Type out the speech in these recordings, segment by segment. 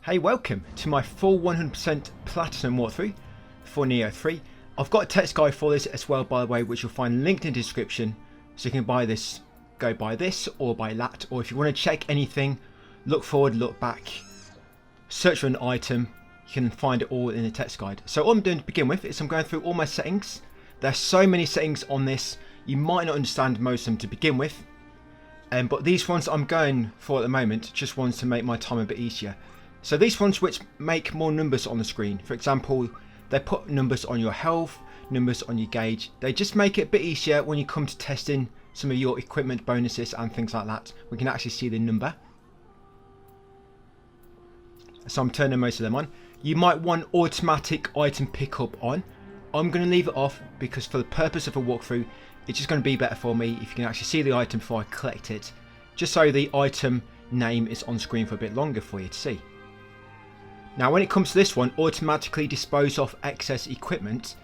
Hey, welcome to my full 100% platinum walkthrough for Nioh 3. I've got a text guide for this as well, by the way, which you'll find linked in the description, so you can buy this, go buy this or buy that, or if you want to check anything, look forward, look back, search for an item, you can find it all in the text guide. So all I'm doing to begin with is I'm going through all my settings. There's so many settings on this, you might not understand most of them to begin with, but these ones I'm going for at the moment, just ones to make my time a bit easier. So these ones which make more numbers on the screen, for example, they put numbers on your health, numbers on your gauge. They just make it a bit easier when you come to testing some of your equipment bonuses and things like that. We can actually see the number. So I'm turning most of them on. You might want automatic item pickup on. I'm going to leave it off because for the purpose of a walkthrough, it's just going to be better for me if you can actually see the item before I collect it. Just so the item name is on screen for a bit longer for you to see. Now when it comes to this one, automatically dispose of excess equipment,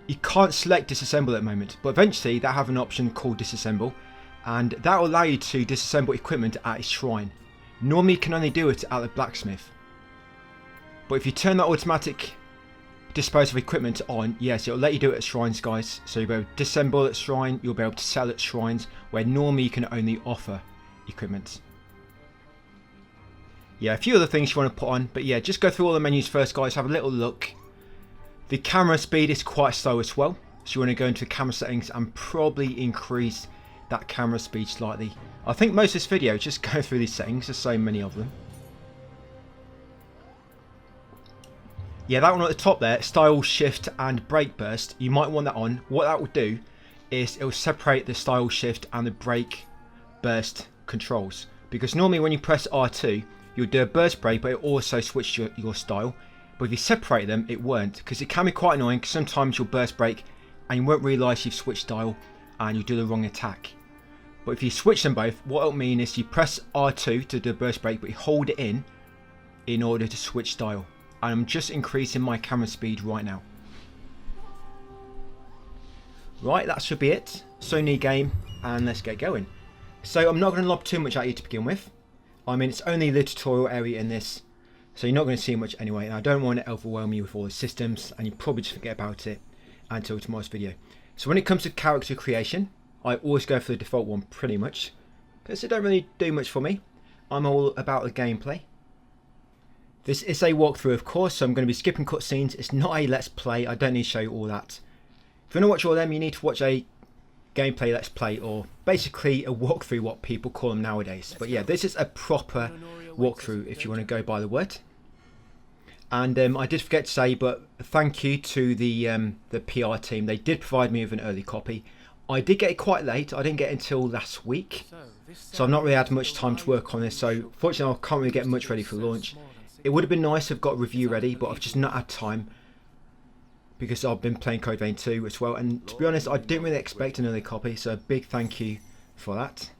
you can't select disassemble at the moment, but eventually they'll have an option called disassemble, and that will allow you to disassemble equipment at a shrine. Normally you can only do it at the blacksmith, but if you turn that automatic dispose of equipment on, yes, it'll let you do it at shrines, guys. So you'll be able to disassemble at shrine, you'll be able to sell at shrines where normally you can only offer equipment. Yeah, a few other things you want to put on, but yeah, just go through all the menus first, guys, have a little look. The camera speed is quite slow as well, so you want to go into the camera settings and probably increase that camera speed slightly. I think most of this video is just go through these settings, there's so many of them. Yeah, that one at the top there, style, shift and brake burst, you might want that on. What that will do is it will separate the style, shift and the brake burst controls, because normally when you press R2 you'll do a burst brake, but it also switches your style. But if you separate them, it won't, because it can be quite annoying, because sometimes you'll burst brake and you won't realise you've switched style and you do the wrong attack. But if you switch them both, what it'll mean is you press R2 to do a burst brake, but you hold it in order to switch style. And I'm just increasing my camera speed right now. Right, that should be it. So new game, and let's get going. So I'm not going to lob too much at you to begin with. I mean, it's only the tutorial area in this, so you're not going to see much anyway, and I don't want to overwhelm you with all the systems, and you probably just forget about it until tomorrow's video. So when it comes to character creation, I always go for the default one pretty much, because it don't really do much for me. I'm all about the gameplay. This is a walkthrough, of course, so I'm going to be skipping cutscenes. It's not a let's play, I don't need to show you all that. If you want to watch all of them, you need to watch a gameplay let's play, or basically a walkthrough, what people call them nowadays. But yeah, this is a proper walkthrough if you want to go by the word. And I did forget to say, but thank you to the PR team. They did provide me with an early copy. I did get it quite late, I didn't get it until last week, so I've not really had much time to work on this, so fortunately I can't really get much ready for launch. It would have been nice to have got a review ready, but I've just not had time, because I've been playing Code Vein 2 as well, and to be honest I didn't really expect an early copy, so a big thank you for that.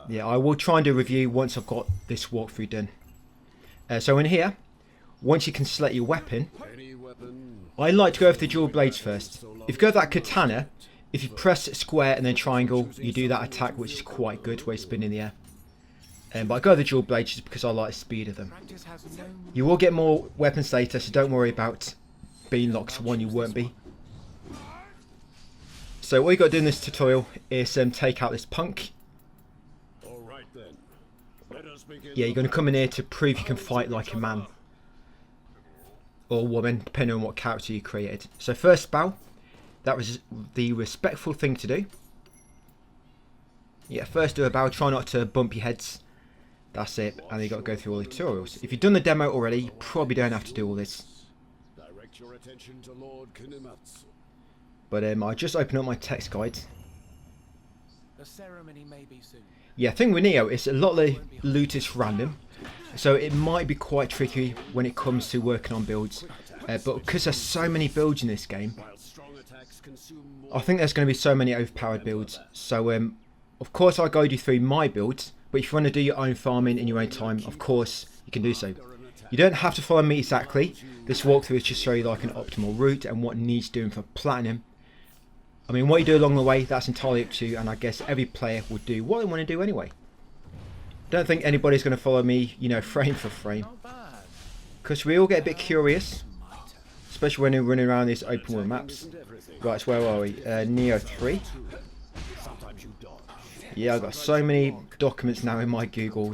Yeah, I will try and do a review once I've got this walkthrough done. So in here, once you can select your weapon, I like to go for the dual blades first. If you go for that katana, if you press square and then triangle, you do that attack, which is quite good, where you spin in the air. But I go with the dual blades just because I like the speed of them. You will get more weapons later, so don't worry about being locked to one you won't be. So what you got to do in this tutorial is take out this punk. Yeah, you're going to come in here to prove you can fight like a man or woman, depending on what character you created. So first bow, that was the respectful thing to do. Yeah, first do a bow, try not to bump your heads. That's it, and you got to go through all the tutorials. If you've done the demo already, you probably don't have to do all this. But I just opened up my text guide. Yeah, thing with Nioh is a lot of the loot is random, so it might be quite tricky when it comes to working on builds. But because there's so many builds in this game, I think there's going to be so many overpowered builds. So of course I'll guide you through my builds, but if you want to do your own farming in your own time, of course you can do so. You don't have to follow me exactly. This walkthrough is just show you like an optimal route and what needs doing for platinum. I mean, what you do along the way, that's entirely up to you, and I guess every player will do what they want to do anyway. Don't think anybody's going to follow me, you know, frame for frame. Because we all get a bit curious. Especially when we're running around these open world maps. Right, so where are we? Nioh 3. Yeah, I've got so many documents now in my Google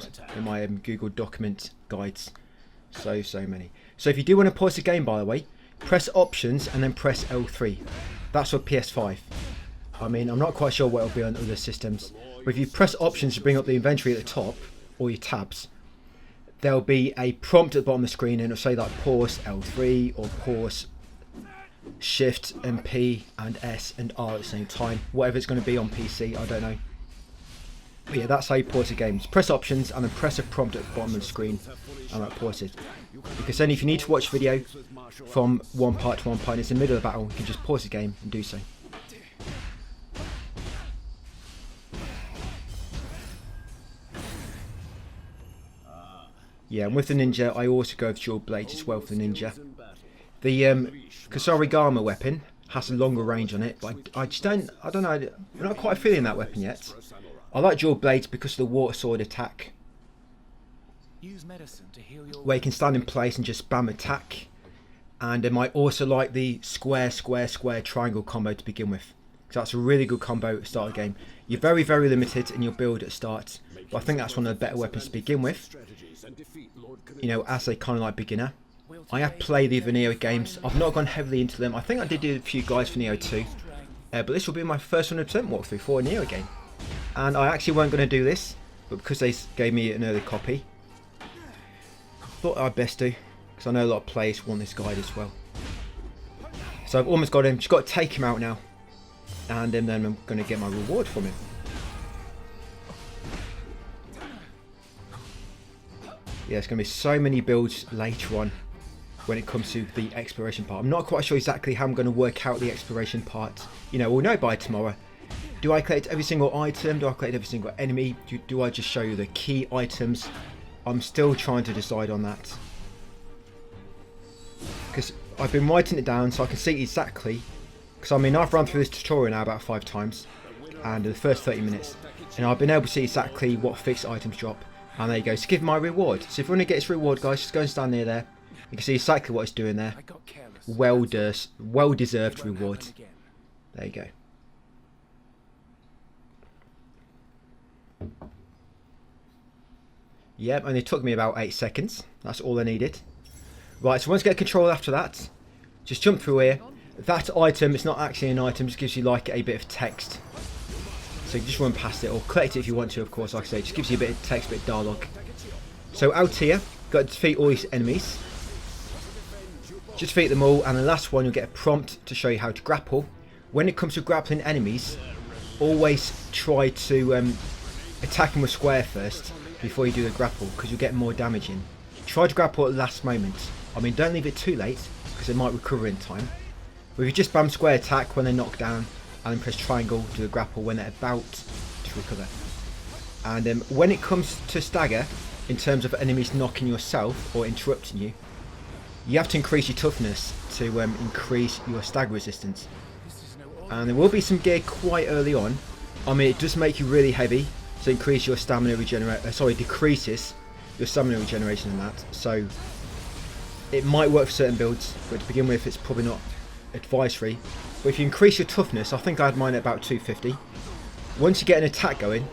document guides. So many. So if you do want to pause the game, by the way, press options and then press L3. That's for PS5. I mean, I'm not quite sure what it'll be on other systems. But if you press options to bring up the inventory at the top, or your tabs, there'll be a prompt at the bottom of the screen and it'll say like pause L3 or pause Shift and P and S and R at the same time. Whatever it's going to be on PC, I don't know. But yeah, that's how you pause the games. Press options and then press a prompt at the bottom of the screen and that pauses. Because then if you need to watch video from one part to one part and it's in the middle of the battle, you can just pause the game and do so. Yeah, and with the ninja, I also go with dual blades as well for the ninja. The Kusarigama weapon has a longer range on it, but I don't know, I'm not quite feeling that weapon yet. I like dual blades because of the water sword attack, where you can stand in place and just spam attack. And I might also like the square, square, square, triangle combo to begin with. So that's a really good combo at the start of the game. You're very, very limited in your build at the start, but I think that's one of the better weapons to begin with. You know, as a kind of like beginner. I have played the Nioh games. I've not gone heavily into them. I think I did do a few guys for Nioh 2. But this will be my first 100% walkthrough for a Nioh game. And I actually weren't going to do this, but because they gave me an early copy, I thought I'd best do. Because I know a lot of players want this guide as well. So I've almost got him. Just got to take him out now. And then I'm going to get my reward from him. Yeah, it's going to be so many builds later on when it comes to the exploration part. I'm not quite sure exactly how I'm going to work out the exploration part. You know, we'll know by tomorrow. Do I collect every single item? Do I collect every single enemy? Do I just show you the key items? I'm still trying to decide on that. Because I've been writing it down so I can see exactly. Because I mean, I've run through this tutorial now about 5 times. And in the first 30 minutes. And I've been able to see exactly what fixed items drop. And there you go, so give my reward. So if you want to get its reward, guys, just go and stand near there. You can see exactly what it's doing there. Well deserved reward. There you go. Yep, and it took me about 8 seconds. That's all I needed. Right, so once you get control after that, just jump through here. That item, it's not actually an item, just gives you like a bit of text. So you just run past it or collect it if you want to, of course. Like I say, it just gives you a bit of text, a bit of dialogue. So out here, got to defeat all these enemies. Just defeat them all, and the last one you'll get a prompt to show you how to grapple. When it comes to grappling enemies, always try to attack them with square first before you do the grapple, because you'll get more damage in. Try to grapple at the last moment. I mean, don't leave it too late, because it might recover in time. But if you just spam square attack when they're knocked down, and then press triangle to the grapple when they're about to recover. And when it comes to stagger, in terms of enemies knocking yourself or interrupting you, you have to increase your toughness to increase your stagger resistance. And there will be some gear quite early on. I mean, it does make you really heavy, so increase your stamina decreases your stamina regeneration in that. So it might work for certain builds, but to begin with, it's probably not advisory. But if you increase your toughness, I think I had mine at about 250. Once you get an attack going,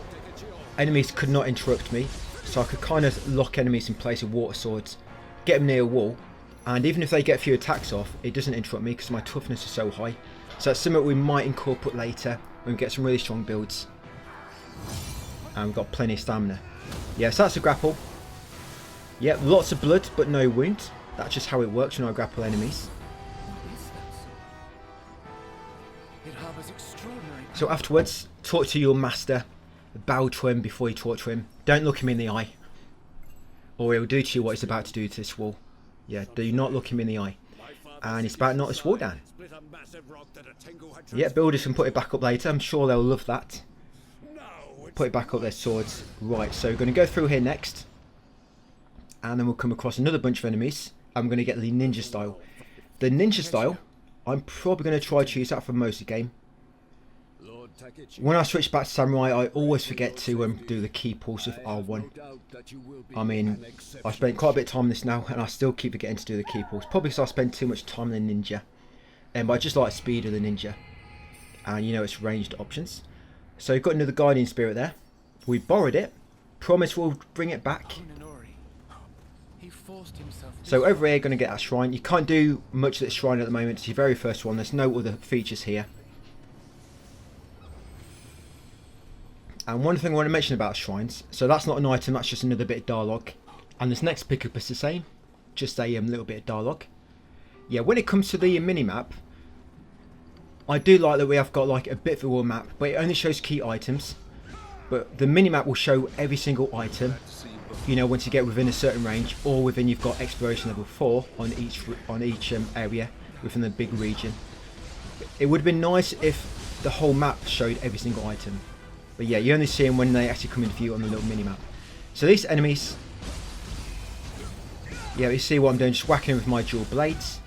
enemies could not interrupt me, so I could kind of lock enemies in place with water swords, get them near a wall, and even if they get a few attacks off, it doesn't interrupt me because my toughness is so high. So that's something we might incorporate later when we get some really strong builds. And we've got plenty of stamina. Yeah, so that's a grapple. Yeah, lots of blood but no wound. That's just how it works when I grapple enemies. So afterwards, talk to your master, bow to him before you talk to him. Don't look him in the eye, or he'll do to you what he's about to do to this wall. Yeah, do not look him in the eye. And he's about to knock this wall down. Yeah, builders can put it back up later. I'm sure they'll love that. Put it back up their swords. Right, so we're going to go through here next. And then we'll come across another bunch of enemies. I'm going to get the ninja style. The ninja style, I'm probably going to try to use that for most of the game. When I switch back to Samurai, I always forget to do the key pulse with R1. I mean, I spent quite a bit of time on this now, and I still keep forgetting to do the key pulse. Probably because I spend too much time on the ninja. But I just like the speed of the ninja. And you know its ranged options. So you've got another Guardian Spirit there. We borrowed it. Promise we'll bring it back. So over here, going to get that shrine. You can't do much at this shrine at the moment. It's your very first one. There's no other features here. And one thing I want to mention about shrines. So that's not an item. That's just another bit of dialogue. And this next pickup is the same. Just a little bit of dialogue. Yeah, when it comes to the mini-map, I do like that we have got like a bit of a world map. But it only shows key items. But the mini-map will show every single item. You know, once you get within a certain range, or within you've got exploration level 4 on each area within the big region. It would have been nice if the whole map showed every single item, but yeah, you only see them when they actually come into view on the little mini map. So these enemies, yeah, you see what I'm doing, just whacking them with my dual blades.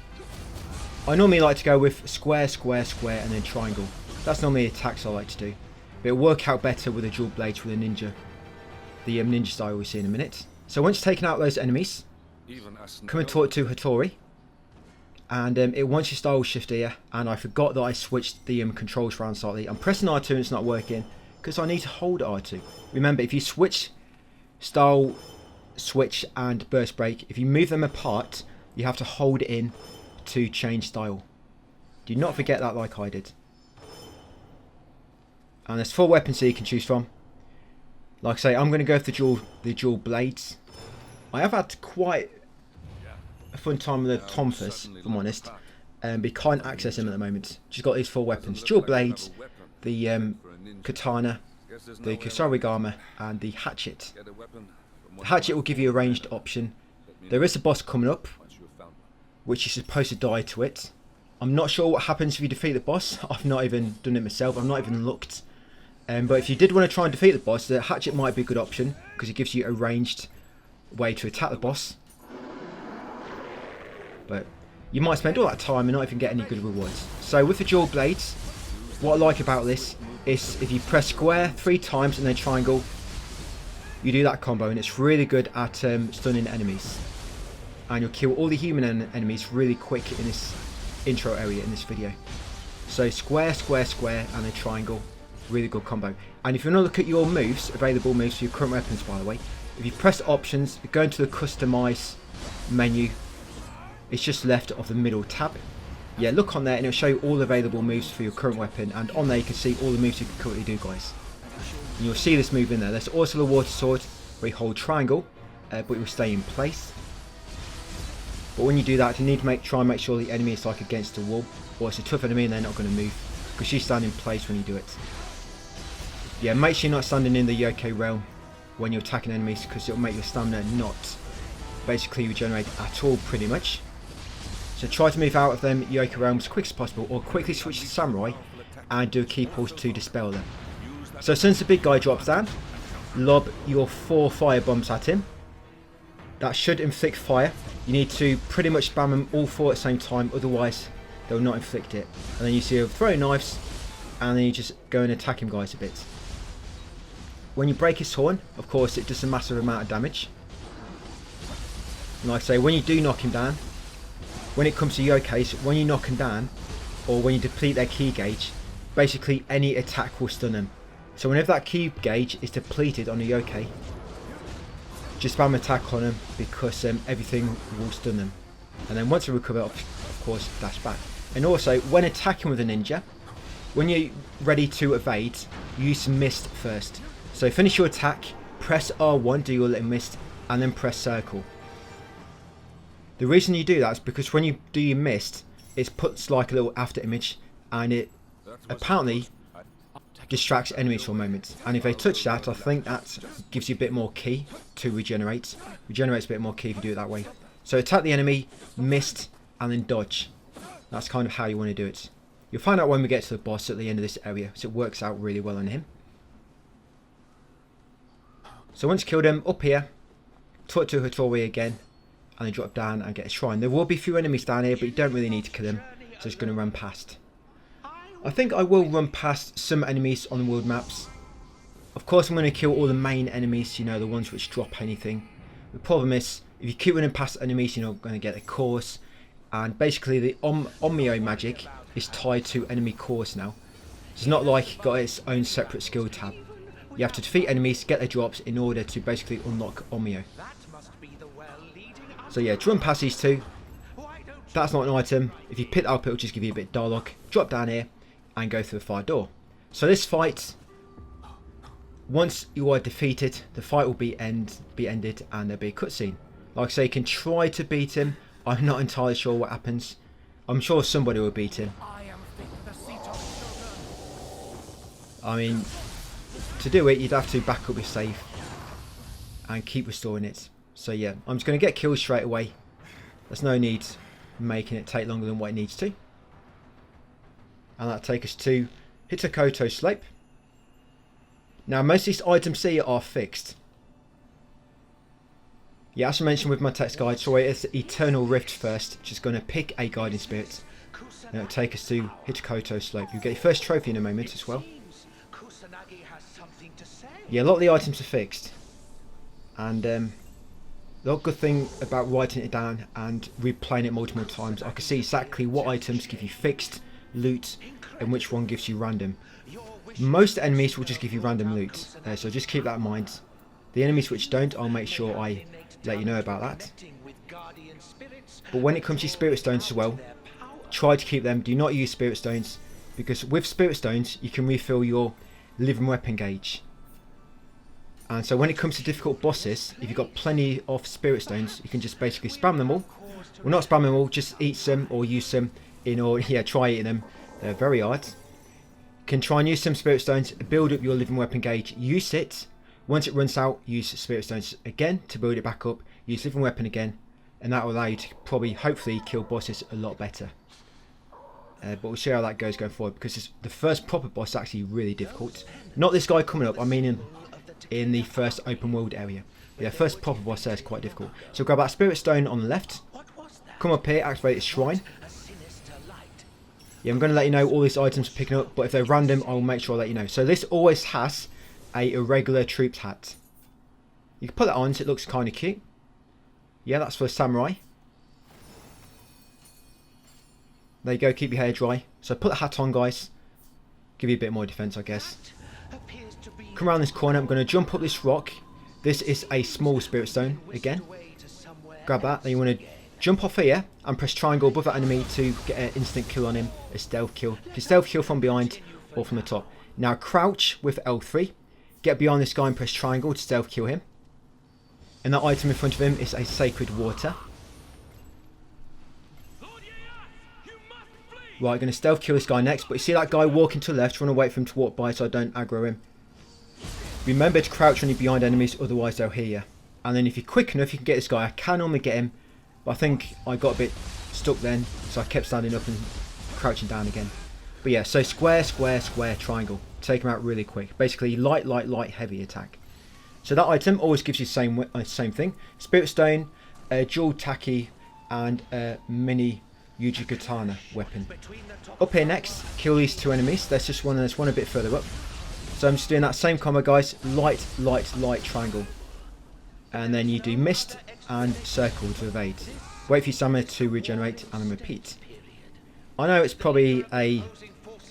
I normally like to go with square, square, square, and then triangle. That's normally the attacks I like to do, but it'll work out better with the dual blades for the ninja. The ninja style we see in a minute. So once you've taken out those enemies, come and talk to Hattori. And it wants your style shift here. And I forgot that I switched the controls around slightly. I'm pressing R2 and it's not working because I need to hold R2. Remember, if you switch style, switch and burst break, if you move them apart, you have to hold it in to change style. Do not forget that like I did. And there's 4 weapons here you can choose from. Like I say, I'm going to go for the dual blades. I have had quite a fun time with the Tomphas, if I'm honest. But you can't access them at the moment. Just got these 4 weapons. Dual blades, the katana, the kusarigama, and the hatchet. The hatchet will give you a ranged option. There is a boss coming up, which you're supposed to die to it. I'm not sure what happens if you defeat the boss. I've not even done it myself. I've not even looked. But if you did want to try and defeat the boss, the hatchet might be a good option because it gives you a ranged way to attack the boss. But you might spend all that time and not even get any good rewards. So with the dual blades, what I like about this is if you press square 3 times and then triangle, you do that combo, and it's really good at stunning enemies. And you'll kill all the human enemies really quick in this intro area in this video. So square, square, square, and then triangle. Really good combo. And if you want to look at your moves, available moves for your current weapons by the way, if you press options, go into the customize menu, it's just left of the middle tab. Yeah, look on there and it'll show you all the available moves for your current weapon, and on there you can see all the moves you can currently do, guys. And you'll see this move in there. There's also the water sword where you hold triangle, but it will stay in place. But when you do that, you need to try and make sure the enemy is like against the wall, or it's a tough enemy and they're not going to move, because you stand in place when you do it. Yeah, make sure you're not standing in the yokai realm when you're attacking enemies, because it'll make your stamina not basically regenerate at all, pretty much. So try to move out of them yokai realms as quick as possible, or quickly switch to samurai and do a key pulse to dispel them. So as soon as the big guy drops down, lob your 4 fire bombs at him. That should inflict fire. You need to pretty much spam them all 4 at the same time, otherwise they'll not inflict it. And then you see him throw knives, and then you just go and attack him, guys, a bit. When you break his horn, of course, it does a massive amount of damage. And like I say, when you do knock him down, when it comes to yokais, when you knock him down, or when you deplete their ki gauge, basically any attack will stun them. So whenever that ki gauge is depleted on a yokai, just spam attack on them, because everything will stun them. And then once they recover, of course, dash back. And also, when attacking with a ninja, when you're ready to evade, use mist first. So finish your attack, press R1, do your little mist, and then press circle. The reason you do that is because when you do your mist, it puts like a little after image, and it apparently distracts enemies for a moment. And if they touch that, I think that gives you a bit more ki to regenerate. Regenerates a bit more ki if you do it that way. So attack the enemy, mist, and then dodge. That's kind of how you want to do it. You'll find out when we get to the boss at the end of this area, so it works out really well on him. So once you killed him, up here, talk to Hattori again, and then drop down and get a shrine. There will be a few enemies down here, but you don't really need to kill them, so it's going to run past. I think I will run past some enemies on the world maps. Of course I'm going to kill all the main enemies, you know, the ones which drop anything. The problem is, if you keep running past enemies, you're not going to get a course. And basically the Nioh magic is tied to enemy course now. It's not like it's got its own separate skill tab. You have to defeat enemies, get their drops in order to basically unlock Nioh. So yeah, to run past these two, that's not an item. If you pick that up, it'll just give you a bit of dialogue. Drop down here and go through the fire door. So this fight, once you are defeated, the fight will be ended and there'll be a cutscene. Like I say, you can try to beat him. I'm not entirely sure what happens. I'm sure somebody will beat him. I mean, to do it, you'd have to back up your save and keep restoring it. So yeah, I'm just going to get killed straight away. There's no need making it take longer than what it needs to. And that'll take us to Hitakoto Slope. Now most of these items here are fixed. Yeah, as I mentioned with my text guide, so it's Eternal Rift first, which is going to pick a Guiding Spirit. And it'll take us to Hitakoto Slope. You'll get your first trophy in a moment as well. Yeah, a lot of the items are fixed. And the good thing about writing it down and replaying it multiple times, I can see exactly what items give you fixed loot and which one gives you random. Most enemies will just give you random loot, so just keep that in mind. The enemies which don't, I'll make sure I let you know about that. But when it comes to spirit stones as well, try to keep them. Do not use spirit stones, because with spirit stones you can refill your living weapon gauge. And so when it comes to difficult bosses, if you've got plenty of spirit stones, you can just basically spam them all. Well, not spam them all, just eat some or use some in order, yeah, try eating them. They're very hard. You can try and use some spirit stones, build up your living weapon gauge, use it. Once it runs out, use spirit stones again to build it back up, use living weapon again, and that will allow you to probably, hopefully, kill bosses a lot better. But we'll see how that goes going forward, because the first proper boss is actually really difficult. Not this guy coming up, I mean in the first open world area. Yeah, first proper boss there is quite difficult. So grab that spirit stone on the left, come up here, activate the shrine. Yeah, I'm going to let you know all these items are picking up, but if they're random, I'll make sure I let you know. So this always has a irregular troops hat. You can put that on, so it looks kind of cute. Yeah, that's for a samurai. There you go, keep your hair dry. So put the hat on, guys. Give you a bit more defense, I guess. Come around this corner, I'm going to jump up this rock. This is a small spirit stone, again. Grab that, then you want to jump off here and press triangle above that enemy to get an instant kill on him, a stealth kill. You can stealth kill from behind or from the top. Now crouch with L3, get behind this guy and press triangle to stealth kill him. And that item in front of him is a sacred water. Right, I'm going to stealth kill this guy next, but you see that guy walking to the left, you want to wait for him to walk by so I don't aggro him. Remember to crouch when you're behind enemies, otherwise they'll hear you. And then if you're quick enough, you can get this guy. I can normally get him, but I think I got a bit stuck then, so I kept standing up and crouching down again. But yeah, so square, square, square, triangle. Take him out really quick. Basically light, light, light, heavy attack. So that item always gives you the same thing. Spirit Stone, a dual Taki, and a mini Yujikatana weapon. Up here next, kill these two enemies. There's just one and there's one a bit further up. So I'm just doing that same combo, guys. Light, light, light, triangle. And then you do mist and circle to evade. Wait for your stamina to regenerate and then repeat. I know it's probably a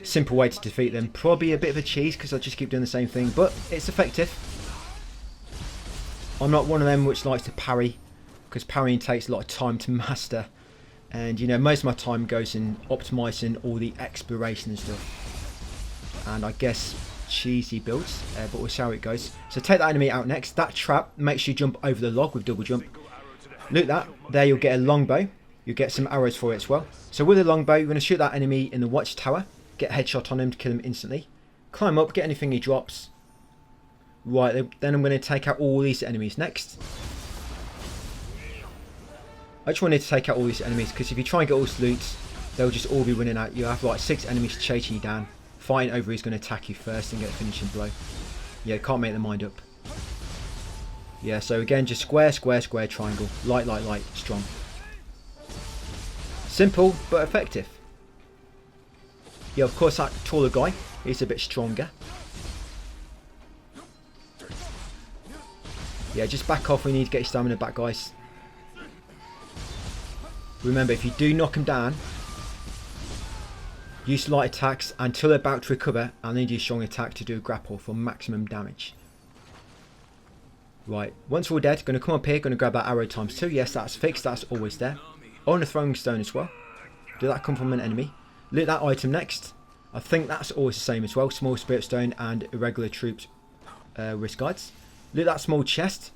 simple way to defeat them. Probably a bit of a cheese because I just keep doing the same thing. But it's effective. I'm not one of them which likes to parry, because parrying takes a lot of time to master. And you know, most of my time goes in optimising all the exploration and stuff. And I guess cheesy builds, but we'll see how it goes. So take that enemy out next. That trap makes you jump over the log with double jump. Loot that. There you'll get a longbow. You'll get some arrows for it as well. So with a longbow, you're going to shoot that enemy in the watchtower. Get a headshot on him to kill him instantly. Climb up, get anything he drops. Right, then I'm going to take out all these enemies next. I just wanted to take out all these enemies because if you try and get all this loot, they'll just all be running out. You'll have like 6 enemies chasing you down. Fighting over who's going to attack you first and get a finishing blow. Yeah, can't make the mind up. Yeah, so again, just square, square, square, triangle. Light, light, light, strong. Simple, but effective. Yeah, of course that taller guy is a bit stronger. Yeah, just back off when you need to get your stamina back, guys. Remember, if you do knock him down, use light attacks until they're about to recover, and then use strong attack to do a grapple for maximum damage. Right, once we're all dead, going to come up here, going to grab that arrow ×2. Yes, that's fixed, that's always there. On a throwing stone as well. Did that come from an enemy? Loot that item next. I think that's always the same as well. Small spirit stone and irregular troops wrist guards. Loot that small chest.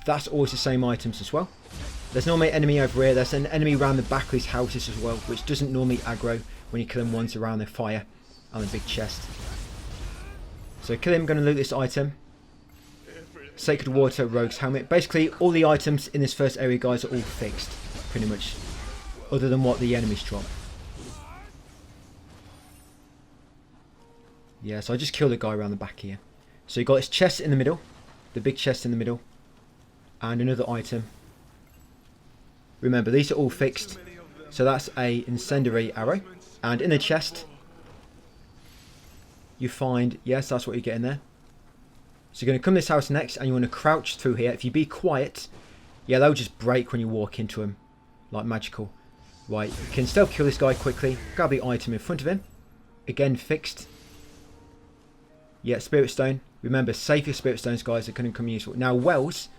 That's always the same items as well. There's normally an enemy over here. There's an enemy around the back of these houses as well, which doesn't normally aggro when you kill them ones around the fire and the big chest. So kill him, going to loot this item. Sacred Water, Rogue's Helmet. Basically, all the items in this first area, guys, are all fixed, pretty much, other than what the enemies drop. Yeah, so I just killed the guy around the back here. So you got his chest in the middle, the big chest in the middle, and another item. Remember, these are all fixed, so that's a incendiary arrow. And in the chest, you find, yes, that's what you get in there. So you're going to come to this house next, and you want to crouch through here. If you be quiet, yeah, they'll just break when you walk into them, like magical. Right, you can stealth kill this guy quickly. Grab the item in front of him. Again, fixed. Yeah, spirit stone. Remember, save your spirit stones, guys. They're going to come useful. Now, wells.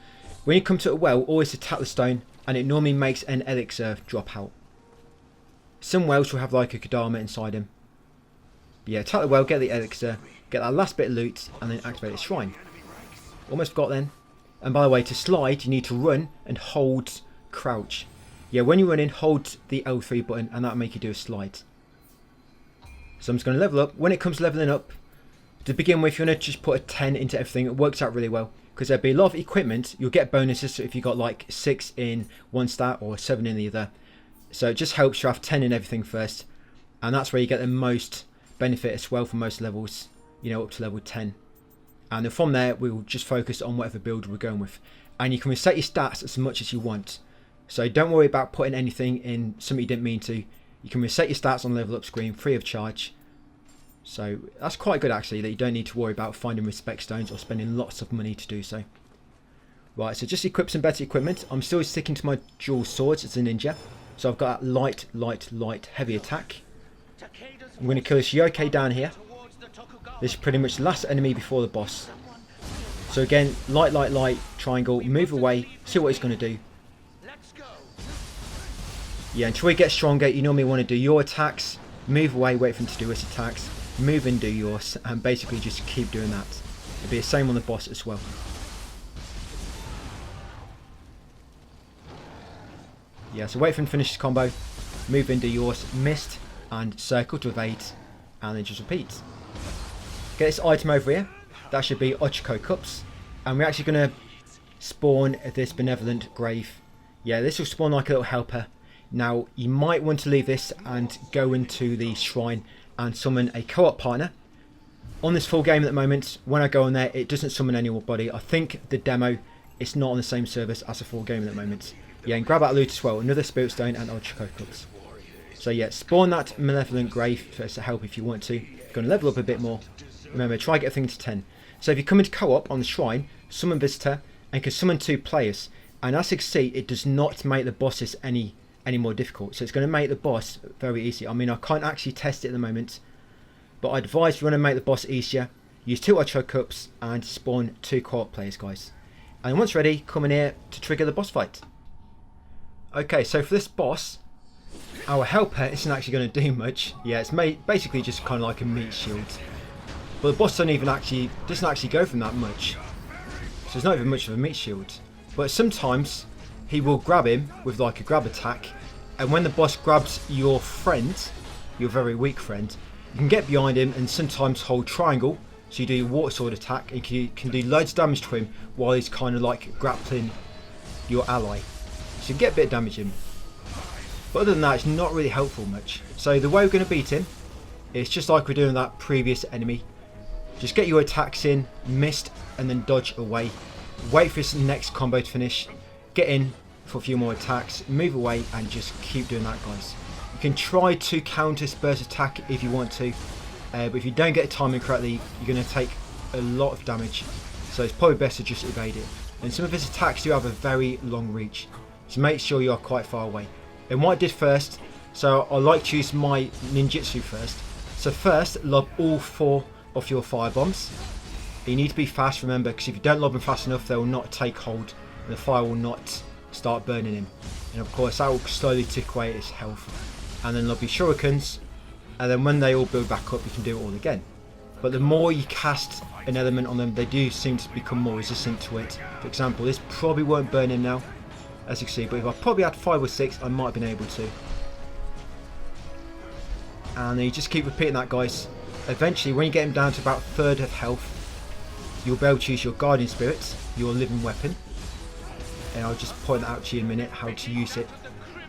When you come to a well, always attack the stone, and it normally makes an elixir drop out. Some wells will have like a Kodama inside them. But yeah, attack the well, get the elixir, get that last bit of loot, and then activate the shrine. Almost forgot then. And by the way, to slide, you need to run and hold crouch. Yeah, when you run in, hold the L3 button, and that'll make you do a slide. So I'm just going to level up. When it comes to leveling up, to begin with, you're going to just put a 10 into everything. It works out really well, because there'll be a lot of equipment. You'll get bonuses if you got like 6 in one stat or 7 in the other. So it just helps you have 10 in everything first, and that's where you get the most benefit as well for most levels, you know, up to level 10. And then from there, we'll just focus on whatever build we're going with. And you can reset your stats as much as you want. So don't worry about putting anything in something you didn't mean to. You can reset your stats on the level up screen free of charge. So that's quite good actually, that you don't need to worry about finding respect stones or spending lots of money to do so. Right, so just equip some better equipment. I'm still sticking to my dual swords as a ninja. So I've got that light, heavy attack. I'm going to kill this yokai down here. This is pretty much the last enemy before the boss. So again, light, triangle, move away, see what he's going to do. Yeah, until he gets stronger, you normally want to do your attacks, move away, wait for him to do his attacks, move and do yours, and basically just keep doing that. It'll be the same on the boss as well. Yeah, so wait for him to finish his combo, move in, do yours, mist, and circle to evade, and then just repeat. Get this item over here. That should be Ochiko Cups. And we're actually going to spawn this benevolent grave. Yeah, this will spawn like a little helper. Now, you might want to leave this and go into the shrine and summon a co-op partner. On this full game at the moment, when I go on there, it doesn't summon anybody. I think the demo, it's not on the same service as a full game at the moment. Yeah, and grab that loot as well. Another spirit stone and Ochiko Cups. So yeah, spawn that malevolent grave for us to help if you want to. Going to level up a bit more. Remember, try to get everything to 10. So if you come into co-op on the shrine, summon visitor, and can summon 2 players. And as you can see, it does not make the bosses any more difficult. So it's going to make the boss very easy. I mean, I can't actually test it at the moment, but I advise if you want to make the boss easier, use 2 Ochiko Cups and spawn 2 co-op players, guys. And once ready, come in here to trigger the boss fight. Okay, so for this boss, our helper isn't actually going to do much. Yeah, it's basically just kind of like a meat shield. But the boss doesn't actually go from that much. So it's not even much of a meat shield. But sometimes he will grab him with like a grab attack. And when the boss grabs your friend, your very weak friend, you can get behind him and sometimes hold triangle. So you do your water sword attack and you can do loads of damage to him while he's kind of like grappling your ally. So you get a bit of damage in. But other than that, it's not really helpful much. So the way we're going to beat him, it's just like we're doing that previous enemy. Just get your attacks in, mist, and then dodge away. Wait for his next combo to finish. Get in for a few more attacks, move away, and just keep doing that, guys. If can try to counter his burst attack if you want to, but if you don't get the timing correctly, you're going to take a lot of damage. So it's probably best to just evade it. And some of his attacks do have a very long reach, so make sure you are quite far away. And what I did first, so I like to use my ninjutsu first. So first, lob all 4 of your fire bombs. You need to be fast, remember, because if you don't lob them fast enough, they will not take hold and the fire will not start burning him. And of course that will slowly tick away his health. And then lob your shurikens, and then when they all build back up, you can do it all again. But the more you cast an element on them, they do seem to become more resistant to it. For example, this probably won't burn him now, as you can see, but if I probably had 5 or 6, I might have been able to. And then you just keep repeating that, guys. Eventually, when you get him down to about 1/3 of health, you'll be able to use your guardian spirits, your living weapon. And I'll just point that out to you in a minute, how to use it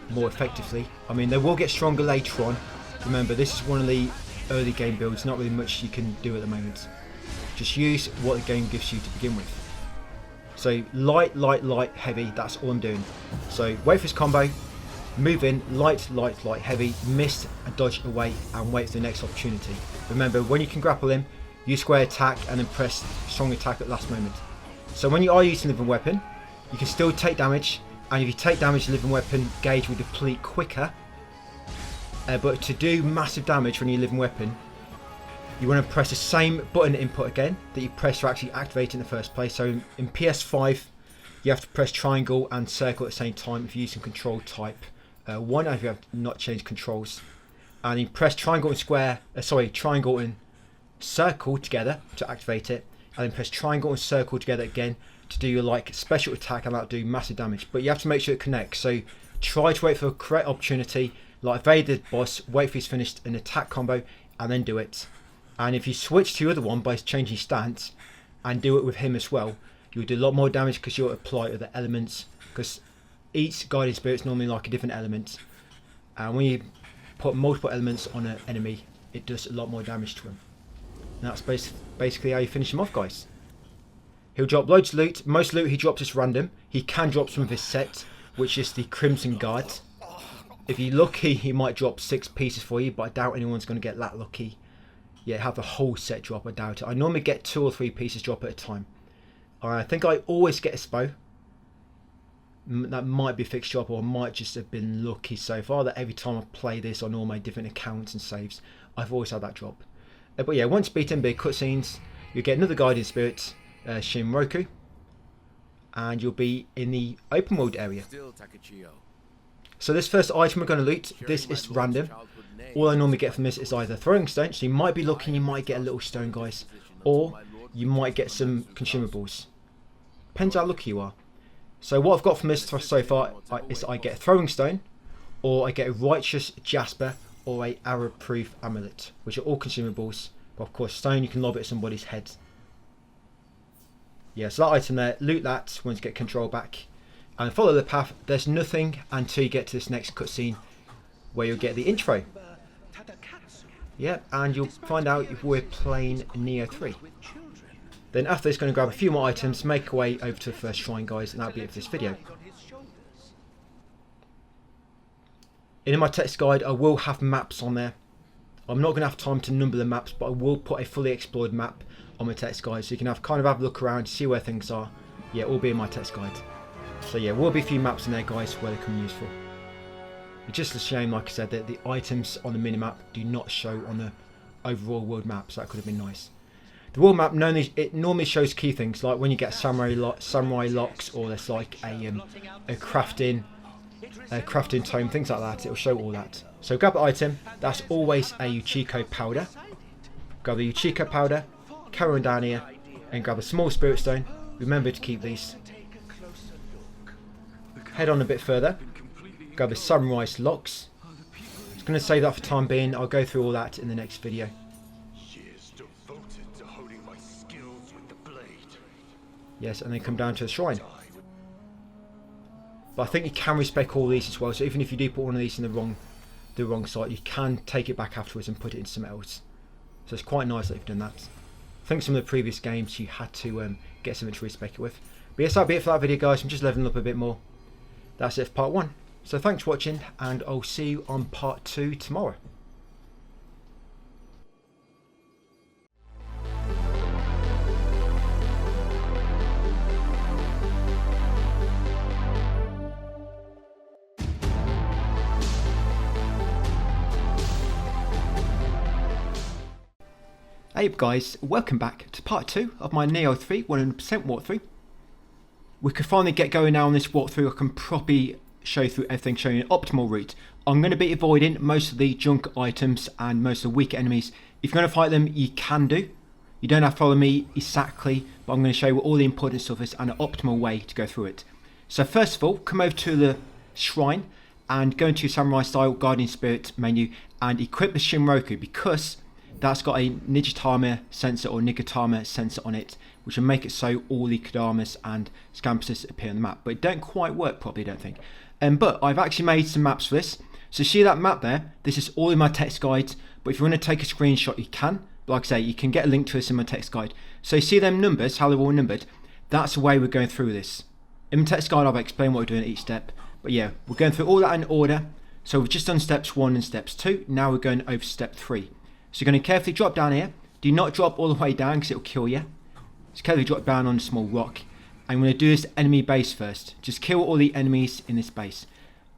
more effectively. I mean, they will get stronger later on. Remember, this is one of the early game builds, not really much you can do at the moment. Just use what the game gives you to begin with. So light, light, light, heavy, that's all I'm doing. So wait for his combo, move in, light, light, light, heavy, miss and dodge away, and wait for the next opportunity. Remember, when you can grapple him, use square attack and then press strong attack at the last moment. So when you are using living weapon, you can still take damage, and if you take damage, the living weapon gauge will deplete quicker. But to do massive damage when you living weapon, you want to press the same button input again that you press to actually activate in the first place. So in PS5, you have to press triangle and circle at the same time if you're using control type 1, and if you have not changed controls. And you press triangle and triangle and circle together to activate it, and then press triangle and circle together again to do your like special attack, and that'll do massive damage. But you have to make sure it connects, so try to wait for a correct opportunity, like evade the boss, wait for he's finished an attack combo, and then do it. And if you switch to the other one by changing stance and do it with him as well, you'll do a lot more damage because you'll apply other elements, because each guardian spirit's normally like a different element, and when you put multiple elements on an enemy, it does a lot more damage to him. And that's basically how you finish him off, guys. He'll drop loads of loot. Most loot he drops is random. He can drop some of his set, which is the Crimson Guard. If you're lucky, he might drop 6 pieces for you, but I doubt anyone's going to get that lucky. Yeah, have the whole set drop, I doubt it. I normally get 2 or 3 pieces drop at a time. I think I always get a SPO. That might be a fixed drop, or I might just have been lucky so far that every time I play this on all my different accounts and saves, I've always had that drop. But yeah, once beaten big cutscenes, you get another Guardian Spirit, Shinroku, and you'll be in the open world area. So this first item we're going to loot, this is random. All I normally get from this is either throwing stone, so you might be looking, you might get a little stone, guys, or you might get some consumables. Depends how lucky you are. So what I've got from this so far is I get a throwing stone, or I get a righteous jasper, or a arrow proof amulet, which are all consumables. But of course, stone you can lob it at somebody's head. Yeah, so that item there, loot that once you get control back, and follow the path. There's nothing until you get to this next cutscene, where you'll get the intro. Yeah, and you'll find out if we're playing Nioh 3. Then after this, going to grab a few more items, make our way over to the first shrine, guys, and that'll be it for this video. In my text guide, I will have maps on there. I'm not going to have time to number the maps, but I will put a fully explored map on my text guide, so you can have a look around, see where things are. Yeah, all be in my text guide. So yeah, will be a few maps in there, guys, where they come useful. It's just a shame, like I said, that the items on the minimap do not show on the overall world map, so that could have been nice. The world map normally shows key things, like when you get samurai locks, or there's like a crafting tome, things like that. It'll show all that. So grab the item. That's always a Uchiko powder. Grab the Uchiko powder, carry on down here, and grab a small spirit stone. Remember to keep these. Head on a bit further. Grab the samurai's locks. I'm just going to save that for time being. I'll go through all that in the next video. Yes, and then come down to the shrine. But I think you can respec all these as well. So even if you do put one of these in the wrong site, you can take it back afterwards and put it in something else. So it's quite nice that you've done that. I think some of the previous games you had to get something to respec it with. But yes, that'll be it for that video, guys. I'm just leveling up a bit more. That's it for part 1. So thanks for watching, and I'll see you on part 2 tomorrow. Hey guys, welcome back to part 2 of my Nioh 3 100% walkthrough. We can finally get going now on this walkthrough. I can properly show through everything, showing an optimal route. I'm going to be avoiding most of the junk items and most of the weaker enemies. If you're going to fight them, you can do. You don't have to follow me exactly, but I'm going to show you what all the important stuff is and an optimal way to go through it. So first of all, come over to the shrine and go into Samurai Style Guardian Spirit menu and equip the Shinroku, because that's got a Ninjutsu sensor or Nigatama sensor on it, which will make it so all the Kodamas and Scampuses appear on the map. But it don't quite work properly, I don't think. But I've actually made some maps for this. So see that map there? This is all in my text guides. But if you want to take a screenshot, you can. But like I say, you can get a link to this in my text guide. So you see them numbers, how they're all numbered? That's the way we're going through this. In my text guide, I've explained what we're doing at each step. But yeah, we're going through all that in order. So we've just done steps 1 and steps 2. Now we're going over step 3. So you're going to carefully drop down here. Do not drop all the way down because it will kill you. Just carefully drop down on a small rock. I'm going to do this enemy base first. Just kill all the enemies in this base.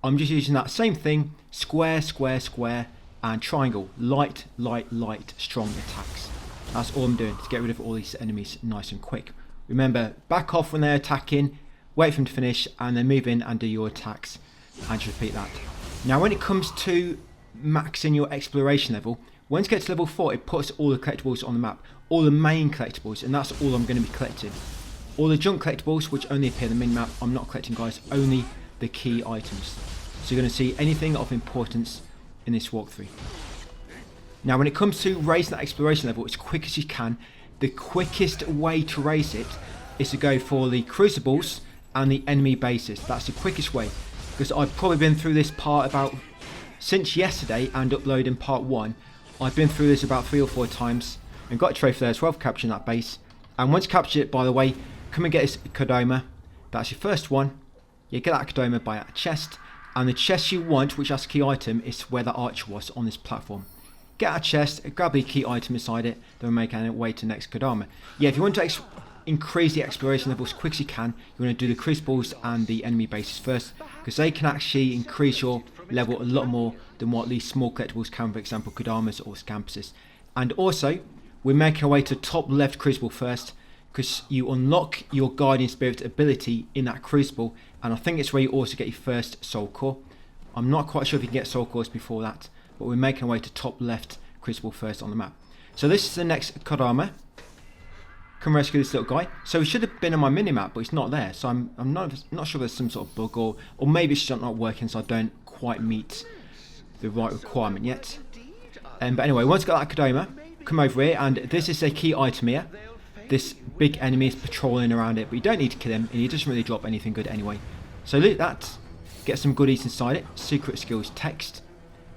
I'm just using that same thing. Square, square, square, and triangle. Light, light, light, strong attacks. That's all I'm doing to get rid of all these enemies nice and quick. Remember, back off when they're attacking. Wait for them to finish and then move in and do your attacks. And just repeat that. Now when it comes to maxing your exploration level, once you get to level 4, it puts all the collectibles on the map, all the main collectibles, and that's all I'm going to be collecting. All the junk collectibles, which only appear in the mini-map, I'm not collecting, guys, only the key items. So you're going to see anything of importance in this walkthrough. Now when it comes to raising that exploration level as quick as you can, the quickest way to raise it is to go for the crucibles and the enemy bases. That's the quickest way, because I've probably been through this part about since yesterday and uploading part 1. I've been through this about 3 or 4 times and got a trophy there as well for capturing that base. And once you capture it, by the way, come and get this Kodama. That's your first one. You get that Kodama by a chest, and the chest you want, which has a key item, is where the archer was on this platform. Get a chest, grab the key item inside it, then we'll make our way to the next Kodama. Yeah, if you want to increase the exploration level as quick as you can, you want to do the crucibles and the enemy bases first, because they can actually increase your level a lot more than what these small collectibles can, for example Kodamas or Scampuses. And also we're making our way to top left crucible first, because you unlock your Guardian Spirit ability in that crucible, and I think it's where you also get your first soul core. I'm not quite sure if you can get soul cores before that, but we're making our way to top left crucible first on the map. So this is the next Kodama. Come rescue this little guy. So he should have been on my mini-map, but it's not there, so I'm not sure if there's some sort of bug, or maybe it's just not working, so I don't quite meet the right requirement yet. But anyway, once you got that Kodama, come over here, and this is a key item here. This big enemy is patrolling around it, but you don't need to kill him, and he doesn't really drop anything good anyway. So loot that, get some goodies inside it, secret skills text.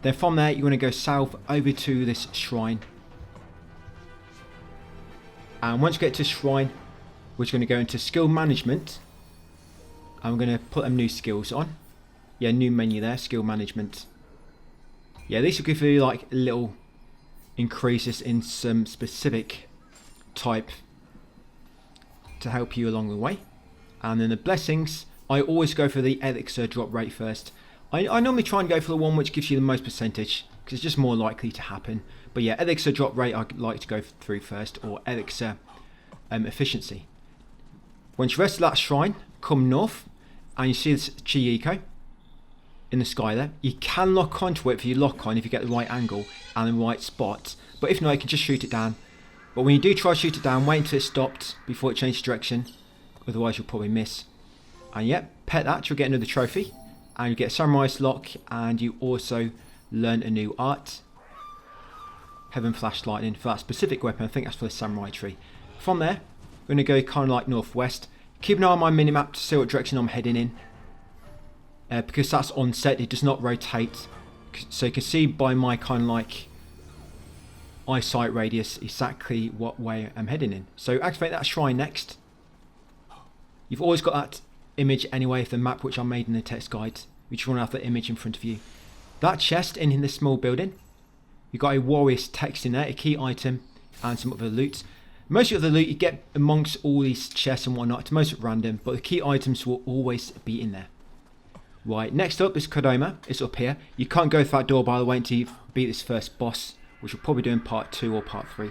Then from there you want to go south over to this shrine. And once you get to shrine, we're just going to go into skill management. I'm going to put them new skills on. Yeah, new menu there, skill management. Yeah, these will give you like little increases in some specific type to help you along the way. And then the blessings, I always go for the elixir drop rate first. I normally try and go for the one which gives you the most percentage, because it's just more likely to happen. But yeah, elixir drop rate I like to go through first, or elixir efficiency. Once you rest of that shrine, come north, and you see this Chieko in the sky there. You can lock onto it if you lock on, if you get the right angle and the right spot. But if not, you can just shoot it down. But when you do try to shoot it down, wait until it's stopped before it changes direction. Otherwise you'll probably miss. And yep, pet that, you'll get another trophy. And you get a Samurai's Lock, and you also learn a new art. Heaven Flash Lightning for that specific weapon. I think that's for the Samurai Tree. From there, we're going to go kind of like northwest. Keep an eye on my minimap to see what direction I'm heading in. Because that's on set, it does not rotate. So you can see by my kind of like eyesight radius exactly what way I'm heading in. So activate that shrine next. You've always got that image anyway of the map which I made in the text guide. You just want to have the image in front of you. That chest in this small building, you've got a warrior's text in there, a key item, and some other loot. Most of the loot you get amongst all these chests and whatnot, it's most random, but the key items will always be in there. Right, next up is Kodama. It's up here. You can't go through that door, by the way, until you beat this first boss, which we'll probably do in part 2 or part 3.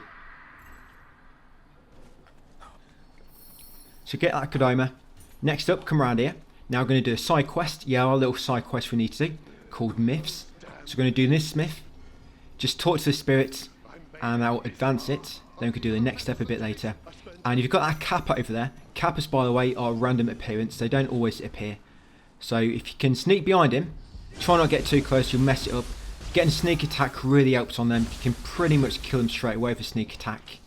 So get that Kodama. Next up, come around here. Now we're going to do a side quest. Yeah, our little side quest we need to do, called Myths. So we're going to do this myth. Just talk to the spirits, and I'll advance it. Then we could do the next step a bit later. And if you've got that Kappa over there, Kappas, by the way, are a random appearance. They don't always appear. So if you can sneak behind him, try not to get too close, you'll mess it up. Getting sneak attack really helps on them. You can pretty much kill them straight away with a sneak attack.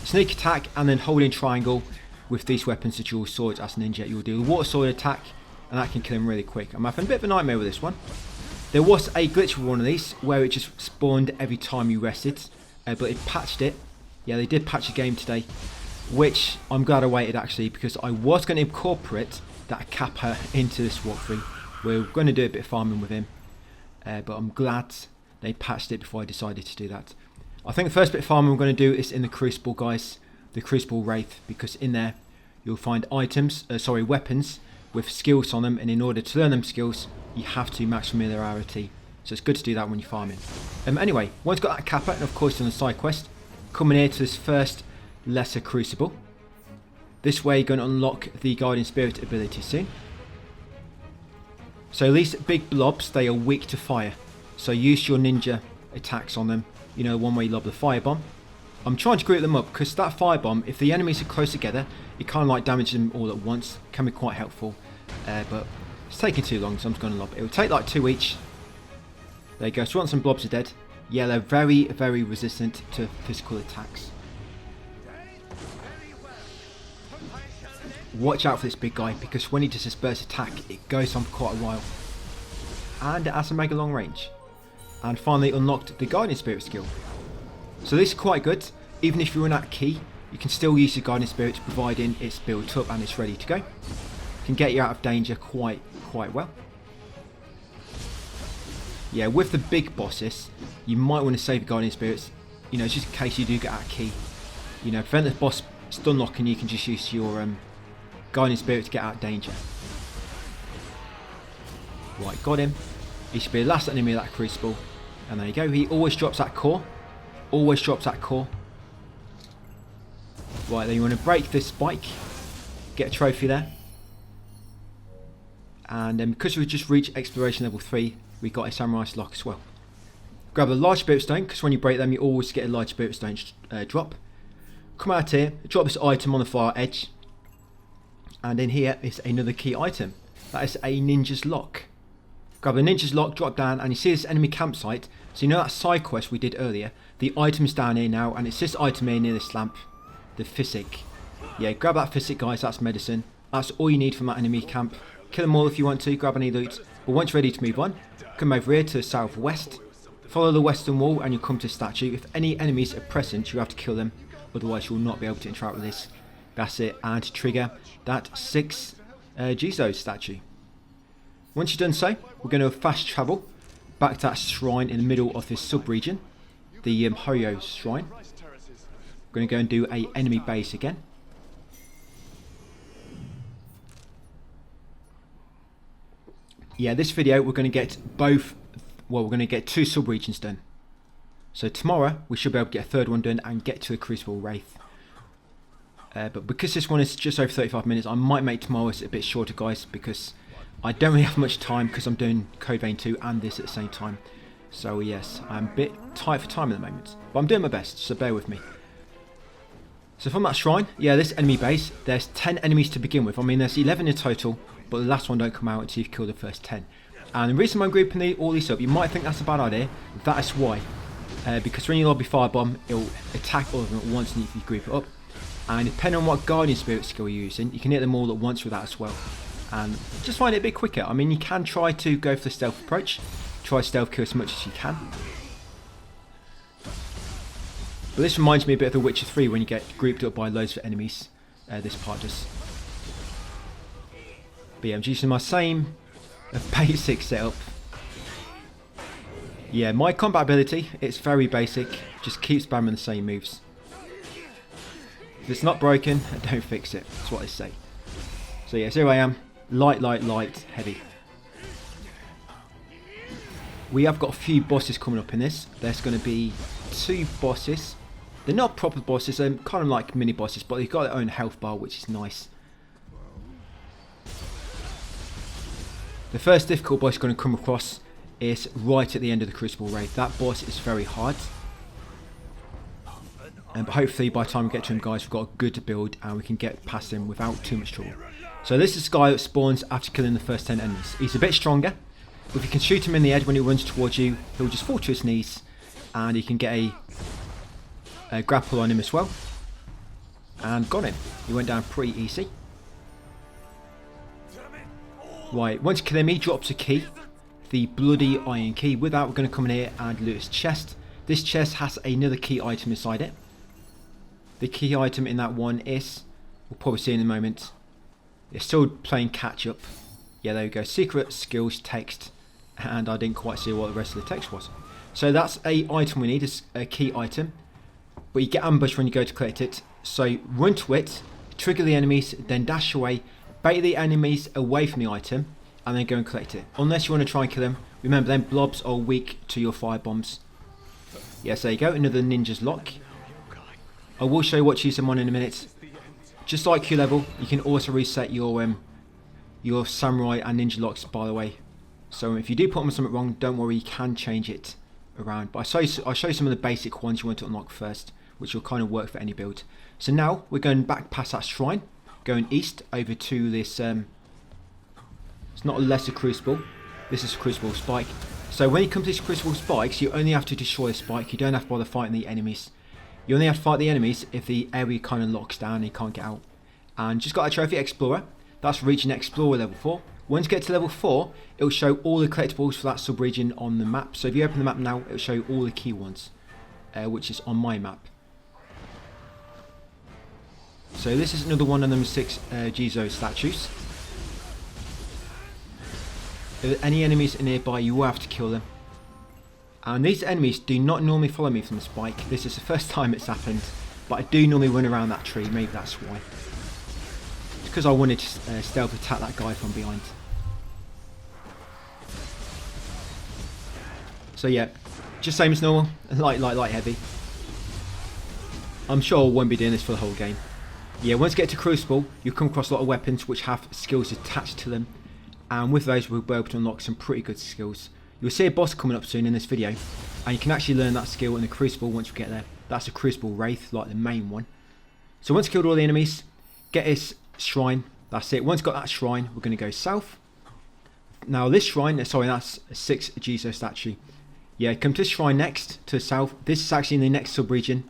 Sneak attack and then holding triangle with these weapons, the dual swords as a ninja. You'll do the water sword attack and that can kill him really quick. I'm having a bit of a nightmare with this one. There was a glitch with one of these where it just spawned every time you rested, but it patched it. Yeah, they did patch the game today, which I'm glad I waited actually, because I was going to incorporate that Kappa into this walkthrough. We're going to do a bit of farming with him, but I'm glad they patched it before I decided to do that. I think the first bit of farming we're going to do is in the Crucible, guys, the Crucible Wraith, because in there you'll find weapons with skills on them, and in order to learn them skills you have to max familiarity, so it's good to do that when you're farming. Anyway, once you've got that Kappa, and of course on the side quest, coming here to this first lesser Crucible. This way you're going to unlock the Guardian Spirit ability soon. So these big blobs, they are weak to fire, so use your ninja attacks on them. You know, one way you lob the firebomb. I'm trying to group them up because that firebomb, if the enemies are close together, it kind of like damages them all at once. Can be quite helpful, but it's taking too long, so I'm just going to lob it. It will take like 2 each. There you go. So once some blobs are dead, yeah, they're very, very resistant to physical attacks. Watch out for this big guy, because when he does his burst attack, it goes on for quite a while. And it has a mega long range. And finally unlocked the Guardian Spirit skill. So this is quite good. Even if you run out of key, you can still use the Guardian Spirit, providing it's built up and it's ready to go. Can get you out of danger quite well. Yeah, with the big bosses, you might want to save the Guardian Spirits, you know, just in case you do get out of key. You know, prevent the boss stun locking, you can just use your Guardian Spirit to get out of danger. Right, got him. He should be the last enemy of that Crucible. And there you go, he always drops that core. Always drops that core. Right, then you want to break this spike. Get a trophy there. And because we just reached exploration level 3, we got a Samurai's Lock as well. Grab a large spirit stone, because when you break them you always get a large spirit stone drop. Come out here, drop this item on the far edge. And in here is another key item. That is a Ninja's Lock. Grab the Ninja's Lock, drop down, and you see this enemy campsite. So you know that side quest we did earlier. The item's down here now, and it's this item here near this lamp. The Physic. Yeah, grab that Physic, guys, that's medicine. That's all you need from that enemy camp. Kill them all if you want to, grab any loot. But once you're ready to move on, come over here to the southwest. Follow the western wall and you'll come to a statue. If any enemies are present, you have to kill them. Otherwise you'll not be able to interact with this. That's it, and to trigger that 6 Jizo statue. Once you've done so, we're going to fast travel back to that shrine in the middle of this sub-region. The Hoyo shrine. We're going to go and do a enemy base again. Yeah, this video we're going to get both, well, we're going to get 2 sub-regions done. So tomorrow we should be able to get a 3rd one done and get to the Crucible Wraith. But because this one is just over 35 minutes, I might make tomorrow's a bit shorter, guys, because I don't really have much time because I'm doing Code Vein 2 and this at the same time. So yes, I'm a bit tight for time at the moment, but I'm doing my best, so bear with me. So from that shrine, yeah, this enemy base, there's 10 enemies to begin with. I mean, there's 11 in total, but the last one don't come out until you've killed the first 10. And the reason I'm grouping all these up, you might think that's a bad idea. That is why. Because when you lobby Firebomb, it'll attack all of them at once and if you group it up. And depending on what Guardian Spirit skill you're using, you can hit them all at once with that as well. And just find it a bit quicker. I mean, you can try to go for the stealth approach. Try stealth kill as much as you can. But this reminds me a bit of The Witcher 3 when you get grouped up by loads of enemies. This part does. But yeah, I'm using my same a basic setup. Yeah, my combat ability, it's very basic. Just keep spamming the same moves. If it's not broken, don't fix it. That's what they say. So yeah, so here I am. Light, light, light, heavy. We have got a few bosses coming up in this. There's going to be 2 bosses. They're not proper bosses, they're kind of like mini bosses, but they've got their own health bar, which is nice. The first difficult boss you're going to come across is right at the end of the Crucible Raid. That boss is very hard. But hopefully by the time we get to him, guys, we've got a good build and we can get past him without too much trouble. So this is the guy that spawns after killing the first 10 enemies. He's a bit stronger. But if you can shoot him in the head when he runs towards you, he'll just fall to his knees. And you can get a grapple on him as well. And got him. He went down pretty easy. Right, once you kill him, he drops a key. The bloody iron key. With that, we're going to come in here and loot his chest. This chest has another key item inside it. The key item in that one is, we'll probably see in a moment, it's still playing catch up. Yeah, there we go. Secret skills text. And I didn't quite see what the rest of the text was. So that's a item we need, is a key item. But you get ambushed when you go to collect it. So run to it, trigger the enemies, then dash away, bait the enemies away from the item, and then go and collect it. Unless you want to try and kill them. Remember, them blobs are weak to your fire bombs. Yes, there you go. Another ninja's lock. I will show you what to use them on in a minute. Just like Q level, you can also reset your samurai and ninja locks, by the way. So if you do put them on something wrong, don't worry, you can change it around. But I'll show you some of the basic ones you want to unlock first, which will kind of work for any build. So now we're going back past that shrine, going east over to this. It's not a lesser crucible. This is a crucible spike. So when you come to these crucible spikes, you only have to destroy the spike. You don't have to bother fighting the enemies. You only have to fight the enemies if the area kind of locks down and you can't get out. And just got a trophy Explorer. That's reaching Explorer level 4. Once you get to level 4, it will show all the collectibles for that sub-region on the map. So if you open the map now, it will show you all the key ones, which is on my map. So this is another one of them 6 Jizo statues. If there are any enemies nearby, you will have to kill them. And these enemies do not normally follow me from the spike. This is the first time it's happened, but I do normally run around that tree. Maybe that's why. It's because I wanted to stealth attack that guy from behind. So yeah, just same as normal. Light, heavy. I'm sure I won't be doing this for the whole game. Yeah, once you get to Crucible, you'll come across a lot of weapons which have skills attached to them. And with those, we'll be able to unlock some pretty good skills. You'll see a boss coming up soon in this video, and you can actually learn that skill in the Crucible once you get there. That's a Crucible Wraith, like the main one. So once you killed all the enemies, get this shrine. That's it. Once you got that shrine, we're going to go south. Now this shrine, sorry, that's a 6 Jizo statue. Yeah, come to this shrine next, to the south. This is actually in the next sub-region.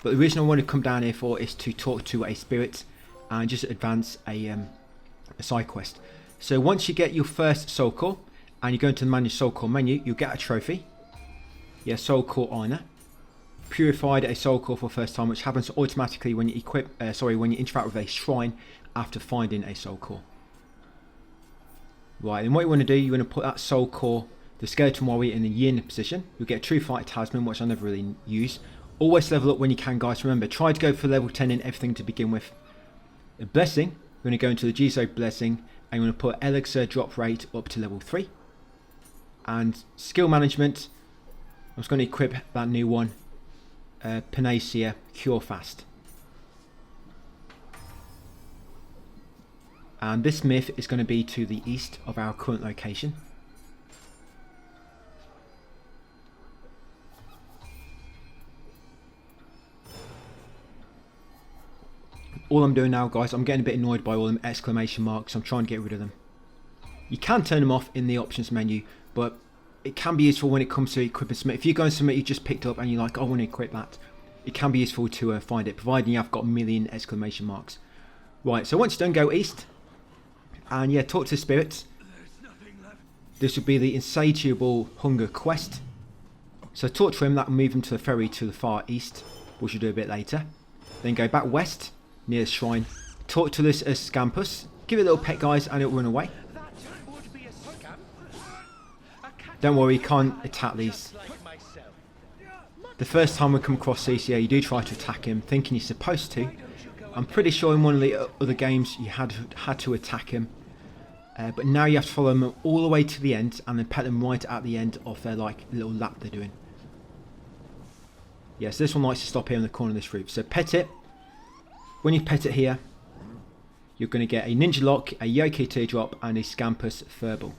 But the reason I want to come down here for is to talk to a spirit and just advance a side quest. So once you get your first soul core, and you go into the manage soul core menu, you'll get a trophy. Yeah, soul core honor. Purified a soul core for the first time, which happens automatically when you when you interact with a shrine after finding a soul core. Right, and what you want to do, you want to put that soul core, the skeleton warrior, in the yin position. You'll get a true fighter talisman, which I never really use. Always level up when you can, guys. Remember, try to go for level 10 in everything to begin with. A blessing, we're going to go into the Jizo blessing, and you're going to put elixir drop rate up to level 3. And skill management, I'm just going to equip that new one, Panacea Cure Fast. And this myth is going to be to the east of our current location. All I'm doing now, guys, I'm getting a bit annoyed by all them exclamation marks. I'm trying to get rid of them. You can turn them off in the options menu, but it can be useful when it comes to equipping something. If you're going something you just picked up and you're like, I want to equip that, it can be useful to find it, providing you have got a million exclamation marks. Right, so once you're done, go east. And yeah, talk to the spirits. This would be the insatiable hunger quest. So talk to him, that will move him to the ferry to the far east, which we'll do a bit later. Then go back west, near the shrine. Talk to this Scampus. Give it a little pet, guys, and it'll run away. Don't worry, you can't attack these. The first time we come across CCA, you do try to attack him, thinking you're supposed to. I'm pretty sure in one of the other games you had to attack him. But now you have to follow them all the way to the end and then pet them right at the end of their like little lap they're doing. Yes, this one likes to stop here in the corner of this roof. So pet it. When you pet it here, you're going to get a Ninja Lock, a Yokai Teardrop and a Scampus Furball.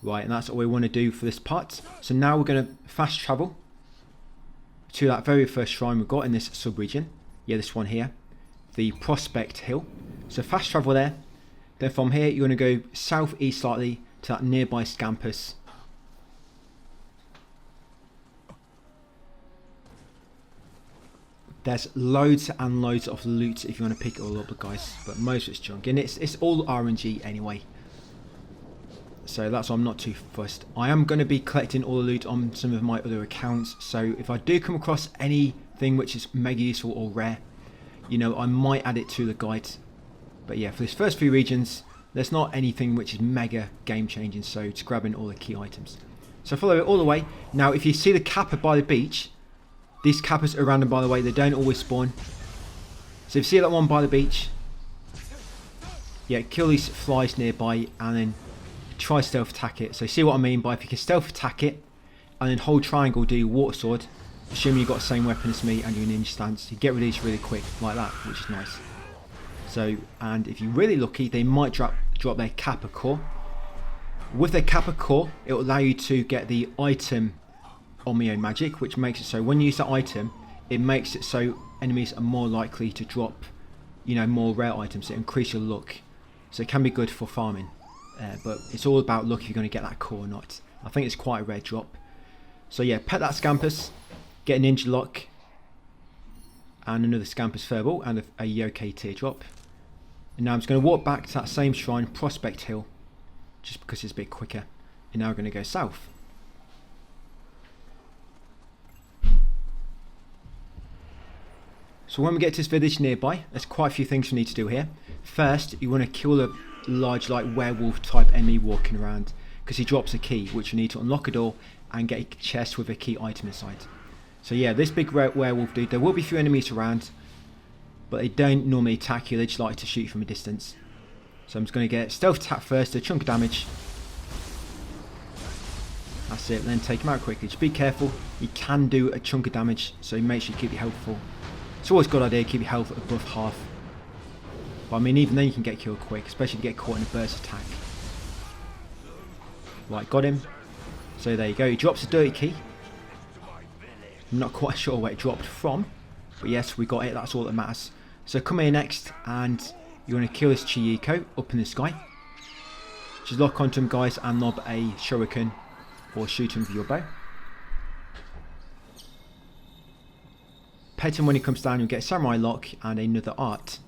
Right, and that's all we want to do for this part. So now we're going to fast travel to that very first shrine we've got in this sub-region. Yeah, this one here. The Prospect Hill. So fast travel there. Then from here, you're going to go southeast slightly to that nearby Scampus. There's loads and loads of loot if you want to pick it all up, guys. But most of it's junk. And it's all RNG anyway. So that's why I'm not too fussed. I am going to be collecting all the loot on some of my other accounts. So if I do come across anything which is mega useful or rare, you know, I might add it to the guide. But yeah, for this first few regions, there's not anything which is mega game changing, so just grabbing all the key items. So follow it all the way. Now, if you see the kappa by the beach, these kappas are random, by the way, they don't always spawn. So if you see that one by the beach, yeah, kill these flies nearby and then try stealth attack it. So see what I mean by if you can stealth attack it and then hold triangle, do your water sword, assuming you've got the same weapon as me and your ninja stance, you get rid of these really quick, like that, which is nice. So, and if you're really lucky, they might drop their Kappa core. With their Kappa core, it will allow you to get the item Omeo magic, which makes it so when you use that item, it makes it so enemies are more likely to drop, you know, more rare items. It increases your luck, so it can be good for farming. But it's all about luck if you're going to get that core or not. I think it's quite a rare drop. So yeah, pet that Scampus, get a Ninja Lock, and another Scampus Furball, and a Yokai Teardrop. And now I'm just going to walk back to that same shrine, Prospect Hill, just because it's a bit quicker. And now we're going to go south. So when we get to this village nearby, there's quite a few things we need to do here. First, you want to kill a large like werewolf type enemy walking around, because he drops a key, which you need to unlock a door and get a chest with a key item inside. So yeah, this big werewolf dude, there will be a few enemies around, but they don't normally attack you, they just like to shoot from a distance. So I'm just going to get stealth attack first, a chunk of damage. That's it, and then take him out quickly. Just be careful, you can do a chunk of damage, so make sure you keep your health full. It's always a good idea to keep your health above half. But I mean, even then you can get killed quick, especially if you get caught in a burst attack. Right, got him. So there you go, he drops a dirty key. I'm not quite sure where it dropped from, but yes, we got it, that's all that matters. So come here next, and you want to kill this Chihiko up in the sky. Just lock onto him, guys, and lob a shuriken, or shoot him with your bow. Pet him when he comes down, you'll get a samurai lock and another art.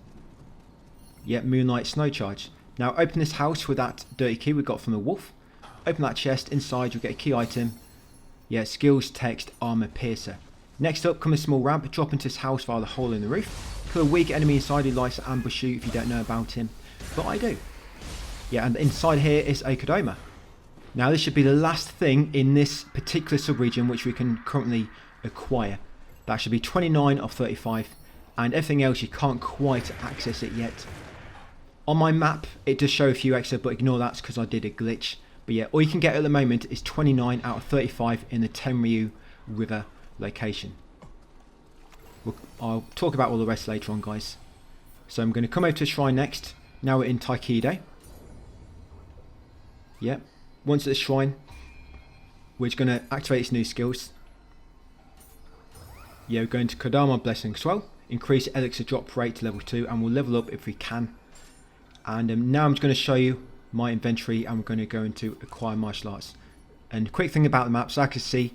Yep, Moonlight Snow Charge. Now open this house with that dirty key we got from the wolf. Open that chest, inside you'll get a key item. Yeah, skills, text, armor, piercer. Next up, come a small ramp, drop into this house via the hole in the roof. Kill a weak enemy inside who likes to ambush you if you don't know about him. But I do. Yeah, and inside here is a Kodama. Now this should be the last thing in this particular sub-region which we can currently acquire. That should be 29 of 35. And everything else you can't quite access it yet. On my map, it does show a few extra, but ignore that because I did a glitch. But yeah, all you can get at the moment is 29 out of 35 in the Tenryu River location. I'll talk about all the rest later on, guys. So I'm going to come over to the shrine next. Now we're in Taikido. Yep. Once at the shrine, we're just going to activate its new skills. Yeah, we're going to Kodama Blessing as well. Increase elixir drop rate to level 2, and we'll level up if we can. And now I'm just going to show you my inventory, and we're going to go into acquire martial arts. And quick thing about the map, so I can see,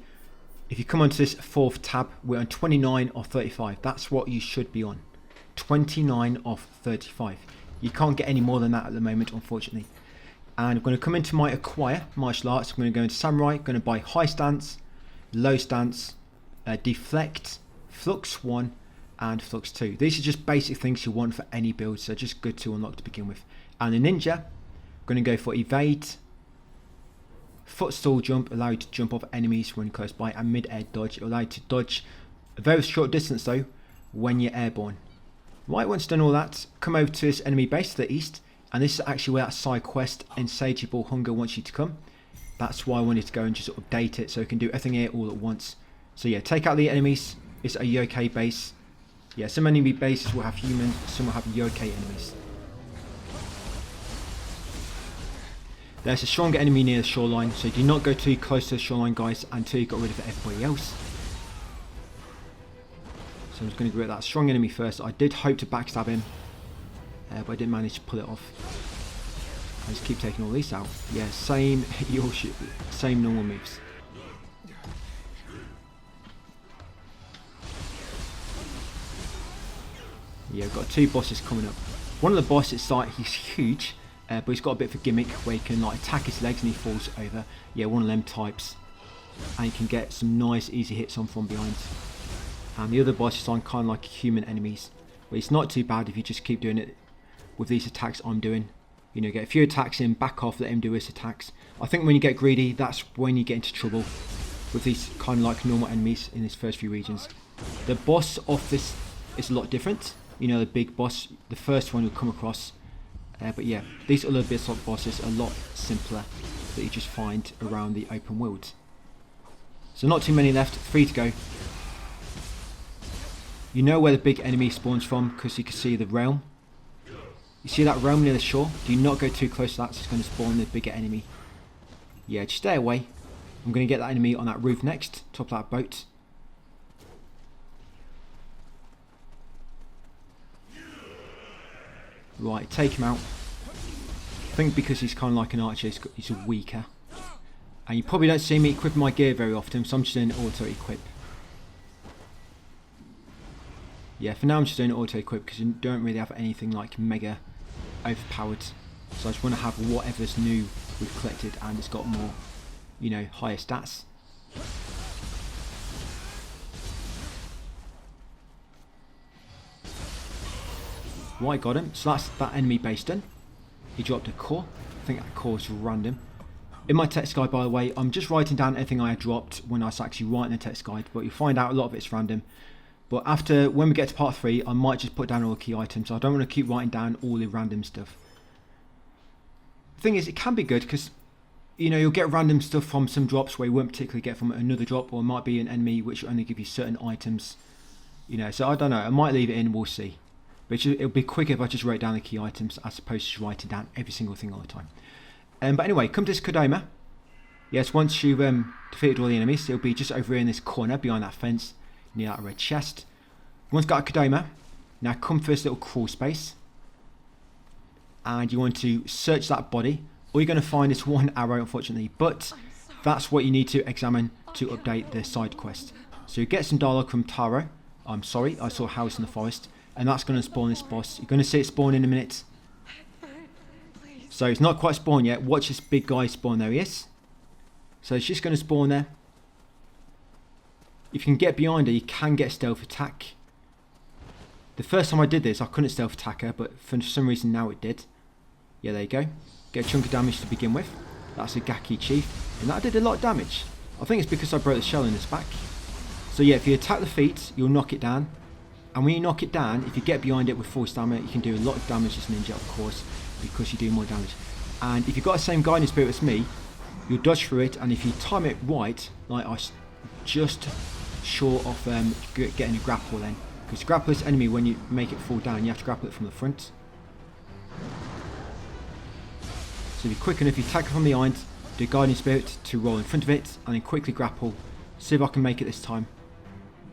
if you come onto this fourth tab, we're on 29 of 35. That's what you should be on. 29 of 35. You can't get any more than that at the moment, unfortunately. And I'm going to come into my acquire martial arts. I'm going to go into samurai. I'm going to buy high stance, low stance, deflect, flux 1, and flux 2. These are just basic things you want for any build, so just good to unlock to begin with. And the ninja, I'm going to go for evade, footstool jump allow you to jump off enemies when close by, and mid-air dodge allow you to dodge a very short distance though when you're airborne. Right, once done all that, come over to this enemy base to the east, and this is actually where that side quest Insatiable Hunger wants you to come. That's why I wanted to go and just update it so you can do everything here all at once. So yeah, take out the enemies. It's a yokai base. Yeah, some enemy bases will have humans, some will have yokai enemies. There's a stronger enemy near the shoreline, so do not go too close to the shoreline, guys, until you got rid of everybody else. So I'm just going to get rid of that strong enemy first. I did hope to backstab him, but I didn't manage to pull it off. I just keep taking all these out. Yeah, same same normal moves. Yeah, we've got 2 bosses coming up. One of the bosses, like, he's huge. But he's got a bit of a gimmick where he can like attack his legs and he falls over. Yeah, one of them types. And you can get some nice easy hits on from behind. And the other boss is on kind of like human enemies. But it's not too bad if you just keep doing it with these attacks I'm doing. You know, get a few attacks in, back off, let him do his attacks. I think when you get greedy, that's when you get into trouble with these kind of like normal enemies in these first few regions. The boss of this is a lot different. You know, the big boss, the first one you'll come across. But yeah, these other bits of bosses are a lot simpler that you just find around the open world. So not too many left, 3 to go. You know where the big enemy spawns from because you can see the realm. You see that realm near the shore? Do not go too close to that, so it's going to spawn the bigger enemy. Yeah, just stay away. I'm going to get that enemy on that roof next, top of that boat. Right, take him out. I think because he's kind of like an archer, he's weaker. And you probably don't see me equipping my gear very often, so I'm just doing auto equip. Yeah, for now I'm just doing auto equip because you don't really have anything like mega overpowered. So I just want to have whatever's new we've collected and it's got more, you know, higher stats. Right, got him. So that's that enemy base done. He dropped a core. I think that core is random. In my text guide, by the way, I'm just writing down everything I had dropped when I was actually writing the text guide, but you'll find out a lot of it's random. But after, when we get to part 3, I might just put down all the key items. I don't want to keep writing down all the random stuff. The thing is, it can be good because, you know, you'll get random stuff from some drops where you won't particularly get from another drop, or it might be an enemy which will only give you certain items. You know, so I don't know. I might leave it in, we'll see. But it'll be quicker if I just write down the key items as opposed to just writing down every single thing all the time. But anyway, come to this Kodama. Yes, once you've defeated all the enemies, it'll be just over here in this corner behind that fence near that red chest. Once got a Kodama, now come for this little crawl space. And you want to search that body. All you're going to find is 1 arrow, unfortunately. But that's what you need to examine to update the side quest. So you get some dialogue from Taro. I'm sorry, I saw a house in the forest. And that's going to spawn this boss. You're going to see it spawn in a minute. So it's not quite spawned yet. Watch this big guy spawn. There he is. So it's just going to spawn there. If you can get behind her, you can get a stealth attack. The first time I did this, I couldn't stealth attack her, but for some reason now it did. Yeah, there you go. Get a chunk of damage to begin with. That's a Gaki Chief. And that did a lot of damage. I think it's because I broke the shell in its back. So yeah, if you attack the feet, you'll knock it down. And when you knock it down, if you get behind it with full stamina, you can do a lot of damage as Ninja, of course, because you do more damage. And if you've got the same guiding spirit as me, you'll dodge through it, and if you time it right, like I just short of getting a grapple then. Because to grapple this enemy, when you make it fall down, you have to grapple it from the front. So if you're quick enough, you attack it from behind, do guiding spirit to roll in front of it, and then quickly grapple. See if I can make it this time.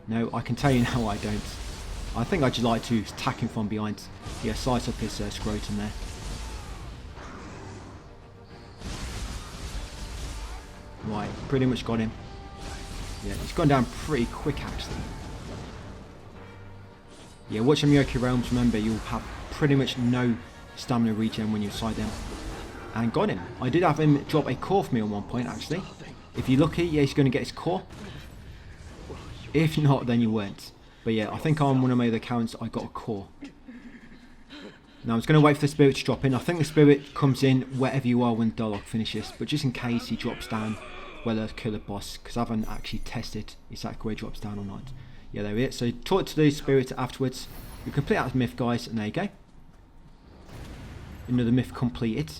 No, I can tell you now I don't. I think I just like to attack him from behind. Yeah, slice up his scrotum there. Right, pretty much got him. Yeah, he's gone down pretty quick actually. Yeah, watch them Yoki Realms. Remember, you'll have pretty much no stamina regen when you side them. And got him. I did have him drop a core for me at one point actually. If you're lucky, yeah, he's going to get his core. If not, then you weren't. But yeah, I think on one of my other accounts I got a core. Now I'm just going to wait for the spirit to drop in. I think the spirit comes in wherever you are when the dialogue finishes, but just in case he drops down where the killer boss, because I haven't actually tested exactly where he drops down or not. Yeah, there he is. So talk to the spirit afterwards. You complete that myth, guys, and there you go. Another myth completed.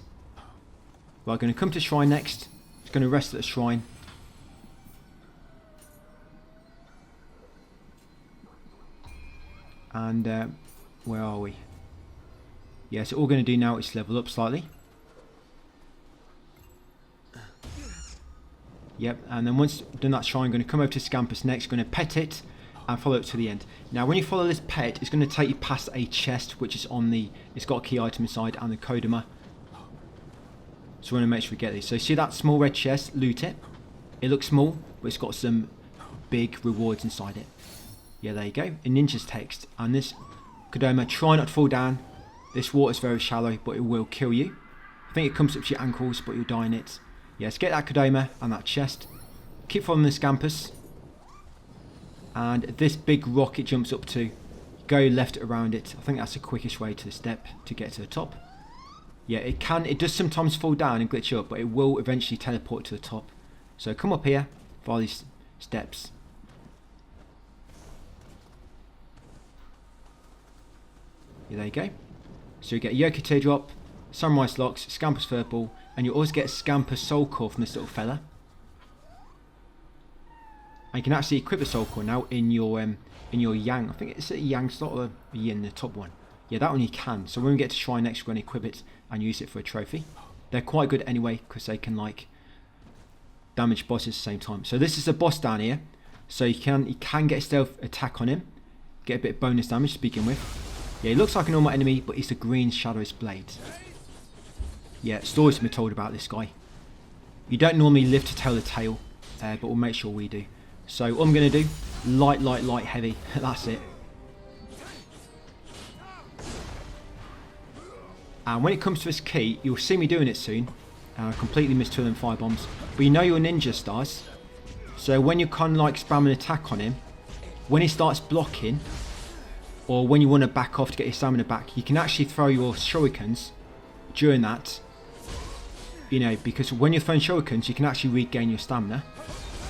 We're going to come to shrine next. It's going to rest at the shrine. And where are we? Yeah, so all we're going to do now is level up slightly. Yep, and then once done that shrine, I'm going to come over to Scampus next, going to pet it and follow it to the end. Now when you follow this pet, it's going to take you past a chest which is on the, it's got a key item inside and the Kodama. So we want to make sure we get these. So you see that small red chest, loot it. It looks small, but it's got some big rewards inside it. Yeah, there you go, a ninja's text. And this Kodama, try not to fall down. This water is very shallow, but it will kill you. I think it comes up to your ankles, but you'll die in it. Yes, get that Kodama and that chest. Keep following the Scampus. And this big rock it jumps up to, go left around it. I think that's the quickest way to the step to get to the top. Yeah, it does sometimes fall down and glitch up, but it will eventually teleport to the top. So come up here, follow these steps. Yeah, there you go. So you get Yoka Teardrop, Samurai's Locks, Scampus Furball, and you always get Scampus Soul Core from this little fella. And you can actually equip a Soul Core now in your Yang. I think it's a Yang slot or a Yin, the top one. Yeah, that one you can. So when we get to Shrine next, we're going to equip it and use it for a trophy. They're quite good anyway, because they can like damage bosses at the same time. So this is a boss down here. So you can get a stealth attack on him, get a bit of bonus damage to begin with. Yeah, he looks like a normal enemy, but he's a green Shadow's Blade. Yeah, stories have been told about this guy. You don't normally live to tell the tale, but we'll make sure we do. So all I'm going to do, light, heavy. That's it. And when it comes to this key, you'll see me doing it soon. I completely missed 2 of them fire bombs. But you know your ninja stars. So when you kind of like spam an attack on him, when he starts blocking, or when you want to back off to get your stamina back, you can actually throw your shurikens during that. You know, because when you're throwing shurikens, you can actually regain your stamina.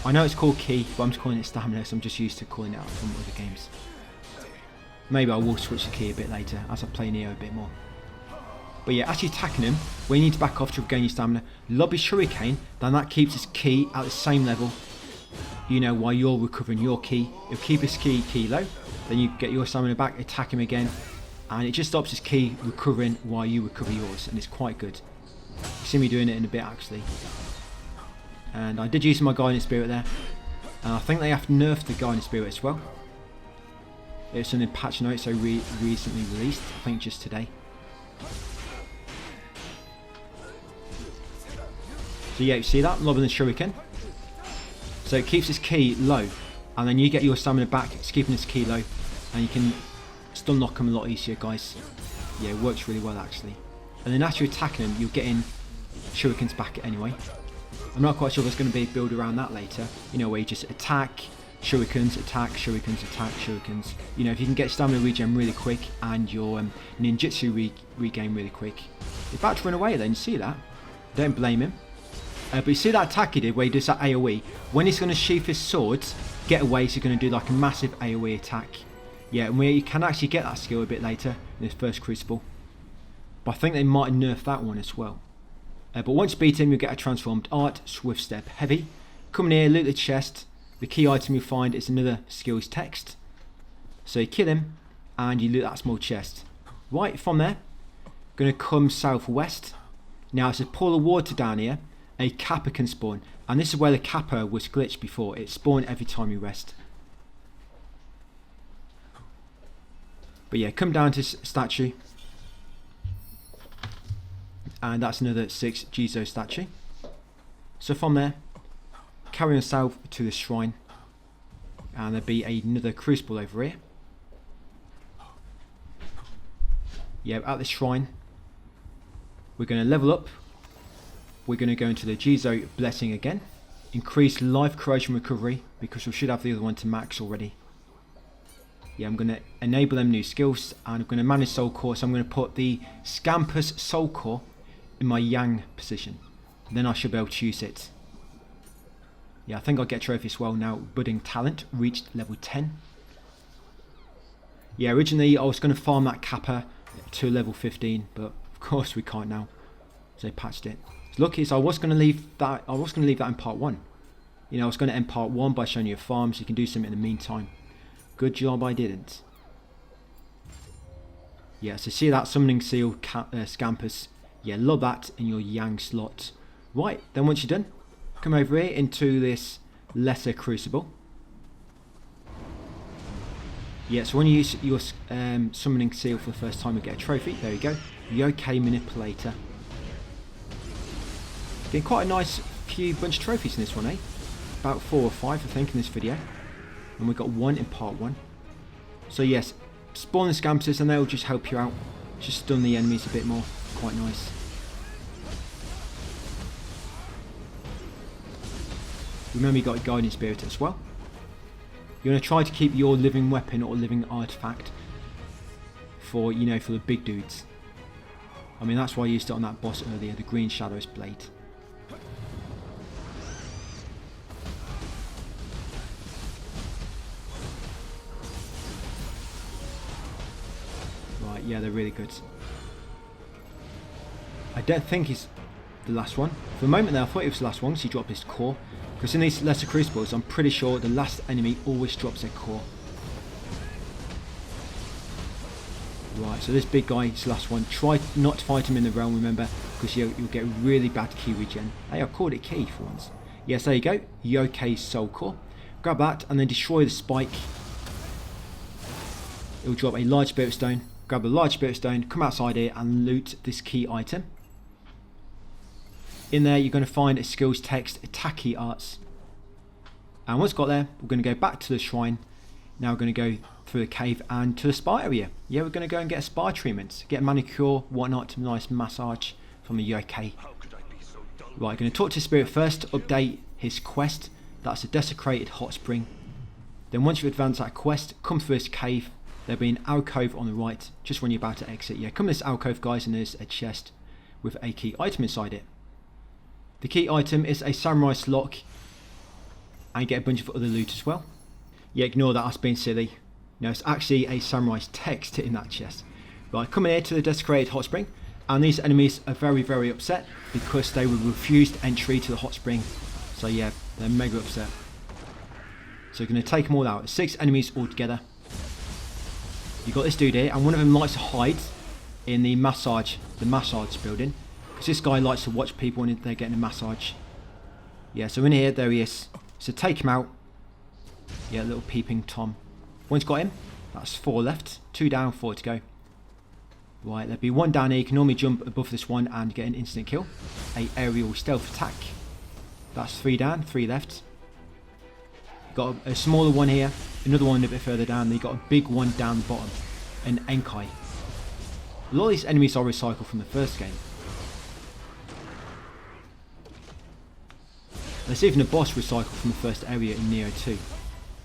I know it's called ki, but I'm just calling it stamina, so I'm just used to calling it out from other games. Maybe I will switch the ki a bit later as I play Nioh a bit more. But yeah, actually attacking him, when you need to back off to regain your stamina, lob his shuriken, then that keeps his ki at the same level. You know, while you're recovering your ki, it'll keep his ki low. Then you get your stamina back, attack him again, and it just stops his ki recovering while you recover yours, and it's quite good. You see me doing it in a bit actually. And I did use my Guiding Spirit there, and I think they have nerfed the Guiding Spirit as well. It's in patch notes so recently released, I think just today. So yeah, you see that, lobbing the shuriken. So it keeps his ki low, and then you get your stamina back, it's keeping his ki low, and you can stun lock him a lot easier, guys. Yeah, it works really well actually. And then after you're attacking him, you're getting shurikens back anyway. I'm not quite sure there's going to be a build around that later. You know, where you just attack, shurikens, attack, shurikens, attack, shurikens. You know, if you can get stamina regen really quick and your ninjutsu regain really quick. He's about to run away then, you see that? Don't blame him. But you see that attack he did where he does that AoE? When he's going to sheath his swords, get away, so he's going to do like a massive AoE attack. Yeah, and you can actually get that skill a bit later in his first Crucible. But I think they might nerf that one as well. But once you beat him, you'll get a transformed art, Swift Step, Heavy. Come in here, loot the chest. The key item you find is another skills text. So you kill him, and you loot that small chest. Right, from there, going to come southwest. Now it's a pool of water down here. A kappa can spawn, and this is where the kappa was glitched before. It spawned every time you rest. But yeah, come down to statue, and that's another 6 Jizo statue. So from there, carry on south to the shrine, and there'll be another Crucible over here. Yeah, at the shrine, we're going to level up. We're going to go into the Jizo Blessing again. Increase life, corrosion, recovery, because we should have the other one to max already. Yeah, I'm going to enable them new skills, and I'm going to manage soul core. So I'm going to put the Scamper's soul core in my Yang position. Then I should be able to use it. Yeah, I think I'll get a trophy as well now. Budding talent reached level 10. Yeah, originally I was going to farm that Kappa to level 15, but of course we can't now. So they patched it. So lucky is I was going to leave that. In part 1. You know, I was going to end part 1 by showing you a farm, so you can do something in the meantime. Good job I didn't. Yeah, so see that summoning seal Scampers. Yeah, love that in your Yang slot. Right, then once you're done, come over here into this lesser crucible. Yeah, so when you use your summoning seal for the first time, you get a trophy. There you go. Yokai Manipulator. Getting quite a nice few bunch of trophies in this one, eh? About 4 or 5, I think, in this video. And we got 1 in part 1. So yes, spawn the Scampers and they'll just help you out. Just stun the enemies a bit more. Quite nice. Remember, you got a guiding spirit as well. You're going to try to keep your living weapon or living artifact for, you know, for the big dudes. I mean, that's why I used it on that boss earlier, the Green Shadows Blade. Right, yeah, they're really good. I don't think he's the last one. For the moment there, I thought it was the last one, so he dropped his core. Because in these lesser crucibles, I'm pretty sure the last enemy always drops their core. Right, so this big guy is the last one. Try not to fight him in the realm, remember, because you'll get really bad ki regen. Hey, I called it ki for once. Yes, there you go. Yokai Soul Core. Grab that and then destroy the spike. It will drop a large spirit stone. Grab a large spirit stone, come outside here and loot this key item. In there, you're going to find a skills text, attack key arts. And once got there, we're going to go back to the shrine. Now we're going to go through the cave and to the spa area. Yeah, we're going to go and get a spa treatment, get a manicure, whatnot, nice massage from a yokai. Right, going to talk to Spirit first, update his quest. That's a desecrated hot spring. Then once you've advanced that quest, come through this cave. There'll be an alcove on the right, just when you're about to exit. Yeah, come to this alcove, guys, and there's a chest with a key item inside it. The key item is a samurai's lock, and you get a bunch of other loot as well. Yeah, ignore that, that's being silly. No, it's actually a samurai's text in that chest. Right, come in here to the desecrated hot spring, and these enemies are very, very upset because they were refused entry to the hot spring. So yeah, they're mega upset. So you're going to take them all out. 6 enemies altogether. You got this dude here, and one of them likes to hide in the massage building. Because this guy likes to watch people when they're getting a massage. Yeah, so in here, there he is. So take him out. Yeah, little peeping Tom. Once got him, that's 4 left. 2 down, 4 to go. Right, there'll be 1 down here. You can normally jump above this one and get an instant kill. A aerial stealth attack. That's 3 down, 3 left. Got a smaller one here. Another one a bit further down. Then you got a big one down the bottom. An Enkai. A lot of these enemies are recycled from the first game. There's even a boss recycled from the first area in Nioh 2.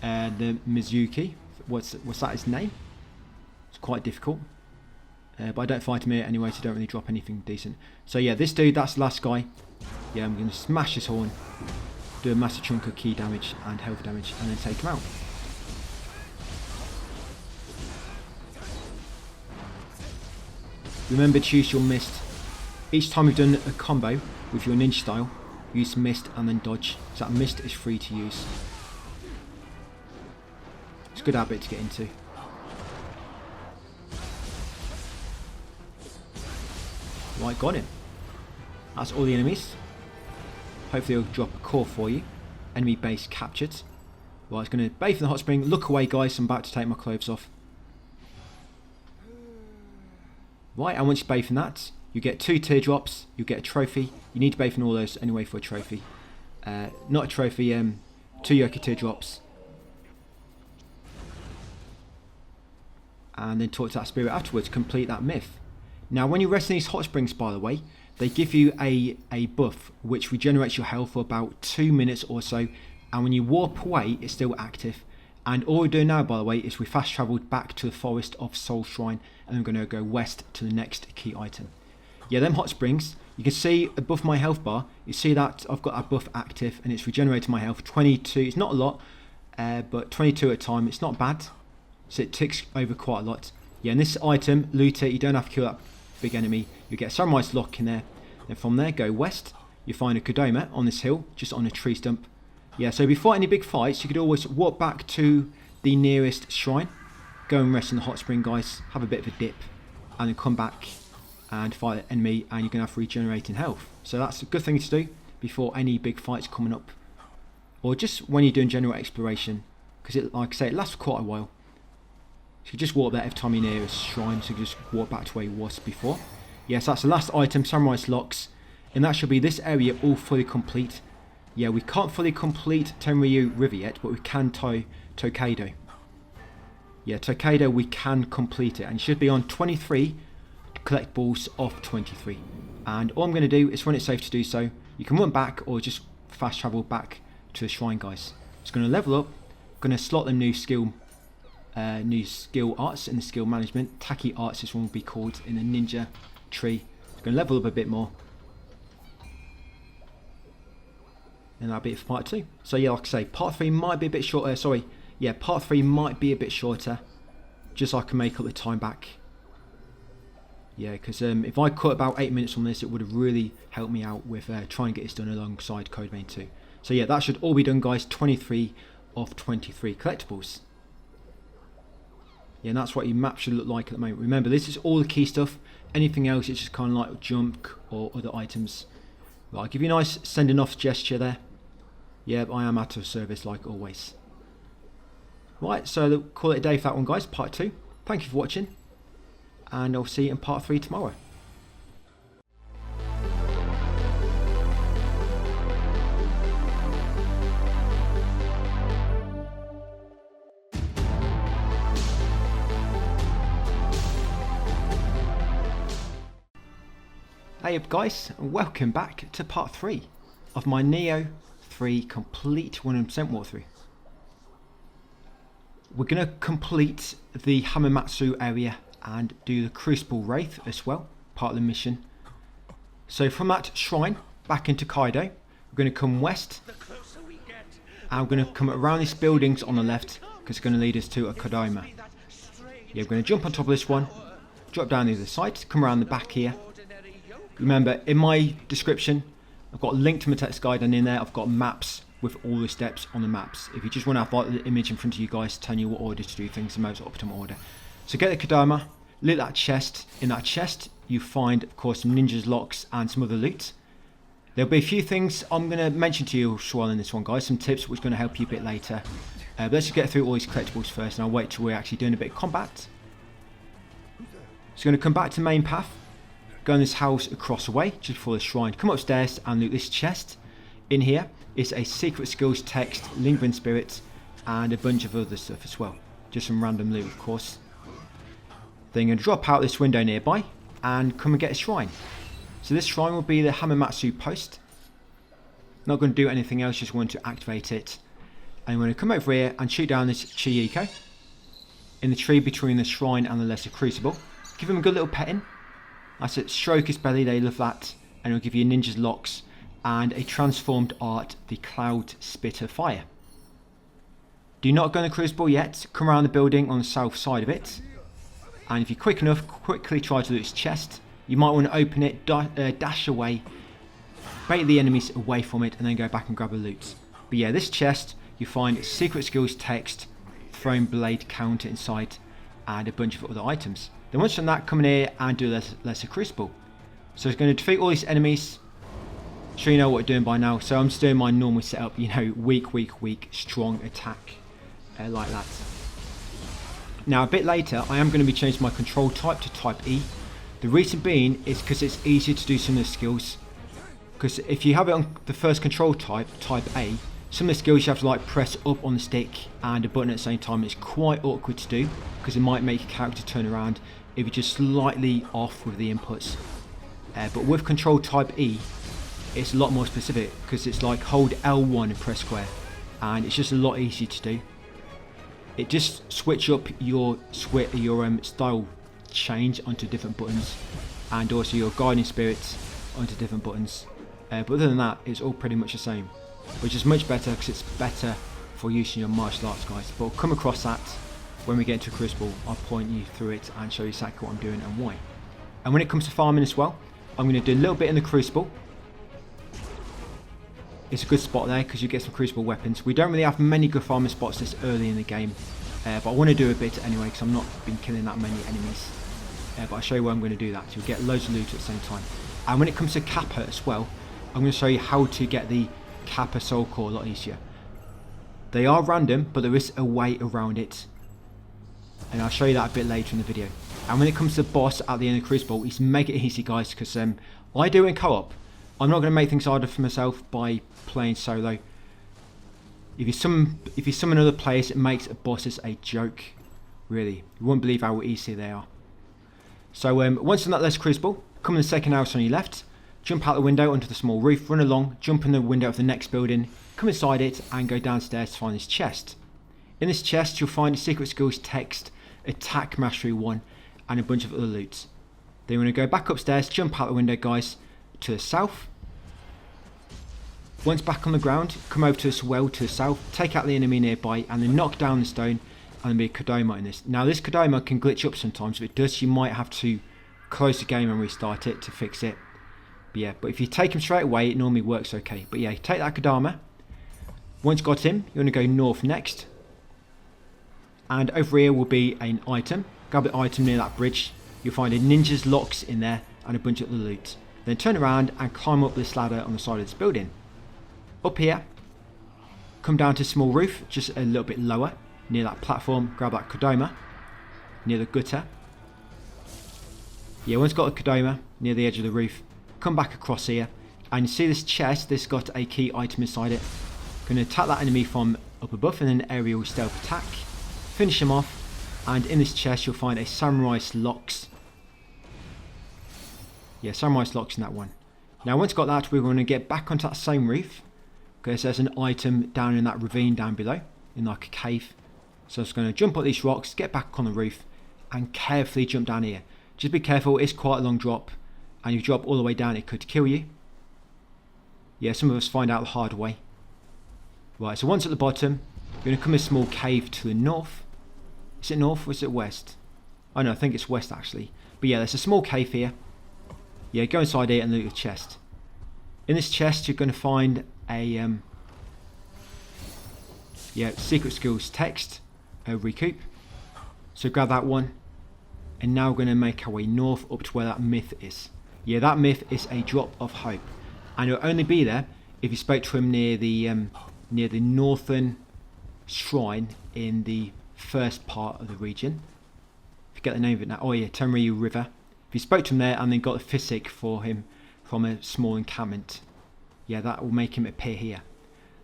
The Mizuki. What's that his name? It's quite difficult. But I don't fight him here anyway, so don't really drop anything decent. So yeah, this dude, that's the last guy. Yeah, I'm going to smash his horn. Do a massive chunk of key damage and health damage, and then take him out. Remember to use your mist. Each time you've done a combo with your ninja style, use mist and then dodge. So that mist is free to use. It's a good habit to get into. Right, got him. That's all the enemies. Hopefully it'll drop a core for you. Enemy base captured. Right, it's going to bathe in the hot spring. Look away, guys. I'm about to take my clothes off. Right, and once you bathe in that, you get 2 teardrops. You get a trophy. You need to bathe in all those anyway for a trophy. Not a trophy, 2 yokai teardrops. And then talk to that spirit afterwards. Complete that myth. Now, when you rest in these hot springs, by the way, they give you a buff which regenerates your health for about 2 minutes or so, and when you warp away, it's still active. And all we're doing now, by the way, is we fast travelled back to the Forest of Soul Shrine, and I'm going to go west to the next key item. Yeah, them hot springs, you can see above my health bar, you see that I've got that buff active and it's regenerating my health 22. It's not a lot, but 22 at a time, it's not bad. So it ticks over quite a lot. Yeah, and this item, loot it, you don't have to kill that big enemy. You get a Samurai's Lock in there. Then from there, go west. You find a Kodama on this hill, just on a tree stump. Yeah, so before any big fights, you could always walk back to the nearest shrine. Go and rest in the hot spring, guys. Have a bit of a dip. And then come back and fight the enemy, and you're going to have regenerating health. So that's a good thing to do before any big fights coming up. Or just when you're doing general exploration. Because, like I say, it lasts for quite a while. So you just walk there every time you're near a shrine. So you just walk back to where you was before. Yes, that's the last item, Samurai's Locks. And that should be this area all fully complete. Yeah, we can't fully complete Tenryu River yet, but we can Tokaido. Yeah, Tokaido we can complete it. And it should be on 23 collectibles of 23. And all I'm going to do is when it's safe to do so, you can run back or just fast travel back to the shrine, guys. It's going to level up, going to slot them new skill arts in the skill management. Taki arts, this one will be called in the ninja tree. It's going to level up a bit more. And that'll be it for part 2. So yeah, like I say, part 3 might be a bit shorter. Part 3 might be a bit shorter. Just so I can make up the time back. Yeah, because if I cut about 8 minutes on this, it would have really helped me out with trying to get this done alongside Code Vein 2. So yeah, that should all be done, guys. 23 of 23 collectibles. Yeah, and that's what your map should look like at the moment. Remember, this is all the key stuff. Anything else, it's just kind of like junk or other items. Right, I'll give you a nice sending off gesture there. Yeah, I am out of service like always. Right, so call it a day for that one, guys. Part 2. Thank you for watching. And I'll see you in part 3 tomorrow. Hey up, guys, and welcome back to part 3 of my Nioh 3 complete 100% walkthrough. We're going to complete the Hamamatsu area and do the Crucible Wraith as well, part of the mission. So from that shrine back into Kaido, we're going to come west, and we're going to come around these buildings on the left because it's going to lead us to a Kodama. Yeah, we're going to jump on top of this one, drop down the other side, come around the back here. Remember, in my description, I've got a link to my text guide, and in there I've got maps with all the steps on the maps. If you just want to have like the image in front of you guys telling you what order to do things in the most optimal order. So get the Kodama, loot that chest. In that chest you find, of course, some ninjas locks and some other loot. There'll be a few things I'm going to mention to you as well in this one, guys. Some tips which are going to help you a bit later. But let's just get through all these collectibles first, and I'll wait till we're actually doing a bit of combat. So going to come back to the main path. Go in this house across the way, just before the shrine. Come upstairs and loot this chest. In here is a secret skills text, lingering spirits, and a bunch of other stuff as well. Just some random loot, of course. Then you're going to drop out this window nearby and come and get a shrine. So this shrine will be the Hamamatsu post. Not going to do anything else, just want to activate it. And I'm going to come over here and shoot down this Chiyiko in the tree between the shrine and the Lesser Crucible. Give him a good little petting. That's it, stroke his belly, they love that. And it'll give you ninja's locks and a transformed art, the Cloud Spitter Fire. Do not go in the Crucible yet, come around the building on the south side of it. And if you're quick enough, quickly try to loot its chest. You might want to open it, dash away, bait the enemies away from it, and then go back and grab a loot. But yeah, this chest, you find secret skills text, throwing blade counter inside, and a bunch of other items. Then once you've done that, come in here and do a Lesser Crucible. So it's going to defeat all these enemies. Sure you know what we're doing by now. So I'm just doing my normal setup, you know, weak, strong attack, like that. Now a bit later, I am going to be changing my control type to type E. The reason being is because it's easier to do some of the skills. Because if you have it on the first control type, type A, some of the skills you have to like press up on the stick and a button at the same time. It's quite awkward to do because it might make your character turn around if you're just slightly off with the inputs. But with control type E, it's a lot more specific because it's like hold L1 and press square, and it's just a lot easier to do. it just switch up your style change onto different buttons, and also your guiding spirits onto different buttons. But other than that, it's all pretty much the same, which is much better because it's better for using your martial arts, guys. But we'll come across that when we get into Crucible. I'll point you through it and show you exactly what I'm doing and why. And when it comes to farming as well, I'm going to do a little bit in the Crucible. It's a good spot there because you get some Crucible weapons. We don't really have many good farming spots this early in the game, but I want to do a bit anyway because I've not been killing that many enemies. But I'll show you where I'm going to do that. So you'll get loads of loot at the same time. And when it comes to Kappa as well, I'm going to show you how to get the Kappa Soul Core a lot easier. They are random, but there is a way around it, and I'll show you that a bit later in the video. And when it comes to the boss at the end of the Crucible, it's make it easy, guys, because I do it in co-op. I'm not going to make things harder for myself by playing solo. If you summon other players, it makes bosses a joke. Really, you won't believe how easy they are. So once in that last Crucible, come in the second house on your left, jump out the window onto the small roof, run along, jump in the window of the next building, come inside it, and go downstairs to find this chest. In this chest, you'll find the secret skills text, attack mastery 1, and a bunch of other loot. Then you're going to go back upstairs, jump out the window, guys, to the south. Once back on the ground, come over to this well to the south, take out the enemy nearby, and then knock down the stone, and there'll be a Kodama in this. Now this Kodama can glitch up sometimes. If it does, you might have to close the game and restart it to fix it. But yeah, but if you take him straight away, it normally works okay. But yeah, take that Kodama. Once got him, you're going to go north next. And over here will be an item. Grab the item near that bridge. You'll find a ninja's locks in there and a bunch of other loot. Then turn around and climb up this ladder on the side of this building. Up here, come down to a small roof, just a little bit lower, near that platform. Grab that Kodama, near the gutter. Yeah, once got a Kodama, near the edge of the roof, come back across here, and you see this chest, this got a key item inside it. Going to attack that enemy from up above in an aerial stealth attack. Finish him off, and in this chest you'll find a Samurai's Locks. Yeah, Samurai's Locks in that one. Now once got that, we're going to get back onto that same roof, because there's an item down in that ravine down below, in like a cave. So I'm just going to jump up these rocks, get back on the roof, and carefully jump down here. Just be careful, it's quite a long drop, and if you drop all the way down it could kill you. Yeah, some of us find out the hard way. Right, so once at the bottom, you're going to come in a small cave to the north. Is it north or is it west? Oh no, I think it's west actually. But yeah, there's a small cave here. Yeah, go inside here and loot the chest. In this chest, you're going to find a secret skills text, a recoup. So grab that one. And now we're going to make our way north up to where that myth is. Yeah, that myth is a drop of hope. And it'll only be there if you spoke to him near the northern shrine in the first part of the region. Forget the name of it now. Oh yeah, Tenryu River. If you spoke to him there and then got a physic for him from a small encampment, yeah, that will make him appear here.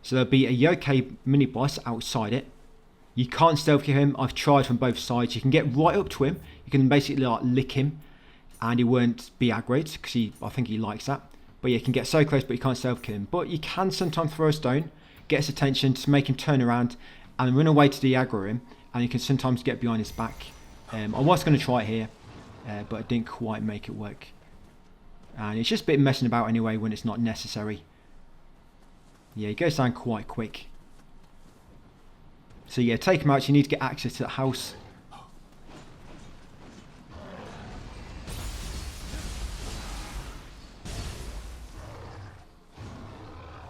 So there'll be a yokai mini boss outside it. You can't stealth kill him. I've tried from both sides. You can get right up to him. You can basically like lick him, and he won't be aggroed because I think he likes that. But yeah, you can get so close, but you can't stealth kill him. But you can sometimes throw a stone, get his attention to make him turn around and run away to de-aggro him, and you can sometimes get behind his back. I was going to try it here, but I didn't quite make it work. And it's just a bit messing about anyway when it's not necessary. Yeah, he goes down quite quick. So yeah, take him out. You need to get access to that house.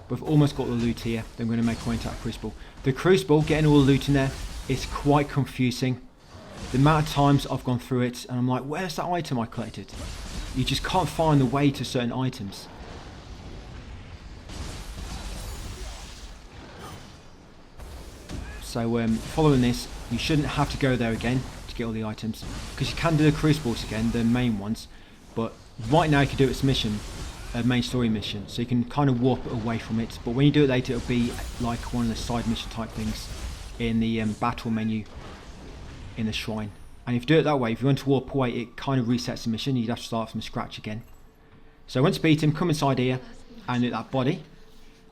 We've almost got the loot here. Then we're going to make our way into that Crucible. The Crucible, getting all the loot in there, is quite confusing. The amount of times I've gone through it and I'm like, where's that item I collected? You just can't find the way to certain items. So following this, you shouldn't have to go there again to get all the items, because you can do the Crucibles again, the main ones, but right now you can do its mission, main story mission, so you can kind of warp away from it. But when you do it later, it'll be like one of the side mission type things in the battle menu in the shrine. And if you do it that way, if you want to warp away, it kind of resets the mission. You'd have to start from scratch again. So once you beat him, come inside here and loot that body,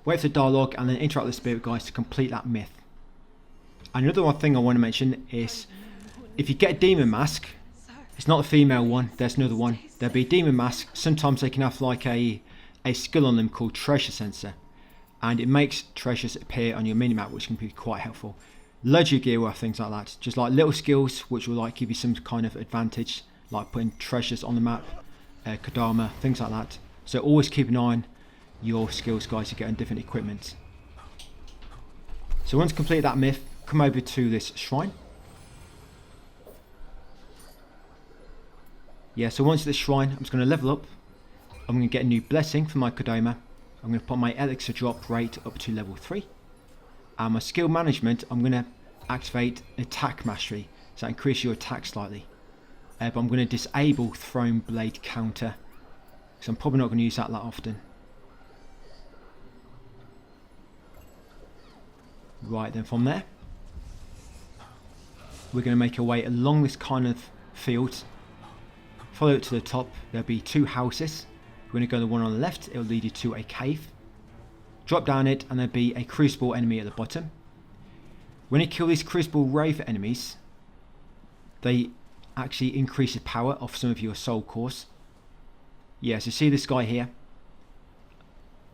wait for the dialogue, and then interact with the spirit guys to complete that myth. Another one thing I want to mention is if you get a demon mask, it's not a female one, there's another one. There'll be a demon mask. Sometimes they can have like a skill on them called treasure sensor, and it makes treasures appear on your minimap, which can be quite helpful. Loads of gear will have things like that, just like little skills which will like give you some kind of advantage, like putting treasures on the map, Kodama, things like that. So always keep an eye on your skills, guys, to get on different equipment. So once you complete that myth, come over to this shrine. Yeah, so once at the shrine, I'm just going to level up. I'm going to get a new blessing for my Kodama. I'm going to put my elixir drop rate up to level 3. And my skill management, I'm going to activate attack mastery. So that increases your attack slightly. But I'm going to disable thrown blade counter, because I'm probably not going to use that often. Right, then from there, we're going to make our way along this kind of field. Follow it to the top. There'll be 2 houses. We're going to go to the one on the left. It will lead you to a cave. Drop down it and there'll be a crucible enemy at the bottom. When you kill these crucible wraith enemies, they actually increase the power of some of your soul cores. Yeah, so see this guy here.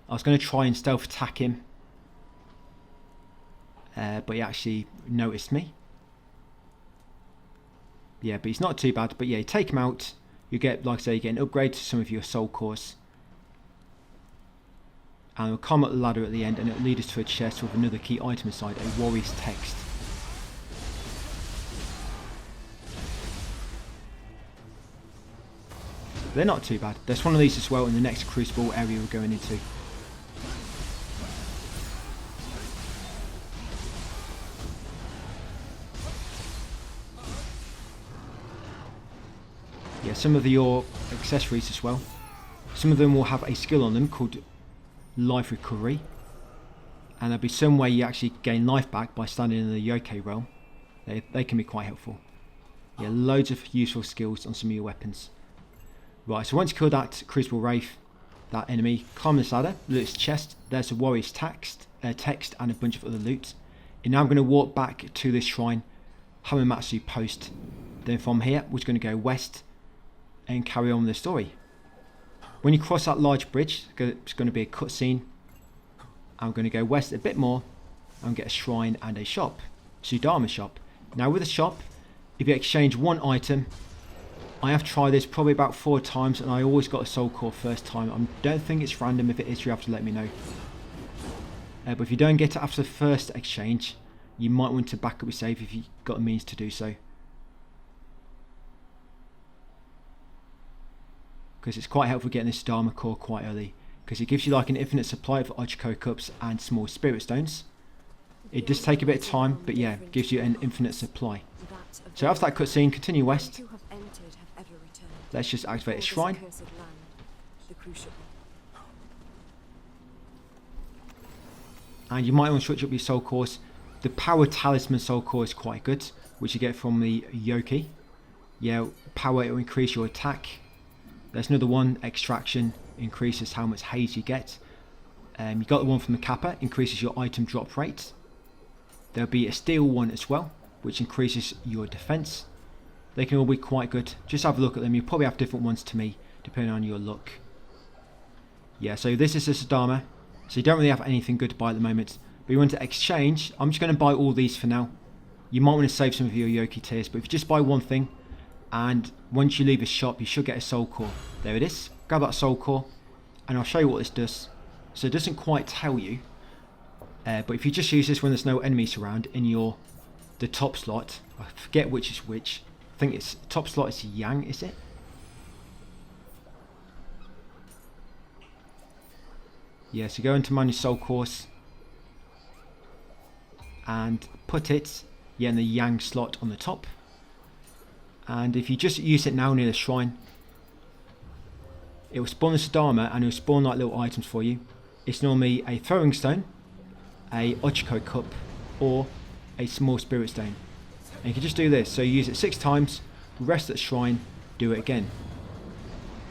I was going to try and stealth attack him, but he actually noticed me. Yeah, but he's not too bad. But yeah, you take him out, you get, like I say, you get an upgrade to some of your soul cores. And we'll come up the ladder at the end and it'll lead us to a chest with another key item inside, a warrior's text. They're not too bad. There's one of these as well in the next crucible area we're going into. Yeah, some of your accessories as well. Some of them will have a skill on them called life recovery, and there'll be some way you actually gain life back by standing in the yokai realm. They can be quite helpful. Yeah, loads of useful skills on some of your weapons. Right, so once you kill that crucible wraith, that enemy, climb this ladder, loot its chest. There's a warrior's text and a bunch of other loot. And now I'm going to walk back to this shrine, Hamamatsu post. Then from here we're going to go west and carry on with the story. When you cross that large bridge, it's going to be a cutscene. I'm going to go west a bit more and get a shrine and a shop, Sudama shop. Now with the shop, if you exchange one item, I have tried this probably about 4 times and I always got a soul core first time. I don't think it's random. If it is, you have to let me know. But if you don't get it after the first exchange, you might want to back up your save if you've got the means to do so. Because it's quite helpful getting this Dharma core quite early, because it gives you like an infinite supply of Ochiko cups and small spirit stones. It does take a bit of time, but yeah, it gives you an infinite supply. So after that cutscene, continue west. Let's just activate a shrine. And you might want to switch up your soul cores. The power talisman soul core is quite good, which you get from the Yoki. Yeah, power, it will increase your attack. There's another one, extraction, increases how much haze you get. You got the one from the Kappa, increases your item drop rate. There'll be a steel one as well, which increases your defense. They can all be quite good. Just have a look at them. You probably have different ones to me, depending on your luck. Yeah, so this is the Sudama. So you don't really have anything good to buy at the moment. But you want to exchange. I'm just going to buy all these for now. You might want to save some of your Yoki tiers, but if you just buy one thing, and once you leave a shop, you should get a soul core. There it is. Grab that soul core, and I'll show you what this does. So it doesn't quite tell you, but if you just use this when there's no enemies around in the top slot, I forget which is which. I think it's top slot is Yang, is it? Yeah, so go into manage soul cores and put it in the Yang slot on the top. And if you just use it now near the shrine, it will spawn the Sudama and it will spawn like little items for you. It's normally a throwing stone, a Ochiko cup, or a small spirit stone. And you can just do this. So you use it 6 times, rest at the shrine, do it again.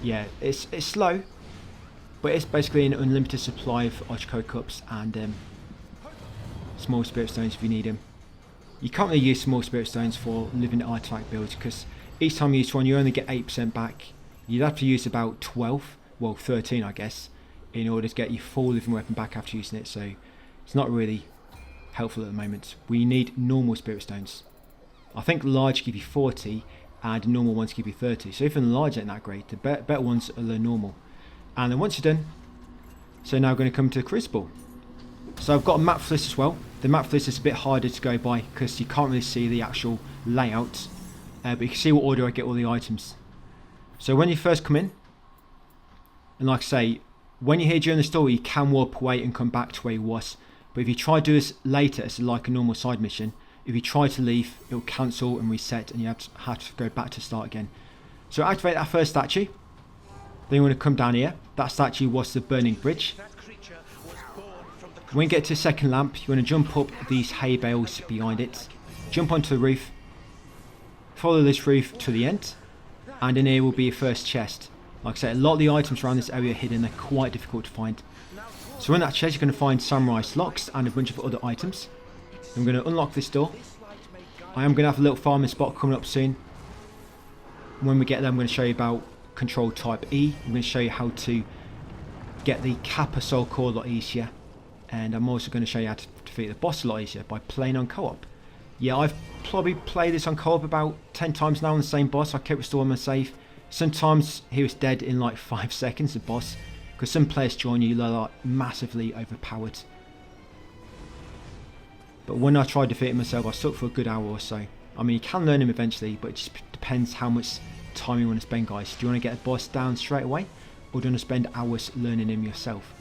Yeah, it's slow, but it's basically an unlimited supply of Ochiko cups and small spirit stones if you need them. You can't really use small spirit stones for living artifact builds because each time you use one you only get 8% back. You'd have to use about 12, well 13 I guess, in order to get your full living weapon back after using it, so it's not really helpful at the moment. We need normal spirit stones. I think large give you 40 and normal ones give you 30, so even large ain't that great. The better ones are the normal. And then once you're done, so now we're going to come to the Crucible. So I've got a map for this as well. The map for this is a bit harder to go by because you can't really see the actual layout, but you can see what order I get all the items. So when you first come in, and like I say, when you're here during the story you can warp away and come back to where you was, but if you try to do this later as like a normal side mission, if you try to leave it will cancel and reset and you have to go back to start again. So activate that first statue, then you want to come down here. That statue was the burning bridge. When you get to the second lamp, you want to jump up these hay bales behind it, jump onto the roof, follow this roof to the end, and in here will be your first chest. Like I said, a lot of the items around this area are hidden, they're quite difficult to find. So in that chest you're going to find samurai locks and a bunch of other items. I'm going to unlock this door. I am going to have a little farming spot coming up soon. When we get there I'm going to show you about control type E. I'm going to show you how to get the Kappa Soul Core a lot easier. And I'm also going to show you how to defeat the boss a lot easier by playing on co-op. Yeah, I've probably played this on co-op about 10 times now on the same boss. I kept restoring my save. Sometimes he was dead in like 5 seconds, the boss, because some players join you, they're like massively overpowered. But when I tried defeating myself, I stuck for a good hour or so. I mean, you can learn him eventually, but it just depends how much time you want to spend, guys. Do you want to get a boss down straight away, or do you want to spend hours learning him yourself?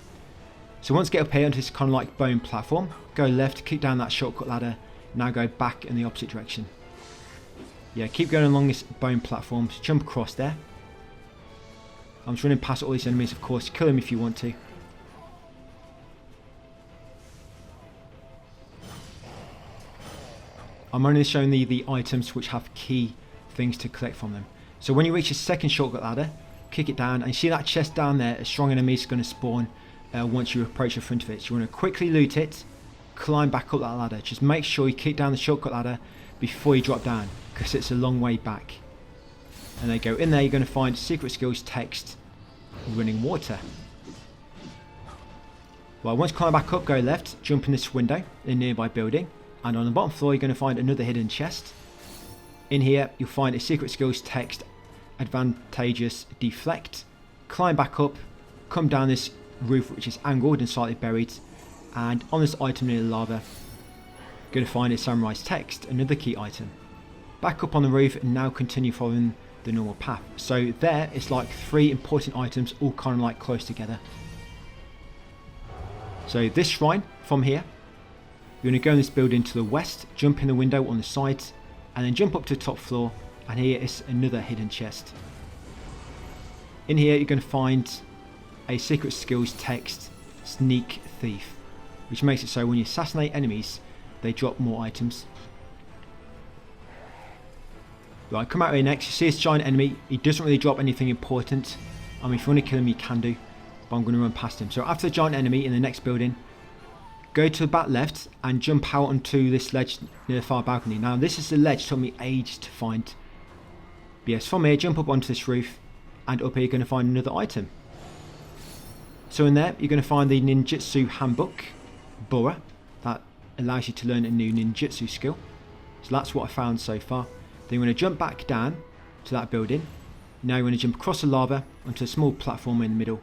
So once you get up here onto this kind of like bone platform, go left, keep down that shortcut ladder, now go back in the opposite direction. Yeah, keep going along this bone platform, jump across there. I'm just running past all these enemies, of course, kill them if you want to. I'm only showing you the items which have key things to collect from them. So when you reach the second shortcut ladder, kick it down, and you see that chest down there, a strong enemy is going to spawn once you approach the front of it. So you want to quickly loot it, climb back up that ladder. Just make sure you kick down the shortcut ladder before you drop down, because it's a long way back. And they go in there, you're going to find secret skills text, running water. Well, once you climb back up, go left, jump in this window in a nearby building, and on the bottom floor you're going to find another hidden chest. In here you'll find a secret skills text, advantageous deflect. Climb back up, come down this roof which is angled and slightly buried, and on this item near the lava you're going to find a samurai's text, another key item. Back up on the roof and now continue following the normal path. So there it's like 3 important items all kind of like close together. So this shrine from here, you're going to go in this building to the west, jump in the window on the side, and then jump up to the top floor, and here is another hidden chest. In here you're going to find a secret skills text, sneak thief, which makes it so when you assassinate enemies they drop more items. Right, come out here next, you see this giant enemy, he doesn't really drop anything important. I mean, if you want to kill him you can do, but I'm going to run past him. So after the giant enemy in the next building, go to the back left and jump out onto this ledge near the far balcony. Now this is the ledge, it took me ages to find. But yes, from here jump up onto this roof, and up here you're going to find another item. So in there you're going to find the Ninjutsu handbook, Bora, that allows you to learn a new ninjutsu skill. So that's what I found so far. Then you're going to jump back down to that building. Now you're going to jump across the lava onto a small platform in the middle.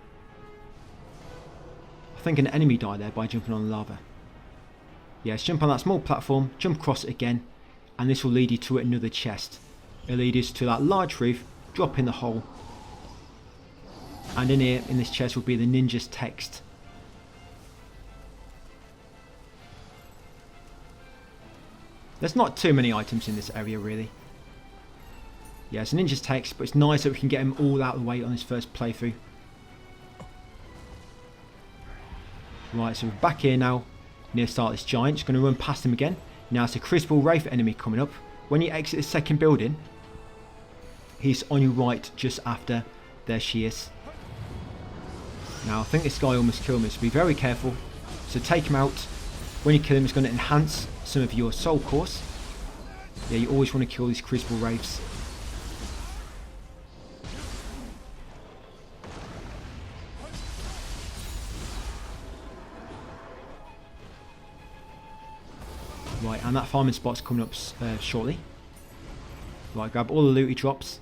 I think an enemy died there by jumping on the lava. Yes, jump on that small platform, jump across it again, and this will lead you to another chest. It'll lead us to that large roof, drop in the hole, and in here, in this chest, will be the ninja's text. There's not too many items in this area really. Yeah, it's a ninja's text, but it's nice that we can get them all out of the way on this first playthrough. Right, so we're back here now, near the start of this giant. Just going to run past him again. Now it's a Crucible Wraith enemy coming up. When you exit the second building, he's on your right just after. There she is. Now I think this guy almost killed me, so be very careful. So take him out. When you kill him, it's going to enhance some of your soul cores. Yeah, you always want to kill these Crucible Wraiths. Right, and that farming spot's coming up shortly. Right, grab all the loot he drops.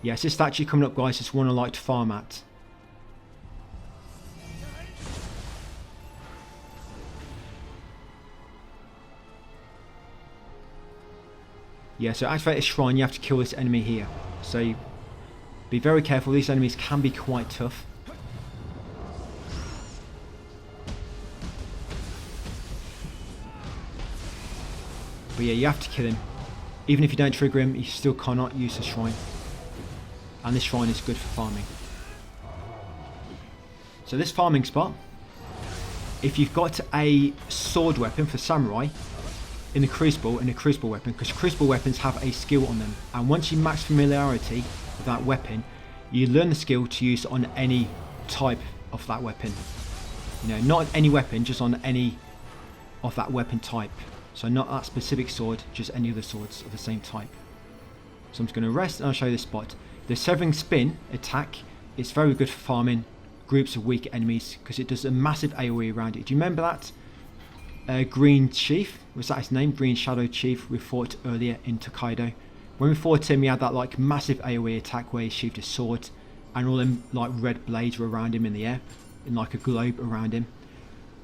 Yes, this statue coming up, guys, is one I like to farm at. Yeah, so activate a shrine, you have to kill this enemy here. So be very careful, these enemies can be quite tough. But yeah, you have to kill him. Even if you don't trigger him, you still cannot use the shrine. And this shrine is good for farming. So this farming spot, if you've got a sword weapon for samurai in the Crucible weapon, because Crucible weapons have a skill on them, and once you max familiarity with that weapon, you learn the skill to use on any type of that weapon. You know, not on any weapon, just on any of that weapon type. So not that specific sword, just any other swords of the same type. So I'm just going to rest and I'll show you this spot. The Severing Spin attack is very good for farming groups of weak enemies because it does a massive AoE around it. Do you remember that Green Chief? Was that his name? Green Shadow Chief we fought earlier in Tokaido. When we fought him, he had that like massive AoE attack where he sheathed his sword and all them like red blades were around him in the air, in like a globe around him.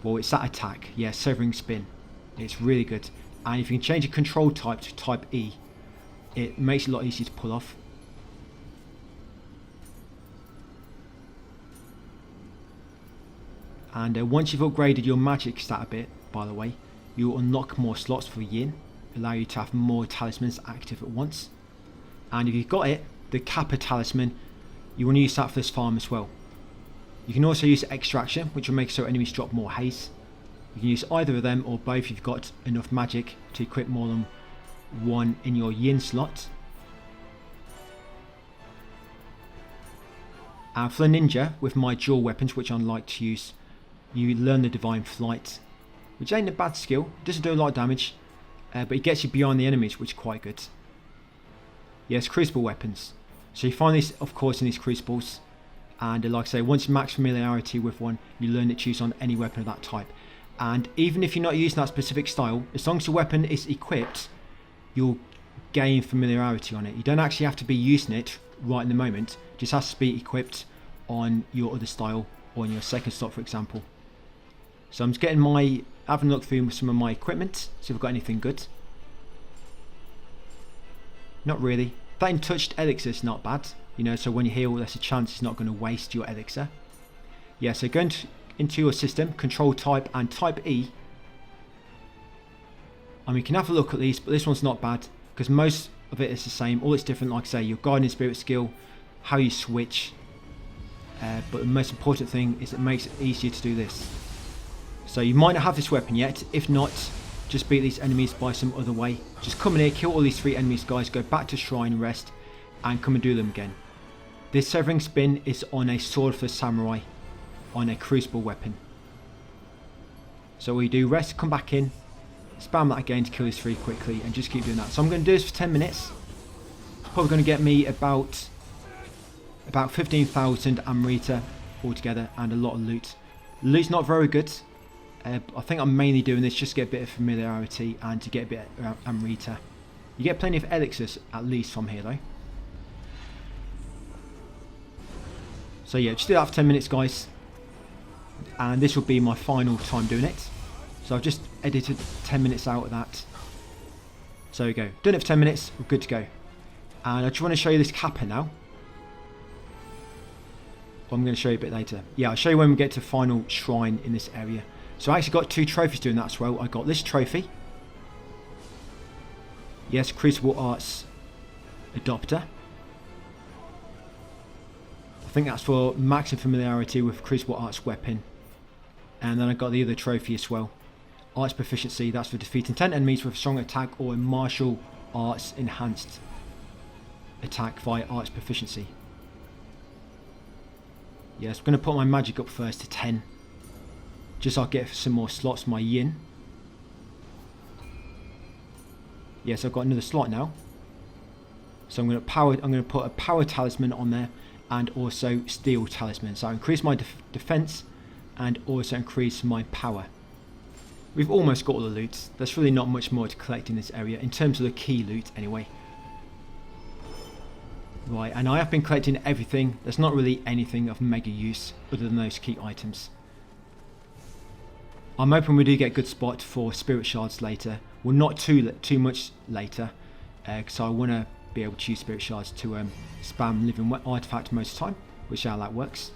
Well, it's that attack. Yeah, Severing Spin. It's really good. And if you can change your control type to type E, it makes it a lot easier to pull off. And once you've upgraded your magic stat a bit, by the way, you'll unlock more slots for Yin, allow you to have more talismans active at once. And if you've got it, the Kappa talisman, you want to use that for this farm as well. You can also use Extraction, which will make so enemies drop more haste. You can use either of them or both if you've got enough magic to equip more than one in your Yin slot. And for the ninja, with my dual weapons, which I like to use, you learn the Divine Flight, which ain't a bad skill. It doesn't do a lot of damage, but it gets you beyond the enemies, which is quite good. Yes, Crucible weapons. So you find these, of course, in these Crucibles, and like I say, once you max familiarity with one, you learn it to use on any weapon of that type. And even if you're not using that specific style, as long as the weapon is equipped, you'll gain familiarity on it. You don't actually have to be using it right in the moment. It just has to be equipped on your other style or on your second slot, for example. So I'm just having a look through some of my equipment, see if I've got anything good. Not really. That untouched elixir is not bad. You know, so when you heal, there's a chance it's not going to waste your elixir. Yeah, so going into your system, control type and type E. I mean, you can have a look at these, but this one's not bad because most of it is the same. All it's different, like I say, your guiding spirit skill, how you switch. But the most important thing is it makes it easier to do this. So you might not have this weapon yet. If not, just beat these enemies by some other way. Just come in here, kill all these 3 enemies, guys, go back to shrine, rest, and come and do them again. This Severing Spin is on a sword for samurai, on a Crucible weapon. So we do rest, come back in, spam that again to kill these 3 quickly, and just keep doing that. So I'm going to do this for 10 minutes. It's probably going to get me about 15,000 Amrita altogether and a lot of loot. Loot's not very good. I think I'm mainly doing this just to get a bit of familiarity and to get a bit of Amrita. You get plenty of elixirs at least from here though. So yeah, just do that for 10 minutes, guys. And this will be my final time doing it. So I've just edited 10 minutes out of that. So there we go. Done it for 10 minutes, we're good to go. And I just want to show you this Kappa now. I'm going to show you a bit later. Yeah, I'll show you when we get to final shrine in this area. So I actually got 2 trophies doing that as well. I got this trophy. Yes, Crucible Arts Adopter. I think that's for maximum familiarity with Crucible Arts weapon. And then I got the other trophy as well. Arts Proficiency, that's for defeating 10 enemies with a strong attack or a martial arts enhanced attack via Arts Proficiency. Yes, I'm going to put my magic up first to 10. Just so I'll get some more slots, my Yin. Yes, I've got another slot now. So I'm going to put a power talisman on there, and also steel talisman. So I increase my defense and also increase my power. We've almost got all the loot. There's really not much more to collect in this area in terms of the key loot anyway. Right, and I have been collecting everything. There's not really anything of mega use other than those key items. I'm hoping we do get a good spot for spirit shards later. Well, not too much later, because I want to be able to use spirit shards to spam living artifact most of the time, which is how that works.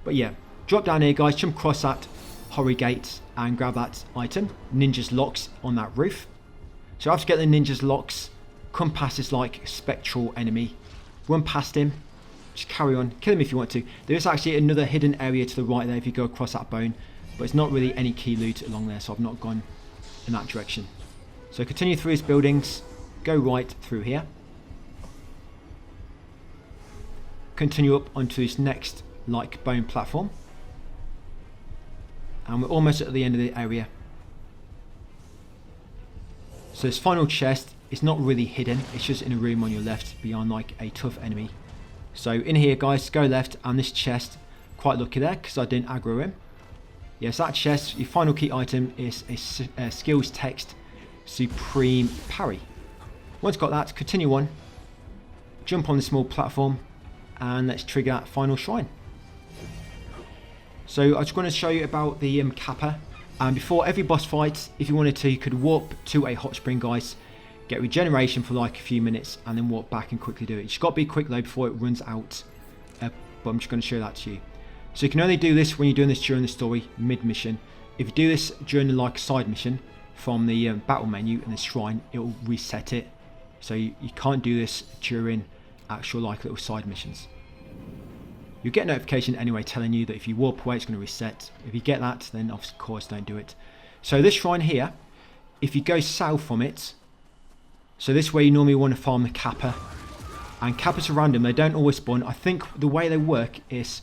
But yeah, drop down here, guys, jump across that Horror Gate and grab that item, Ninja's Locks, on that roof. So after getting the Ninja's Locks, come past this like spectral enemy, run past him, just carry on, kill him if you want to. There is actually another hidden area to the right there if you go across that bone, but it's not really any key loot along there, so I've not gone in that direction. So continue through his buildings, go right through here, continue up onto this next like bone platform, and we're almost at the end of the area. So this final chest is not really hidden, it's just in a room on your left beyond like a tough enemy. So in here, guys, go left, and this chest, quite lucky there because I didn't aggro him. Yes, that chest, your final key item is a skills text Supreme Parry. Once got that, continue on, jump on the small platform, and let's trigger that final shrine. So I just want to show you about the Kappa. And before every boss fight, if you wanted to, you could warp to a hot spring, guys, get regeneration for like a few minutes, and then warp back and quickly do it. You just got to be quick though before it runs out. But I'm just going to show that to you. So you can only do this when you're doing this during the story, mid-mission. If you do this during the like side mission from the battle menu and the shrine, it will reset it. So you can't do this during actual like little side missions. You'll get a notification anyway telling you that if you warp away, it's going to reset. If you get that, then of course don't do it. So this shrine here, if you go south from it, so this way you normally want to farm the Kappa. And Kappas are random, they don't always spawn. I think the way they work is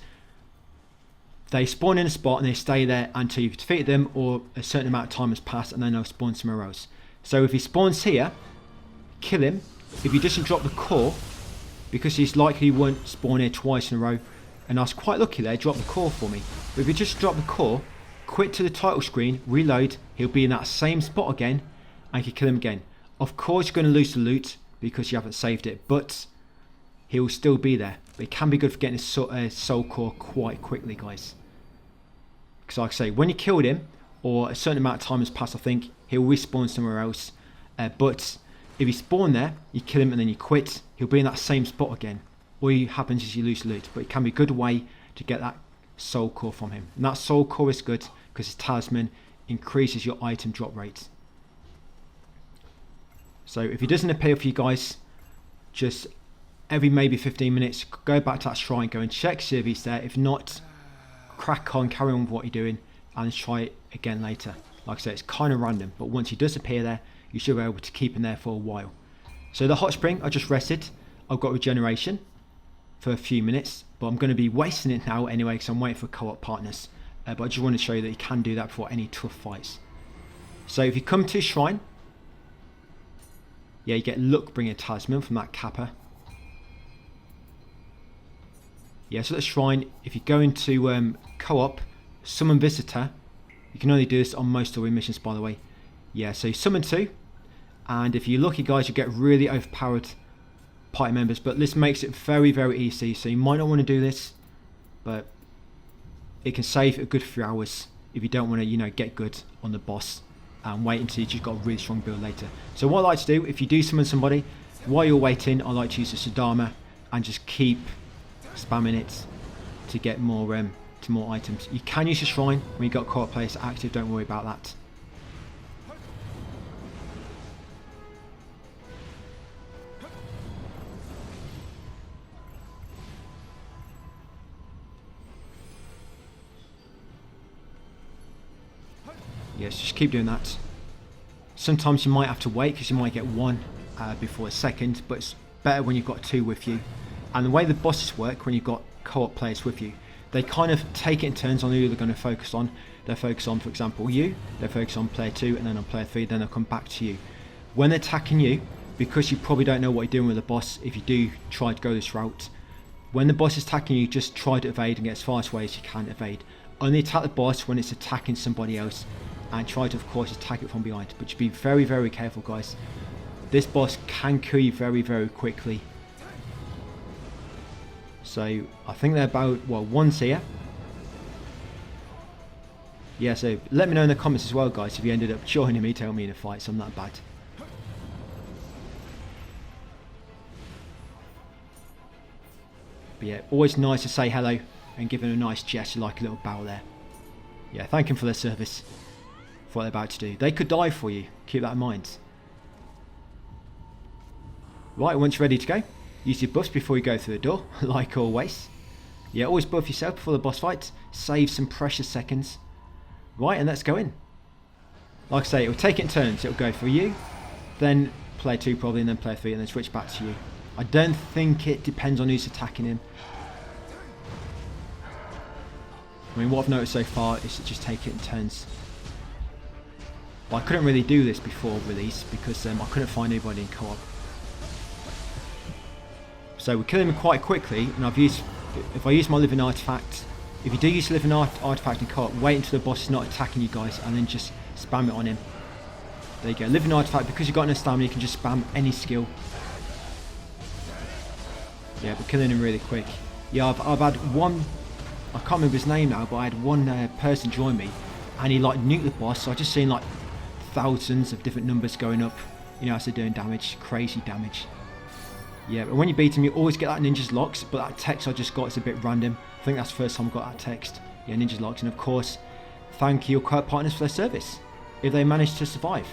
they spawn in a spot and they stay there until you've defeated them or a certain amount of time has passed, and then they'll spawn somewhere else. So if he spawns here, kill him. If he doesn't drop the core, because he's likely won't spawn here twice in a row, and I was quite lucky there, drop the core for me. But if you just drop the core, quit to the title screen, reload, he'll be in that same spot again, and you can kill him again. Of course you're going to lose the loot because you haven't saved it, but he'll still be there. But it can be good for getting his soul core quite quickly, guys. Because like I say, when you killed him, or a certain amount of time has passed, I think, he'll respawn somewhere else. But if he spawned there, you kill him and then you quit, he'll be in that same spot again. All that happens is you lose loot, but it can be a good way to get that soul core from him. And that soul core is good because his talisman increases your item drop rate. So if he doesn't appear for you guys, just every maybe 15 minutes, go back to that shrine, go and check, see if he's there. If not, crack on, carry on with what you're doing, and try it again later. Like I said, it's kind of random, but once he does appear there, you should be able to keep him there for a while. So the hot spring, I just rested. I've got regeneration for a few minutes, but I'm going to be wasting it now anyway because I'm waiting for co-op partners. But I just want to show you that you can do that before any tough fights. So if you come to shrine, yeah, you get luck bringing a talisman from that Kappa. Yeah, so the shrine, if you go into co-op, summon visitor, you can only do this on most story missions, by the way. Yeah, so you summon 2, and if you're lucky, guys, you get really overpowered party members, but this makes it very, very easy, so you might not want to do this, but it can save a good few hours if you don't want to, you know, get good on the boss and wait until you've just got a really strong build later. So what I like to do, if you do summon somebody, while you're waiting, I like to use the Sudama and just keep spamming it to get more items. You can use the shrine when you've got co-op players active, don't worry about that. Yes, just keep doing that. Sometimes you might have to wait because you might get one before a second, but it's better when you've got 2 with you. And the way the bosses work when you've got co-op players with you, they kind of take it in turns on who they're going to focus on. They'll focus on, for example, you, they'll focus on player 2, and then on player 3, then they'll come back to you. when they're attacking you, because you probably don't know what you're doing with the boss if you do try to go this route, when the boss is attacking you, just try to evade and get as far away as you can evade. Only attack the boss when it's attacking somebody else, and try to of course attack it from behind, but just be very, very careful, guys. This boss can kill you very, very quickly. So I think they're about, well, one's here. Yeah, so let me know in the comments as well, guys, if you ended up joining me, tell me in a fight, so I'm not bad. But yeah, always nice to say hello and give them a nice gesture, like a little bow there. Yeah, thank them for their service, for what they're about to do. They could die for you, keep that in mind. Right, once you're ready to go, use your buffs before you go through the door, like always. Yeah, always buff yourself before the boss fight, save some precious seconds. Right, and let's go in. Like I say, it will take it in turns. It will go for you, then player 2 probably, and then player 3, and then switch back to you. I don't think it depends on who's attacking him. I mean, what I've noticed so far is to just take it in turns. But I couldn't really do this before release because I couldn't find anybody in co-op. So we kill him quite quickly, and if I use my living artifact, if you do use living artifact in co-op, wait until the boss is not attacking you guys, and then just spam it on him. There you go, living artifact, because you've got enough stamina, you can just spam any skill. Yeah, but killing him really quick. Yeah, I've had one, I can't remember his name now, but I had one person join me, and he like nuked the boss, so I just seen like thousands of different numbers going up, you know, as they're doing damage, crazy damage. Yeah, but when you beat him, you always get that ninja's locks, but that text I just got is a bit random. I think that's the first time I got that text. Yeah, ninja's locks, and of course, thank your co-op partners for their service, if they manage to survive.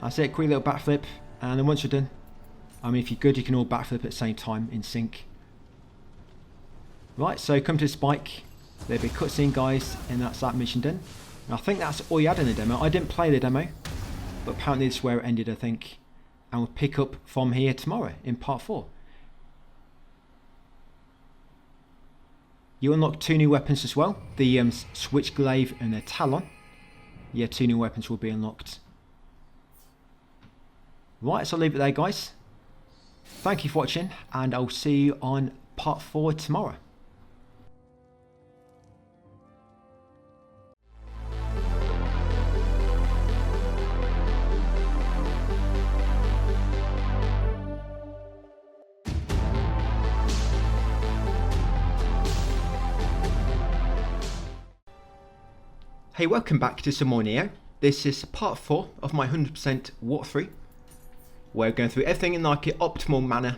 That's it, quick little backflip, and then once you're done, I mean, if you're good, you can all backflip at the same time in sync. Right, so come to the spike. There'll be a cutscene, guys, and that's that mission done. And I think that's all you had in the demo. I didn't play the demo, but apparently this is where it ended, I think. And we'll pick up from here tomorrow in part 4. You unlock 2 new weapons as well, the Switch Glaive and the Talon. Yeah, 2 new weapons will be unlocked. Right, so I'll leave it there, guys. Thank you for watching, and I'll see you on part 4 tomorrow. Hey, welcome back to some more Nioh. This is part 4 of my 100% walkthrough. We're going through everything in like an optimal manner,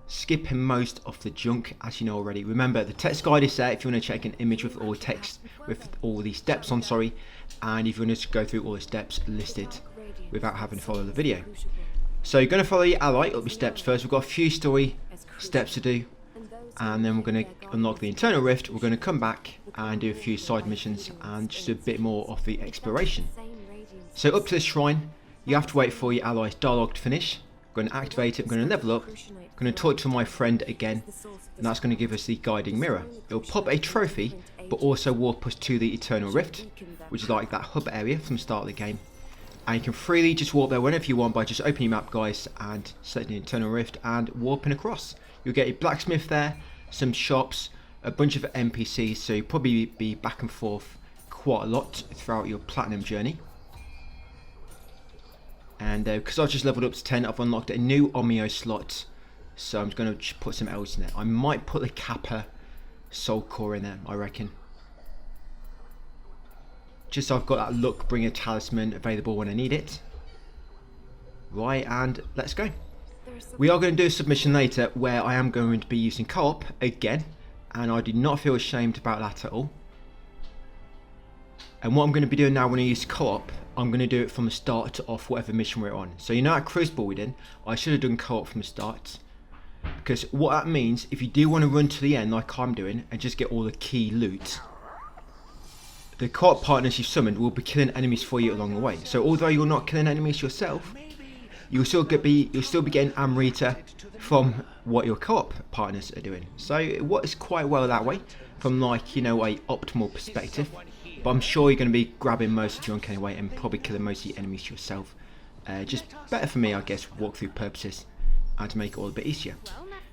skipping most of the junk, as you know already. Remember, the text guide is there if you want to check an image with all text, with all the steps on, sorry, and if you want to go through all the steps listed without having to follow the video. So you're going to follow your ally, it'll be steps first. We've got a few story steps to do, and then we're going to unlock the internal rift. We're going to come back and do a few side missions and just a bit more of the exploration. So up to the shrine, you have to wait for your ally's dialogue to finish. I'm going to activate it, I'm going to level up, I'm going to talk to my friend again, and that's going to give us the guiding mirror. It'll pop a trophy, but also warp us to the Eternal Rift, which is like that hub area from the start of the game. And you can freely just warp there whenever you want by just opening your map, guys, and selecting the Eternal Rift and warping across. You'll get a blacksmith there, some shops, a bunch of NPCs, so you'll probably be back and forth quite a lot throughout your platinum journey. And because I've just leveled up to 10, I've unlocked a new Omio slot, so I'm just going to put some else in there. I might put the Kappa Soul Core in there, I reckon. Just so I've got that luck bringer talisman available when I need it. Right, and let's go. We are going to do a submission later where I am going to be using co-op again, and I do not feel ashamed about that at all. And what I'm going to be doing now when I use co-op, I'm going to do it from the start of whatever mission we're on. So you know at Crucible we did, I should have done co-op from the start. Because what that means, if you do want to run to the end like I'm doing and just get all the key loot, the co-op partners you've summoned will be killing enemies for you along the way. So although you're not killing enemies yourself, you'll still be getting Amrita from what your co-op partners are doing. So it works quite well that way, from like, you know, a optimal perspective. But I'm sure you're going to be grabbing most of your junk anyway, and probably killing most of the enemies yourself. Just better for me, I guess, for walkthrough purposes, and to make it all a bit easier.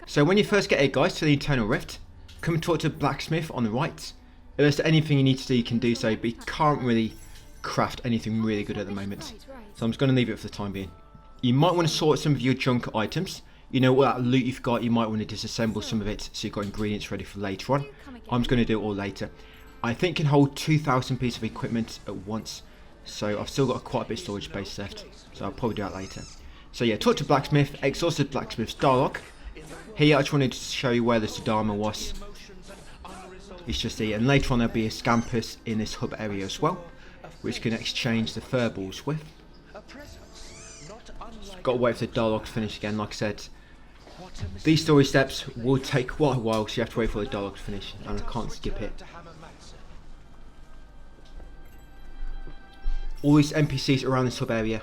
So when you first get here, guys, to the internal rift, come and talk to Blacksmith on the right. If there's anything you need to do, you can do so, but you can't really craft anything really good at the moment. So I'm just going to leave it for the time being. You might want to sort some of your junk items. You know, all that loot you've got, you might want to disassemble some of it so you've got ingredients ready for later on. I'm just going to do it all later. I think can hold 2,000 pieces of equipment at once. So I've still got quite a bit of storage space left. So I'll probably do that later. So yeah, talk to Blacksmith, exhausted Blacksmith's dialogue. Here I just wanted to show you where the Sudama was. It's just here. And later on there'll be a Scampus in this hub area as well, which can exchange the furballs with. Got to wait for the dialogue to finish again, like I said. These story steps will take quite a while, so you have to wait for the dialogue to finish, and I can't skip it. All these NPCs around this hub area,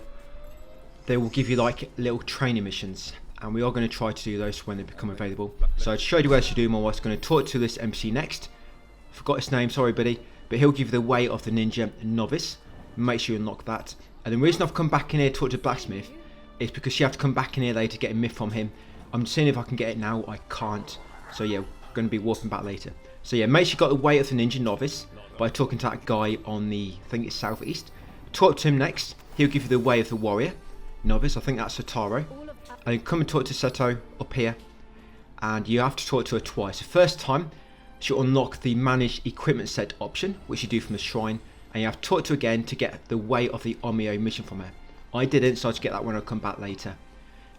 they will give you like little training missions, and we are going to try to do those when they become available. So I showed you where to do. My wife's going to talk to this NPC next. Forgot his name, sorry buddy, but he'll give you the way of the ninja novice. Make sure you unlock that. And the reason I've come back in here to talk to Blacksmith is because you have to come back in here later to get a myth from him. I'm seeing if I can get it now. I can't. So yeah, we're going to be warping back later. So yeah, make sure you got the way of the ninja novice by talking to that guy on the, I think it's southeast. Talk to him next. He'll give you the way of the warrior novice. I think that's Sotaro. And come and talk to Seto up here. And you have to talk to her twice. The first time, she'll unlock the manage equipment set option, which you do from the shrine. And you have to talk to her again to get the way of the Omio mission from her. I didn't, so I'll just get that when I come back later.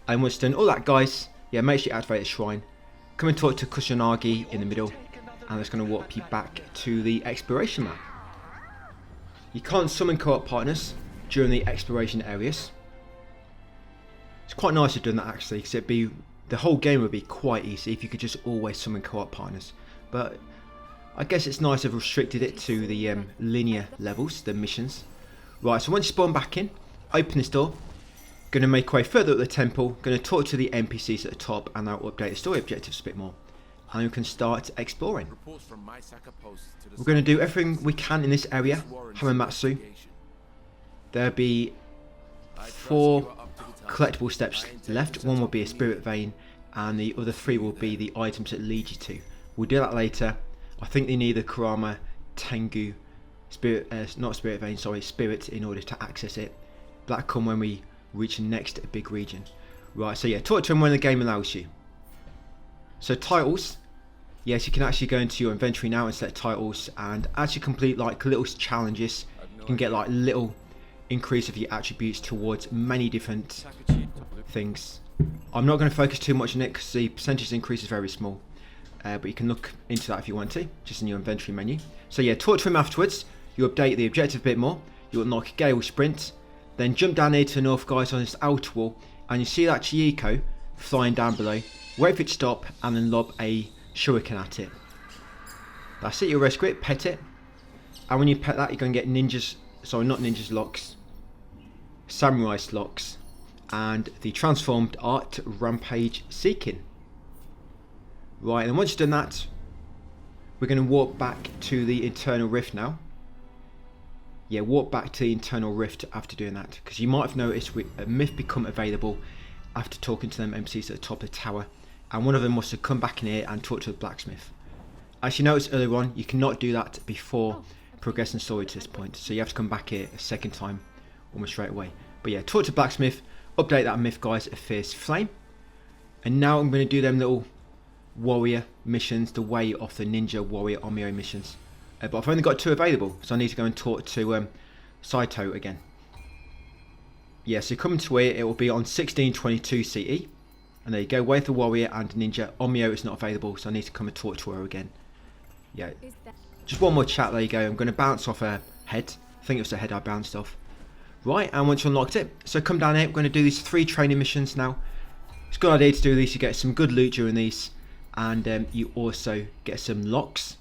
And once done all that, guys, yeah, make sure you activate the shrine. Come and talk to Kusanagi in the middle. And that's going to warp you back to the exploration map. You can't summon co-op partners during the exploration areas. It's quite nice to do that actually, because the whole game would be quite easy if you could just always summon co-op partners. But I guess it's nice to have restricted it to the linear levels, the missions. Right, so once you spawn back in, open this door. Going to make way further up the temple. Going to talk to the NPCs at the top, and I'll update the story objectives a bit more. And we can start exploring. We're going to do everything we can in this area. Hamamatsu. There'll be 4 collectible steps left. One will be a spirit vein, and the other 3 will be the items that lead you to. We'll do that later. I think they need the Kurama Tengu spirit, not spirit vein, sorry, spirit in order to access it. That'll come when we reach the next big region. Right, so yeah, talk to him when the game allows you. So titles, yes, you can actually go into your inventory now and select titles, and as you complete like little challenges, you can get like little increase of your attributes towards many different things. I'm not going to focus too much on it because the percentage increase is very small, but you can look into that if you want to, just in your inventory menu. So yeah, talk to him afterwards. You update the objective a bit more. You unlock Gale Sprint, then jump down here to the north, guys, on this outer wall, and you see that Chieko flying down below. Wait for it to stop, and then lob a shuriken at it. That's it, you rescue it, pet it, and when you pet that, you're going to get ninjas, sorry, not ninjas locks, samurai locks, and the transformed art rampage seeking. Right, and once you've done that, we're going to walk back to the internal rift now. Yeah, walk back to the internal rift after doing that, because you might have noticed a myth become available after talking to them MCs at the top of the tower, and one of them was to come back in here and talk to the blacksmith. As you noticed earlier on, you cannot do that before progressing story to this point, so you have to come back here a second time almost straight away. But yeah, talk to blacksmith, update that myth, guys, a fierce flame. And now I'm going to do them little warrior missions, the way of the ninja warrior Omio missions. But I've only got 2 available, so I need to go and talk to Saito again. Yeah, so coming to here, it will be on 1622 CE. And there you go, way of the warrior and ninja. Omio is not available, so I need to come and talk to her again. Yeah, just one more chat, there you go. I'm going to bounce off her head. I think it was the head I bounced off. Right, and once you unlocked it, so come down here, we're going to do these 3 training missions now. It's a good idea to do these, you get some good loot during these, and you also get some locks.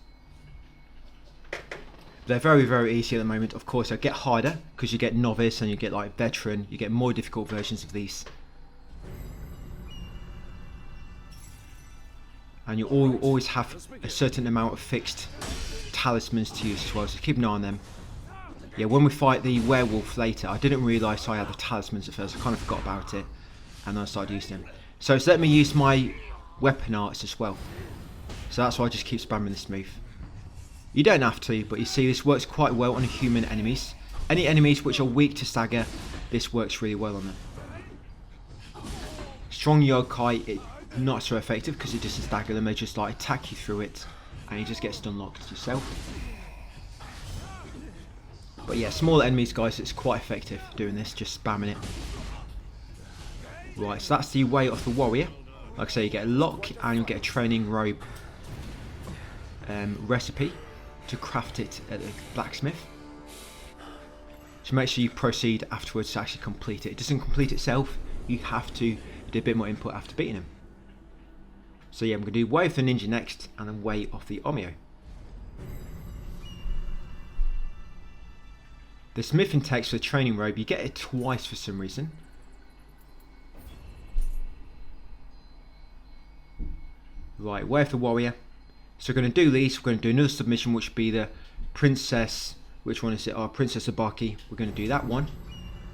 They're very, very easy at the moment. Of course, they get harder because you get novice and you get like veteran. You get more difficult versions of these And you always have a certain amount of fixed talismans to use as well, so keep an eye on them. Yeah, when we fight the werewolf later, I didn't realise I had the talismans at first. I kind of forgot about it, and then I started using them. So it's let me use my weapon arts as well. So that's why I just keep spamming this move. You don't have to, but you see this works quite well on human enemies. Any enemies which are weak to stagger, this works really well on them. Strong yokai, not so effective because it doesn't stagger them, they just like attack you through it and you just get stun locked yourself. But yeah, small enemies guys, it's quite effective doing this, just spamming it. Right, so that's the way of the warrior. Like I say, you get a lock and you get a training robe recipe to craft it at the blacksmith. So make sure you proceed afterwards to actually complete it. It doesn't complete itself, you have to do a bit more input after beating him. So yeah, I'm going to do Way of the Ninja next, and then Way of the Omio. The smithing text for the training robe, you get it twice for some reason. Right, Way of the Warrior. So we're going to do these, we're going to do another submission which would be the Princess, which one is it? Oh, Princess Abaki. We're going to do that one.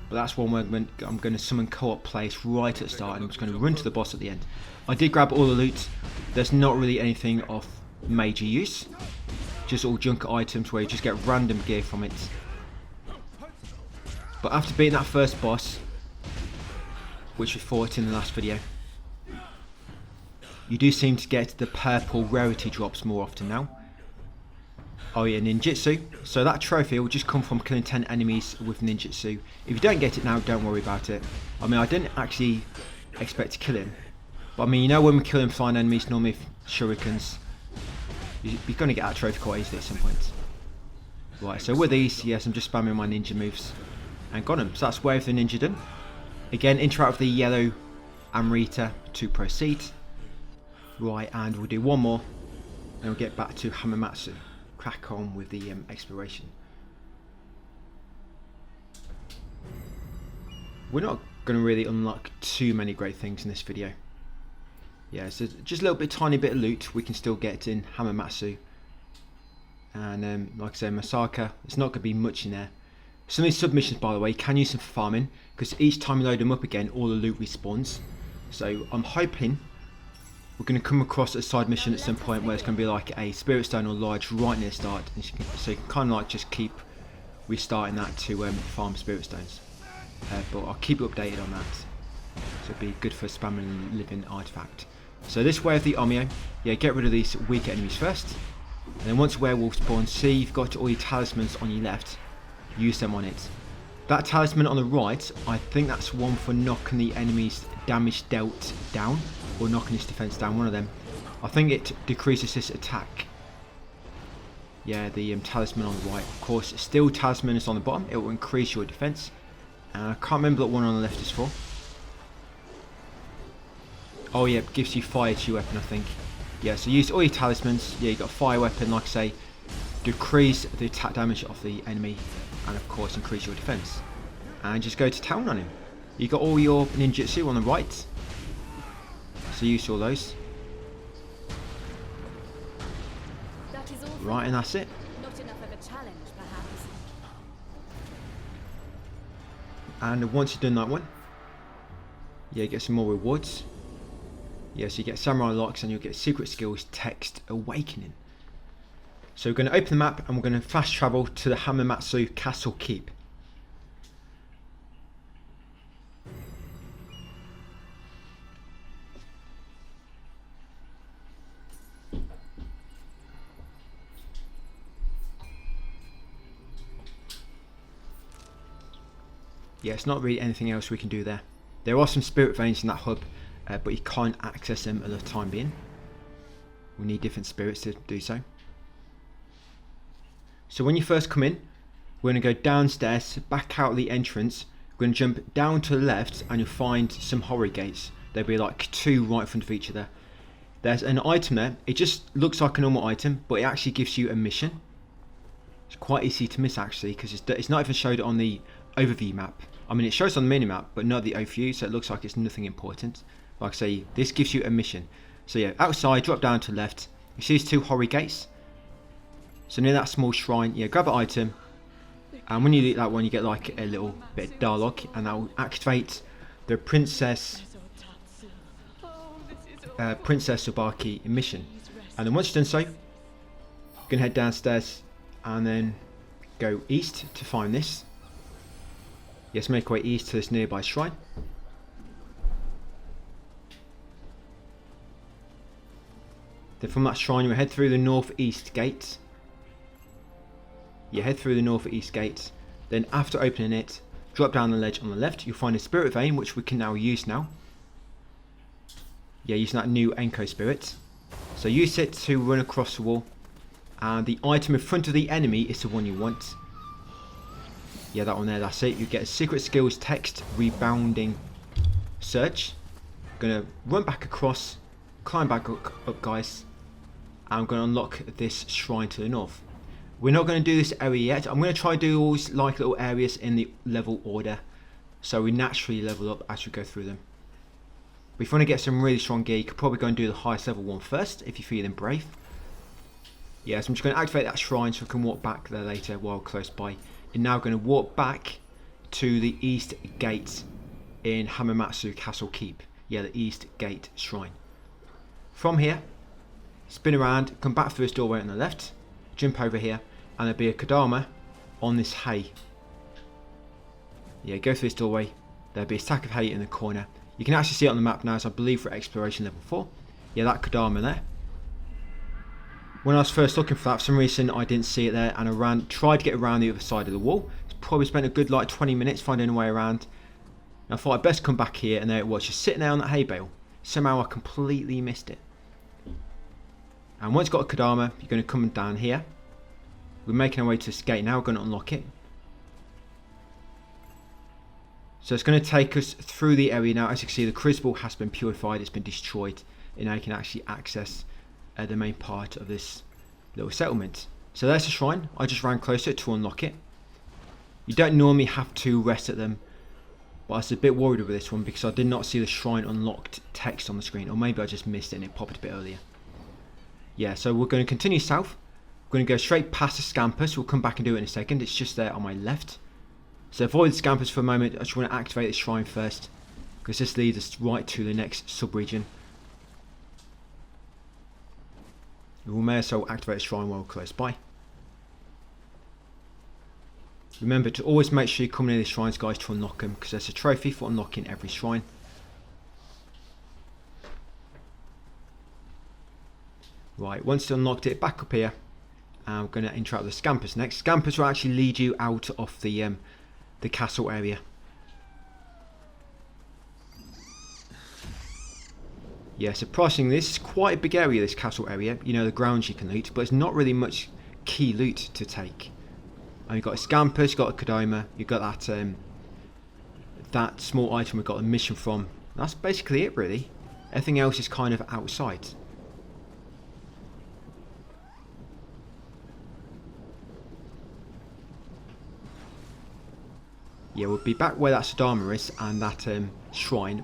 But that's one where I'm going to summon co-op place right at the start, and I'm just going to run to the boss at the end. I did grab all the loot. There's not really anything of major use. Just all junk items where you just get random gear from it. But after beating that first boss, which we fought in the last video, you do seem to get the purple rarity drops more often now. Oh yeah, Ninjutsu. So that trophy will just come from killing 10 enemies with Ninjutsu. If you don't get it now, don't worry about it. I mean, I didn't actually expect to kill him. But I mean, you know when we kill him flying enemies, normally shurikens, you're going to get that trophy quite easily at some point. Right, so with these, yes, I'm just spamming my ninja moves and got him. So that's Way of the Ninja done. Again, interact with the yellow Amrita to proceed. Right, and we'll do one more, and we'll get back to Hamamatsu. Crack on with the exploration. We're not going to really unlock too many great things in this video. Yeah, so just a little bit, tiny bit of loot we can still get in Hamamatsu. And like I say, Masaka, it's not going to be much in there. Some of these submissions, by the way, you can use them for farming, because each time you load them up again, all the loot respawns. So I'm hoping we're going to come across a side mission at some point where it's going to be like a spirit stone or lodge right near the start, and so you can kind of like just keep restarting that to farm spirit stones. But I'll keep you updated on that. So it'd be good for spamming living artifact. So this Way of the Omio, yeah, get rid of these weak enemies first, and then once werewolf spawns, see you've got all your talismans on your left, use them on it. That talisman on the right, I think that's one for knocking the enemy's damage dealt down, or knocking his defense down, one of them. I think it decreases his attack. Yeah, the talisman on the right. Of course, still talisman is on the bottom, it will increase your defense. And I can't remember what one on the left is for. Oh yeah, it gives you fire to your weapon, I think. Yeah, so use all your talismans. Yeah, you got a fire weapon, like I say, decrease the attack damage of the enemy, and of course increase your defense. And just go to town on him. You got all your ninjutsu on the right, so use all those. Right, and that's it. Not enough of a challenge, perhaps. And once you've done that one, yeah, get some more rewards. Yeah, so you get samurai locks and you'll get secret skills text awakening. So we're going to open the map and we're going to fast travel to the Hamamatsu Castle Keep. Yeah, it's not really anything else we can do there. There are some spirit veins in that hub, but you can't access them at the time being. We need different spirits to do so. So when you first come in, we're going to go downstairs, back out the entrance. We're going to jump down to the left and you'll find some horror gates. There'll be like two right in front of each other. There's an item there. It just looks like a normal item, but it actually gives you a mission. It's quite easy to miss actually, because it's not even showed on the overview map. I mean, it shows on the mini map, but not the overview, so it looks like it's nothing important. Like I say, this gives you a mission. So yeah, outside, drop down to the left. You see these 2 Hori gates. So near that small shrine, yeah, grab an item. And when you do that one, you get like a little bit of dialogue, and that will activate the Princess Tsubaki mission. And then once you've done so, you can head downstairs and then go east to find this. Yes, make your way east to this nearby shrine. Then from that shrine, you head through the northeast gate. You head through the northeast gate. Then after opening it, drop down the ledge on the left. You'll find a spirit vein, which we can now use now. Yeah, using that new Enko spirit. So use it to run across the wall. And the item in front of the enemy is the one you want. Yeah, that one there, that's it. You get a secret skills text rebounding surge. Gonna run back across, climb back up guys. And I'm gonna unlock this shrine to the north. We're not going to do this area yet. I'm going to try to do all these like little areas in the level order, so we naturally level up as we go through them. But if you want to get some really strong gear, you could probably go and do the highest level one first if you're feeling brave. Yeah, so I'm just going to activate that shrine so we can walk back there later while close by. And now going to walk back to the east gate in Hamamatsu Castle Keep. Yeah, the east gate shrine. From here, spin around, come back through this doorway on the left, jump over here, and there'll be a Kodama on this hay. Yeah, go through this doorway. There'll be a stack of hay in the corner. You can actually see it on the map now, as I believe for exploration level 4. Yeah, that Kodama there. When I was first looking for that, for some reason I didn't see it there, and I tried to get around the other side of the wall. Probably spent a good like 20 minutes finding a way around. And I thought I'd best come back here, and there it was, just sitting there on that hay bale. Somehow I completely missed it. And once you've got a Kodama, you're going to come down here. We're making our way to this gate now, we're going to unlock it. So it's going to take us through the area now. As you can see, the crucible has been purified, it's been destroyed, and now you can actually access the main part of this little settlement. So there's the shrine. I just ran closer to unlock it. You don't normally have to rest at them, but I was a bit worried with this one because I did not see the shrine unlocked text on the screen, or maybe I just missed it and it popped a bit earlier. Yeah, so we're going to continue south. We're going to go straight past the Scampus. We'll come back and do it in a second. It's just there on my left. So avoid the Scampus for a moment. I just want to activate the shrine first, because this leads us right to the next sub-region. We may as well activate the shrine while close by. Remember to always make sure you come near the shrines, guys, to unlock them, because there's a trophy for unlocking every shrine. Right, once you unlocked it, back up here. I'm going to interact with the Scampus next. Scampus will actually lead you out of the castle area. Yeah, surprisingly, this is quite a big area, this castle area. You know, the grounds you can loot, but it's not really much key loot to take. And you've got a Scampus, you've got a Kodama, you've got that small item we got a mission from. That's basically it, really. Everything else is kind of outside. Yeah, we'll be back where that Sadama is and that shrine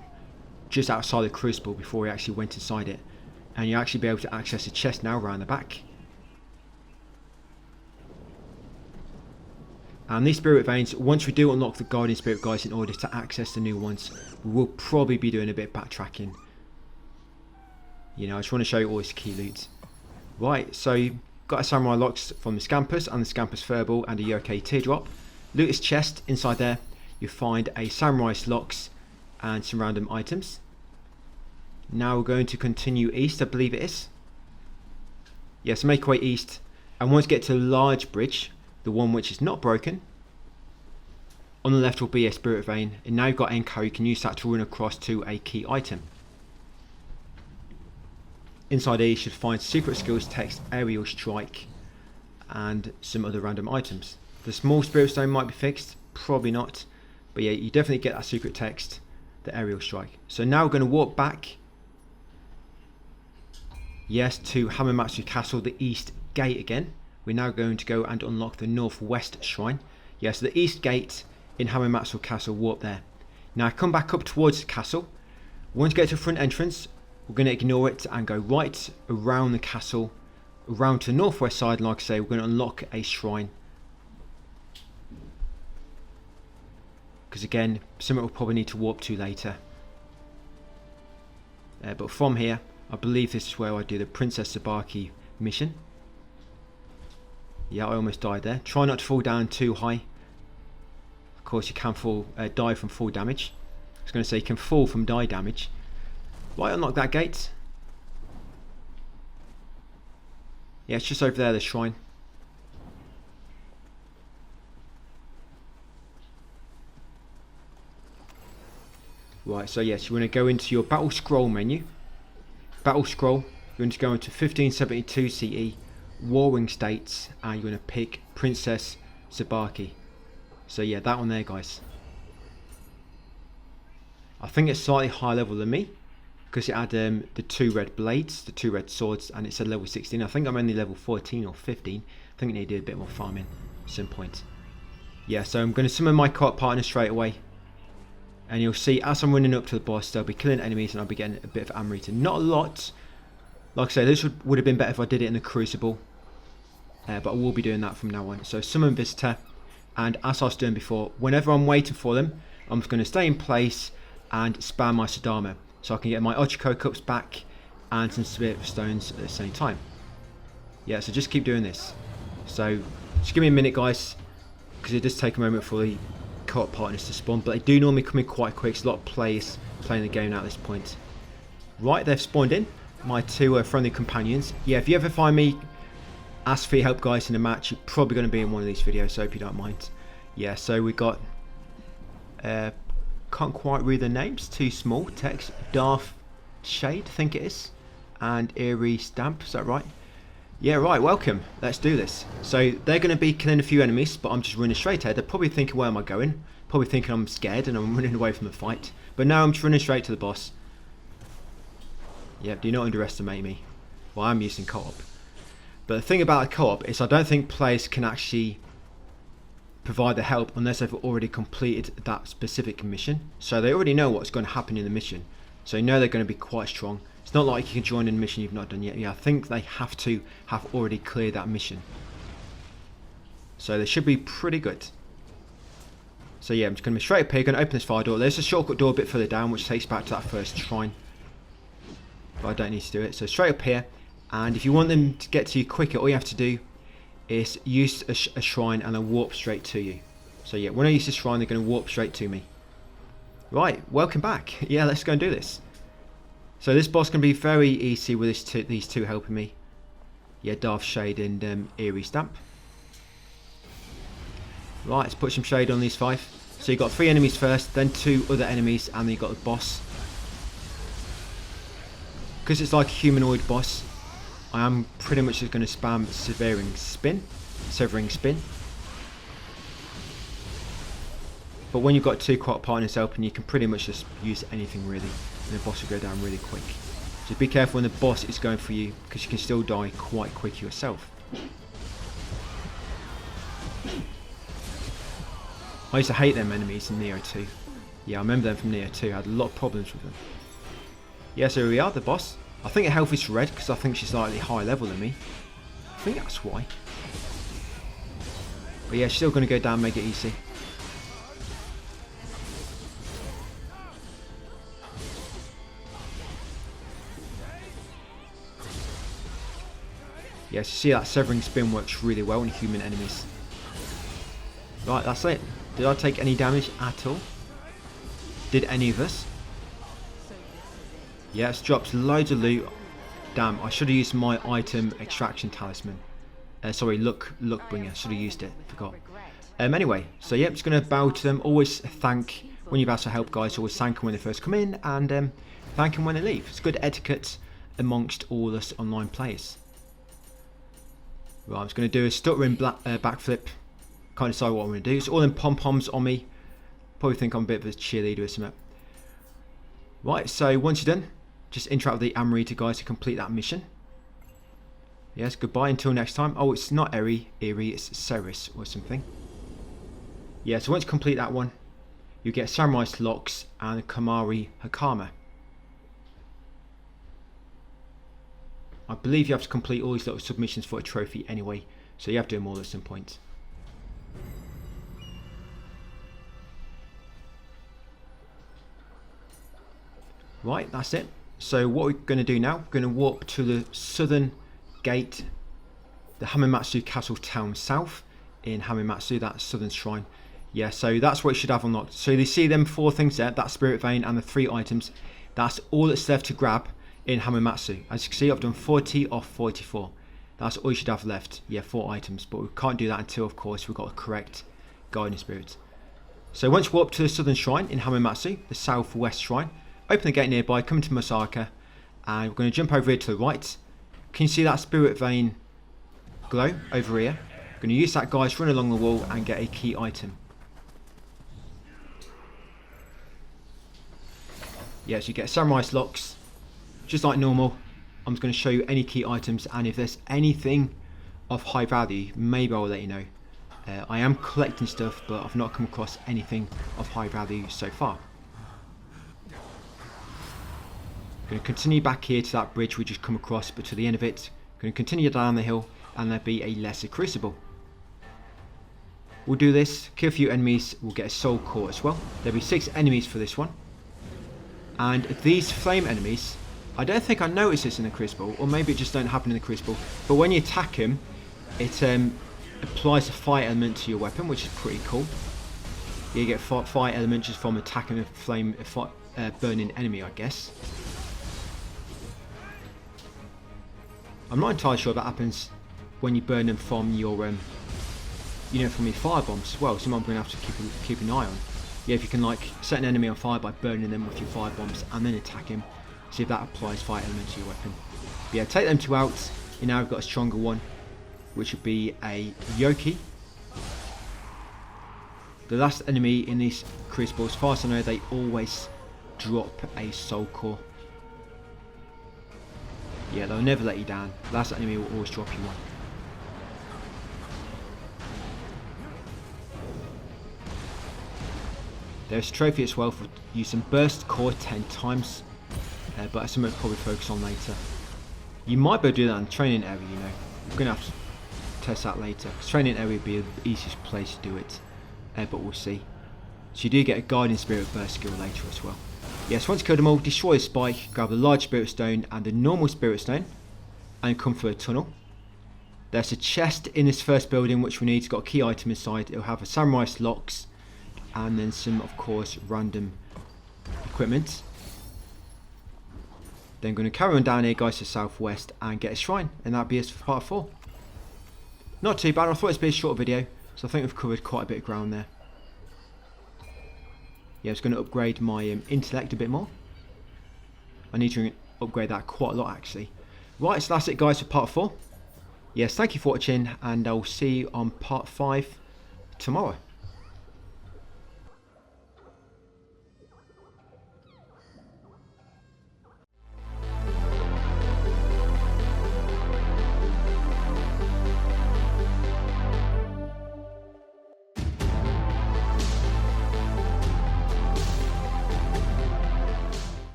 just outside the crucible before we actually went inside it. And you'll actually be able to access the chest now around the back. And these spirit veins, once we do unlock the guardian spirit guys in order to access the new ones, we will probably be doing a bit of backtracking. You know, I just want to show you all this key loot. Right, so you've got a samurai locks from the Scampus and the Scampus Furball and a Yokai teardrop. Loot his chest. Inside there you find a samurai's locks and some random items. Now we're going to continue east, I believe it is. Yes, make our way east, and once you get to the large bridge, the one which is not broken, on the left will be a spirit vein, and now you've got Enko, you can use that to run across to a key item. Inside here you should find secret skills text, aerial strike, and some other random items. The small spirit stone might be fixed, probably not, but yeah, you definitely get that secret text, the aerial strike. So now we're going to walk back, yes, to Hamamatsu Castle, the east gate again. We're now going to go and unlock the northwest shrine. Yes, the east gate in Hamamatsu Castle, walk there. Now come back up towards the castle. Once you get to the front entrance, we're going to ignore it and go right around the castle, around to the northwest side, and like I say, we're going to unlock a shrine. Because again, something we'll probably need to warp to later. But from here, I believe this is where I do the Princess Sabaki mission. Yeah, I almost died there. Try not to fall down too high. Of course, you can die from fall damage. I was going to say you can fall from die damage. Right, unlock that gate. Yeah, it's just over there, the shrine. Right, so yes, you want to go into your battle scroll menu. Battle scroll, you're going to go into 1572 CE, Warring States, and you're going to pick Princess Sabaki. So yeah, that one there, guys. I think it's slightly higher level than me, because it had the 2 red blades, the 2 red swords, and it said level 16. I think I'm only level 14 or 15. I think I need to do a bit more farming at some point. Yeah, so I'm going to summon my co-op partner straight away. And you'll see as I'm running up to the boss, they'll be killing enemies and I'll be getting a bit of Amrita. Not a lot. Like I say, this would have been better if I did it in the Crucible. But I will be doing that from now on. So summon visitor. And as I was doing before, whenever I'm waiting for them, I'm just going to stay in place and spam my Sadama. So I can get my Ochiko cups back and some spirit stones at the same time. Yeah, so just keep doing this. So just give me a minute, guys, because it does take a moment for the co-op partners to spawn, but they do normally come in quite quick. There's a lot of players playing the game now at this point. Right, they've spawned in, my 2 friendly companions. Yeah, if you ever find me ask for your help, guys, in a match, you're probably going to be in one of these videos, so I hope you don't mind. Yeah, so we got can't quite read the names, too small text. Darth Shade, I think it is, and Eerie Stamp, is that right? Yeah, right, welcome. Let's do this. So they're going to be killing a few enemies, but I'm just running straight ahead. They're probably thinking, where am I going? Probably thinking I'm scared and I'm running away from the fight. But now I'm just running straight to the boss. Yeah, do not underestimate me. Well, I'm using co-op. But the thing about a co-op is I don't think players can actually provide the help unless they've already completed that specific mission. So they already know what's going to happen in the mission. So you know they're going to be quite strong. It's not like you can join in a mission you've not done yet. Yeah, I think they have to have already cleared that mission. So they should be pretty good. So yeah, I'm just going to be straight up here, going to open this fire door. There's a shortcut door a bit further down, which takes back to that first shrine. But I don't need to do it. So straight up here. And if you want them to get to you quicker, all you have to do is use a shrine and they'll warp straight to you. So yeah, when I use this shrine, they're going to warp straight to me. Right, welcome back. Yeah, let's go and do this. So this boss can be very easy with these two helping me. Yeah, Darth Shade and Eerie Stamp. Right, let's put some shade on these 5. So you've got 3 enemies first, then 2 other enemies, and then you've got the boss. Because it's like a humanoid boss, I am pretty much just going to spam Severing Spin. But when you've got 2 co-op partners helping, you can pretty much just use anything really, and the boss will go down really quick. So be careful when the boss is going for you, because you can still die quite quick yourself. I used to hate them enemies in Nioh 2. Yeah, I remember them from Nioh 2. I had a lot of problems with them. Yeah, so here we are, the boss. I think her health is red because I think she's slightly higher level than me. I think that's why. But yeah, she's still going to go down, make it easy. Yes, you see that Severing Spin works really well on human enemies. Right, that's it. Did I take any damage at all? Did any of us? Yes, drops loads of loot. Damn, I should have used my item extraction talisman. Sorry, luck bringer. Should have used it. Forgot. Anyway, so yeah, I'm just going to bow to them. Always thank when you've asked for help, guys. Always thank them when they first come in, and thank them when they leave. It's good etiquette amongst all us online players. Right, I'm just going to do a stuttering backflip. Can't decide what I'm going to do. It's all in pom-poms on me. Probably think I'm a bit of a cheerleader or something. Right, so once you're done, just interact with the Amrita guys to complete that mission. Yes, goodbye until next time. Oh, it's not Eerie, it's Ceres or something. Yeah, so once you complete that one, you get Samurai's Locks and Kamari Hakama. I believe you have to complete all these little submissions for a trophy anyway, so you have to do them all at some point. Right, that's it. So what we're going to do now, we're going to walk to the southern gate, the Hamamatsu Castle Town South in Hamamatsu, that southern shrine. Yeah, so that's what you should have unlocked. So you see them 4 things there, that spirit vein and the 3 items. That's all that's left to grab in Hamamatsu. As you can see, I've done 40 off 44. That's all you should have left. Yeah, 4 items, but we can't do that until, of course, we've got a correct guiding spirit. So once we're up to the southern shrine in Hamamatsu, the southwest shrine, open the gate nearby, come to Masaka, and we're going to jump over here to the right. Can you see that spirit vein glow over here? We're going to use that, guys, run along the wall and get a key item. Yeah, so you get samurai's locks, just like normal. I'm just going to show you any key items, and if there's anything of high value, maybe I'll let you know. I am collecting stuff, but I've not come across anything of high value so far. Going to continue back here to that bridge we just come across, but to the end of it, going to continue down the hill, and there'll be a lesser crucible. We'll do this, kill a few enemies, we'll get a soul core as well. There'll be 6 enemies for this one. And these flame enemies, I don't think I noticed this in the crucible, or maybe it just don't happen in the crucible, but when you attack him, it applies a fire element to your weapon, which is pretty cool. You get fire element just from attacking a flame, burning enemy, I guess. I'm not entirely sure that happens when you burn them from your, from your fire bombs as well. Something I'm going to have to keep an eye on. Yeah, if you can like set an enemy on fire by burning them with your fire bombs and then attack him, see if that applies fire element to your weapon. But yeah, take them 2 out. You now have got a stronger one, which would be a Yoki. The last enemy in these crucibles, as far as I know, they always drop a soul core. Yeah, they'll never let you down. The last enemy will always drop you one. There's a trophy as well for using burst core 10 times, but that's something I'll probably focus on later. You might be able to do that in the training area, you know. We're going to have to test that later, because training area would be the easiest place to do it, but we'll see. So you do get a guiding spirit burst skill later as well. Yes, once you kill them all, destroy a spike, grab the large spirit stone and the normal spirit stone, and come through a tunnel. There's a chest in this first building which we need. It's got a key item inside. It'll have a samurai's locks, and then some, of course, random equipment. Then going to carry on down here, guys, to the southwest and get a shrine, and that'll be us for part 4. Not too bad. I thought it'd be a short video, so I think we've covered quite a bit of ground there. Yeah, I was going to upgrade my intellect a bit more. I need to upgrade that quite a lot, actually. Right, so that's it, guys, for part 4. Yes, thank you for watching, and I'll see you on part 5 tomorrow.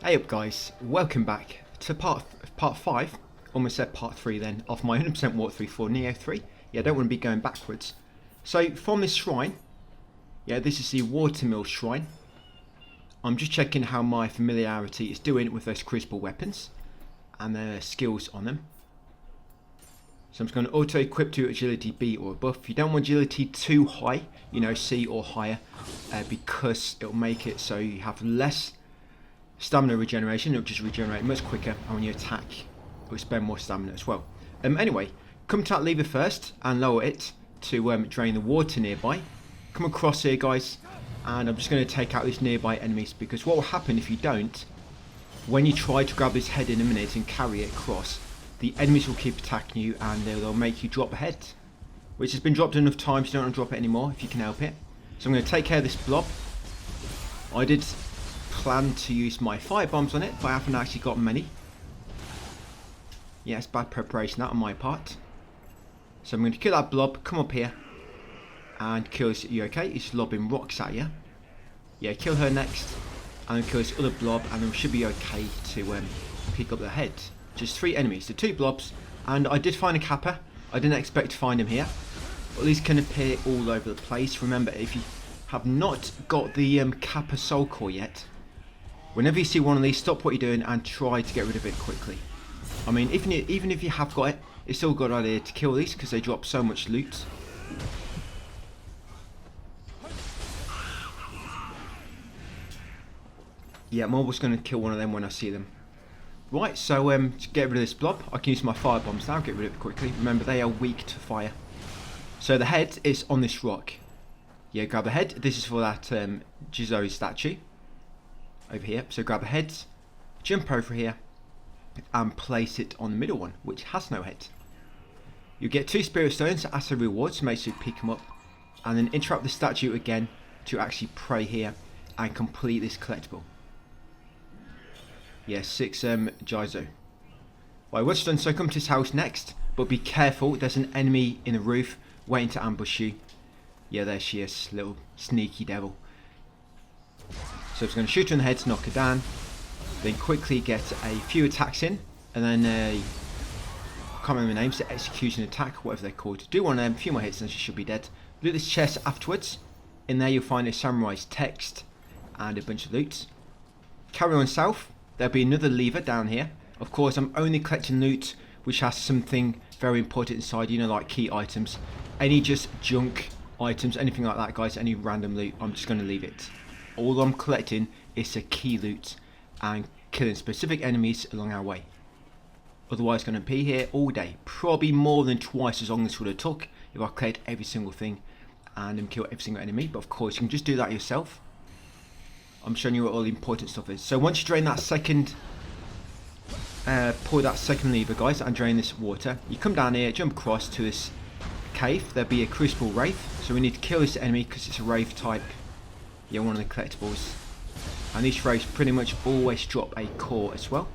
Hey up, guys, welcome back to part 5, almost said part 3 then, of my 100% walkthrough for Nioh 3. Yeah, I don't want to be going backwards. So from this shrine, yeah, this is the watermill shrine. I'm just checking how my familiarity is doing with those crucible weapons and their skills on them. So I'm just going to auto equip to agility B or above. You don't want agility too high, you know, C or higher, because it'll make it so you have less stamina regeneration. It'll just regenerate much quicker, and when you attack it will spend more stamina as well. Anyway, come to that lever first and lower it to drain the water nearby. Come across here, guys, and I'm just going to take out these nearby enemies, because what will happen if you don't, when you try to grab this head in a minute and carry it across, the enemies will keep attacking you and they'll make you drop a head, which has been dropped enough times you don't want to drop it anymore if you can help it. So I'm going to take care of this blob. I did plan to use my fire bombs on it, but I haven't actually got many. Yeah, it's bad preparation that on my part. So I'm going to kill that blob, come up here and kill this. You okay? It's lobbing rocks at you. Yeah, kill her next and then kill this other blob, and then we should be okay to pick up the head. Just 3 enemies, the 2 blobs, and I did find a Kappa. I didn't expect to find him here, but these can appear all over the place. Remember, if you have not got the Kappa Soul Core yet, whenever you see one of these, stop what you're doing and try to get rid of it quickly. I mean, even if you have got it, it's still a good idea to kill these because they drop so much loot. Yeah, I'm always going to kill one of them when I see them. Right, so to get rid of this blob, I can use my fire bombs now, get rid of it quickly. Remember, they are weak to fire. So the head is on this rock. Yeah, grab the head. This is for that Jizo statue. Over here. So grab the head, jump over here, and place it on the middle one, which has no head. You get 2 spirit stones as a reward, so make sure you pick them up. And then interrupt the statue again to actually pray here and complete this collectible. Yeah, 6 Jizo. Right, once done, so come to this house next, but be careful, there's an enemy in the roof waiting to ambush you. Yeah, there she is, little sneaky devil. So it's going to shoot her in the head to knock her down, then quickly get a few attacks in, and then I can't remember the names, the execution attack, whatever they're called. Do one of them, a few more hits and she should be dead. Loot this chest afterwards. In there you'll find a samurai's text and a bunch of loot. Carry on south. There'll be another lever down here. Of course, I'm only collecting loot which has something very important inside, you know, like key items. Any just junk items, anything like that, guys, any random loot, I'm just going to leave it. All I'm collecting is the key loot and killing specific enemies along our way. Otherwise, going to be here all day. Probably more than twice as long as this would have took if I cleared every single thing and killed every single enemy. But of course, you can just do that yourself. I'm showing you what all the important stuff is. So once you drain that second, pull that second lever, guys, and drain this water, you come down here, jump across to this cave. There'll be a crucible wraith, so we need to kill this enemy because it's a wraith type. Yeah, one of the collectibles. And these wraiths pretty much always drop a core as well.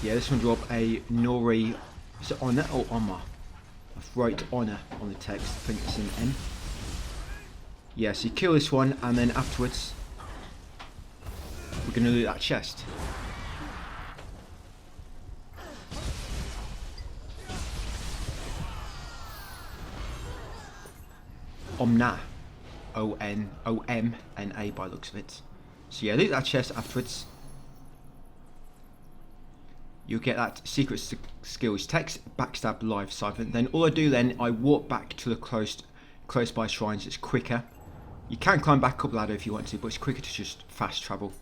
Yeah, this one drop a Nori. Is it honor or Oma? I wrote honor on the text. I think it's an N. Yeah, so you kill this one, and then afterwards we're going to loot that chest. Omna. O-N-O-M-N-A by the looks of it. So yeah, loot that chest afterwards. You'll get that secret skills text, backstab, live siphon. Then all I do then, I walk back to the close by shrines. It's quicker. You can climb back up the ladder if you want to, but it's quicker to just fast travel.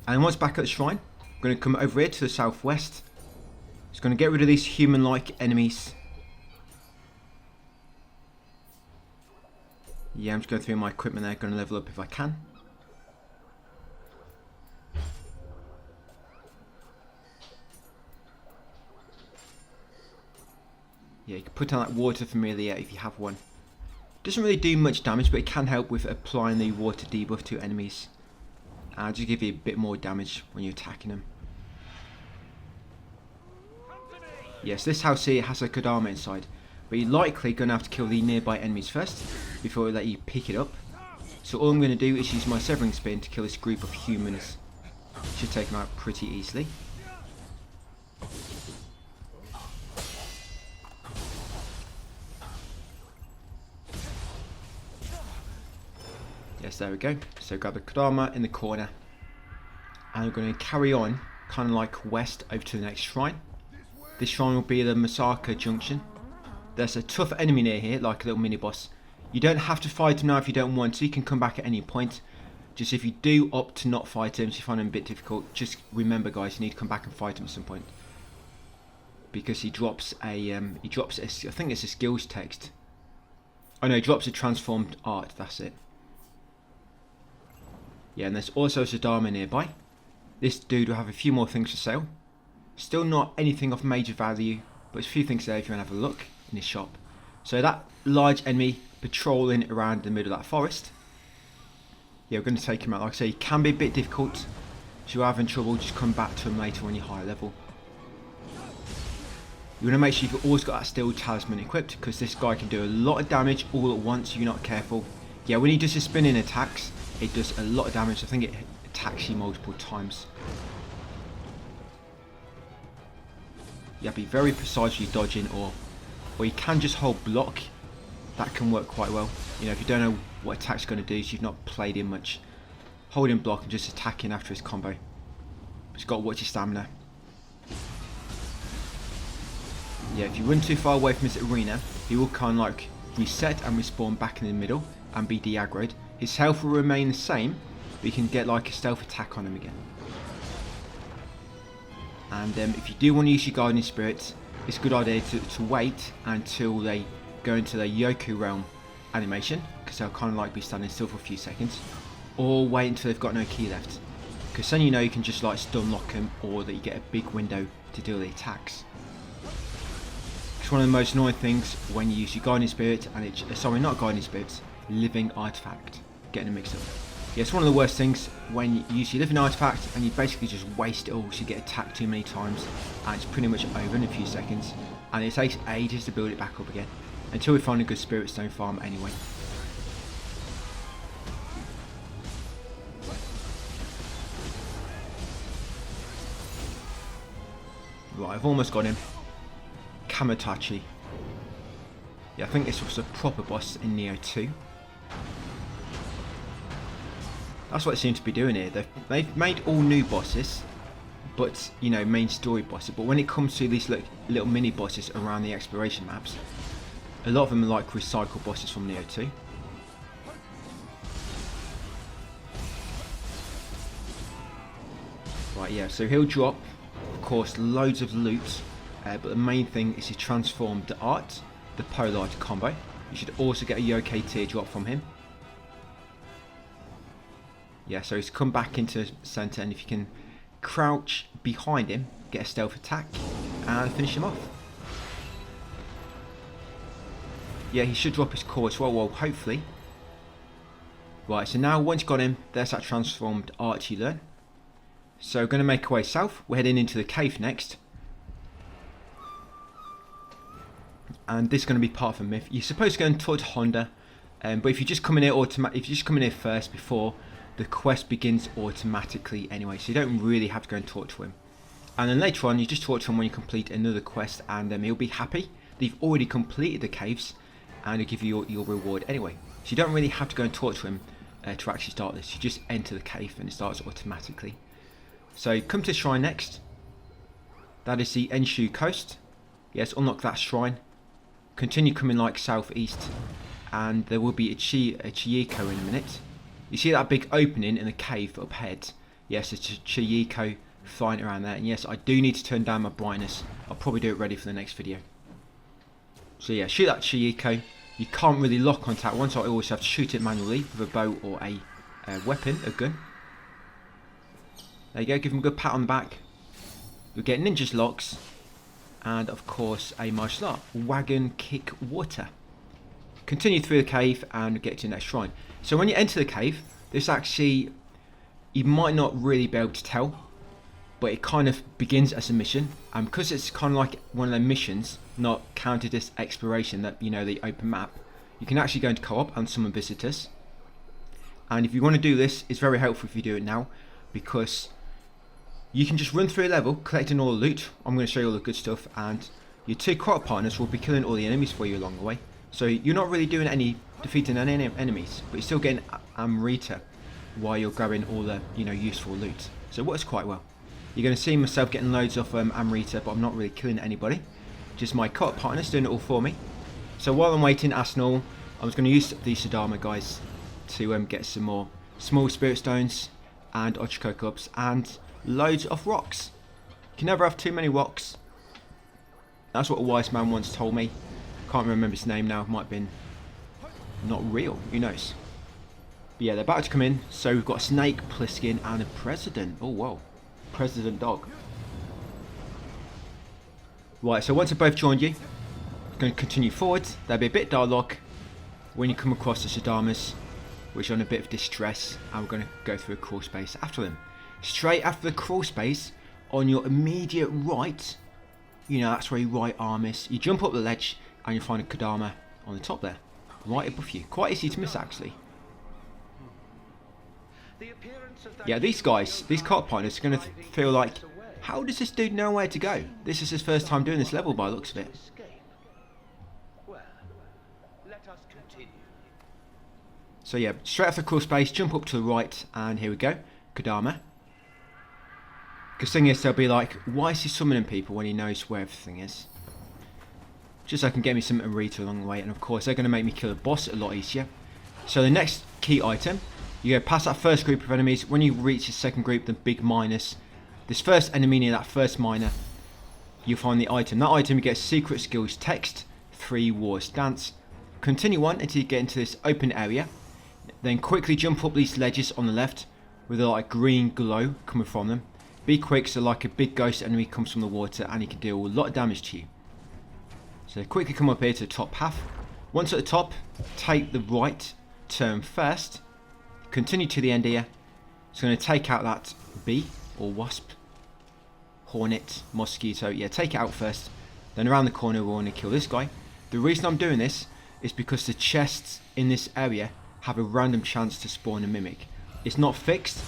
And once back at the shrine, I'm going to come over here to the southwest. It's going to get rid of these human-like enemies. Yeah, I'm just going through my equipment there, going to level up if I can. Yeah, you can put down that water familiar if you have one. Doesn't really do much damage, but it can help with applying the water debuff to enemies. And just give you a bit more damage when you're attacking them. Yes, this house here has a Kodama inside, but you're likely going to have to kill the nearby enemies first before we let you pick it up. So all I'm going to do is use my Severing Spin to kill this group of humans. Should take them out pretty easily. Yes, there we go. So grab the Kodama in the corner. And we're going to carry on, kind of like west, over to the next shrine. This shrine will be the Masaka Junction. There's a tough enemy near here, like a little mini boss. You don't have to fight him now if you don't want to. You can come back at any point. Just if you do opt to not fight him, if you find him a bit difficult, just remember, guys, you need to come back and fight him at some point. Because he drops a, I think it's a skills text. Oh no, he drops a transformed art, that's it. Yeah, and there's also a Zadama nearby. This dude will have a few more things for sale. Still not anything of major value, but there's a few things there if you want to have a look in his shop. So that large enemy patrolling around the middle of that forest. Yeah, we're going to take him out. Like I say, he can be a bit difficult. If you're having trouble, just come back to him later when you're higher level. You want to make sure you've always got that steel talisman equipped, because this guy can do a lot of damage all at once if you're not careful. Yeah, when he does his spinning attacks, it does a lot of damage. I think it attacks you multiple times. You have to be very precise with your dodging, or you can just hold block. That can work quite well. You know, if you don't know what attack's going to do, so you've not played him much, holding block and just attacking after his combo. But you've got to watch your stamina. Yeah, if you run too far away from his arena, he will kind of like reset and respawn back in the middle and be de-aggroed. His health will remain the same, but you can get like a stealth attack on him again. And if you do want to use your Guardian Spirits, it's a good idea to wait until they go into the Yoku Realm animation, because they'll kind of like be standing still for a few seconds, or wait until they've got no key left, because then you know you can just like stun lock them, or that you get a big window to deal the attacks. It's one of the most annoying things when you use your Guardian Spirit and it's, sorry, not Guardian Spirits, Living Artifact, getting them mixed up. Yeah, it's one of the worst things when you use your Living Artifact and you basically just waste it all, so you get attacked too many times and it's pretty much over in a few seconds, and it takes ages to build it back up again, until we find a good Spirit Stone farm anyway. Right, I've almost got him. Kamatachi. Yeah, I think this was a proper boss in Nioh 2. That's what it seems to be doing here. They've made all new bosses, but you know, main story bosses. But when it comes to these little mini bosses around the exploration maps, a lot of them are like recycled bosses from Nioh 2. Right, yeah, so he'll drop, of course, loads of loot, but the main thing is he transformed the art, the polar art combo. You should also get a Yokai teardrop from him. Yeah, so he's come back into center, and if you can crouch behind him, get a stealth attack and finish him off. Yeah, he should drop his core as well, hopefully. Right, so now once you've got him, there's that transformed art you learn. So we're going to make our way south. We're heading into the cave next. And this is going to be part of a myth. You're supposed to go and talk to Honda, but if you just come in here first before, the quest begins automatically anyway, so you don't really have to go and talk to him. And then later on, you just talk to him when you complete another quest, and he'll be happy that you've already completed the caves, and he'll give you your reward anyway. So you don't really have to go and talk to him to actually start this. You just enter the cave and it starts automatically. So come to the shrine next. That is the Enshu coast. Yes, unlock that shrine. Continue coming like southeast, and there will be a Chiyiko in a minute. You see that big opening in the cave up ahead? Yes, it's a Chiyiko flying around there. And yes, I do need to turn down my brightness. I'll probably do it ready for the next video. So yeah, shoot that Chiyiko. You can't really lock onto that one, so I always have to shoot it manually with a bow or a weapon, a gun. There you go, give him a good pat on the back. You'll get ninja's locks. And of course a martial art, wagon kick water. Continue through the cave and get to the next shrine. So when you enter the cave, this actually, you might not really be able to tell, but it kind of begins as a mission, and because it's kind of like one of the missions, not counted as exploration, that you know, the open map, you can actually go into co-op and summon visitors. And if you want to do this, it's very helpful if you do it now, because you can just run through a level collecting all the loot. I'm going to show you all the good stuff, and your two co-op partners will be killing all the enemies for you along the way. So you're not really doing defeating any enemies, but you're still getting Amrita while you're grabbing all the useful loot. So it works quite well. You're going to see myself getting loads of Amrita, but I'm not really killing anybody. Just my co-op partners doing it all for me. So while I'm waiting, as normal, I'm just going to use these Sadama guys to get some more small spirit stones and Ochiko cups and loads of rocks. You can never have too many rocks. That's what a wise man once told me. Can't remember his name now. Might have been not real. Who knows? But yeah, they're about to come in. So we've got a snake, Pliskin, and a president. Oh whoa, president dog. Right. So once they've both joined you, you're going to continue forward. There'll be a bit of dialogue when you come across the Sadamas, which are in a bit of distress, and we're going to go through a crawl space after them. Straight after the crawl space, on your immediate right, that's where your right arm is. You jump up the ledge and you find a Kodama on the top there, right above you. Quite easy to miss actually. Yeah, these guys, these cart partners are going to feel like, how does this dude know where to go? This is his first time doing this level by the looks of it. So yeah, straight after crawl space, jump up to the right, and here we go, Kodama. Because thing is, they'll be like, why is he summoning people when he knows where everything is? Just so I can get me some Amrita along the way, and of course they're going to make me kill a boss a lot easier. So the next key item, you go past that first group of enemies. When you reach the second group, the big minus, this first enemy near that first miner, you'll find the item. That item, you get secret skills text, 3 war stance. Continue on until you get into this open area. Then quickly jump up these ledges on the left with a like green glow coming from them. Be quick, so like a big ghost enemy comes from the water and he can deal a lot of damage to you. So quickly come up here to the top half. Once at the top, take the right turn first. Continue to the end here. It's going to take out that bee or wasp, hornet, mosquito. Yeah, take it out first. Then around the corner we're going to kill this guy. The reason I'm doing this is because the chests in this area have a random chance to spawn a mimic. It's not fixed.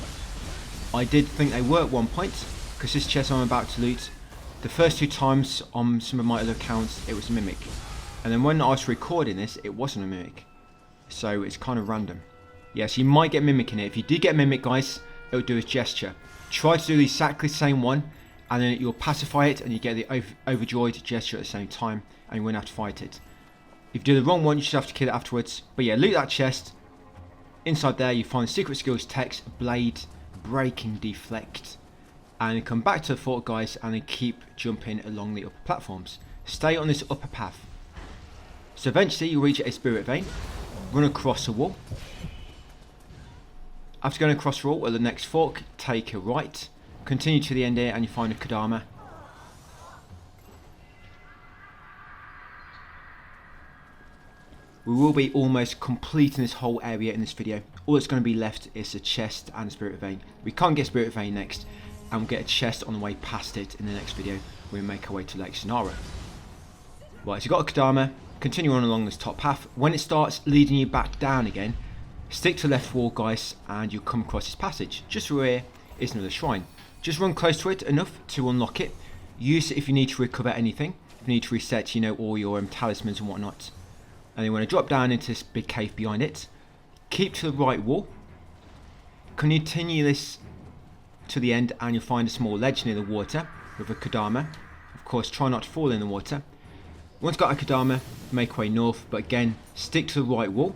I did think they were at one point, because this chest I'm about to loot, the first 2 times on some of my other accounts it was a mimic. And then when I was recording this, it wasn't a mimic. So it's kind of random. Yes, you might get mimic in it. If you did get mimic, guys, it'll do a gesture. Try to do the exactly same one, and then you'll pacify it, and you get the overjoyed gesture at the same time, and you won't have to fight it. If you do the wrong one, you just have to kill it afterwards. But yeah, loot that chest. Inside there, you find secret skills text, blade, breaking, deflect. And then come back to the fort, guys, and then keep jumping along the upper platforms. Stay on this upper path. So eventually you reach a spirit vein, run across a wall. After going across the wall at the next fork, take a right, continue to the end here and you find a Kodama. We will be almost completing this whole area in this video. All that's going to be left is a chest and a spirit vein. We can't get spirit vein next, and we'll get a chest on the way past it in the next video. We'll make our way to Lake Sonara. Right, so you've got a Kodama, continue on along this top path. When it starts leading you back down again, stick to the left wall, guys, and you'll come across this passage. Just through here is another shrine. Just run close to it enough to unlock it. Use it if you need to recover anything. If you need to reset, you know, all your talismans and whatnot. And you want to drop down into this big cave behind it. Keep to the right wall. Continue this to the end and you'll find a small ledge near the water with a Kodama. Of course, try not to fall in the water. Once got a Kodama, make way north, but again, stick to the right wall.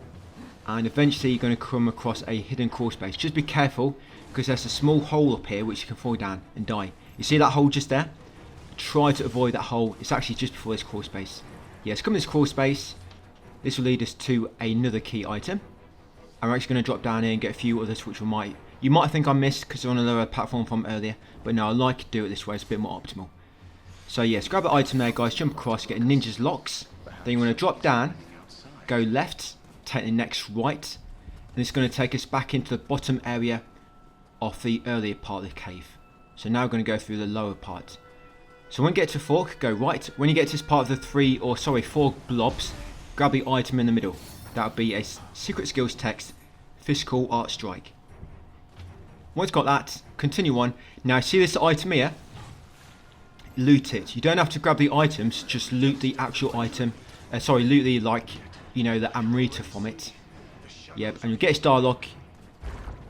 And eventually you're going to come across a hidden crawl space. Just be careful, because there's a small hole up here which you can fall down and die. You see that hole just there? Try to avoid that hole. It's actually just before this crawl space. Yes, come to this crawl space. This will lead us to another key item. And we're actually going to drop down here and get a few others which you might think I missed because they're on a lower platform from earlier. But no, I like to do it this way, it's a bit more optimal. So yes, grab the item there, guys, jump across, get a ninja's locks. Then you want to drop down, go left, take the next right. And it's going to take us back into the bottom area of the earlier part of the cave. So now we're going to go through the lower part. So when you get to fork, go right. When you get to this part of the 4 blobs, grab the item in the middle. That would be a secret skills text, physical art strike. Once got that, continue on. Now see this item here? Loot it. You don't have to grab the items, just loot the actual item. Loot the the Amrita from it. Yep, and you'll get its dialogue.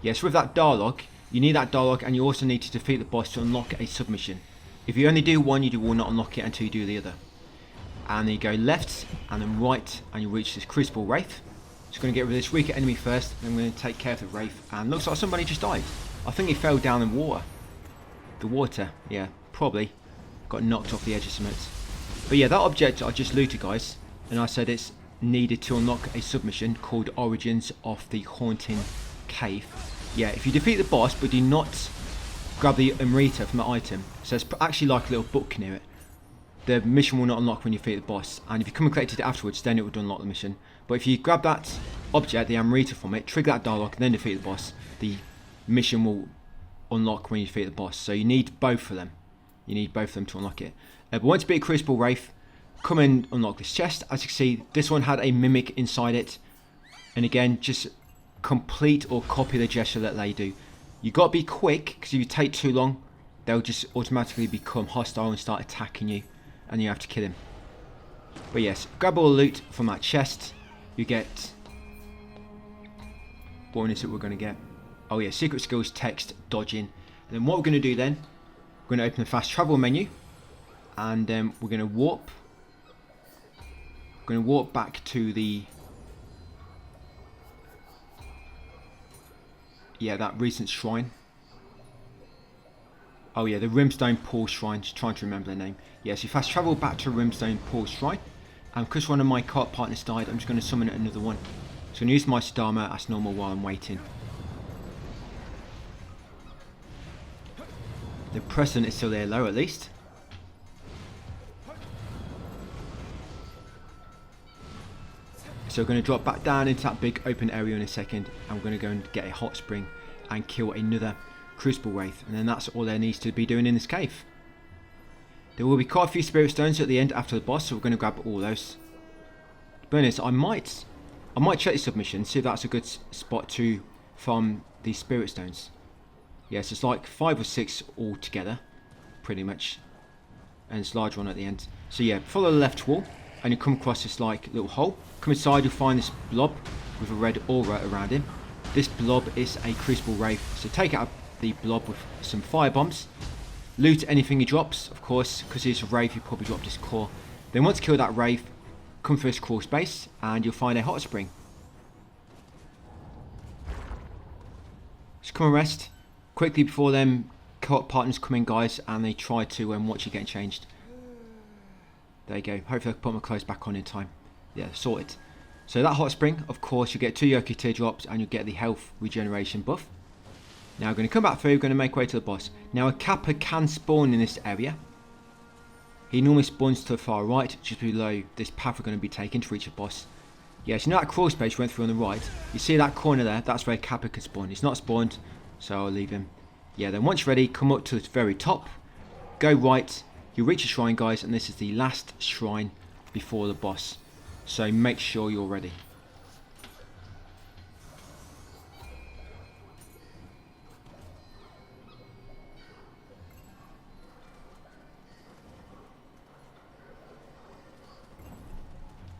Yes, with that dialogue, you need that dialogue and you also need to defeat the boss to unlock a submission. If you only do one, you will not unlock it until you do the other. And then you go left and then right and you reach this Crucible Wraith. Just going to get rid of this weaker enemy first, then we're going to take care of the Wraith. And looks like somebody just died. I think he fell down in water. The water, yeah, probably. Got knocked off the edge of something. But yeah, that object I just looted, guys. And I said it's needed to unlock a submission called Origins of the Haunting Cave. Yeah, if you defeat the boss but do not grab the Amrita from the item, so it's actually like a little book near it. The mission will not unlock when you defeat the boss, and if you come and collect it afterwards, then it would unlock the mission. But if you grab that object, the Amrita from it, trigger that dialogue, and then defeat the boss, the mission will unlock when you defeat the boss. So you need both of them. You need both of them to unlock it. But once you beat Crucible Wraith, come and unlock this chest. As you can see, this one had a mimic inside it. And again, just complete or copy the gesture that they do. You got to be quick, because if you take too long, they'll just automatically become hostile and start attacking you, and you have to kill him. But yes, grab all the loot from that chest. You get... what one is it we're going to get? Oh yeah, secret skills, text, dodging. And then what we're going to do then, we're going to open the fast travel menu, and we're going to warp. We're going to warp back to the... yeah, that recent shrine. Oh yeah, the Rimstone Pool Shrine. Just trying to remember the name. Yeah, so you fast travel back to Rimstone Pool Shrine. And because one of my cart partners died, I'm just going to summon another one. So I'm going to use my Sidama as normal while I'm waiting. The President is still there low at least. So we're going to drop back down into that big open area in a second. And we're going to go and get a hot spring and kill another Crucible Wraith. And then that's all there needs to be doing in this cave. There will be quite a few Spirit Stones at the end after the boss, so we're going to grab all those. To be honest, I might check the submission, see if that's a good spot to farm these Spirit Stones. Yes, it's like 5 or 6 all together, pretty much. And it's a large one at the end. So yeah, follow the left wall, and you come across this like little hole. Come inside, you'll find this blob with a red aura around him. This blob is a Crucible Wraith, so take out the blob with some fire bombs. Loot anything he drops, of course, because he's a Wraith, he probably dropped his core. Then once you kill that Wraith, come through this crawl space, and you'll find a hot spring. Just come and rest quickly before them partners come in, guys, and they try to watch you getting changed. There you go. Hopefully I can put my clothes back on in time. Yeah, sorted. So that hot spring, of course, you get 2 Yoki teardrops, and you'll get the health regeneration buff. Now we're going to come back through, we're going to make way to the boss. Now a Kappa can spawn in this area. He normally spawns to the far right, just below this path we're going to be taking to reach the boss. Yes, you know that crawl space we went through on the right? You see that corner there? That's where Kappa can spawn. He's not spawned, so I'll leave him. Yeah, then once you're ready, come up to the very top. Go right, you reach a shrine, guys, and this is the last shrine before the boss. So make sure you're ready.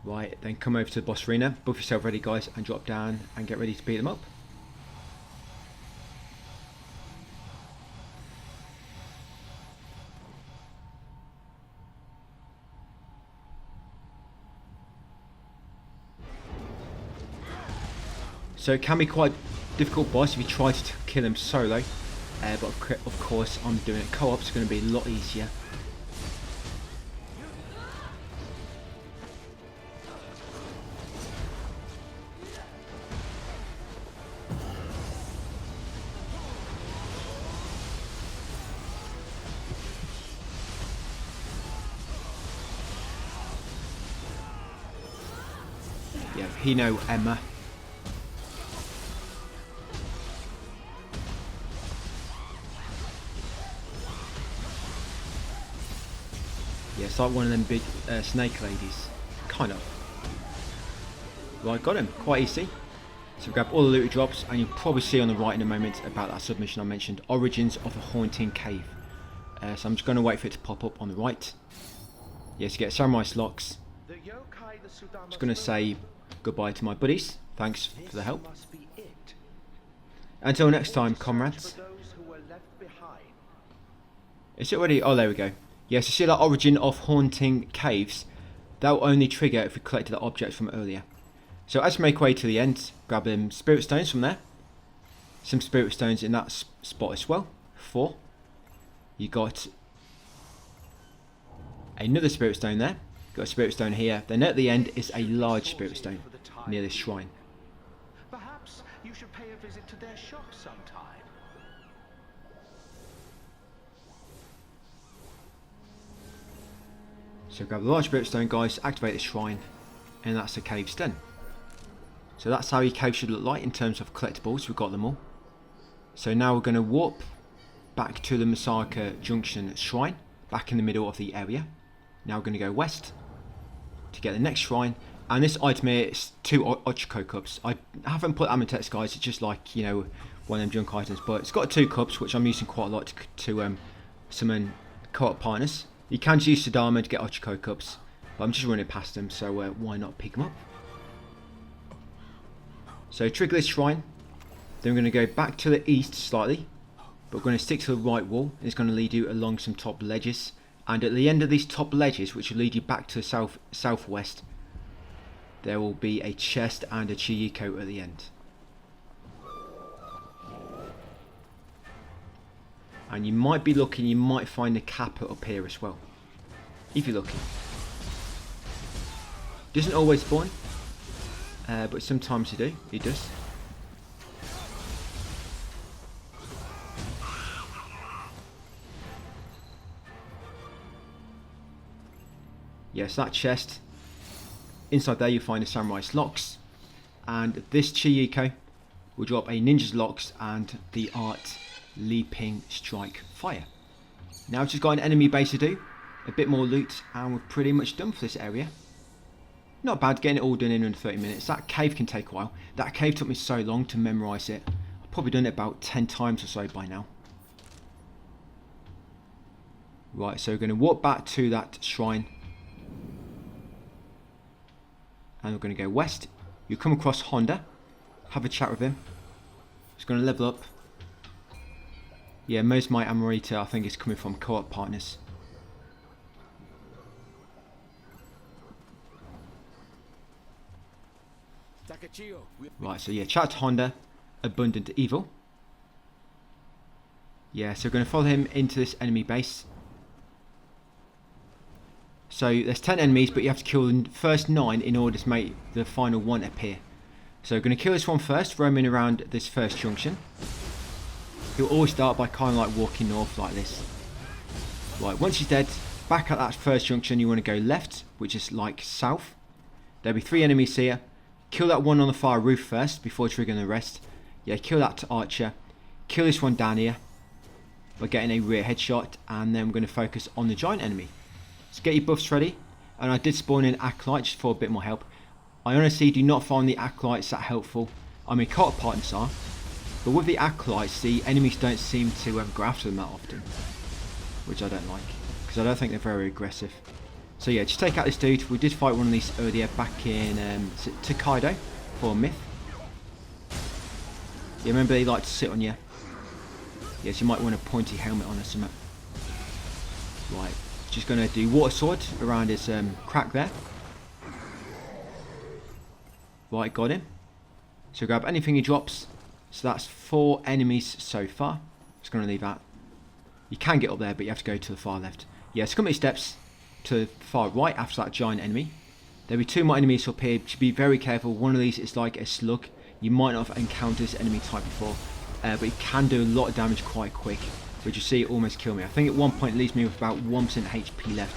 Right, then come over to the boss arena, buff yourself ready, guys, and drop down and get ready to beat them up. So it can be quite a difficult boss if you try to kill him solo, but of course I'm doing it co-op, so it's going to be a lot easier. Yeah, Hino Emma. Yeah, it's like one of them big snake ladies. Kind of. Right, got him. Quite easy. So grab all the loot drops, and you'll probably see on the right in a moment about that submission I mentioned. Origins of a Haunting Cave. So I'm just going to wait for it to pop up on the right. Yes, you get Samurai Locks. Just going to say goodbye to my buddies. Thanks for the help. Until next time, comrades. Is it already? Oh, there we go. Yes, you see that Origin of Haunting Caves? That will only trigger if we collected that object from earlier. So as we make way to the end, grab them Spirit Stones from there. Some Spirit Stones in that spot as well. 4. You got another Spirit Stone there. Got a Spirit Stone here. Then at the end is a large Spirit Stone near this shrine. Perhaps you should pay a visit to their shop sometime. So grab the large Spirit Stone, guys, activate the shrine, and that's the cave's done. So that's how your cave should look like in terms of collectibles. We've got them all. So now we're going to warp back to the Masaka Junction shrine, back in the middle of the area. Now we're going to go west to get the next shrine, And this item here is 2 Ochiko cups. I haven't put them in text, guys. It's just like, you know, one of them junk items. But it's got 2 cups, which I'm using quite a lot to summon co-op partners. You can just use Sadama to get Ochiko cups. But I'm just running past them, so why not pick them up? So trigger this shrine. Then we're going to go back to the east slightly. But we're going to stick to the right wall. And it's going to lead you along some top ledges. And at the end of these top ledges, which will lead you back to the southwest, there will be a chest and a Chiyiko at the end. And you might be looking, you might find the Kappa up here as well. If you're looking. Doesn't always spawn, but sometimes it does. Yes, that chest. Inside there you find the Samurai's Locks, and this Chiyiko will drop a Ninja's Locks and the Art Leaping Strike Fire. Now we've just got an enemy base to do, a bit more loot, and we're pretty much done for this area. Not bad, getting it all done in under 30 minutes. That cave can take a while. That cave took me so long to memorise it. I've probably done it about 10 times or so by now. Right, so we're going to walk back to that shrine. And we're going to go west. You come across Honda. Have a chat with him. He's going to level up. Yeah, most of my Amorita I think is coming from co-op partners. Right, so yeah, chat to Honda. Abundant Evil. Yeah, so we're going to follow him into this enemy base. So there's 10 enemies, but you have to kill the first 9 in order to make the final one appear. So we're going to kill this one first, roaming around this first junction. He'll always start by kind of like walking north like this. Right, once he's dead, back at that first junction you want to go left, which is like south. There'll be 3 enemies here. Kill that one on the far roof first, before triggering the rest. Yeah, kill that archer. Kill this one down here by getting a rear headshot, and then we're going to focus on the giant enemy. So get your buffs ready, and I did spawn in Acolyte just for a bit more help. I honestly do not find the Acolytes that helpful. I mean, co-op partners are, but with the Acolytes, the enemies don't seem to go after them that often, which I don't like, because I don't think they're very aggressive. So yeah, just take out this dude. We did fight one of these earlier back in Tokaido for Myth. Yeah, remember they like to sit on you. Yes, you might want a pointy helmet on or something. Right. Just going to do water sword around his crack there. Right, got him. So grab anything he drops. So that's 4 enemies so far. Just going to leave that. You can get up there, but you have to go to the far left. Yeah, so come many steps to the far right after that giant enemy. There'll be 2 more enemies up here. Just be very careful. One of these is like a slug. You might not have encountered this enemy type before, but it can do a lot of damage quite quick. Which you see it almost kill me. I think at one point it leaves me with about 1% HP left.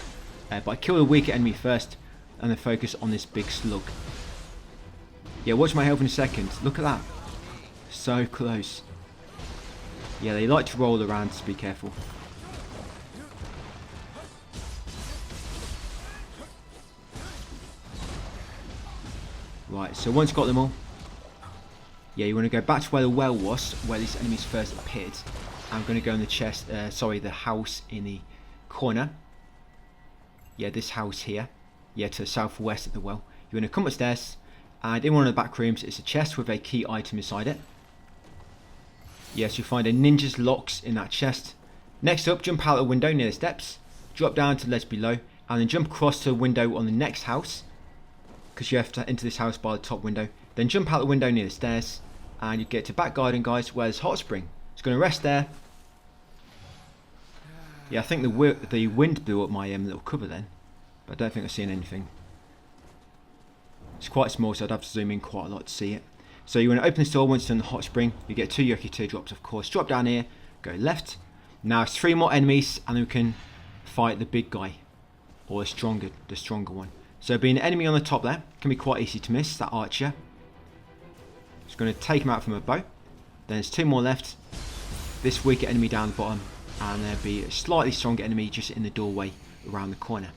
But I kill the weaker enemy first and then focus on this big slug. Yeah, watch my health in a second. Look at that. So close. Yeah, they like to roll around, so be careful. Right, so once got them all, yeah, you want to go back to where the well was, where these enemies first appeared. I'm going to go in the chest, the house in the corner. Yeah, this house here. Yeah, to the southwest of the well. You're going to come upstairs, and in one of the back rooms is a chest with a key item inside it. Yes, you'll find a Ninja's Locks in that chest. Next up, jump out the window near the steps, drop down to the ledge below, and then jump across to the window on the next house, because you have to enter this house by the top window. Then jump out the window near the stairs, and you get to back garden, guys, where there's hot spring. It's going to rest there. Yeah, I think the wind blew up my little cover then, but I don't think I've seen anything. It's quite small, so I'd have to zoom in quite a lot to see it. So you want to open this door once you're in the hot spring. You get 2 Yoki teardrops, of course. Drop down here, go left. Now it's 3 more enemies, and then we can fight the big guy, or the stronger one. So being an enemy on the top there can be quite easy to miss. That archer. Just going to take him out from a bow. Then there's 2 more left. This weaker enemy down the bottom, and there'll be a slightly stronger enemy just in the doorway around the corner.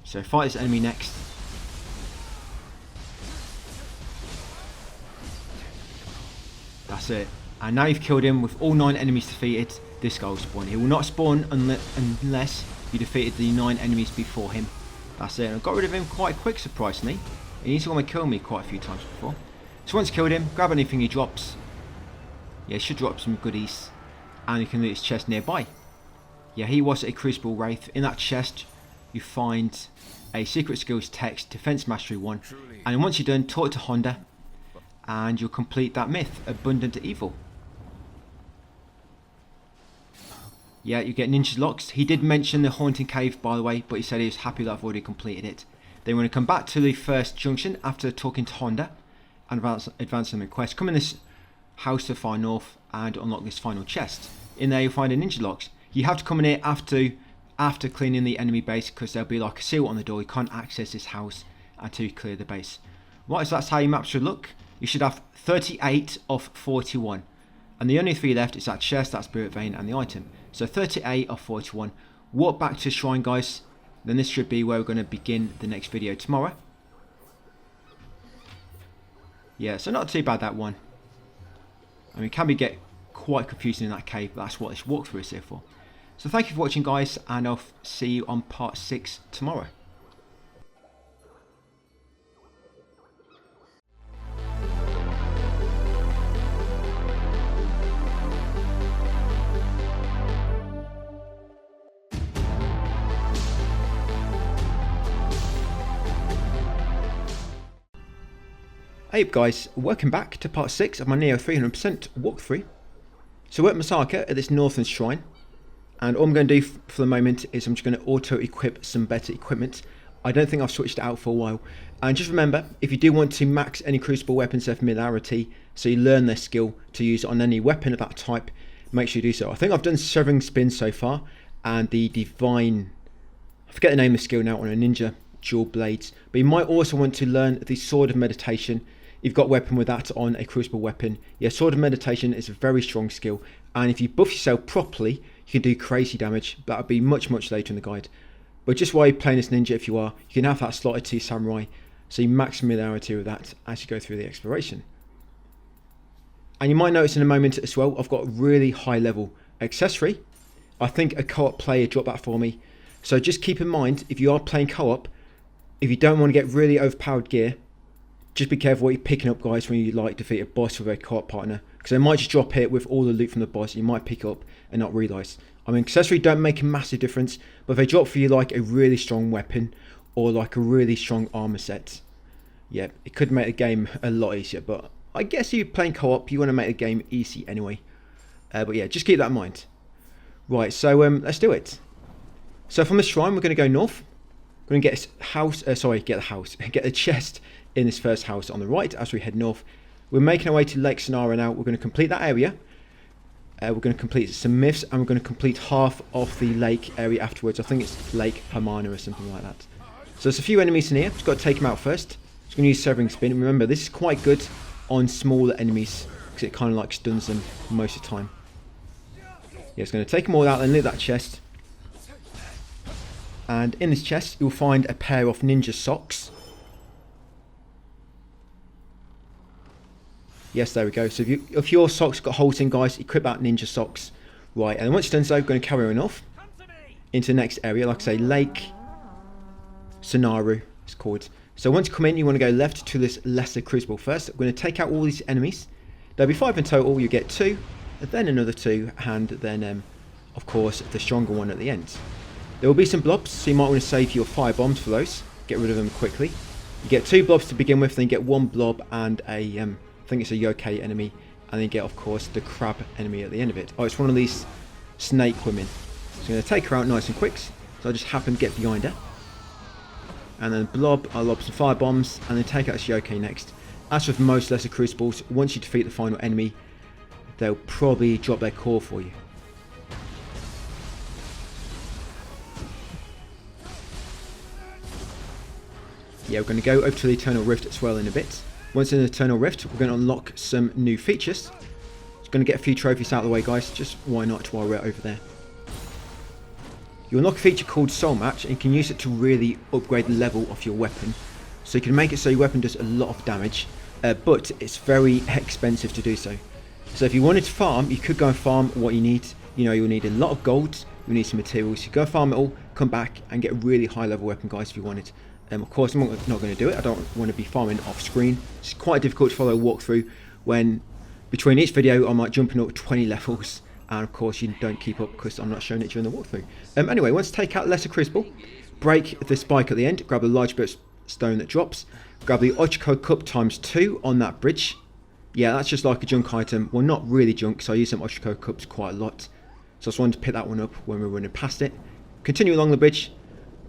So fight this enemy next. That's it. And now you've killed him with all 9 enemies defeated. This guy will spawn. He will not spawn unless you defeated the 9 enemies before him. That's it. And I got rid of him quite quick, surprisingly. He needs to want to kill me quite a few times before. So once you killed him, grab anything he drops. Yeah, he should drop some goodies. And you can loot his chest nearby. Yeah, he was a Crucible Wraith. In that chest, you find a Secret Skills text, Defense Mastery 1. And once you're done, talk to Honda. And you'll complete that myth, Abundant Evil. Yeah, you get Ninja Locks. He did mention the Haunting Cave, by the way, but he said he was happy that I've already completed it. Then we're going to come back to the first junction after talking to Honda and advancing the quest. Come in this house to Far North and unlock this final chest. In there you'll find a Ninja Locks. You have to come in here after cleaning the enemy base, because there'll be like a seal on the door. You can't access this house until you clear the base. Right, so that's how your map should look. You should have 38 of 41. And the only 3 left is that chest, that spirit vein and the item. So 38 of 41. Walk back to the shrine, guys. Then this should be where we're going to begin the next video tomorrow. Yeah, so not too bad, that one. I mean, it can get quite confusing in that cave, but that's what this walkthrough is here for. So thank you for watching, guys, and I'll see you on part 6 tomorrow. Hey guys, welcome back to part 6 of my Nioh 300% walkthrough. So we're at Masaka at this northern shrine, and all I'm going to do for the moment is I'm just going to auto-equip some better equipment. I don't think I've switched it out for a while. And just remember, if you do want to max any Crucible weapons their familiarity, so you learn their skill to use on any weapon of that type, make sure you do so. I think I've done Severing Spin so far, and the Divine, I forget the name of the skill now, on a Ninja Dual Blades. But you might also want to learn the Sword of Meditation. You've got weapon with that on a Crucible weapon. Yeah, Sword of Meditation is a very strong skill, and if you buff yourself properly, you can do crazy damage. But that'll be much later in the guide. But just while you're playing as ninja, if you are, you can have that slotted to Samurai, so you max familiarity with that as you go through the exploration. And you might notice in a moment as well, I've got a really high level accessory. I think a co-op player dropped that for me. So just keep in mind, if you are playing co-op, if you don't want to get really overpowered gear, just be careful what you're picking up, guys, when you like defeat a boss with a co-op partner, because they might just drop it with all the loot from the boss. You might pick up and not realise. I mean, accessory don't make a massive difference, but if they drop for you like a really strong weapon or like a really strong armor set, yeah, it could make the game a lot easier. But I guess if you're playing co-op, you want to make the game easy anyway. But yeah, just keep that in mind. Right, so let's do it. So from the shrine, we're going to go north. We're going to get get the chest in this first house on the right as we head north. We're making our way to Lake Sonara now. We're going to complete that area. We're going to complete some myths, and we're going to complete half of the lake area afterwards. I think it's Lake Hamana or something like that. So there's a few enemies in here. Just got to take them out first. Just going to use Severing Spin. Remember, this is quite good on smaller enemies because it kind of like stuns them most of the time. Yeah, it's going to take them all out and loot that chest. And in this chest, you'll find a pair of ninja socks. Yes, there we go. So if your socks got holes in, guys, equip that ninja socks. Right, and once you've done so, we're going to carry on off into the next area. Like I say, Lake Sonaru, it's called. So once you come in, you want to go left to this lesser crucible first. We're going to take out all these enemies. There'll be 5 in total. You get 2, then another 2, and then, of course, the stronger one at the end. There will be some blobs, so you might want to save your fire bombs for those. Get rid of them quickly. You get 2 blobs to begin with, then you get 1 blob and a, I think it's a yokai enemy, and then you get, of course, the crab enemy at the end of it. Oh, it's one of these snake women. So I'm going to take her out nice and quick. So I just happen to get behind her. And then blob, I'll lob some fire bombs, and then take out this yokai next. As with most lesser crucibles, once you defeat the final enemy, they'll probably drop their core for you. Yeah, we're going to go over to the Eternal Rift as well in a bit. Once in the Eternal Rift, we're going to unlock some new features. Just going to get a few trophies out of the way, guys. Just why not while we're over there. You unlock a feature called Soul Match, and you can use it to really upgrade the level of your weapon. So you can make it so your weapon does a lot of damage, but it's very expensive to do so. So if you wanted to farm, you could go and farm what you need. You know, you'll need a lot of gold, you'll need some materials. You go farm it all, come back and get a really high level weapon, guys, if you wanted. Of course, I'm not going to do it. I don't want to be farming off screen. It's quite difficult to follow a walkthrough when between each video I might jumping up 20 levels. And of course you don't keep up because I'm not showing it during the walkthrough. Anyway, once you take out Lesser Crucible, break the spike at the end, grab a large bit of stone that drops, grab the Ochiko Cup ×2 on that bridge. Yeah, that's just like a junk item. Well, not really junk, so I use some Ochiko Cups quite a lot. So I just wanted to pick that one up when we were running past it. Continue along the bridge,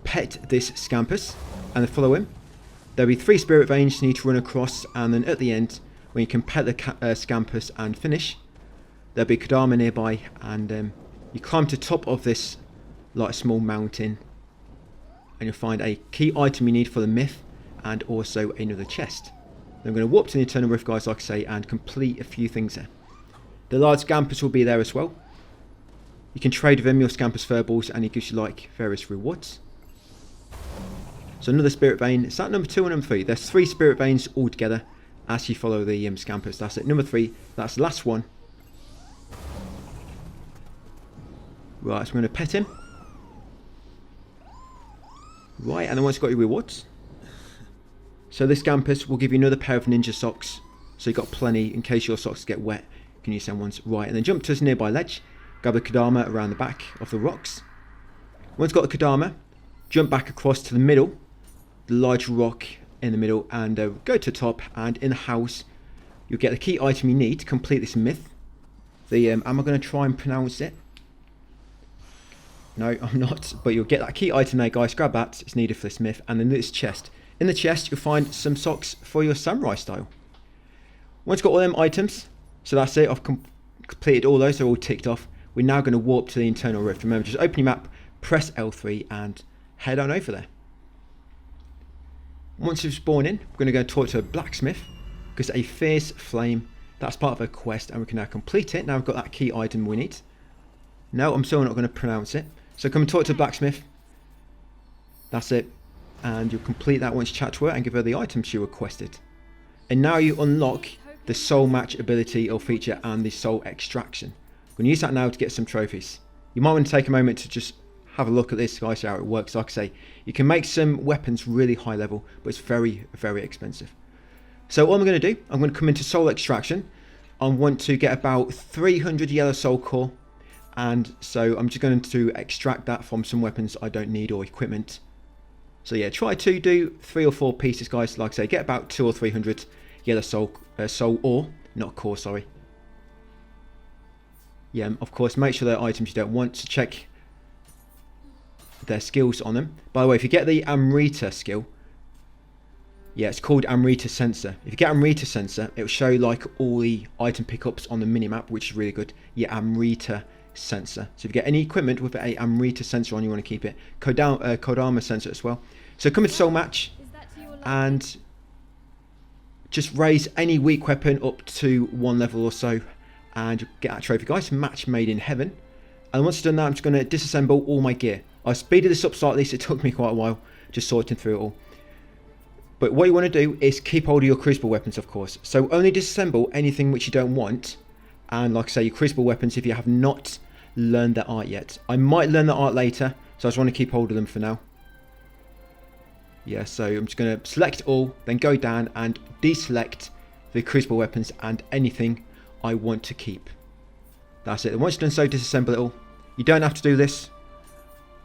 pet this Scampus, and then follow him. There'll be 3 spirit veins you need to run across, and then at the end, when you can pet the Scampus and finish, there'll be Kodama nearby, and you climb to the top of this like small mountain, and you'll find a key item you need for the myth, and also another chest. Then I'm going to warp to the Eternal Rift, guys, like I say, and complete a few things there. The large Scampus will be there as well. You can trade with him your Scampus Furballs, and he gives you like various rewards. So another Spirit Vein. Is that number 2 or number 3? There's 3 Spirit Veins altogether as you follow the Scampus. That's it. Number 3. That's the last one. Right, so I'm going to pet him. Right, and then once you've got your rewards. So this Scampus will give you another pair of ninja socks. So you've got plenty in case your socks get wet. You can use them ones. Right, and then jump to this nearby ledge. Grab the Kodama around the back of the rocks. Once you've got the Kodama, jump back across to the middle. The large rock in the middle. And go to the top. And in the house, you'll get the key item you need to complete this myth. The am I going to try and pronounce it? No, I'm not. But you'll get that key item there, guys. Grab that. It's needed for this myth. And then this chest. In the chest, you'll find some socks for your samurai style. Once you've got all them items, so that's it. I've completed all those. They're all ticked off. We're now going to warp to the Internal Rift. Remember, just open your map, press L3, and head on over there. Once you've spawned in, we're going to go talk to a blacksmith, because a fierce flame, that's part of a quest, and we can now complete it. Now we've got that key item we need. No, I'm still not going to pronounce it. So come and talk to the blacksmith. That's it. And you'll complete that once you chat to her and give her the items she requested. And now you unlock the soul match ability or feature and the soul extraction. I'm going to use that now to get some trophies. You might want to take a moment to just have a look at this, guys, how it works. Like I say, you can make some weapons really high level, but it's very, very expensive. So what I'm going to do, I'm going to come into soul extraction. I want to get about 300 yellow soul core. And so I'm just going to extract that from some weapons I don't need or equipment. So yeah, try to do 3 or 4 pieces, guys. Like I say, get about 200 or 300 yellow soul ore, not core, sorry. Yeah, of course, make sure they're items you don't want to check their skills on them. By the way, if you get the Amrita skill, yeah, it's called Amrita Sensor. If you get Amrita Sensor, it will show like all the item pickups on the minimap, which is really good. Yeah, Amrita Sensor. So if you get any equipment with a Amrita Sensor on, you want to keep it. Kodama Sensor as well. So come into Soul Match and just raise any weak weapon up to 1 level or so, and you'll get that trophy, guys. Match made in heaven. And once I've done that, I'm just going to disassemble all my gear. I speeded this up slightly, so it took me quite a while just sorting through it all. But what you want to do is keep hold of your crucible weapons, of course. So only disassemble anything which you don't want. And like I say, your crucible weapons if you have not learned that art yet. I might learn that art later, so I just want to keep hold of them for now. Yeah, so I'm just going to select all, then go down and deselect the crucible weapons and anything I want to keep. That's it. And once you've done so, disassemble it all. You don't have to do this.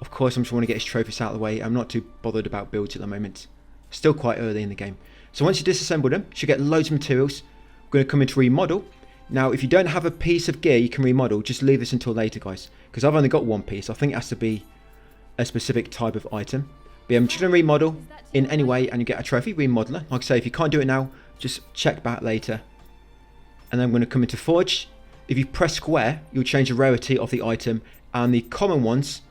Of course, I just want to get his trophies out of the way. I'm not too bothered about builds at the moment. Still quite early in the game. So once you disassemble them, you should get loads of materials. We're going to come into remodel. Now, if you don't have a piece of gear you can remodel, just leave this until later, guys. Because I've only got 1 piece. I think it has to be a specific type of item. But yeah, I'm just going to remodel in any way and you get a trophy remodeler. Like I say, if you can't do it now, just check back later. And then I'm going to come into Forge. If you press square, you'll change the rarity of the item. And the common ones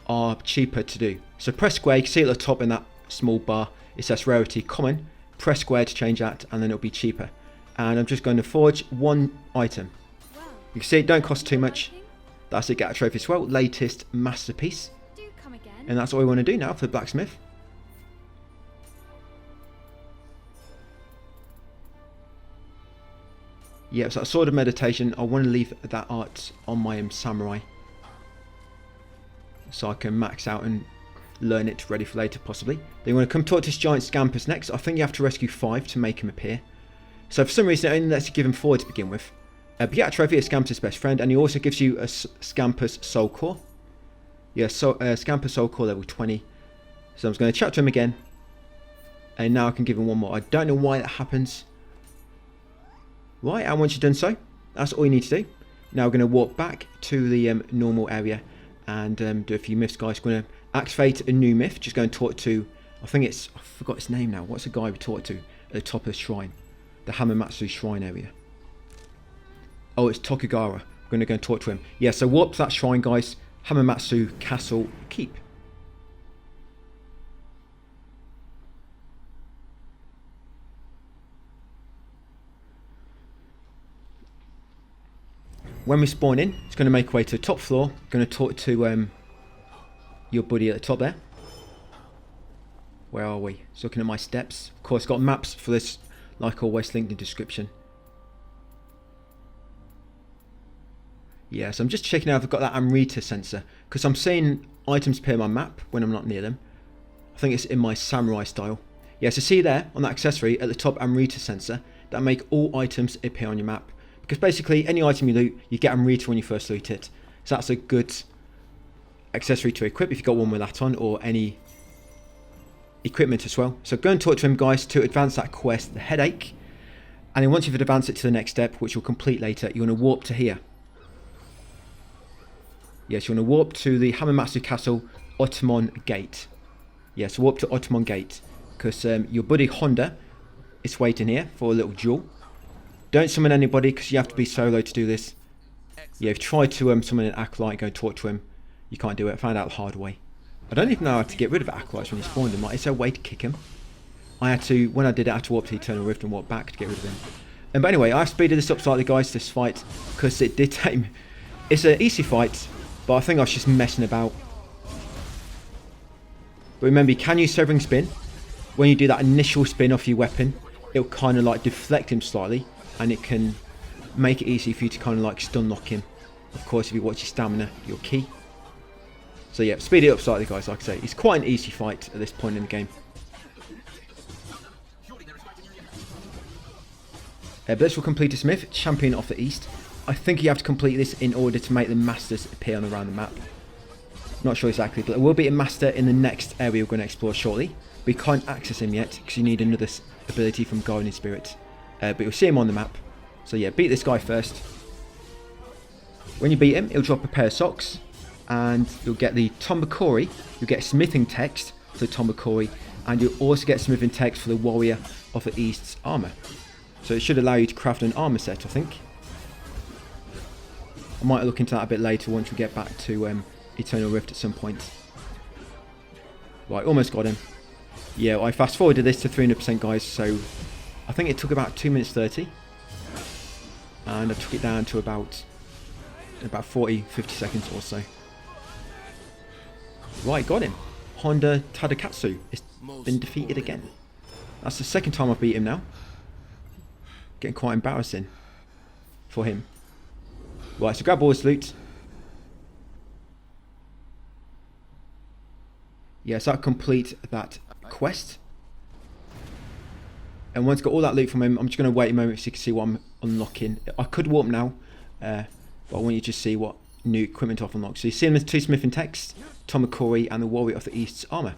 are cheaper to do. So press square, you can see at the top in that small bar, it says rarity common. Press square to change that and then it'll be cheaper. And I'm just going to forge 1 item. You can see it don't cost too much. That's it, get a trophy as well. Latest masterpiece. And that's all we want to do now for the blacksmith. Yeah, so that sword of meditation, I want to leave that art on my samurai. So I can max out and learn it ready for later, possibly. Then you want to come talk to this giant Scampus next. I think you have to rescue 5 to make him appear. So for some reason, it only lets you give him 4 to begin with. But you get a trophy as Scampus' best friend, and he also gives you a Scampus Soul Core. Yeah, so Scampus Soul Core level 20. So I'm just going to chat to him again. And now I can give him 1 more. I don't know why that happens. Right, and once you've done so, that's all you need to do. Now we're going to walk back to the normal area and do a few myths, guys. We're going to activate a new myth. Just go and talk to, I forgot his name now. What's the guy we talked to at the top of the shrine? The Hamamatsu shrine area. Oh, it's Tokugara. We're going to go and talk to him. Yeah, so warp to that shrine, guys. Hamamatsu Castle Keep. When we spawn in, it's going to make our way to the top floor. Going to talk to your buddy at the top there. Where are we? Just looking at my steps. Of course, got maps for this, like always, linked in the description. Yeah, so I'm just checking out if I've got that Amrita sensor, because I'm seeing items appear on my map when I'm not near them. I think it's in my samurai style. Yeah, so see there, on that accessory, at the top Amrita sensor, that make all items appear on your map. Because basically, any item you loot, you get Amrita when you first loot it. So that's a good accessory to equip if you've got one with that on, or any equipment as well. So go and talk to him, guys, to advance that quest, the Headache. And then once you've advanced it to the next step, which you'll complete later, you want to warp to here. Yes, you want to warp to the Hamamatsu Castle Ottomon Gate. Yes, warp to Ottomon Gate. Because your buddy Honda is waiting here for a little duel. Don't summon anybody because you have to be solo to do this. Yeah, if you try to summon an acolyte, go and talk to him. You can't do it. I found out the hard way. I don't even know how to get rid of acolytes when you spawn them. Like, is there a way to kick him? I had to, when I did it, I had to warp to Eternal Rift and warp back to get rid of him. But anyway, I've speeded this up slightly, guys, this fight, because it did take me. It's an easy fight, but I think I was just messing about. But remember, you can use Severing Spin. When you do that initial spin off your weapon, it'll kind of like deflect him slightly, and it can make it easy for you to kind of like stun lock him. Of course, if you watch your stamina, your key. So yeah, speed it up slightly, guys, like I say. It's quite an easy fight at this point in the game. But this will complete a Smith, Champion of the East. I think you have to complete this in order to make the masters appear on around the map. Not sure exactly, but there will be a master in the next area we're going to explore shortly. We can't access him yet because you need another ability from Guardian Spirit. But you'll see him on the map. So yeah, beat this guy first. When you beat him, he'll drop a pair of socks. And you'll get the Tombakori. You'll get smithing text for the Tombakori. And you'll also get smithing text for the Warrior of the East's armor. So it should allow you to craft an armor set, I think. I might look into that a bit later once we get back to Eternal Rift at some point. Right, almost got him. Yeah, I fast forwarded this to 300%, guys, so I think it took about 2 minutes 30. And I took it down to about 40, 50 seconds or so. Right, got him. Honda Tadakatsu has been defeated again. That's the second time I've beat him now. Getting quite embarrassing for him. Right, so grab all his loot. Yes, I'll complete that quest. And once I've got all that loot from him, I'm just going to wait a moment so you can see what I'm unlocking. I could warp now, but I want you to see what new equipment I've unlocked. So you see him as 2 smithing texts, Tomakori and the Warrior of the East's armor.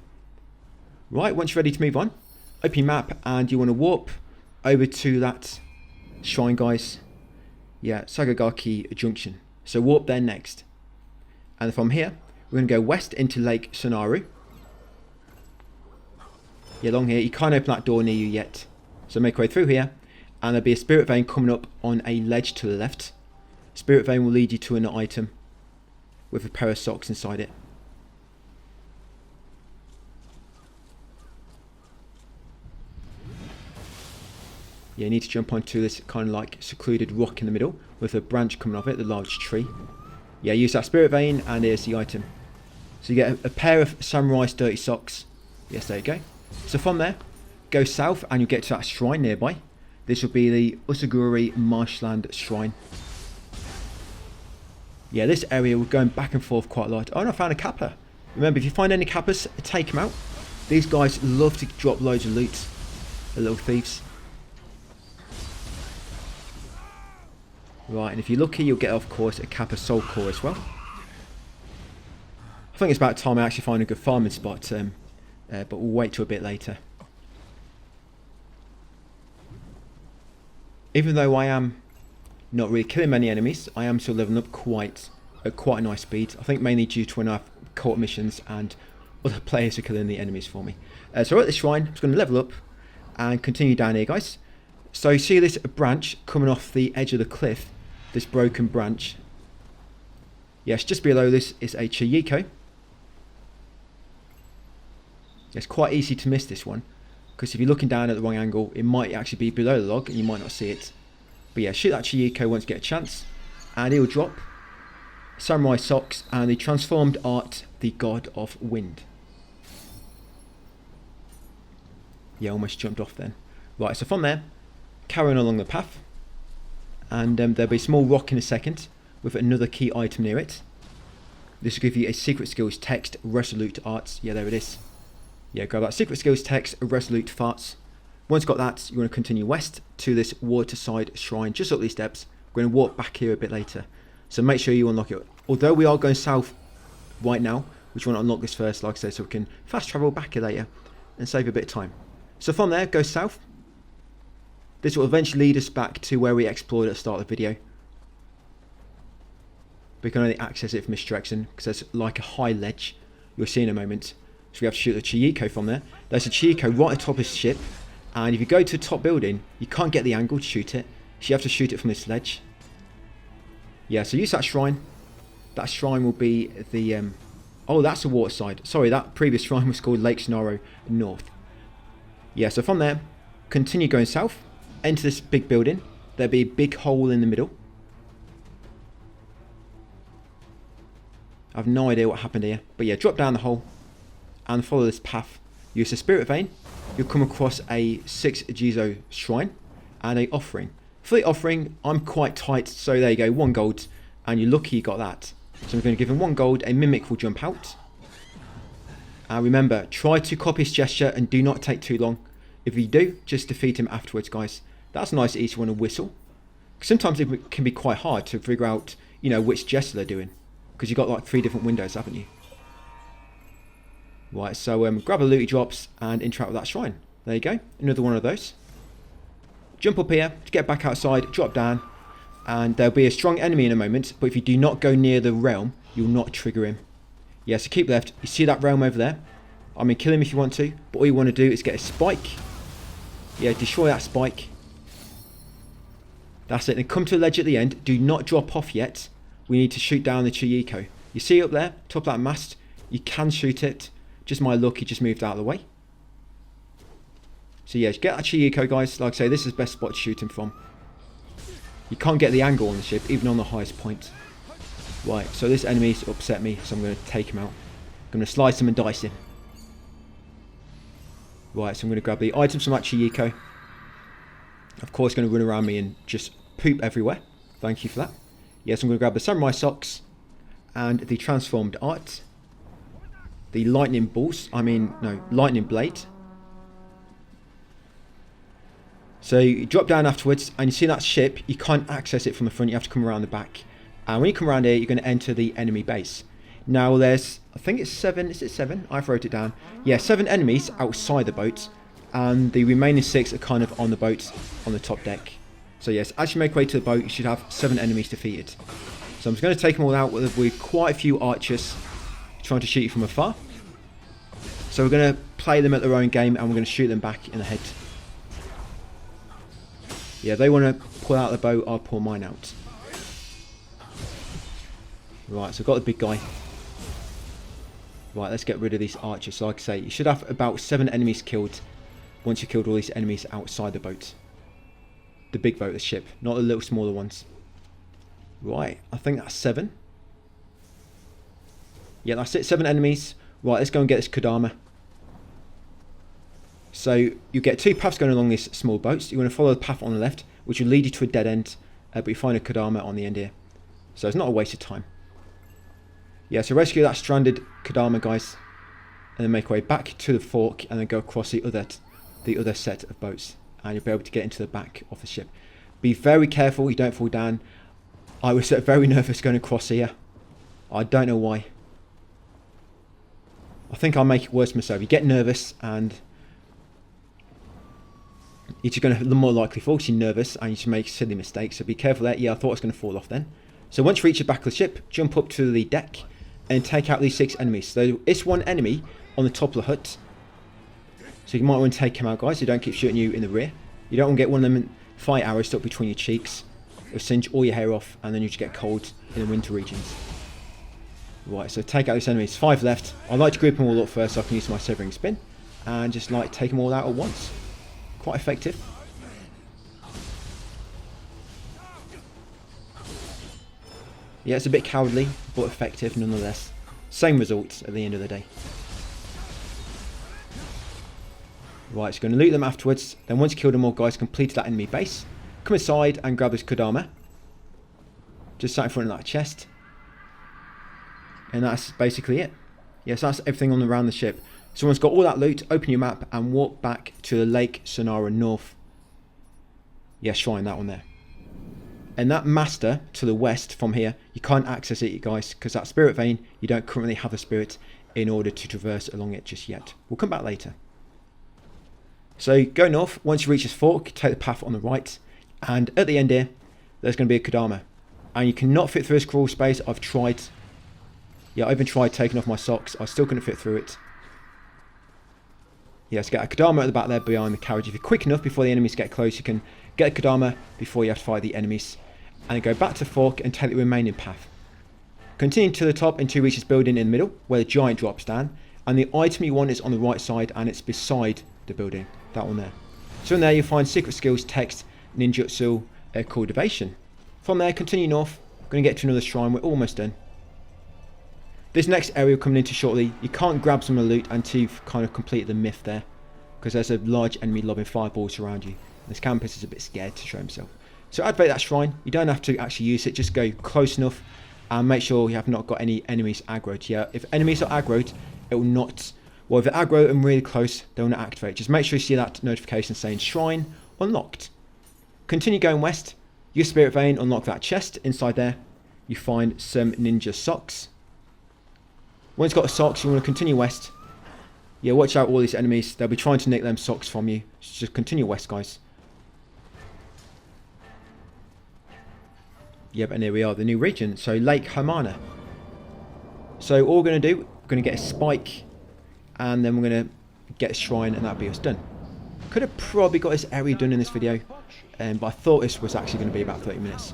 Right, once you're ready to move on, open your map and you want to warp over to that shrine, guys. Yeah, Sagagaki Junction. So warp there next. And from here, we're going to go west into Lake Sonaru. Yeah, along here. You can't open that door near you yet. So make your way through here. And there'll be a spirit vein coming up on a ledge to the left. Spirit vein will lead you to an item with a pair of socks inside it. Yeah, you need to jump onto this kind of like secluded rock in the middle with a branch coming off it, the large tree. Yeah, use that spirit vein and here's the item. So you get a pair of samurai sturdy socks. Yes, there you go. So from there, go south and you'll get to that shrine nearby. This will be the Usaguri Marshland Shrine. Yeah, this area we're going back and forth quite a lot. Oh, and I found a kappa. Remember, if you find any kappas, take them out. These guys love to drop loads of loot. The little thieves. Right, and if you're lucky, you'll get, of course, a kappa soul core as well. I think it's about time I actually find a good farming spot, but we'll wait till a bit later. Even though I am not really killing many enemies, I am still leveling up at quite a nice speed. I think mainly due to when I've co-op missions and other players are killing the enemies for me. So we're at the shrine. I'm just going to level up and continue down here, guys. So you see this branch coming off the edge of the cliff, this broken branch. Yes, just below this is a Chiyiko. It's quite easy to miss this one, because if you're looking down at the wrong angle, it might actually be below the log and you might not see it. But yeah, shoot that Chiyiko once you get a chance, and he'll drop samurai socks and the transformed art, the god of wind. Yeah, almost jumped off then. Right, so from there, carrying along the path, and there'll be a small rock in a second with another key item near it. This will give you a secret skills text, resolute arts. Yeah, there it is. Yeah, grab that secret skills text, resolute farts. Once you've got that, you want to continue west to this waterside shrine just up these steps. We're going to walk back here a bit later, so make sure you unlock it. Although we are going south right now, we just want to unlock this first, like I said, so we can fast travel back here later and save a bit of time. So from there, go south. This will eventually lead us back to where we explored at the start of the video. We can only access it from this direction because there's like a high ledge you'll see in a moment. So we have to shoot the Chiyiko from there. There's a Chiyiko right atop his ship, and if you go to the top building, you can't get the angle to shoot it, so you have to shoot it from this ledge. Yeah, so use that shrine. That shrine will be the oh, that's the water side. Sorry, that previous shrine was called Lake Nioh North. Yeah, so from there, continue going south, enter this big building. There'll be a big hole in the middle. I have no idea what happened here, but yeah, drop down the hole and follow this path. Use the spirit vein. You'll come across a 6 Jizo shrine and a offering. For the offering, I'm quite tight, so there you go, 1 gold, and you're lucky you got that. So I'm going to give him 1 gold, a mimic will jump out. And remember, try to copy his gesture and do not take too long. If you do, just defeat him afterwards, guys. That's a nice easy one to whistle. Sometimes it can be quite hard to figure out, you know, which gesture they're doing, because you've got like 3 different windows, haven't you? Right, so grab the loot he drops and interact with that shrine. There you go, another one of those. Jump up here to get back outside, drop down, and there'll be a strong enemy in a moment, but if you do not go near the realm, you'll not trigger him. Yeah, so keep left. You see that realm over there? I mean, kill him if you want to, but all you want to do is get a spike. Yeah, destroy that spike. That's it, then come to the ledge at the end. Do not drop off yet. We need to shoot down the Chiyiko. You see up there, top of that mast? You can shoot it. Just my luck, he just moved out of the way. So yeah, get that Chiyiko, guys. Like I say, this is the best spot to shoot him from. You can't get the angle on the ship, even on the highest point. Right, so this enemy's upset me, so I'm going to take him out. I'm going to slice him and dice him. Right, so I'm going to grab the items from that Chiyiko. Of course, going to run around me and just poop everywhere. Thank you for that. Yes, I'm going to grab the samurai socks and the transformed art. The lightning lightning blade. So you drop down afterwards and you see that ship, you can't access it from the front, you have to come around the back. And when you come around here, you're going to enter the enemy base. Now there's, I think it's 7, is it 7? I've wrote it down. Yeah, 7 enemies outside the boat, and the remaining 6 are kind of on the boat, on the top deck. So yes, as you make way to the boat, you should have 7 enemies defeated. So I'm just going to take them all out with quite a few archers trying to shoot you from afar. So we're going to play them at their own game and we're going to shoot them back in the head. Yeah, they want to pull out the bow, I'll pull mine out. Right, so I've got the big guy. Right, let's get rid of these archers. So like I say, you should have about 7 enemies killed once you've killed all these enemies outside the boat. The big boat, the ship, not the little smaller ones. Right, I think that's 7. Yeah, that's it. 7 enemies. Right, let's go and get this Kodama. So you get 2 paths going along these small boats. You want to follow the path on the left, which will lead you to a dead end, but you find a Kodama on the end here. So it's not a waste of time. Yeah, so rescue that stranded Kodama, guys, and then make our way back to the fork, and then go across the other set of boats, and you'll be able to get into the back of the ship. Be very careful you don't fall down. I was very nervous going across here. I don't know why. I think I'll make it worse myself. You get nervous and you're just going to the more likely fall because you're nervous and you just make silly mistakes. So be careful there. Yeah, I thought I was going to fall off then. So once you reach the back of the ship, jump up to the deck and take out these 6 enemies. So it's 1 enemy on the top of the hut. So you might want to take him out, guys. So don't keep shooting you in the rear. You don't want to get one of them fire arrows stuck between your cheeks. It'll singe all your hair off and then you just get cold in the winter regions. Right, so take out these enemies. 5 left. I like to group them all up first so I can use my severing spin. And just like take them all out at once. Quite effective. Yeah, it's a bit cowardly, but effective nonetheless. Same results at the end of the day. Right, so going to loot them afterwards. Then once you kill them all, guys, completed that enemy base. Come inside and grab this Kodama. Just sat in front of that chest. And that's basically it. Yes, that's everything on around the ship. So once got all that loot, open your map and walk back to the Lake Sonara North. Yeah, shrine, that one there. And that master to the west from here, you can't access it, you guys, because that spirit vein, you don't currently have a spirit in order to traverse along it just yet. We'll come back later. So go north. Once you reach this fork, take the path on the right. And at the end here, there's going to be a Kodama. And you cannot fit through this crawl space. I've tried. Yeah, I even tried taking off my socks. I still couldn't fit through it. Yeah, so get a Kodama at the back there behind the carriage. If you're quick enough before the enemies get close, you can get a Kodama before you have to fight the enemies. And then go back to the fork and take the remaining path. Continue to the top until you reach this building in the middle, where the giant drops down. And the item you want is on the right side, and it's beside the building. That one there. So in there you'll find secret skills, text, ninjutsu, cultivation. From there, continue north. Going to get to another shrine. We're almost done. This next area we're coming into shortly, you can't grab some of the loot until you've kind of completed the myth there. Because there's a large enemy lobbing fireballs around you. This campus is a bit scared to show himself. So activate that shrine. You don't have to actually use it. Just go close enough and make sure you have not got any enemies aggroed here. If enemies are aggroed, it will not... Well, if they're aggro and really close, they will not activate. Just make sure you see that notification saying shrine unlocked. Continue going west. Use spirit vein, unlock that chest. Inside there, you find some ninja socks. Once you've got the socks, you want to continue west. Yeah, watch out all these enemies. They'll be trying to nick them socks from you. Just continue west, guys. Yep, and here we are, the new region. So, Lake Hamana. So, all we're going to do, we're going to get a spike. And then we're going to get a shrine, and that'll be us done. Could have probably got this area done in this video. But I thought this was actually going to be about 30 minutes.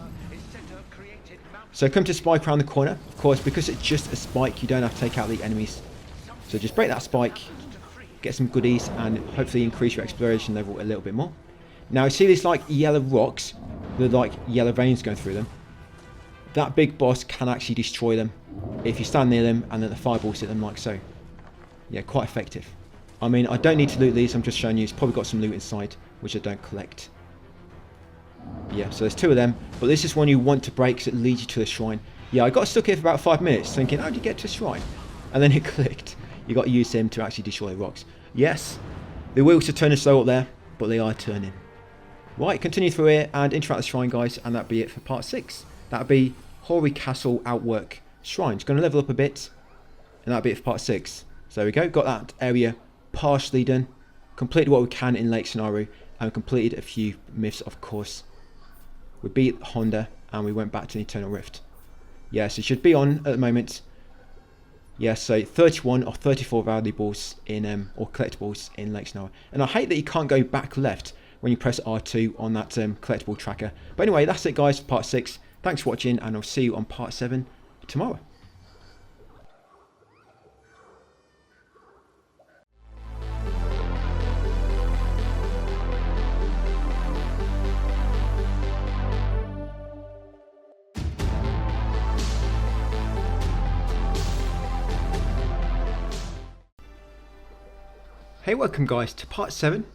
So come to spike around the corner. Of course, because it's just a spike, you don't have to take out the enemies. So just break that spike, get some goodies, and hopefully increase your exploration level a little bit more. Now, you see these like yellow rocks with like yellow veins going through them? That big boss can actually destroy them if you stand near them and then the fireballs hit them like so. Yeah, quite effective. I mean, I don't need to loot these, I'm just showing you. It's probably got some loot inside, which I don't collect. Yeah, so there's 2 of them, but this is one you want to break because it leads you to the shrine. Yeah, I got stuck here for about 5 minutes thinking, how do you get to the shrine? And then it clicked. You got to use him to actually destroy the rocks. Yes, the wheels are turning slow up there, but they are turning. Right, continue through here and interact with the shrine, guys, and that'll be it for part 6. That'll be Hori Castle Outwork Shrine. It's going to level up a bit, and that'll be it for part 6. So there we go, got that area partially done. Completed what we can in Lake Sonara, and completed a few myths, of course. We beat Honda, and we went back to the Eternal Rift. Yes, it should be on at the moment. Yes, so 31 or 34 valuables in, or collectibles in Lake Sonara. And I hate that you can't go back left when you press R2 on that collectible tracker. But anyway, that's it, guys, for part 6. Thanks for watching, and I'll see you on part 7 tomorrow. Hey, welcome guys to part 7.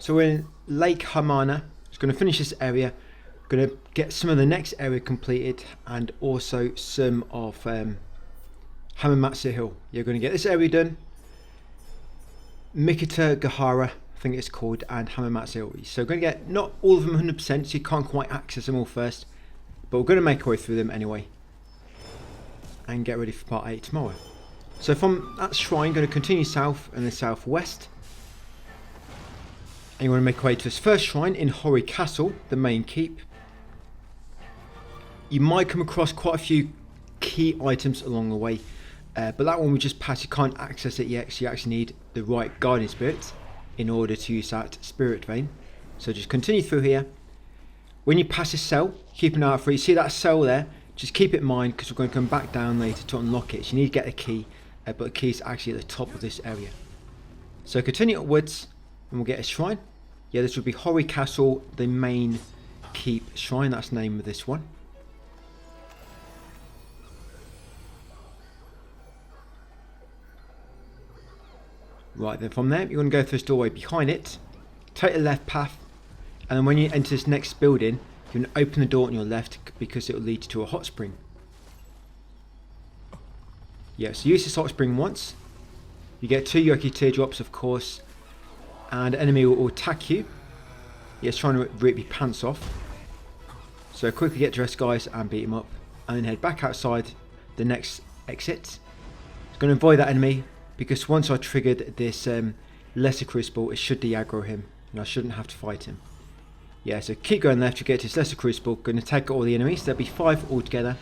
So we're in Lake Hamana. Just going to finish this area. Going to get some of the next area completed and also some of Hamamatsu Hill. You're going to get this area done. Mikita Gahara, I think it's called, and Hamamatsu Hill. So we're going to get not all of them 100%, so you can't quite access them all first. But we're going to make our way through them anyway. And get ready for part 8 tomorrow. So from that shrine, going to continue south and then southwest. And you want to make your way to this first shrine in Hori Castle, the main keep. You might come across quite a few key items along the way. But that one we just passed, you can't access it yet, so you actually need the right guardian spirit in order to use that spirit vein. So just continue through here. When you pass a cell, keep an eye out for it. You see that cell there? Just keep it in mind because we're going to come back down later to unlock it. So you need to get a key, but the key is actually at the top of this area. So continue upwards and we'll get a shrine. Yeah, this would be Hori Castle, the main keep shrine. That's the name of this one. Right, then from there, you're going to go through this doorway behind it. Take the left path. And then when you enter this next building, you can open the door on your left because it will lead to a hot spring. Yeah, so use this hot spring once. You get 2 Yoki teardrops, of course. And the enemy will attack you. Yeah, it's trying to rip your pants off. So quickly get dressed, guys, and beat him up. And then head back outside the next exit. It's going to avoid that enemy because once I triggered this lesser crucible, it should de-aggro him. And I shouldn't have to fight him. Yeah, so keep going left to get to this lesser crucible. Going to take all the enemies. There'll be 5 altogether.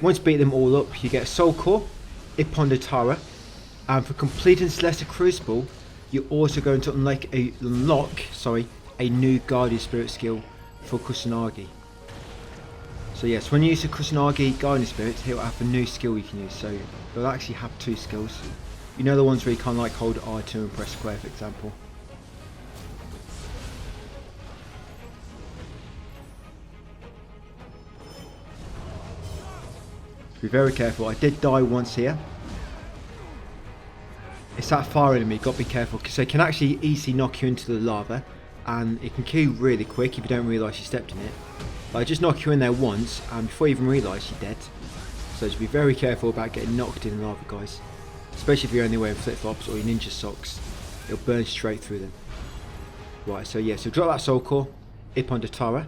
Once you beat them all up, you get a soul core, Ipondatara. And for completing this lesser crucible, you're also going to unlock a new guardian spirit skill for Kusanagi. So yes, when you use the Kusanagi guardian spirit, he'll have a new skill you can use. So you'll actually have 2 skills. You know the ones where you can't like hold R2 and press square, for example. Be very careful. I did die once here. It's that fire enemy, got to be careful because they can actually easily knock you into the lava and it can kill you really quick if you don't realise you stepped in it. But I just knock you in there once and before you even realise you're dead. So just be very careful about getting knocked in the lava, guys. Especially if you're only wearing flip-flops or your ninja socks. It'll burn straight through them. Right, so yeah, so drop that soul core, Ipondatara.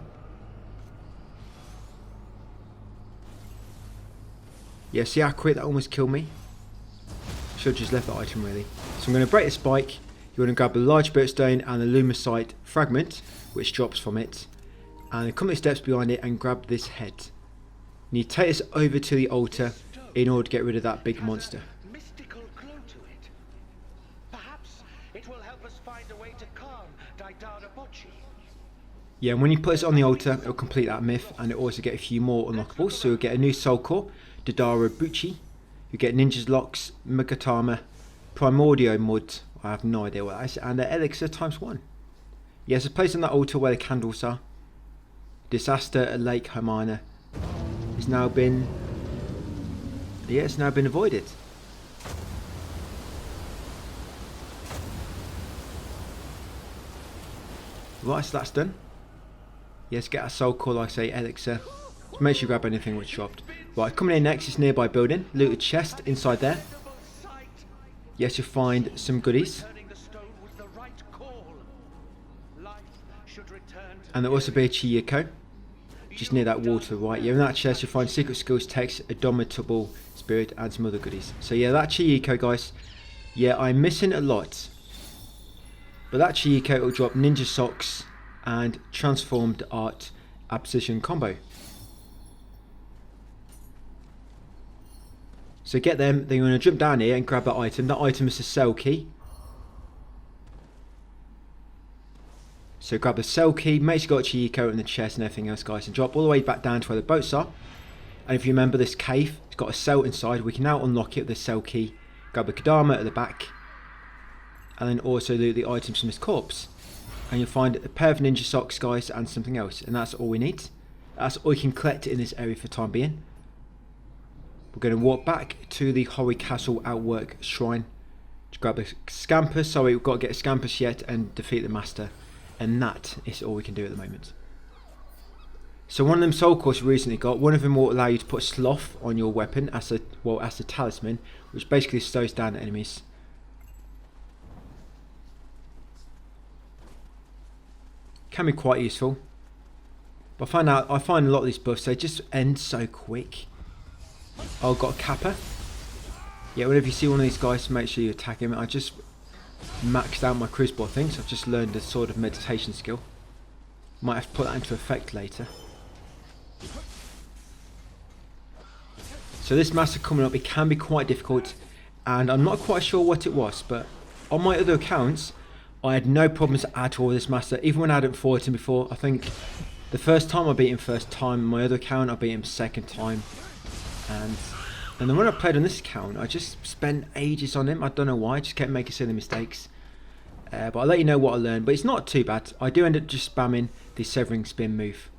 Yeah, see how quick that almost killed me? Should have just left that item really. So I'm going to break the spike. You're going to grab the large bird stone and the lumicite fragment, which drops from it. And a couple of steps behind it and grab this head. You need to take this over to the altar in order to get rid of that big monster. Mystical glow to it. Perhaps it will help us find a way to calm Daidara Bocchi. Yeah, and when you put this on the altar, it'll complete that myth and it'll also get a few more unlockables. So you'll get a new soul core, Daidara Buchi. You get Ninja's Locks, Megatama, Primordio Mud, I have no idea what that is, and Elixir ×1. Yes, it's placed on that altar where the candles are. Disaster at Lake Hamana has now been, it's now been avoided. Right, so that's done. Yes, get a soul core, like I say, Elixir. So make sure you grab anything which dropped. Right, coming in next is nearby building. Loot a chest inside there. Yes, you'll find some goodies. And there'll also be a Chiyoko, just near that wall to the right. Yeah, in that chest you'll find secret skills, text, a domitable spirit, and some other goodies. So yeah, that Chiyoko, guys. Yeah, I'm missing a lot. But that Chiyoko will drop ninja socks and transformed art abscission combo. So get them, then you're going to jump down here and grab that item. That item is the cell key. So grab the cell key, make sure you got Chiyoko in the chest and everything else, guys, and drop all the way back down to where the boats are. And if you remember, this cave, it's got a cell inside. We can now unlock it with the cell key. Grab the Kadama at the back. And then also loot the items from this corpse. And you'll find a pair of ninja socks, guys, and something else. And that's all we need. That's all you can collect in this area for the time being. We're going to walk back to the Hori Castle Outwork Shrine. Just grab the Scampus. Sorry, we've got to get a Scampus yet and defeat the Master. And that is all we can do at the moment. So one of them soul cores we recently got. One of them will allow you to put Sloth on your weapon as a talisman, which basically slows down enemies. Can be quite useful. But I find a lot of these buffs, they just end so quick. Oh, got a Kappa. Yeah, whenever you see one of these guys, make sure you attack him. I just maxed out my Crucible, I think, so I've just learned a sort of meditation skill. Might have to put that into effect later. So this Master coming up, it can be quite difficult, and I'm not quite sure what it was, but on my other accounts, I had no problems at all with this Master, even when I hadn't fought him before. I think the first time I beat him first time, my other account I beat him second time, and then when I played on this account, I just spent ages on him. I don't know why, I just kept making silly mistakes. But I'll let you know what I learned, but it's not too bad. I do end up just spamming the Severing Spin move,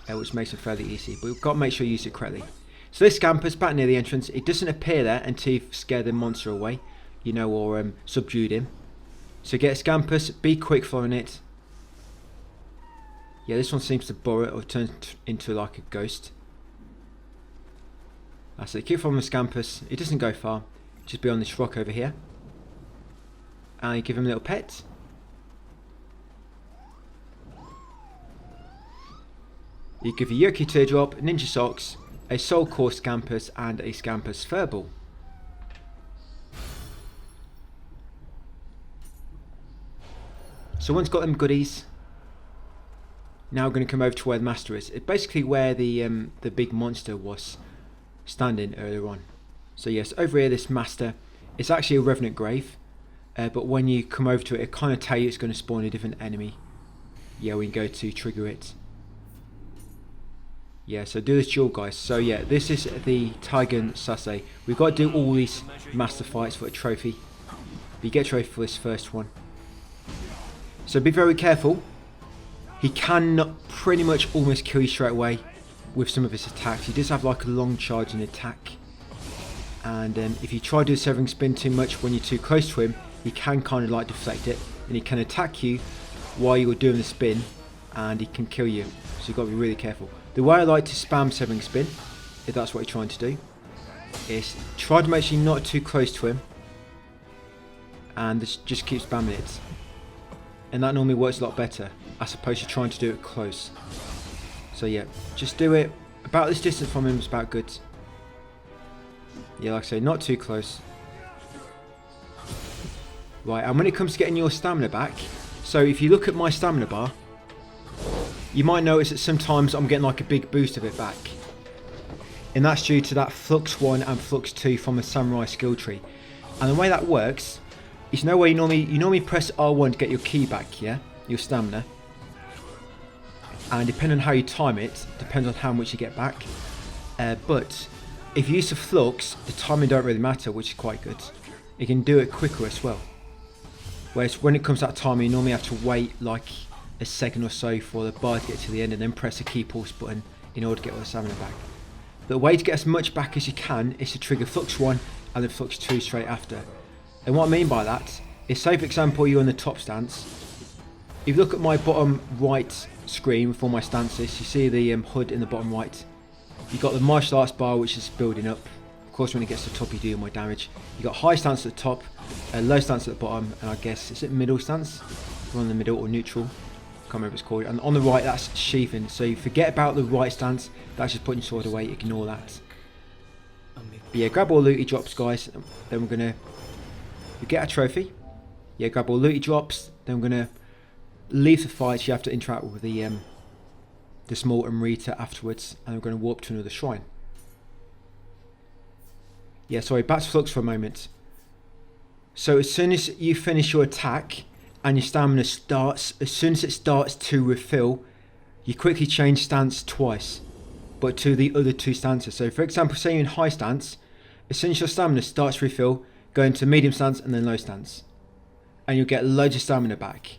which makes it fairly easy, but we've got to make sure you use it correctly. So this Scampus, back near the entrance, it doesn't appear there until you've scared the monster away, you know, or subdued him. So get a Scampus, be quick following it. Yeah, this one seems to burrow or turn into like a ghost. That's it, keep following the Scampus, it doesn't go far, just be on this rock over here. And you give him a little pet. You give a Yoki Teardrop, Ninja Socks, a Soul Core Scampus, and a Scampus Furball. So once got them goodies, now we're going to come over to where the Master is. It's basically where the big monster was standing earlier on. So yes, over here this Master, it's actually a Revenant Grave, but when you come over to it, it kind of tells you it's going to spawn a different enemy. Yeah, we can go to trigger it. Yeah, so do this duel, guys. So yeah, this is the Tiger Sase. We've got to do all these Master fights for a trophy. But you get a trophy for this first one. So be very careful. He can pretty much almost kill you straight away with some of his attacks. He does have like a long charging attack. And if you try to do the Severing Spin too much when you're too close to him, he can kind of like deflect it. And he can attack you while you're doing the spin. And he can kill you. So you've got to be really careful. The way I like to spam Severing Spin, if that's what you're trying to do, is try to make sure you're not too close to him. And just keep spamming it. And that normally works a lot better, as opposed to trying to do it close. So yeah, just do it about this distance from him is about good. Yeah, like I say, not too close. Right, and when it comes to getting your stamina back, so if you look at my stamina bar, you might notice that sometimes I'm getting like a big boost of it back. And that's due to that Flux 1 and Flux 2 from the Samurai skill tree. And the way that works is you know where you normally press R1 to get your key back, yeah? Your stamina. And depending on how you time it, depends on how much you get back. But if you use the Flux, the timing don't really matter, which is quite good. You can do it quicker as well. Whereas when it comes to that timing, you normally have to wait like a second or so for the bar to get to the end and then press the key pulse button in order to get all the stamina back. The way to get as much back as you can is to trigger Flux 1 and then Flux 2 straight after. And what I mean by that is, say for example you're in the top stance. If you look at my bottom right screen with all my stances, you see the HUD in the bottom right. You've got the martial arts bar which is building up. Of course when it gets to the top you do more damage. You've got high stance at the top, low stance at the bottom, and I guess, is it middle stance? One in the middle or neutral? Can't remember what it's called. And on the right that's sheathing, so you forget about the right stance, that's just putting your sword away, ignore that. But yeah, grab all looty drops guys, then we're gonna get a trophy. Yeah, grab all looty drops, then we're gonna leave the fight, you have to interact with the small Amrita afterwards, and we're gonna warp to another shrine. Yeah, sorry, back to Flux for a moment. So as soon as you finish your attack, and your stamina starts, as soon as it starts to refill, you quickly change stance twice, but to the other two stances. So for example, say you're in high stance, as soon as your stamina starts to refill, go into medium stance and then low stance. And you'll get loads of stamina back.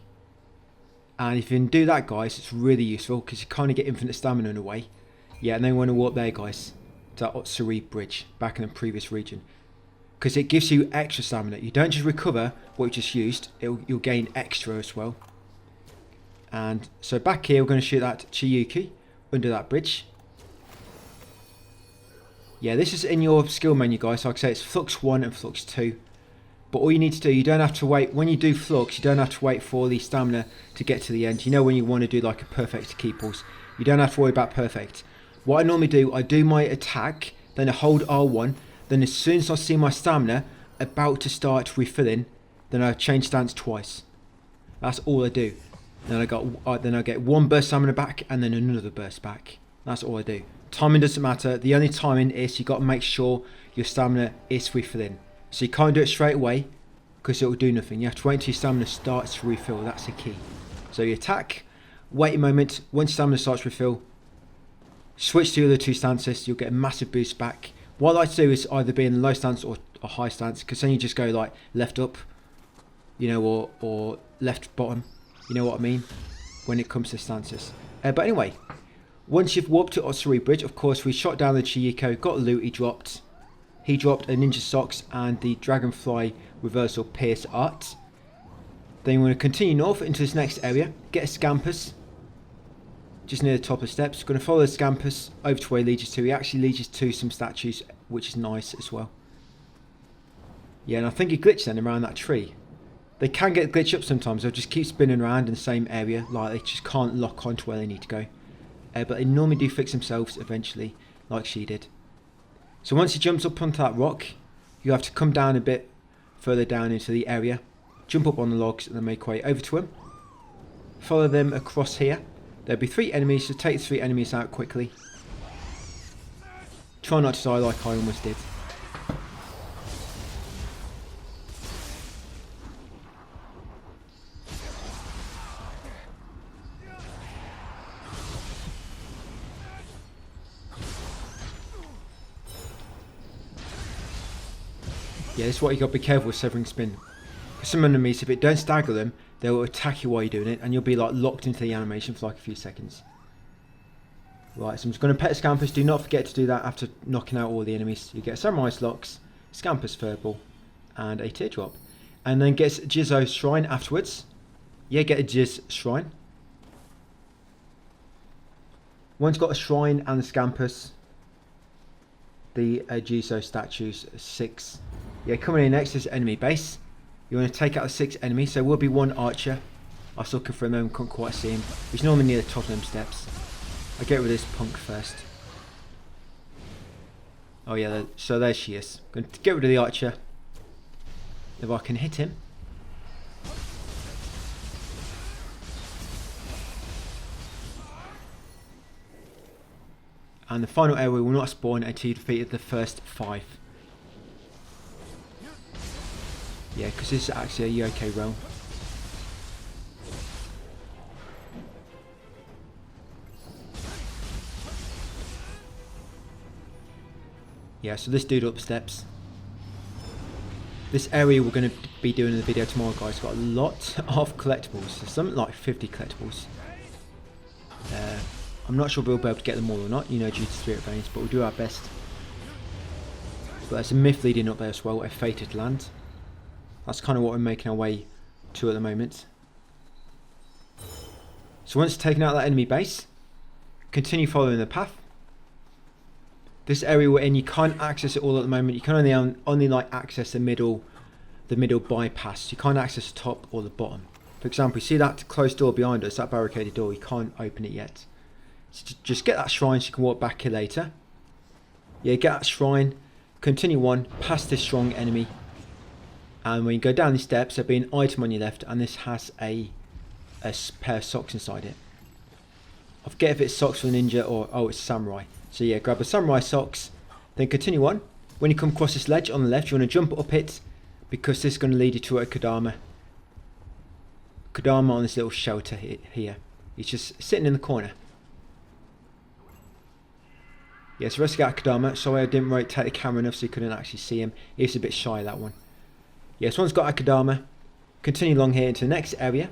And if you can do that guys, it's really useful, because you kind of get infinite stamina in a way. Yeah, and then we want to warp there guys, to that Otsuri bridge, back in the previous region. because it gives you extra stamina. You don't just recover what you just used, you'll gain extra as well. And so back here we're going to shoot that Chiyuki under that bridge. Yeah, this is in your skill menu, guys. So like I say, it's Flux 1 and Flux 2. But all you need to do, you don't have to wait. When you do Flux, you don't have to wait for the stamina to get to the end. You know when you want to do like a perfect key pulse, you don't have to worry about perfect. What I normally do, I do my attack, then I hold R1. Then as soon as I see my stamina about to start refilling, then I change stance twice. That's all I do. Then I get one burst stamina back and then another burst back. That's all I do. Timing doesn't matter. The only timing is you got to make sure your stamina is refilling. So you can't do it straight away because it will do nothing. You have to wait until your stamina starts to refill. That's the key. So you attack, wait a moment. Once stamina starts to refill, switch to the other two stances. You'll get a massive boost back. What I like to do is either be in low stance or a high stance, because then you just go like left up, you know, or left bottom. You know what I mean when it comes to stances. But anyway, once you've warped to Otsuri Bridge, of course, we shot down the Chiyuko, got loot he dropped. He dropped a Ninja Socks and the Dragonfly Reversal Pierce Art. Then you want to continue north into this next area, get a Scampus, just near the top of the steps. Going to follow the Scampus over to where he leads us to. He actually leads us to some statues, which is nice as well. Yeah, and I think he glitched then around that tree. They can get glitched up sometimes. They'll just keep spinning around in the same area, like they just can't lock onto where they need to go. But they normally do fix themselves eventually, like she did. So once he jumps up onto that rock, you have to come down a bit further down into the area, jump up on the logs and then make way over to him. Follow them across here. There'll be 3 enemies, so take the 3 enemies out quickly. Try not to die like I almost did. Yeah, this is what you got to be careful with Severing Spin. Some enemies, if it don't stagger them, they will attack you while you're doing it, and you'll be like locked into the animation for like a few seconds. Right, so I'm just going to pet Scampus. Do not forget to do that after knocking out all the enemies. You get Samurai's Locks, Scampus Furball, and a Teardrop. And then get Jizzo's Shrine afterwards. Yeah, get a Jizz Shrine. Once got a Shrine and the Scampus, the Jizzo statues, 6. Yeah, coming in next is enemy base. You want to take out the 6 enemies. So there will be 1 archer. I was looking for him and couldn't quite see him. He's normally near the top of them steps. I'll get rid of this punk first. Oh yeah, so there she is. Going to get rid of the archer. If I can hit him. And the final area will not spawn until you defeated the first 5. Yeah, because this is actually a Yokai realm. Yeah, so this dude up steps. This area we're going to be doing in the video tomorrow, guys. It's got a lot of collectibles. So something like 50 collectibles. I'm not sure if we'll be able to get them all or not, you know, due to Spirit Veins, but we'll do our best. But there's a myth leading up there as well, a fated land. That's kind of what we're making our way to at the moment. So once taken out that enemy base, continue following the path. This area we're in, you can't access it all at the moment. You can only like access the middle bypass. You can't access the top or the bottom. For example, you see that closed door behind us, that barricaded door, you can't open it yet. So just get that shrine so you can walk back here later. Yeah, get that shrine, continue on, past this strong enemy. And when you go down these steps, there'll be an item on your left, and this has a pair of socks inside it. I forget if it's socks for a ninja or, oh, it's samurai. So yeah, grab the samurai socks, then continue on. When you come across this ledge on the left, you want to jump up it, because this is going to lead you to a Kodama. Kodama on this little shelter here. He's just sitting in the corner. Yeah, so rescue out Kodama. Sorry I didn't rotate the camera enough so you couldn't actually see him. He's a bit shy, that one. Yeah, so one's got Akadama. Continue along here into the next area.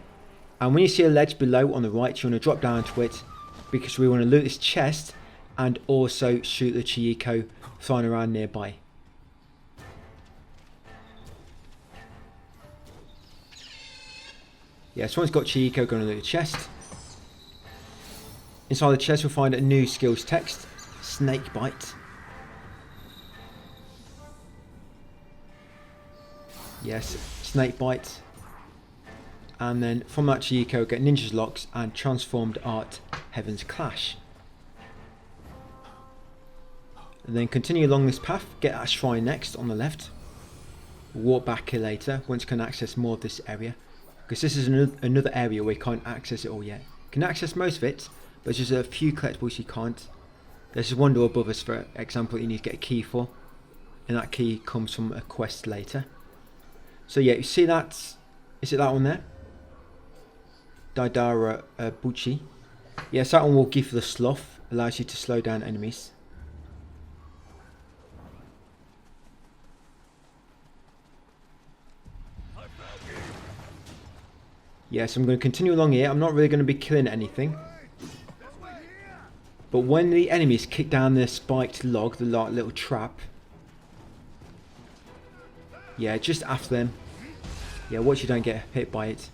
And when you see a ledge below on the right, you want to drop down to it, because we want to loot this chest and also shoot the Chiyuko flying around nearby. Yeah, so once got Chieko, going to the chest. Inside the chest, we'll find a new skills text, Snake Bite. Yes, Snake Bite. And then from that Chieko, get Ninja's Locks and Transformed Art, Heaven's Clash. And then continue along this path, get that shrine next on the left. Walk back here later, once you can access more of this area. Because this is another area where you can't access it all yet. You can access most of it, but there's just a few collectibles you can't. There's just one door above us, for example, you need to get a key for. And that key comes from a quest later. So yeah, you see that? Is it that one there? Daidara Buchi. Yes, that one will give the sloth, allows you to slow down enemies. Yes, I'm going to continue along here. I'm not really going to be killing anything. But when the enemies kick down the spiked log, the little trap. Yeah, just after them. Yeah, watch you don't get hit by it.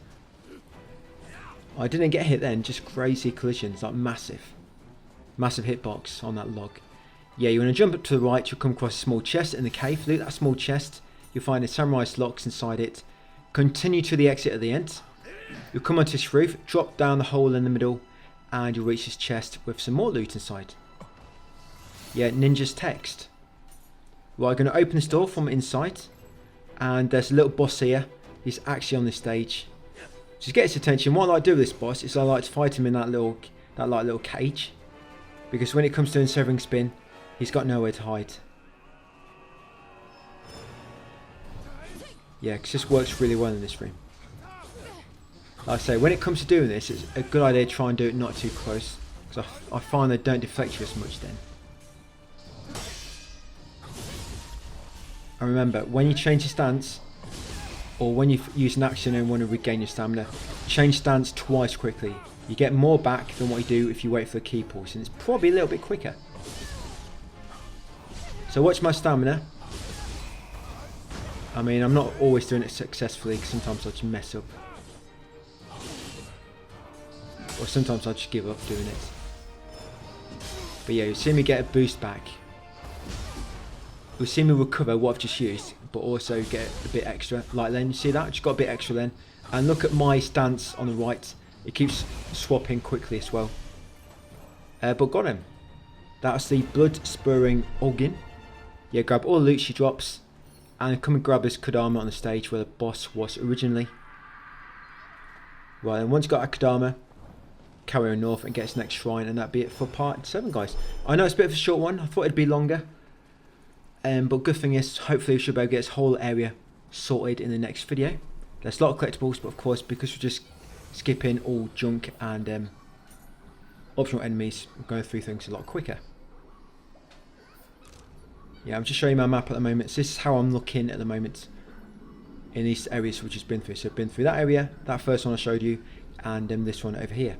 I didn't get hit then, just crazy collisions, like massive. Massive hitbox on that log. Yeah, you want to jump up to the right, you'll come across a small chest in the cave. Look at that small chest. You'll find a samurai's locks inside it. Continue to the exit at the end. You'll come onto this roof, drop down the hole in the middle, and you'll reach this chest with some more loot inside. Yeah, Ninja's text. Well, I'm going to open this door from inside, and there's a little boss here. He's actually on this stage. Just get his attention. What I like to do with this boss is I like to fight him in that little cage, because when it comes to severing spin, he's got nowhere to hide. Yeah, because this works really well in this room. Like I say, when it comes to doing this, it's a good idea to try and do it not too close, because I find they don't deflect you as much then. And remember, when you change your stance, or when you use an action and want to regain your stamina, change stance twice quickly. You get more back than what you do if you wait for the key pulse, and it's probably a little bit quicker. So watch my stamina. I mean, I'm not always doing it successfully, because sometimes I just mess up. Or sometimes I just give up doing it. But yeah, you'll see me get a boost back. You'll see me recover what I've just used, but also get a bit extra. Like then, you see that? Just got a bit extra then. And look at my stance on the right. It keeps swapping quickly as well. But got him. That's the blood spurring Ogin. Yeah, grab all the loot she drops. And come and grab this Kodama on the stage where the boss was originally. Right, and once you got a Kodama, carry on north and get its next shrine, and that'd be it for part 7, guys. I know it's a bit of a short one. I thought it'd be longer. But good thing is, hopefully we should be able to get this whole area sorted in the next video. There's a lot of collectibles, but of course, because we're just skipping all junk and optional enemies, we're going through things a lot quicker. Yeah, I'm just showing you my map at the moment. So this is how I'm looking at the moment in these areas we've just been through. So I've been through that area, that first one I showed you, and this one over here.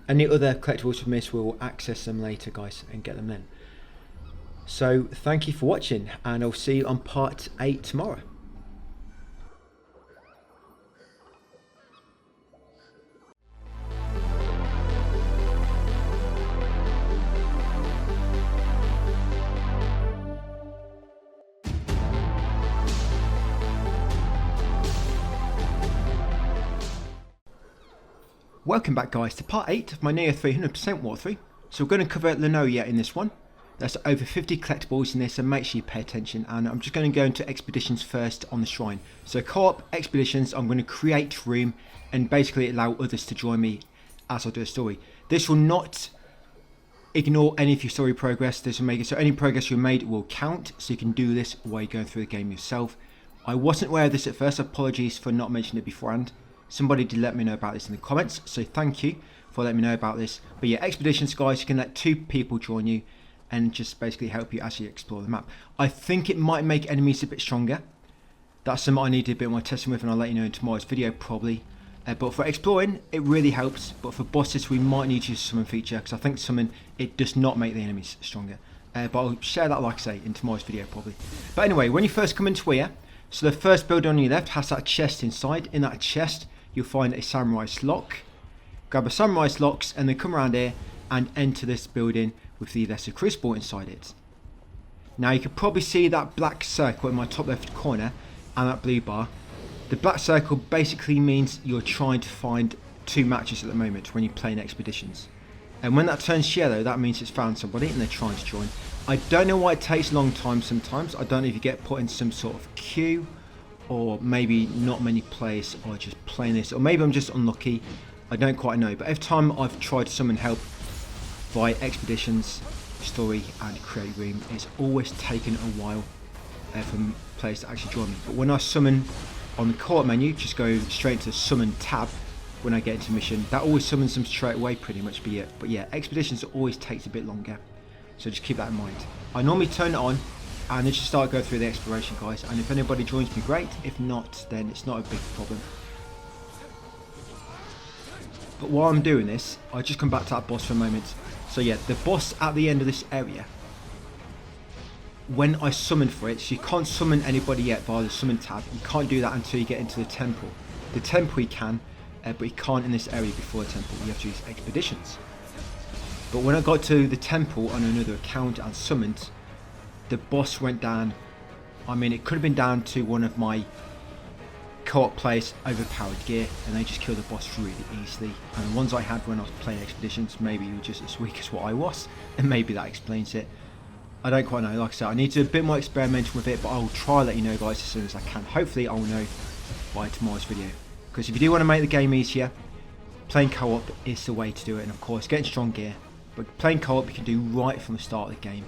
Any other collectibles we miss, we'll access them later, guys, and get them then. So thank you for watching, and I'll see you on part 8 tomorrow. Welcome back, guys, to part 8 of my Nioh 300% walkthrough. So we're going to cover Nioh in this one. There's over 50 collectibles in this, so make sure you pay attention. And I'm just going to go into expeditions first on the shrine. So co-op expeditions, I'm going to create room and basically allow others to join me as I do a story. This will not ignore any of your story progress. This will make it so any progress you made will count, so you can do this while you're going through the game yourself. I wasn't aware of this at first. Apologies for not mentioning it beforehand. Somebody did let me know about this in the comments, so thank you for letting me know about this. But yeah, expeditions, guys, you can let 2 people join you and just basically help you as you explore the map. I think it might make enemies a bit stronger. That's something I need to do a bit more testing with, and I'll let you know in tomorrow's video probably. But for exploring, it really helps. But for bosses, we might need to use a summon feature, because I think summon, it does not make the enemies stronger. But I'll share that, like I say, in tomorrow's video probably. But anyway, when you first come into here, so the first building on your left has that chest inside. In that chest, you'll find a samurai's lock. Grab a samurai's locks and then come around here and enter this building with the lesser crucible inside it. Now you can probably see that black circle in my top left corner and that blue bar. The black circle basically means you're trying to find 2 matches at the moment when you're playing expeditions. And when that turns yellow, that means it's found somebody and they're trying to join. I don't know why it takes a long time sometimes. I don't know if you get put in some sort of queue, or maybe not many players are just playing this, or maybe I'm just unlucky. I don't quite know. But every time I've tried to summon help via expeditions, story and create room, it's always taken a while for players to actually join me. But when I summon on the co-op menu, just go straight to the summon tab when I get into mission, that always summons them straight away pretty much. But yeah, expeditions always takes a bit longer, so just keep that in mind. I normally turn it on and then just start going through the exploration, guys, and if anybody joins me, great. If not, then it's not a big problem. But while I'm doing this, I just come back to that boss for a moment. So yeah, the boss at the end of this area, when I summon for it, so you can't summon anybody yet via the summon tab. You can't do that until you get into the temple. The temple you can, but you can't in this area before the temple. You have to use expeditions. But when I got to the temple on another account and summoned, the boss went down. I mean, it could have been down to one of my co-op players' overpowered gear, and they just killed the boss really easily. And the ones I had when I was playing expeditions, maybe you were just as weak as what I was, and maybe that explains it. I don't quite know. Like I said, I need to do a bit more experimental with it, but I will try to let you know, guys, as soon as I can. Hopefully I will know by tomorrow's video, because if you do want to make the game easier, playing co-op is the way to do it. And of course, getting strong gear, but playing co-op you can do right from the start of the game.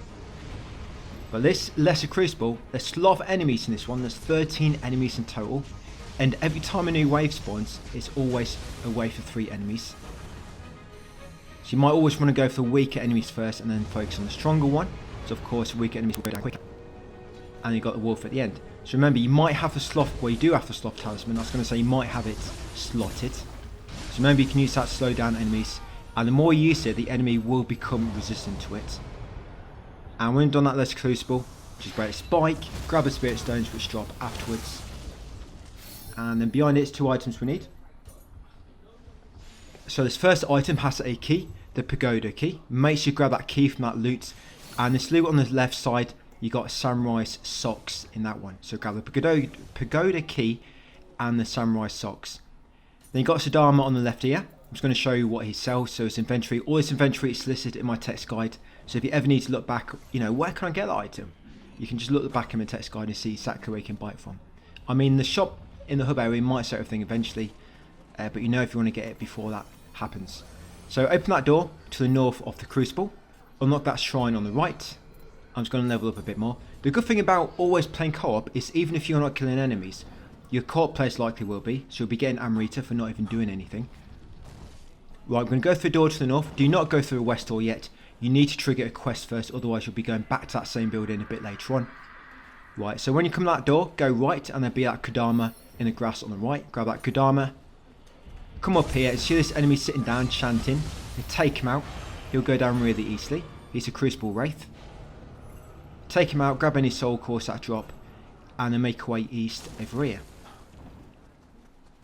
But this lesser crucible, there's a lot of enemies in this one. There's 13 enemies in total, and every time a new wave spawns, it's always a wave of 3 enemies. So you might always want to go for the weaker enemies first and then focus on the stronger one. So of course weaker enemies will go down quicker. And you got the wolf at the end. So remember, you might have the sloth, well you do have the sloth talisman. I was going to say you might have it slotted. So remember, you can use that to slow down enemies, and the more you use it, the enemy will become resistant to it. And when you've done that lesser crucible, just break a spike, grab the spirit stones which drop afterwards. And then behind it is 2 items we need. So this first item has a key, the pagoda key. Make sure you grab that key from that loot. And this loot on the left side, you got samurai's socks in that one. So grab the pagoda key and the samurai socks. Then you got Sadama on the left here. I'm just going to show you what he sells. So his inventory, all his inventory is listed in my text guide. So if you ever need to look back, you know, where can I get that item? You can just look back in the text guide and see exactly where you can buy it from. I mean, the shop in the hub area might sell everything eventually, but you know if you want to get it before that happens. So open that door to the north of the crucible, unlock that shrine on the right. I'm just going to level up a bit more. The good thing about always playing co-op is even if you're not killing enemies, your co-op players likely will be, so you'll be getting Amrita for not even doing anything. Right, I'm going to go through the door to the north. Do not go through the west door yet. You need to trigger a quest first, otherwise you'll be going back to that same building a bit later on. Right, so when you come to that door, go right, and there'll be that Kodama in the grass on the right. Grab that Kodama. Come up here and see this enemy sitting down chanting. And take him out. He'll go down really easily. He's a Crucible Wraith. Take him out, grab any soul cores that drop, and then make your way east over here.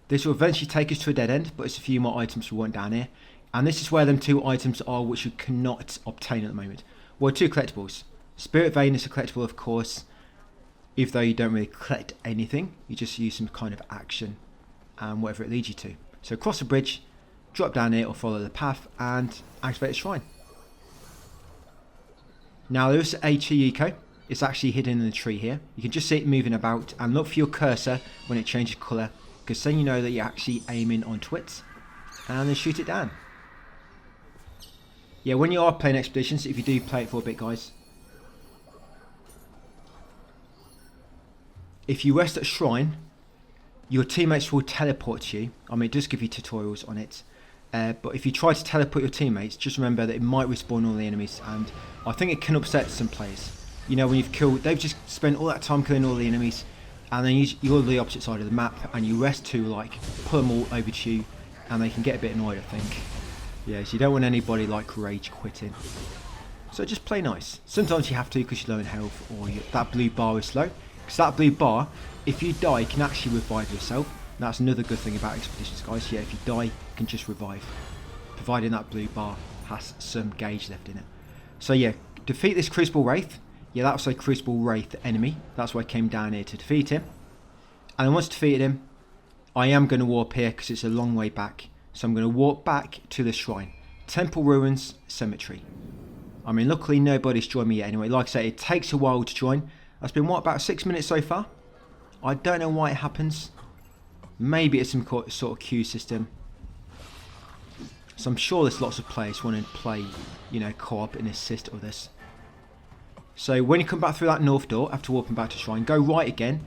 This will eventually take us to a dead end, but it's a few more items we want down here. And this is where them 2 items are which you cannot obtain at the moment. Well, 2 collectibles. Spirit Vein is a collectible, of course. Even though you don't really collect anything, you just use some kind of action and whatever it leads you to. So cross the bridge, drop down here or follow the path and activate the shrine. Now there is a Chiyiko. It's actually hidden in the tree here. You can just see it moving about, and look for your cursor when it changes colour, because then you know that you're actually aiming onto it, and then shoot it down. Yeah, when you are playing expeditions, if you do play it for a bit, guys, if you rest at a shrine, your teammates will teleport to you. I mean, it does give you tutorials on it. But if you try to teleport your teammates, just remember that it might respawn all the enemies. And I think it can upset some players. You know, when you've killed, they've just spent all that time killing all the enemies. And then you're the opposite side of the map. And you rest to, like, pull them all over to you. And they can get a bit annoyed, I think. Yeah, so you don't want anybody, like, rage quitting. So just play nice. Sometimes you have to because you're low in health, or that blue bar is slow. Because that blue bar, if you die, you can actually revive yourself. That's another good thing about expeditions, guys. Yeah, if you die, you can just revive, providing that blue bar has some gauge left in it. So yeah, defeat this Crucible Wraith. Yeah, that was a Crucible Wraith enemy. That's why I came down here to defeat him. And then once defeated him, I am going to warp here because it's a long way back. So I'm going to warp back to the shrine. Temple Ruins Cemetery. I mean, luckily nobody's joined me yet anyway. Like I say, it takes a while to join. That's been, what, about 6 minutes so far? I don't know why it happens. Maybe it's some sort of queue system. So I'm sure there's lots of players wanting to play, you know, co-op and assist with this. So when you come back through that north door, after warping back to shrine, go right again.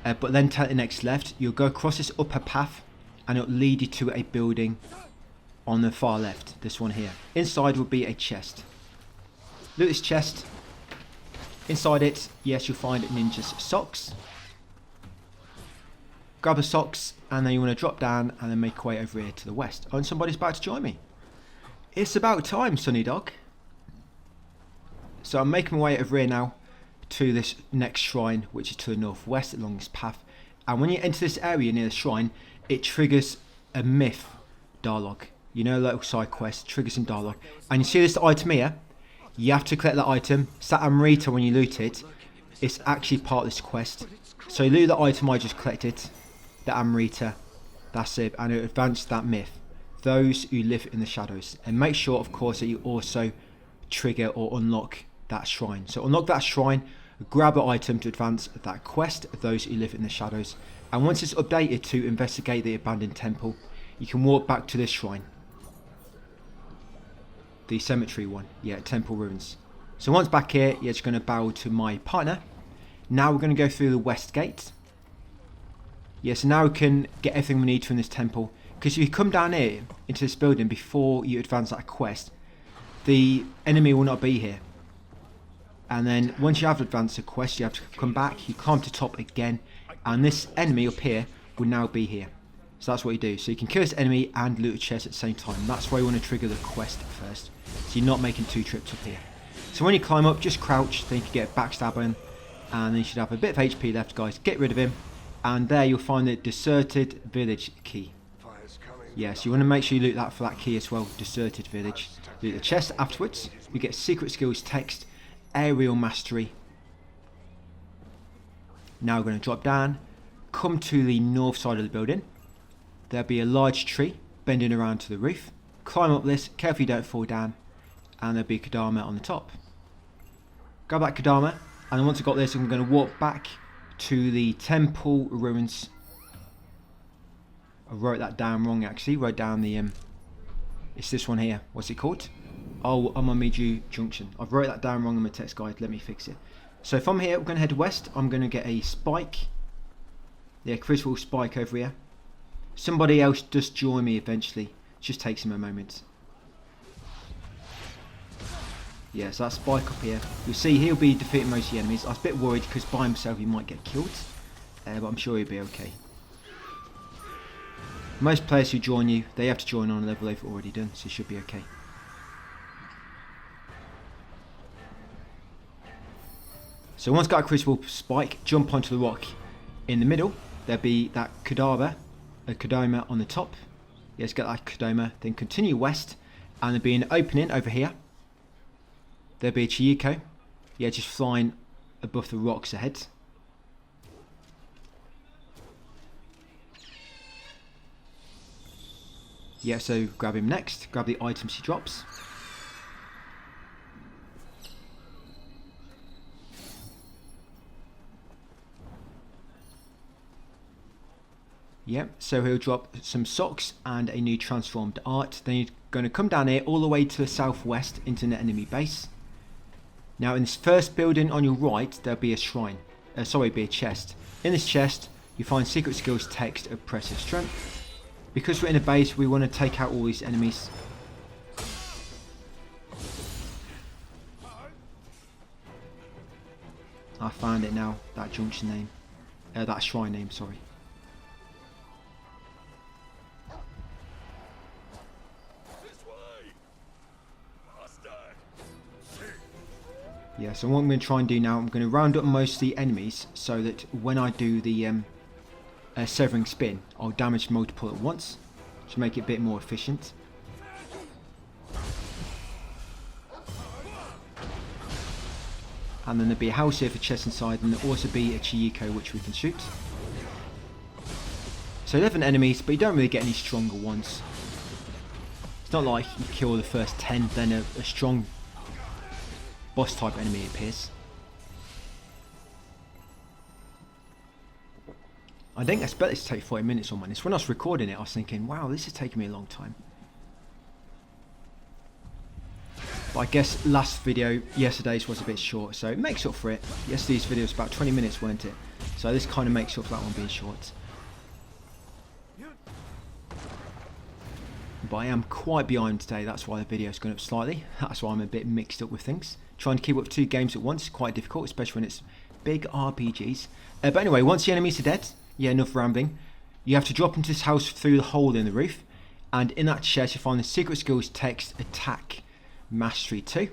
But then take the next left. You'll go across this upper path and it'll lead you to a building on the far left. This one here. Inside will be a chest. Loot this chest. Inside it, yes, you'll find Ninja's socks. Grab the socks and then you want to drop down and then make your way over here to the west. Oh, and somebody's about to join me. It's about time, Sunny Dog. So I'm making my way over here now to this next shrine, which is to the northwest along this path. And when you enter this area near the shrine, it triggers a myth dialogue. You know, a little side quest, triggers some dialogue. And you see this item here? You have to collect that item. It's that Amrita when you loot it. It's actually part of this quest. So you loot the item I just collected, the Amrita. That's it. And it advances that myth. Those who live in the shadows. And make sure, of course, that you also trigger or unlock that shrine. So unlock that shrine, grab an item to advance that quest, those who live in the shadows. And once it's updated to investigate the abandoned temple, you can walk back to this shrine. The cemetery one, yeah, Temple Ruins. So once back here, you're just going to bow to my partner. Now we're going to go through the west gate. Yeah, so now we can get everything we need from this temple. Because if you come down here into this building before you advance that quest, the enemy will not be here. And then once you have advanced the quest, you have to come back, you climb to top again, and this enemy up here will now be here. So that's what you do. So you can kill this enemy and loot a chest at the same time. That's why you want to trigger the quest first. So you're not making 2 trips up here. So when you climb up, just crouch, then you can get a backstab on, and then you should have a bit of HP left, guys. Get rid of him, and there you'll find the deserted village key. Yeah, so you want to make sure you loot that for that key as well, deserted village. Loot the chest afterwards. You get secret skills text, aerial mastery. Now we're going to drop down, come to the north side of the building. There'll be a large tree bending around to the roof. Climb up this, carefully you don't fall down, and there'll be a Kadama on the top. Grab that Kadama, and then once I've got this, I'm going to walk back to the Temple Ruins. I wrote that down wrong actually, wrote down the, it's this one here, what's it called? Oh, Amamiju Junction. I've wrote that down wrong in my text guide, let me fix it. So from here, we're going to head west. I'm going to get a spike. Yeah, Crucible spike over here. Somebody else does join me eventually. It just takes him a moment. Yeah, so that spike up here. You'll see he'll be defeating most of the enemies. I was a bit worried because by himself he might get killed. But I'm sure he'll be okay. Most players who join you, they have to join on a level they've already done. So it should be okay. So once got a Crucible spike, jump onto the rock in the middle. There'll be that Kadama on the top. Yes, get that Kadama. Then continue west, and there'll be an opening over here. There'll be a Chiyuko. Yeah, just flying above the rocks ahead. Yeah, so grab him next. Grab the items he drops. Yep, so he'll drop some socks and a new transformed art. Then you're going to come down here all the way to the southwest into the enemy base. Now in this first building on your right, there'll be a shrine. Be a chest. In this chest, you find secret skills text, oppressive strength. Because we're in a base, we want to take out all these enemies. I found it now, that junction name. That shrine name, sorry. Yeah, so what I'm going to try and do now, I'm going to round up most of the enemies so that when I do the severing spin, I'll damage multiple at once to make it a bit more efficient. And then there'll be a house here for chests inside, and there'll also be a Chieko which we can shoot. So 11 enemies, but you don't really get any stronger ones. It's not like you kill the first 10, then a strong boss type enemy appears. I think I expect this to take 40 minutes on this. When I was recording it, I was thinking, wow, this is taking me a long time. But I guess last video, yesterday's, was a bit short, so it makes up for it. Yesterday's video was about 20 minutes, weren't it? So this kind of makes up for that one being short. But I am quite behind today, that's why the video's gone up slightly. That's why I'm a bit mixed up with things. Trying to keep up 2 games at once is quite difficult, especially when it's big RPGs. But anyway, once the enemies are dead, yeah, enough rambling. You have to drop into this house through the hole in the roof, and in that chest you find the secret skills text attack mastery 2.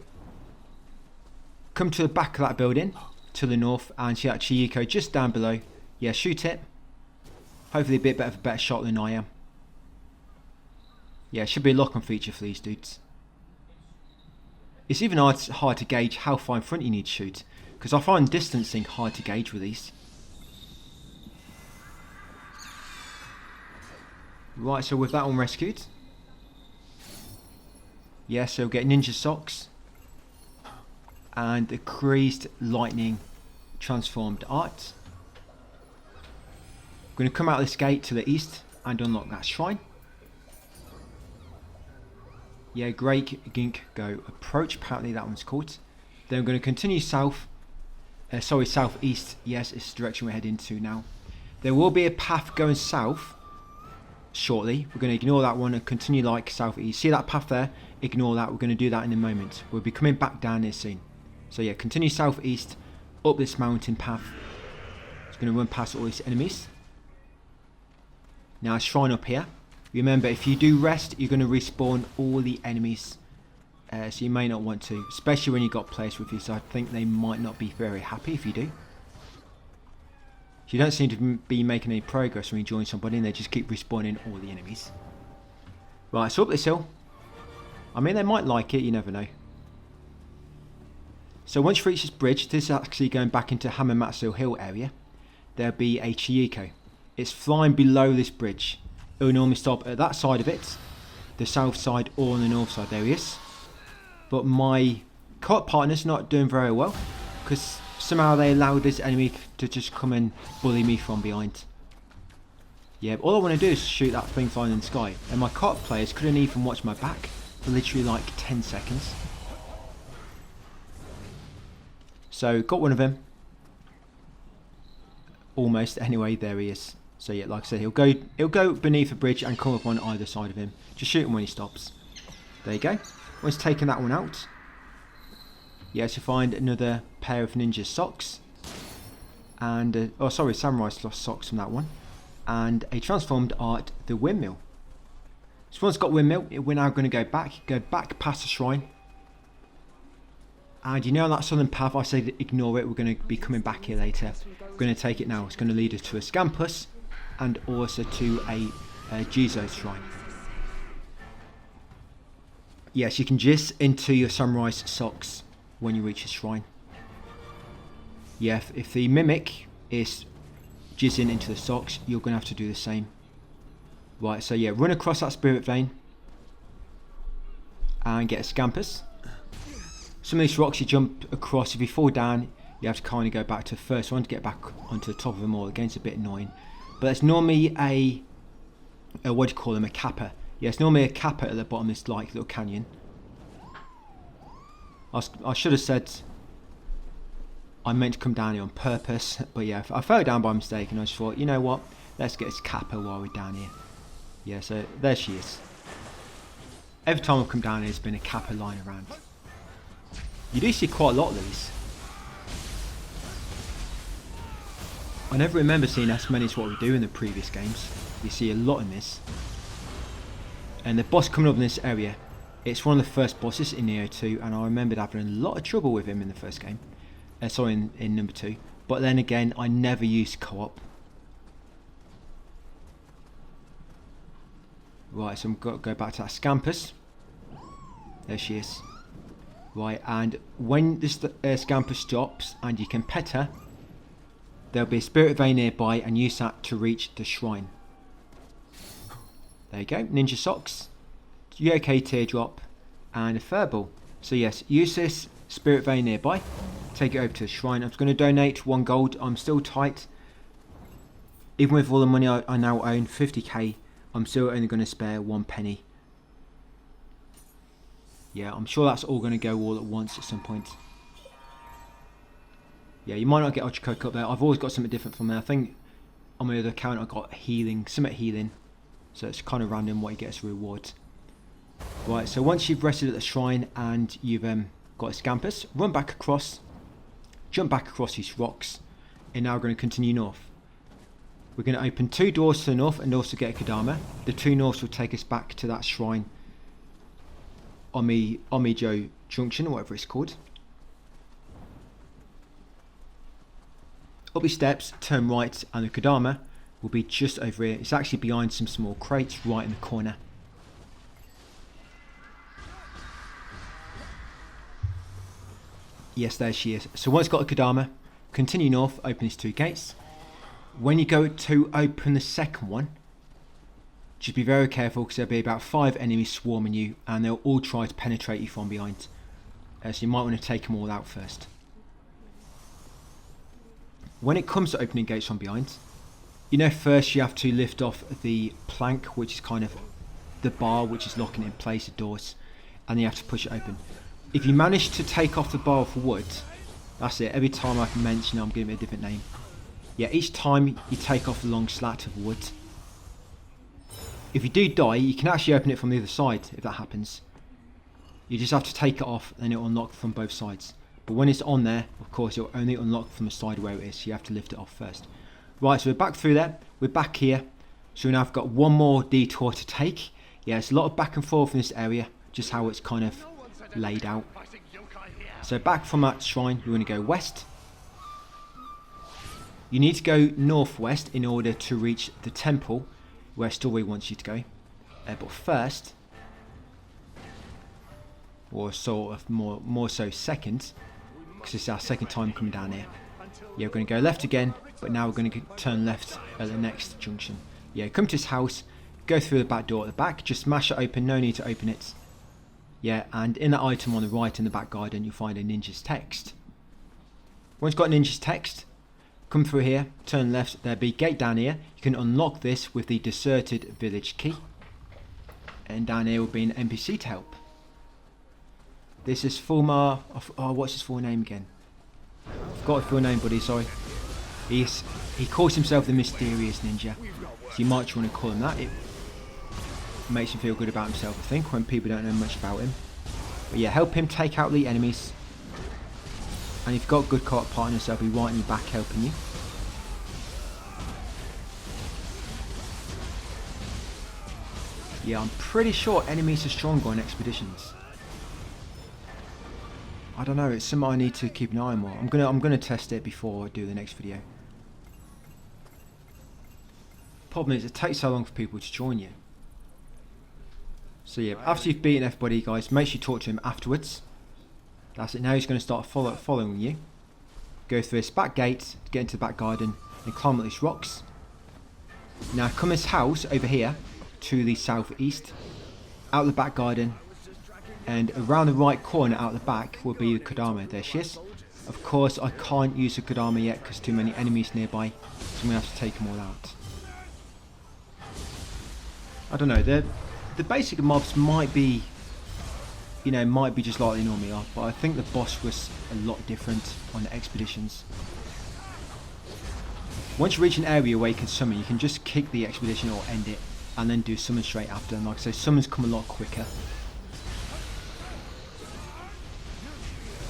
Come to the back of that building to the north and see that Chieko just down below. Yeah, shoot it. Hopefully a bit better of a better shot than I am. Yeah, it should be a lock-on feature for these dudes. It's even hard to gauge how far in front you need to shoot, because I find distancing hard to gauge with these. Right, so with that one rescued. Yeah, so we'll get ninja socks. And the crazed lightning transformed art. I'm going to come out of this gate to the east and unlock that shrine. Yeah, Great Gink Go approach, apparently that one's called. Then we're going to continue south. Southeast. Yes, it's the direction we're heading to now. There will be a path going south shortly. We're going to ignore that one and continue like southeast. See that path there? Ignore that. We're going to do that in a moment. We'll be coming back down here soon. So yeah, continue southeast up this mountain path. It's going to run past all these enemies. Now, a shrine up here. Remember, if you do rest, you're going to respawn all the enemies. So you may not want to, especially when you've got players with you. So I think they might not be very happy if you do. You don't seem to be making any progress when you join somebody, and they just keep respawning all the enemies. Right, so up this hill. I mean, they might like it, you never know. So once you reach this bridge, this is actually going back into Hamamatsu Hill area. There'll be a Chieko. It's flying below this bridge. It will normally stop at that side of it, the south side or on the north side. There he is. But my co-op partner's not doing very well, because somehow they allowed this enemy to just come and bully me from behind. Yeah, but all I want to do is shoot that thing flying in the sky. And my co-op players couldn't even watch my back for literally like 10 seconds. So, got one of them. Almost. Anyway, there he is. So yeah, like I said, he'll go beneath the bridge and come up on either side of him. Just shoot him when he stops. There you go. Once taken that one out, yes, you find another pair of ninja socks, and samurai socks from that one, and a transformed art, the windmill. So once got windmill, we're now going to go back past the shrine. And you know that southern path, I said ignore it. We're going to be coming back here later. We're going to take it now. It's going to lead us to a Scampus and also to a Jizo shrine. Yes, you can jizz into your samurai's socks when you reach the shrine. Yeah, if the mimic is jizzing into the socks, you're going to have to do the same. Right, so yeah, run across that spirit vein and get a Scampus. Some of these rocks you jump across, if you fall down, you have to kind of go back to the first one to get back onto the top of them all. Again, it's a bit annoying. But it's normally a what do you call them, a kappa. Yeah, it's normally a kappa at the bottom of this like little canyon. I should have said I meant to come down here on purpose, but yeah, I fell down by mistake and I just thought, you know what, let's get this kappa while we're down here. Yeah, so there she is. Every time I've come down here, there's been a kappa lying around. You do see quite a lot of these. I never remember seeing as many as what we do in the previous games. You see a lot in this. And the boss coming up in this area, it's one of the first bosses in Nioh 2, and I remembered having a lot of trouble with him in the first game. In number 2. But then again, I never used co-op. Right, so I'm going to go back to that Scampus. There she is. Right, and when this Scampus stops and you can pet her, there'll be a spirit vein nearby and use that to reach the shrine. There you go, ninja socks, Yokai teardrop, and a furball. So yes, use this spirit vein nearby, take it over to the shrine. I'm just going to donate 1 gold. I'm still tight. Even with all the money I now own, 50k, I'm still only going to spare 1 penny. Yeah, I'm sure that's all going to go all at once at some point. Yeah, you might not get Ultra Coke up there. I've always got something different from there. I think on my other account I got healing, something healing. So it's kind of random what you get as a reward. Right, so once you've rested at the shrine and you've got a Scampus, run back across, jump back across these rocks, and now we're going to continue north. We're going to open 2 doors to the north and also get a Kodama. The 2 norths will take us back to that shrine, Omijo Junction, or whatever it's called. Up these steps, turn right, and the Kodama will be just over here. It's actually behind some small crates right in the corner. Yes, there she is. So once got a Kodama, continue north, open these 2 gates. When you go to open the second one, just be very careful because there'll be about 5 enemies swarming you and they'll all try to penetrate you from behind. So you might want to take them all out first. When it comes to opening gates from behind, you know, first you have to lift off the plank, which is kind of the bar which is locking in place the doors, and you have to push it open. If you manage to take off the bar of wood, that's it. Every time I mention it, I'm giving it a different name. Yeah, each time you take off the long slat of wood. If you do die, you can actually open it from the other side if that happens. You just have to take it off and it'll unlock from both sides. But when it's on there, of course, it'll only unlock from the side where it is. So you have to lift it off first. Right, so we're back through there. We're back here. So now I've got 1 more detour to take. Yeah, it's a lot of back and forth in this area. Just how it's kind of laid out. So back from that shrine, you want to go west. You need to go northwest in order to reach the temple where Story wants you to go. But first, or sort of more so second, because it's our second time coming down here. Yeah, we're going to go left again, but now we're going to turn left at the next junction. Yeah, come to this house, go through the back door at the back, just smash it open, no need to open it. Yeah, and in that item on the right in the back garden, you'll find a ninja's text. Once you've got ninja's text, come through here, turn left, there'll be a gate down here. You can unlock this with the deserted village key. And down here will be an NPC to help. This is Fulmar, what's his full name again? I forgot his full name, buddy, sorry. He calls himself the Mysterious Ninja. So you might want to call him that. It makes him feel good about himself, I think, when people don't know much about him. But yeah, help him take out the enemies. And if you've got good co-op partners, they'll be right in your back helping you. Yeah, I'm pretty sure enemies are stronger on expeditions. I don't know, it's something I need to keep an eye on more. I'm gonna test it before I do the next video. Problem is, it takes so long for people to join you. So yeah, after you've beaten everybody, guys, make sure you talk to him afterwards. That's it. Now he's going to start following you. Go through this back gate, get into the back garden, and climb up these rocks. Now come this house over here to the southeast, out the back garden, and around the right corner out the back will be the Kodama. There she is. Of course, I can't use the Kodama yet because too many enemies nearby, so I'm going to have to take them all out. I don't know. The basic mobs might be, you know, might be just like they normally are, but I think the boss was a lot different on the expeditions. Once you reach an area where you can summon, you can just kick the expedition or end it, and then do summon straight after. And like I say, summons come a lot quicker.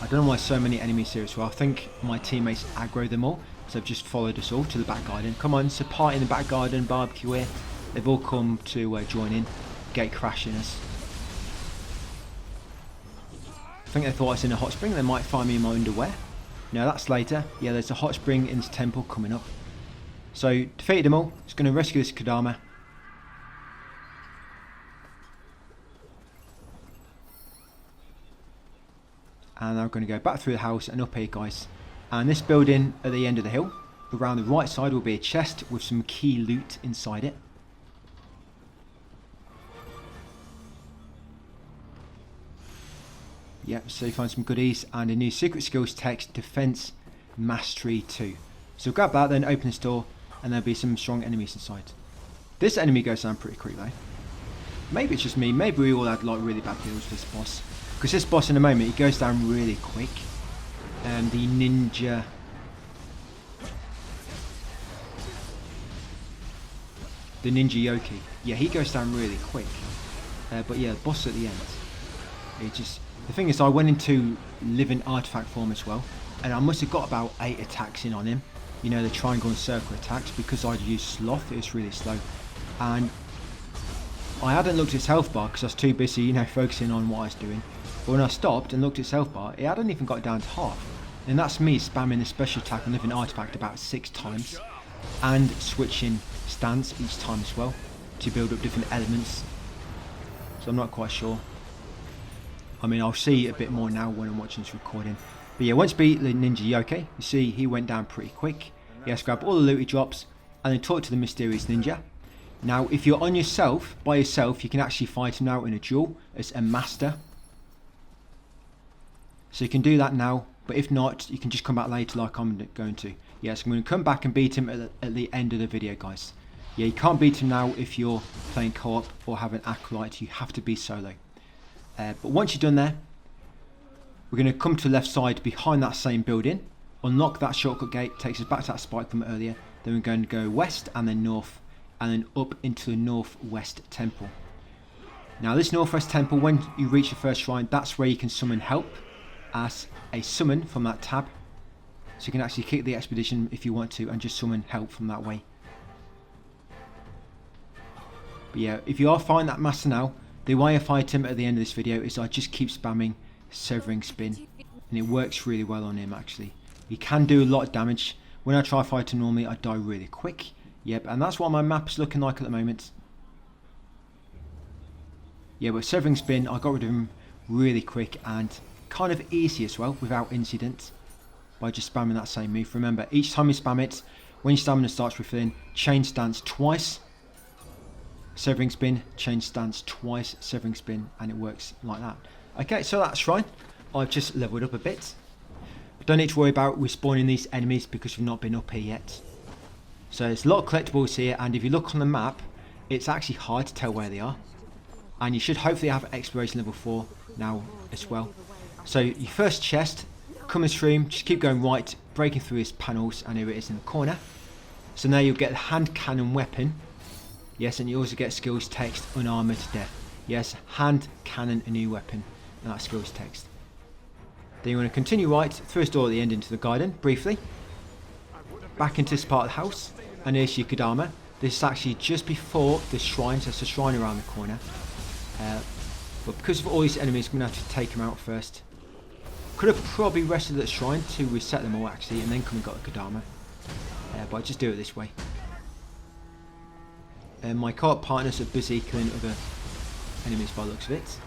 I don't know why so many enemies here as well. I think my teammates aggro them all, so they've just followed us all to the back garden. Come on, it's a party in the back garden, barbecue here. They've all come to join in, gate crashing us. I think they thought I was in a hot spring. They might find me in my underwear. No, that's later. Yeah, there's a hot spring in this temple coming up. So, defeated them all. It's going to rescue this Kodama. And I'm going to go back through the house and up here, guys. And this building at the end of the hill, around the right side, will be a chest with some key loot inside it. Yep, so you find some goodies and a new secret skills text, Defense Mastery 2. So grab that, then open this door, and there'll be some strong enemies inside. This enemy goes down pretty quick though. Maybe it's just me, maybe we all had like really bad deals with this boss. Because this boss in a moment, he goes down really quick. The Ninja... The Ninjutsu. Yeah, he goes down really quick. But yeah, the boss at the end. It just... The thing is, I went into living artifact form as well. And I must have got about 8 attacks in on him. You know, the triangle and circle attacks. Because I'd used sloth, it was really slow. And I hadn't looked at his health bar because I was too busy, you know, focusing on what I was doing. But when I stopped and looked at his health bar, it hadn't even got it down to half. And that's me spamming the special attack and living artifact about 6 times. And switching stance each time as well to build up different elements. So I'm not quite sure. I mean, I'll see a bit more now when I'm watching this recording. But yeah, once beat the Ninjutsu, you see he went down pretty quick. He has to grab all the loot he drops and then talk to the mysterious ninja. Now, if you're on yourself, by yourself, you can actually fight him now in a duel as a master. So you can do that now, but if not, you can just come back later like I'm going to. Yes, I'm going to come back and beat him at the end of the video, guys. Yeah, you can't beat him now if you're playing co-op or have an acolyte. You have to be solo. But once you're done there, we're going to come to the left side behind that same building. Unlock that shortcut gate, takes us back to that spike from earlier. Then we're going to go west and then north. And then up into the northwest temple. Now this northwest temple, when you reach the first shrine, that's where you can summon help as a summon from that tab. So you can actually kick the expedition if you want to and just summon help from that way. But yeah, if you are fighting that master now, the way I fight him at the end of this video is I just keep spamming Severing Spin. And it works really well on him actually. He can do a lot of damage. When I try fighting normally, I die really quick. Yep, and that's what my map's looking like at the moment. Yeah, but Severing Spin, I got rid of him really quick and kind of easy as well, without incident. By just spamming that same move. Remember, each time you spam it, when your stamina starts refilling, change stance twice. Severing Spin, change stance twice, Severing Spin, and it works like that. Okay, so that's shrine. I've just leveled up a bit. Don't need to worry about respawning these enemies because we've not been up here yet. So there's a lot of collectibles here, and if you look on the map, it's actually hard to tell where they are. And you should hopefully have exploration level 4 now as well. So your first chest, come this room, just keep going right, breaking through his panels, and here it is in the corner. So now you'll get the hand cannon weapon. Yes, and you also get skills text, unarmored death. Yes, hand cannon, a new weapon, and that skills text. Then you want to continue right, through this door at the end into the garden, briefly. Back into this part of the house, and here's your Kodama. This is actually just before the shrine, so it's a shrine around the corner. But because of all these enemies, I'm going to have to take them out first. Could have probably rested at the shrine to reset them all actually, and then come and got the Kodama. But I just do it this way. My co-op partners are busy killing other enemies by the looks of it.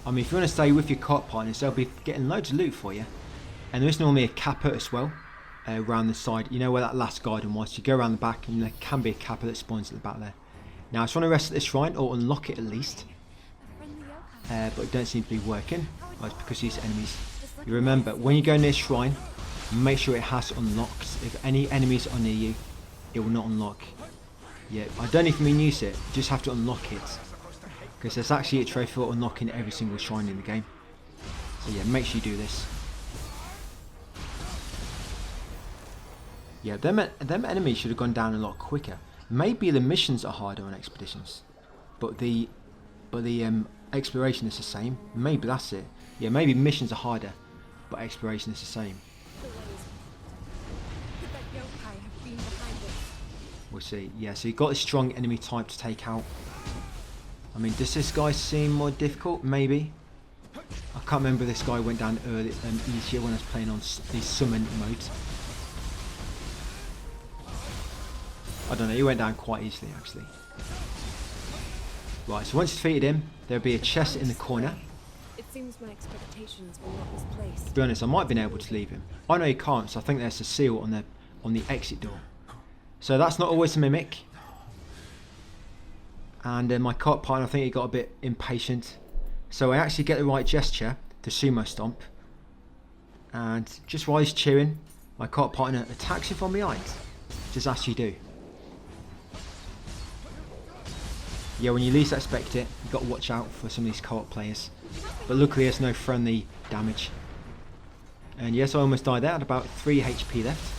I mean, if you want to stay with your co-op partners, they'll be getting loads of loot for you. And there is normally a kappa as well, around the side. You know where that last garden was? You go around the back and there can be a kappa that spawns at the back there. Now I just want to rest at this shrine, or unlock it at least. But it don't seem to be working. Well, it's because of these enemies. You remember, when you go near shrine, make sure it has unlocked. If any enemies are near you, it will not unlock. Yeah, I don't even mean use it, you just have to unlock it. Because there's actually a trophy for unlocking every single shrine in the game. So yeah, make sure you do this. Yeah, them enemies should have gone down a lot quicker. Maybe the missions are harder on expeditions, but the exploration is the same. Maybe that's it. Yeah, maybe missions are harder, but exploration is the same. We'll see. Yeah, so you've got a strong enemy type to take out. I mean, does this guy seem more difficult? Maybe. I can't remember if this guy went down early easier when I was playing on the summon mode. I don't know, he went down quite easily actually. Right, so once you defeated him, there'll be a chest in the corner. Seems my expectations were not misplaced. To be honest, I might have been able to leave him. I know he can't, so I think there's a seal on the exit door. So that's not always a mimic. And my cart partner, I think he got a bit impatient. So I actually get the right gesture, the sumo stomp. And just while he's cheering, my cart partner attacks him from behind. Just as you do. Yeah, when you least expect it, you've got to watch out for some of these co-op players. But luckily there's no friendly damage. And yes, I almost died there, at about 3 HP left.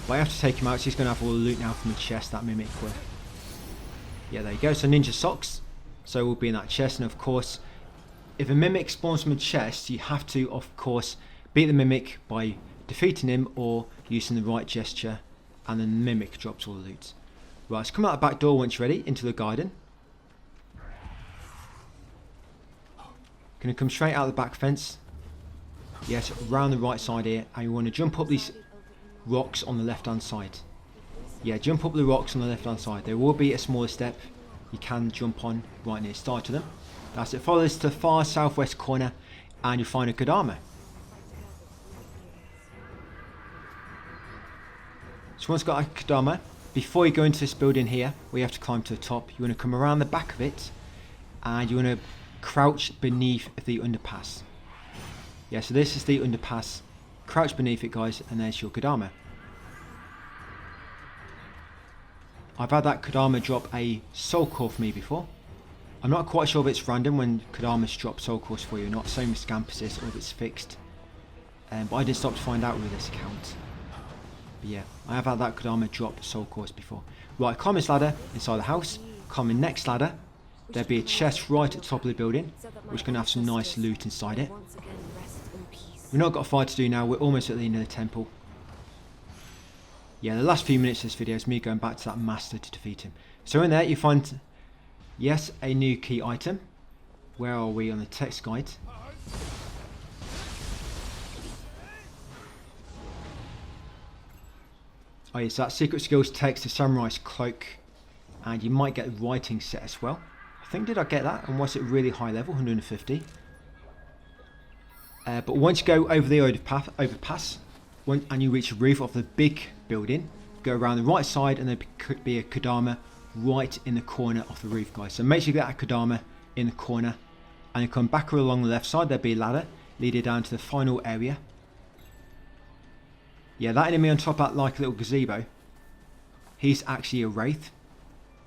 But I have to take him out, so he's going to have all the loot now from the chest, that mimic will. Yeah, there you go, so ninja socks. So we'll be in that chest, and of course, if a mimic spawns from a chest, you have to, of course, beat the mimic by defeating him or using the right gesture, and then the mimic drops all the loot. Right, let's come out the back door once you're ready, into the garden. Gonna come straight out the back fence. Yes, around the right side here, and you want to jump up these rocks on the left hand side. Yeah, jump up the rocks on the left hand side. There will be a smaller step you can jump on right near the start of them. That's it. Follow this to the far southwest corner and you'll find a good armor. So once you've got a Kodama, before you go into this building here, where you have to climb to the top, you want to come around the back of it and you want to crouch beneath the underpass. Yeah, so this is the underpass. Crouch beneath it, guys, and there's your Kodama. I've had that Kodama drop a soul core for me before. I'm not quite sure if it's random when Kodamas drop soul cores for you or not, same with Scampuses, or if it's fixed. But I didn't stop to find out with this account. But yeah, I have had that Kodama drop soul cores before. Right, climb this ladder inside the house. Climb the next ladder. There'll be a chest right at the top of the building, which is going to have some nice loot inside it. We've not got a fight to do now, we're almost at the end of the temple. Yeah, the last few minutes of this video is me going back to that master to defeat him. So in there you find, yes, a new key item. Where are we on the text guide? Oh yes, that secret skills text, the samurai's cloak. And you might get a writing set as well. I think, did I get that? And was it really high level, 150? But once you go over the overpass, and you reach the roof of the big building, go around the right side and there could be a Kodama right in the corner of the roof, guys. So make sure you get that Kodama in the corner, and you come back along the left side, there'll be a ladder leading down to the final area. Yeah, that enemy on top of that like a little gazebo, he's actually a wraith,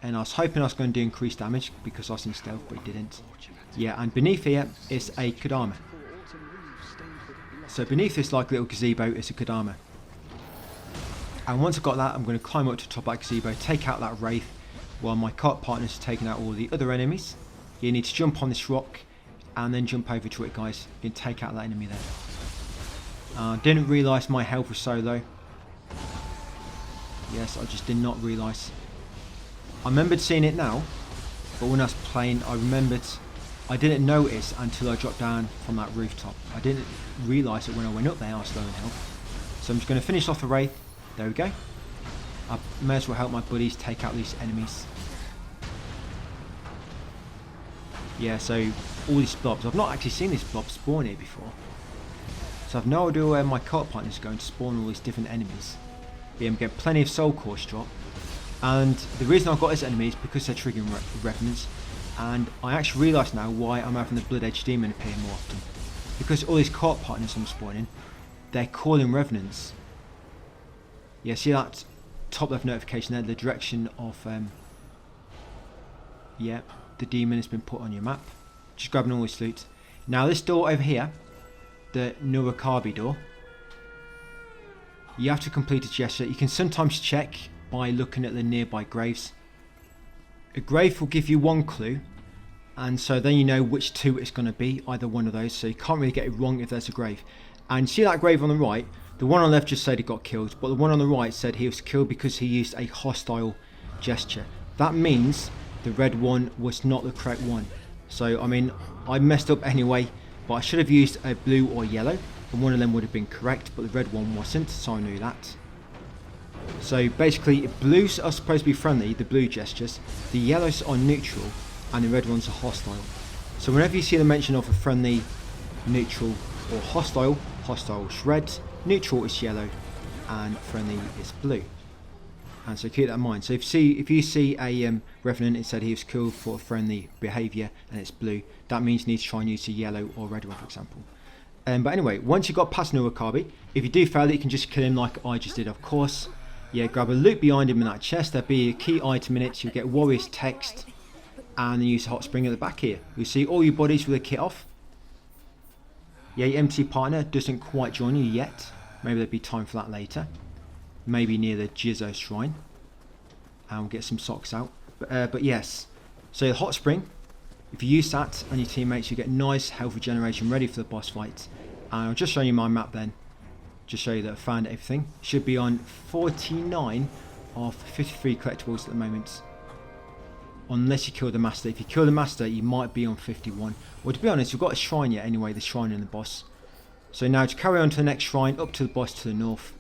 and I was hoping I was going to do increased damage because I was in stealth, but he didn't. Yeah, and beneath here is a Kodama. So beneath this like little gazebo is a Kodama. And once I've got that, I'm going to climb up to the top of that gazebo, take out that wraith, while my cart partner's taking out all the other enemies. You need to jump on this rock and then jump over to it, guys. You can take out that enemy there. Didn't realise my health was so low. Yes, I just did not realise. I remembered seeing it now, but when I was playing, I didn't notice until I dropped down from that rooftop. I didn't realise it when I went up there, I was low in health. So I'm just going to finish off the wraith. There we go. I may as well help my buddies take out these enemies. Yeah, so all these blobs. I've not actually seen this blob spawn here before. So I've no idea where my cart partner is going to spawn all these different enemies. But yeah, I'm getting plenty of soul cores drop. And the reason I've got this enemy is because they're triggering revenants. And I actually realise now why I'm having the Blood Edge Demon appear more often. Because all these cart partners I'm spawning, they're calling revenants. Yeah, see that top left notification there, the direction of yeah, the demon has been put on your map. Just grabbing all this loot. Now this door over here, the Nurakabi door, you have to complete a gesture. You can sometimes check by looking at the nearby graves. A grave will give you one clue, and so then you know which two it's going to be, either one of those, so you can't really get it wrong if there's a grave. And see that grave on the right, the one on the left just said he got killed, but the one on the right said he was killed because he used a hostile gesture. That means the red one was not the correct one. So I mean, I messed up anyway, but I should have used a blue or yellow, and one of them would have been correct, but the red one wasn't, so I knew that. So basically, blues are supposed to be friendly, the blue gestures, the yellows are neutral, and the red ones are hostile. So whenever you see the mention of a friendly, neutral or hostile, hostile is red, neutral is yellow, and friendly is blue. And so keep that in mind. So if you see a revenant, it said he was killed for friendly behaviour and it's blue, that means you need to try and use a yellow or red one, for example. But anyway, once you've got past Nioh Wakabi, if you do fail it, you can just kill him like I just did, of course. Yeah, grab a loot behind him in that chest, there'll be a key item in it, you'll get Warrior's Text, and then use Hot Spring at the back here. You'll see all your bodies with a kit off. Yeah, your MC partner doesn't quite join you yet. Maybe there'll be time for that later. Maybe near the Jizzo Shrine. And we'll get some socks out. But yes, so the Hot Spring, if you use that on your teammates, you get nice health regeneration ready for the boss fight. And I'll just show you my map then. Just show you that I found everything. Should be on 49 of 53 collectibles at the moment. Unless you kill the master. If you kill the master, you might be on 51. Well, to be honest, we've got a shrine yet anyway, the shrine and the boss. So now to carry on to the next shrine, up to the boss to the north.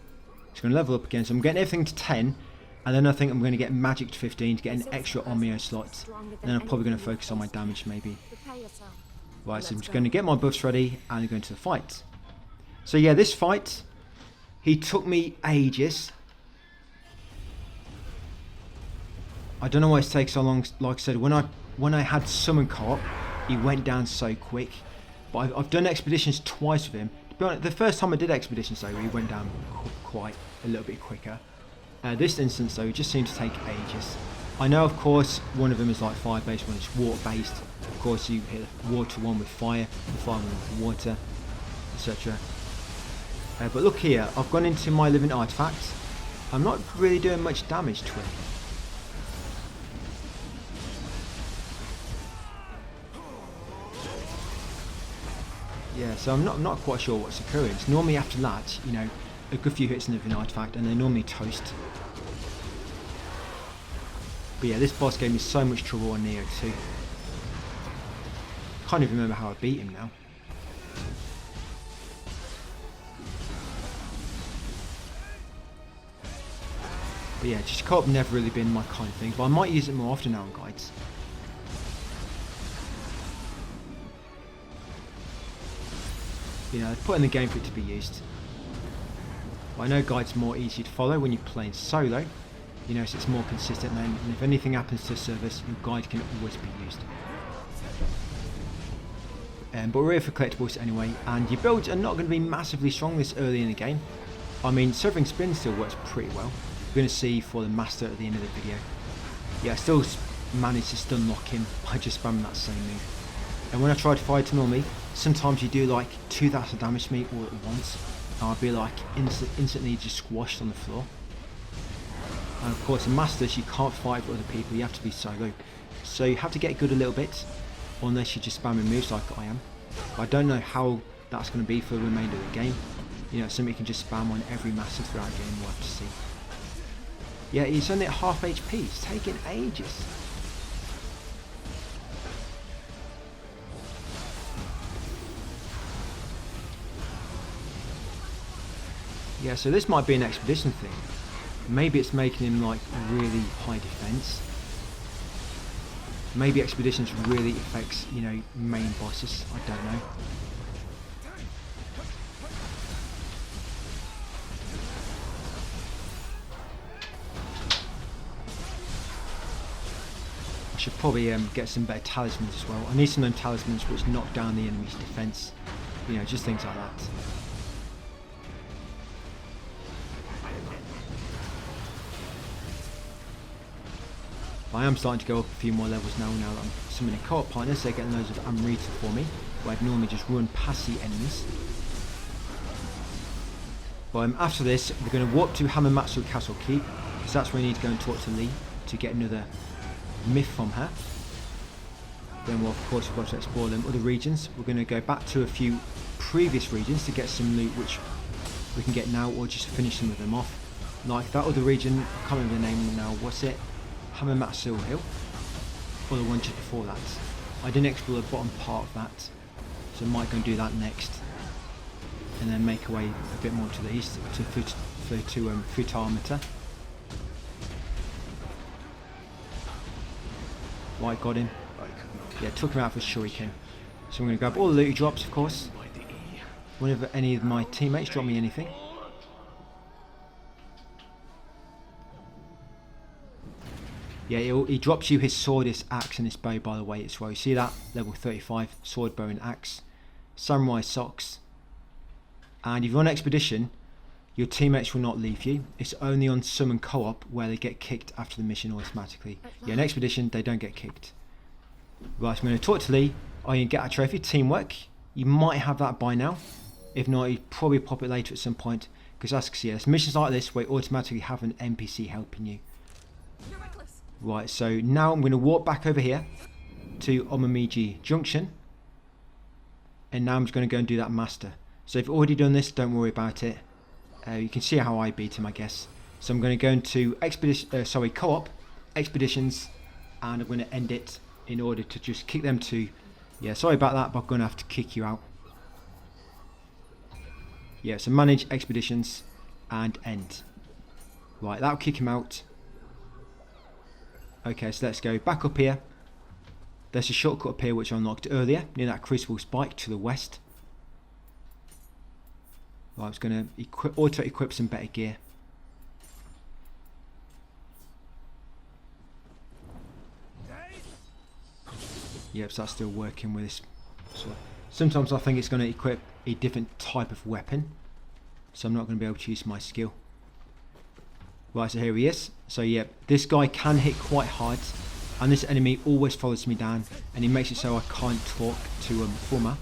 It's going to level up again. So I'm getting everything to 10. And then I think I'm going to get magic to 15 to get an extra Omeo slot. And then I'm probably going to focus on my damage maybe. Right, so I'm just going to get my buffs ready and go into the fight. So yeah, this fight, he took me ages. I don't know why it's taken so long. Like I said, when I had summon co-op, he went down so quick. But I've done expeditions twice with him. To be honest, the first time I did expeditions though, he went down quite a little bit quicker. This instance though, it just seemed to take ages. I know of course one of them is like fire based, one is water based. Of course you hit water one with fire, the fire one with water, etc. But look here, I've gone into my living artifact. I'm not really doing much damage to it. Yeah, so I'm not quite sure what's occurring. It's normally after that, you know, a good few hits in the living artifact and they normally toast. But yeah, this boss gave me so much trouble on Nioh 2. Can't even remember how I beat him now. But yeah, just co-op never really been my kind of thing, but I might use it more often now on guides. You know, put in the game for it to be used. But I know guides are more easy to follow when you're playing solo. You know, so it's more consistent then, and if anything happens to the service, your guide can always be used. But we're here for collectibles anyway, and your builds are not going to be massively strong this early in the game. I mean, Severing Spin still works pretty well. We're going to see for the master at the end of the video. Yeah, I still managed to stun lock him by just spamming that same move. And when I try to fight normally, sometimes you do like 2,000 damage to me all at once, and I'll be like instantly just squashed on the floor. And of course in Masters you can't fight with other people, you have to be solo. So you have to get good a little bit, unless you're just spamming moves like I am. But I don't know how that's going to be for the remainder of the game. You know, it's something you can just spam on every Master throughout the game, we'll have to see. Yeah, he's only at half HP, it's taking ages. Yeah, so this might be an expedition thing. Maybe it's making him like really high defense. Maybe expeditions really affects, you know, main bosses. I don't know. I should probably get some better talismans as well. I need some of them talismans which knock down the enemy's defense. You know, just things like that. I am starting to go up a few more levels now that I'm summoning co-op partners. They're getting loads of Amrita for me, where I'd normally just run past the enemies. But after this, we're going to walk to Hamamatsu Castle Keep, so that's where we need to go and talk to Lee to get another myth from her. Then we'll, of course, we've got to explore them other regions. We're going to go back to a few previous regions to get some loot which we can get now, or just finish some of them off. Like that other region, I can't remember the name now, what's it? Hamamatsu Hill, or the one just before that. I didn't explore the bottom part of that, so I might go and do that next, and then make our way a bit more to the east to Futamata. Right, got him. Yeah, took him out for shuriken. So I'm going to grab all the loot drops, of course. Whenever any of my teammates drop me anything. Yeah, he drops you his sword, his axe, and his bow, by the way, as well. You see that? Level 35, sword, bow, and axe. Samurai socks. And if you're on expedition, your teammates will not leave you. It's only on summon co-op where they get kicked after the mission automatically. Yeah, in expedition, they don't get kicked. Right, so I'm going to talk to Lee. Oh, you get a trophy, teamwork. You might have that by now. If not, you'd probably pop it later at some point. Because as you can see, there's missions like this where you automatically have an NPC helping you. Right, so now I'm going to walk back over here to Omamiji Junction. And now I'm just going to go and do that master. So if you've already done this, don't worry about it. You can see how I beat him, I guess. So I'm going to go into co-op, expeditions, and I'm going to end it in order to just kick them to... Yeah, sorry about that, but I'm going to have to kick you out. Yeah, so manage expeditions and end. Right, that'll kick him out. Okay, so let's go back up here. There's a shortcut up here which I unlocked earlier, near that crucible spike to the west. Right, I was going to auto-equip some better gear. Yep, so that's still working with this. So sometimes I think it's going to equip a different type of weapon, so I'm not going to be able to use my skill. Right, so here he is. So yeah, this guy can hit quite hard, and this enemy always follows me down, and he makes it so I can't talk to Fuma.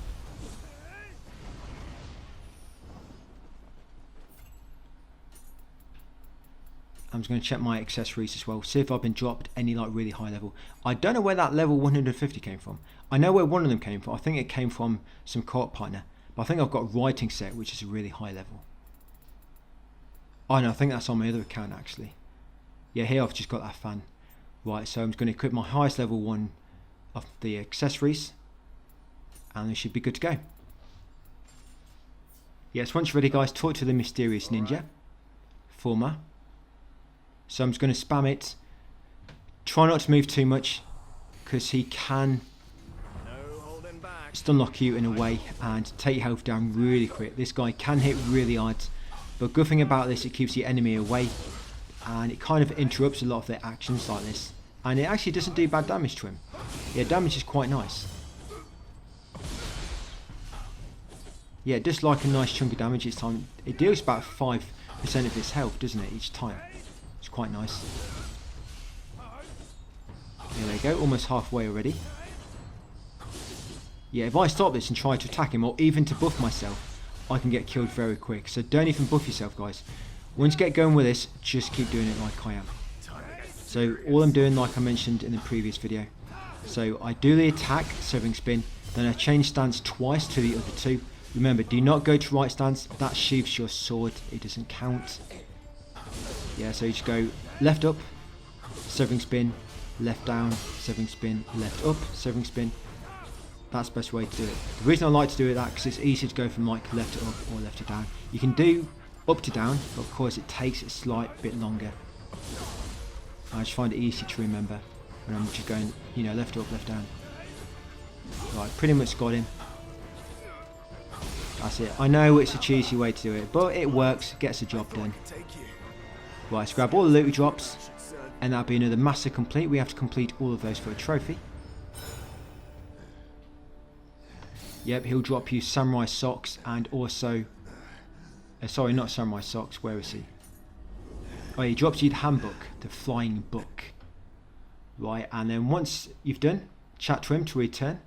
I'm just going to check my accessories as well, see if I've been dropped any like really high level. I don't know where that level 150 came from. I know where one of them came from. I think it came from some co-op partner, but I think I've got a writing set which is a really high level. Oh no, I think that's on my other account actually. Yeah, here I've just got that fan. Right, so I'm just going to equip my highest level one of the accessories, and they should be good to go. Yes, once you're ready guys, talk to the mysterious ninja, Fuma. So I'm just going to spam it. Try not to move too much, because he can stun lock you in a way and take your health down really quick. This guy can hit really hard, but good thing about this, it keeps the enemy away, and it kind of interrupts a lot of their actions like this. And it actually doesn't do bad damage to him. Yeah, damage is quite nice. Yeah, it does like a nice chunk of damage each time. It deals about 5% of his health, doesn't it, each time. It's quite nice. There we go, almost halfway already. Yeah, if I stop this and try to attack him, or even to buff myself, I can get killed very quick. So don't even buff yourself, guys. Once you get going with this, just keep doing it like I am. So all I'm doing, like I mentioned in the previous video. So I do the attack, severing spin, then I change stance twice to the other two. Remember, do not go to right stance, that sheaths your sword, it doesn't count. Yeah, so you just go left up, severing spin, left down, severing spin, left up, severing spin. That's the best way to do it. The reason I like to do it that because it's easy to go from like left to up or left to down. You can do up to down, but of course it takes a slight bit longer. I just find it easy to remember when I'm just going, you know, left up, left down. Right, pretty much got him. That's it. I know it's a cheesy way to do it, but it works, gets the job done. Right, let's grab all the loot drops, and that'll be another master complete. We have to complete all of those for a trophy. Yep, he'll drop you samurai socks and also... sorry, not samurai socks, where is he? Oh, he drops you the handbook, the flying book. Right, and then once you've done, chat to him to return.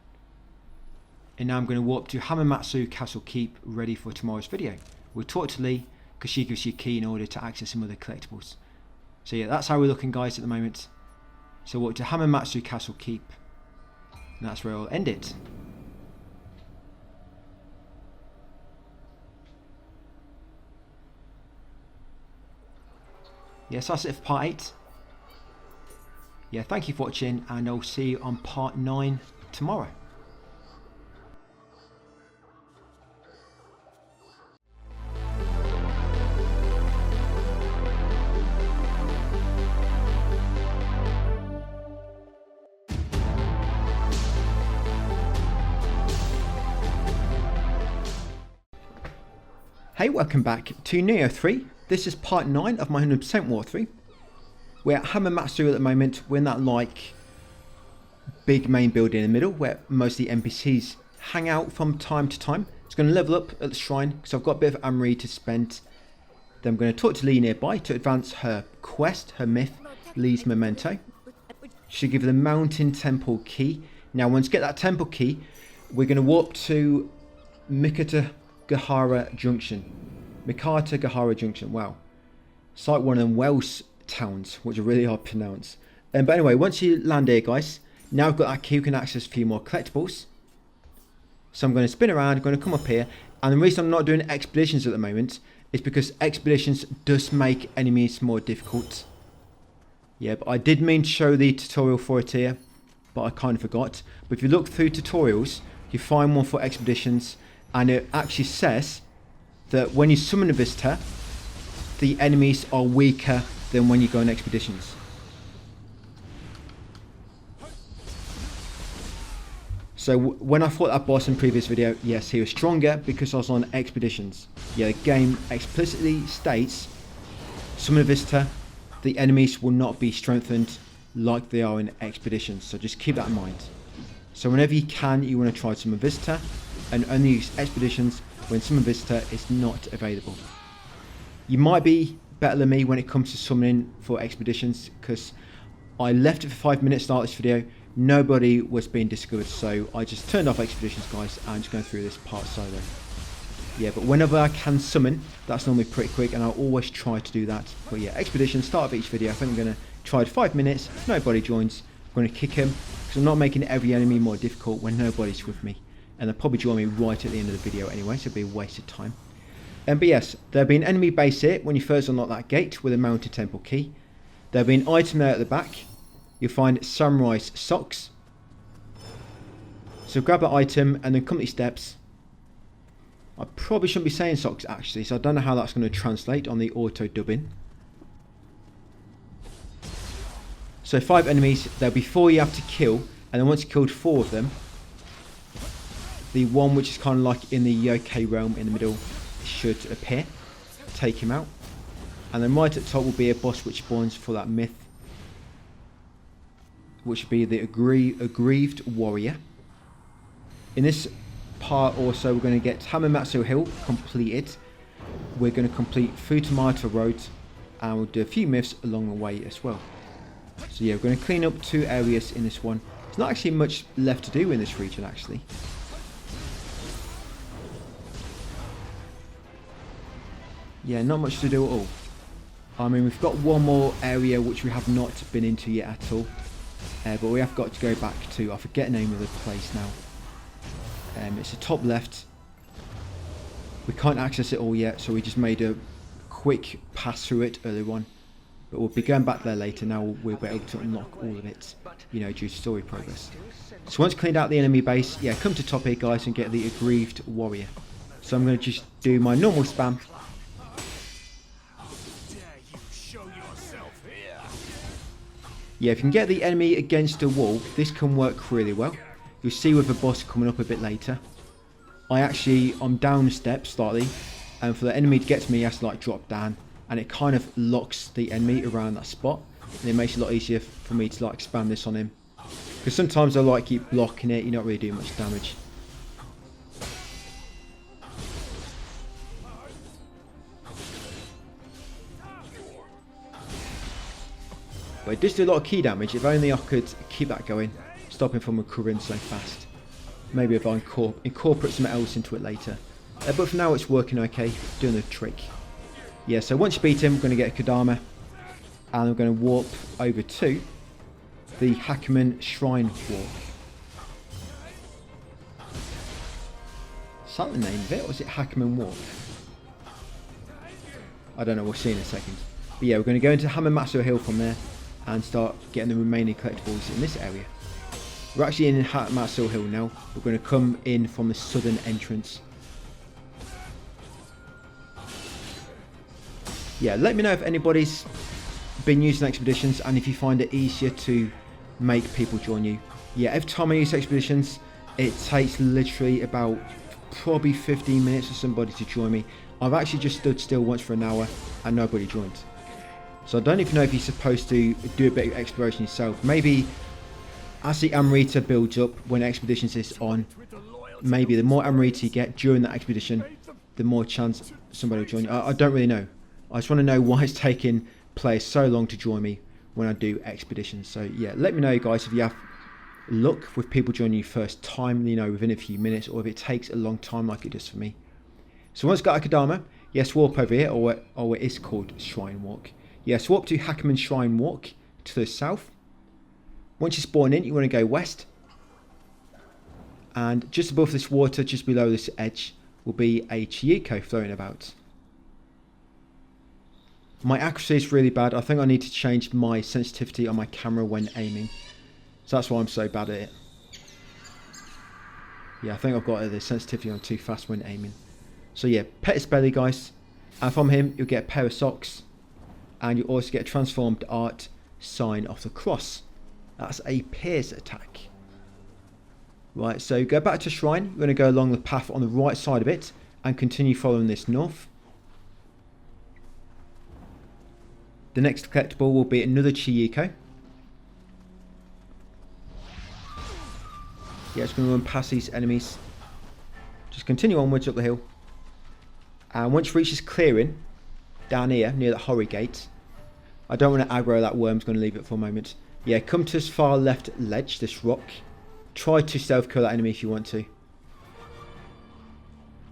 And now I'm going to walk to Hamamatsu Castle Keep, ready for tomorrow's video. We'll talk to Lee, because she gives you a key in order to access some other collectibles. So yeah, that's how we're looking guys at the moment. So walk to Hamamatsu Castle Keep. And that's where I'll end it. Yes, that's it for part 8. Yeah, thank you for watching, and I'll see you on part 9 tomorrow. Hey, welcome back to Nioh 3. This is part 9 of my 100% walkthrough. We're at Hamamatsu at the moment. We're in that like big main building in the middle where most of the NPCs hang out from time to time. It's going to level up at the shrine because I've got a bit of Amri to spend. Then I'm going to talk to Lee nearby to advance her quest, her myth, Lee's memento. She'll give the mountain temple key. Now once you get that temple key, we're going to warp to Mikata-Gahara Junction. Wow. It's like one of them Welsh towns, which are really hard to pronounce. But anyway, once you land here, guys, now I've got that key, you can access a few more collectibles. So I'm going to spin around, I'm going to come up here. And the reason I'm not doing expeditions at the moment is because expeditions does make enemies more difficult. Yeah, but I did mean to show the tutorial for it here, but I kind of forgot. But if you look through tutorials, you find one for expeditions, and it actually says that when you summon a visitor, the enemies are weaker than when you go on expeditions. So when I fought that boss in the previous video, yes, he was stronger because I was on expeditions. Yeah, the game explicitly states, summon a visitor, the enemies will not be strengthened like they are in expeditions. So just keep that in mind. So whenever you can, you want to try summon visitor, and only use expeditions when summon visitor is not available. You might be better than me when it comes to summoning for expeditions, because I left it for 5 minutes to start this video. Nobody was being discovered, so I just turned off expeditions, guys, and I'm just going through this part solo. Yeah, but whenever I can summon, that's normally pretty quick, and I'll always try to do that. But yeah, expedition, start of each video. I think I'm going to try it 5 minutes. If nobody joins, I'm going to kick him, because I'm not making every enemy more difficult when nobody's with me. And they'll probably join me right at the end of the video anyway, so it'll be a waste of time. But yes, there'll be an enemy base here when you first unlock that gate with a mounted temple key. There'll be an item there at the back. You'll find Samurai's socks. So grab that item and then come to these steps. I probably shouldn't be saying socks actually, so I don't know how that's going to translate on the auto dubbing. So 5 enemies, there'll be 4 you have to kill, and then once you killed 4 of them, the one which is kind of like in the yokai realm in the middle should appear. Take him out. And then right at the top will be a boss which spawns for that myth, which would be the aggrieved warrior. In this part also we're going to get Hamamatsu Hill completed. We're going to complete Futamata Road, and we'll do a few myths along the way as well. So yeah, we're going to clean up 2 areas in this one. There's not actually much left to do in this region actually. Yeah, not much to do at all. I mean, we've got one more area which we have not been into yet at all. But we have got to go back to, I forget the name of the place now. It's the top left. We can't access it all yet, so we just made a quick pass through it earlier on. But we'll be going back there later. Now we'll be able to unlock all of it, you know, due to story progress. So once cleaned out the enemy base, yeah, come to top here, guys, and get the aggrieved warrior. So I'm going to just do my normal spam. Yeah, if you can get the enemy against a wall, this can work really well. You'll see with the boss coming up a bit later. I'm down the steps slightly, and for the enemy to get to me, he has to like drop down, and it kind of locks the enemy around that spot, and it makes it a lot easier for me to like spam this on him. Because sometimes I like keep blocking it, you're not really doing much damage. But it does do a lot of key damage. If only I could keep that going, stop him from recovering so fast. Maybe if I incorporate something else into it later. But for now it's working okay, doing the trick. Yeah, so once you beat him, we're going to get a Kodama. And we're going to warp over to the Hackman Shrine Walk. Is that the name of it, or is it Hackman Walk? I don't know, we'll see in a second. But yeah, we're going to go into Hamamatsu Hill from there and start getting the remaining collectibles in this area. We're actually in Hamamatsu Hill now. We're going to come in from the southern entrance. Yeah, let me know if anybody's been using expeditions and if you find it easier to make people join you. Yeah, every time I use expeditions, it takes literally about probably 15 minutes for somebody to join me. I've actually just stood still once for an hour and nobody joined. So I don't even know if you're supposed to do a bit of exploration yourself. Maybe as the Amrita builds up when expeditions is on, maybe the more Amrita you get during that expedition, the more chance somebody will join you. I don't really know. I just want to know why it's taking players so long to join me when I do expeditions. So yeah, let me know guys if you have luck with people joining you first time, you know, within a few minutes, or if it takes a long time like it does for me. So once got Akadama, yes, warp over here, or it is called Shrine Walk. Yes, warp to Hackerman Shrine Walk to the south. Once you spawn in, you want to go west. And just above this water, just below this edge, will be a Chieko floating about. My accuracy is really bad. I think I need to change my sensitivity on my camera when aiming. So that's why I'm so bad at it. Yeah, I think I've got the sensitivity on too fast when aiming. So yeah, pet his belly, guys. And from him, you'll get a pair of socks. And you also get a transformed art sign of the cross. That's a pierce attack. Right, so go back to Shrine. You're going to go along the path on the right side of it. And continue following this north. The next collectible will be another Chieko. Yeah, it's going to run past these enemies. Just continue onwards up the hill. And once you reach this clearing, down here, near the Hori Gate. I don't want to aggro that worm, I'm going to leave it for a moment. Yeah, come to this far left ledge, this rock. Try to stealth kill that enemy if you want to.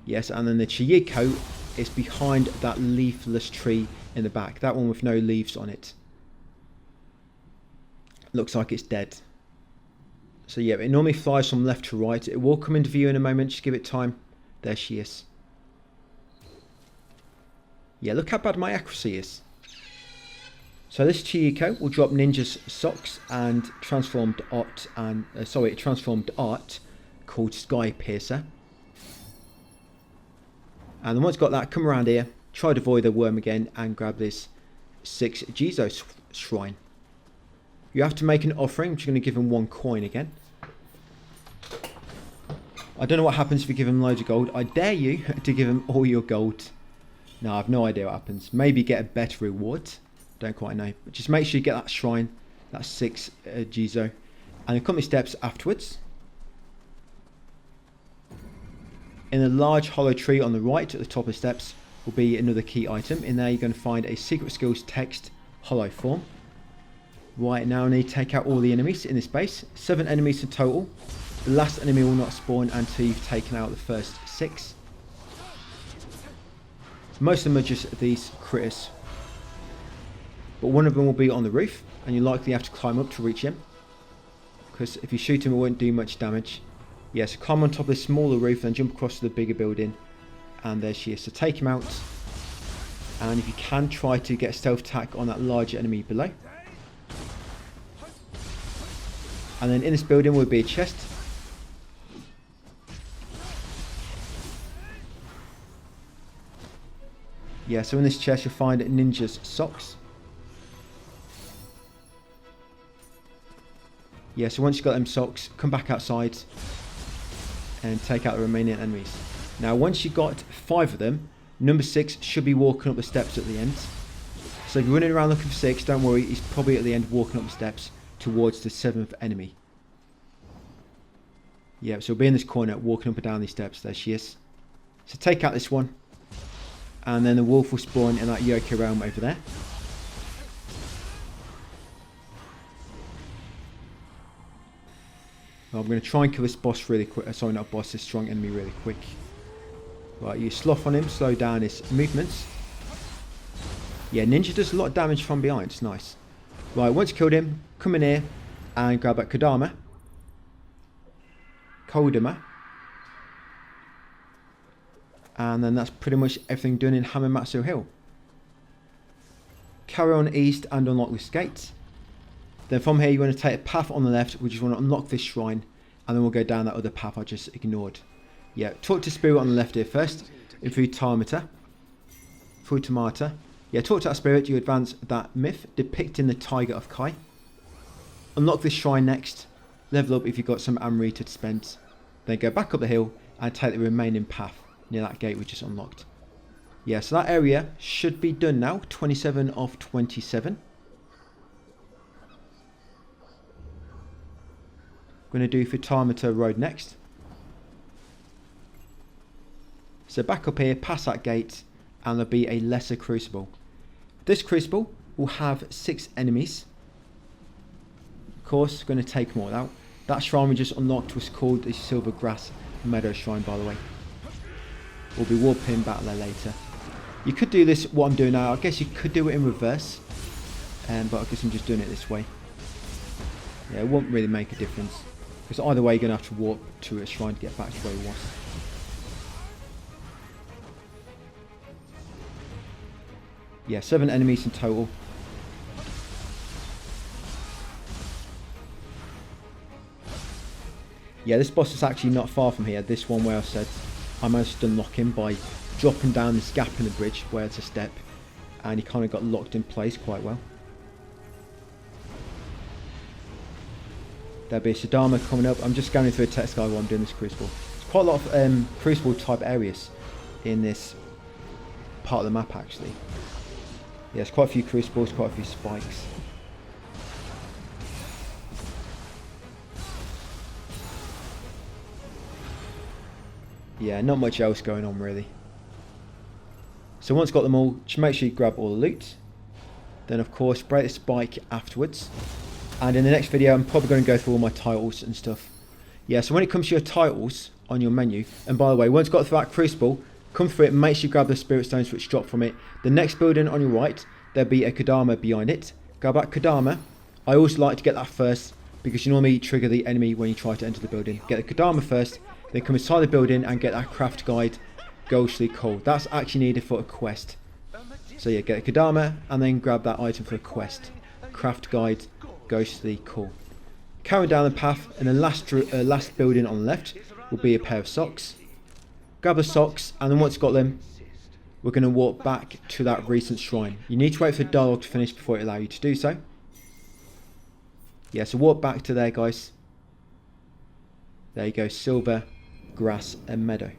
Yes, and then the Chieko is behind that leafless tree in the back. That one with no leaves on it. Looks like it's dead. So yeah, it normally flies from left to right. It will come into view in a moment, just give it time. There she is. Yeah, look how bad my accuracy is. So this Chieko will drop Ninja's socks and transformed art called Sky Piercer. And then once got that, come around here, try to avoid the worm again and grab this 6 Jizo shrine. You have to make an offering, which is going to give him 1 coin again. I don't know what happens if you give him loads of gold. I dare you to give him all your gold. No, I have no idea what happens. Maybe get a better reward. Don't quite know. But just make sure you get that shrine. That's 6 Jizo. And then come the steps afterwards. In a large hollow tree on the right at the top of the steps will be another key item. In there you're going to find a secret skills text hollow form. Right, now I need to take out all the enemies in this base. 7 enemies in total. The last enemy will not spawn until you've taken out the first 6. Most of them are just these critters. But one of them will be on the roof, and you likely have to climb up to reach him. Because if you shoot him, it won't do much damage. Yeah, so climb on top of this smaller roof, then jump across to the bigger building. And there she is. So take him out. And if you can, try to get a stealth attack on that larger enemy below. And then in this building will be a chest. Yeah, so in this chest you'll find Ninja's socks. Yeah, so once you've got them socks, come back outside and take out the remaining enemies. Now once you've got 5 of them, number 6 should be walking up the steps at the end. So if you're running around looking for 6, don't worry, he's probably at the end walking up the steps towards the 7th enemy. Yeah, so he'll be in this corner walking up and down these steps. There she is. So take out this one. And then the wolf will spawn in that Yokai realm over there. Well, I'm going to try and kill this boss really quick. Sorry, not boss, this strong enemy really quick. Right, you sloth on him, slow down his movements. Yeah, Ninja does a lot of damage from behind. It's nice. Right, once you killed him, come in here and grab that Kodama. And then that's pretty much everything done in Hamamatsu Hill. Carry on east and unlock this gate. Then from here you want to take a path on the left. We just want to unlock this shrine. And then we'll go down that other path I just ignored. Yeah, talk to Spirit on the left here first. In Futamata. Yeah, talk to that Spirit. You advance that myth depicting the Tiger of Kai. Unlock this shrine next. Level up if you've got some Amrita to spend. Then go back up the hill and take the remaining path near that gate we just unlocked. Yeah, so that area should be done now. 27 of 27. Going to do Futamata Road next. So back up here, past that gate, and there'll be a lesser crucible. This crucible will have 6 enemies. Of course, going to take them all out. That shrine we just unlocked was called the Silver Grass Meadow Shrine, by the way. We'll be warping back there later. You could do this, what I'm doing now, I guess you could do it in reverse. But I guess I'm just doing it this way. Yeah, it won't really make a difference. Because either way, you're going to have to warp to a shrine to get back to where he was. Yeah, 7 enemies in total. Yeah, this boss is actually not far from here. This one where I said I managed to unlock him by dropping down this gap in the bridge where it's a step. And he kind of got locked in place quite well. There'll be a Sadama coming up. I'm just scanning through a text guide while I'm doing this crucible. There's quite a lot of crucible type areas in this part of the map actually. Yeah, there's quite a few crucibles, quite a few spikes. Yeah, not much else going on really. So once got them all, just make sure you grab all the loot. Then of course break the spike afterwards. And in the next video I'm probably going to go through all my titles and stuff. Yeah, so when it comes to your titles on your menu, and by the way, once you got through that crucible, come through it and make sure you grab the spirit stones which drop from it. The next building on your right, there'll be a Kodama behind it. Grab that Kodama. I always like to get that first because you normally trigger the enemy when you try to enter the building. Get the Kodama first, then come inside the building and get that craft guide ghostly coal. That's actually needed for a quest. So yeah, get a Kodama and then grab that item for a quest. Craft guide ghostly coal. Carry down the path and the last building on the left will be a pair of socks. Grab the socks and then once you've got them, we're going to walk back to that recent shrine. You need to wait for the dialogue to finish before it allows you to do so. Yeah, so walk back to there guys. There you go, Silver Grass and Meadow.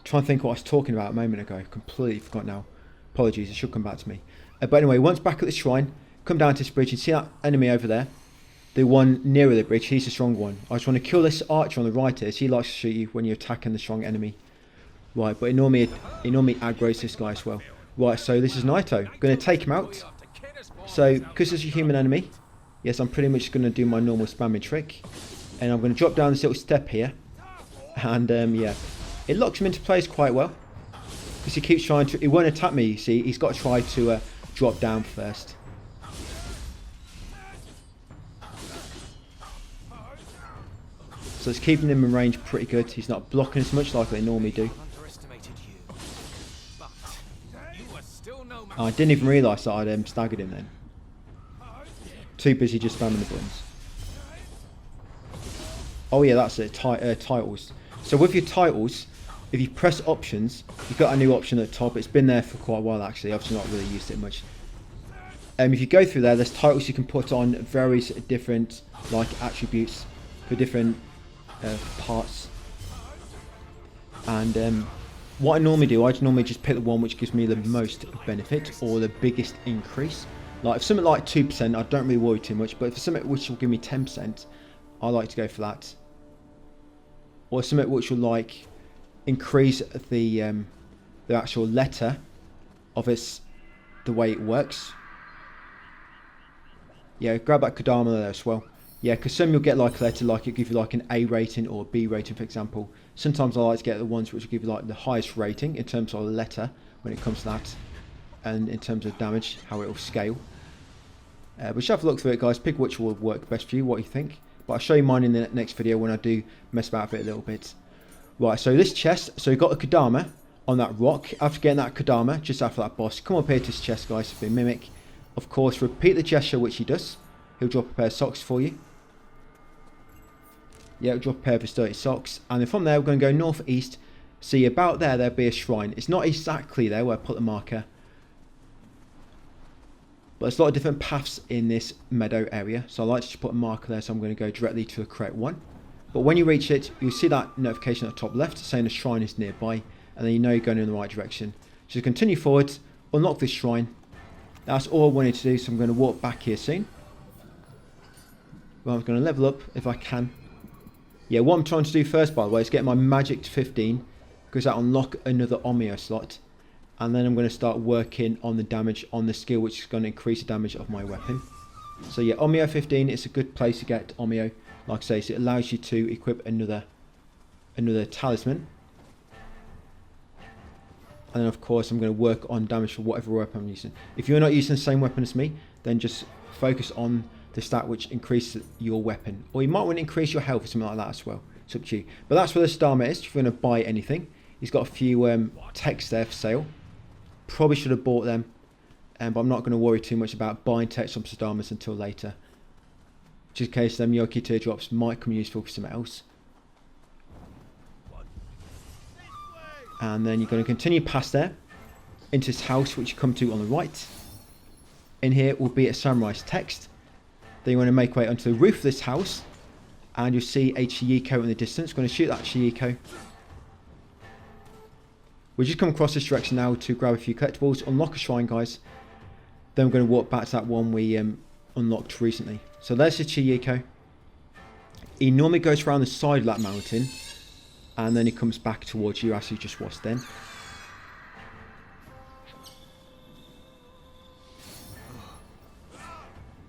Trying to think what I was talking about a moment ago. Completely forgot now. Apologies, it should come back to me. But anyway, once back at the shrine, come down to this bridge and see that enemy over there. The one nearer the bridge, he's the strong one. I just want to kill this archer on the right here. So he likes to shoot you when you're attacking the strong enemy. Right, but it normally aggroes this guy as well. Right, so this is Nioh. I'm going to take him out. So, because it's a human enemy, yes, I'm pretty much going to do my normal spamming trick. And I'm going to drop down this little step here. And yeah, it locks him into place quite well. Because he keeps trying to, he won't attack me, you see. He's got to try to drop down first. So it's keeping him in range pretty good. He's not blocking as much like they normally do. Oh, I didn't even realise that I'd staggered him then. Too busy just spamming the buttons. Oh yeah, that's it. Titles. So with your titles, if you press options, you've got a new option at the top. It's been there for quite a while actually. I've just not really used it much. If you go through there, there's titles you can put on various different like attributes for different parts. And what I normally do, I normally just pick the one which gives me the most benefit or the biggest increase. Like if something like 2%, I don't really worry too much. But if it's something which will give me 10%, I like to go for that. Or something which will like increase the actual letter of its the way it works. Yeah, grab that Kodama there as well. Yeah, because some you'll get like a letter like it give you like an A rating or a B rating for example. Sometimes I like to get the ones which will give you like the highest rating in terms of the letter when it comes to that, and in terms of damage, how it will scale. But just have a look through it guys, pick which will work best for you, what you think. But I'll show you mine in the next video when I do mess about with it a little bit. Right, so this chest, so you've got a Kodama on that rock. After getting that Kodama, just after that boss, come up here to this chest guys for a mimic. Of course, repeat the gesture which he does. He'll drop a pair of socks for you. Yeah, he'll drop a pair of his dirty socks. And then from there, we're going to go northeast. See, about there, there'll be a shrine. It's not exactly there where I put the marker. But there's a lot of different paths in this meadow area. So I like to just put a marker there, so I'm going to go directly to the correct one. But when you reach it, you'll see that notification at the top left saying a shrine is nearby, and then you know you're going in the right direction. So continue forward, unlock this shrine. That's all I wanted to do, so I'm going to walk back here soon. Well, I'm going to level up if I can. Yeah, what I'm trying to do first, by the way, is get my magic to 15, because that'll unlock another Omio slot. And then I'm going to start working on the damage on the skill, which is going to increase the damage of my weapon. So yeah, Omio 15 is a good place to get Omio. Like I say, so it allows you to equip another talisman. And then of course I'm going to work on damage for whatever weapon I'm using. If you're not using the same weapon as me, then just focus on the stat which increases your weapon. Or you might want to increase your health or something like that as well. It's up to you. But that's where the star mate is, if you're going to buy anything. He's got a few texts there for sale. Probably should have bought them. But I'm not going to worry too much about buying text from Sadamas until later. Just in case them Yoki teardrops might come useful for something else. And then you're going to continue past there into this house which you come to on the right. In here will be a samurai's text. Then you want to make your way onto the roof of this house, and you'll see a Chiyiko in the distance. Going to shoot that Chiyiko. We'll just come across this direction now to grab a few collectibles, unlock a shrine, guys. Then we're going to walk back to that one we unlocked recently. So there's the Chiyiko. He normally goes around the side of that mountain, and then he comes back towards you as he just was then.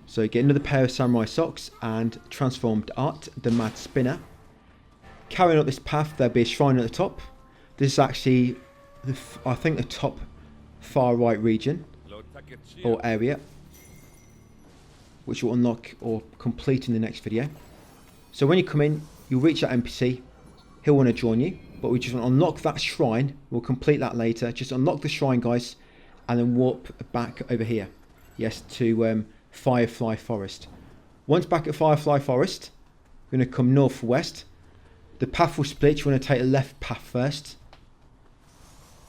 So you get another pair of samurai socks and transformed art, the Mad Spinner. Carrying up this path, there'll be a shrine at the top. This is actually, I think, the top far right region or area, which will unlock or complete in the next video. So when you come in, you'll reach that NPC. He'll want to join you, but we just want to unlock that shrine. We'll complete that later. Just unlock the shrine, guys, and then warp back over here. Yes, to Firefly Forest. Once back at Firefly Forest, we're going to come northwest. The path will split. You want to take the left path first.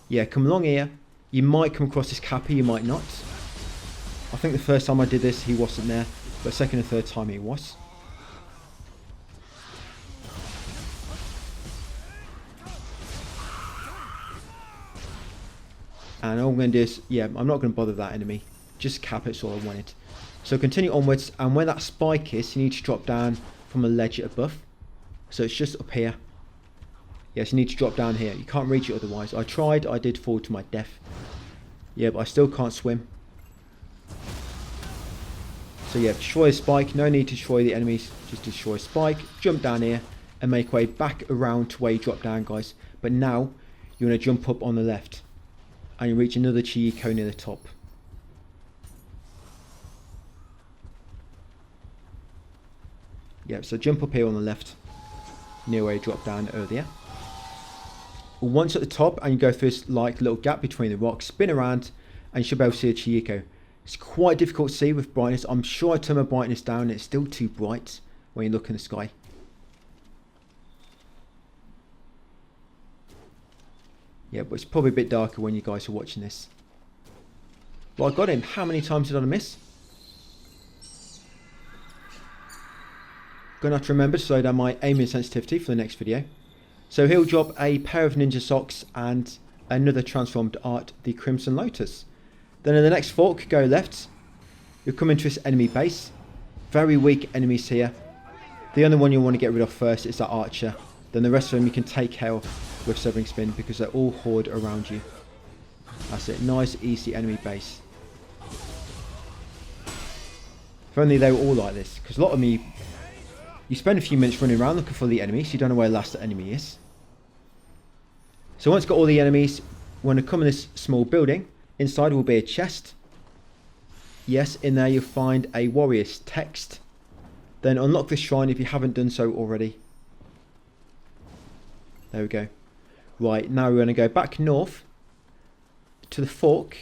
Yeah, come along here. You might come across this Kappa, you might not. I think the first time I did this, he wasn't there, but second and third time he was. And all I'm going to do is, yeah, I'm not going to bother with that enemy. Just cap it's all I wanted. So continue onwards, and where that spike is, you need to drop down from a ledge above. So it's just up here. Yes, you need to drop down here. You can't reach it otherwise. I tried, I did fall to my death. Yeah, but I still can't swim. So yeah, destroy the spike. No need to destroy the enemies. Just destroy spike, jump down here, and make way back around to where you drop down, guys. But now, you want to jump up on the left. And you reach another Chiyiko near the top. Yep, so jump up here on the left, near where you dropped down earlier. Once at the top, and you go through this like little gap between the rocks, spin around, and you should be able to see a Chiyiko. It's quite difficult to see with brightness. I'm sure I turned my brightness down, and it's still too bright when you look in the sky. Yeah, but it's probably a bit darker when you guys are watching this. Well, I got him. How many times did I miss? Gonna have to remember to slow down my aiming sensitivity for the next video. So he'll drop a pair of ninja socks and another transformed art, the Crimson Lotus. Then in the next fork, go left. You'll come into this enemy base. Very weak enemies here. The only one you want to get rid of first is that archer. Then the rest of them you can take care of with Severing Spin because they're all horde around you. That's it. Nice, easy enemy base. If only they were all like this. Because a lot of them, you spend a few minutes running around looking for the enemy, so you don't know where the last enemy is. So once you've got all the enemies, we want to come in this small building. Inside will be a chest. Yes, in there you'll find a warrior's text. Then unlock this shrine if you haven't done so already. There we go. Right, now we're going to go back north to the fork.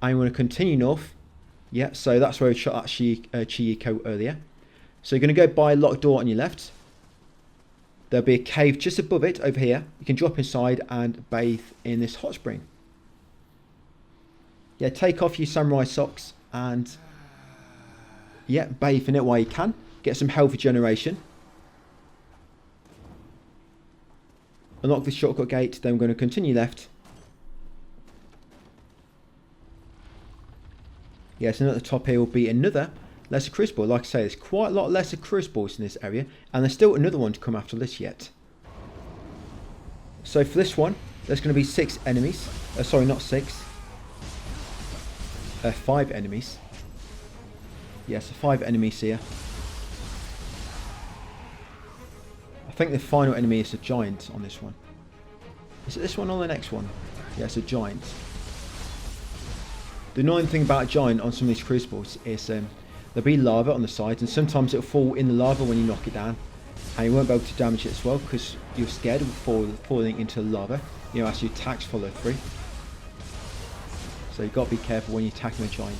And we're going to continue north. Yeah, so that's where we shot that Chiyiko earlier. So you're going to go by a locked door on your left. There'll be a cave just above it over here. You can drop inside and bathe in this hot spring. Yeah, take off your samurai socks and yeah, bathe in it while you can. Get some health regeneration. unlock the shortcut gate, then we're going to continue left. Yes, and at the top here will be another lesser crucible. Like I say, there's quite a lot of lesser crucibles in this area, and there's still another one to come after this yet. So for this one, there's going to be 6 enemies. Sorry, not 6. 5 enemies. Yes, 5 enemies here. I think the final enemy is a giant on this one. Is it this one or the next one? Yeah, it's a giant. The annoying thing about a giant on some of these crucibles is there'll be lava on the sides, and sometimes it'll fall in the lava when you knock it down, and you won't be able to damage it as well because you're scared of falling into the lava, you know, as your attacks follow through. So you've got to be careful when you're attacking a giant.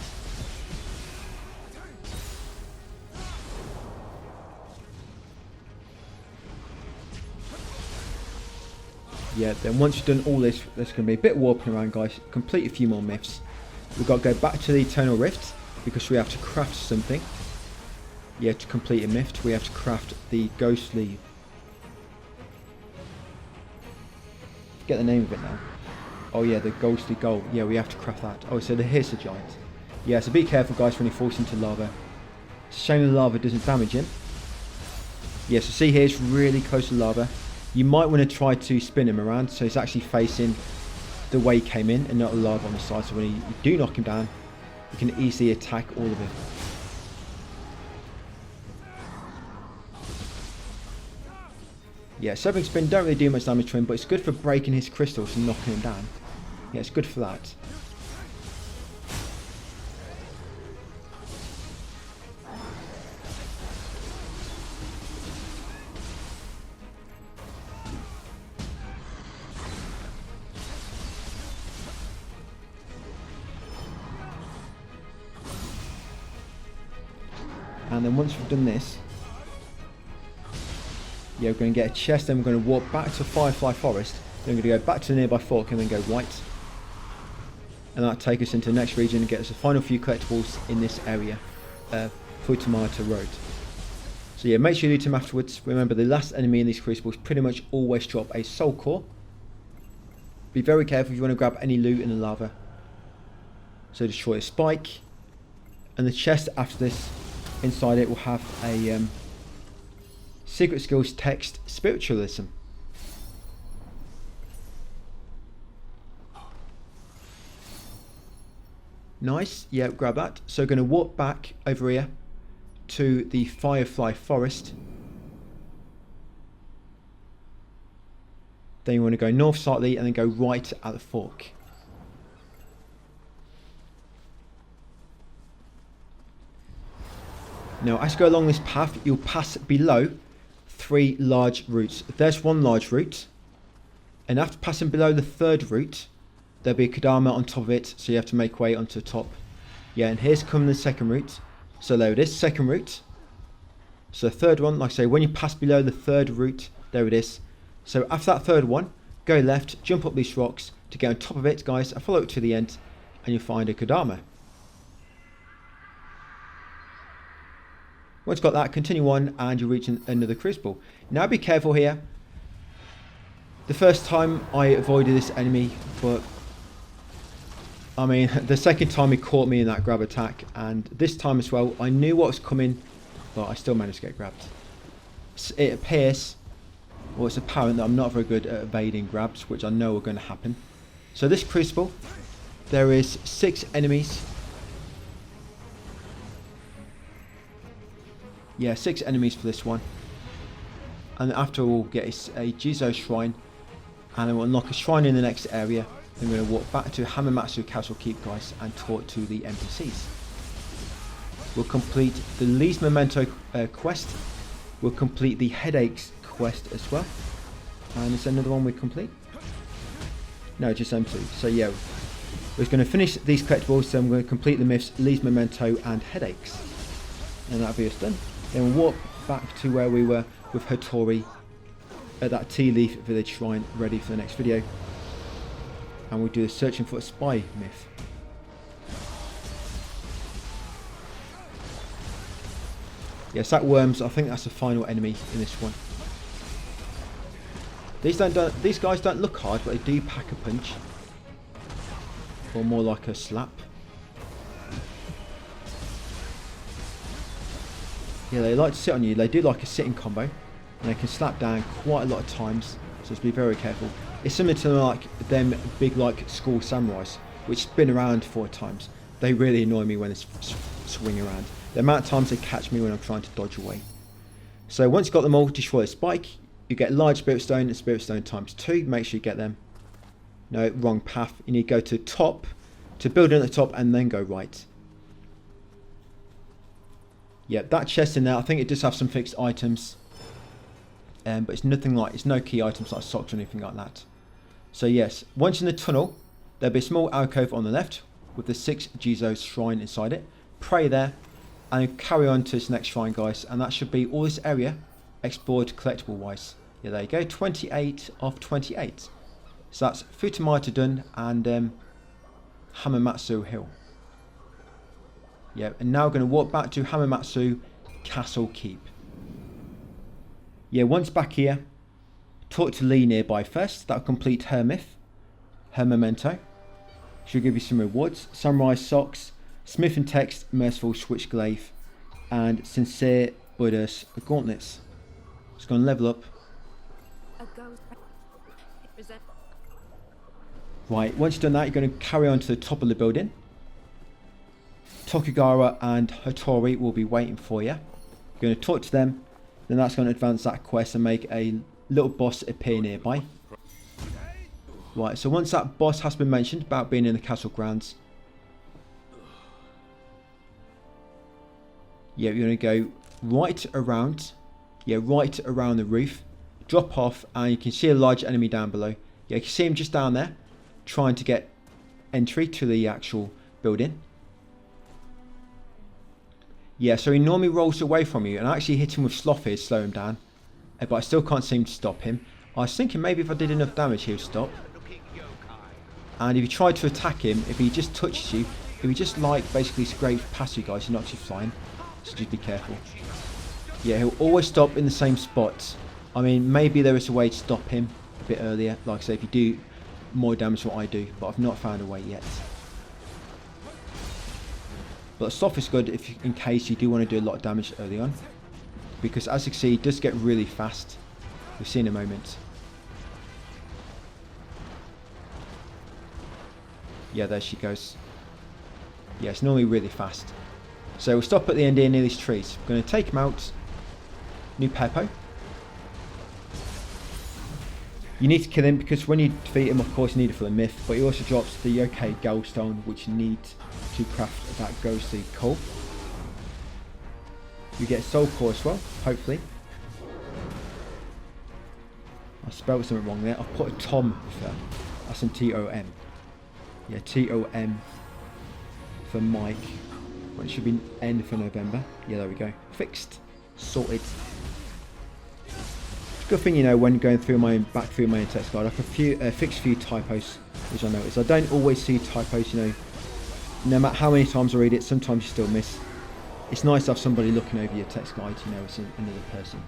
Yeah, then once you've done all this, there's going to be a bit of warping around, guys. Complete a few more myths. We've got to go back to the Eternal Rift because we have to craft something. Yeah, to complete a myth, we have to craft the ghostly... Forget the name of it now. Oh yeah, the ghostly gold. Yeah, we have to craft that. Oh, so here's the giant. Yeah, so be careful, guys, when he falls into lava. It's a shame the lava doesn't damage him. Yeah, so see here, it's really close to lava. You might want to try to spin him around so he's actually facing the way he came in and not the lava on the side. So when you do knock him down, you can easily attack all of it. Yeah, Soaring Spin don't really do much damage to him, but it's good for breaking his crystals and knocking him down. Yeah, it's good for that. And then once we've done this, yeah, we're going to get a chest, then we're going to walk back to Firefly Forest, then we're going to go back to the nearby fork and then go right. And that'll take us into the next region and get us the final few collectibles in this area, through Tomato Road. So yeah, make sure you loot them afterwards. Remember, the last enemy in these crucibles pretty much always drop a soul core. Be very careful if you want to grab any loot in the lava. So destroy a spike. And the chest after this, inside it will have a secret skills text, spiritualism. Nice, yeah, grab that. So we're going to walk back over here to the Firefly Forest. Then you want to go north slightly and then go right at the fork. Now, as you go along this path, you'll pass below 3 large roots. There's one large root, and after passing below the 3rd root, there'll be a Kadama on top of it, so you have to make way onto the top. Yeah, and here's coming the 2nd root. So there it is, 2nd root. So the 3rd one, like I say, when you pass below the 3rd root, there it is. So after that 3rd one, go left, jump up these rocks to get on top of it, guys. I follow it to the end, and you'll find a Kadama. Once you've got that, continue on and you'll reach another crucible. Now be careful here. The first time I avoided this enemy, but I mean, the 2nd time he caught me in that grab attack, and this time as well, I knew what was coming, but I still managed to get grabbed. It appears, or it's apparent, that I'm not very good at evading grabs, which I know are going to happen. So this crucible, there is 6 enemies. Yeah, 6 enemies for this one. And after we'll get a Jizo shrine, and then we'll unlock a shrine in the next area. Then we're going to walk back to Hamamatsu Castle Keep, guys, and talk to the NPCs. We'll complete the Lee's Memento quest. We'll complete the Headaches quest as well. And is there another one we complete? No, just them 2. So yeah, we're going to finish these collectibles, then we're going to complete the myths, Lee's Memento and Headaches. And that'll be us done. Then we'll walk back to where we were with Hattori at that Tea Leaf Village Shrine, ready for the next video. And we'll do the Searching for a Spy myth. Yes, that worms, I think that's the final enemy in this one. These guys don't look hard, but they do pack a punch. Or more like a slap. Yeah, they like to sit on you. They do like a sitting combo. And they can slap down quite a lot of times. So just be very careful. It's similar to like them big like school samurais, which spin around 4 times. They really annoy me when they swing around. The amount of times they catch me when I'm trying to dodge away. So once you've got them all, destroy a spike. You get large spirit stone and spirit stone times 2. Make sure you get them. No, wrong path. You need to go to top, to build in at the top, and then go right. Yeah, that chest in there, I think it does have some fixed items. But it's nothing like, it's no key items like socks or anything like that. So yes, once in the tunnel, there'll be a small alcove on the left with the 6 Jizo shrine inside it. Pray there, and carry on to this next shrine, guys. And that should be all this area explored collectible wise. Yeah, there you go, 28 of 28. So that's Futamata done and Hamamatsu Hill. Yeah, and now we're going to walk back to Hamamatsu Castle Keep. Yeah, once back here, talk to Lee nearby first. That'll complete her myth, her memento. She'll give you some rewards. Samurai Socks, Smith and Text, Merciful Switchglaive, and Sincere Buddha's Gauntlets. It's going to level up. Right, once you've done that, you're going to carry on to the top of the building. Tokugawa and Hattori will be waiting for you. You're going to talk to them, then that's going to advance that quest and make a little boss appear nearby. Right, so once that boss has been mentioned about being in the castle grounds, yeah, you're going to go right around the roof, drop off, and you can see a large enemy down below. Yeah, you can see him just down there, trying to get entry to the actual building. Yeah, so he normally rolls away from you, and I actually hit him with Sloth here to slow him down, but I still can't seem to stop him. I was thinking maybe if I did enough damage he would stop. And if you try to attack him, if he just touches you, if he just like basically scrapes past you guys, he knocks you flying. So just be careful. Yeah, he'll always stop in the same spots. I mean, maybe there is a way to stop him a bit earlier. Like I say, if you do more damage than what I do, but I've not found a way yet. But Sloth is good if in case you do want to do a lot of damage early on. Because as you can see, it does get really fast. We'll see in a moment. Yeah, there she goes. Yeah, it's normally really fast. So we'll stop at the end here near these trees. We're going to take him out. New Peppo. You need to kill him because when you defeat him, of course, you need it for the myth. But he also drops the Yokai Goldstone, which you need to craft that ghostly coal. You get Soul Core as well, hopefully. I spelled something wrong there. I've put a Tom for that. That's in T-O-M. Yeah, T-O-M for Mike. Well, it should be N for November. Yeah, there we go. Fixed. Sorted. Good thing, you know, when going through back through my text guide, I can fix a few typos, which I noticed. I don't always see typos, you know. No matter how many times I read it, sometimes you still miss. It's nice to have somebody looking over your text guide, you know, it's another person.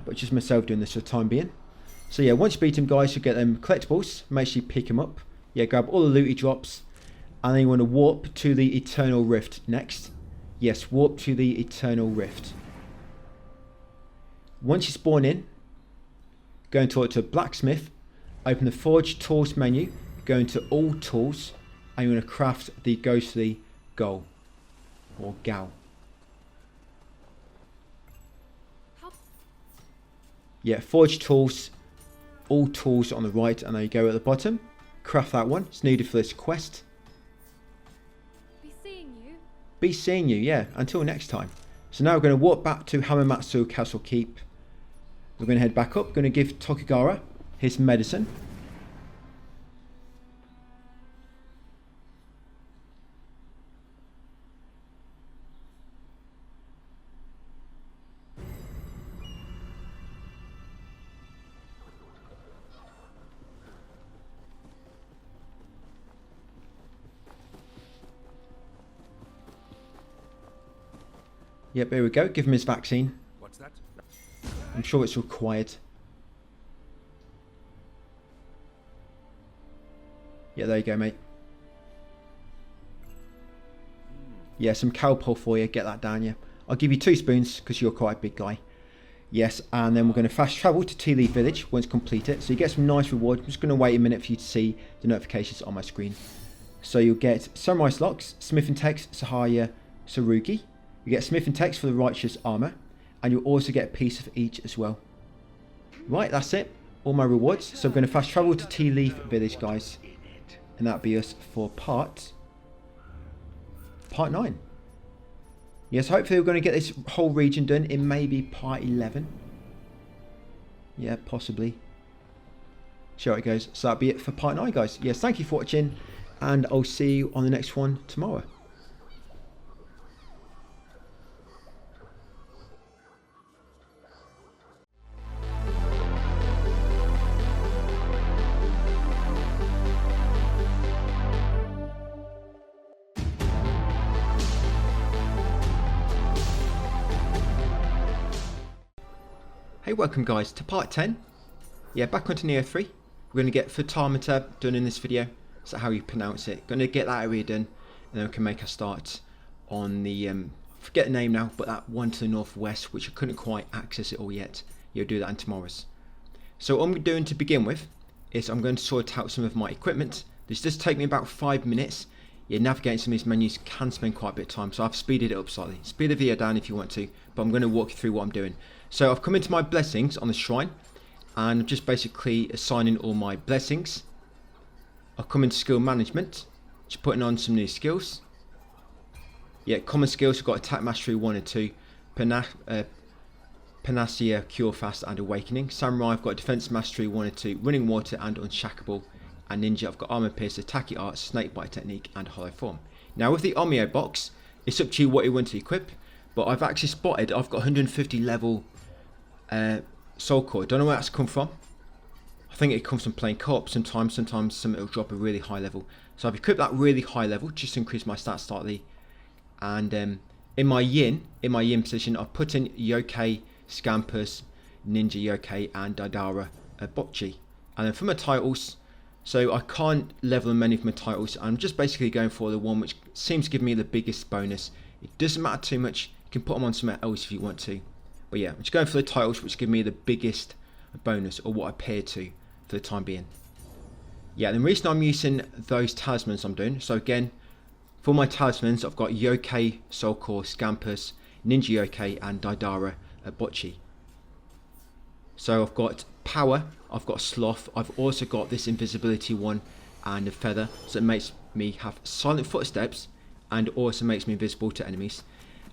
But just myself doing this for the time being. So yeah, once you beat him, guys, you get them collectibles. Make sure you pick them up. Yeah, grab all the loot he drops. And then you want to warp to the Eternal Rift next. Yes, warp to the Eternal Rift. Once you spawn in, go and talk to a blacksmith. Open the Forge Tools menu. Go into All Tools. And you want to craft the ghostly goal. Or gal. Yeah, Forge Tools. All Tools on the right. And there you go at the bottom. Craft that one. It's needed for this quest. Be seeing you, yeah. Until next time. So now we're going to walk back to Hamamatsu Castle Keep. We're going to head back up. We're going to give Tokugawa his medicine. Yep, here we go. Give him his vaccine. What's that? I'm sure it's required. Yeah, there you go, mate. Yeah, some cowpole for you. Get that down, yeah. I'll give you 2 spoons because you're quite a big guy. Yes, and then we're going to fast travel to Tea Leaf Village once complete so you get some nice reward. I'm just going to wait a minute for you to see the notifications on my screen. So you'll get Samurai Locks, Smith and Tex, Sahaya, Sarugi. You get Smith and Tex for the Righteous Armour, and you'll also get a piece of each as well. Right, that's it. All my rewards. So I'm going to fast travel to Tea Leaf Village, guys. And that'll be us for part 9. Yes, hopefully we're going to get this whole region done in maybe part 11. Yeah, possibly. See how it goes. So that'll be it for part 9, guys. Yes, thank you for watching, and I'll see you on the next one tomorrow. Hey, welcome guys to part 10. Yeah, back onto Nioh 3. We're going to get Photometer done in this video. Is that how you pronounce it? Going to get that area done, and then we can make a start on the, forget the name now, but that one to the northwest, which I couldn't quite access it all yet. You'll do that in tomorrow's. So what I'm doing to begin with is I'm going to sort out some of my equipment. This does take me about 5 minutes. Yeah, navigating some of these menus can spend quite a bit of time, so I've speeded it up slightly. Speed the video down if you want to, but I'm going to walk you through what I'm doing. So I've come into my blessings on the shrine, and I'm just basically assigning all my blessings. I've come into skill management, just putting on some new skills. Yeah, common skills, we've got attack mastery 1 and 2, panacea, cure fast and awakening. Samurai, I've got defense mastery 1 and 2, running water and unshackable. And ninja, I've got armor pierce, attacking art, snake bite technique and hollow form. Now with the Omio box, it's up to you what you want to equip, but I've actually spotted I've got 150 level soul core. Don't know where that's come from. I think it comes from playing co-op sometimes some it'll drop a really high level. So I've equipped that really high level just to increase my stats slightly. And in my yin position, I've put in Yokai, Scampus, Ninja Yokai and Daidara Bocchi. And then for my titles, so I can't level many of my titles. I'm just basically going for the one which seems to give me the biggest bonus. It doesn't matter too much. You can put them on somewhere else if you want to. But yeah, I'm just going for the titles which give me the biggest bonus, or what I appear to for the time being. Yeah, the reason I'm using those talismans I'm doing, so again, for my talismans I've got Yokai, Soul Core, Scampus, Ninja Yokai and Daidara Bocchi. So I've got power, I've got sloth, I've also got this invisibility one and a feather, so it makes me have silent footsteps and also makes me invisible to enemies.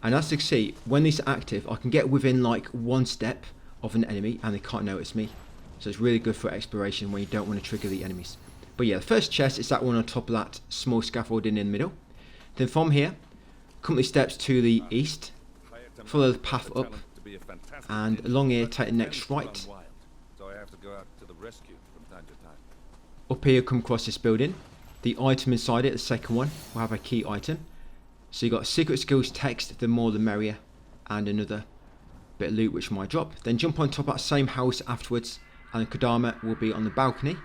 And as you can see, when these are active, I can get within like 1 step of an enemy and they can't notice me. So it's really good for exploration when you don't want to trigger the enemies. But yeah, the first chest is that one on top of that small scaffolding in the middle. Then from here, company steps to the east, follow the path up, and along here take the next right. Up here, come across this building. The item inside it, the second one, will have a key item. So you got secret skills text, the more the merrier, and another bit of loot which might drop. Then jump on top of that same house afterwards, and the Kodama will be on the balcony.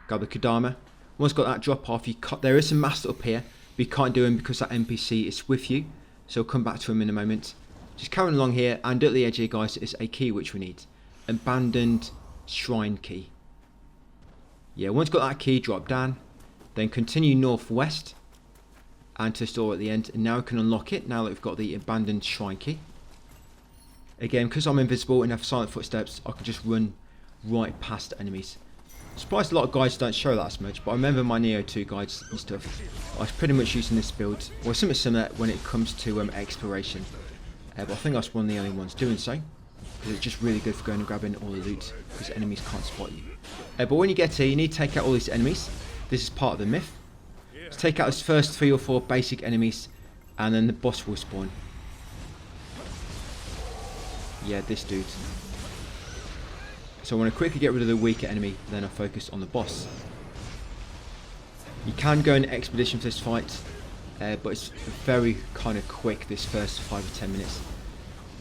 Grab the Kodama. Once got that drop off, there is some master up here, but you can't do him because that NPC is with you. So we'll come back to him in a moment. Just carrying along here, and at the edge here, guys, is a key which we need. Abandoned shrine key. Yeah, once got that key, drop down. Then continue northwest. And to store at the end, and now we can unlock it now that we've got the abandoned shrine key. Again, because I'm invisible and have silent footsteps, I can just run right past enemies. Surprised a lot of guides don't show that as much, but I remember my Nioh 2 guides and stuff, I was pretty much using this build, or something similar when it comes to exploration. But I think I was one of the only ones doing so, because it's just really good for going and grabbing all the loot, because enemies can't spot you. But when you get here, you need to take out all these enemies. This is part of the myth. Let's take out those first 3 or 4 basic enemies, and then the boss will spawn. Yeah, this dude. So I want to quickly get rid of the weaker enemy, then I'll focus on the boss. You can go in expedition for this fight, but it's very kind of quick this first 5 or 10 minutes.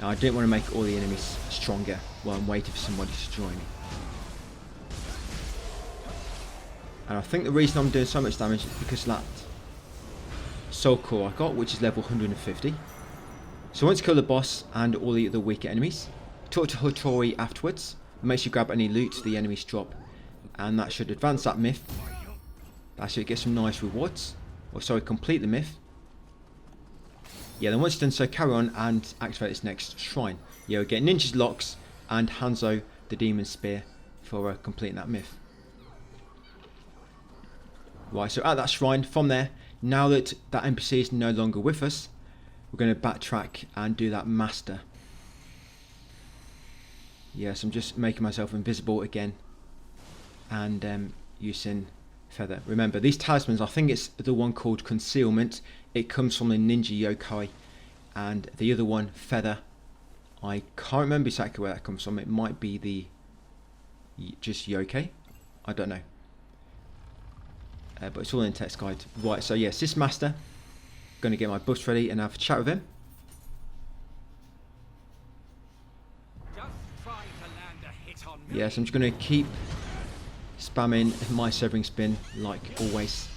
Now I didn't want to make all the enemies stronger while I'm waiting for somebody to join me. And I think the reason I'm doing so much damage is because of that soul core I got, which is level 150. So once you kill the boss and all the other weaker enemies, talk to Hattori afterwards. Make sure you grab any loot the enemies drop, and that should advance that myth. That should get some nice rewards. Or sorry, complete the myth. Yeah, then once you've done so, carry on and activate this next shrine. Yeah, we get Ninja's Locks and Hanzo the Demon Spear for completing that myth. Right, so at that shrine, from there, now that that NPC is no longer with us, we're going to backtrack and do that master. Yes, I'm just making myself invisible again and using feather. Remember, these talismans, I think it's the one called Concealment. It comes from the Ninja Yokai, and the other one, Feather, I can't remember exactly where that comes from. It might be the just Yokai, I don't know. But it's all in the text guide. Right, so yes, this master, going to get my buffs ready and have a chat with him. Yes, I'm just going to keep spamming my severing spin like always.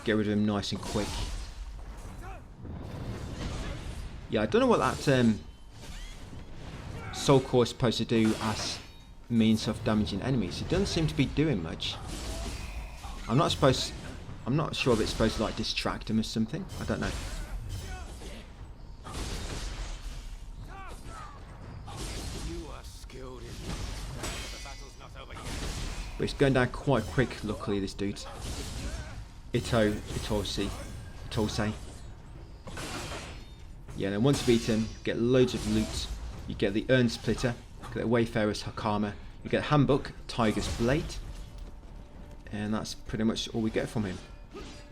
Get rid of him nice and quick. Yeah, I don't know what that soul core is supposed to do as means of damaging enemies. It doesn't seem to be doing much. I'm not sure if it's supposed to like distract them or something. I don't know. But it's going down quite quick, luckily, this dude. Itose. Yeah, then once you beat him, you get loads of loot. You get the Urn Splitter, you get the Wayfarer's Hakama, you get Handbook, Tiger's Blade. And that's pretty much all we get from him.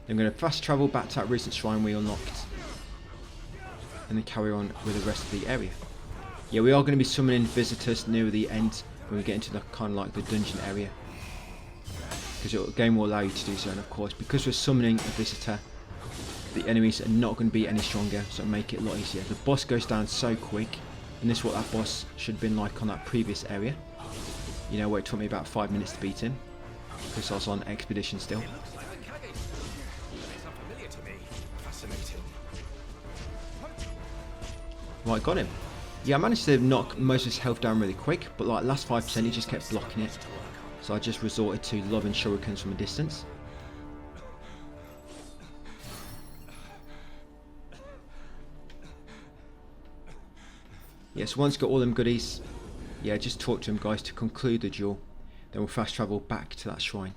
I'm going to fast travel back to that recent shrine we unlocked. And then carry on with the rest of the area. Yeah, we are going to be summoning visitors near the end when we get into the kind of like the dungeon area. Because the game will allow you to do so, and of course, because we're summoning a visitor, the enemies are not going to be any stronger, so it'll make it a lot easier. The boss goes down so quick, and this is what that boss should have been like on that previous area. You know, where it took me about 5 minutes to beat him, because I was on expedition still. Right, got him. Yeah, I managed to knock most of his health down really quick, but like last 5% he just kept blocking it. So I just resorted to loving shurikens from a distance. Yes, once got all them goodies, yeah, just talk to him guys to conclude the duel. Then we'll fast travel back to that shrine.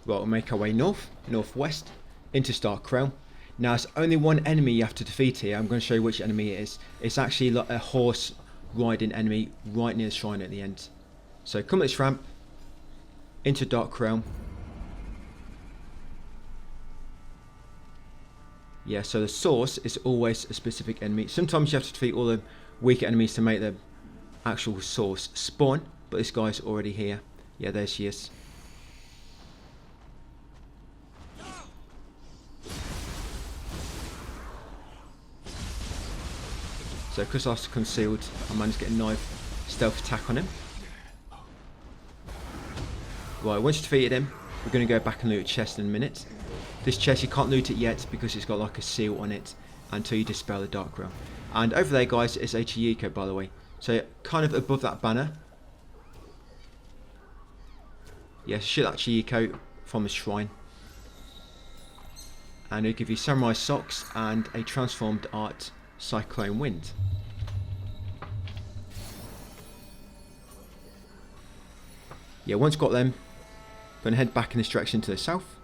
Right, we'll make our way northwest, into Stark Realm. Now, there's only one enemy you have to defeat here. I'm going to show you which enemy it is. It's actually like a horse riding enemy right near the shrine at the end. So come at this ramp, into Dark Realm. Yeah, so the source is always a specific enemy. Sometimes you have to defeat all the weaker enemies to make the actual source spawn, but this guy's already here. Yeah, there she is. So because I was concealed, I managed to get a knife stealth attack on him. Right, once you defeated him, we're going to go back and loot a chest in a minute. This chest, you can't loot it yet because it's got like a seal on it until you dispel the Dark Realm. And over there, guys, is a Chieko, by the way. So kind of above that banner. Yeah, shoot that Chieko from the shrine. And it'll give you samurai socks and a transformed art Cyclone Wind. Yeah, once got them, going to head back in this direction to the south.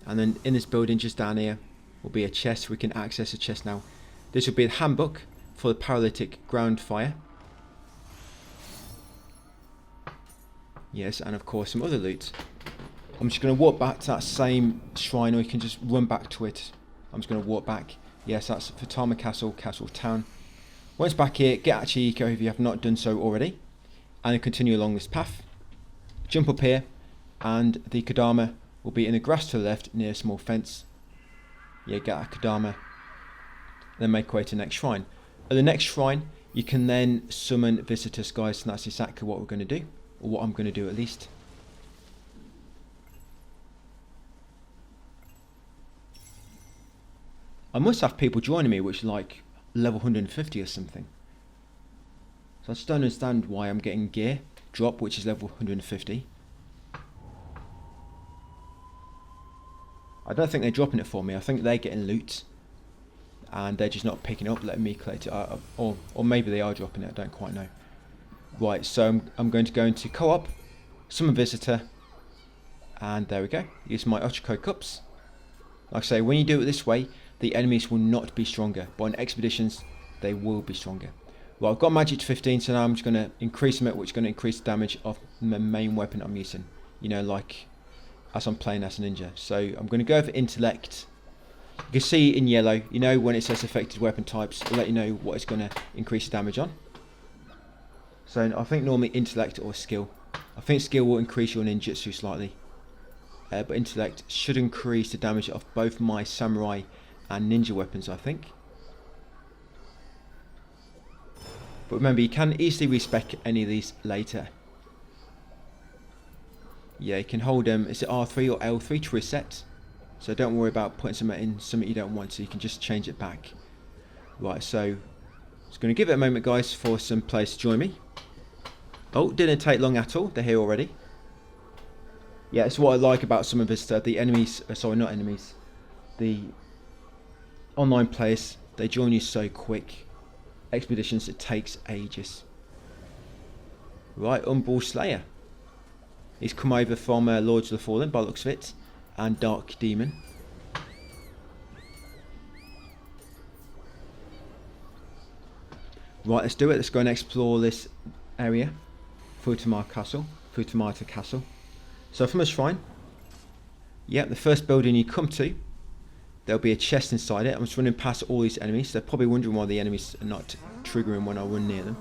And then in this building just down here will be a chest. We can access a chest now. This will be a handbook for the paralytic ground fire. Yes, and of course some other loot. I'm just going to walk back to that same shrine, or you can just run back to it. I'm just going to walk back. Yes, that's Futama Castle, Castle Town. Once back here, get at Chieko if you have not done so already. And then continue along this path. Jump up here, and the Kodama will be in the grass to the left near a small fence. Yeah, get that Kodama. Then make your way to the next shrine. At the next shrine, you can then summon visitors, guys, and that's exactly what we're going to do. Or what I'm going to do at least. I must have people joining me which are like level 150 or something. So I just don't understand why I'm getting gear drop which is level 150. I don't think they're dropping it for me. I think they're getting loot. And they're just not picking up, letting me collect it. Or maybe they are dropping it, I don't quite know. Right, so I'm going to go into co-op, summon visitor. And there we go. Use my Ochako cups. Like I say, when you do it this way, the enemies will not be stronger, but on expeditions they will be stronger. Well, I've got magic to 15, so now I'm just going to increase them, which is going to increase the damage of the main weapon I'm using. You know, like as I'm playing as a ninja. So I'm going to go for intellect. You can see in yellow, you know, when it says affected weapon types, it'll let you know what it's going to increase the damage on. So I think normally intellect or skill. I think skill will increase your ninjutsu slightly. But intellect should increase the damage of both my samurai and ninja weapons, I think. But remember, you can easily respec any of these later. Yeah, you can hold them, is it R3 or L3 to reset? So don't worry about putting something in something you don't want, so you can just change it back. Right, so just going to give it a moment, guys, for some players to join me. Oh, didn't take long at all, they're here already. Yeah, it's what I like about some of this, the enemies, sorry, not enemies, the online players, they join you so quick. Expeditions, it takes ages. Right, Umbral Slayer. He's come over from Lords of the Fallen, by the looks of it, and Dark Demon. Right, let's do it. Let's go and explore this area. Futamata Castle. So from a shrine, yep, the first building you come to, there'll be a chest inside it. I'm just running past all these enemies. They're probably wondering why the enemies are not triggering when I run near them.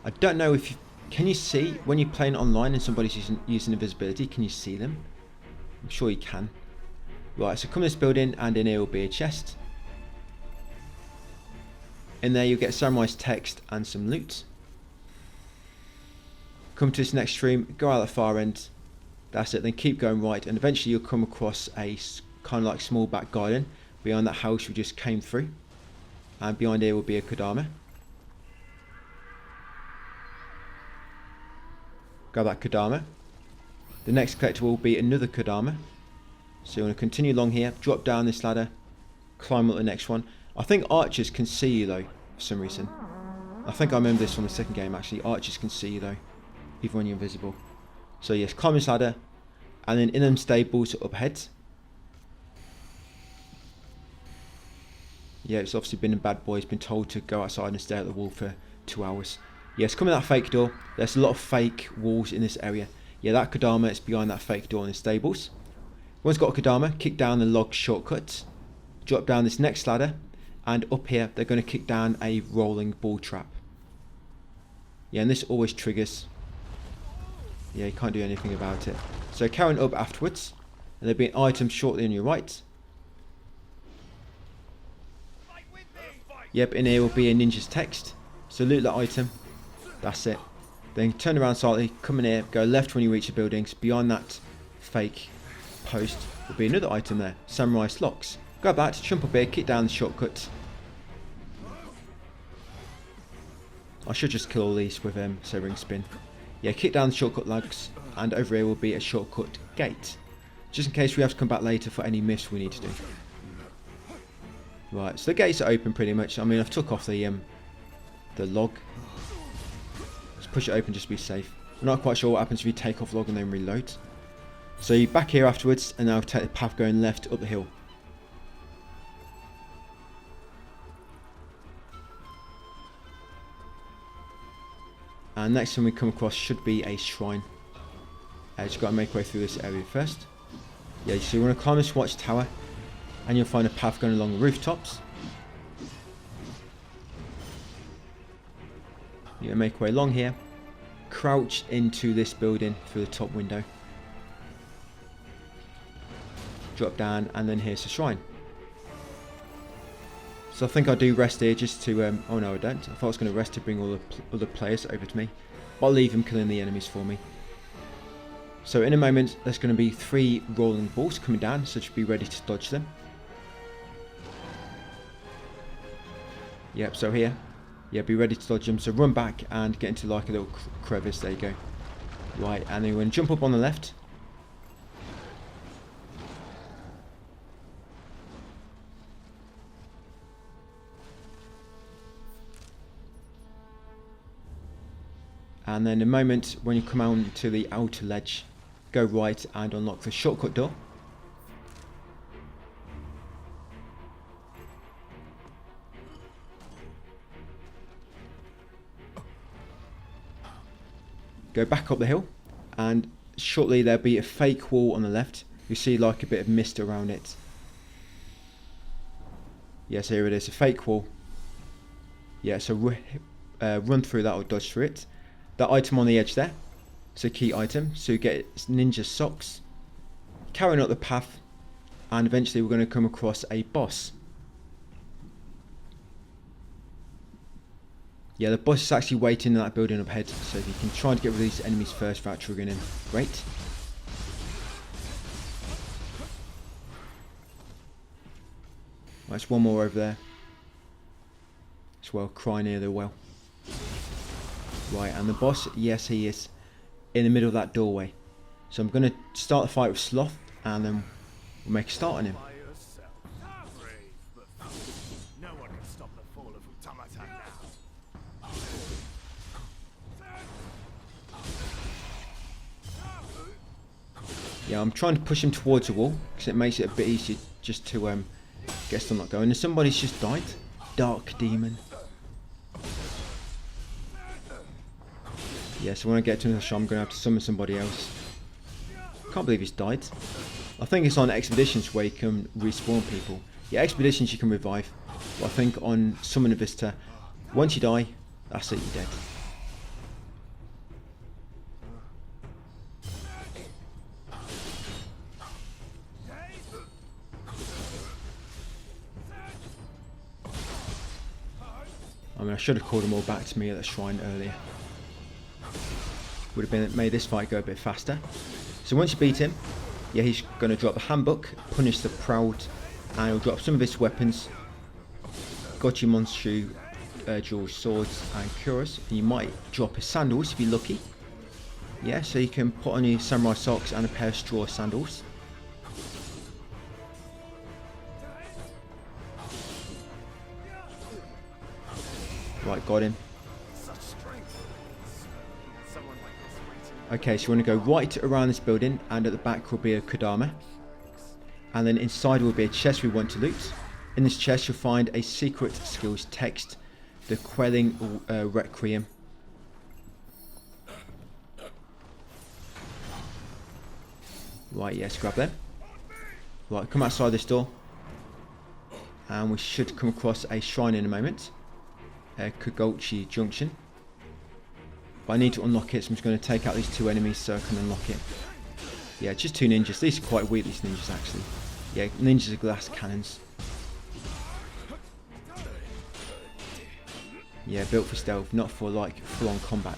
I don't know if you, can you see when you're playing online and somebody's using invisibility, can you see them? I'm sure you can. Right, so come to this building and in here will be a chest. In there you'll get Samurai's text and some loot. Come to this next stream, go out the far end. That's it, then keep going right and eventually you'll come across a kind of like small back garden behind that house we just came through. And behind here will be a Kodama. Grab that Kodama. The next collector will be another Kodama. So you want to continue along here, drop down this ladder, climb up the next one. I think archers can see you though, for some reason. I think I remember this from the second game actually. Archers can see you though, even when you're invisible. So yes, climb this ladder, and then in them stables up ahead. Yeah, it's obviously been a bad boy. He's been told to go outside and stare at the wall for 2 hours. Yes, come in that fake door. There's a lot of fake walls in this area. Yeah, that Kodama is behind that fake door in the stables. Once got a Kodama, kick down the log shortcut. Drop down this next ladder. And up here, they're going to kick down a rolling ball trap. Yeah, and this always triggers. Yeah, you can't do anything about it. So carrying up afterwards. And there'll be an item shortly on your right. Yep, in here will be a ninja's text. So loot that item. That's it. Then turn around slightly, come in here, go left when you reach the buildings. Beyond that fake post will be another item there. Samurai locks. Grab that, jump up here, kick down the shortcut. I should just kill all these with Severing Spin. Yeah, kick down the shortcut logs, and over here will be a shortcut gate. Just in case we have to come back later for any myths we need to do. Right, so the gates are open pretty much. I mean, I've took off the log. Let's push it open just to be safe. I'm not quite sure what happens if you take off log and then reload. So you're back here afterwards, and now take the path going left up the hill. And next time we come across should be a shrine. Just got to make our way through this area first. Yeah, so you want to climb this watchtower, and you'll find a path going along the rooftops. You make your way along here, crouch into this building through the top window. drop down, and then here's the shrine. So I think I do rest here just to, oh no I don't, I thought I was going to rest to bring all the other players over to me, but I'll leave them killing the enemies for me. So in a moment there's going to be 3 rolling balls coming down, so just be ready to dodge them. Yep, so here, yeah, be ready to dodge them, so run back and get into like a little crevice, there you go. Right, and then we're going to jump up on the left. And then in a moment, when you come out to the outer ledge, go right and unlock the shortcut door. Go back up the hill, and shortly there'll be a fake wall on the left. You see like a bit of mist around it. Yes, here it is, a fake wall. Yeah, so run through that or dodge through it. That item on the edge there, it's a key item, so you get ninja socks. Carrying up the path, and eventually we're going to come across a boss. Yeah, the boss is actually waiting in that building up ahead, so if you can try to get rid of these enemies first without triggering him, great. There's one more over there. As well, cry near the well. Right, and the boss, yes, he is in the middle of that doorway. So I'm going to start the fight with Sloth, and then we'll make a start on him. Yeah, I'm trying to push him towards the wall, because it makes it a bit easier just to get stuff not going. And somebody's just died. Dark Demon. Yeah, so when I get to the shop, I'm going to have to summon somebody else. Can't believe he's died. I think it's on expeditions where you can respawn people. Yeah, expeditions you can revive. But I think on Summon a Visitor, once you die, that's it, you're dead. I mean, I should have called them all back to me at the shrine earlier. Would have been made this fight go a bit faster. So once you beat him, yeah, he's going to drop the handbook, punish the proud, and he'll drop some of his weapons, Gochimonsu, dual swords and kuras. And you might drop his sandals if you're lucky. Yeah, so you can put on your samurai socks and a pair of straw sandals. Right, got him. Okay, so you want to go right around this building, and at the back will be a Kodama. And then inside will be a chest we want to loot. In this chest you'll find a secret skills text, the Quelling Requiem. Right, yes, grab them. Right, come outside this door. And we should come across a shrine in a moment. Kogouchi Junction. But I need to unlock it, so I'm just going to take out these 2 enemies so I can unlock it. Yeah, just 2 ninjas. These are quite weak, these ninjas, actually. Yeah, ninjas are glass cannons. Yeah, built for stealth, not for, like, full-on combat.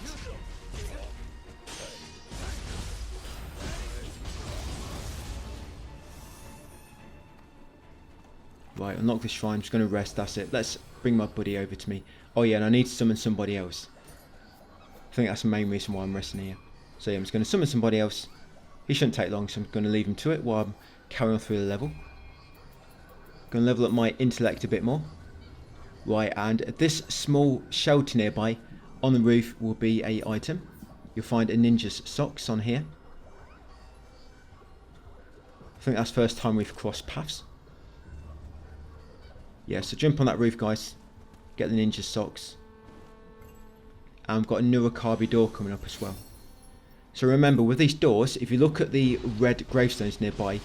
Right, unlock this shrine. I'm just going to rest, that's it. Let's bring my buddy over to me. Oh yeah, and I need to summon somebody else. I think that's the main reason why I'm resting here. So yeah, I'm just going to summon somebody else. He shouldn't take long, so I'm going to leave him to it while I'm carrying on through the level. Going to level up my intellect a bit more. Right, and at this small shelter nearby, on the roof will be a item. You'll find a ninja's socks on here. I think that's the first time we've crossed paths. Yeah, so jump on that roof, guys. Get the ninja socks. And we've got a Nurikabi door coming up as well. So remember, with these doors, if you look at the red gravestones nearby,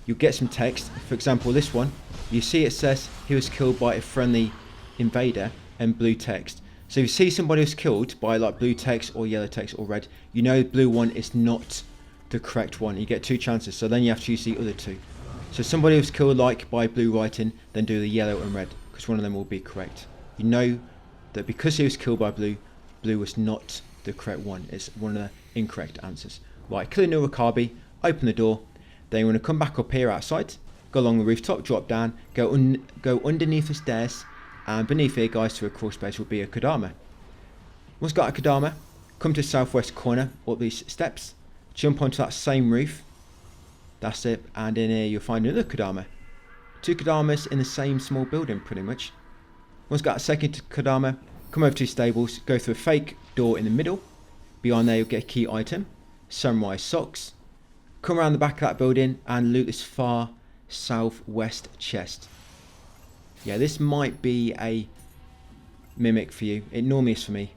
you'll get some text. For example, this one, you see it says he was killed by a friendly invader, and blue text. So if you see somebody who's killed by like blue text or yellow text or red, you know the blue one is not the correct one. You get 2 chances, so then you have to choose the other 2. So somebody was killed like by blue writing, then do the yellow and red, because one of them will be correct. You know that because he was killed by blue, blue was not the correct one. It's one of the incorrect answers. Right, kill Nioh Wakabi, open the door. Then you want to come back up here outside, go along the rooftop, drop down, go underneath the stairs, and beneath here, guys, to a crawl space will be a Kodama. Once got a Kodama, come to the southwest corner, up these steps, jump onto that same roof. That's it, and in here you'll find another Kodama. 2 Kodamas in the same small building, pretty much. Once got a second Kodama, come over to stables, go through a fake door in the middle. Beyond there you'll get a key item, samurai socks. Come around the back of that building and loot this far southwest chest. Yeah, this might be a mimic for you. It normally is for me.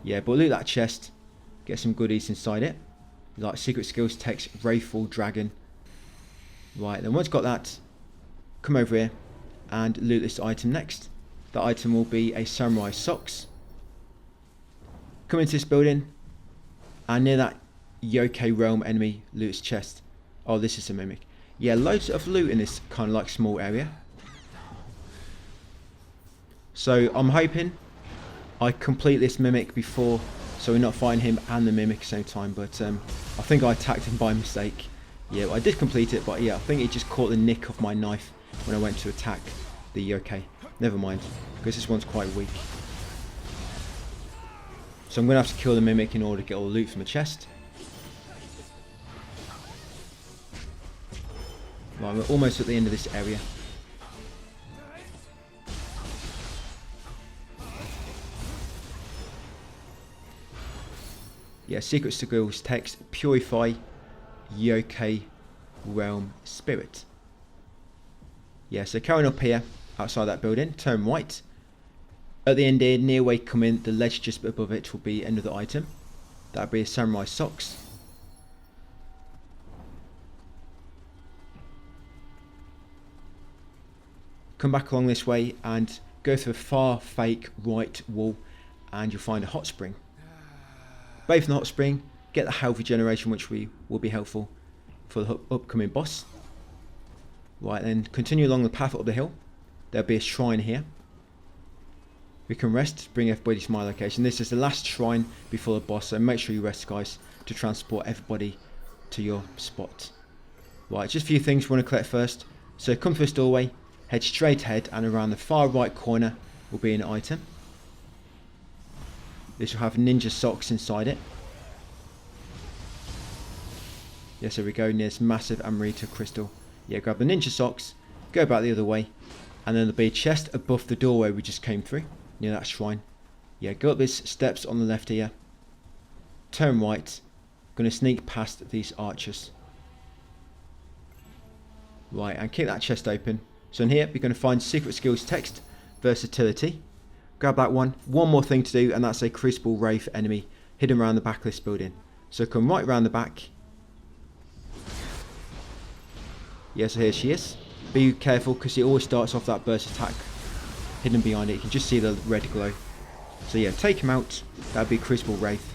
Yeah, but loot that chest, get some goodies inside it. Like secret skills, text, Wraithful, Dragon. Right, then once got that, come over here and loot this item next. That item will be a samurai socks. Come into this building, and near that Yokai realm enemy, loot his chest. Oh, this is a mimic. Yeah, loads of loot in this kind of like small area. So I'm hoping I complete this mimic before, so we're not fighting him and the mimic at the same time. But I think I attacked him by mistake. Yeah, I did complete it, but yeah, I think it just caught the nick of my knife when I went to attack the yokai. Never mind, because this one's quite weak. So I'm going to have to kill the mimic in order to get all the loot from the chest. Right, we're almost at the end of this area. Yeah, secret skills text, purify yokai realm spirit. Yeah, so carrying up here outside that building, turn right. At the end here, near where you come in, the ledge just above it will be another item. That'll be a samurai socks. Come back along this way and go through a far fake right wall, and you'll find a hot spring. Bathe in the hot spring, get the health regeneration, which will be helpful for the upcoming boss. Right, then continue along the path up the hill. There'll be a shrine here. We can rest, bring everybody to my location. This is the last shrine before the boss, so make sure you rest, guys, to transport everybody to your spot. Right, just a few things we want to collect first. So come through this doorway, head straight ahead, and around the far right corner will be an item. This will have ninja socks inside it. Yes, there we go, near this massive Amrita crystal. Yeah, grab the ninja socks, go back the other way, and then there'll be a chest above the doorway we just came through, near that shrine. Yeah, go up these steps on the left here, turn right, gonna sneak past these archers. Right, and keep that chest open. So in here, you're gonna find secret skills text, versatility. Grab that one. One more thing to do, and that's a Crucible Wraith enemy hidden around the back of this building. So come right around the back. Yeah, so here she is. Be careful, because he always starts off that burst attack hidden behind it. You can just see the red glow. So yeah, take him out. That'd be Crucible Wraith.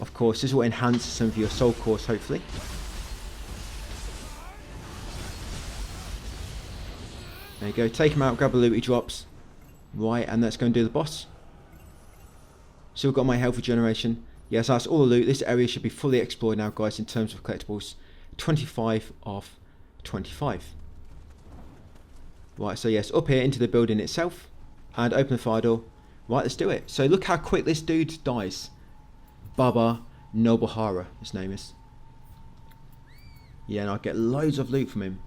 Of course, this will enhance some of your soul cores, hopefully. There you go. Take him out, grab the loot he drops. Right, and let's go and do the boss. Still got my health regeneration. Yes, that's all the loot. This area should be fully explored now, guys, in terms of collectibles. 25 of 25. Right, so yes, up here into the building itself. And open the fire door. Right, let's do it. So look how quick this dude dies. Baba Nobuhara, his name is. Yeah, and I get loads of loot from him.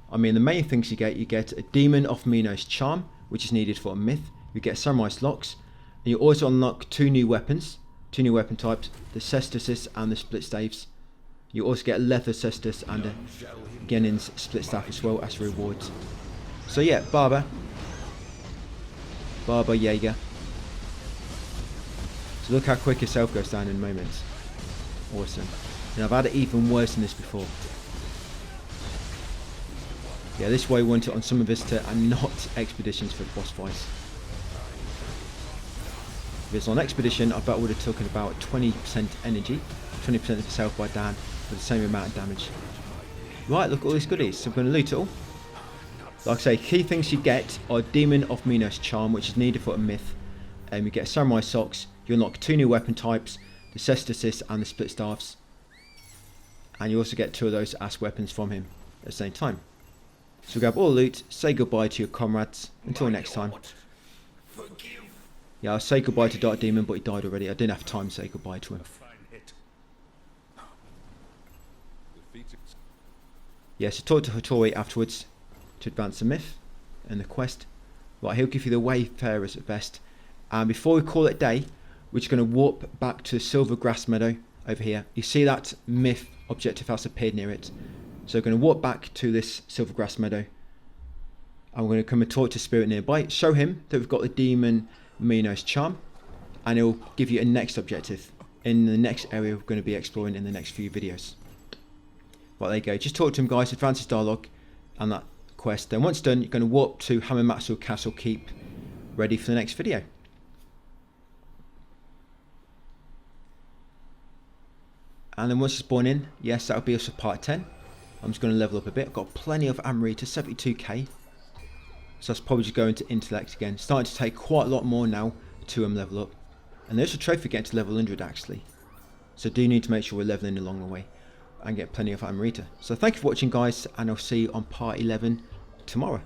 I mean, the main things you get a Demon of Mino's Charm, which is needed for a myth. You get Samurai Locks, and you also unlock two new weapon types, the Cestus and the Split Staves. You also get a Leather Cestus and a Genin's Split Staff as well as rewards. So yeah, Baba Yaga. So look how quick his health goes down in moments. Awesome. And I've had it even worse than this before. Yeah, this way we want it on Summer Visitor and not Expeditions for boss fights. If it's on Expedition, I bet I would have taken about 20% energy, 20% of his health by down, with the same amount of damage. Right, look at all these goodies. So I'm going to loot it all. Like I say, key things you get are Demon of Minos Charm, which is needed for a myth. You get Samurai Socks. You unlock 2 new weapon types, the Cestus and the Split Staffs. And you also get 2 of those as weapons from him at the same time. So grab all the loot, say goodbye to your comrades. Until next time. Yeah, I'll say goodbye to Dark Demon, but he died already. I didn't have time to say goodbye to him. Yeah, so talk to Hattori afterwards to advance the myth and the quest. Right, he'll give you the Wayfarer's vest. And before we call it day, we're just going to warp back to Silver Grass Meadow over here. You see that myth objective has appeared near it. So we're going to walk back to this Silver Grass Meadow. And we're going to come and talk to Spirit nearby. Show him that we've got the Demon Minos Charm. And he'll give you a next objective in the next area we're going to be exploring in the next few videos. Right, there you go. Just talk to him, guys. Advance his dialogue and that quest. Then once done, you're going to warp to Hamamatsu Castle Keep, ready for the next video. And then once you spawn in, yes, that'll be us for part 10. I'm just going to level up a bit. I've got plenty of Amrita, 72k. So that's probably just going to intellect again. Starting to take quite a lot more now to level up. And there's a trophy getting to level 100 actually. So do need to make sure we're leveling along the way and get plenty of Amrita. So thank you for watching, guys, and I'll see you on part 11 tomorrow.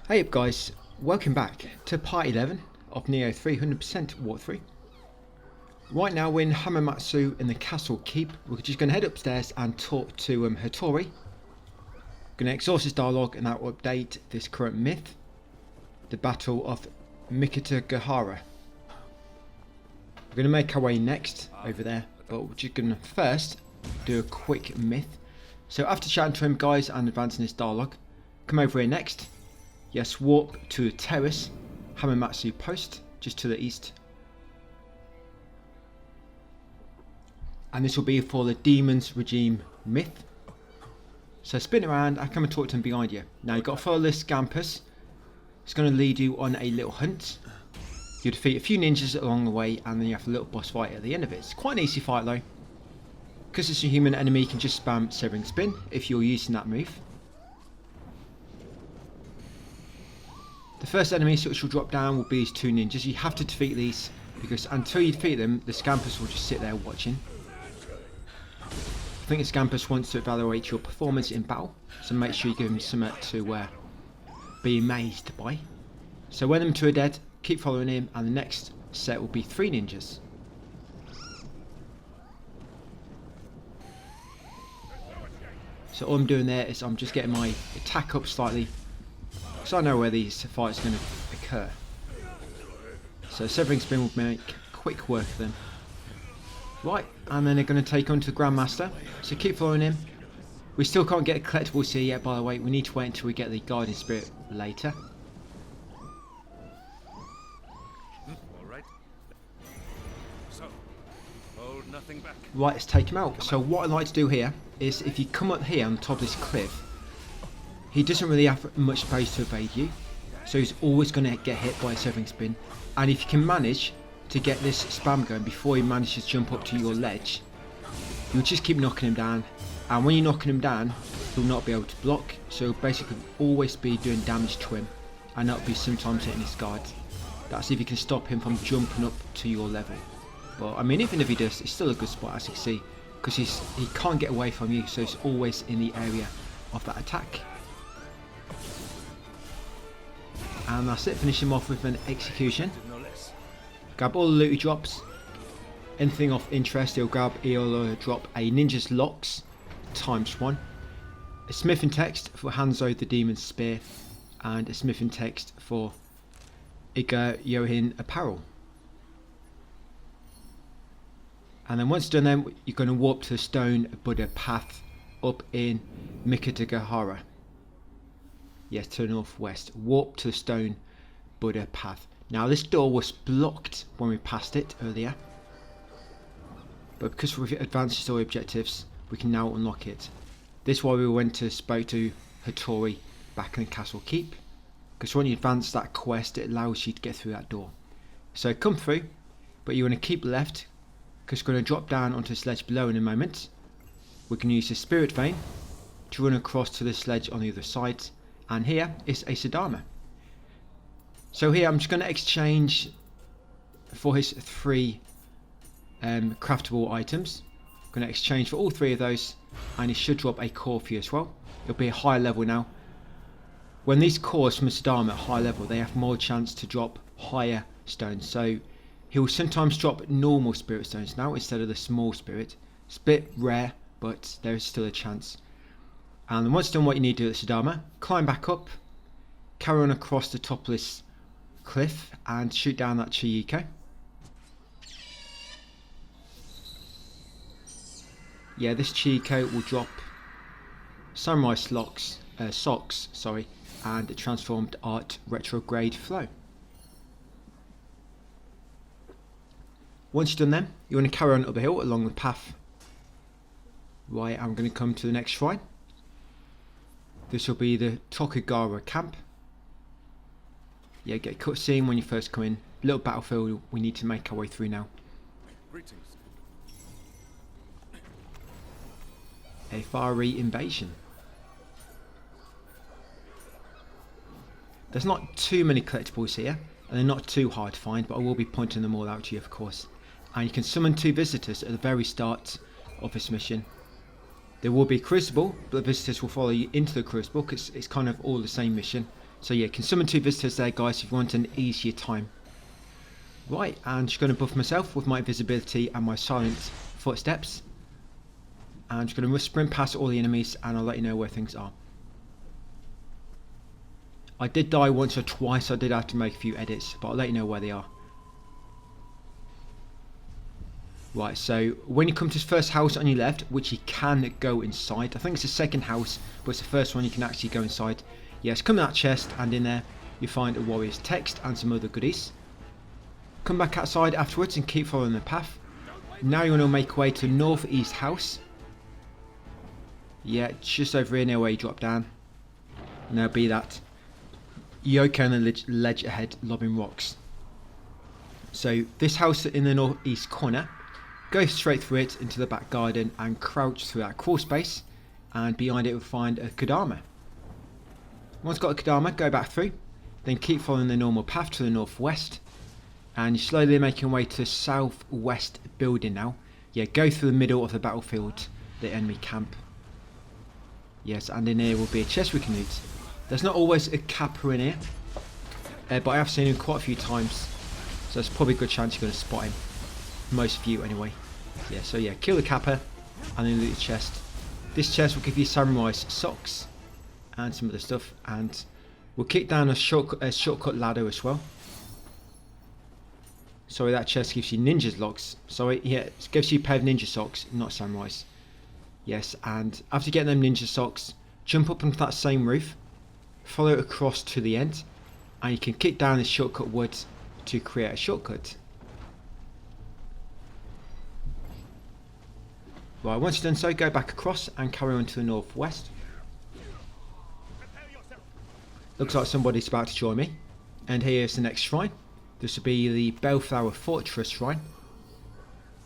Hey up, guys, welcome back to part 11 of Nioh 300% walkthrough. Right now we're in Hamamatsu in the Castle Keep. We're just going to head upstairs and talk to Hattori. Going to exhaust his dialogue and that will update this current myth, the Battle of Mikitagahara. We're going to make our way next over there, but we're just going to first do a quick myth. So after chatting to him, guys, and advancing his dialogue, come over here next. Yes, warp to the terrace, Hamamatsu Post, just to the east. And this will be for the Demon's Regime myth. So spin around and come and talk to him behind you. Now you've got to follow this Scampus. It's going to lead you on a little hunt. You defeat a few ninjas along the way and then you have a little boss fight at the end of it. It's quite an easy fight though. Because it's a human enemy, you can just spam Severing Spin if you're using that move. The first enemies which will drop down will be these 2 ninjas. You have to defeat these because until you defeat them, the Scampus will just sit there watching. I think the Scampus wants to evaluate your performance in battle, so make sure you give him something to be amazed by. So when them 2 are dead, keep following him, and the next set will be 3 ninjas. So all I'm doing there is I'm just getting my attack up slightly, because I know where these fights are going to occur. So Severing Spin will make quick work of them. Right, and then they're going to take on to the Grandmaster. So keep following him. We still can't get collectibles here yet, by the way. We need to wait until we get the Guardian Spirit later. Alright. So, hold nothing back. Right, let's take him out. So what I like to do here is if you come up here on the top of this cliff, he doesn't really have much space to evade you, so he's always going to get hit by a Severing Spin. And if you can manage to get this spam going before he manages to jump up to your ledge, you'll just keep knocking him down. And when you're knocking him down, he'll not be able to block, so he'll basically always be doing damage to him, and that'll be sometimes hitting his guard. That's if you can stop him from jumping up to your level. But I mean, even if he does, it's still a good spot, as you can see, because he can't get away from you, so he's always in the area of that attack. And that's it, finish him off with an execution. Grab all the loot he drops. Anything of interest he'll drop a Ninja's Locks ×1, a smithing text for Hanzo the Demon's Spear, and a smithing text for Iga Yohin Apparel. And then once done then, you're going to warp to the Stone Buddha Path up in Mikitagahara. Yes, to the northwest. Warp to the Stone Buddha Path. Now this door was blocked when we passed it earlier, but because we've advanced story objectives, we can now unlock it. This is why we went to spoke to Hattori back in the castle keep, because when you advance that quest it allows you to get through that door. So come through, but you want to keep left, because we're going to drop down onto the sledge below in a moment. We can use the spirit vein to run across to the sledge on the other side, and here is a Sadama. So here I'm just going to exchange for his 3 craftable items. I'm going to exchange for all 3 of those, and he should drop a core for you as well. It'll be a higher level now. When these cores from a Sadama at high level, they have more chance to drop higher stones. So he will sometimes drop normal spirit stones now instead of the small spirit. It's a bit rare, but there is still a chance. And once done what you need to do at Sadama, climb back up, carry on across the top of this cliff and shoot down that Chiiko. Yeah, this Chiiko will drop samurai socks, and a transformed art retrograde flow. Once you've done them, you want to carry on up the hill along the path. Right, I'm going to come to the next shrine. This will be the Tokugawa camp. Yeah, get a cutscene when you first come in. Little battlefield we need to make our way through now. Greetings. A fiery invasion. There's not too many collectibles here, and they're not too hard to find, but I will be pointing them all out to you, of course. And you can summon 2 visitors at the very start of this mission. There will be a crucible, but the visitors will follow you into the crucible because it's kind of all the same mission. So yeah, you can summon 2 visitors there, guys, if you want an easier time. Right, and just going to buff myself with my invisibility and my silent footsteps. And I'm just going to sprint past all the enemies, and I'll let you know where things are. I did die once or twice, I did have to make a few edits, but I'll let you know where they are. Right, so when you come to this first house on your left, which you can go inside, I think it's the second house, but it's the first one you can actually go inside. Yes, come to that chest, and in there you find a warrior's text and some other goodies. Come back outside afterwards and keep following the path. Now you want to make your way to northeast house. Yeah, just over here near where you drop down. And there'll be that Yoko on the ledge ahead lobbing rocks. So this house in the northeast corner, go straight through it into the back garden and crouch through that crawl space, and behind it you'll find a Kodama. Once got a Kodama, go back through, then keep following the normal path to the northwest, and you're slowly making your way to the southwest building now. Yeah, go through the middle of the battlefield, the enemy camp. Yes, and in here will be a chest we can loot. There's not always a Kappa in here, but I have seen him quite a few times, so there's probably a good chance you're going to spot him. Most of you anyway. Yeah, so yeah, kill the Kappa and then loot the chest. This chest will give you samurai's socks and some other stuff, and we'll kick down a shortcut ladder as well. Sorry, that chest gives you ninja's locks. Sorry, yeah, it gives you a pair of ninja socks, not samurai's. Yes, and after getting them ninja socks, jump up onto that same roof, follow it across to the end, and you can kick down this shortcut wood to create a shortcut. Right, once you've done so, go back across and carry on to the northwest. Looks like somebody's about to join me. And here's the next shrine. This will be the Bellflower Fortress shrine.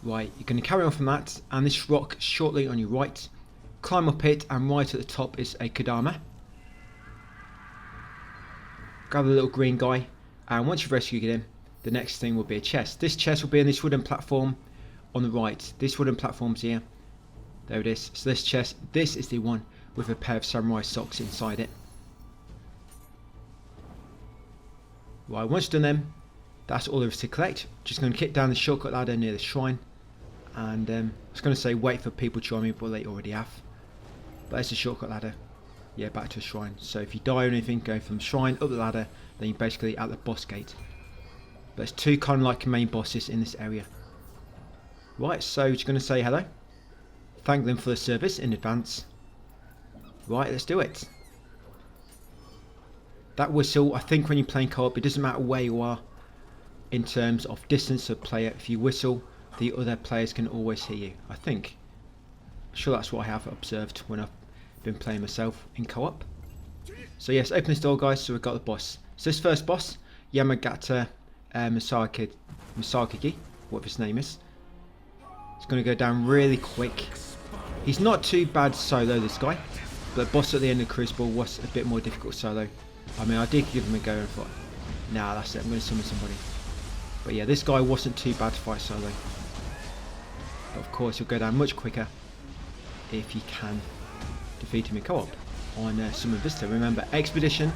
Right, you're going to carry on from that, and this rock shortly on your right. Climb up it, and right at the top is a Kodama. Grab the little green guy, and once you've rescued him, the next thing will be a chest. This chest will be on this wooden platform on the right. This wooden platform's here. There it is. So this chest, this is the one with a pair of samurai socks inside it. Right, once you've done them, that's all there is to collect. Just going to kick down the shortcut ladder near the shrine. And I was going to say wait for people to join me, but they already have. But it's a shortcut ladder. Yeah, back to the shrine. So if you die or anything, going from the shrine up the ladder, then you're basically at the boss gate. But there's 2 kind of like main bosses in this area. Right, so just going to say hello. Thank them for the service in advance. Right, let's do it. That whistle, I think when you're playing co-op, it doesn't matter where you are in terms of distance of player. If you whistle, the other players can always hear you, I think. Sure, that's what I have observed when I've been playing myself in co-op. So yes, open this door, guys. So we've got the boss. So this first boss, Yamagata Misakigi, whatever his name is. It's going to go down really quick. He's not too bad solo, this guy. But the boss at the end of Crucible was a bit more difficult solo. I mean, I did give him a go and thought, nah, that's it, I'm going to summon somebody. But yeah, this guy wasn't too bad to fight solo. But of course, he'll go down much quicker if you can defeat him in co-op on Summon Visitor. Remember, Expedition,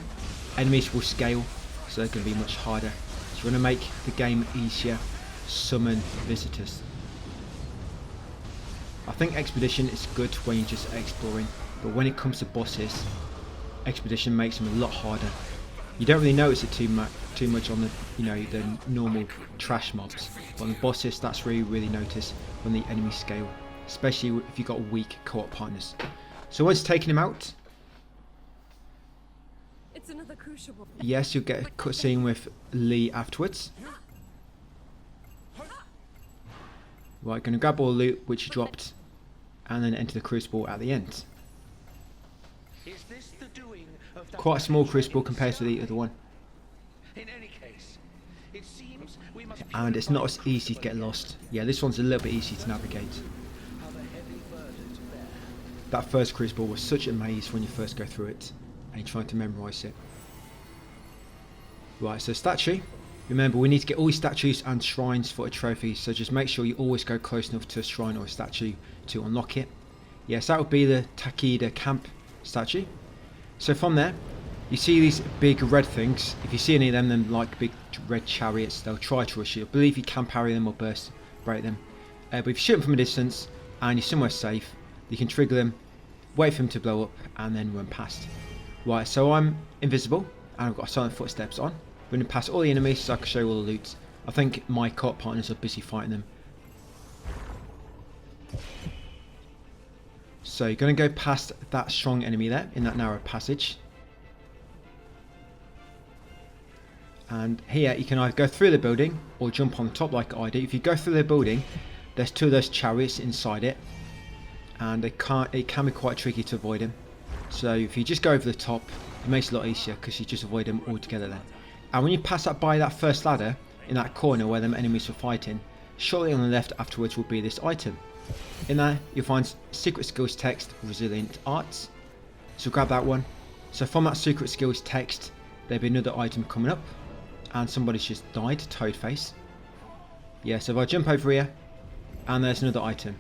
enemies will scale, so they're going to be much harder. So you want to make the game easier, summon visitors. I think Expedition is good when you're just exploring, but when it comes to bosses, Expedition makes them a lot harder. You don't really notice it too much on the the normal trash mobs, but on the bosses that's really noticed when the enemies scale, especially if you've got weak co-op partners. So once taking him out, It's another crucible. yes, you'll get a cutscene with Lee afterwards. Right, going to grab all the loot which you dropped, and then enter the Crucible at the end. Is this the doing of that Quite a small man Crucible compared to the himself? other one, In any case, it seems we must and it's not as easy to get lost. Yeah, this one's a little bit easy to navigate. have a heavy burden to bear. That first Crucible was such a maze when you first go through it, and you're trying to memorise it. Right, so statue. Remember, we need to get all these statues and shrines for a trophy, so just make sure you always go close enough to a shrine or a statue to unlock it. Yes, that would be the Takeda camp statue. So from there, you see these big red things. If you see any of them, then like big red chariots, they'll try to rush you. I believe you can parry them or break them. But if you shoot them from a distance and you're somewhere safe, you can trigger them, wait for them to blow up, and then run past. Right, so I'm invisible, and I've got silent footsteps on. Running past all the enemies so I can show you all the loot. I think my co-op partners are busy fighting them. So you're going to go past that strong enemy there in that narrow passage. And here you can either go through the building or jump on the top like I do. If you go through the building, there's two of those chariots inside it, and it can be quite tricky to avoid them. So if you just go over the top, it makes it a lot easier because you just avoid them altogether then. And when you pass up by that first ladder in that corner where them enemies are fighting, shortly on the left afterwards will be this item. In there you'll find secret skills text, resilient arts. So grab that one. So from that secret skills text there'll be another item coming up, and somebody's just died, Toadface. Yeah, so if I jump over here and there's another item.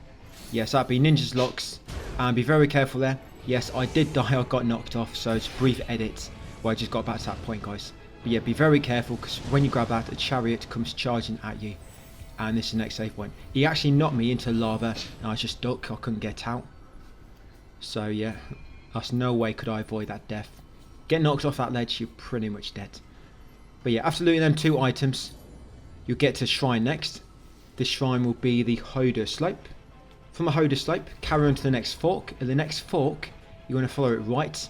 Yes, that'd be Ninja's Locks, and be very careful there. Yes, I did die, I got knocked off, so it's a brief edit where I just got back to that point, guys. But yeah, be very careful because when you grab that, a chariot comes charging at you, and this is the next save point. He actually knocked me into lava and I just stuck, I couldn't get out. So yeah, that's no way could I avoid that death. Get knocked off that ledge, you're pretty much dead. But yeah, after looting them two items, you'll get to shrine next. This shrine will be the Hoda Slope. From the Hoda Slope, carry on to the next fork. At the next fork, you want to follow it right,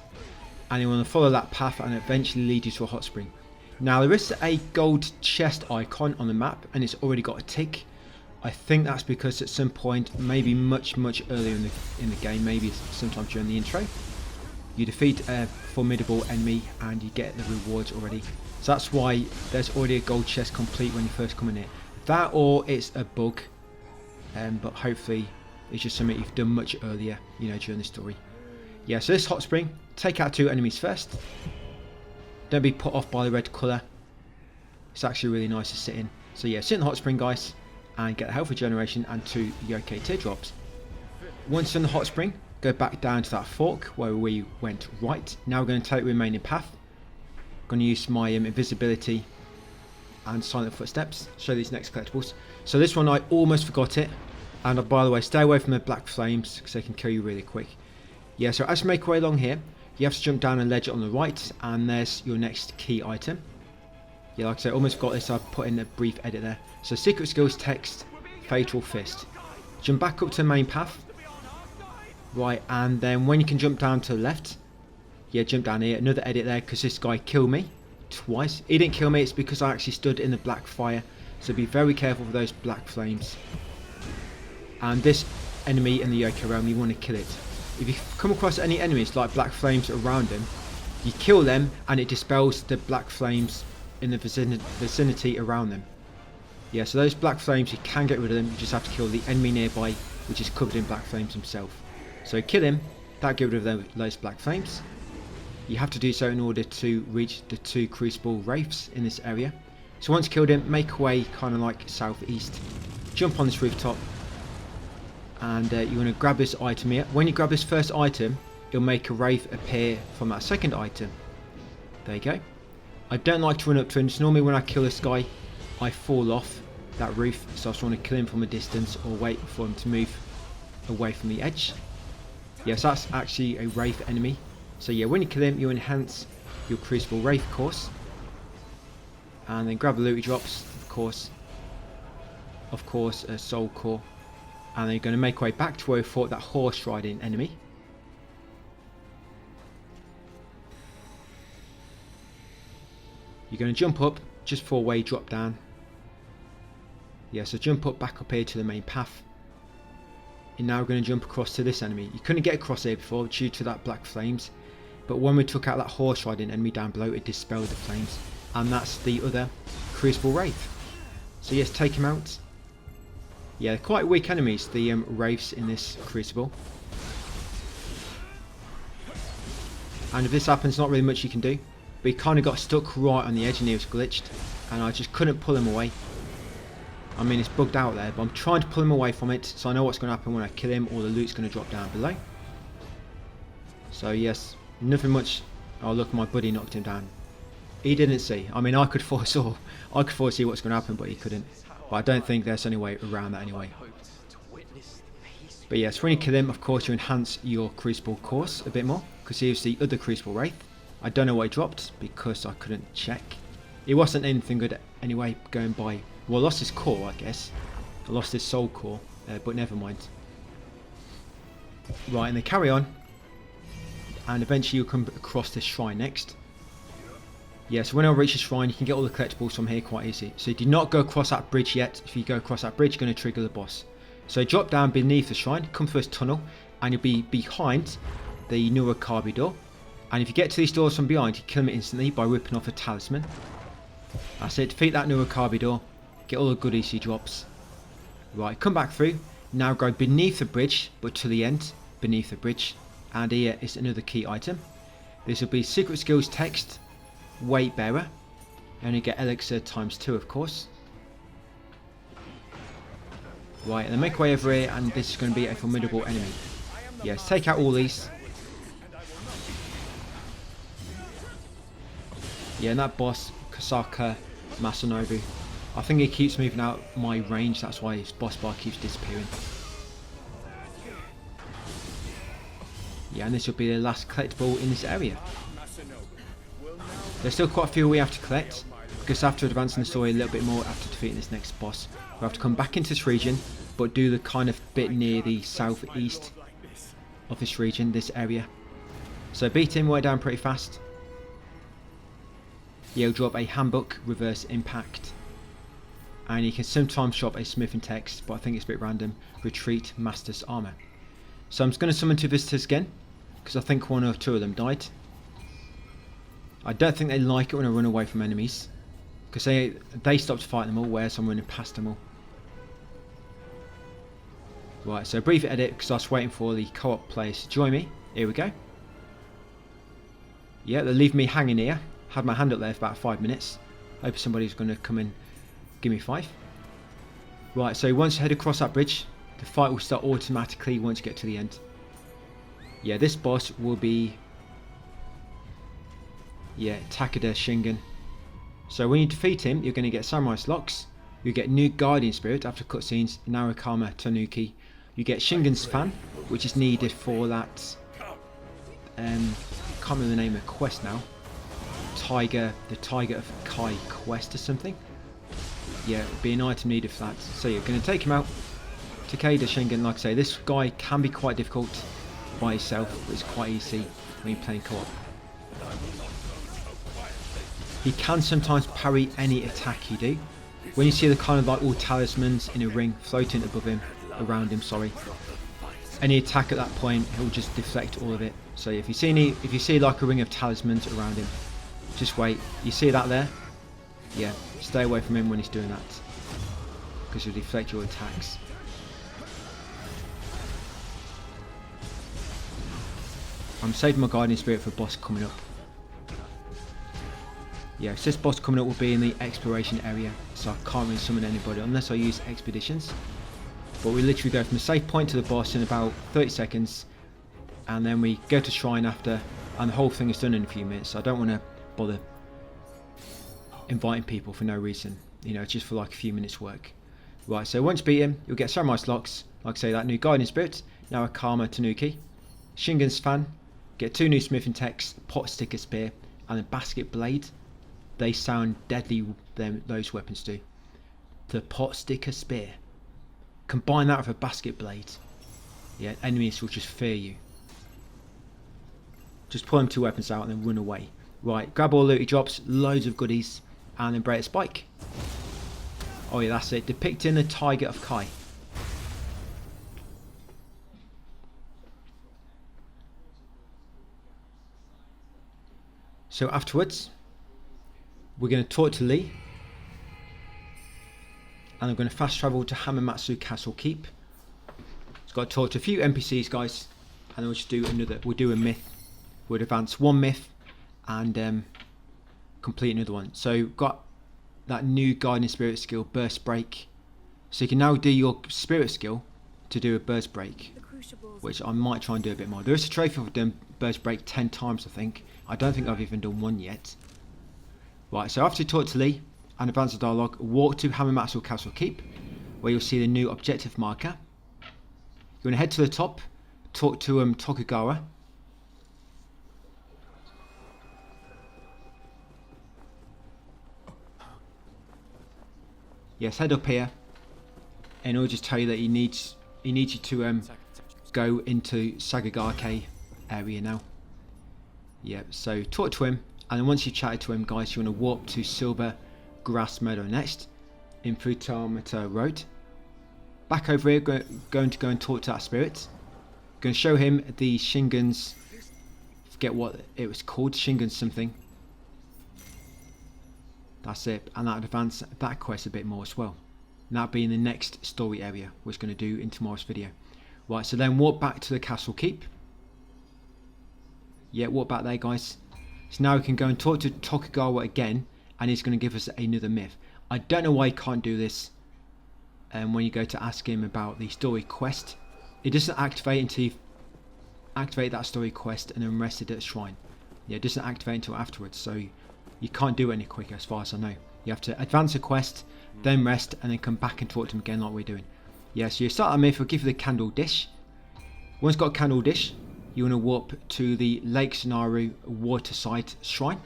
and you want to follow that path and eventually lead you to a hot spring. Now there is a gold chest icon on the map and it's already got a tick. I think that's because at some point, maybe much earlier in the game, maybe sometime during the intro, you defeat a formidable enemy and you get the rewards already. So that's why there's already a gold chest complete when you first come in here. That or it's a bug, but hopefully it's just something you've done much earlier, during the story. Yeah, so this hot spring, take out two enemies first. Don't be put off by the red colour. It's actually really nice to sit in. So yeah, sit in the hot spring, guys, and get a health regeneration and two Yokai teardrops. Once in the hot spring, go back down to that fork where we went right. Now we're going to take the remaining path. I'm going to use my invisibility and silent footsteps to show these next collectibles. So this one I almost forgot it, and by the way, stay away from the black flames because they can kill you really quick. Yeah, so as you make your way along here, you have to jump down a ledge on the right, and there's your next key item. Yeah, like I said, almost forgot this, so I've put in a brief edit there. So secret skills text, Fatal Fist. Jump back up to the main path. Right, and then when you can jump down to the left, yeah, jump down here. Another edit there because this guy killed me twice. He didn't kill me, it's because I actually stood in the black fire. So be very careful for those black flames. And this enemy in the Yokai realm, you want to kill it. If you come across any enemies like black flames around them, you kill them and it dispels the black flames in the vicinity around them. Yeah, so those black flames, you can get rid of them, you just have to kill the enemy nearby, which is covered in black flames himself. So kill him, that'll get rid of those black flames. You have to do so in order to reach the 2 Crucible Wraiths in this area. So once killed him, make way kind of like southeast. Jump on this rooftop. And you're going to grab this item here. When you grab this first item, it'll make a Wraith appear from that second item. There you go. I don't like to run up to him. So normally when I kill this guy, I fall off that roof, so I just want to kill him from a distance or wait for him to move away from the edge. Yes, that's actually a Wraith enemy. So yeah, when you kill him, you enhance your Crucible Wraith course. And then grab the loot drops, of course a soul core. And then you're going to make way back to where we fought that horse riding enemy. You're going to jump up just before where you drop down. Yeah, so jump up back up here to the main path. And now we're going to jump across to this enemy. You couldn't get across here before due to that black flames. But when we took out that horse riding enemy down below, it dispelled the flames. And that's the other Crucible Wraith. So yes, take him out. Yeah, they're quite weak enemies, the Wraiths in this Crucible. And if this happens, not really much you can do. But he kind of got stuck right on the edge and he was glitched. And I just couldn't pull him away. I mean, it's bugged out there, but I'm trying to pull him away from it, so I know what's going to happen when I kill him, or the loot's going to drop down below. So yes, nothing much. Oh look, my buddy knocked him down. He didn't see. I mean, I could foresee what's going to happen, but he couldn't. But I don't think there's any way around that anyway. But yes, when you kill him, of course, you enhance your Crucible course a bit more, because here's the other Crucible Wraith. I don't know what he dropped, because I couldn't check. It wasn't anything good anyway, going by... Well, I lost his core, I guess. I lost his soul core, but never mind. Right, and they carry on. And eventually you'll come across this shrine next. Yeah, so when I reach the shrine, you can get all the collectibles from here quite easy. So do not go across that bridge yet. If you go across that bridge, you're going to trigger the boss. So drop down beneath the shrine, come through this tunnel, and you'll be behind the Nioh door. And if you get to these doors from behind, you kill them instantly by ripping off a talisman. That's it, defeat that Nioh door. Get all the good EC drops. Right, come back through. Now go beneath the bridge, but to the end, beneath the bridge. And here is another key item. This will be Secret Skills Text, Weight Bearer. And you get Elixir ×2, of course. Right, and then make way over here, and this is going to be a formidable enemy. Yes, take out all these. Yeah, and that boss, Kasaka Masanobu, I think he keeps moving out my range, that's why his boss bar keeps disappearing. Yeah, and this will be the last collectible in this area. There's still quite a few we have to collect, because after advancing the story a little bit more after defeating this next boss, we have to come back into this region, but do the kind of bit near the southeast of this region, this area. So beat him way down pretty fast. You'll drop a handbook, reverse impact. And you can sometimes drop a smithing text, but I think it's a bit random. Retreat Master's Armor. So I'm just going to summon 2 visitors again, because I think 1 or 2 of them died. I don't think they like it when I run away from enemies, because they stopped fighting them all, whereas I'm running past them all. Right, so brief edit, because I was waiting for the co-op players to join me. Here we go. Yeah, they leave me hanging here. Had my hand up there for about 5 minutes. Hope somebody's going to come and give me 5. Right, so once you head across that bridge, the fight will start automatically once you get to the end. Yeah, this boss will be... Yeah, Takeda Shingen. So when you defeat him, you're going to get Samurai's Locks. You get new Guardian Spirit after cutscenes, Narukama Tanuki. You get Shingen's Fan, which is needed for that... can't remember the name of the quest now. The Tiger of Kai quest or something. Yeah, it would be an item needed for that. So you're going to take him out. Takeda Shingen, like I say, this guy can be quite difficult by himself, but it's quite easy when you're playing co-op. He can sometimes parry any attack you do. When you see the kind of like all talismans in a ring floating above him, around him, sorry, any attack at that point, he'll just deflect all of it. So if you see like a ring of talismans around him, just wait. You see that there? Yeah, stay away from him when he's doing that, because he'll deflect your attacks. I'm saving my guiding spirit for boss coming up. Yeah, so this boss coming up will be in the exploration area, so I can't really summon anybody unless I use expeditions. But we literally go from the save point to the boss in about 30 seconds, and then we go to shrine after, and the whole thing is done in a few minutes. So I don't want to bother inviting people for no reason, you know, just for like a few minutes work. Right, so once you beat him, you'll get Samurai Locks, like I say, that new guiding spirit, now a Karma Tanuki, Shingen's fan, get 2 new smithing techs, pot sticker spear, and a basket blade. They sound deadly, those weapons do. The pot sticker spear. Combine that with a basket blade. Yeah, enemies will just fear you. Just pull them 2 weapons out and then run away. Right, grab all looty drops, loads of goodies, and then break a spike. Oh yeah, that's it. Depicting the Tiger of Kai. So afterwards, we're going to talk to Lee, and I'm going to fast travel to Hamamatsu Castle Keep. It's got to talk to a few NPCs, guys, and then we'll just do another. We'll do a myth. We'll advance 1 myth and complete another one. So got that new guiding spirit skill, burst break. So you can now do your spirit skill to do a burst break, which I might try and do a bit more. There is a trophy for doing burst break 10 times, I think. I don't think I've even done 1 yet. Right, so after you talk to Lee and advance the dialogue, walk to Hamamatsu Castle Keep, where you'll see the new objective marker. You're going to head to the top, talk to Tokugawa. Yes, head up here, and he'll just tell you that he needs you to go into Sagagake area now. Yeah, so talk to him, and then once you chatted to him, guys, you want to walk to Silver Grass Meadow next, in Futamata Road. Back over here, going to go and talk to that spirit. Going to show him the Shingen's, forget what it was called, Shingen's something. That's it, and that'll advance that quest a bit more as well. And that'll be in the next story area, which we're going to do in tomorrow's video. Right, so then walk back to the Castle Keep. Yeah, walk back there, guys. So now we can go and talk to Tokugawa again, and he's going to give us another myth. I don't know why he can't do this. And when you go to ask him about the story quest, it doesn't activate until you activate that story quest and then rested at a shrine. Yeah, it doesn't activate until afterwards, so you can't do it any quicker as far as I know. You have to advance a quest, then rest, and then come back and talk to him again like we're doing. Yeah, so you start that myth, we'll give you the candle dish. Once you've got a candle dish, you want to warp to the Lake Scenario Waterside Shrine.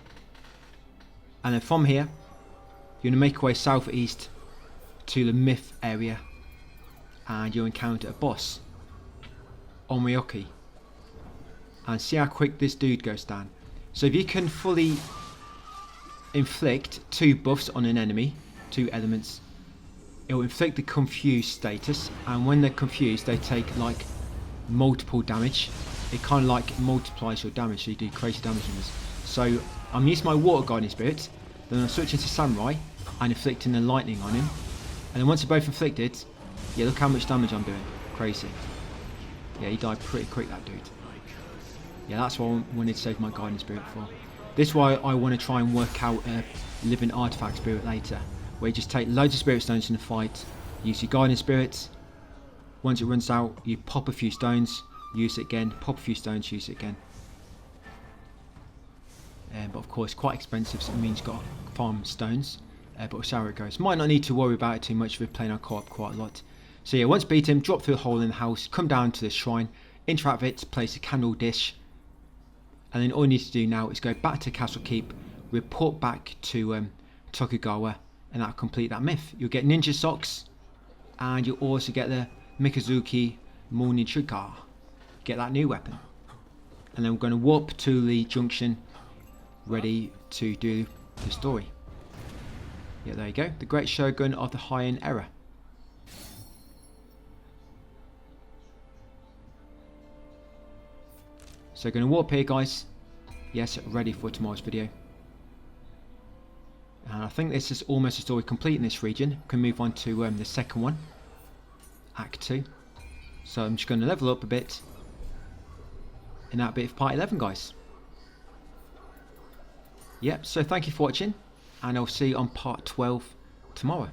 And then from here, you're going to make your way southeast to the myth area, and you'll encounter a boss, Omryoki. And see how quick this dude goes down. So if you can fully inflict 2 buffs on an enemy, 2 elements, it will inflict the confused status, and when they're confused they take like multiple damage. It kind of like multiplies your damage, so you do crazy damage on this. So I'm using my water guiding spirit, then I'm switching to samurai and inflicting the lightning on him, and then once they're both inflicted, yeah, look how much damage I'm doing. Crazy. Yeah, he died pretty quick, that dude. Yeah, that's what I wanted to save my guiding spirit for. This is why I want to try and work out a living artifact spirit later, where you just take loads of spirit stones in a fight, use your guiding spirits. Once it runs out, you pop a few stones, use it again, pop a few stones, use it again. But of course, quite expensive, so it means you've got to farm stones. But we'll see how it goes. Might not need to worry about it too much if we're playing our co-op quite a lot. So yeah, once beat him, drop through a hole in the house, come down to the shrine, interact with it, place a candle dish. And then all you need to do now is go back to Castle Keep, report back to Tokugawa, and that'll complete that myth. You'll get ninja socks, and you'll also get the Mikazuki Monichuka. Get that new weapon. And then we're going to warp to the junction, ready to do the story. Yeah, there you go. The Great Shogun of the Heian Era. So going to warp here, guys. Yes, ready for tomorrow's video. And I think this is almost a story complete in this region. We can move on to the second one, Act 2. So I'm just going to level up a bit in that bit of part 11, guys. Yep, so thank you for watching, and I'll see you on part 12 tomorrow.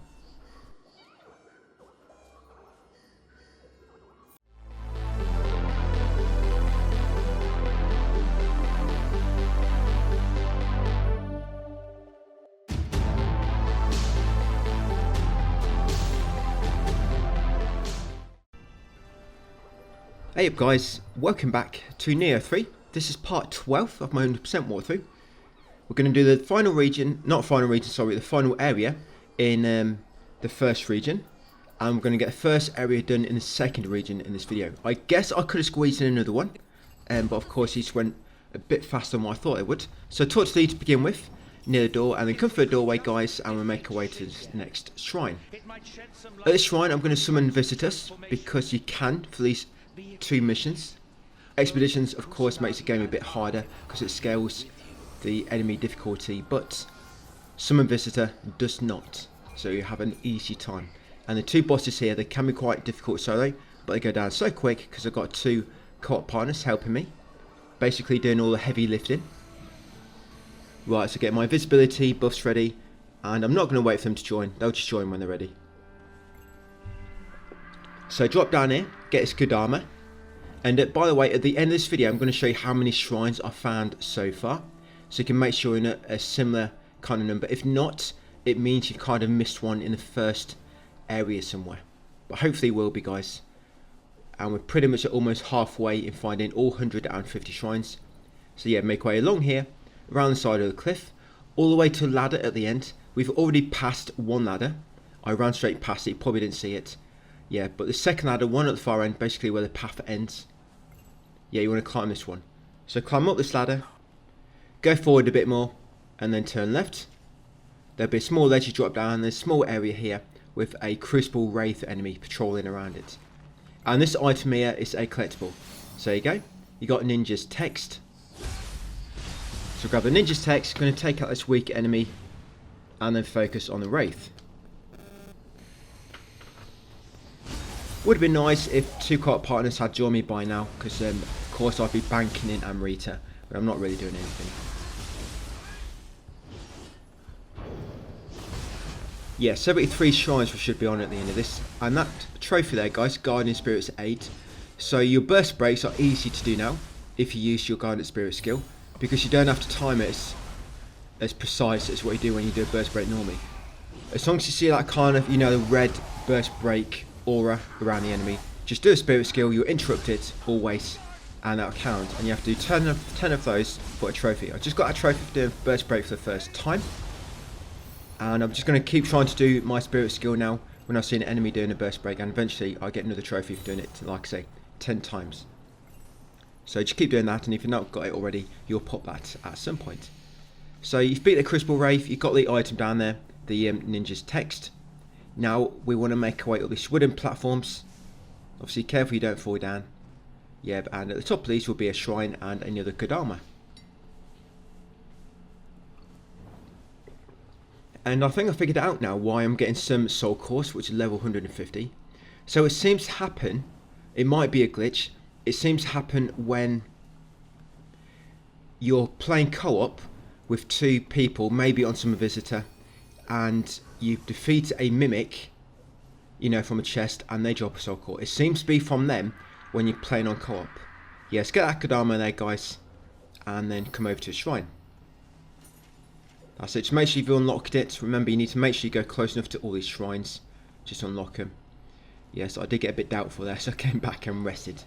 Hey up guys, welcome back to Nioh 3. This is part 12 of my 100% walkthrough. We're going to do the final region, not final region, sorry, the final area in the first region. And we're going to get the first area done in the second region in this video. I guess I could have squeezed in another one, but of course he just went a bit faster than what I thought it would. So torch the lead to begin with, near the door, and then come through the doorway guys, and we'll make our way to the next shrine. At this shrine I'm going to summon visitors, because you can for these 2 missions. Expeditions of course makes the game a bit harder because it scales the enemy difficulty, but summon visitor does not, so you have an easy time. And the 2 bosses here, they can be quite difficult solo, but they go down so quick because I've got 2 co-op partners helping me, basically doing all the heavy lifting. Right, so get my invisibility buffs ready, and I'm not going to wait for them to join, they'll just join when they're ready. So drop down here, get this good armor. And by the way, at the end of this video I'm going to show you how many shrines I've found so far, so you can make sure you're in a similar kind of number. If not, it means you've kind of missed one in the first area somewhere, but hopefully you will be guys. And we're pretty much at almost halfway in finding all 150 shrines. So yeah, make way along here, around the side of the cliff, all the way to a ladder at the end. We've already passed one ladder, I ran straight past it, you probably didn't see it. Yeah, but the second ladder, one at the far end, basically where the path ends. Yeah, you want to climb this one. So climb up this ladder, go forward a bit more, and then turn left. There'll be a small ledge you drop down, there's a small area here with a Crucible Wraith enemy patrolling around it. And this item here is a collectible. So there you go, you got Ninja's text. So grab the Ninja's text, going to take out this weak enemy, and then focus on the Wraith. Would have been nice if 2 co-op partners had joined me by now, because of course I'd be banking in Amrita, but I'm not really doing anything. Yeah, 73 shrines we should be on at the end of this, and that trophy there guys, Guardian Spirit's 8. So your burst breaks are easy to do now, if you use your Guardian Spirit skill, because you don't have to time it as precise as what you do when you do a burst break normally. As long as you see that kind of, you know, the red burst break aura around the enemy, just do a spirit skill, you'll interrupt it always, and that'll count, and you have to do 10 of those for a trophy. I just got a trophy for doing burst break for the first time, and I'm just going to keep trying to do my spirit skill now when I see an enemy doing a burst break, and eventually I'll get another trophy for doing it, like I say, 10 times. So just keep doing that, and if you've not got it already, you'll pop that at some point. So you've beat the Crucible Wraith, you've got the item down there, the Ninja's text. Now we want to make our way up these wooden platforms. Obviously careful you don't fall down. Yeah, and at the top of these will be a shrine and another good armor. And I think I figured out now why I'm getting some soul cores, which is level 150. So it seems to happen, it might be a glitch, it seems to happen when you're playing co-op with 2 people, maybe on some visitor, and you defeat a mimic, you know, from a chest, and they drop a soul core. It seems to be from them when you're playing on co-op. Yes, get that Kodama there guys, and then come over to the shrine. That's it, just make sure you've unlocked it. Remember, you need to make sure you go close enough to all these shrines, just to unlock them. Yes, I did get a bit doubtful there, so I came back and rested.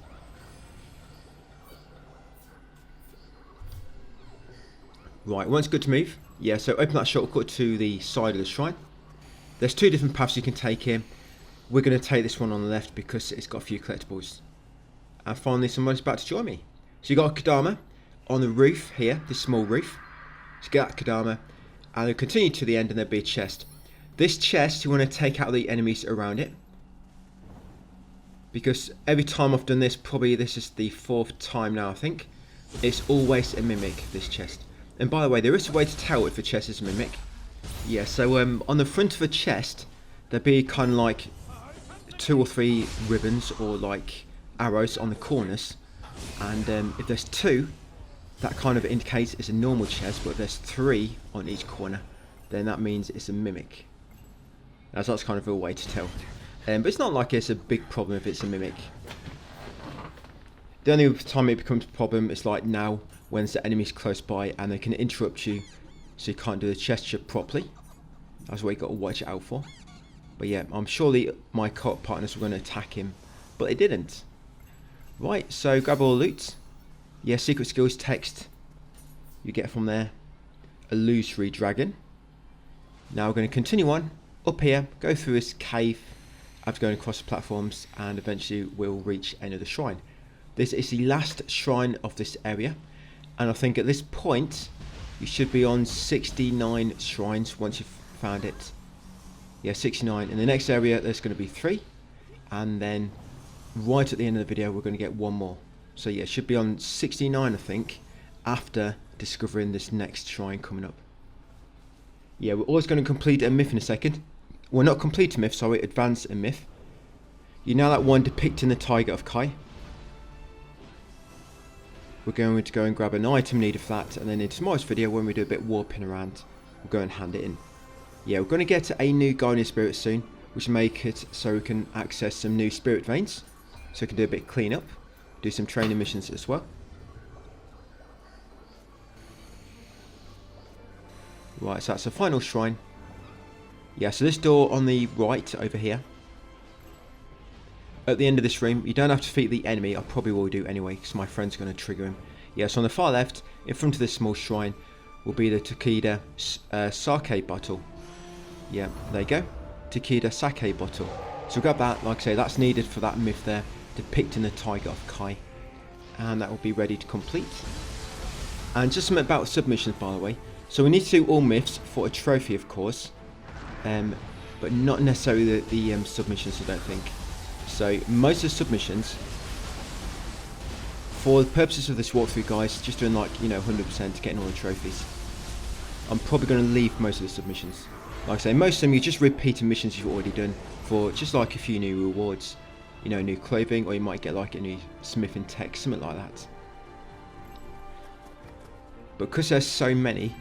Right, once good to move. Yeah, so open that shortcut to the side of the shrine. There's 2 different paths you can take here. We're going to take this one on the left because it's got a few collectibles. And finally somebody's about to join me. So you got a Kodama on the roof here, this small roof. So get that Kodama, and then continue to the end, and there'll be a chest. This chest, you want to take out the enemies around it, because every time I've done this, probably this is the 4th time now I think, it's always a mimic, this chest. And by the way, there is a way to tell if a chest is a mimic. Yeah, so on the front of a chest, there'd be kind of like 2 or 3 ribbons or like arrows on the corners. And if there's 2, that kind of indicates it's a normal chest, but if there's 3 on each corner, then that means it's a mimic. That's kind of a way to tell. But it's not like it's a big problem if it's a mimic. The only time it becomes a problem is like now, when the enemy's close by and they can interrupt you, so you can't do the gesture properly. That's what you got to watch out for. But yeah, I'm surely my co-op partners were going to attack him, but they didn't. Right, so grab all the loot. Yeah, secret skills text. You get from there. Illusory dragon. Now we're going to continue on up here, go through this cave after going across the platforms, and eventually we'll reach another shrine. This is the last shrine of this area, and I think at this point you should be on 69 shrines once you've found it. Yeah, 69. In the next area there's going to be 3, and then right at the end of the video we're going to get 1 more. So yeah, it should be on 69 I think, after discovering this next shrine coming up. Yeah, we're always going to complete a myth in a second. Well, not complete a myth, sorry, advance a myth. You know that one depicting the Tiger of Kai? We're going to go and grab an item needed for that, and then in tomorrow's video, when we do a bit warping around, we'll go and hand it in. Yeah, we're going to get a new Guardian Spirit soon, which will make it so we can access some new Spirit Veins, so we can do a bit of clean up, do some training missions as well. Right, so that's the final shrine. Yeah, so this door on the right over here. At the end of this room, you don't have to defeat the enemy. I probably will do anyway, because my friend's going to trigger him. Yeah, so on the far left, in front of this small shrine, will be the Takeda Sake bottle. Yeah, there you go. Takeda Sake bottle. So grab that, like I say, that's needed for that myth there, depicting the Tiger of Kai. And that will be ready to complete. And just something about submissions, by the way. So we need to do all myths for a trophy, of course. But not necessarily the submissions, I don't think. So most of the submissions, for the purposes of this walkthrough, guys, just doing like, 100% getting all the trophies. I'm probably going to leave most of the submissions. Like I say, most of them you're just repeating missions you've already done for just like a few new rewards. New clothing, or you might get like a new smithing tech, something like that. But because there's so many,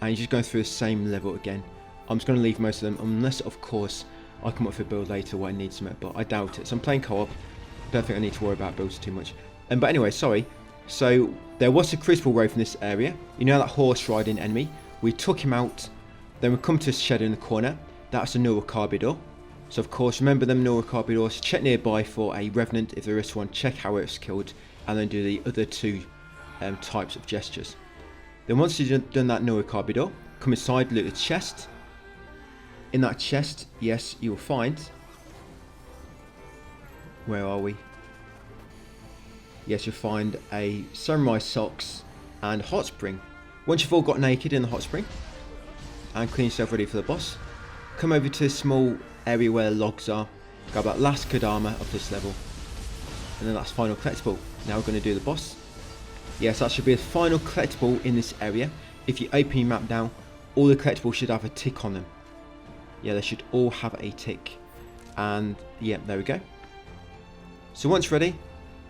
and you're just going through the same level again, I'm just going to leave most of them, unless of course I come up with a build later where I need something, but I doubt it. So I'm playing co-op, don't think I need to worry about builds too much. But anyway, sorry. So there was a Crucible Wraith in this area. You know that horse riding enemy? We took him out, then we come to a shed in the corner. That's a Nioh Carbidor. So of course, remember them Nioh Carbidors, check nearby for a Revenant if there is one, check how it's killed, and then do the other 2 types of gestures. Then once you've done that Nioh Carbidor, come inside, loot the chest. In that chest, yes, you will find... Where are we? Yes, you'll find a Samurai Socks and Hot Spring. Once you've all got naked in the Hot Spring, and clean yourself ready for the boss, come over to this small area where the logs are, grab that last Kodama of this level, and then that's final collectible. Now we're going to do the boss. Yes, that should be the final collectible in this area. If you open your map now, all the collectibles should have a tick on them. Yeah, they should all have a tick. And yeah, there we go. So once ready,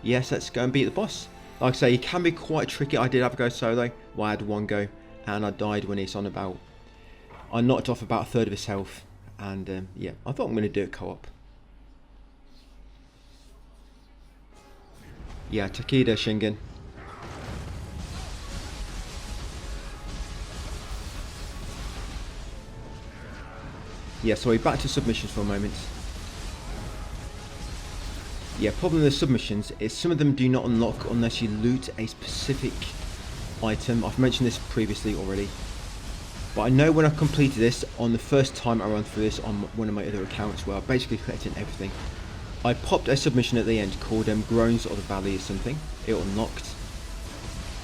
yes, let's go and beat the boss. Like I say, he can be quite tricky. I did have a go solo. Well, I had one go, and I died when he's on about... I knocked off about 1/3 of his health. And yeah, I thought I'm going to do it co-op. Yeah, Takeda Shingen. Yeah, sorry, back to submissions for a moment. Yeah, problem with the submissions is some of them do not unlock unless you loot a specific item. I've mentioned this previously already. But I know when I completed this, on the first time I ran through this on one of my other accounts where I basically collected everything, I popped a submission at the end called Groans of the Valley or something. It unlocked.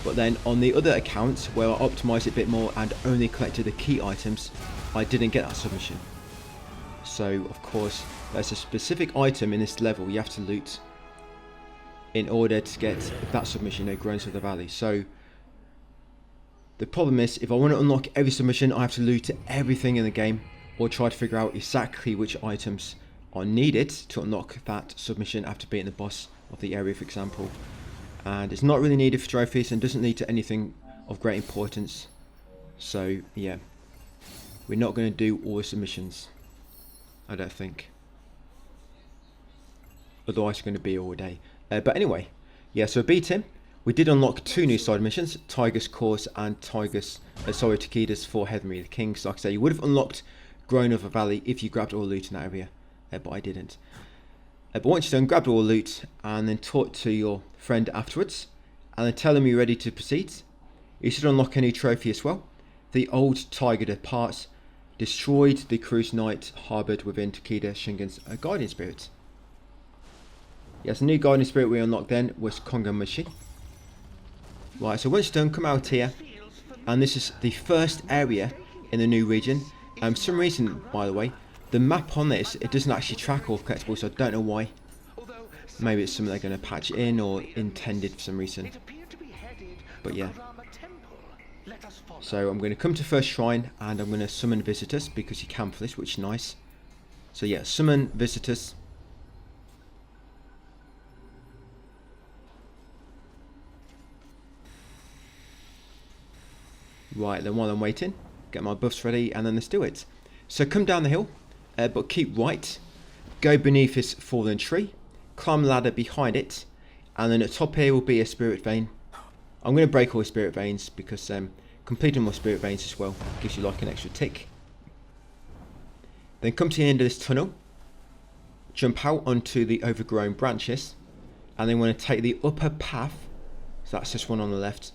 But then on the other accounts where I optimised it a bit more and only collected the key items, I didn't get that submission. So of course there's a specific item in this level you have to loot. in order to get that submission, Groans of the Valley. So the problem is, if I want to unlock every submission, I have to loot everything in the game, or try to figure out exactly which items are needed to unlock that submission after beating the boss of the area, for example. And it's not really needed for trophies and doesn't lead to anything of great importance. So yeah, we're not going to do all the submissions, I don't think. Otherwise it's going to be all day. But anyway, yeah, so beat him. We did unlock 2 new side missions, Tiger's Course and Takeda's for Heavenly the Kings. Like I say, you would have unlocked Groan of a Valley if you grabbed all the loot in that area, but I didn't. But once you're done, grab all the loot and then talk to your friend afterwards, and then tell him you're ready to proceed. You should unlock a new trophy as well. The old Tiger departs, destroyed the cruise knight harboured within Takeda Shingen's guardian spirit. Yes, the new guardian spirit we unlocked then was Kongomushi. Right, so once you're done, come out here, and this is the first area in the new region. For some reason, by the way, the map on this, it doesn't actually track all collectibles, so I don't know why. Maybe it's something they're going to patch in or intended for some reason. But yeah. So I'm going to come to first shrine and I'm going to summon visitors because you can for this, which is nice. So yeah, summon visitors. Right, then while I'm waiting, get my buffs ready and then let's do it. So come down the hill, but keep right. Go beneath this fallen tree. Climb the ladder behind it. And then at top here will be a spirit vein. I'm going to break all the spirit veins because completing more spirit veins as well gives you like an extra tick. Then come to the end of this tunnel. Jump out onto the overgrown branches. And then want to take the upper path. So that's this one on the left.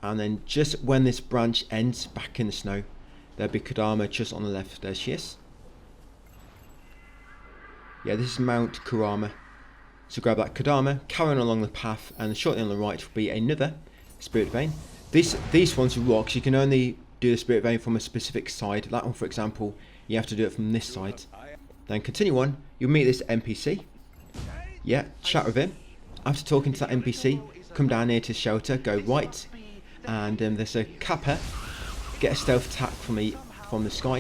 And then just when this branch ends back in the snow, there'll be Kodama just on the left. There she is. Yeah, this is Mount Kurama. So grab that Kodama, carry on along the path, and shortly on the right will be another spirit vein. These ones are rocks. You can only do the spirit vein from a specific side. That one, for example, you have to do it from this side. Then continue on. You'll meet this NPC. Yeah, chat with him. After talking to that NPC, come down here to shelter, go right. And there's a Kappa. Get a stealth attack from the sky,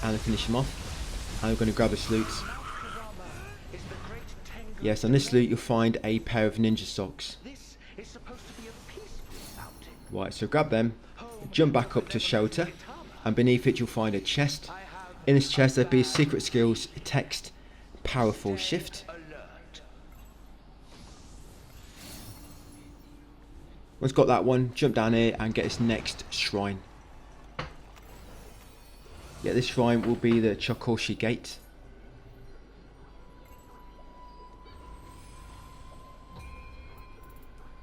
and then finish him off. And we're going to grab this loot. Yes, on this loot you'll find a pair of ninja socks. Right, so grab them, jump back up to shelter, and beneath it you'll find a chest. In this chest there'll be secret skills, text, powerful shift. Once got that one, jump down here and get this next shrine. Yeah, this shrine will be the Chokoshi Gate.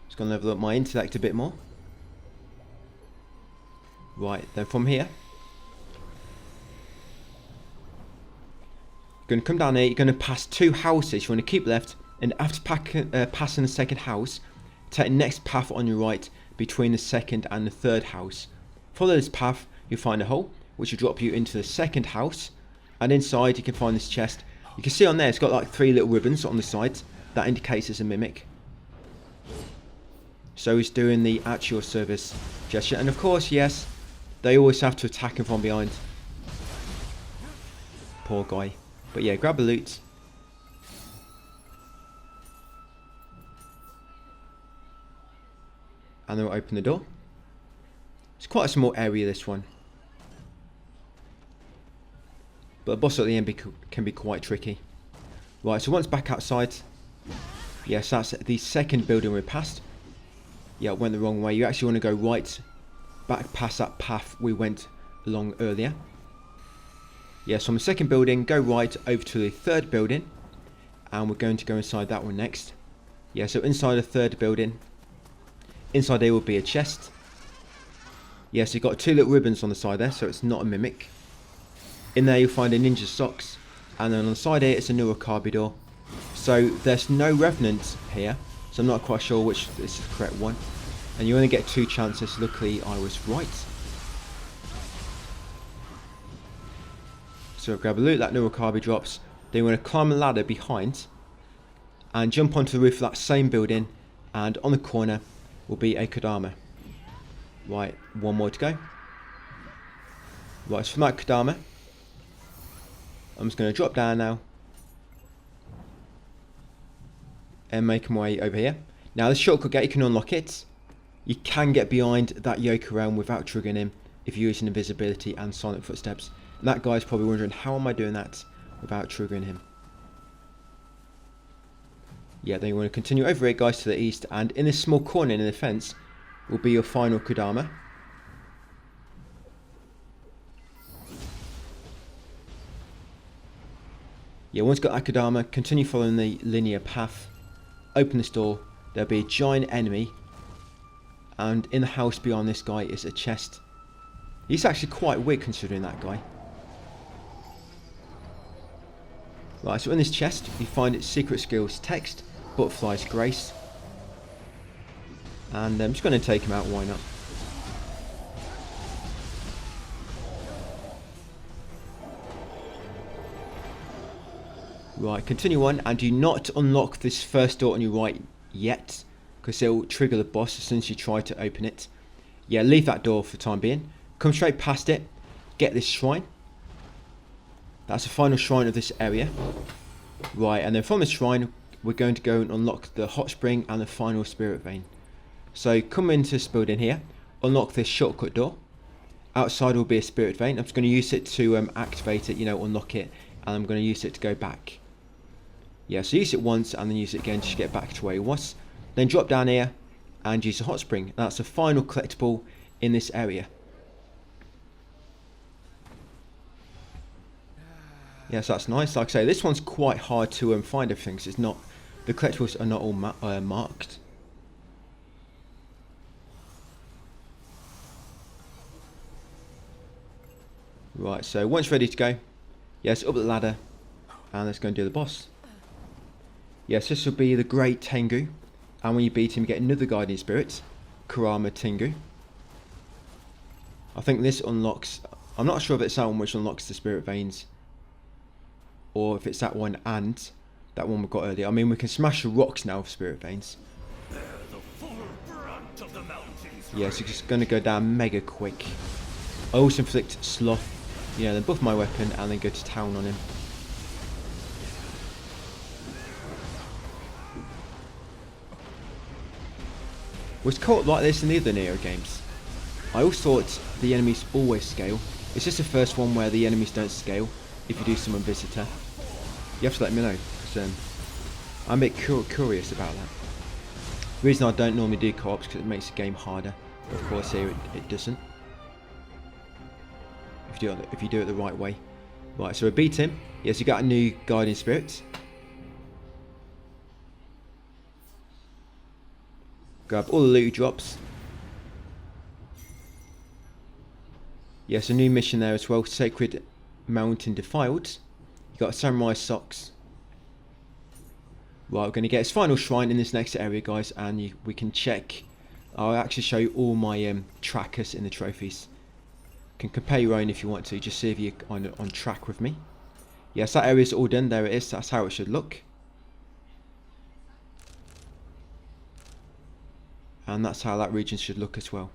Just going to level up my intellect a bit more. Right, then from here, you're going to come down here, you're going to pass 2 houses, you want to keep left, and after passing the second house, take the next path on your right between the second and the third house. Follow this path, you'll find a hole, which will drop you into the second house, and inside you can find this chest. You can see on there it's got like 3 little ribbons on the side, that indicates it's a mimic. So he's doing the at your service gesture, and of course, yes, they always have to attack him from behind. Poor guy. But yeah, grab a loot. And then we'll open the door. It's quite a small area, this one. But the boss at the end can be quite tricky. Right, so once back outside, yes, that's the second building we passed. Yeah, it went the wrong way. You actually want to go right, back past that path we went along earlier. Yeah, so on the second building, go right over to the third building. And we're going to go inside that one next. Yeah, so inside the third building, inside there will be a chest. Yes, you've got 2 little ribbons on the side there, so it's not a mimic. In there you'll find a ninja socks, and then on the side here it's a Nioh Kabi door. So there's no revenant here, so I'm not quite sure which is the correct one. And you only get 2 chances, luckily I was right. So grab a loot, that Nioh Kabi drops. Then you want to climb a ladder behind, and jump onto the roof of that same building, and on the corner will be a Kodama. Right, one more to go. Right, so from that Kodama, I'm just going to drop down now and make my way over here. Now this shortcut gate, you can unlock it. You can get behind that Yoker realm without triggering him if you're using invisibility and silent footsteps. And that guy's probably wondering, how am I doing that without triggering him? Yeah, then you want to continue over here, guys, to the east, and in this small corner in the fence will be your final Kodama. Yeah, once you've got that Kodama, continue following the linear path, open this door, there'll be a giant enemy, and in the house beyond this guy is a chest. He's actually quite weak considering that guy. Right, so in this chest you find its secret skills text, butterfly's grace, and I'm just going to take him out, why not. Right, continue on, and do not unlock this first door on your right yet, because it will trigger the boss as soon as you try to open it. Yeah, leave that door for the time being. Come straight past it, get this shrine. That's the final shrine of this area. Right, and then from this shrine, we're going to go and unlock the hot spring and the final spirit vein. So come into this building here, unlock this shortcut door. Outside will be a spirit vein. I'm just going to use it to activate it, unlock it, and I'm going to use it to go back. Yeah, so use it once and then use it again just to get back to where it was. Then drop down here and use the hot spring. That's the final collectible in this area. Yes, that's nice. Like I say, this one's quite hard to find everything because it's not, the collectibles are not all marked. Right, so once ready to go, yes, up the ladder, and let's go and do the boss. Yes, this will be the Great Tengu, and when you beat him, you get another Guardian Spirit, Kurama Tengu. I think this unlocks, I'm not sure if it's that one which unlocks the Spirit Veins, or if it's that one and that one we got earlier. I mean, we can smash the rocks now with Spirit Veins. Yeah, so just going to go down mega quick. I also inflict sloth, then buff my weapon and then go to town on him. Was caught like this in the other Nioh games. I always thought the enemies always scale. It's just the first one where the enemies don't scale if you do summon visitor. You have to let me know, because I'm a bit curious about that. The reason I don't normally do co-ops because it makes the game harder. Of course here it doesn't. If you do it the right way. Right, so we beat him. Yes, you got a new Guardian Spirit. Grab all the loot drops. Yes, a new mission there as well. Sacred Mountain Defiled. You got Samurai Socks. Right, we're going to get his final shrine in this next area, guys, and we can check. I'll actually show you all my trackers in the trophies. You can compare your own if you want to, just see if you're on track with me. Yes, that area's all done. There it is. That's how it should look. And that's how that region should look as well.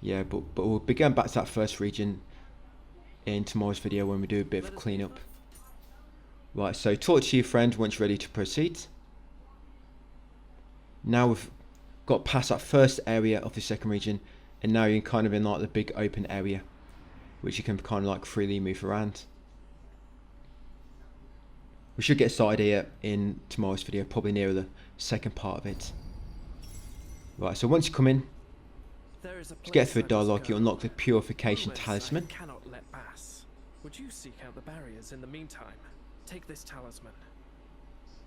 Yeah, but we'll be going back to that first region in tomorrow's video when we do a bit of cleanup. Right, so talk to your friend once you're ready to proceed. Now we've got past that first area of the second region, and now you're kind of in like the big open area, which you can kind of like freely move around. We should get started here in tomorrow's video, probably near the second part of it. Right, so once you come in, to get through a dialogue, you unlock the Purification Talisman. Cannot let pass. Would you seek out the barriers in the meantime? Take this talisman.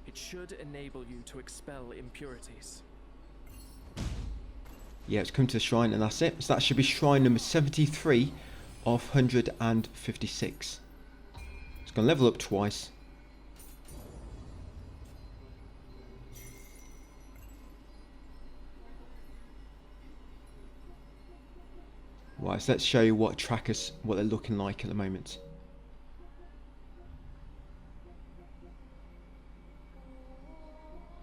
It should enable you to expel impurities. Yeah, it's come to the shrine and that's it. So that should be shrine number 73 of 156. It's going to level up twice. Right, so let's show you what trackers, what they're looking like at the moment.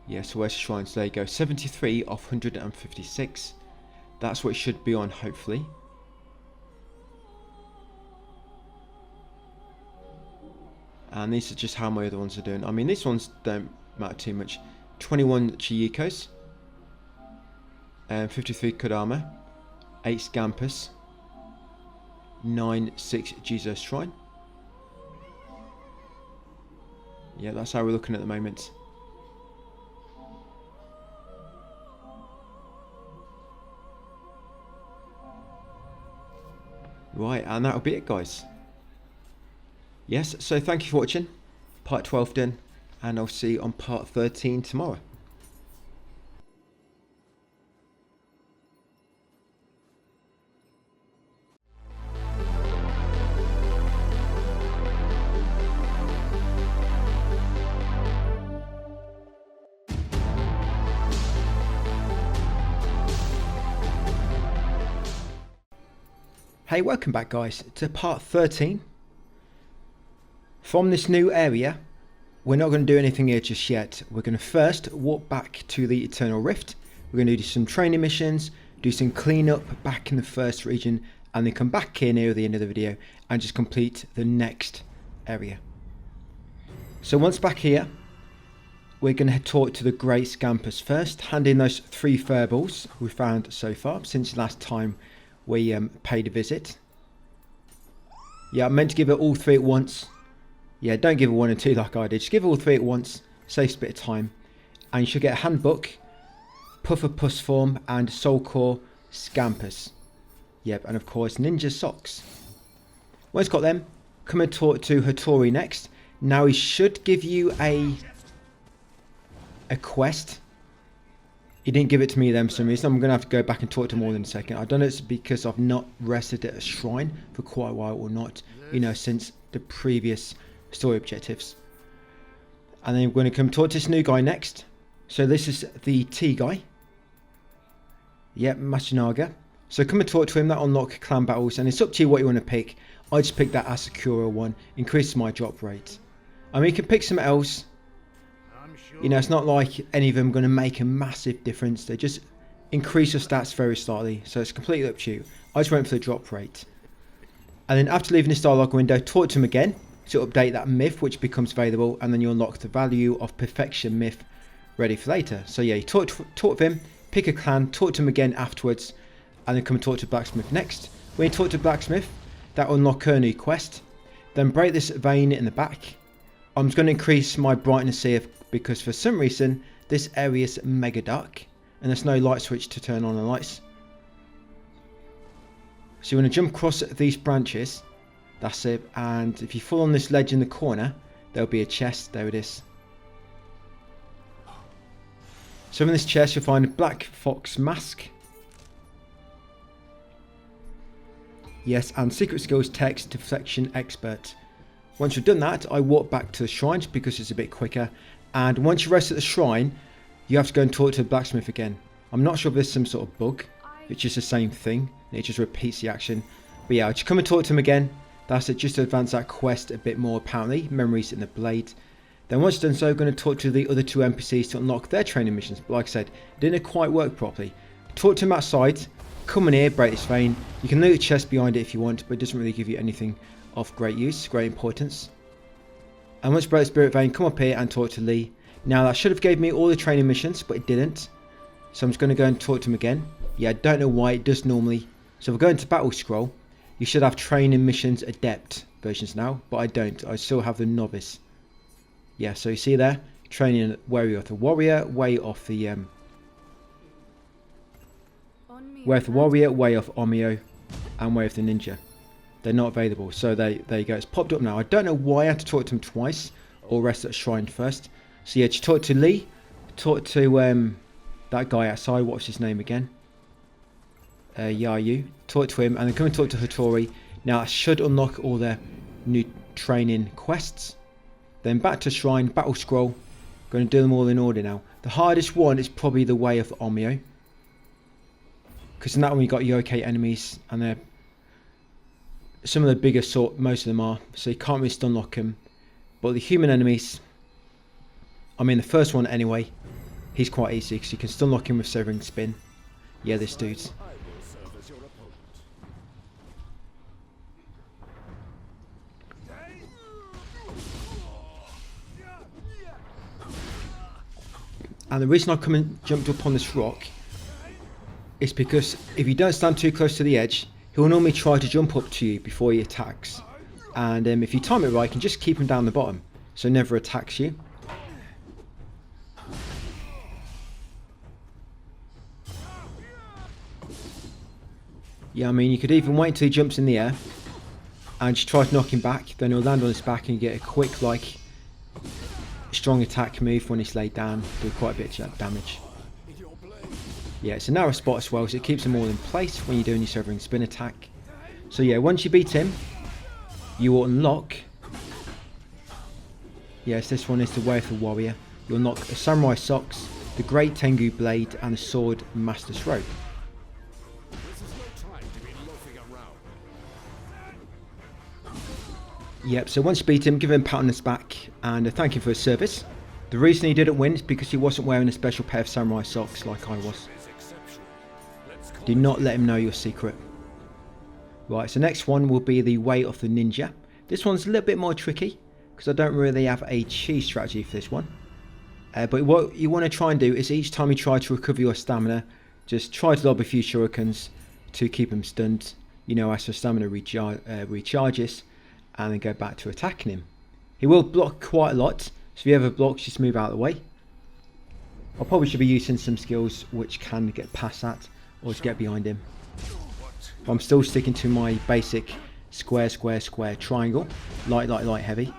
Yeah, so where's the shrines? There you go. 73 off 156. That's what it should be on, hopefully. And these are just how my other ones are doing. I mean, these ones don't matter too much. 21 Chiyikos. 53 Kodama. 8 Scampus. 9 6 Jesus Shrine. Yeah, that's how we're looking at the moment. Right, and that'll be it, guys. Yes, so thank you for watching. Part 12 done, and I'll see you on part 13 tomorrow. Hey, welcome back, guys, to part 13. From this new area, we're not going to do anything here just yet. We're going to first walk back to the Eternal Rift. We're going to do some training missions, do some cleanup back in the first region, and then come back here near the end of the video and just complete the next area. So once back here, we're going to talk to the Great Scampus first, hand in those 3 furballs we found so far since last time we paid a visit. Yeah, I meant to give it all 3 at once. Yeah, don't give it 1 and 2 like I did. Just give it all 3 at once. Saves a bit of time. And you should get a handbook, Puffer Puss Form, and Soul Core Scampus. Yep, and of course Ninja Socks. Once got them, come and talk to Hattori next. Now he should give you a quest. He didn't give it to me then for some reason. I'm going to have to go back and talk to him more in a second. I don't know if it's because I've not rested at a shrine for quite a while or not. You know, since the previous story objectives. And then we're going to come talk to this new guy next. So this is the T guy. Yep, Matsunaga. So come and talk to him. That'll unlock clan battles. And it's up to you what you want to pick. I just picked that Asakura one. Increases my drop rate. I mean, you can pick something else. You know, it's not like any of them are going to make a massive difference. They just increase your stats very slightly. So it's completely up to you. I just went for the drop rate. And then after leaving this dialogue window, talk to him again to update that myth which becomes available. And then you unlock the value of perfection myth ready for later. So yeah, you talk to him, pick a clan, talk to him again afterwards. And then come and talk to Blacksmith next. When you talk to Blacksmith, that will unlock a new quest. Then break this vein in the back. I'm just going to increase my brightness here because for some reason this area is mega dark and there's no light switch to turn on the lights. So you want to jump across these branches, that's it, and if you fall on this ledge in the corner there'll be a chest. There it is. So in this chest you'll find a black fox mask. Yes, and secret skills text deflection expert. Once you've done that, I walk back to the shrines because it's a bit quicker. And once you rest at the shrine, you have to go and talk to the blacksmith again. I'm not sure if there's some sort of bug. It's just the same thing. It just repeats the action. But yeah, just come and talk to him again. That's it, just to advance that quest a bit more apparently. Memories in the blade. Then once done so, I'm going to talk to the other 2 NPCs to unlock their training missions. But like I said, it didn't quite work properly. Talk to him outside. Come in here, break this vein. You can loot the chest behind it if you want, but it doesn't really give you anything of great use, great importance. And once you break the spirit vein, come up here and talk to Lee. Now that should have gave me all the training missions, but it didn't. So I'm just going to go and talk to him again. Yeah, I don't know why, it does normally. So if we go into battle scroll, you should have training missions adept versions now, but I don't. I still have the novice. Yeah, so you see there, training way off the warrior, way off the way off the warrior, way off Omio, and way off the ninja. They're not available, so there you go. It's popped up now. I don't know why I had to talk to him twice or rest at a shrine first. So yeah, just talk to Lee, talk to that guy outside. What's his name again? Yayu. Talk to him, and then come and talk to Hattori. Now I should unlock all their new training quests. Then back to shrine, battle scroll. Going to do them all in order now. The hardest one is probably the way of Omio, because in that one you got yokai enemies, and they're some of the bigger sort, most of them are, so you can't really unlock them. But the human enemies, I mean the first one anyway, he's quite easy because you can still knock him with Severing Spin. Yeah, this dude. And the reason I come and jumped up on this rock is because if you don't stand too close to the edge, he'll normally try to jump up to you before he attacks. And if you time it right, you can just keep him down the bottom, so he never attacks you. Yeah, I mean, you could even wait until he jumps in the air and just try to knock him back. Then he'll land on his back and you get a quick, like, strong attack move when he's laid down. Do quite a bit of damage. Yeah, it's a narrow spot as well, so it keeps them all in place when you're doing your Severing Spin attack. So yeah, once you beat him, you will unlock... Yes, this one is the Way of the Warrior. You'll unlock the Samurai Socks, the Great Tengu Blade, and the Sword Master's Robe. Yep, so once you beat him, give him a pat on his back and thank him for his service. The reason he didn't win is because he wasn't wearing a special pair of samurai socks like I was. Do not let him know your secret. Right, so next one will be the Way of the Ninja. This one's a little bit more tricky because I don't really have a cheese strategy for this one. But what you want to try and do is each time you try to recover your stamina, just try to lob a few shurikens to keep him stunned. You know, as your stamina recharges, and then go back to attacking him. He will block quite a lot, so if he ever blocks, just move out of the way. I probably should be using some skills which can get past that, or just get behind him. But I'm still sticking to my basic square, square, square, triangle. Light, light, light, heavy.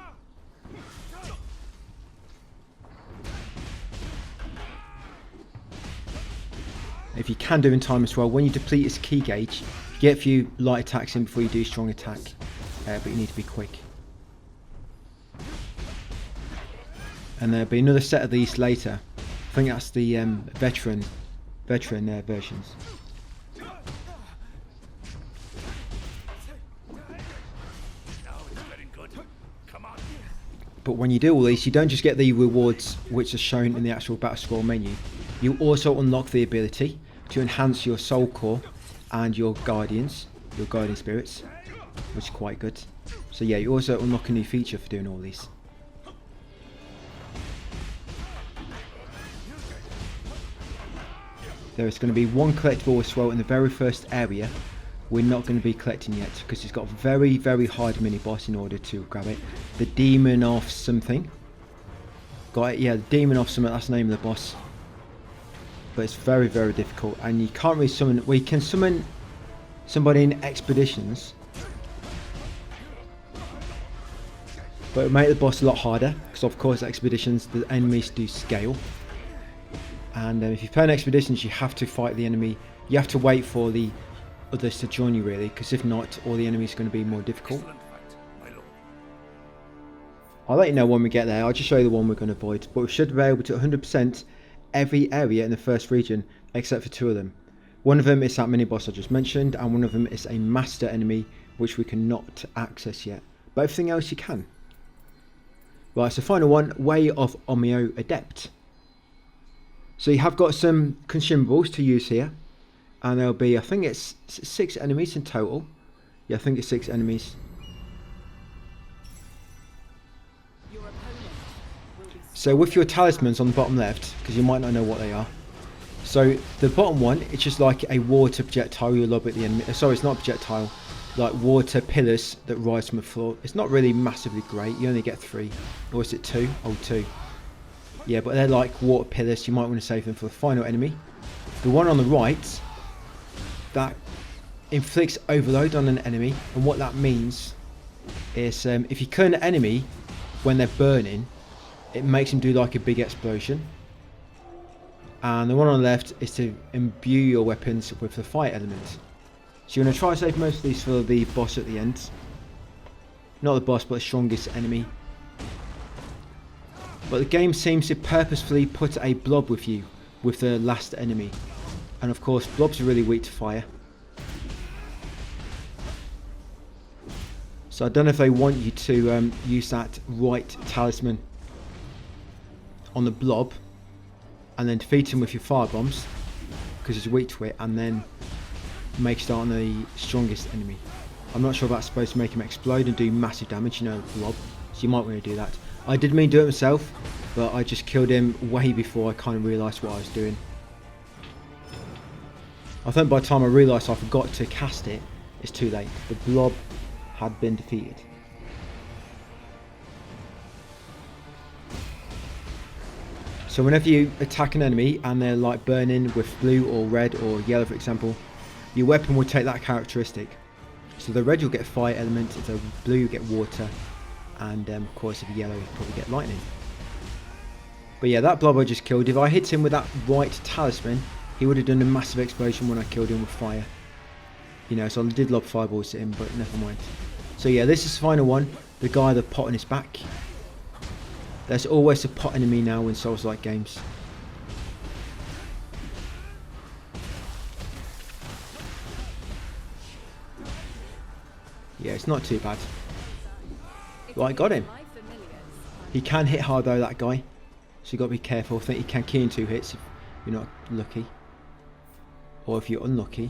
If you can do in time as well, when you deplete his key gauge, get a few light attacks in before you do strong attack. But you need to be quick. And there'll be another set of these later. I think that's the veteran versions. But when you do all these, you don't just get the rewards which are shown in the actual battle scroll menu. You also unlock the ability to enhance your soul core and your guardian spirits, which is quite good. So yeah, you also unlock a new feature for doing all these. There is going to be one collectible as well in the very first area. We're not going to be collecting yet because it's got a very, very hard mini boss in order to grab it. The Demon of something. Got it? Yeah, the Demon of something, that's the name of the boss. But it's very, very difficult, and you can't really summon. We can summon somebody in expeditions, but it will make the boss a lot harder because, of course, expeditions, the enemies do scale. And if you play in expeditions, you have to fight the enemy. You have to wait for the others to join you, really, because if not, all the enemies are going to be more difficult. I'll let you know when we get there. I'll just show you the one we're going to avoid. But we should be able to 100% every area in the first region, except for two of them. One of them is that mini-boss I just mentioned, and one of them is a master enemy, which we cannot access yet. But everything else you can. Right, so final one, Way of Omio Adept. So you have got some consumables to use here. And there'll be, I think it's 6 enemies in total. Yeah, I think it's 6 enemies. So with your talismans on the bottom left, because you might not know what they are. So the bottom one, it's just like a water projectile you lob at the enemy. Sorry, it's not a projectile. Like water pillars that rise from the floor. It's not really massively great. You only get 3. Or is it 2? Oh, 2. Yeah, but they're like water pillars. You might want to save them for the final enemy. The one on the right, that inflicts overload on an enemy. And what that means is if you kill an enemy when they're burning, it makes them do like a big explosion. And the one on the left is to imbue your weapons with the fire element. So you're going to try to save most of these for the boss at the end. Not the boss, but the strongest enemy. But the game seems to purposefully put a blob with you, with the last enemy. And of course, blobs are really weak to fire. So I don't know if they want you to use that right talisman on the blob. and then defeat him with your fire bombs, because he's weak to it, and then make start on the strongest enemy. I'm not sure if that's supposed to make him explode and do massive damage, you know, blob, so you might want to do that. I did mean to do it myself, but I just killed him way before I kind of realised what I was doing. I think by the time I realised I forgot to cast it, it's too late. The blob had been defeated. So whenever you attack an enemy and they're like burning with blue or red or yellow, for example, your weapon will take that characteristic. So the red you'll get fire element, if the blue you get water, and of course if yellow you probably get lightning. But yeah, that blob I just killed, if I hit him with that white talisman, he would have done a massive explosion when I killed him with fire. You know, so I did lob fireballs at him, but never mind. So yeah, this is the final one, the guy with the pot on his back. There's always a pot enemy now in Souls-like games. Yeah, it's not too bad. Right, got him. He can hit hard though, that guy. So you got to be careful. I think he can key in 2 hits if you're not lucky. Or if you're unlucky.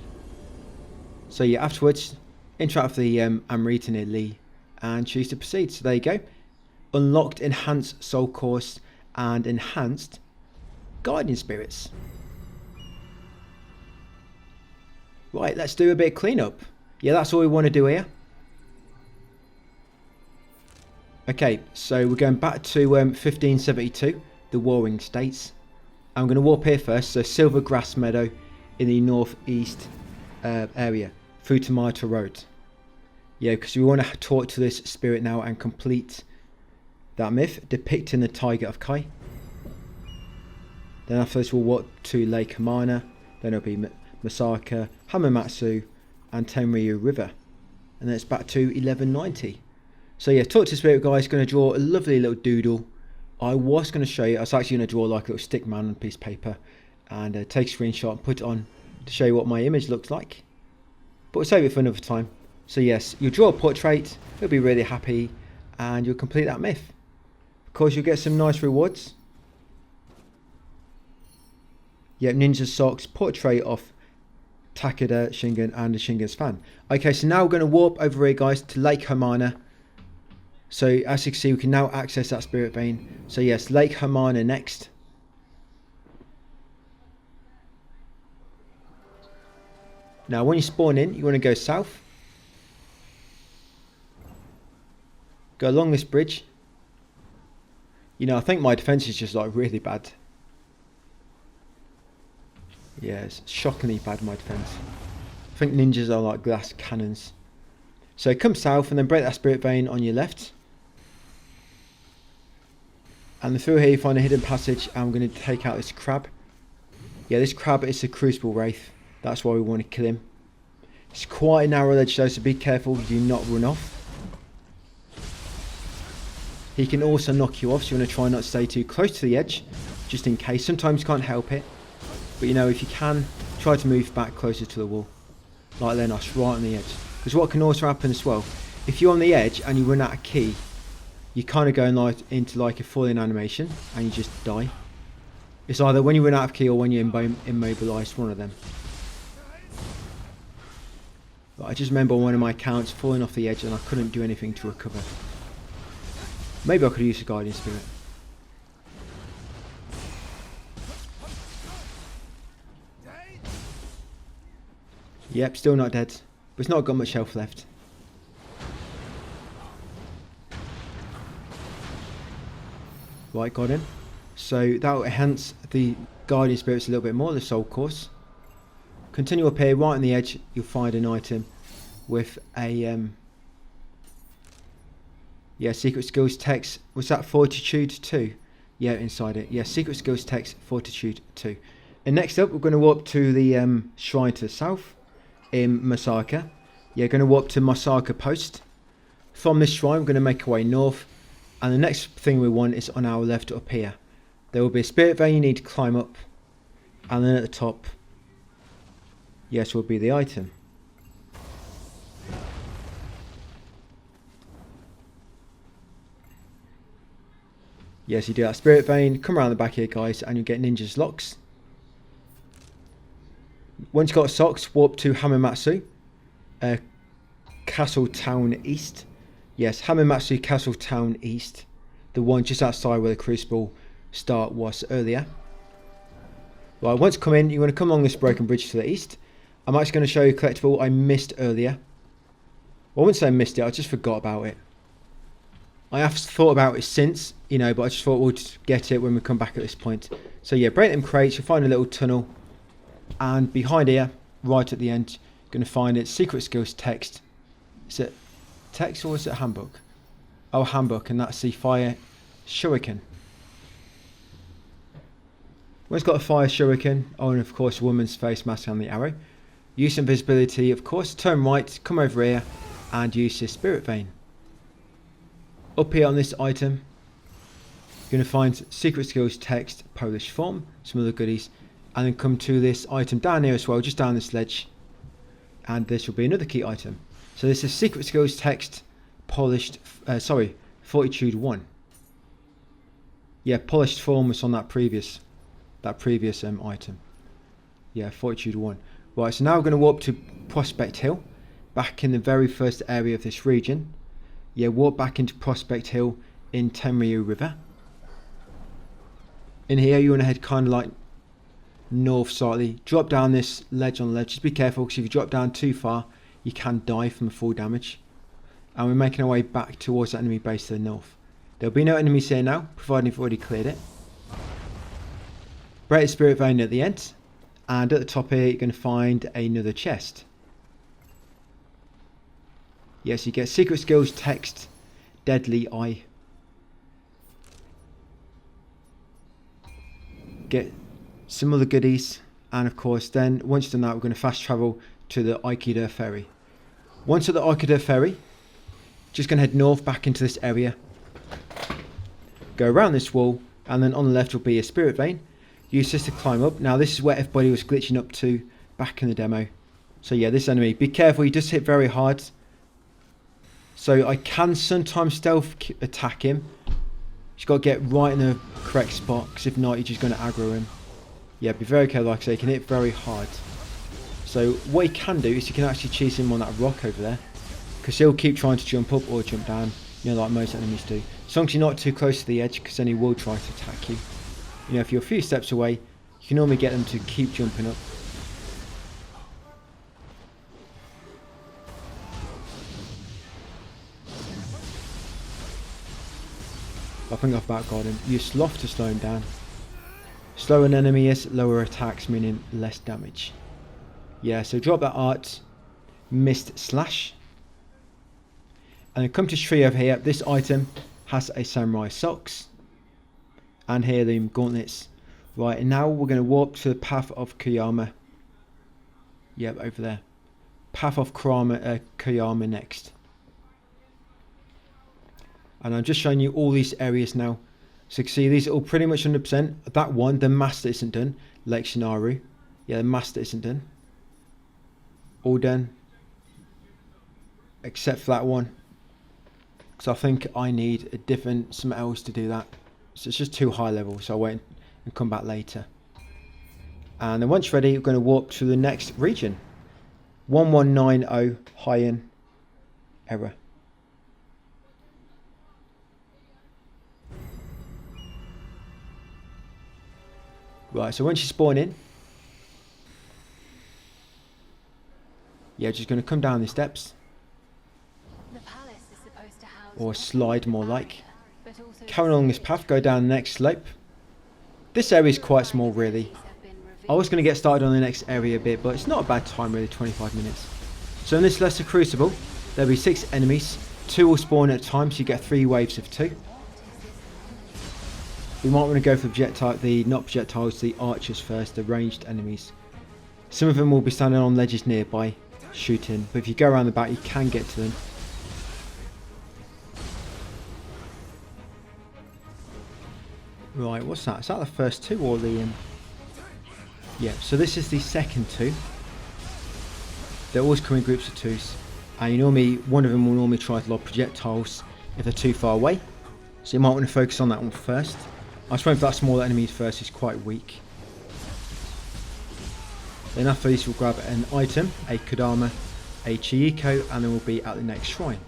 So yeah, afterwards, interact with the Amrita near Lee and choose to proceed. So there you go. Unlocked Enhanced Soul Course and Enhanced Guardian Spirits. Right, let's do a bit of cleanup. Yeah, that's all we want to do here. Okay, so we're going back to 1572, the Warring States. I'm going to warp here first, so Silver Grass Meadow in the northeast area, through to Marta Road. Yeah, because we want to talk to this spirit now and complete that myth, depicting the Tiger of Kai. Then after this we'll walk to Lake Hamana, then it'll be Masaka, Hamamatsu and Tenryu River. And then it's back to 1190. So yeah, talk to the spirit guy is going to draw a lovely little doodle. I was going to show you, I was actually going to draw like a little stick man on a piece of paper and take a screenshot and put it on to show you what my image looks like. But we'll save it for another time. So yes, you'll draw a portrait, he'll be really happy and you'll complete that myth. Of course you'll get some nice rewards. Yep, Ninja Socks, portrait of Takeda Shingen and the Shingen's fan. Okay, so now we're going to warp over here guys to Lake Hamana. So as you can see, we can now access that spirit vein. So yes, Lake Hamana next. Now when you spawn in, you want to go south. Go along this bridge. You know, I think my defense is just like really bad. Yeah, it's shockingly bad, my defense. I think ninjas are like glass cannons. So come south and then break that spirit vein on your left. And then through here you find a hidden passage and I'm going to take out this crab. Yeah, this crab is a Crucible Wraith. That's why we want to kill him. It's quite a narrow ledge though, so be careful you do not run off. He can also knock you off, so you want to try not to stay too close to the edge, just in case. Sometimes you can't help it. But you know, if you can, try to move back closer to the wall. Like Lenos, right on the edge. Because what can also happen as well, if you're on the edge and you run out of key, you kind of go into like a falling animation and you just die. It's either when you run out of key or when you're immobilised, one of them. But I just remember on one of my accounts falling off the edge and I couldn't do anything to recover. Maybe I could use a Guardian Spirit. Yep, still not dead. But it's not got much health left. Right, got him. So that will enhance the Guardian Spirits a little bit more, the Soul Course. Continue up here, right on the edge, you'll find an item with a yeah, Secret Skills text. Was that Fortitude 2? Yeah, inside it. Yeah, Secret Skills text, Fortitude 2. And next up, we're going to walk to the shrine to the south in Masaka. Yeah, going to walk to Masaka Post. From this shrine, we're going to make our way north. And the next thing we want is on our left up here. There will be a spirit vein you need to climb up. And then at the top, yes, will be the item. Yes, you do that Spirit Vein, come around the back here guys, and you get Ninja's Locks. Once you've got socks, warp to Hamamatsu, Castle Town East. Yes, Hamamatsu Castle Town East. The one just outside where the Crucible start was earlier. Right, once you come in, you're going to come along this broken bridge to the east. I'm actually going to show you a collectible I missed earlier. Well, I wouldn't say I missed it, I just forgot about it. I have thought about it since, you know, but I just thought we'll just get it when we come back at this point. So yeah, break them crates, you'll find a little tunnel. And behind here, right at the end, you're going to find it, Secret Skills text. Is it text or is it handbook? Oh, handbook, and that's the Fire Shuriken. One's got a Fire Shuriken, oh, and of course, a woman's face mask and the arrow. Use invisibility, of course. Turn right, come over here, and use this Spirit Vein. Up here on this item, you're going to find Secret Skills text, Polish form, some other goodies, and then come to this item down here as well, just down this ledge, and this will be another key item. So this is Secret Skills text, polished, Fortitude 1. Yeah, polished form was on that previous item. Yeah, Fortitude 1. Right, so now we're going to warp to Prospect Hill, back in the very first area of this region. Yeah, warp back into Prospect Hill in Tenryu River. In here, you want to head kind of like north slightly. Drop down this ledge on the left. Just be careful, because if you drop down too far, you can die from full damage. And we're making our way back towards the enemy base to the north. There'll be no enemies here now, providing you've already cleared it. Break the Spirit Vein at the end. And at the top here, you're going to find another chest. Yes, you get Secret Skills text, Deadly Eye. Get some other goodies. And of course, then, once you've done that, we're going to fast travel to the Aikida Ferry. Once at the Aikida Ferry, just going to head north back into this area. Go around this wall, and then on the left will be a Spirit Vein. Use this to climb up. Now this is where everybody was glitching up to back in the demo. So yeah, this enemy, be careful, he does hit very hard. So I can sometimes stealth attack him. Just got to get right in the correct spot, because if not, you're just going to aggro him. Yeah, be very careful, like I say, he can hit very hard. So what he can do is you can actually cheese him on that rock over there, because he'll keep trying to jump up or jump down, you know, like most enemies do. As long as you're not too close to the edge, because then he will try to attack you. You know, if you're a few steps away, you can normally get them to keep jumping up. I think I've about got him. Use Sloth to slow him down. Slower an enemy is, lower attacks, meaning less damage. Yeah, so drop that art, Mist Slash. And then come to this tree over here. This item has a Samurai Socks. And here the gauntlets. Right, and now we're going to warp to the Path of Koyama. Yep, over there. Path of Koyama next. And I'm just showing you all these areas now. So you can see these are all pretty much 100%. That one, the master isn't done. Lake Shinaru. Yeah, the master isn't done. All done. Except for that one. Because I think I need a different, something else to do that. So it's just too high level, so I'll wait and come back later. And then once ready, we're going to warp to the next region. 1190 High-In Error. Right, so once you spawn in, yeah, just going to come down the steps. The palace is supposed to house Or slide more like. Carry along this path, go down the next slope. This area is quite small really. I was going to get started on the next area a bit, but it's not a bad time really, 25 minutes. So in this Lesser Crucible, there'll be 6 enemies. 2 will spawn at a time, so you get 3 waves of 2. We might want to go for not projectiles, the archers first, the ranged enemies. Some of them will be standing on ledges nearby, shooting, but if you go around the back you can get to them. Right, what's that? Is that the first 2 or the... Yeah, so this is the second 2. They always come in groups of 2s. And one of them will normally try to lob projectiles if they're too far away. So you might want to focus on that one first. I suppose that smaller enemy first is quite weak. Then after this we'll grab an item, a Kodama, a Chieko, and then we'll be at the next shrine.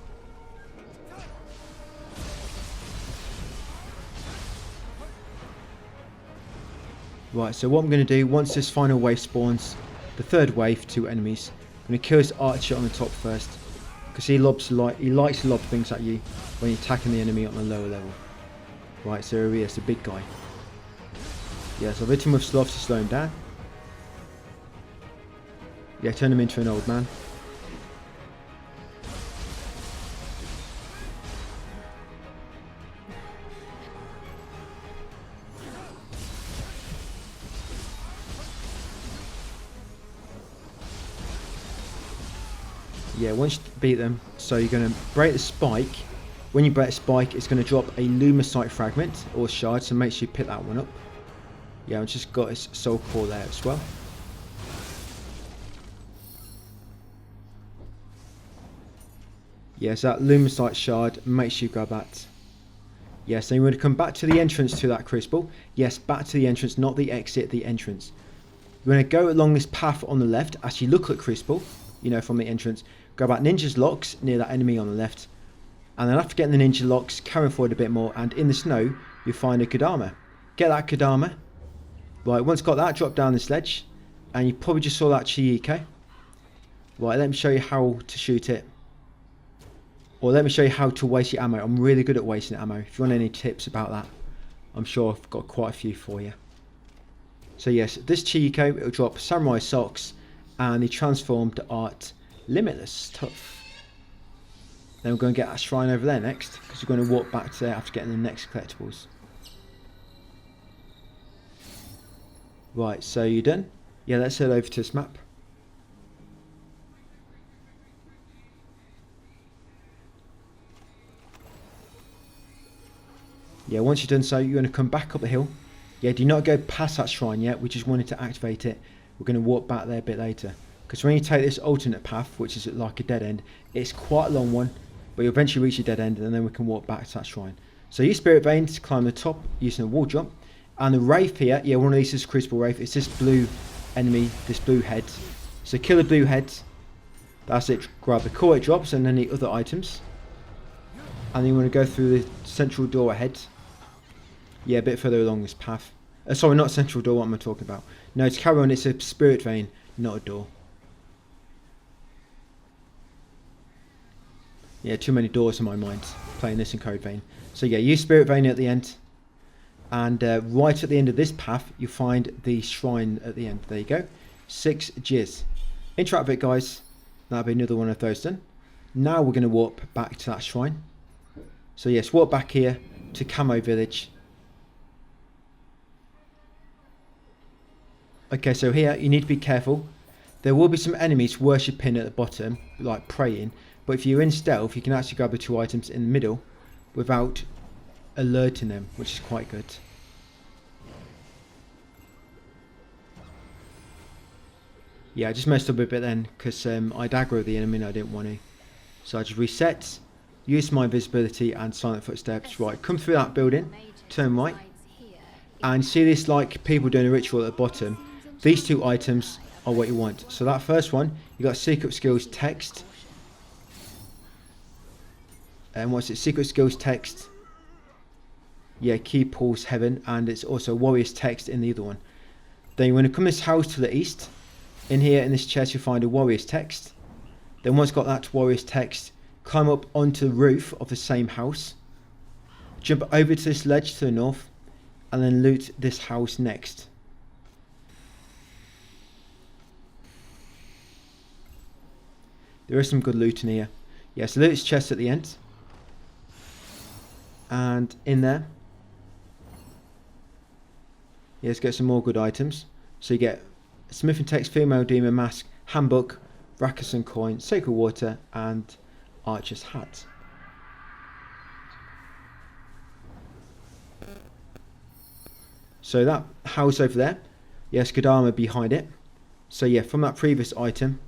Right, so what I'm going to do, once this final wave spawns, the third wave, 2 enemies, I'm going to kill this archer on the top first, because he likes to lob things at you when you're attacking the enemy on the lower level. Right, so here he is, the big guy. Yeah, so I've hit him with sloth to slow him down. Yeah, turn him into an old man. Yeah, once you beat them, so you're going to break the spike. When you break the spike, it's going to drop a Lumicite fragment or shard, so make sure you pick that one up. Yeah, I've just got his soul core there as well. Yes, that Lumicite shard, make sure you grab that. Yes, then you're going to come back to the entrance to that crucible. Yes, back to the entrance, not the exit, the entrance. You're going to go along this path on the left as you look at crucible, you know, from the entrance. Grab that ninja's locks near that enemy on the left. And then after getting the ninja locks, carry forward a bit more, and in the snow, you'll find a Kodama. Get that Kodama. Right, once got that, drop down this ledge. And you probably just saw that Chieko. Right, let me show you how to shoot it. Or let me show you how to waste your ammo. I'm really good at wasting ammo. If you want any tips about that, I'm sure I've got quite a few for you. So yes, this Chieko, it'll drop samurai socks and the transformed art limitless. Tough. Then we're going to get that shrine over there next, because we're going to walk back to there after getting the next collectibles. Right, so you done? Yeah, let's head over to this map. Yeah, once you've done so, you're going to come back up the hill. Yeah, do not go past that shrine yet. We just wanted to activate it. We're going to walk back there a bit later. Because when you take this alternate path, which is like a dead end, it's quite a long one. But you'll eventually reach a dead end, and then we can walk back to that shrine. So use Spirit Vein to climb the top using a wall jump. And the Wraith here, yeah, one of these is Crucible Wraith. It's this blue enemy, this blue head. So kill the blue head. That's it. Grab the core it drops and then the other items. And then you want to go through the central door ahead. Yeah, a bit further along this path. Sorry, not central door, what am I talking about? No, to carry on, it's a Spirit Vein, not a door. Yeah, too many doors in my mind, playing this in Code Vein. So yeah, use Spirit Vein at the end. And right at the end of this path, you find the shrine at the end. There you go. 6 Jizz. Interact with it, guys. That'll be another one of those done. Now we're going to walk back to that shrine. So yes, walk back here to Camo Village. Okay, so here you need to be careful. There will be some enemies worshipping at the bottom, like praying. But if you're in stealth, you can actually grab the 2 items in the middle without alerting them, which is quite good. Yeah, I just messed up a bit then because I'd aggro the enemy and I didn't want to. So I just reset, use my invisibility and silent footsteps. Right, come through that building, turn right, and see this like people doing a ritual at the bottom. These 2 items are what you want. So that first one, you got secret skills text. And what's it? Secret skills text. Yeah, key pulls heaven, and it's also warrior's text in the other one. Then you want to come this house to the east. In here, in this chest, you'll find a warrior's text. Then once got that warrior's text, climb up onto the roof of the same house. Jump over to this ledge to the north, and then loot this house next. There is some good loot in here. Yeah, so loot this chest at the end. And in there, yeah, let's get some more good items. So you get Smith and Text Female Demon Mask, Handbook, Rakkusen Coin, Sacred Water, and Archer's Hat. So that house over there, yes, Kodama behind it. So yeah, from that previous item,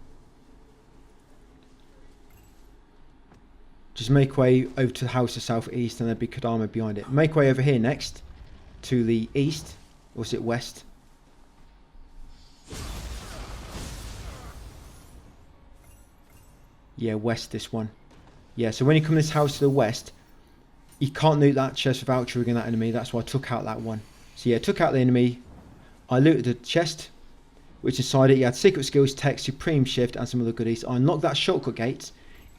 Just make way over to the house to the southeast, and there'll be Kodama behind it. Make way over here next to the east, or is it west? Yeah, west, this one. Yeah, so when you come to this house to the west, you can't loot that chest without triggering that enemy. That's why I took out that one. So yeah, I took out the enemy. I looted the chest, which inside it you had secret skills, tech, supreme shift, and some other goodies. I unlocked that shortcut gate,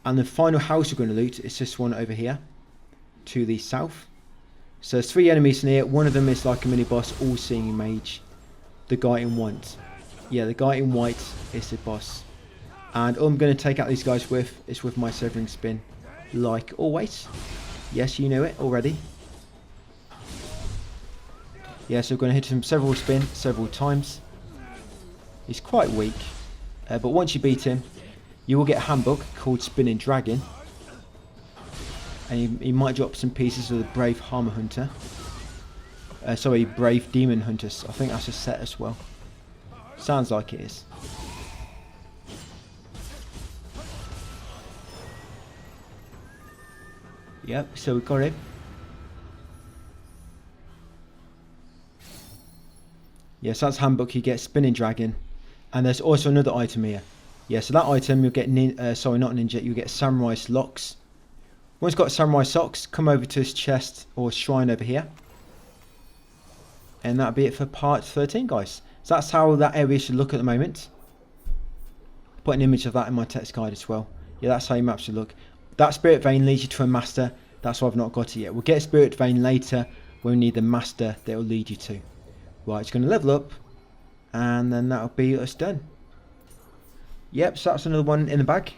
and the final house we're going to loot is this one over here, to the south. So there's 3 enemies in here. One of them is like a mini boss, all-seeing mage. The guy in white. Yeah, the guy in white is the boss. And all I'm going to take out these guys with is with my severing spin, like always. Yes, you know it already. Yeah, so we're going to hit him several times. He's quite weak, but once you beat him, you will get a handbook called Spinning Dragon. And he might drop some pieces of the Brave Hammer Hunter. Sorry, Brave Demon Hunters. I think that's a set as well. Sounds like it is. Yep, so we got him. Yes, that's handbook. You get Spinning Dragon, and there's also another item here. Yeah, so that item you'll get sorry, not ninja. You get Samurai's locks. Once you've got Samurai socks, come over to his chest or shrine over here, and that'll be it for part 13, guys. So that's how that area should look at the moment. Put an image of that in my text guide as well. Yeah, that's how your map should look. That spirit vein leads you to a master. That's why I've not got it yet. We'll get a spirit vein later when we need the master that will lead you to. Right, it's going to level up, and then that'll be us done. Yep, so that's another one in the bag.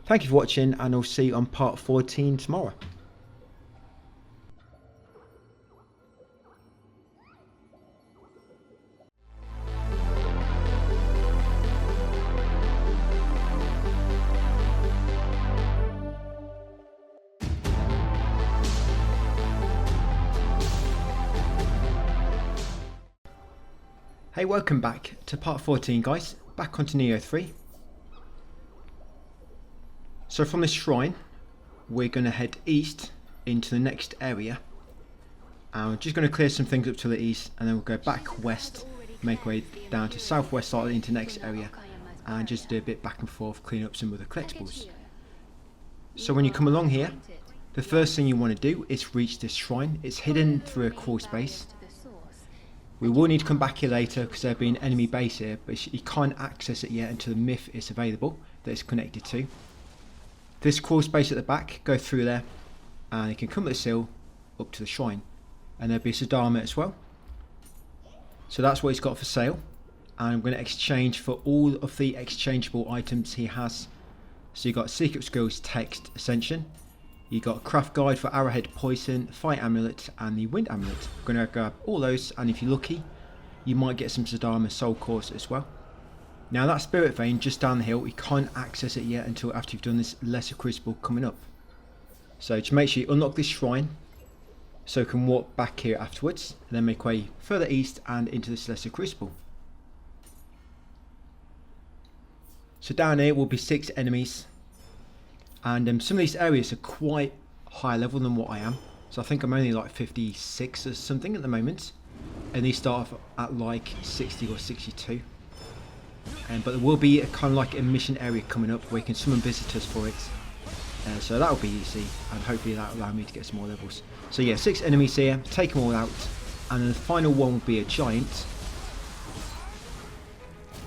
Thank you for watching, and I'll see you on part 14 tomorrow. Hey, welcome back to part 14, guys. Back onto Nioh 3. So from this shrine, we're going to head east into the next area. And we're just going to clear some things up to the east, and then we'll go back west, make way down to southwest slightly into the next area, and just do a bit back and forth, clean up some of the collectibles. So when you come along here, the first thing you want to do is reach this shrine. It's hidden through a crawl space. We will need to come back here later because there'll be an enemy base here, but you can't access it yet until the myth is available that it's connected to. This crawl space at the back, go through there, and you can come up this hill up to the shrine, and there'll be Sadama as well. So that's what he's got for sale, and I'm going to exchange for all of the exchangeable items he has. So you got Secret Skills Text Ascension, you got Craft Guide for Arrowhead Poison, Fight Amulet, and the Wind Amulet. I'm going to grab all those, and if you're lucky, you might get some Sadama Soul Cores as well. Now that Spirit Vein just down the hill, you can't access it yet until after you've done this Lesser Crucible coming up. So just make sure you unlock this shrine, so you can walk back here afterwards, and then make way further east and into this Lesser Crucible. So down here will be 6 enemies. And some of these areas are quite higher level than what I am. So I think I'm only like 56 or something at the moment. And these start off at like 60 or 62. But there will be a kind of like a mission area coming up where you can summon visitors for it. So that'll be easy, and hopefully that'll allow me to get some more levels. So yeah, 6 enemies here, take them all out. And then the final one will be a giant.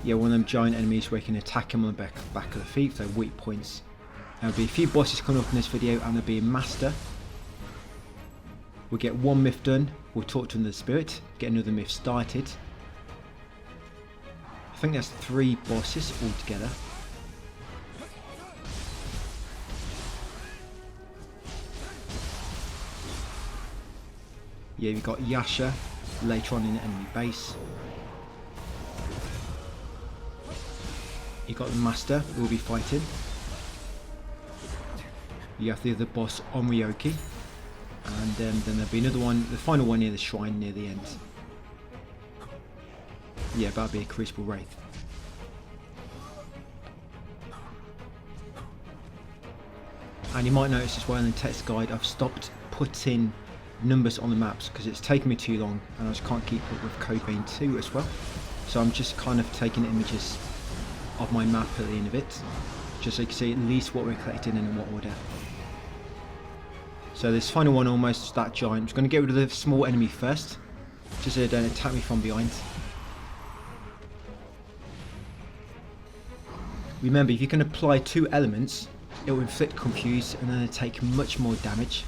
Yeah, one of them giant enemies where you can attack them on the back of the feet, so weak points. There'll be a few bosses coming up in this video, and there'll be a master. We'll get 1 myth done, we'll talk to another spirit, get another myth started. I think there's 3 bosses altogether. Yeah, we've got Yasha later on in the enemy base. You've got the master we'll be fighting. You have the other boss on Ryoki, and then there'll be another one, the final one near the shrine near the end. Yeah, that'll be a Crucible Wraith. And you might notice as well in the text guide I've stopped putting numbers on the maps because it's taken me too long and I just can't keep up with Code Vein 2 as well. So I'm just kind of taking images of my map at the end of it, just so you can see at least what we're collecting and in what order. So this final one, almost that giant, I'm just going to get rid of the small enemy first, just so they don't attack me from behind. Remember, if you can apply 2 elements, it will inflict confuse and then they take much more damage.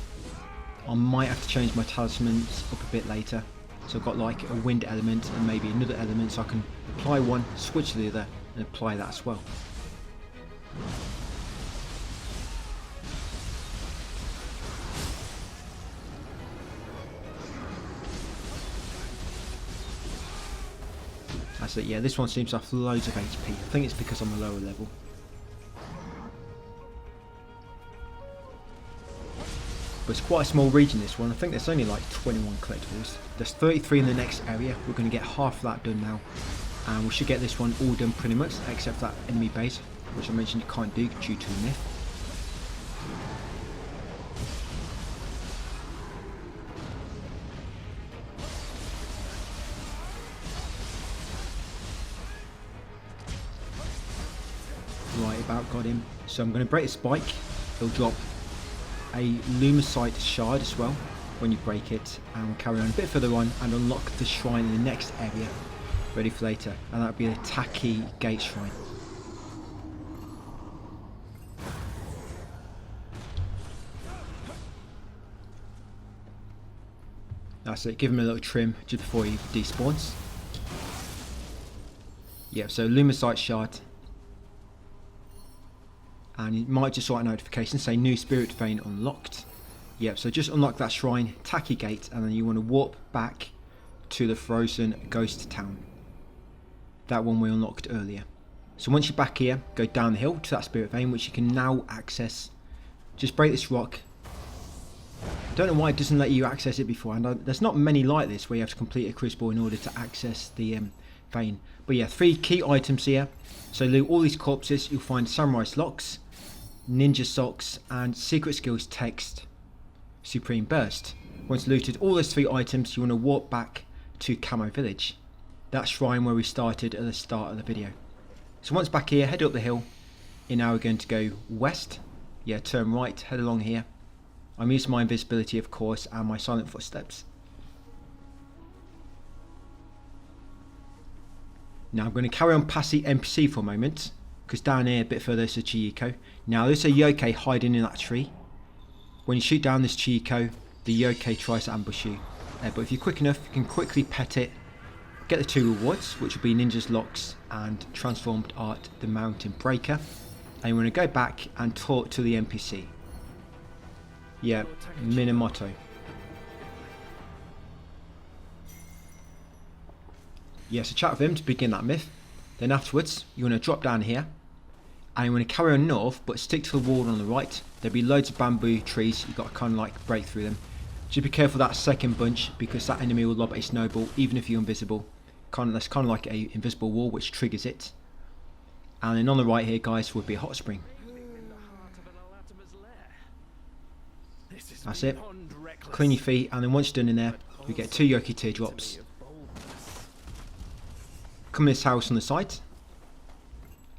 I might have to change my talismans up a bit later. So I've got like a wind element and maybe another element, so I can apply one, switch to the other and apply that as well. That's it, yeah, this one seems to have loads of HP. I think it's because I'm a lower level. But it's quite a small region, this one. I think there's only like 21 collectibles. There's 33 in the next area. We're going to get half of that done now. And we should get this one all done pretty much, except that enemy base, which I mentioned you can't do due to the myth. Right, about got him. So I'm going to break the spike. He'll drop a Lumicite shard as well when you break it, and we'll carry on a bit further on and unlock the shrine in the next area ready for later, and that'll be the Taki Gate Shrine. That's it, give him a little trim just before he despawns. Yeah, so Lumicite shard, and you might just saw a notification say new spirit vein unlocked. Yep, so just unlock that shrine, Taki Gate, and then you want to warp back to the frozen ghost town. That one we unlocked earlier. So once you're back here, go down the hill to that spirit vein, which you can now access. Just break this rock. I don't know why it doesn't let you access it before, and there's not many like this where you have to complete a crucible in order to access the vein. But yeah, 3 key items here. So loot all these corpses, you'll find Samurai's Locks, Ninja Socks, and Secret Skills Text, Supreme Burst. Once looted all those 3 items, you want to warp back to Camo Village, that shrine where we started at the start of the video. So once back here, head up the hill. And now we're going to go west. Yeah, turn right, head along here. I'm using my invisibility, of course, and my silent footsteps. Now I'm going to carry on past the NPC for a moment, because down here a bit further is a Chieko. Now there's a yokai hiding in that tree. When you shoot down this Chieko, the yokai tries to ambush you. But if you're quick enough, you can quickly pet it, get the 2 rewards, which will be Ninja's Locks and Transformed Art, the Mountain Breaker. And you want to go back and talk to the NPC. Yeah, Minamoto. Yeah, so chat with him to begin that myth. Then afterwards, you want to drop down here. And you want to carry on north, but stick to the wall on the right. There'll be loads of bamboo trees, you've got to kind of like break through them. Just be careful of that second bunch, because that enemy will lob a snowball even if you're invisible. That's kind of like a invisible wall which triggers it. And then on the right here, guys, would be a hot spring. That's it. Clean your feet, and then once you're done in there, you get 2 Yoki teardrops. Come in this house on the side,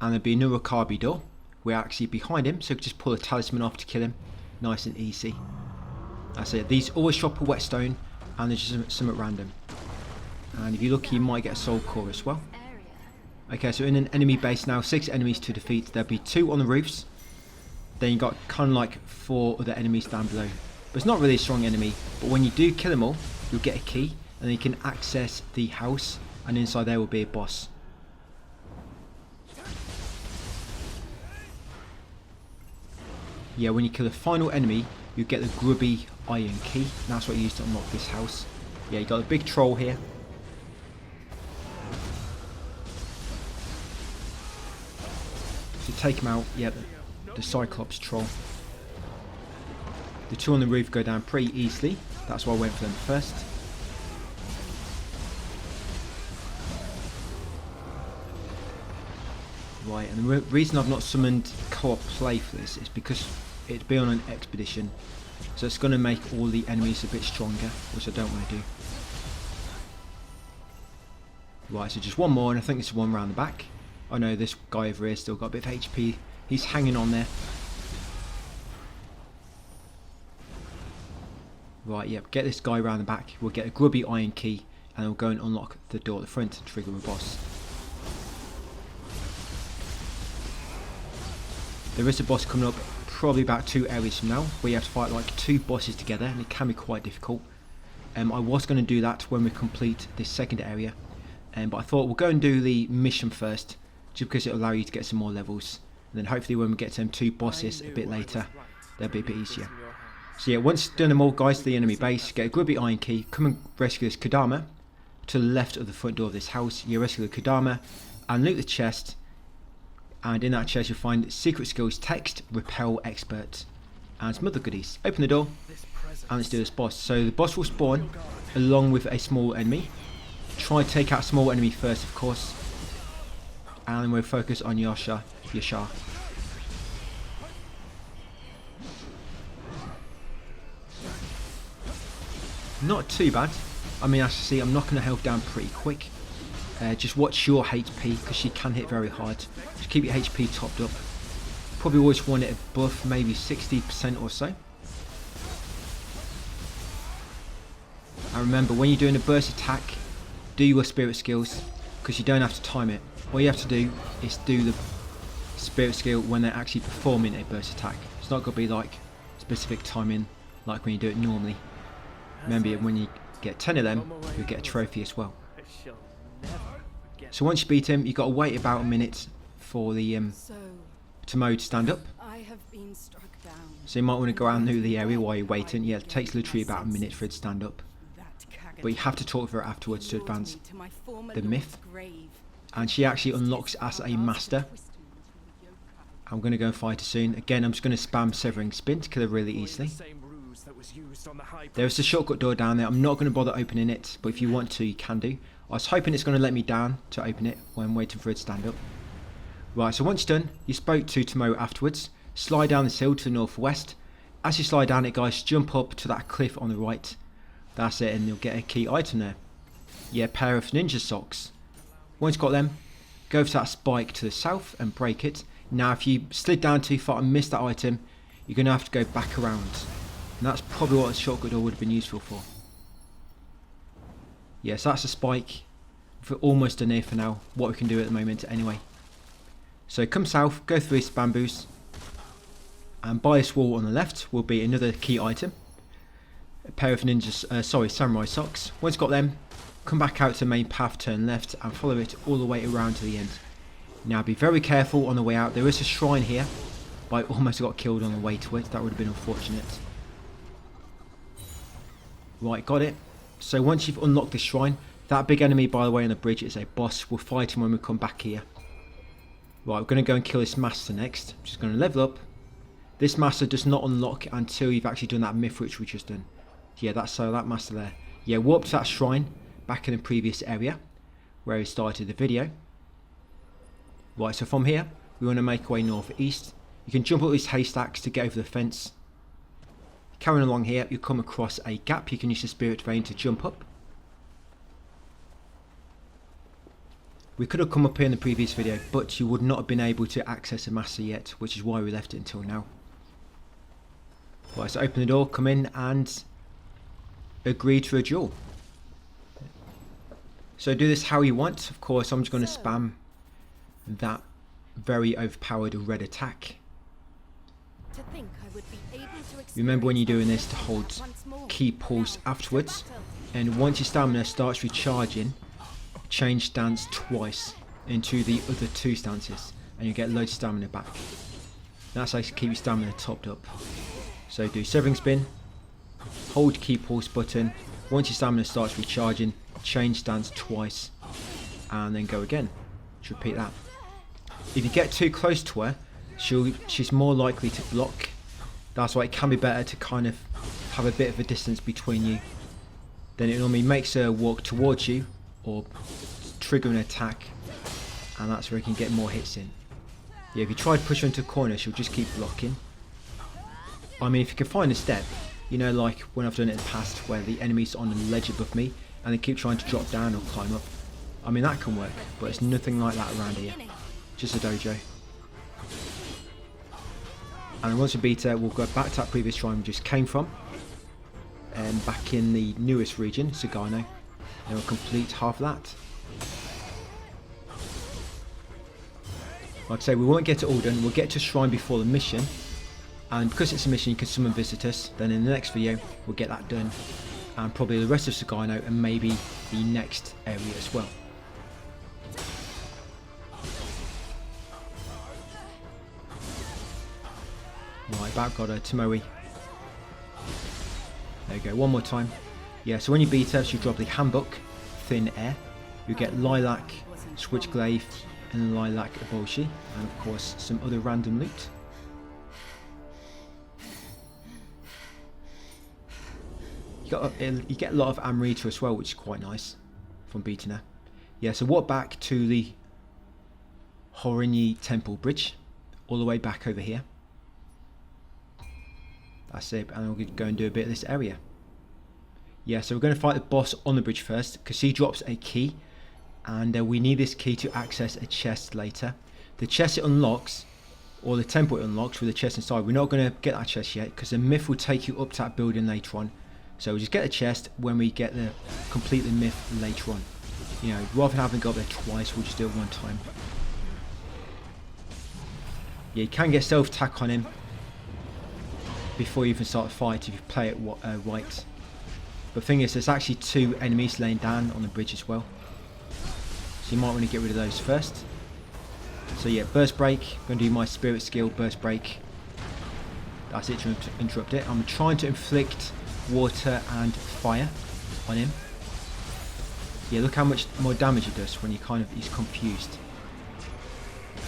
and there'll be a Nurakabi door. We're actually behind him, so just pull a talisman off to kill him. Nice and easy. That's it. These always drop a whetstone, and there's just some at random. And if you're lucky, you might get a soul core as well. Okay, so in an enemy base now, 6 enemies to defeat. There'll be 2 on the roofs. Then you've got kind of like 4 other enemies down below. But it's not really a strong enemy. But when you do kill them all, you'll get a key, and then you can access the house, and inside there will be a boss. Yeah, when you kill the final enemy, you get the grubby iron key, and that's what you use to unlock this house. Yeah, you got a big troll here. So take him out. Yeah, the Cyclops troll. The 2 on the roof go down pretty easily. That's why I went for them first. Right, and the reason I've not summoned co-op play for this is because it'd be on an expedition, so it's going to make all the enemies a bit stronger, which I don't want to do. Right, so just one more, and I think this is one round the back. I know this guy over here still got a bit of HP. He's hanging on there. Right, yep, get this guy around the back. We'll get a grubby iron key, and we'll go and unlock the door at the front to trigger a boss. There is a boss coming up probably about 2 areas from now, where you have to fight like 2 bosses together, and it can be quite difficult. I was going to do that when we complete this second area, but I thought we'll go and do the mission first, just because it'll allow you to get some more levels, and then hopefully when we get to them 2 bosses a bit later, they'll be a bit easier. So yeah, once done them all, guys, to the enemy base, get a grubby iron key, come and rescue this Kodama to the left of the front door of this house. You rescue the Kodama and loot the chest, and in that chest you'll find secret skills text, repel expert, and some other goodies. Open the door and let's do this boss. So the boss will spawn along with a small enemy. Try to take out a small enemy first, of course, and then we'll focus on Yashar. Not too bad. I mean, as you see, I'm knocking her health down pretty quick. Just watch your HP, because she can hit very hard. Just keep your HP topped up. Probably always want it above maybe 60% or so. And remember, when you're doing a burst attack, do your spirit skills, because you don't have to time it. All you have to do is do the spirit skill when they're actually performing a burst attack. It's not going to be like specific timing like when you do it normally. Remember, when you get 10 of them, you'll get a trophy as well. So once you beat him, you've got to wait about a minute for the Tomoe to stand up. So you might want to go out and loot the area while you're waiting. Yeah, it takes literally about a minute for it to stand up. But you have to talk to her afterwards to advance the myth. And she actually unlocks as a master. I'm going to go and fight her soon. Again, I'm just going to spam Severing Spin to kill her really easily. There's a shortcut door down there. I'm not going to bother opening it, but if you want to, you can do. I was hoping it's going to let me down to open it when waiting for it to stand up. Right, so once done, you spoke to Tomoe afterwards. Slide down this hill to the northwest. As you slide down it, guys, jump up to that cliff on the right. That's it, and you'll get a key item there. Yeah, a pair of ninja socks. Once you've got them, go to that spike to the south and break it. Now, if you slid down too far and missed that item, you're going to have to go back around. And that's probably what a shortcut door would have been useful for. Yes, that's a spike. We're almost done here for now. What we can do at the moment anyway. So come south, go through these bamboos. And by this wall on the left will be another key item. A pair of samurai socks. Once you've got them, come back out to the main path, turn left and follow it all the way around to the end. Now be very careful on the way out. There is a shrine here, but I almost got killed on the way to it. That would have been unfortunate. Right, got it. So once you've unlocked the shrine, that big enemy, by the way, on the bridge is a boss. We'll fight him when we come back here. Right, we're going to go and kill this master next. I'm just going to level up. This master does not unlock until you've actually done that myth which we just done. Yeah, that's that master there. Yeah, warp to that shrine back in the previous area where we started the video. Right, so from here, we want to make our way northeast. You can jump up these haystacks to get over the fence. Carrying along here, you come across a gap. You can use the spirit vein to jump up. We could have come up here in the previous video, but you would not have been able to access a master yet, which is why we left it until now. Right, so open the door, come in and agree to a duel. So do this how you want. Of course, I'm just going to spam that very overpowered red attack. Remember when you're doing this to hold key pulse afterwards, and once your stamina starts recharging, change stance twice into the other 2 stances and you get loads of stamina back. That's how you keep your stamina topped up. So do Severing Spin, hold key pulse button, once your stamina starts recharging, change stance twice and then go again. Just repeat that. If you get too close to her, she's more likely to block. That's why it can be better to kind of have a bit of a distance between you. Then it normally makes her walk towards you or trigger an attack, and that's where you can get more hits in. Yeah, if you try to push her into a corner, she'll just keep blocking. I mean, if you can find a step, you know, like when I've done it in the past where the enemy's on the ledge above me and they keep trying to drop down or climb up. I mean, that can work, but it's nothing like that around here. Just a dojo. And once we beat her, we'll go back to that previous shrine we just came from. Back in the newest region, Sagano. And we'll complete half of that. Like I say, we won't get it all done. We'll get to shrine before the mission. And because it's a mission, you can summon visitors. Then in the next video, we'll get that done. And probably the rest of Sagano and maybe the next area as well. Right, back got a Tomoe. There you go, one more time. Yeah, so when you beat her, you drop the handbook, Thin Air. You get Lilac, Switchglaive, and Lilac Eboshi, and of course some other random loot. You get a lot of Amrita as well, which is quite nice from beating her. Yeah, so walk back to the Horinyi Temple Bridge, all the way back over here. That's it, and we'll go and do a bit of this area. Yeah, so we're going to fight the boss on the bridge first, because he drops a key, and we need this key to access a chest later. The chest it unlocks, or the temple it unlocks with the chest inside, we're not going to get that chest yet, because the myth will take you up to that building later on. So we'll just get the chest when we get the complete the myth later on. You know, rather than having to go up there twice, we'll just do it one time. Yeah, you can get self-attack on him before you even start the fight if you play it right. But the thing is, there's actually 2 enemies laying down on the bridge as well. So you might want to get rid of those first. So yeah, burst break. I'm going to do my spirit skill, burst break. That's it to interrupt it. I'm trying to inflict water and fire on him. Yeah, look how much more damage it does when he's confused.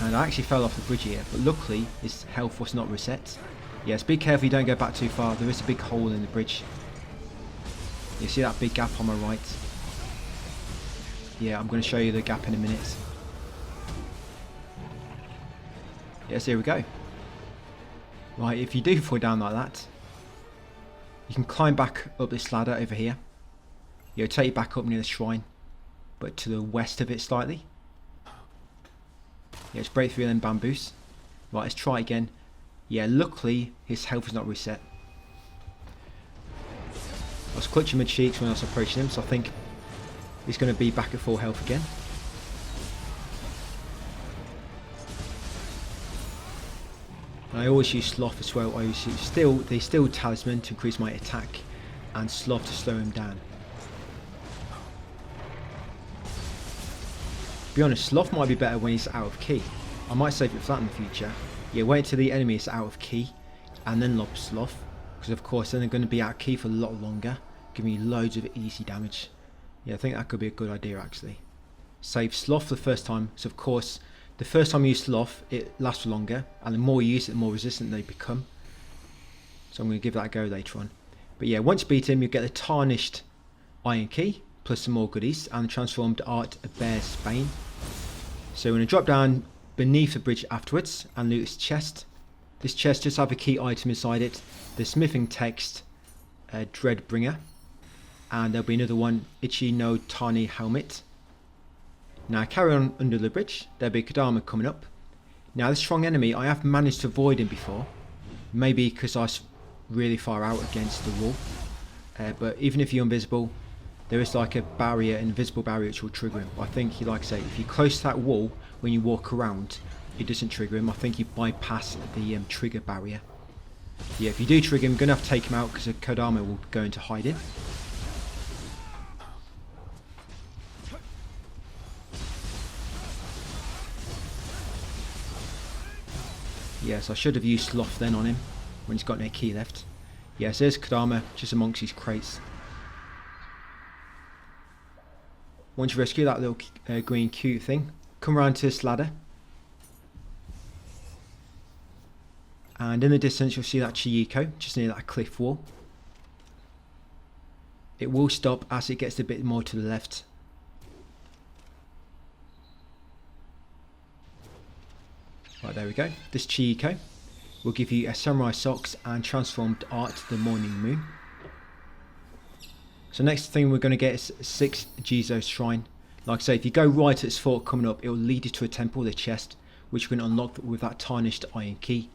And I actually fell off the bridge here, but luckily his health was not reset. Yes, be careful you don't go back too far. There is a big hole in the bridge. You see that big gap on my right? Yeah, I'm going to show you the gap in a minute. Yes, here we go. Right, if you do fall down like that, you can climb back up this ladder over here. It'll take you back up near the shrine, but to the west of it slightly. Yeah, just break through them bamboos. Right, let's try again. Yeah, luckily his health is not reset. I was clutching my cheeks when I was approaching him, so I think he's going to be back at full health again. And I always use Sloth as well. I use the Steel Talisman to increase my attack, and Sloth to slow him down. To be honest, Sloth might be better when he's out of key. I might save it for that in the future. Yeah, wait till the enemy is out of key, and then lob Sloth, because of course then they're going to be out of key for a lot longer, giving you loads of easy damage. Yeah, I think that could be a good idea actually. Save Sloth the first time, so of course the first time you use Sloth it lasts for longer, and the more you use it the more resistant they become. So I'm going to give that a go later on. But yeah, once you beat him you get the tarnished iron key, plus some more goodies, and the transformed art of Bear's Bane. So we're going to drop down beneath the bridge afterwards and loot this chest. This chest just has a key item inside it, the smithing text Dreadbringer, and there'll be another one, Ichi no Tani helmet. Now carry on under the bridge, there'll be Kodama coming up. Now this strong enemy, I have managed to avoid him before, maybe because I was really far out against the wall, but even if you're invisible, there is like a barrier, an invisible barrier which will trigger him. I think he, like I say, if you're close to that wall when you walk around, it doesn't trigger him. I think you bypass the trigger barrier. Yeah, if you do trigger him, you're going to have to take him out because Kodama will go into hiding. Yes, I should have used Sloth then on him when he's got no key left. Yes, there's Kodama just amongst his crates. Once you rescue that little green cute thing, come around to this ladder. And in the distance you'll see that Chiyiko, just near that cliff wall. It will stop as it gets a bit more to the left. Right, there we go. This Chiyiko. will give you a samurai socks and transformed art, the morning moon. So next thing we're going to get is 6 Jizo shrine. Like I say, if you go right at this fort coming up, it will lead you to a temple, the chest, which you can unlock with that tarnished iron key.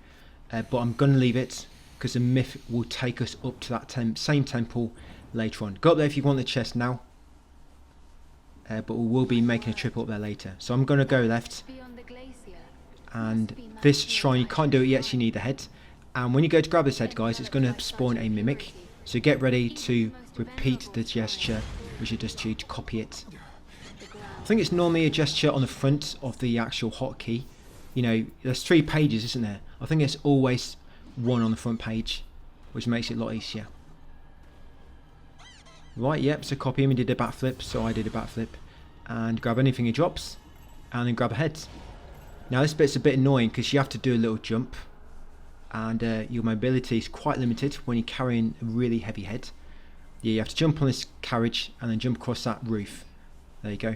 But I'm going to leave it because the myth will take us up to that same temple later on. Go up there if you want the chest now. But we will be making a trip up there later. So I'm going to go left. Beyond the glacier. And this shrine, you can't do it yet, so you need the head. And when you go to grab this head, guys, it's going to spawn a mimic. So get ready to repeat the gesture, which is just to copy it. I think it's normally a gesture on the front of the actual hotkey. You know, there's 3 pages, isn't there? I think it's always 1 on the front page, which makes it a lot easier. Right, yep, so copy him, he did a backflip, so I did a backflip. And grab anything he drops, and then grab a head. Now this bit's a bit annoying because you have to do a little jump. And your mobility is quite limited when you're carrying a really heavy head. Yeah, you have to jump on this carriage and then jump across that roof. There you go.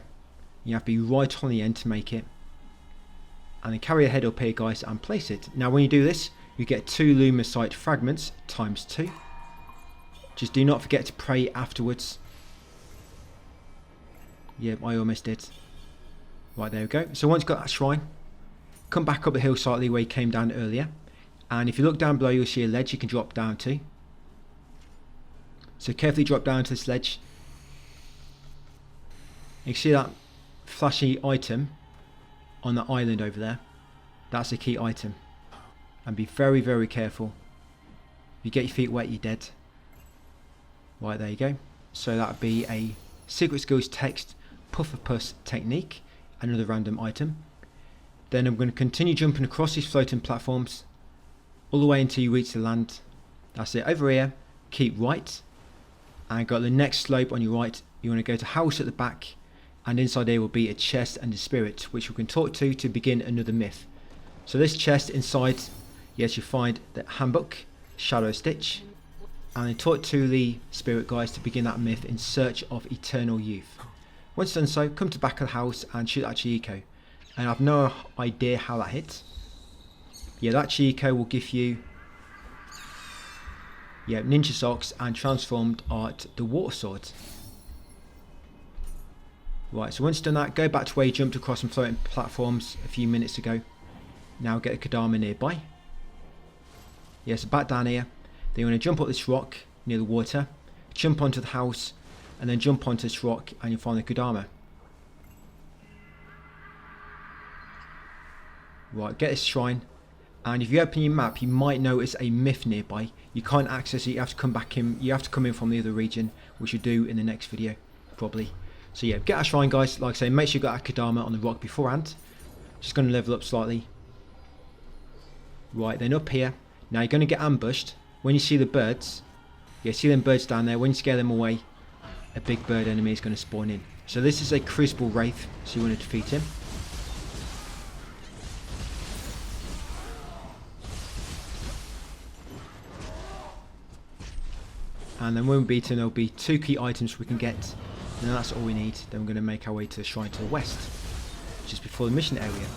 You have to be right on the end to make it. And then carry your head up here, guys, and place it. Now when you do this, you get 2 Lumicite fragments times 2. Just do not forget to pray afterwards. Yep, I almost did. Right, there we go. So once you've got that shrine, come back up the hill slightly where you came down earlier. And if you look down below, you'll see a ledge you can drop down to. So carefully drop down to this ledge. You can see that flashy item on the island over there. That's a key item. And be very, very careful. If you get your feet wet, you're dead. Right, there you go. So that would be a secret skills text puffer puss technique. Another random item. Then I'm going to continue jumping across these floating platforms all the way until you reach the land. That's it. Over here, keep right. And got the next slope on your right. You want to go to house at the back. And inside there will be a chest and a spirit, which we can talk to begin another myth. So this chest inside, yes, you find the handbook, Shadow Stitch. And then talk to the spirit guys to begin that myth in search of eternal youth. Once done so, come to the back of the house and shoot that Chiiko. And I've no idea how that hits. Yeah, that Chiiko will give you ninja socks and transformed art, the water sword. Right, so once you've done that, go back to where you jumped across some floating platforms a few minutes ago. Now get a Kodama nearby. Yeah, so back down here. Then you want to jump up this rock near the water, jump onto the house, and then jump onto this rock and you'll find the Kodama. Right, get this shrine. And if you open your map, you might notice a myth nearby. You can't access it, you have to come back in, you have to come in from the other region, which you'll do in the next video, probably. So yeah, get a shrine, guys. Like I say, make sure you got a Kodama on the rock beforehand. Just going to level up slightly. Right, then up here. Now you're going to get ambushed. When you see the birds, yeah, see them birds down there, when you scare them away, a big bird enemy is going to spawn in. So this is a Crucible Wraith, so you want to defeat him. And then when we beat him, there'll be 2 key items we can get. And that's all we need. Then we're going to make our way to the shrine to the west, just before the mission area.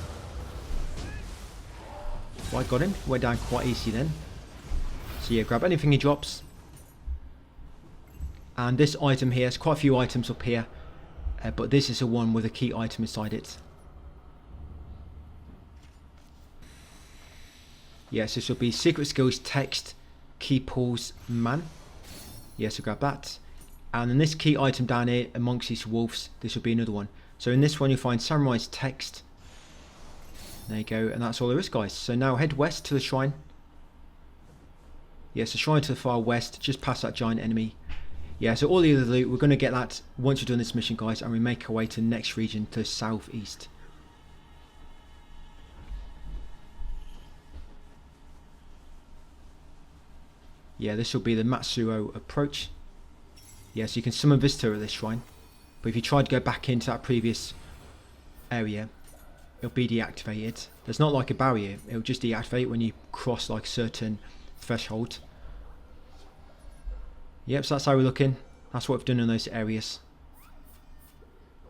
Well, I got him. Went down quite easy then. So yeah, grab anything he drops. And this item here, there's quite a few items up here. But this is the one with a key item inside it. Yes, this will be Secret Skills Text Key Pulls Man. Yes, so grab that. And then this key item down here amongst these wolves, this will be another one. So in this one you'll find Samurai's Text. There you go, and that's all there is, guys. So now head west to the shrine. Yes, the shrine to the far west, just past that giant enemy. Yeah, so all the other loot, we're going to get that once we've done this mission, guys, and we make our way to the next region, to the southeast. Yeah, this will be the Matsuo approach. Yeah, so you can summon Visitor at this shrine. But if you try to go back into that previous area, it'll be deactivated. There's not like a barrier, it'll just deactivate when you cross like certain threshold. Yep, so that's how we're looking. That's what we've done in those areas.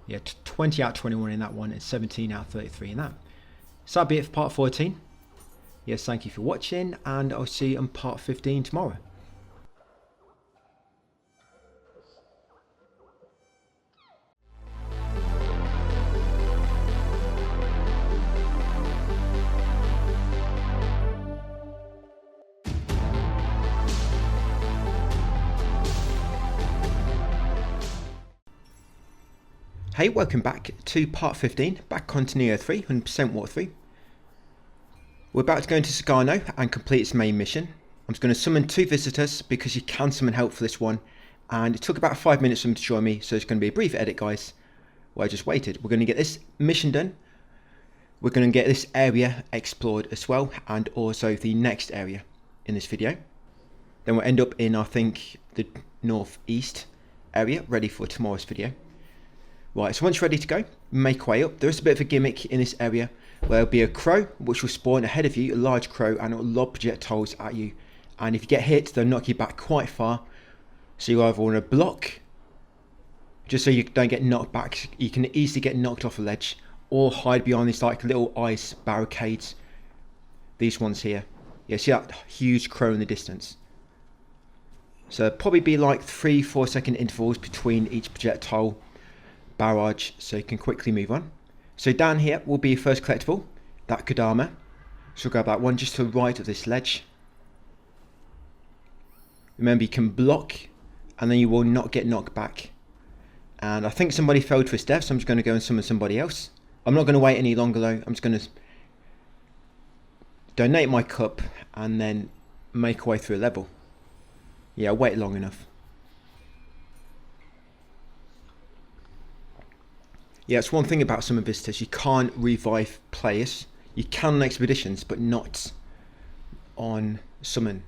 Yeah, 20 out of 21 in that one and 17 out of 33 in that. So that'll be it for part 14. Yes, thank you for watching, and I'll see you on part 15 tomorrow. Hey, welcome back to part 15, back onto Nioh 3, 100% Water 3. We're about to go into Sagano and complete its main mission. I'm just going to summon 2 visitors because you can summon help for this one, and it took about 5 minutes for them to join me, so it's going to be a brief edit, guys, where I just waited. We're going to get this mission done, we're going to get this area explored as well, and also the next area in this video. Then we'll end up in, I think, the northeast area, ready for tomorrow's video. Right, so once you're ready to go, make your way up. There is a bit of a gimmick in this area where there'll be a crow which will spawn ahead of you, a large crow, and it will lob projectiles at you. And if you get hit, they'll knock you back quite far. So you either want to block, just so you don't get knocked back. You can easily get knocked off a ledge, or hide behind these like little ice barricades. These ones here. Yeah, see that huge crow in the distance? So it'll probably be like 3-4 second intervals between each projectile barrage, so you can quickly move on. So down here will be your first collectible, that Kodama. So grab that one just to the right of this ledge. Remember, you can block and then you will not get knocked back. And I think somebody failed for his death, so I'm just going to go and summon somebody else. I'm not going to wait any longer though. I'm just going to donate my cup and then make our way through a level. Yeah, I waited long enough. Yeah, it's one thing about summon visitors, you can't revive players. You can on expeditions, but not on summon.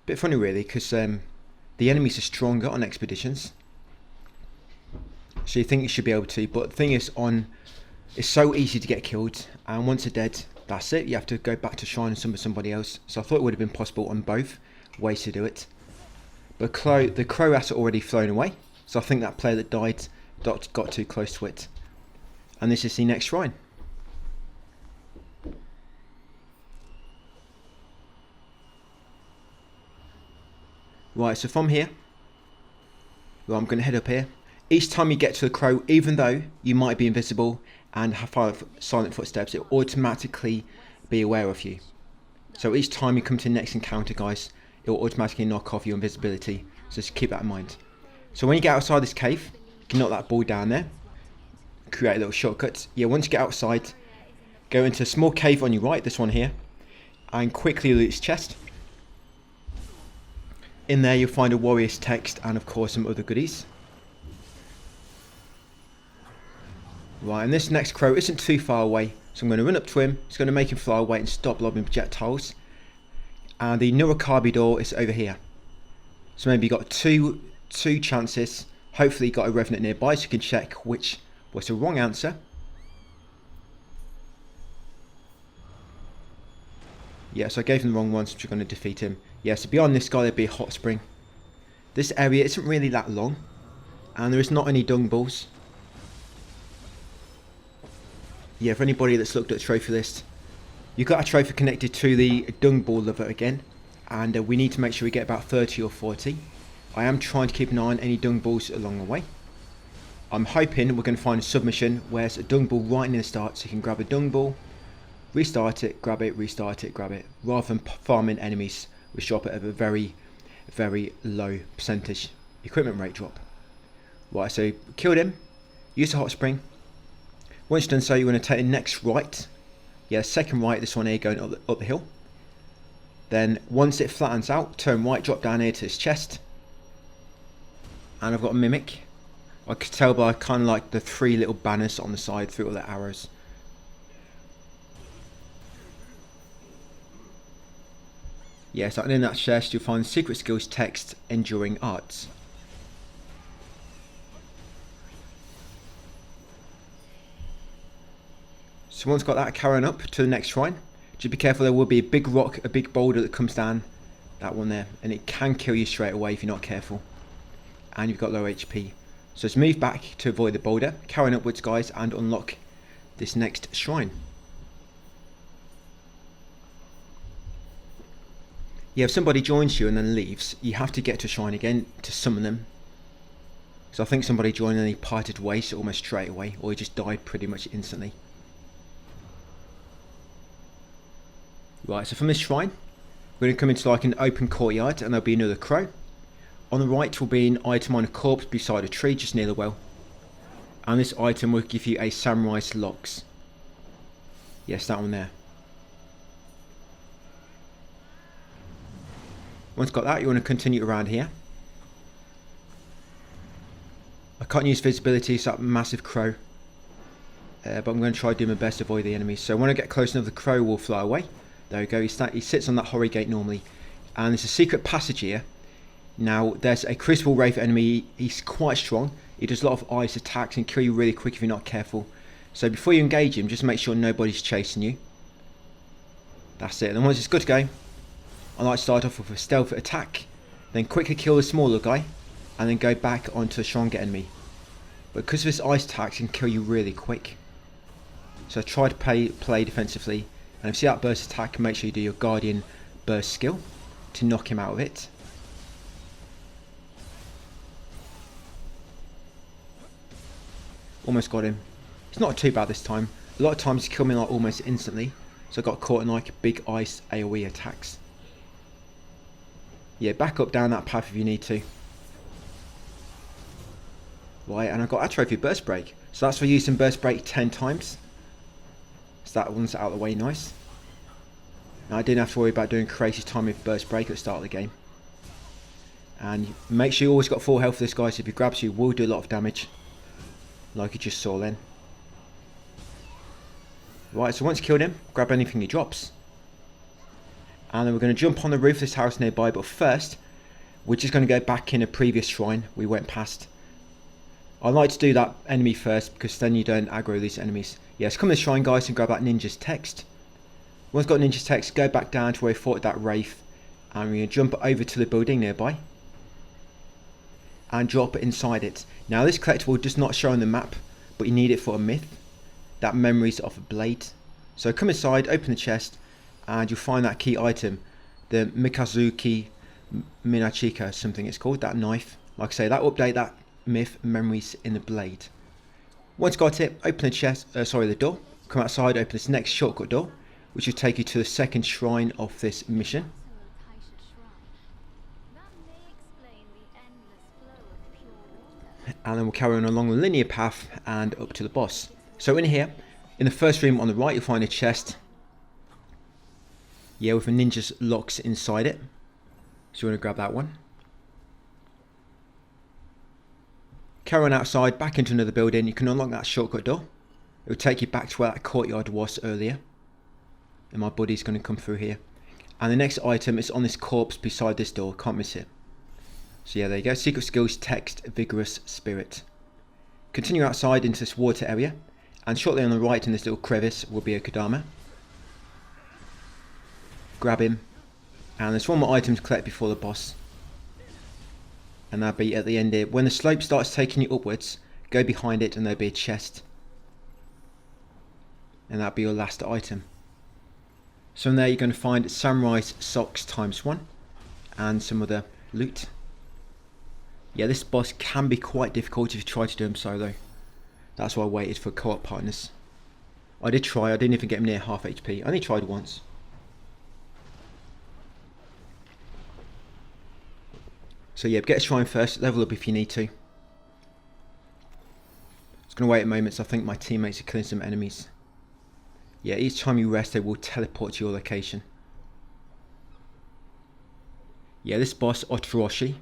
Bit funny really, because the enemies are stronger on expeditions. So you think you should be able to, but the thing is, it's so easy to get killed, and once they're dead, that's it. You have to go back to shrine and summon somebody else. So I thought it would have been possible on both ways to do it. But the crow has already flown away, so I think that player that died got too close to it. And this is the next shrine. Right, so from here, well, I'm going to head up here. Each time you get to the crow, even though you might be invisible and have 5 silent footsteps, it will automatically be aware of you. So each time you come to the next encounter, guys, it will automatically knock off your invisibility. So just keep that in mind. So when you get outside this cave, you can knock that ball down there, create a little shortcut. Yeah, once you get outside, go into a small cave on your right, this one here, and quickly loot its chest. In there you'll find a warrior's text and of course some other goodies. Right, and this next crow isn't too far away, so I'm going to run up to him. It's going to make him fly away and stop lobbing projectiles. And the Nioh door is over here. So maybe you got two chances. Hopefully you got a revenant nearby so you can check which was the wrong answer. Yeah, so I gave him the wrong one, so we're going to defeat him. Yeah, so beyond this guy there'd be a hot spring. This area isn't really that long, and there is not any dung balls. Yeah, for anybody that's looked at the trophy list, you've got a trophy connected to the dung ball lover again, and we need to make sure we get about 30 or 40. I am trying to keep an eye on any dung balls along the way. I'm hoping we're going to find a submission where there's a dung ball right near the start, so you can grab a dung ball, restart it, grab it, restart it, grab it, rather than farming enemies which drop it at a very, very low percentage equipment rate drop. Right, so killed him, use the hot spring. Once you've done so, you're going to take the next right. Yeah, second right, this one here going up the hill. Then once it flattens out, turn right, drop down here to his chest. And I've got a mimic. I could tell by kind of like the 3 little banners on the side through all the arrows. Yes, and in that chest you'll find secret skills text, enduring arts. So once got that, carrying up to the next shrine. Just be careful, there will be a big rock, a big boulder that comes down, that one there, and it can kill you straight away if you're not careful. And you've got low HP. So let's move back to avoid the boulder, carrying upwards guys, and unlock this next shrine. Yeah, if somebody joins you and then leaves, you have to get to a shrine again to summon them. So I think somebody joined and he parted ways almost straight away, or he just died pretty much instantly. Right, so from this shrine, we're going to come into like an open courtyard and there'll be another crow. On the right will be an item on a corpse beside a tree just near the well. And this item will give you a samurai's locks. Yes, that one there. Once got that, you want to continue around here. I can't use visibility, it's that massive crow. But I'm going to try to do my best to avoid the enemies. So when I get close enough, the crow will fly away. There we go, he sits on that horror gate normally. And there's a secret passage here. Now, there's a Crucible Wraith enemy. He's quite strong. He does a lot of ice attacks and kill you really quick if you're not careful. So before you engage him, just make sure nobody's chasing you. That's it. And once it's good to go, I like to start off with a stealth attack. Then quickly kill the smaller guy. And then go back onto the stronger enemy. But because of this ice attack, it can kill you really quick. So try to play defensively. And if you see that burst attack, make sure you do your Guardian burst skill to knock him out of it. Almost got him. It's not too bad this time. A lot of times he killed me like almost instantly. So I got caught in like big ice AoE attacks. Yeah, back up down that path if you need to. Right, and I got a trophy burst break. So that's for using burst break 10 times. So that one's out of the way, nice. Now I didn't have to worry about doing crazy time with burst break at the start of the game. And make sure you always got full health for this guy, so if he grabs you, will do a lot of damage. Like you just saw then. Right, so once you killed him, grab anything he drops. And then we're going to jump on the roof of this house nearby, but first, we're just going to go back in a previous shrine we went past. I like to do that enemy first, because then you don't aggro these enemies. Yes, come to the shrine, guys, and grab that ninja's text. Once got ninja's text, go back down to where we fought that wraith. And we're going to jump over to the building nearby. And drop inside it. Now this collectible does not show on the map, but you need it for a myth. That memories of a blade. So come inside, open the chest, and you'll find that key item. The Mikazuki Minachika, something it's called, that knife. Like I say, that will update that myth, memories in the blade. Once got it, open the chest, the door. Come outside, open this next shortcut door, which will take you to the second shrine of this mission. And then we'll carry on along the linear path and up to the boss. So in here, in the first room on the right, you'll find a chest. Yeah, with a ninja's locks inside it. So you want to grab that one. Carry on outside, back into another building. You can unlock that shortcut door. It will take you back to where that courtyard was earlier. And my buddy's going to come through here. And the next item is on this corpse beside this door. Can't miss it. So yeah, there you go. Secret skills, text, vigorous spirit. Continue outside into this water area. And shortly on the right in this little crevice will be a Kodama. Grab him. And there's one more item to collect before the boss. And that'll be at the end here. When the slope starts taking you upwards, go behind it and there'll be a chest. And that'll be your last item. So in there you're going to find Samurai's Socks ×1. And some other loot. Yeah, this boss can be quite difficult if you try to do him solo. That's why I waited for co-op partners. I did try, I didn't even get him near half HP. I only tried once. So yeah, get a shrine first, level up if you need to. Just going to wait a moment, so I think my teammates are killing some enemies. Yeah, each time you rest they will teleport to your location. Yeah, this boss, Otoroshi.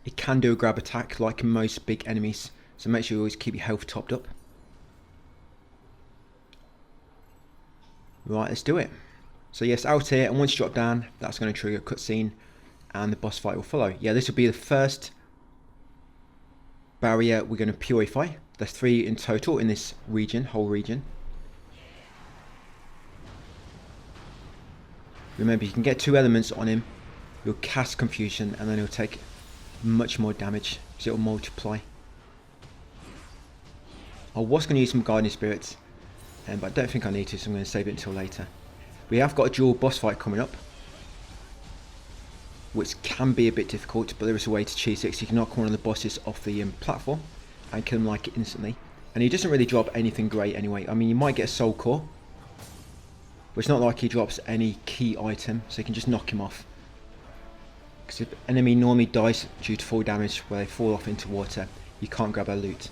It can do a grab attack like most big enemies, so make sure you always keep your health topped up. Right, let's do it. So yes, out here, and once you drop down, that's going to trigger a cutscene, and the boss fight will follow. Yeah, this will be the first barrier we're going to purify. There's 3 in total in this region, whole region. Remember, you can get 2 elements on him. You'll cast confusion, and then he'll take much more damage, because it will multiply. I was going to use some guiding spirits, but I don't think I need to, so I'm going to save it until later. We have got a dual boss fight coming up, which can be a bit difficult, but there is a way to cheese it, so you can knock one of the bosses off the platform and kill him like instantly. And he doesn't really drop anything great anyway. I mean, you might get a soul core, but it's not like he drops any key item, so you can just knock him off. Because if an enemy normally dies due to fall damage where they fall off into water, you can't grab their loot.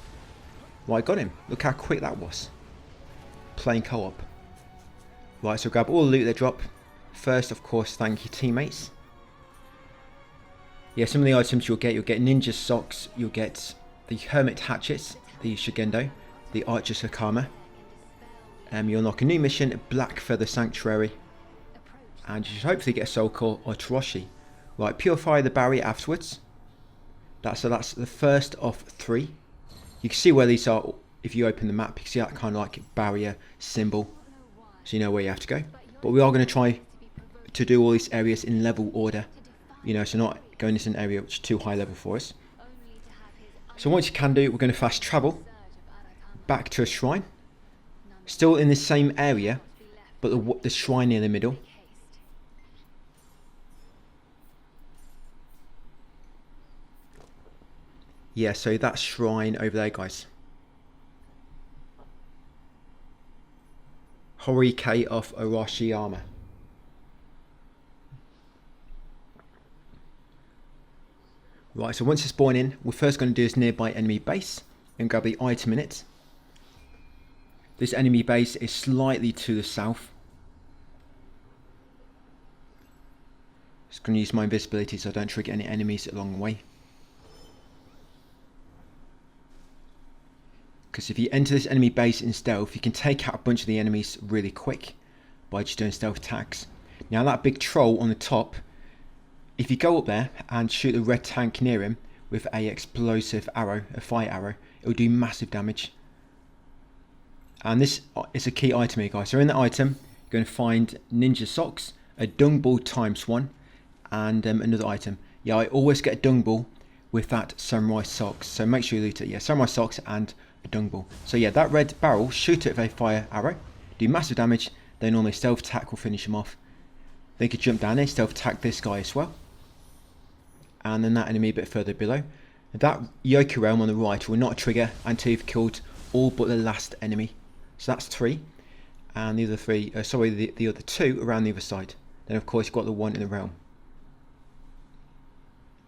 Right, got him. Look how quick that was. Playing co-op. Right, so grab all the loot they drop. First, of course, thank your teammates. Yeah, some of the items you'll get ninja socks, you'll get the hermit hatchets, the shugendo, the archer's hakama. You'll unlock a new mission, Black Feather Sanctuary, and you should hopefully get a soul core or Toroshi. Right, purify the barrier afterwards. That's the first of 3. You can see where these are if you open the map. You can see that kind of like barrier symbol, so you know where you have to go. But we are going to try to do all these areas in level order, you know, so not going into an area which is too high level for us. So once you can do, we're going to fast travel back to a shrine, still in the same area, but the shrine near the middle. Yeah, so that shrine over there, guys. Horike of Arashiyama. Right, so once you spawn in, we're first going to do this nearby enemy base and grab the item in it. This enemy base is slightly to the south. Just going to use my invisibility so I don't trigger any enemies along the way. Because if you enter this enemy base in stealth, you can take out a bunch of the enemies really quick by just doing stealth attacks. Now that big troll on the top, if you go up there and shoot a red tank near him with a explosive arrow, a fire arrow, it will do massive damage. And this is a key item here, guys. So in the item, you're going to find ninja socks, a dung ball ×1, and another item. Yeah, I always get a dung ball with that samurai socks, so make sure you loot it. Yeah, samurai socks and a dung ball. So yeah, that red barrel, shoot it with a fire arrow, do massive damage. Then normally stealth attack will finish him off. Then you could jump down here, stealth attack this guy as well, and then that enemy a bit further below. That Yoku realm on the right will not trigger until you've killed all but the last enemy. So that's 3, and the other 3, the other 2 around the other side. Then of course you've got the one in the realm.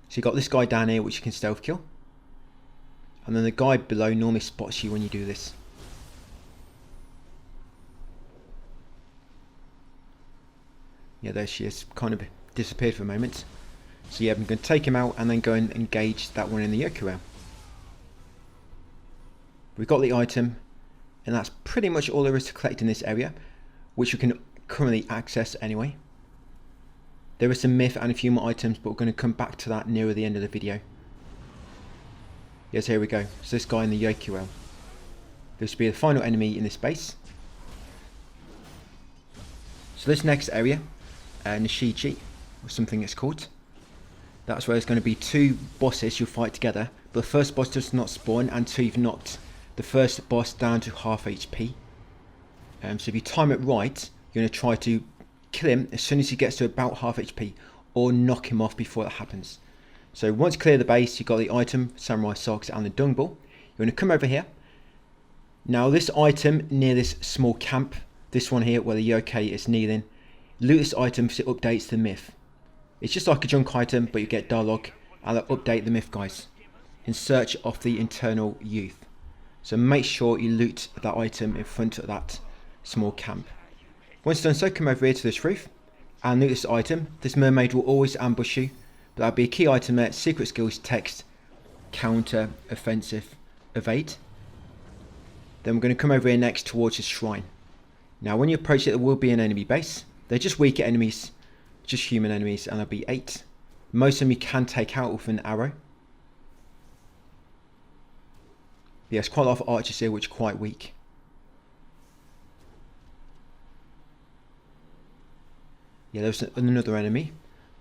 So you've got this guy down here which you can stealth kill, and then the guy below normally spots you when you do this. Yeah, there she is, kind of disappeared for a moment. So yeah, I'm going to take him out and then go and engage that one in the Yoku realm. We've got the item, and that's pretty much all there is to collect in this area, which we can currently access anyway. There is some myth and a few more items, but we're going to come back to that nearer the end of the video. Yes, here we go. So this guy in the Yoku realm. This will be the final enemy in this base. So this next area, Nishiji, or something it's called. That's where there's going to be 2 bosses you'll fight together, but the first boss does not spawn until you've knocked the first boss down to half HP. So if you time it right, you're going to try to kill him as soon as he gets to about half HP, or knock him off before that happens. So once you clear the base, you've got the item, samurai socks, and the dung ball. You're going to come over here. Now this item near this small camp, this one here where the yokai is kneeling, loot this item because it updates the myth. It's just like a junk item, but you get dialogue, and they'll update the myth, guys, in search of the eternal youth. So make sure you loot that item in front of that small camp. Once done so, come over here to this roof and loot this item. This mermaid will always ambush you, but that'll be a key item there. Secret skills, text, counter, offensive, evade. Then we're going to come over here next towards this shrine. Now when you approach it, there will be an enemy base. They're just weaker enemies, just human enemies, and there'll be 8. Most of them you can take out with an arrow. Yeah, there's quite a lot of archers here which are quite weak. Yeah, there's another enemy.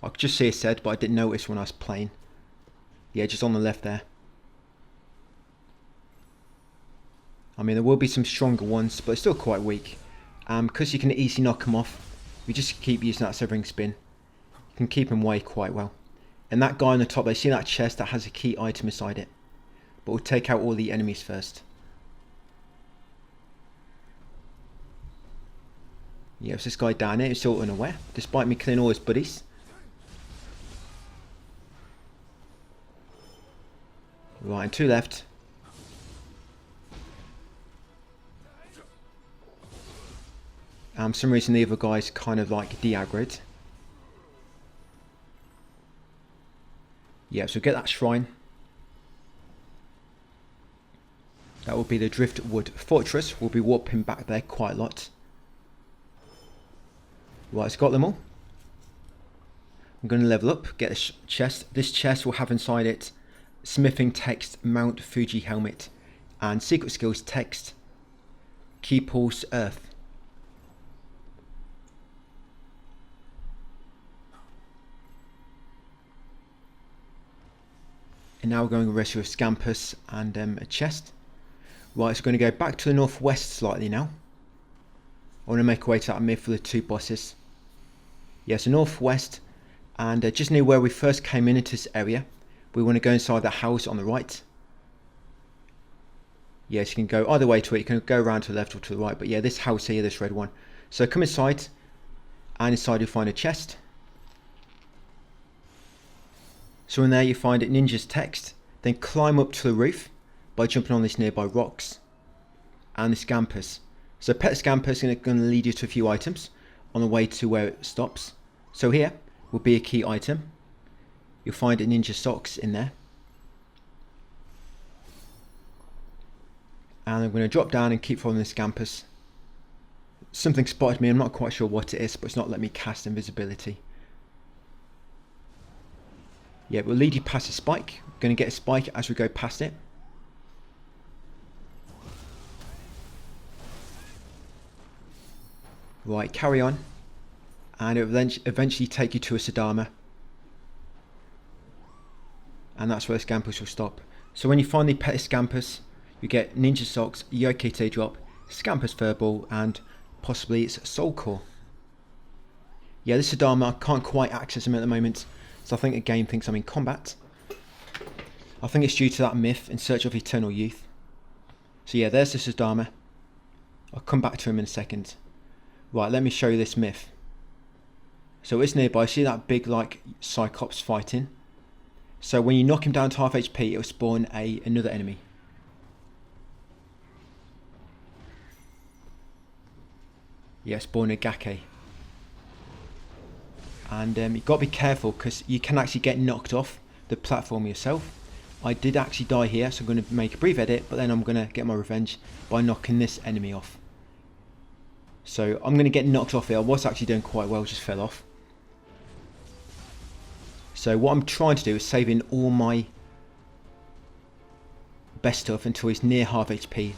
I could just see it said, but I didn't notice when I was playing. Yeah, just on the left there. I mean, there will be some stronger ones, but they're still quite weak. Because you can easily knock them off, You just keep using that severing spin, you can keep him away quite well. And that guy on the top, they see that chest that has a key item inside it. But we'll take out all the enemies first. Yeah, it's this guy down here, he's still unaware, despite me killing all his buddies. Right, and 2 left. For some reason the other guy's kind of like de-aggroed. Yeah, so get that shrine. That will be the Driftwood Fortress. We'll be warping back there quite a lot. Right, it's got them all. I'm going to level up, get a chest. This chest will have inside it smithing text, Mount Fuji helmet, and secret skills text, key pulse earth. And now we're going to rescue a Scampus and a chest. Right, it's going to go back to the northwest slightly now. I want to make our way to that myth for the 2 bosses. Yeah, so northwest, and just near where we first came into this area. We want to go inside the house on the right. Yes, you can go either way to it. You can go around to the left or to the right. But yeah, this house here, this red one. So come inside, and inside you'll find a chest. So in there you find Ninja's text. Then climb up to the roof by jumping on these nearby rocks. And the Scampus. So pet Scampus is going to lead you to a few items on the way to where it stops. So here will be a key item. You'll find a Ninja socks in there. And I'm going to drop down and keep following this Scampus. Something spotted me, I'm not quite sure what it is, but it's not letting me cast invisibility. Yeah, we'll lead you past a spike. We're going to get a spike as we go past it. Right, carry on. And it will then eventually take you to a Sadama. And that's where the Scampus will stop. So when you finally pet a Scampus, you get Ninja Socks, Yoke Teardrop, Scampus Furball, and possibly its Soul Core. Yeah, this Sadama, I can't quite access him at the moment, so I think the game thinks I'm in combat. I think it's due to that myth, In Search of Eternal Youth. So yeah, there's the Sadama. I'll come back to him in a second. Right, let me show you this myth. So it's nearby, see that big like Cyclops fighting? So when you knock him down to half HP, it will spawn another enemy. Yeah, spawn a Gake. And you've got to be careful because you can actually get knocked off the platform yourself. I did actually die here, so I'm going to make a brief edit, but then I'm going to get my revenge by knocking this enemy off. So I'm going to get knocked off here. I was actually doing quite well, just fell off. So what I'm trying to do is save in all my best stuff until he's near half HP.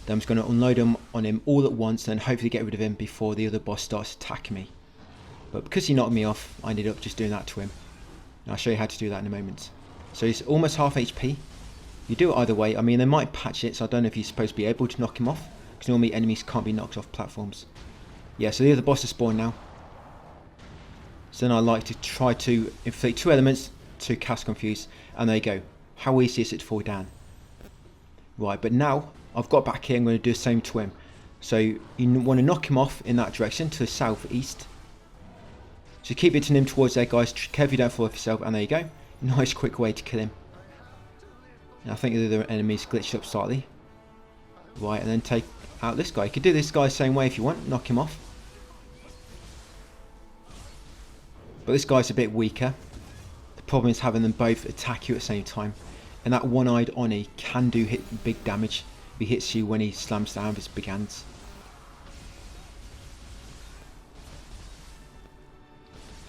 Then I'm just going to unload him on him all at once and hopefully get rid of him before the other boss starts attacking me. But because he knocked me off, I ended up just doing that to him. And I'll show you how to do that in a moment. So he's almost half HP. You do it either way. I mean, they might patch it, so I don't know if you're supposed to be able to knock him off. Because normally enemies can't be knocked off platforms. Yeah, so the other boss is spawned now. So then I like to try to inflict 2 elements to cast Confuse. And there you go. How easy is it to fall down? Right, but now I've got back here. I'm going to do the same to him. So you want to knock him off in that direction to the southeast. So keep hitting him towards there, guys. Careful you don't fall off yourself. And there you go. Nice quick way to kill him. And I think the other enemies glitched up slightly. Right, and then take out this guy. You could do this guy the same way if you want. Knock him off. But this guy's a bit weaker. The problem is having them both attack you at the same time. And that one-eyed Oni can do big damage if he hits you when he slams down with his big hands.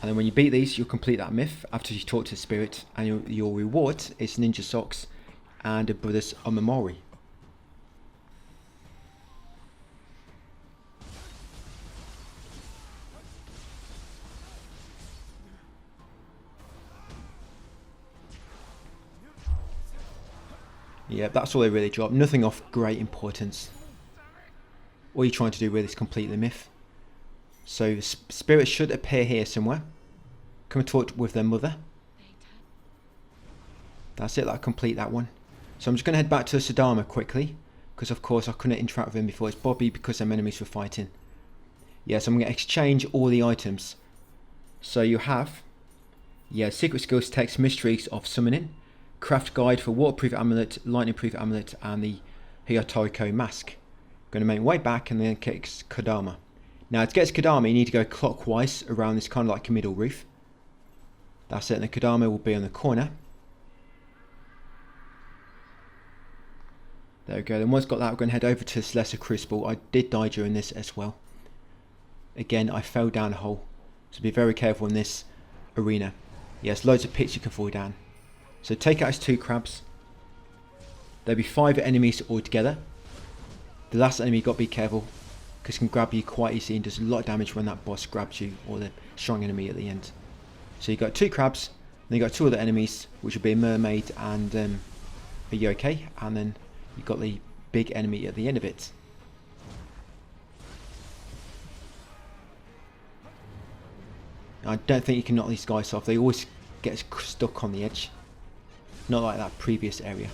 And then when you beat these, you'll complete that myth after you talk to the spirit. And your reward is Ninja Socks and a Brother's Omamori. Yeah, that's all they really drop. Nothing of great importance. All you're trying to do really is complete the myth. So spirits should appear here somewhere. Come and talk with their mother. That's it, that'll complete that one. So I'm just going to head back to Sadama quickly, because of course I couldn't interact with him before. It's Bobby because them enemies were fighting. Yeah, so I'm going to exchange all the items. So you have, yeah, secret skills text, mysteries of summoning, craft guide for waterproof amulet, lightning proof amulet, and the Hyotoriko mask. Going to make my way back and then get Kodama. Now to get to Kodama you need to go clockwise around this kind of like a middle roof. That's it, and the Kodama will be on the corner. There we go. Then once got that, we're going to head over to this lesser crucible. I did die during this as well. Again, I fell down a hole. So be very careful in this arena. Yes, loads of pits you can fall down. So take out his 2 crabs. There'll be 5 enemies altogether. The last enemy, got to be careful, because it can grab you quite easily and does a lot of damage when that boss grabs you, or the strong enemy at the end. So you've got 2 crabs, then you've got 2 other enemies, which will be a mermaid and a yokai, and then you've got the big enemy at the end of it. I don't think you can knock these guys off. They always get stuck on the edge. Not like that previous area.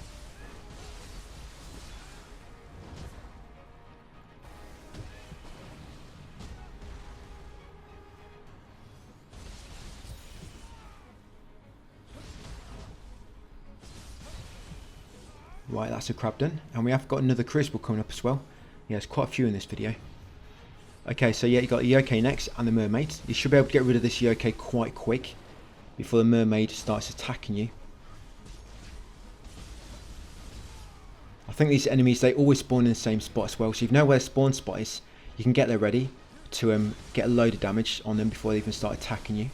Right, that's a crab done. And we have got another crucible coming up as well. Yeah, there's quite a few in this video. Okay, so yeah, you got the yokai next and the mermaid. You should be able to get rid of this yokai quite quick before the mermaid starts attacking you. I think these enemies, they always spawn in the same spot as well. So if you know where the spawn spot is, you can get there ready to get a load of damage on them before they even start attacking you.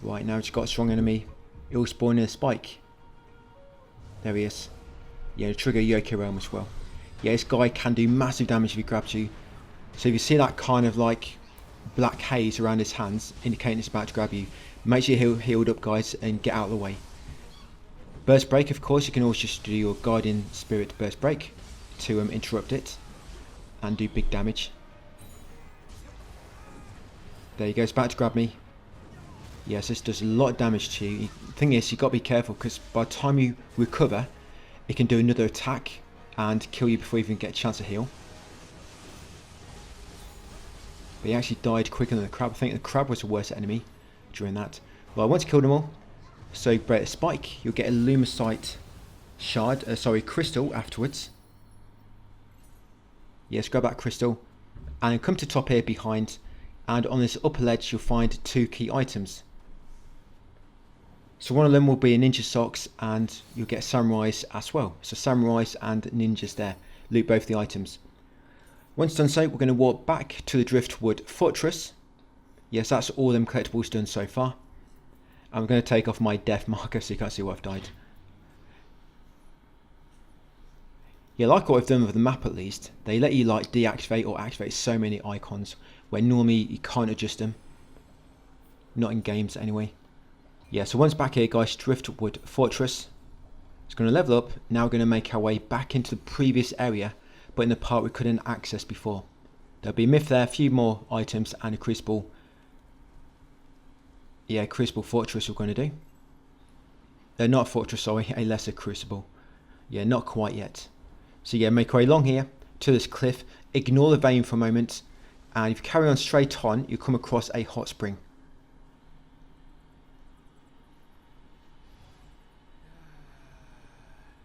Right, now we've got a strong enemy. He'll spawn in a spike. There he is. Yeah, trigger Yokai Realm as well. Yeah, this guy can do massive damage if he grabs you. So if you see that kind of like black haze around his hands, indicating it's about to grab you, make sure you're healed up, guys, and get out of the way. Burst Break, of course, you can always just do your Guardian Spirit Burst Break to interrupt it and do big damage. There you go, it's about to grab me. Yes, this does a lot of damage to you. The thing is, you've got to be careful, because by the time you recover, it can do another attack and kill you before you even get a chance to heal. But he actually died quicker than the crab. I think the crab was the worst enemy during that. Well, once you killed them all, so you break a spike, you'll get a Lumicite shard, crystal afterwards. Yes, grab that crystal, and come to top here behind, and on this upper ledge you'll find 2 key items. So one of them will be a ninja socks, and you'll get samurais as well. So samurais and ninjas there. Loot both the items. Once done so, we're going to walk back to the Driftwood Fortress. Yes, that's all them collectibles done so far. I'm going to take off my death marker so you can't see what I've died. Yeah, like what I've done with the map at least. They let you like deactivate or activate so many icons where normally you can't adjust them. Not in games anyway. Yeah, so once back here, guys, Driftwood Fortress. It's going to level up. Now we're going to make our way back into the previous area, but in the part we couldn't access before. There'll be a myth there, a few more items, and a crucible. Yeah, Crucible Fortress we're going to do. Not a fortress, sorry, a lesser crucible. Yeah, not quite yet. So yeah, make our way along here to this cliff. Ignore the vein for a moment, and if you carry on straight on, you come across a hot spring.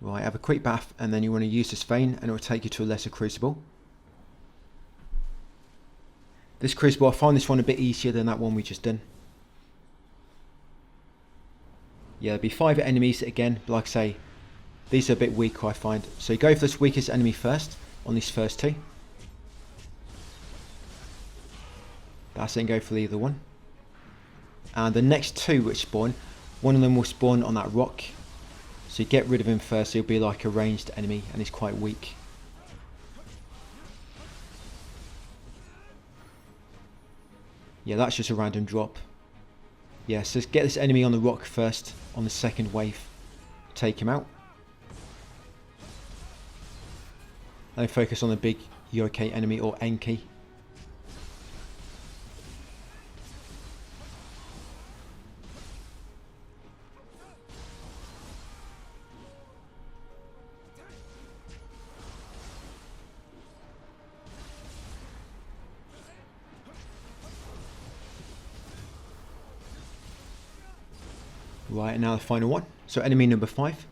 Right, have a quick bath, and then you want to use this vein, and it will take you to a lesser crucible. This crucible, I find this one a bit easier than that one we just done. Yeah, there'll be 5 enemies again, but like I say, these are a bit weaker I find. So you go for this weakest enemy first, on these first 2. That's it, and go for the other one. And the next 2 which spawn, one of them will spawn on that rock. So you get rid of him first, so he'll be like a ranged enemy, and he's quite weak. Yeah, that's just a random drop. Yeah, so get this enemy on the rock first, on the second wave. Take him out. And focus on the big yokai enemy, or Enki. Right, and now the final one. So enemy number 5.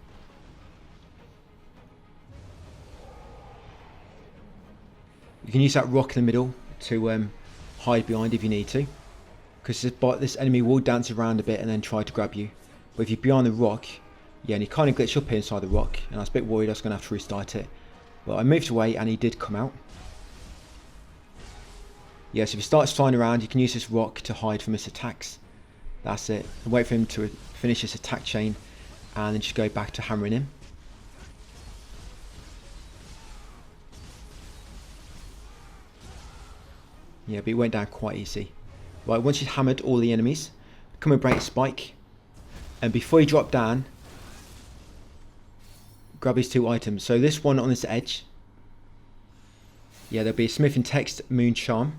You can use that rock in the middle to hide behind if you need to. Because this enemy will dance around a bit and then try to grab you. But if you're behind the rock, yeah, and he kind of glitched up here inside the rock. And I was a bit worried I was going to have to restart it. But I moved away and he did come out. Yeah, so if he starts flying around, you can use this rock to hide from his attacks. That's it. And wait for him to finish his attack chain, and then just go back to hammering him. Yeah, but it went down quite easy. Right, once you've hammered all the enemies, come and break spike. And before you drop down, grab these 2 items. So this one on this edge. Yeah, there'll be a smith and text moon charm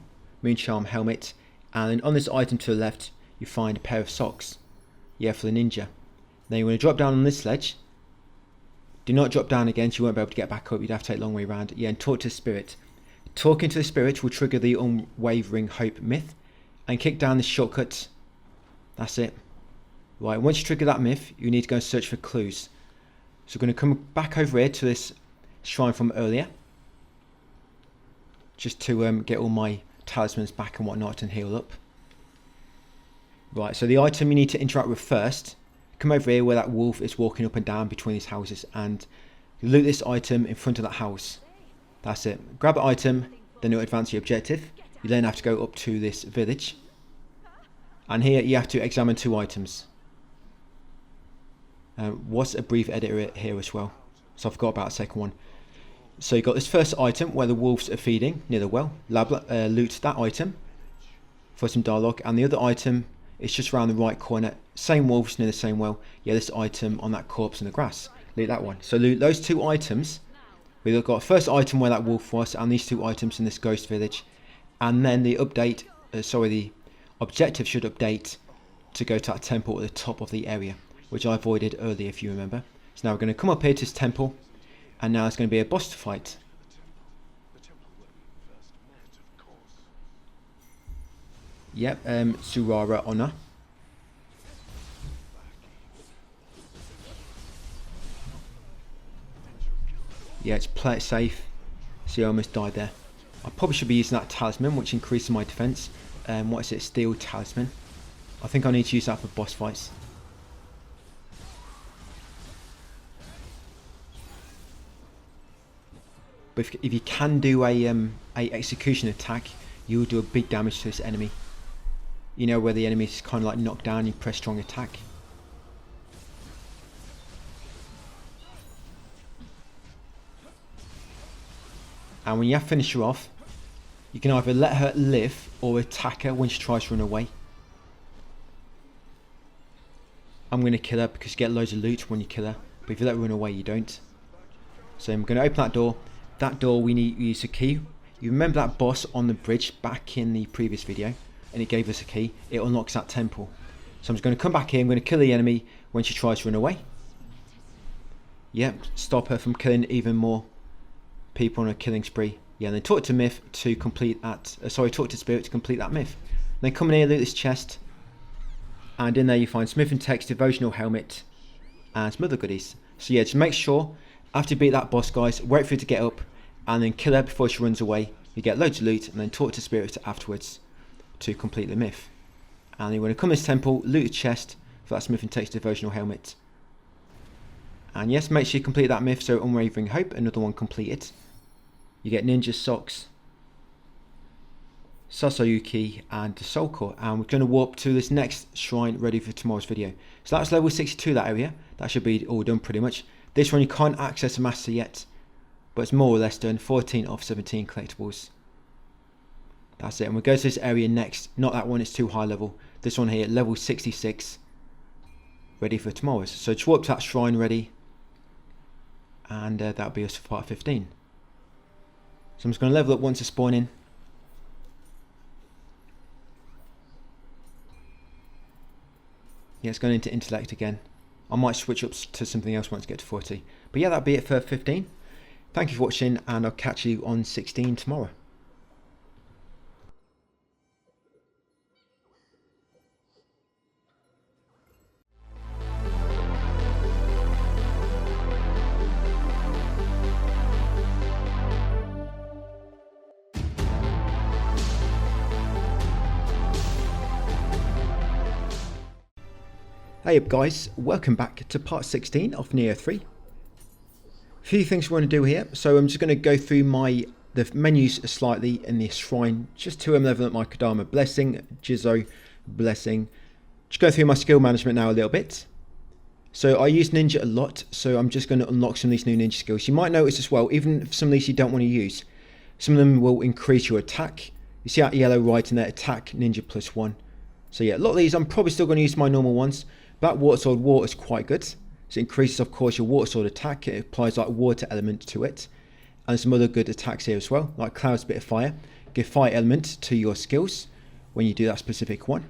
helmet. And then on this item to the left, you find a pair of socks. Yeah, for the ninja. Then you want to drop down on this ledge. Do not drop down again, so you won't be able to get back up. You'd have to take a long way around. Yeah, and talk to the spirit. Talking to the spirit will trigger the unwavering hope myth. And kick down this shortcut. That's it. Right, once you trigger that myth, you need to go and search for clues. So we're going to come back over here to this shrine from earlier. Just to get all my talismans back and whatnot and heal up. Right, so the item you need to interact with first, come over here where that wolf is walking up and down between these houses, and loot this item in front of that house. That's it. Grab the item, then you'll advance your objective. You then have to go up to this village. And here you have to examine 2 items. What's a brief editor here as well? So I forgot about the second one. So you got this first item where the wolves are feeding near the well. Loot that item for some dialogue. And the other item is just around the right corner. Same wolves near the same well. Yeah, this item on that corpse in the grass. Loot that one. So loot those 2 items. We've got first item where that wolf was, and these 2 items in this ghost village. And then the update, the objective should update to go to that temple at the top of the area, which I avoided earlier if you remember. So now we're going to come up here to this temple, and now it's going to be a boss to fight. Yep, Surara Honor. Yeah, play it safe. See, I almost died there. I probably should be using that talisman, which increases my defense. What is it? Steel talisman. I think I need to use that for boss fights. But if you can do a execution attack, you will do a big damage to this enemy. You know, where the enemy is kind of like knocked down, you press strong attack. And when you have finished her off, you can either let her live or attack her when she tries to run away. I'm going to kill her because you get loads of loot when you kill her. But if you let her run away, you don't. So I'm going to open that door. That door, we need to use a key. You remember that boss on the bridge back in the previous video? And it gave us a key. It unlocks that temple. So I'm just going to come back here. I'm going to kill the enemy when she tries to run away. Yep, stop her from killing even more people on a killing spree. Yeah, and then talk to myth to complete that. Talk to spirit to complete that myth. Then come in here, loot this chest, and in there you find smith and text, devotional helmet, and some other goodies. So yeah, just make sure after you beat that boss, guys, wait for her to get up, and then kill her before she runs away. You get loads of loot, and then talk to spirit afterwards to complete the myth. And you want to come to this temple, loot the chest for that smith and text, devotional helmet. And yes, make sure you complete that myth. So unwavering hope, another one completed. You get ninja socks, Sasayuki, and the soul core. And we're going to warp to this next shrine ready for tomorrow's video. So that's level 62, that area. That should be all done pretty much. This one you can't access a master yet, but it's more or less done. 14 of 17 collectibles. That's it. And we'll go to this area next. Not that one, it's too high level. This one here, level 66, ready for tomorrow's. So just warp to that shrine ready, and that'll be us for part 15. So I'm just going to level up once I spawn in. Yeah, it's going into intellect again. I might switch up to something else once I get to 40. But yeah, that'll be it for 15. Thank you for watching, and I'll catch you on 16 tomorrow. Hey up guys, welcome back to part 16 of Nioh 3. A few things we want to do here, so I'm just going to go through the menus slightly in the shrine, just to level up my Kodama Blessing, Jizo Blessing. Just go through my skill management now a little bit. So I use Ninja a lot, so I'm just going to unlock some of these new Ninja skills. You might notice as well, even if some of these you don't want to use, some of them will increase your attack. You see that yellow right in there, attack Ninja +1. So yeah, a lot of these I'm probably still going to use my normal ones. That water sword water is quite good. So it increases, of course, your water sword attack. It applies like a water element to it. And some other good attacks here as well, like Cloud's Bit of Fire. Give fire element to your skills when you do that specific one.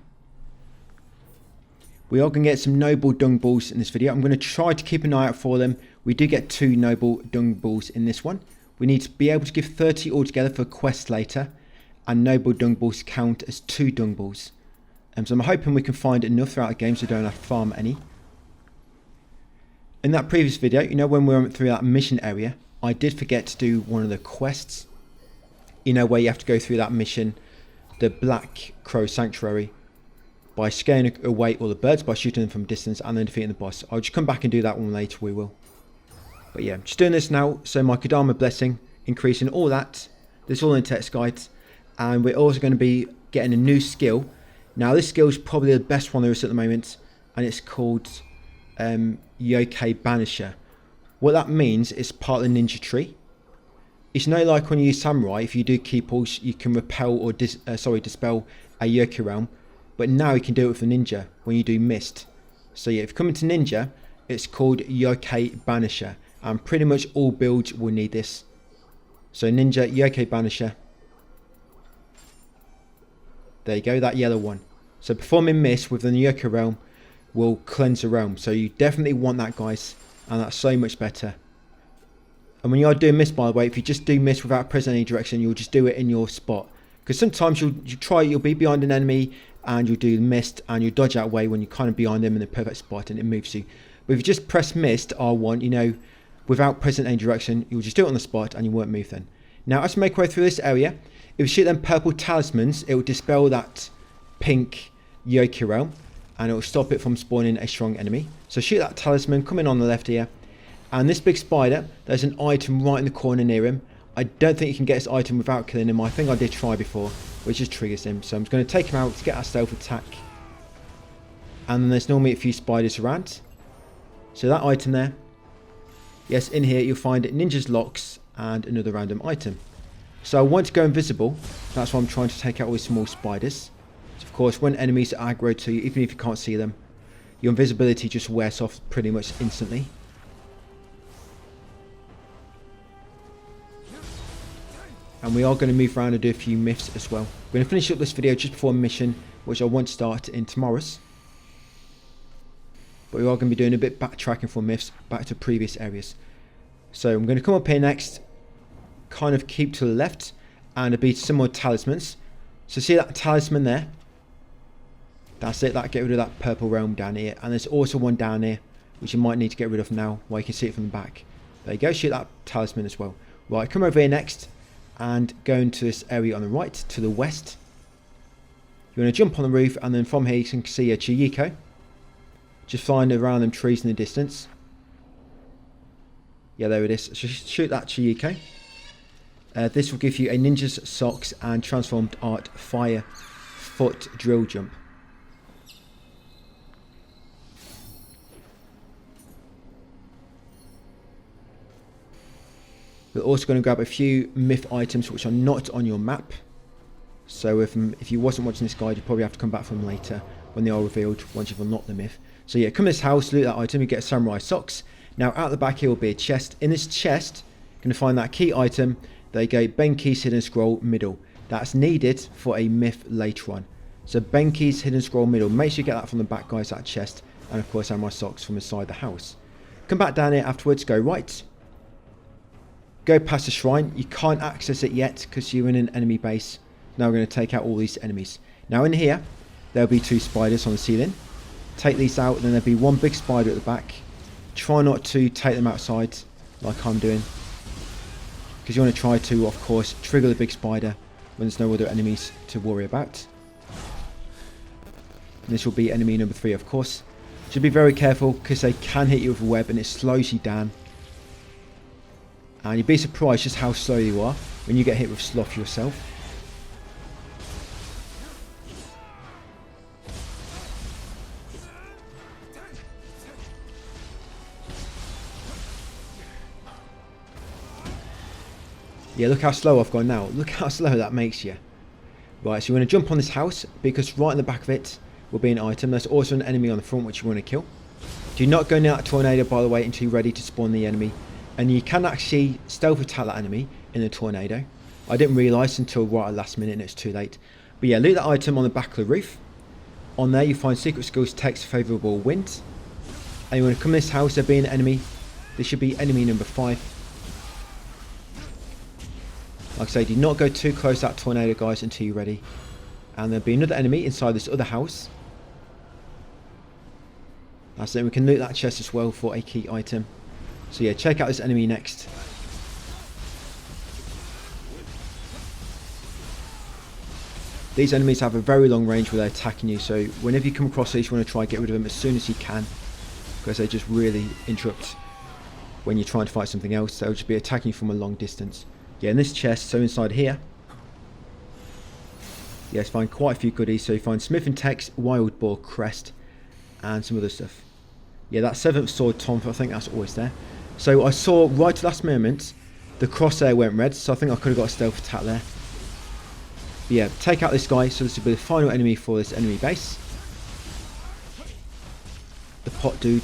We are going to get some noble dung balls in this video. I'm going to try to keep an eye out for them. We do get 2 noble dung balls in this one. We need to be able to give 30 altogether for quests later. And noble dung balls count as 2 dung balls. So I'm hoping we can find enough throughout the game so we don't have to farm any. In that previous video, you know, when we went through that mission area, I did forget to do one of the quests. You know, where you have to go through that mission, the Black Crow Sanctuary, by scaring away all the birds by shooting them from distance and then defeating the boss. I'll just come back and do that one later, we will. But yeah, I'm just doing this now, so my Kodama Blessing, increasing all that. This is all in text guides. And we're also going to be getting a new skill. Now this skill is probably the best one there is at the moment, and it's called Yokai Banisher. What that means is part of the ninja tree. It's no like when you use Samurai, if you do key pulse, you can repel or dispel a Yokai realm, but now you can do it with a ninja when you do Mist. So yeah, if you come into ninja, it's called Yokai Banisher, and pretty much all builds will need this. So ninja Yokai Banisher. There you go, that yellow one. So performing Mist within the Yokai realm will cleanse the realm. So you definitely want that, guys. And that's so much better. And when you are doing Mist, by the way, if you just do Mist without pressing any direction, you'll just do it in your spot. Because sometimes you'll be behind an enemy and you'll do Mist and you dodge out way when you're kind of behind them in the perfect spot and it moves you. But if you just press Mist, R1, you know, without pressing any direction, you'll just do it on the spot and you won't move then. Now, as we make our way through this area, if you shoot them purple talismans, it will dispel that pink Yokai realm and it will stop it from spawning a strong enemy. So shoot that talisman, come in on the left here, and this big spider, there's an item right in the corner near him. I don't think you can get this item without killing him. I think I did try before, which just triggers him. So I'm just going to take him out to get our stealth attack. And then there's normally a few spiders around. So that item there, yes, in here you'll find Ninja's Locks and another random item. So I want to go invisible, that's why I'm trying to take out all these small spiders. So of course, when enemies are aggro to you, even if you can't see them, your invisibility just wears off pretty much instantly. And we are going to move around and do a few myths as well. We're going to finish up this video just before a mission, which I want to start in tomorrow's. But we are going to be doing a bit backtracking for myths back to previous areas. So I'm going to come up here next, kind of keep to the left, and it'll be similar talismans. So see that talisman there? That's it, that get rid of that purple realm down here. And there's also one down here, which you might need to get rid of now, while you can see it from the back. There you go, shoot that talisman as well. Right, come over here next, and go into this area on the right, to the west. You want to jump on the roof, and then from here you can see a Chihiko. Just flying around them trees in the distance. Yeah, there it is. So shoot that Chihiko. This will give you a Ninja's Socks and Transformed Art Fire Foot Drill Jump. We're also going to grab a few myth items which are not on your map. So if you wasn't watching this guide, you probably have to come back for them later when they are revealed once you've unlocked the myth. So yeah, come to this house, loot that item, you get a Samurai Socks. Now out the back here will be a chest. In this chest, you're going to find that key item, There you go, Benki's Hidden Scroll middle. That's needed for a myth later on. So Benki's Hidden Scroll middle. Make sure you get that from the back, guys, that chest. And of course, my socks from inside the house. Come back down here afterwards, go right. Go past the shrine. You can't access it yet because you're in an enemy base. Now we're going to take out all these enemies. Now in here, there'll be 2 spiders on the ceiling. Take these out, then there'll be 1 big spider at the back. Try not to take them outside like I'm doing, because you want to try to, of course, trigger the big spider when there's no other enemies to worry about. And this will be enemy number 3, of course. Should be very careful because they can hit you with a web and it slows you down. And you'd be surprised just how slow you are when you get hit with sloth yourself. Yeah, look how slow I've gone now. Look how slow that makes you. Right, so you want to jump on this house because right in the back of it will be an item. There's also an enemy on the front which you want to kill. Do not go near that tornado, by the way, until you're ready to spawn the enemy. And you can actually stealth attack that enemy in the tornado. I didn't realise until right at the last minute and it's too late. But yeah, loot that item on the back of the roof. On there you find secret skills text favourable wind. And you want to come in this house, there'll be an enemy. This should be enemy number 5. Like I say, do not go too close to that tornado, guys, until you're ready. And there'll be another enemy inside this other house. That's it, we can loot that chest as well for a key item. So yeah, check out this enemy next. These enemies have a very long range where they're attacking you, so whenever you come across these, you want to try and get rid of them as soon as you can, because they just really interrupt when you're trying to fight something else. They'll just be attacking you from a long distance. Yeah, in this chest, so inside here, yes, find quite a few goodies. So you find Smith and Tex, Wild Boar Crest, and some other stuff. Yeah, that 7th sword taunt, I think that's always there. So I saw right to the last moment, the crosshair went red, so I think I could have got a stealth attack there. But yeah, take out this guy, so this will be the final enemy for this enemy base. The pot dude.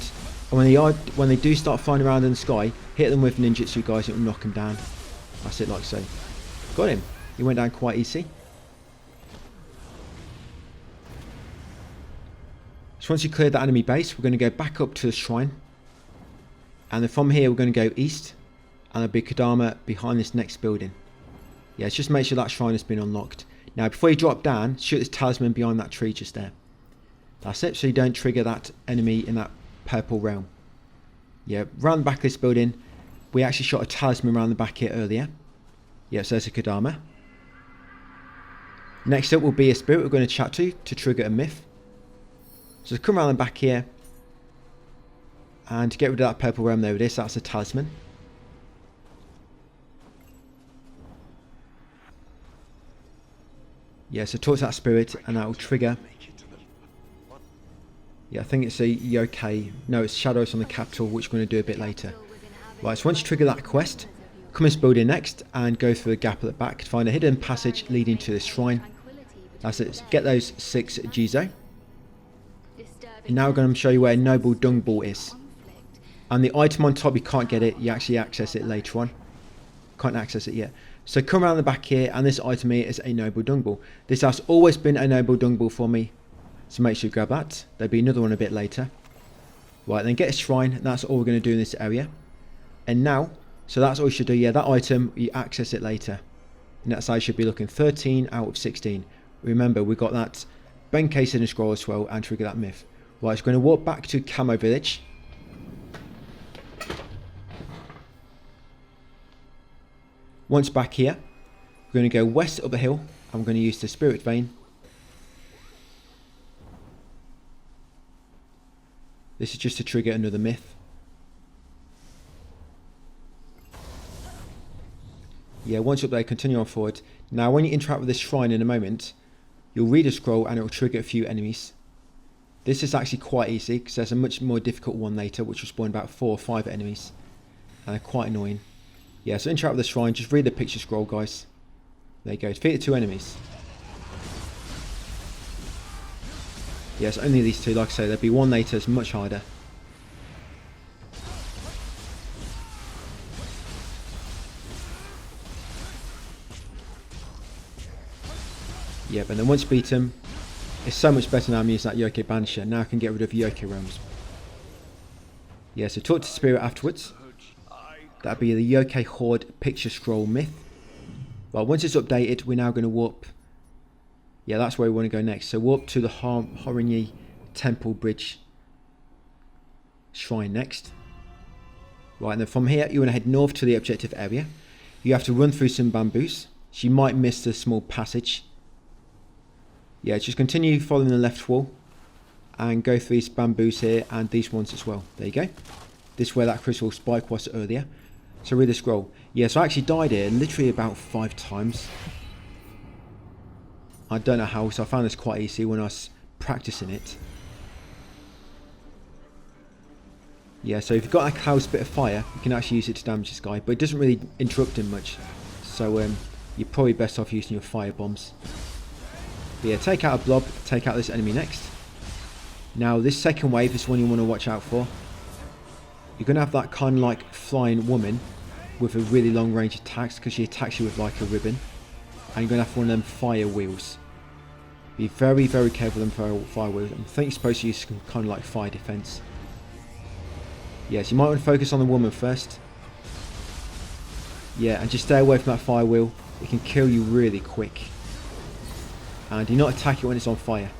And when they do start flying around in the sky, hit them with ninjutsu, guys, it will knock them down. That's it, like so. Got him. He went down quite easy. So once you clear that enemy base, we're going to go back up to the shrine. And then from here, we're going to go east. And there'll be Kodama behind this next building. Yeah, just make sure that shrine has been unlocked. Now, before you drop down, shoot this talisman behind that tree just there. That's it, so you don't trigger that enemy in that purple realm. Yeah, round the back of this building, we actually shot a talisman around the back here earlier. Yeah, so there's a Kodama. Next up will be a spirit we're going to chat to trigger a myth. So come around the back here. And to get rid of that purple realm, there it is, that's a talisman. Yeah, so talk to that spirit and that will trigger. Yeah, I think it's a yokai. No, it's shadows on the capital, which we're going to do a bit later. Right, so once you trigger that quest, come this building next and go through the gap at the back to find a hidden passage leading to this shrine. That's it, get those 6 Jizo. And now we're going to show you where Noble Dung Ball is. And the item on top, you can't get it, you actually access it later on. Can't access it yet. So come around the back here, and this item here is a Noble Dung Ball. This has always been a Noble Dung Ball for me, so make sure you grab that. There'll be another one a bit later. Right, then get a shrine, and that's all we're going to do in this area. And now, so that's all you should do. Yeah, that item, you access it later. And that's how you should be looking. 13 out of 16. Remember, we got that Benkei's Hidden Scroll as well, and trigger that myth. Right, so we're going to walk back to Camo Village. Once back here, we're going to go west up the hill, and we're going to use the Spirit Vein. This is just to trigger another myth. Yeah, once up there, continue on forward. Now, when you interact with this shrine in a moment, you'll read a scroll and it will trigger a few enemies. This is actually quite easy because there's a much more difficult one later, which will spawn about 4 or 5 enemies. And they're quite annoying. Yeah, so interact with the shrine, just read the picture scroll, guys. There you go, defeat the 2 enemies. Yes, only these 2, like I say, there'll be one later, it's much harder. Yep, and then once beat him, it's so much better now I'm using that Yokai Banisher. Now I can get rid of Yokai Realms. Yeah, so talk to Spirit afterwards. That'd be the Yokai Horde picture scroll myth. Well, once it's updated, we're now going to warp. Yeah, that's where we want to go next. So warp to the Horinyi Temple Bridge Shrine next. Right, and then from here, you want to head north to the objective area. You have to run through some bamboos. So you might miss the small passage. Yeah, just continue following the left wall. And go through these bamboos here and these ones as well. There you go. This is where that crystal spike was earlier. So read the scroll. Yeah, so I actually died here literally about 5 times. I don't know how, so I found this quite easy when I was practicing it. Yeah, so if you've got a cloud bit of fire, you can actually use it to damage this guy, but it doesn't really interrupt him much. So you're probably best off using your fire bombs. But yeah, take out a blob, take out this enemy next. Now this second wave is one you want to watch out for. You're going to have that kind of like flying woman with a really long range attacks because she attacks you with like a ribbon. And you're going to have one of them fire wheels. Be very, very careful with them fire wheels. I think you're supposed to use some kind of like fire defense. Yes, you might want to focus on the woman first. Yeah, and just stay away from that fire wheel. It can kill you really quick. And do not attack it when it's on fire.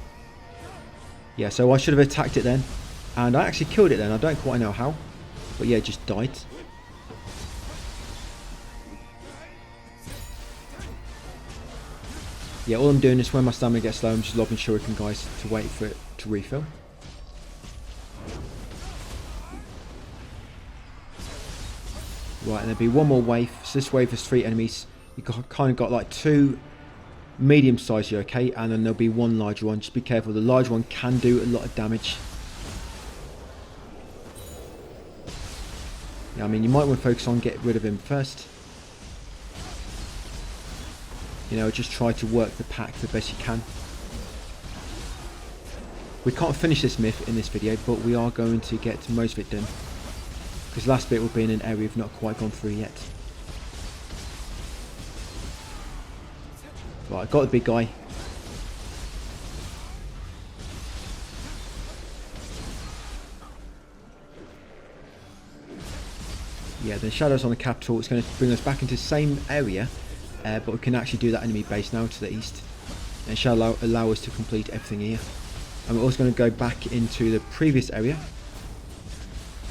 Yeah, so I should have attacked it then. And I actually killed it then. I don't quite know how. But yeah, it just died. Yeah, all I'm doing is when my stamina gets low, I'm just lobbing shuriken guys to wait for it to refill. Right, and there'll be one more wave. So this wave has 3 enemies. You've kind of got like 2 medium-sized yokai, and then there'll be 1 larger one. Just be careful, the large one can do a lot of damage. Yeah, I mean, you might want to focus on getting rid of him first. You know, just try to work the pack the best you can. We can't finish this myth in this video, but we are going to get most of it done. Because last bit will be in an area we've not quite gone through yet. Right, I've got the big guy. Yeah, the shadows on the capital. It's going to bring us back into the same area, but we can actually do that enemy base now to the east. And it shall allow us to complete everything here. And we're also going to go back into the previous area.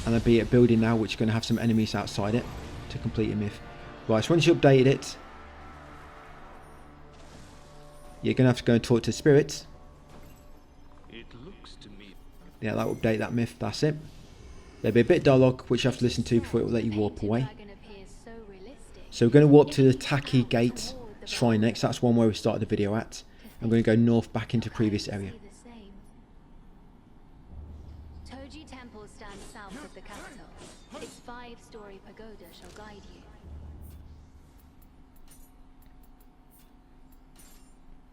And there'll be a building now which is going to have some enemies outside it to complete a myth. Right, so once you updated it, you're going to have to go and talk to spirits. It looks to me. Yeah, that will update that myth, that's it. There'll be a bit of dialogue which you have to listen to before it will let you warp away. So we're going to warp to the Taki Gate Shrine next. That's one where we started the video at. I'm going to go north back into previous area. Toji Temple stands south of the capital. Its 5-story pagoda shall guide you.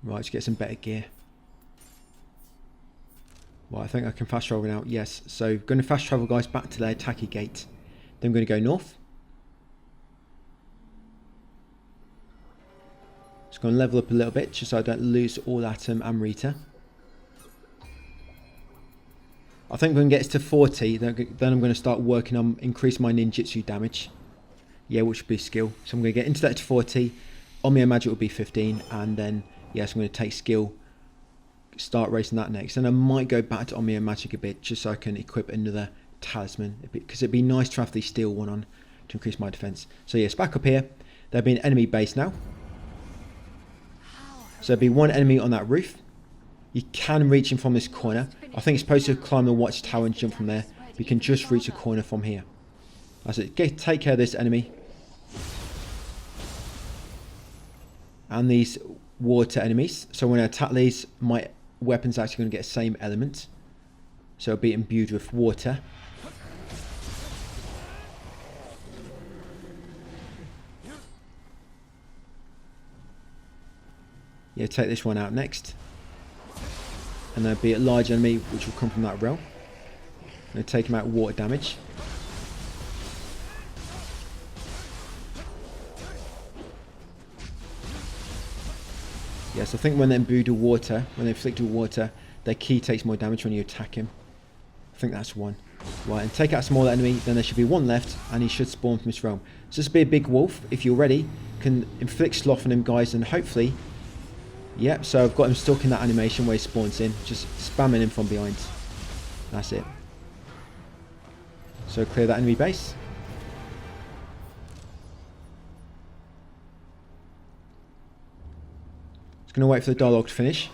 Right, let's get some better gear. Right, I think I can fast travel now. Yes, so going to fast travel guys back to their Taki Gate. Then I'm going to go north. Just going to level up a little bit just so I don't lose all that Amrita. I think when it gets to 40, then I'm going to start working on increasing my ninjutsu damage. Yeah, which would be skill. So I'm going to get into that to 40. On my magic will be 15, and then yes, I'm going to take skill, start racing that next. And I might go back to Omnia Magic a bit just so I can equip another talisman, because it'd be nice to have the steel one on to increase my defense. So yes, back up here. There'll be an enemy base now. So there'll be one enemy on that roof. You can reach him from this corner. I think it's supposed to climb the watchtower and jump from there. But you can just reach a corner from here. That's it. Take care of this enemy. And these water enemies. So when I attack these, my weapon's actually going to get the same element. So it'll be imbued with water. Yeah, take this one out next. And there'll be a large enemy which will come from that realm. I'm going to take him out with water damage. Yes, I think when they're imbued with water, when they're inflicted with water, their ki takes more damage when you attack him. I think that's one. Right, and take out a small enemy, then there should be one left, and he should spawn from his realm. So this will be a big wolf, if you're ready, can inflict sloth on him, guys, and hopefully... Yep, so I've got him stuck in that animation where he spawns in, just spamming him from behind. That's it. So clear that enemy base. Just going to wait for the dialogue to finish.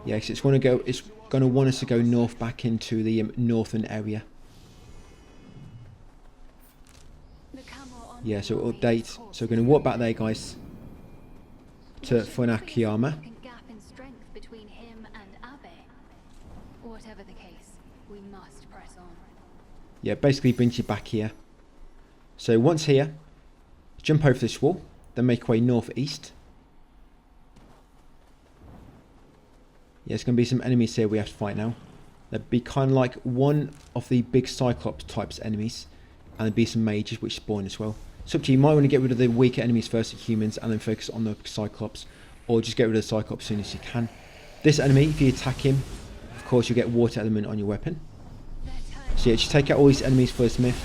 Yeah, because it's going to want us to go north back into the northern area. Yeah, so update. So we're going to walk back there, guys, to Funakiyama. Gap in strength between him and Abe. Whatever the case, we must press on. Yeah, basically brings you back here. So once here, jump over this wall, then make your way northeast. Yeah, there's going to be some enemies here we have to fight now. There'd be kind of like one of the big Cyclops types enemies, and there'd be some mages which spawn as well. It's up to you. You might want to get rid of the weaker enemies first, like humans, and then focus on the Cyclops, or just get rid of the Cyclops as soon as you can. This enemy, if you attack him, of course you'll get water element on your weapon. So yeah, just take out all these enemies for the smith.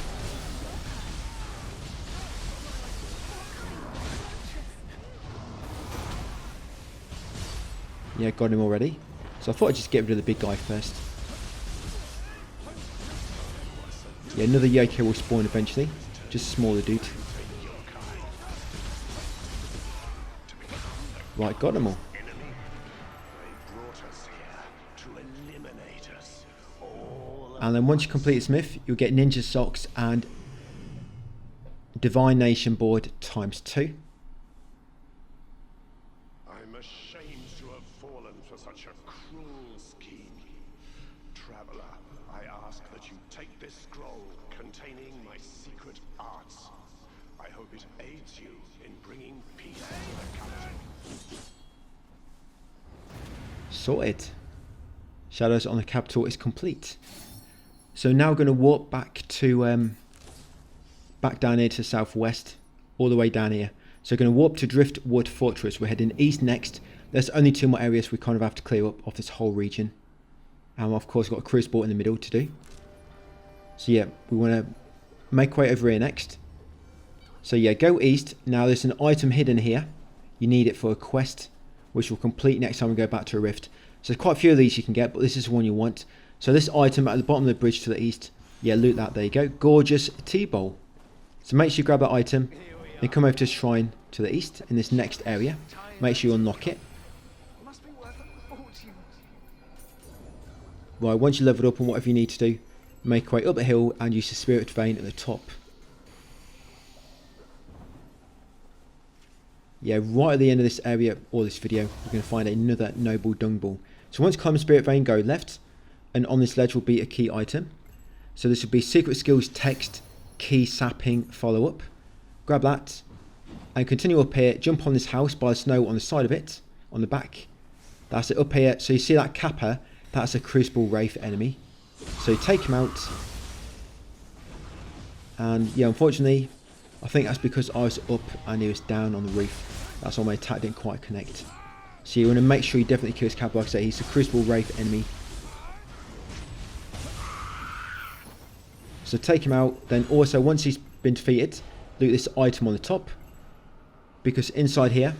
Yeah, got him already. So I thought I'd just get rid of the big guy first. Yeah, another Yoko will spawn eventually. Just a smaller dude. Right, got them all. And then once you complete Smith, you'll get Ninja Socks and Divine Nation board ×2. I'm ashamed to have fallen for such a cruel scheme. Traveler, I ask that you take this scroll containing my secret arts. I hope it aids you in bringing peace to the capital. Sorted. Shadows on the capital is complete. So now we're going to walk back to back down here to the southwest, all the way down here. So we're going to warp to Driftwood Fortress. We're heading east next. There's only 2 more areas we kind of have to clear up of this whole region. And of course got a crucible in the middle to do. So yeah, we want to make our way over here next. So yeah, go east. Now there's an item hidden here. You need it for a quest, which we'll complete next time we go back to a rift. So there's quite a few of these you can get, but this is the one you want. So this item at the bottom of the bridge to the east, yeah, loot that, there you go. Gorgeous tea bowl. So make sure you grab that item, then come over to the shrine to the east in this next area. Make sure you unlock it. Right, once you leveled up on whatever you need to do, make your way up the hill and use the spirit vein at the top. Yeah, right at the end of this area, or this video, we're going to find another noble dung ball. So once you climb the spirit vein, go left, and on this ledge will be a key item. So this will be secret skills text, key sapping follow up. Grab that, and continue up here, jump on this house by the snow on the side of it, on the back. That's it, up here. So you see that kappa, that's a Crucible Wraith enemy. So you take him out, and yeah, unfortunately, I think that's because I was up and he was down on the roof. That's why my attack didn't quite connect. So you want to make sure you definitely kill his kappa. Like I say, he's a Crucible Wraith enemy. So take him out, then also once he's been defeated, loot this item on the top. Because inside here,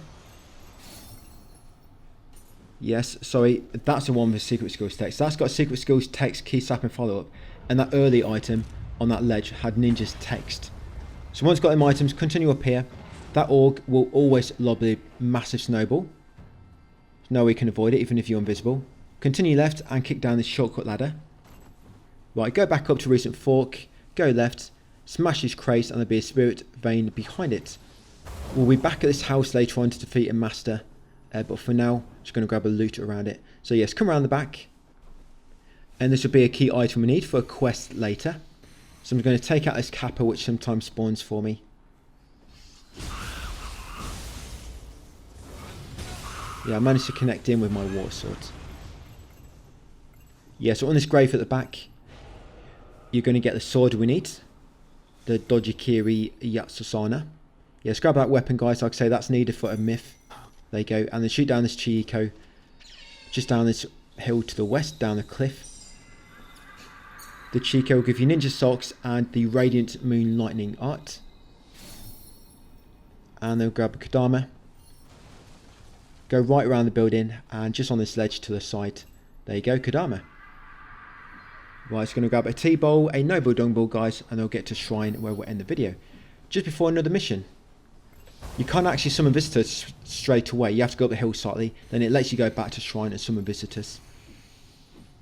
yes, sorry, that's the one with secret skills text. That's got secret skills text, key sap and follow up. And that early item on that ledge had ninja's text. So once you've got them items, continue up here. That org will always lob a massive snowball. No way you can avoid it, even if you're invisible. Continue left and kick down this shortcut ladder. Right, go back up to recent fork, go left, smash this crate, and there'll be a spirit vein behind it. We'll be back at this house later on to defeat a master, but for now, just going to grab a loot around it. So yes, come around the back, and this will be a key item we need for a quest later. So I'm going to take out this kappa, which sometimes spawns for me. Yeah, I managed to connect in with my war sword. Yeah, so on this grave at the back, you're going to get the sword we need, the Dojikiri Yatsusana. Yes, grab that weapon, guys. Like I say, that's needed for a myth. There you go. And then shoot down this Chieko. Just down this hill to the west, down the cliff. The Chieko will give you Ninja Socks and the Radiant Moon Lightning Art. And then grab a Kodama. Go right around the building and just on this ledge to the side. There you go, Kodama. Right, it's going to grab a T-Bowl, a Noble Dung Ball, guys, and they'll get to Shrine where we'll end the video. Just before another mission. You can't actually summon visitors straight away. You have to go up the hill slightly. Then it lets you go back to Shrine and summon visitors.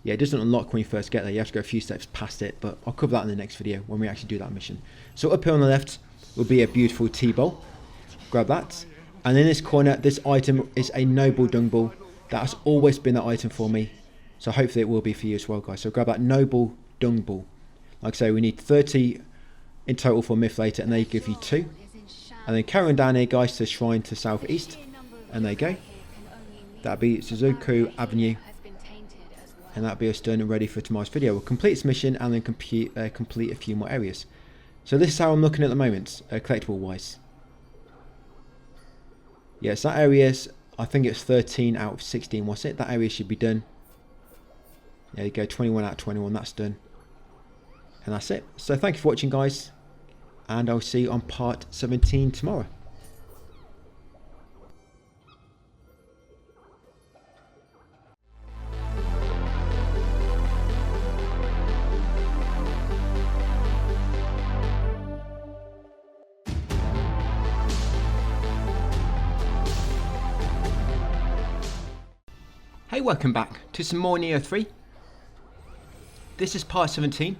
Yeah, it doesn't unlock when you first get there. You have to go a few steps past it. But I'll cover that in the next video when we actually do that mission. So up here on the left will be a beautiful T-Bowl. Grab that. And in this corner, this item is a Noble Dung Ball. That has always been that item for me. So hopefully it will be for you as well, guys. So grab that Noble Dung Ball. Like I say, we need 30 in total for Myth later, and they give you 2. And then carry on down here, guys, to the Shrine to southeast. And there you go. That'll be Suzuku Avenue. And that'll be us done and ready for tomorrow's video. We'll complete this mission and then complete a few more areas. So this is how I'm looking at the moment, collectible wise. Yes, that area is, I think it's 13 out of 16, was it? That area should be done. There you go, 21 out of 21, that's done. And that's it. So thank you for watching, guys. And I'll see you on part 17 tomorrow. Hey, welcome back to some more Nioh 3. This is part 17.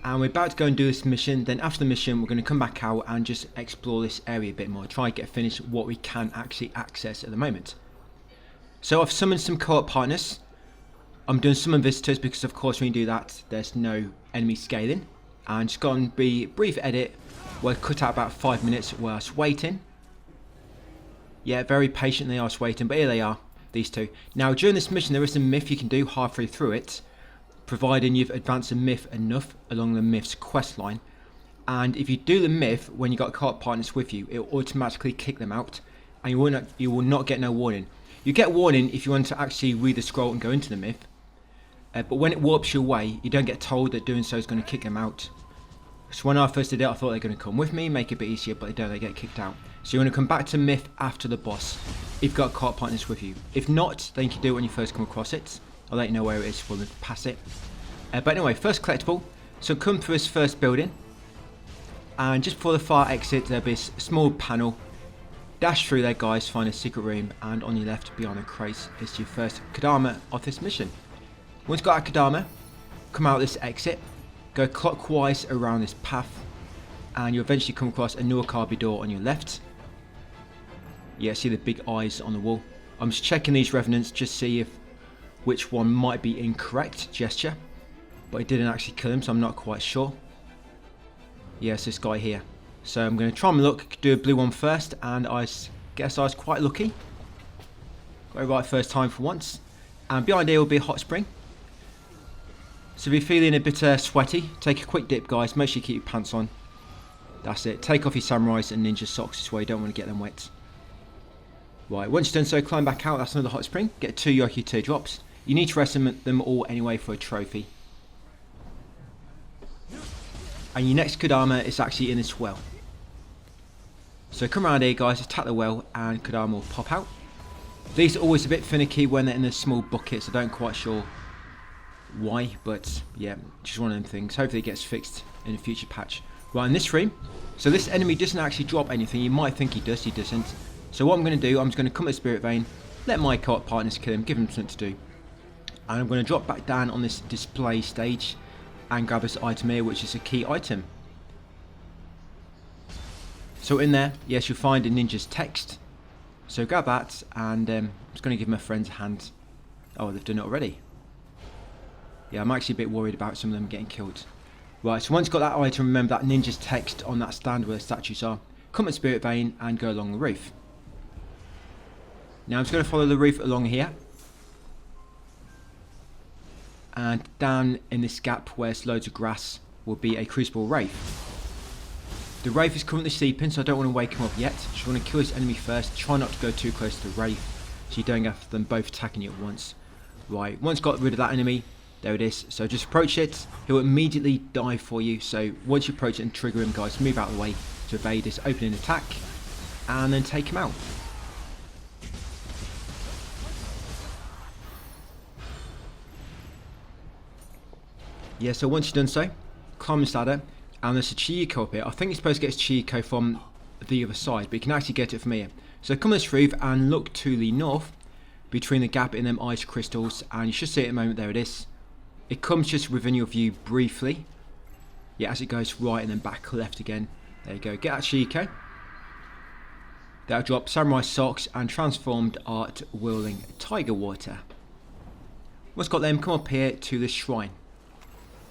And we're about to go and do this mission. Then after the mission, we're going to come back out and just explore this area a bit more. Try and get finished what we can actually access at the moment. So I've summoned some co-op partners. I'm doing summon visitors because of course when you do that, there's no enemy scaling. And just going to be a brief edit. We'll cut out about 5 minutes while I was waiting. Yeah, very patiently I was waiting, but here they are. These two. Now during this mission there is a myth you can do halfway through it, providing you've advanced a myth enough along the myth's quest line. And if you do the myth when you got co-op partners with you, it will automatically kick them out and you will not get no warning. You get warning if you want to actually read the scroll and go into the myth, but when it warps you away you don't get told that doing so is going to kick them out. So when I first did it I thought they're going to come with me, make it a bit easier, but they don't, they get kicked out. So you want to come back to myth after the boss if you've got co-op partners with you. If not, then you can do it when you first come across it. I'll let you know where it is when we pass it. But anyway, first collectible. So come through this first building. And just before the far exit, there'll be a small panel. Dash through there, guys, find a secret room. And on your left, beyond the crates, is your first Kodama of this mission. Once you've got a Kodama, come out this exit. Go clockwise around this path. And you'll eventually come across a Nioh door on your left. Yeah, see the big eyes on the wall. I'm just checking these revenants, just see if which one might be incorrect gesture. But it didn't actually kill him, so I'm not quite sure. Yes, this guy here. So I'm going to try and look, do a blue one first, and I guess I was quite lucky. Got it right first time for once. And behind here will be a hot spring. So if you're feeling a bit sweaty, take a quick dip, guys. Make sure you keep your pants on. That's it. Take off your samurais and ninja socks as well. You don't want to get them wet. Right, once you've done so, climb back out. That's another hot spring. Get 2 Yoki teardrops. You need to rest them all anyway for a trophy. And your next Kodama is actually in this well. So come around here, guys, attack the well, and Kodama will pop out. These are always a bit finicky when they're in the small buckets. I don't quite sure why, but yeah, just one of them things. Hopefully it gets fixed in a future patch. Right, in this room, so this enemy doesn't actually drop anything. You might think he does, he doesn't. So what I'm going to do, I'm just going to come to the Spirit Vein, let my co-op partners kill him, give him something to do. And I'm going to drop back down on this display stage and grab this item here, which is a key item. So in there, yes, you'll find a ninja's text. So grab that, and I'm just going to give my friends a hand. Oh, they've done it already. Yeah, I'm actually a bit worried about some of them getting killed. Right, so once you've got that item, remember that ninja's text on that stand where the statues are. Come to Spirit Vein and go along the roof. Now I'm just going to follow the roof along here. And down in this gap where there's loads of grass will be a Crucible Wraith. The Wraith is currently sleeping, so I don't want to wake him up yet. Just want to kill his enemy first. Try not to go too close to the Wraith, so you don't have them both attacking you at once. Right, once got rid of that enemy, there it is. So just approach it. He'll immediately die for you. So once you approach it and trigger him, guys, move out of the way to evade this opening attack, and then take him out. Yeah, so once you've done so, climb this ladder, and there's a Chieko up here. I think you're supposed to get his Chieko from the other side, but you can actually get it from here. So come this roof and look to the north, between the gap in them ice crystals, and you should see it in a moment. There it is. It comes just within your view briefly. Yeah, as it goes right and then back left again. There you go. Get that Chieko. That'll drop Samurai Socks and Transformed Art Whirling Tiger Water. Once got them, come up here to the shrine.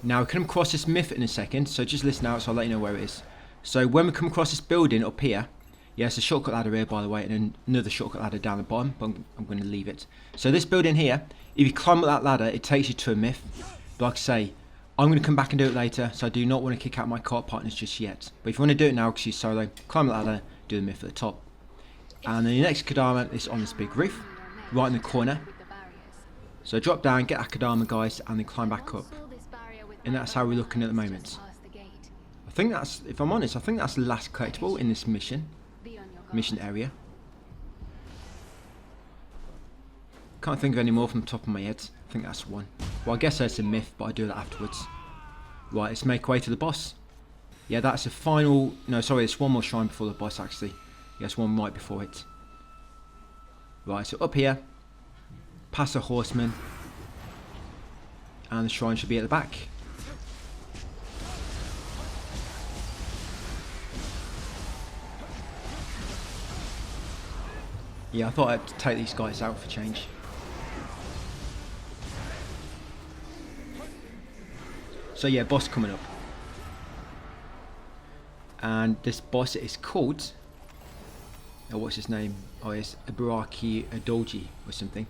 Now we come across this myth in a second, so just listen out so I'll let you know where it is. So when we come across this building up here, yes, a shortcut ladder here by the way, and then another shortcut ladder down the bottom, but I'm going to leave it. So this building here, if you climb up that ladder, it takes you to a myth. But like I say, I'm going to come back and do it later, so I do not want to kick out my co-op partners just yet. But if you want to do it now because you're solo, climb the ladder, do the myth at the top. And then your next Kodama is on this big roof, right in the corner. So drop down, get that Kodama guys, and then climb back up. And that's how we're looking at the moment. I think that's, if I'm honest, I think that's the last collectible in this mission area. Can't think of any more from the top of my head. I think that's one. Well, I guess that's a myth, but I do that afterwards. Right, let's make our way to the boss. Yeah, that's the final, no sorry, there's one more shrine before the boss actually. Yes, one right before it. Right, so up here, past the horseman, and the shrine should be at the back. Yeah, I thought I'd take these guys out for change. So yeah, boss coming up. And this boss is called... Oh, what's his name? Oh, it's Ibaraki Adoji or something.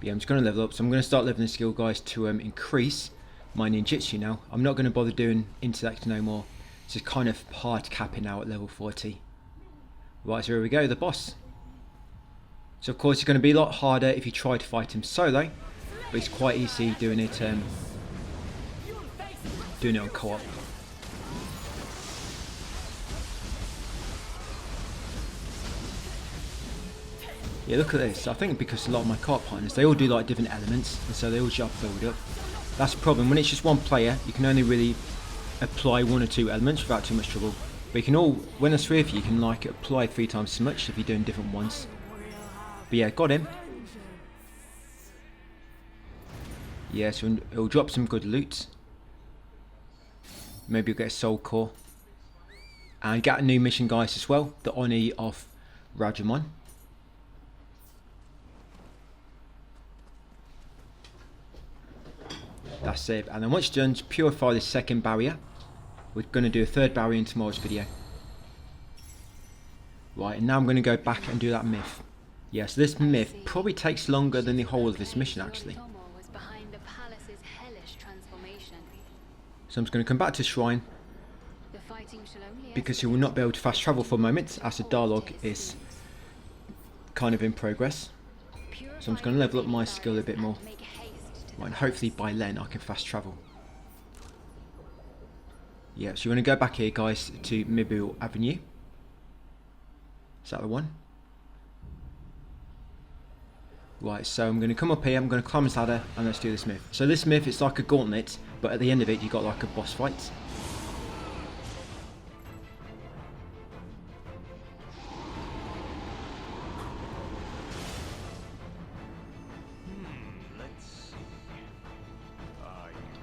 Yeah, I'm just going to level up, so I'm going to start leveling the skill guys to increase my ninjutsu now. I'm not going to bother doing intellect no more. It's just kind of hard capping now at level 40. Right, so here we go, the boss. So of course it's going to be a lot harder if you try to fight him solo, but it's quite easy doing it on co-op. Yeah, look at this. I think because a lot of my co-op partners, they all do like different elements, and so they all just build up. That's the problem. When it's just one player, you can only really apply one or two elements without too much trouble. But you can all, when there's three of you, you can like apply 3 times as much if you're doing different ones. But yeah, got him. Yeah, so it'll drop some good loot. Maybe you'll get a soul core. And get a new mission guys as well, the Oni of Rajamon. That's it. And then once you're done, purify this second barrier. We're going to do a third barrier in tomorrow's video. Right, and now I'm going to go back and do that myth. Yeah, so this myth probably takes longer than the whole of this mission actually. So I'm just going to come back to the shrine, because you will not be able to fast travel for a moment as the dialogue is kind of in progress. So I'm just going to level up my skill a bit more. Right, and hopefully by then I can fast travel. Yeah, so you want to go back here guys to Mibu Avenue. Is that the one? Right, so I'm going to come up here, I'm going to climb this ladder and let's do this myth. So this myth, it's like a gauntlet, but at the end of it you got like a boss fight.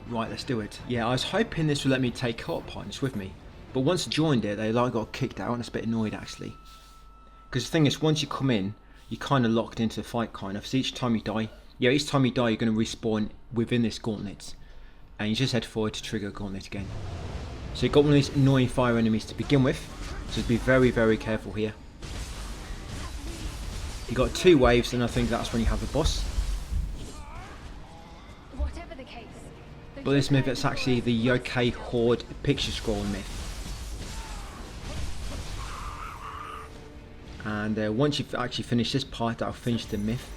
Right, let's do it. Yeah, I was hoping this would let me take co-op partners with me, but once I joined it, they like got kicked out, and I was a bit annoyed actually. Because the thing is, once you come in, you're kind of locked into the fight kind of. So each time you die, you're going to respawn within this gauntlet, and you just head forward to trigger a gauntlet again. So you've got one of these annoying fire enemies to begin with, so be very, very careful here. You got 2 waves, and I think that's when you have the boss. Whatever the case, the But this myth, Yokai it's actually the Yokai Horde picture scroll myth. And once you've actually finished this part, that'll finish the myth.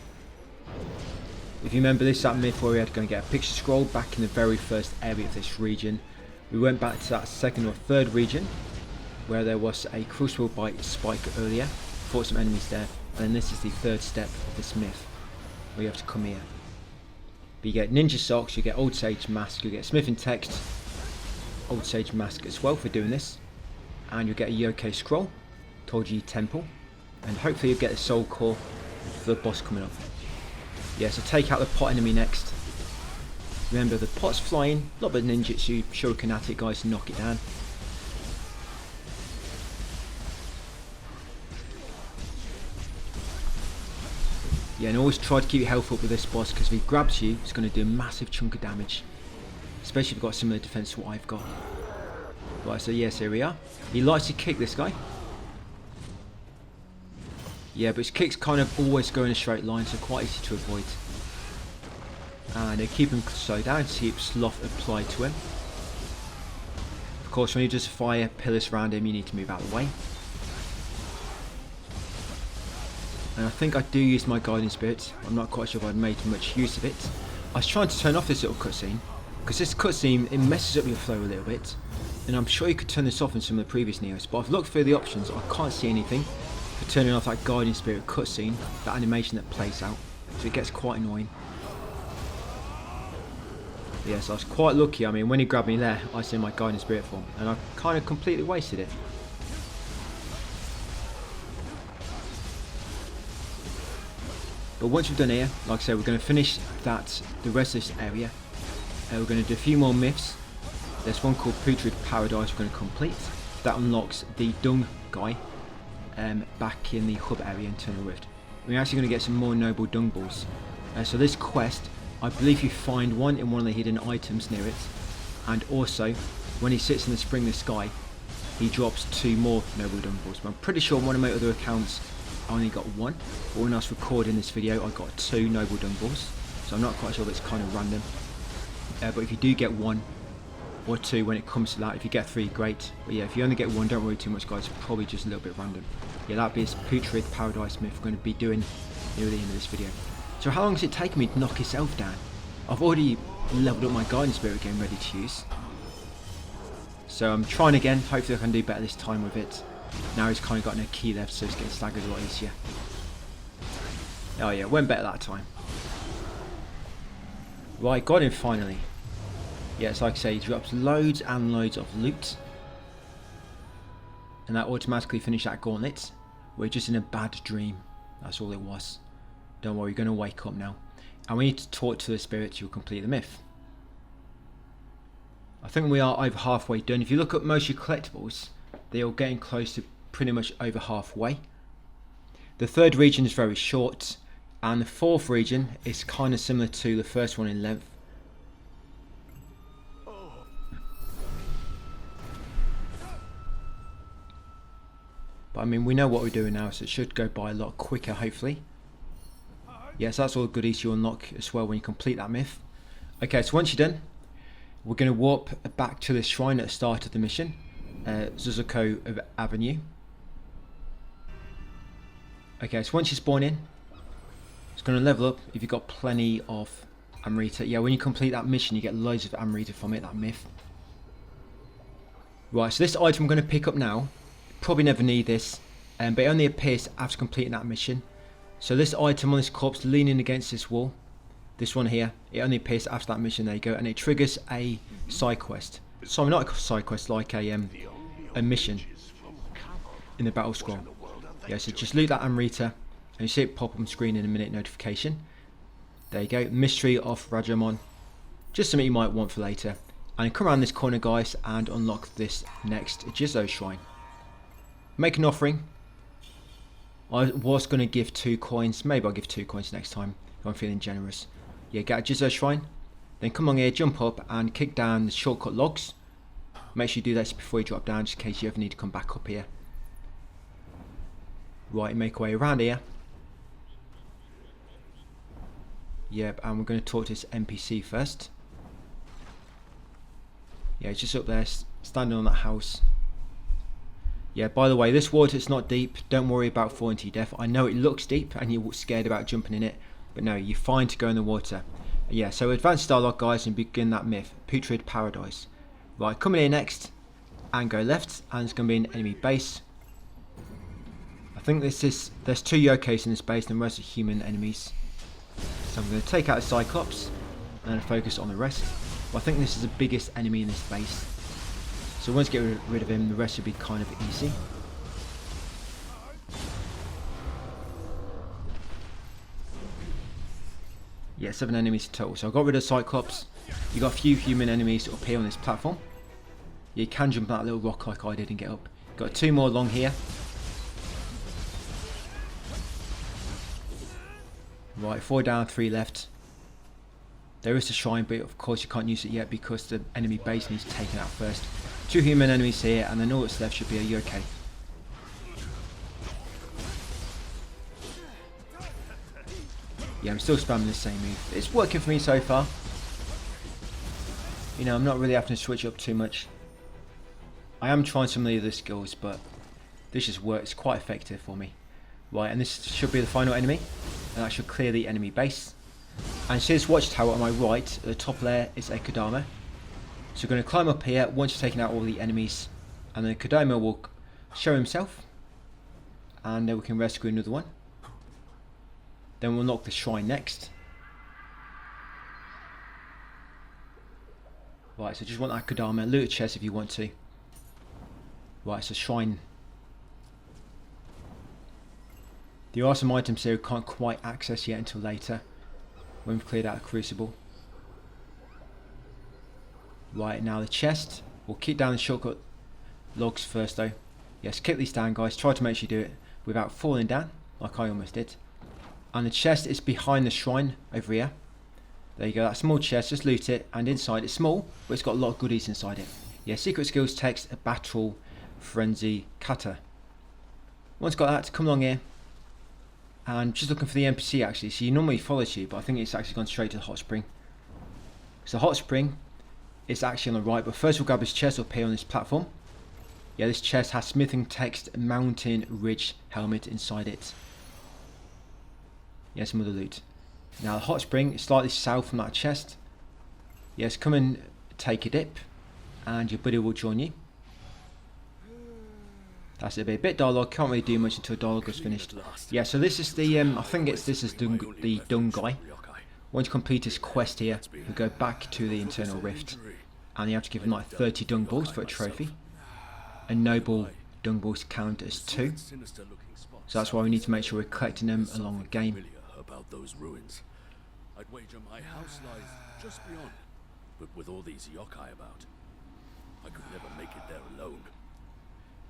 If you remember, this is that myth where we had going to get a picture scroll back in the very first area of this region. We went back to that 2nd or 3rd region where there was a crucible bite spike earlier, fought some enemies there, and then this is the 3rd step of this myth where you have to come here. But you get ninja socks, you get old sage mask, you get smithing text, old sage mask as well for doing this, and you get a yokai scroll, Toji temple, and hopefully you'll get a soul core for the boss coming up. Yeah, so take out the pot enemy next. Remember, the pot's flying, a little bit of ninjutsu, shuriken at it, guys, to knock it down. Yeah, and always try to keep your health up with this boss, because if he grabs you, it's going to do a massive chunk of damage. Especially if you've got similar defense to what I've got. Right, so yes, here we are. He likes to kick, this guy. Yeah, but his kicks kind of always go in a straight line, so quite easy to avoid. And they keep him slowed down to keep sloth applied to him. Of course, when you just fire pillars around him, you need to move out of the way. And I think I do use my guiding spirit. I'm not quite sure if I'd made much use of it. I was trying to turn off this little cutscene, because this cutscene, it messes up your flow a little bit. And I'm sure you could turn this off in some of the previous Niohs, but I've looked through the options, I can't see anything for turning off that guiding spirit cutscene, that animation that plays out. So it gets quite annoying. Yes, I was quite lucky. I mean, when he grabbed me there, I see my guiding spirit form, and I kind of completely wasted it. But once we've done here, like I said, we're going to finish the rest of this area. We're going to do a few more myths. There's one called Putrid Paradise we're going to complete. That unlocks the dung guy back in the hub area in Tunnel Rift. We're actually going to get some more noble dung balls. So this quest, I believe you find one in one of the hidden items near it. And also, when he sits in the spring in the sky, he drops 2 more noble dung balls. But I'm pretty sure on one of my other accounts, I only got 1. But when I was recording this video, I got 2 noble dung balls. So I'm not quite sure if it's kind of random. But if you do get 1 or 2 when it comes to that, if you get 3, great. But yeah, if you only get 1, don't worry too much, guys. It's probably just a little bit random. Yeah, that'd be this Putrid Paradise myth we're going to be doing near the end of this video. So how long does it take me to knock himself down? I've already leveled up my guiding spirit again, ready to use. So I'm trying again. Hopefully I can do better this time with it. Now he's kind of got no key left, so it's getting staggered a lot easier. Oh yeah, went better that time. Right, got him finally. Yeah, it's like I say, he drops loads and loads of loot. And that automatically finished that gauntlet. We're just in a bad dream. That's all it was. Don't worry, you're going to wake up now. And we need to talk to the spirits who will complete the myth. I think we are over halfway done. If you look at most of your collectibles, they are getting close to pretty much over halfway. The 3rd region is very short. And the 4th region is kind of similar to the first one in length. But I mean, we know what we're doing now, so it should go by a lot quicker, hopefully. Yes, that's all the goodies you unlock as well when you complete that myth. Okay, so once you're done, we're going to warp back to the shrine at the start of the mission. Zuzuko Avenue. Okay, so once you spawn in, it's going to level up if you've got plenty of Amrita. Yeah, when you complete that mission, you get loads of Amrita from it, that myth. Right, so this item I'm going to pick up now. Probably never need this, but it only appears after completing that mission. So this item on this corpse leaning against this wall, this one here, it only appears after that mission. There you go, and it triggers a side quest. Sorry, not a side quest, like a mission in the battle scroll. Yeah, so just loot that Amrita, and you see it pop on screen in a minute notification. There you go, Mystery of Rajamon, just something you might want for later. And come around this corner, guys, and unlock this next Jizo shrine. Make an offering. I was going to give 2 coins. Maybe I'll give 2 coins next time if I'm feeling generous. Yeah, get a Jizo shrine. Then come along here, jump up and kick down the shortcut logs. Make sure you do this before you drop down, just in case you ever need to come back up here. Right, make our way around here. Yep, and we're going to talk to this NPC first. Yeah, it's just up there, standing on that house. Yeah, by the way, this water is not deep. Don't worry about falling to your death. I know it looks deep and you're scared about jumping in it, but no, you're fine to go in the water. Yeah, so advance dialogue, guys, and begin that myth. Putrid Paradise. Right, come in here next and go left, and it's going to be an enemy base. I think there's 2 yokais in this base and the rest are human enemies. So I'm going to take out the Cyclops and focus on the rest. But I think this is the biggest enemy in this base. So once you get rid of him, the rest should be kind of easy. Yeah, 7 enemies in total. So I got rid of Cyclops. You got a few human enemies up here on this platform. You can jump that little rock like I did and get up. Got 2 more along here. Right, 4 down, 3 left. There is a shrine, but of course you can't use it yet because the enemy base needs taken out first. 2 human enemies here, and then all that's left should be a yokai. Yeah, I'm still spamming the same move. It's working for me so far. You know, I'm not really having to switch up too much. I am trying some of the other skills, but this just works quite effective for me. Right, and this should be the final enemy, and that should clear the enemy base. And see this watchtower on my right, at the top there is a Kodama. So we're going to climb up here once you've taken out all the enemies, and then Kodama will show himself, and then we can rescue another one. Then we'll unlock the shrine next. Right, so just want that Kodama, loot a chest if you want to. Right, so shrine. There are some items here we can't quite access yet until later, when we've cleared out the crucible. Right, now the chest. We'll kick down the shortcut logs first though. Yes, kick these down, guys. Try to make sure you do it without falling down, like I almost did. And the chest is behind the shrine over here. There you go, that small chest, just loot it, and inside it's small, but it's got a lot of goodies inside it. Yeah, secret skills, text, battle, frenzy, kata. Once got that, come along here. And just looking for the NPC actually, so you normally follows you, but I think it's actually gone straight to the hot spring. So the hot spring is actually on the right, but first we'll grab this chest up here on this platform. Yeah, this chest has smithing text, mountain ridge helmet inside it. Yeah, some other loot. Now the hot spring is slightly south from that chest. Yes, come and take a dip, and your buddy will join you. That's it, a bit dialogue, can't really do much until dialogue is finished. Yeah, so this is the, I think this is the dung guy. Once you complete this quest here, we go back to the internal rift, and you have to give him like 30 dung balls for a trophy. And noble dung balls count as 2. So that's why we need to make sure we're collecting them along the game. About those ruins. I'd wager my house lies just beyond, but with all these yokai about, I could never make it there alone.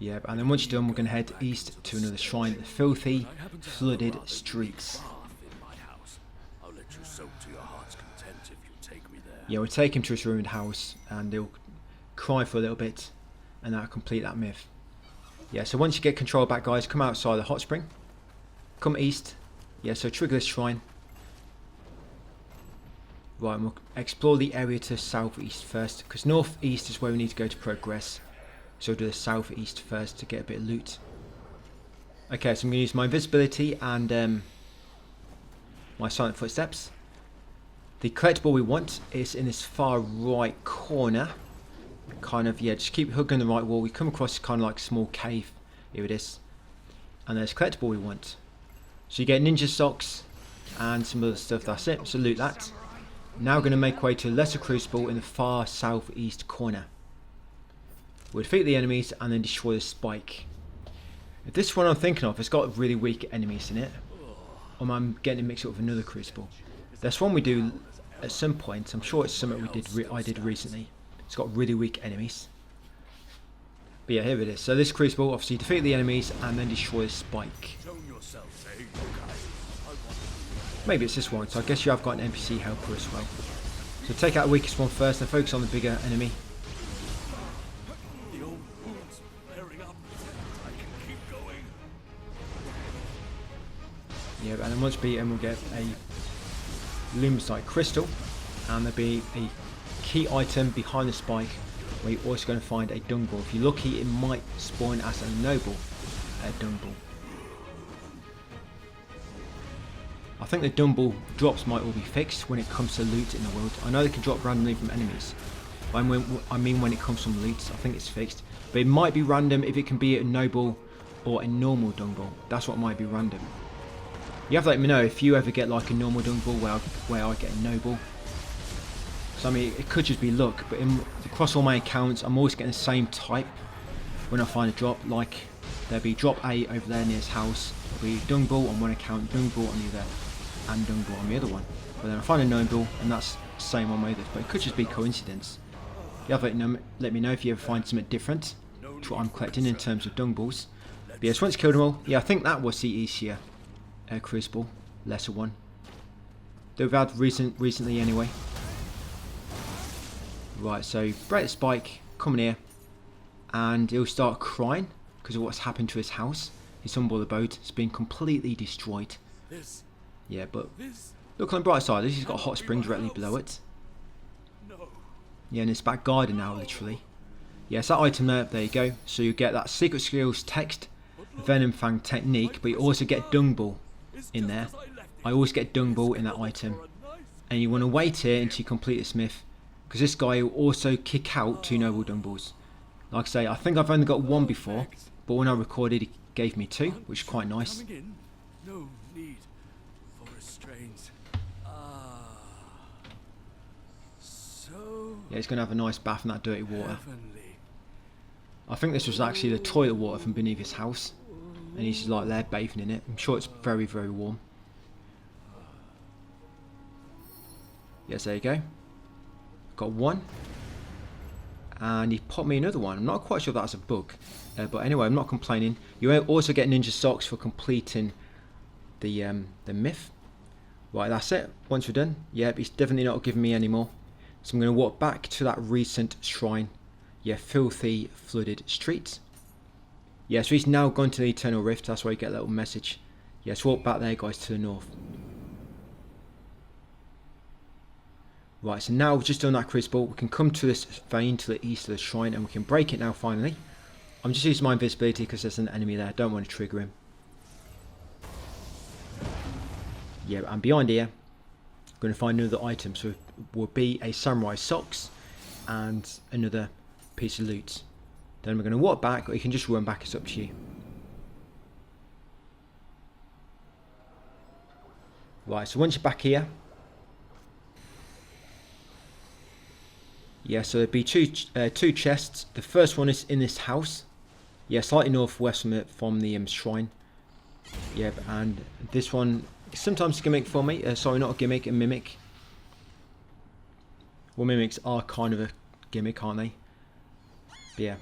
Yeah, and then once you're done, we're going to head east to another shrine, the filthy, flooded streets. I'll let you soak to your heart's content if you take me there. Yeah, we'll take him to his ruined house, and he'll cry for a little bit, and that'll complete that myth. Yeah, so once you get control back, guys, come outside the hot spring, come east. Yeah, so trigger this shrine. Right, and we'll explore the area to southeast first, because northeast is where we need to go to progress. So we'll do the southeast first to get a bit of loot. Okay, so I'm going to use my invisibility and my silent footsteps. The collectible we want is in this far right corner. Kind of, yeah, just keep hugging the right wall. We come across kind of like a small cave. Here it is. And there's collectible we want. So you get ninja socks and some other stuff, that's it, so loot that. Now we're going to make way to a lesser crucible in the far southeast corner. We'll defeat the enemies and then destroy the spike. If this one I'm thinking of, it's got really weak enemies in it, or I'm getting it mixed up with another crucible. There's one we do at some point, I'm sure it's something I did recently. It's got really weak enemies. But yeah, here it is. So this crucible, obviously defeat the enemies and then destroy the spike. Maybe it's this one, so I guess you have got an NPC helper as well. So take out the weakest one first and focus on the bigger enemy. The old wound's flaring up. I can keep going. Yeah, and then once beaten we'll get a Lumisite Crystal, and there'll be a key item behind the spike where you're also going to find a dung ball. If you're lucky, it might spawn as a noble dung ball. I think the dung ball drops might all be fixed when it comes to loot in the world. I know they can drop randomly from enemies, but I mean when it comes from loot, I think it's fixed. But it might be random if it can be a noble or a normal dung ball. That's what might be random. You have to let me know if you ever get like a normal dung ball where I get a noble. So I mean, it could just be luck, but across all my accounts, I'm always getting the same type when I find a drop. Like there'll be drop A over there near his house, there'll be dung ball on one account, dung ball on the other, and dung ball on the other one. But then I find a noble, and that's the same on my others. But it could just be coincidence. You have to let me know if you ever find something different to what I'm collecting in terms of dung balls. But yeah, so once killed them all, yeah, I think that was the easier crucible, lesser one that we've had recently anyway. Right, so break the spike, come in here, and he'll start crying because of what's happened to his house. His onboard boat has been completely destroyed. Yeah, but look on the bright side, this has got a hot spring directly below it. Yeah, and it's back garden now, literally. Yes, that item there you go. So you get that secret skills text, venom fang technique, but you also get dung ball in there. I always get dung ball in that item. And you want to wait here until you complete the smith, because this guy will also kick out 2 noble dung balls. Like I say, I think I've only got 1 before, but when I recorded he gave me 2, which is quite nice. No need for restraints. So Yeah, he's going to have a nice bath in that dirty water. heavenly. I think this was actually the toilet water from beneath his house, and he's just like there bathing in it. I'm sure it's very, very warm. Yes, there you go. Got 1, and he popped me another one. I'm not quite sure if that's a bug, but anyway, I'm not complaining. You also get ninja socks for completing the myth. Right, that's it. Once we're done, yep, he's definitely not giving me any more. So I'm going to walk back to that recent shrine. Yeah, filthy, flooded streets. Yeah, so he's now gone to the Eternal Rift. That's why you get a little message. Yes, walk back there, guys, to the north. Right, so now we've just done that crucible. We can come to this vein to the east of the shrine, and we can break it now, finally. I'm just using my invisibility because there's an enemy there. I don't want to trigger him. Yeah, and behind here, I'm going to find another item. So it will be a samurai socks and another piece of loot. Then we're going to walk back, or you can just run back. It's up to you. Right, so once you're back here, yeah, so there'd be two chests. The first one is in this house. Yeah, slightly northwest from the shrine. Yeah, and this one is sometimes a gimmick for me. Sorry, not a gimmick, a mimic. Well, mimics are kind of a gimmick, aren't they? But yeah,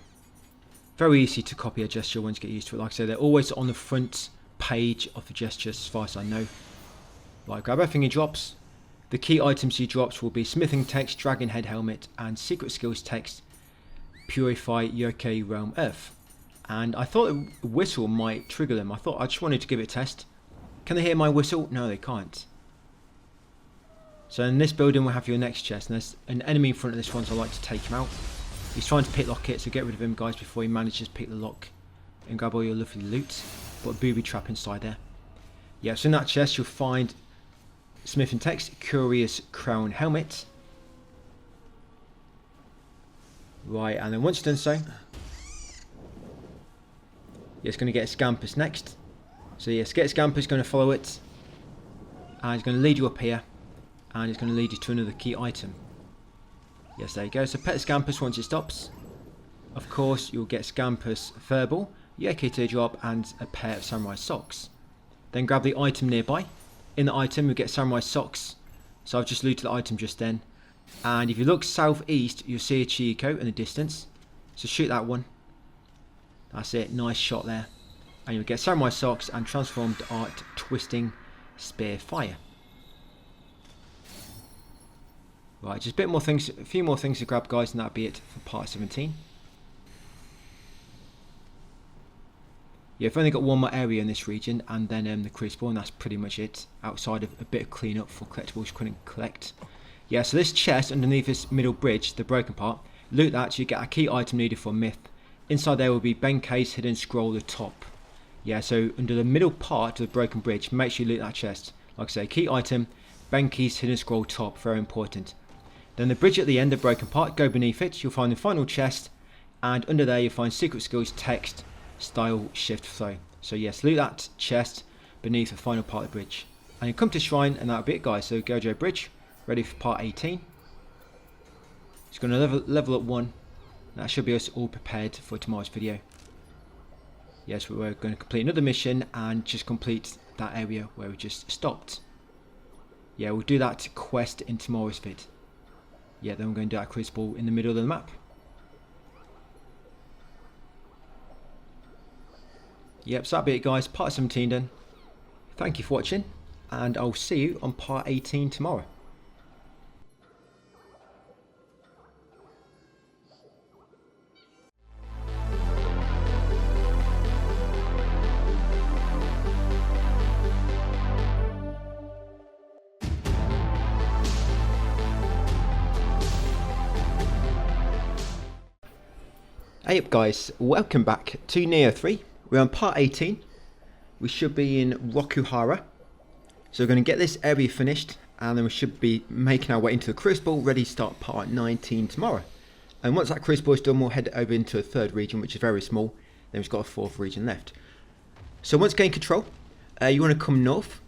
very easy to copy a gesture once you get used to it. Like I said, they're always on the front page of the gestures, as far as I know. Right, grab everything he drops. The key items he drops will be smithing text, dragon head helmet, and secret skills text, purify Yokai realm earth. And I thought a whistle might trigger them. I just wanted to give it a test. Can they hear my whistle? No, they can't. So in this building we'll have your next chest, and there's an enemy in front of this one, so I like to take him out. He's trying to picklock it, so get rid of him, guys, before he manages to pick the lock and grab all your lovely loot. Got a booby trap inside there. Yeah, so in that chest you'll find smith and text, curious crown helmet. Right, and then once you've done so, you're just going to get a Scampus next. So yes, get a Scampus, going to follow it, and it's going to lead you up here, and it's going to lead you to another key item. Yes, there you go. So pet the Scampus once it stops. Of course, you'll get Scampus Furball, Yokai Teardrop, and a pair of samurai socks. Then grab the item nearby. In the item, you get samurai socks. So I've just looted the item just then. And if you look southeast, you'll see a Chieko in the distance. So shoot that one. That's it. Nice shot there. And you'll get samurai socks and transformed art twisting spear fire. Right, just a few more things to grab, guys, and that'll be it for part 17. Yeah, I've only got one more area in this region, and then the Crucible, and that's pretty much it, outside of a bit of cleanup for collectibles you couldn't collect. Yeah, so this chest underneath this middle bridge, the broken part, loot that, you get a key item needed for Myth. Inside there will be Benkei's hidden scroll at the top. Yeah, so under the middle part of the broken bridge, make sure you loot that chest. Like I say, key item, Benkei's hidden scroll top, very important. Then the bridge at the end, the broken part, go beneath it, you'll find the final chest, and under there you'll find secret skills, text, style, shift, flow. So yes, loot that chest beneath the final part of the bridge. And you come to shrine, and that'll be it, guys. So Gojo Bridge, ready for part 18. Just going to level up 1. That should be us all prepared for tomorrow's video. Yes, we're going to complete another mission and just complete that area where we just stopped. Yeah, we'll do that quest in tomorrow's vid. Yeah, then we're going to do that Crucible in the middle of the map. Yep, so that'll be it, guys. Part 17 done. Thank you for watching, and I'll see you on part 18 tomorrow. Hey up, guys, welcome back to Nioh 3. We're on part 18. We should be in Rokuhara. So we're going to get this area finished, and then we should be making our way into the Crucible, ready to start part 19 tomorrow. And once that Crucible is done, we'll head over into a third region, which is very small. Then we've got a fourth region left. So once gain control, you want to come north.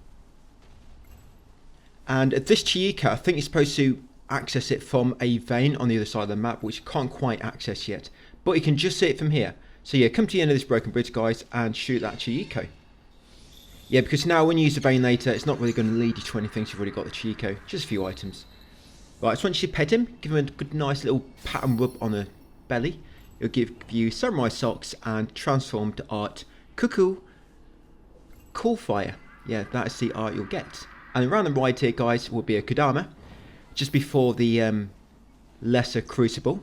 And at this Chiika, I think you're supposed to access it from a vein on the other side of the map, which you can't quite access yet. But you can just see it from here. So yeah, come to the end of this broken bridge, guys, and shoot that Chiiko. Yeah, because now when you use the vein later, it's not really going to lead you to anything, so you've already got the Chiiko. Just a few items. Right, so once you pet him, give him a good, nice little pat and rub on the belly. It'll give you samurai socks and transformed art Cuckoo Cool Fire. Yeah, that is the art you'll get. And around the right here, guys, will be a Kodama, just before the lesser Crucible.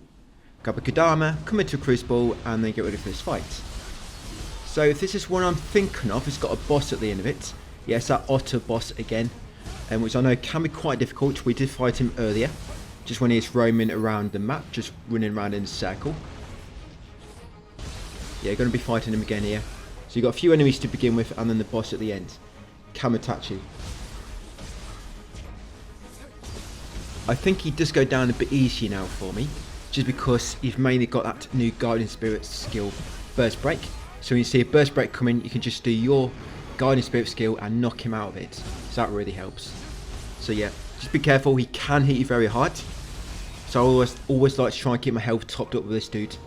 Grab a Kodama, come into a Crucible, and then get ready for this fight. So if this is one I'm thinking of, it's got a boss at the end of it. Yes, that Otter boss again, which I know can be quite difficult. We did fight him earlier, just when he's roaming around the map, just running around in a circle. Yeah, going to be fighting him again here. So you've got a few enemies to begin with, and then the boss at the end, Kamatachi. I think he does go down a bit easier now for me, just because you've mainly got that new Guardian Spirit skill, Burst Break. So when you see a Burst Break coming, you can just do your Guardian Spirit skill and knock him out of it. So that really helps. So yeah, just be careful, he can hit you very hard. So I always like to try and keep my health topped up with this dude.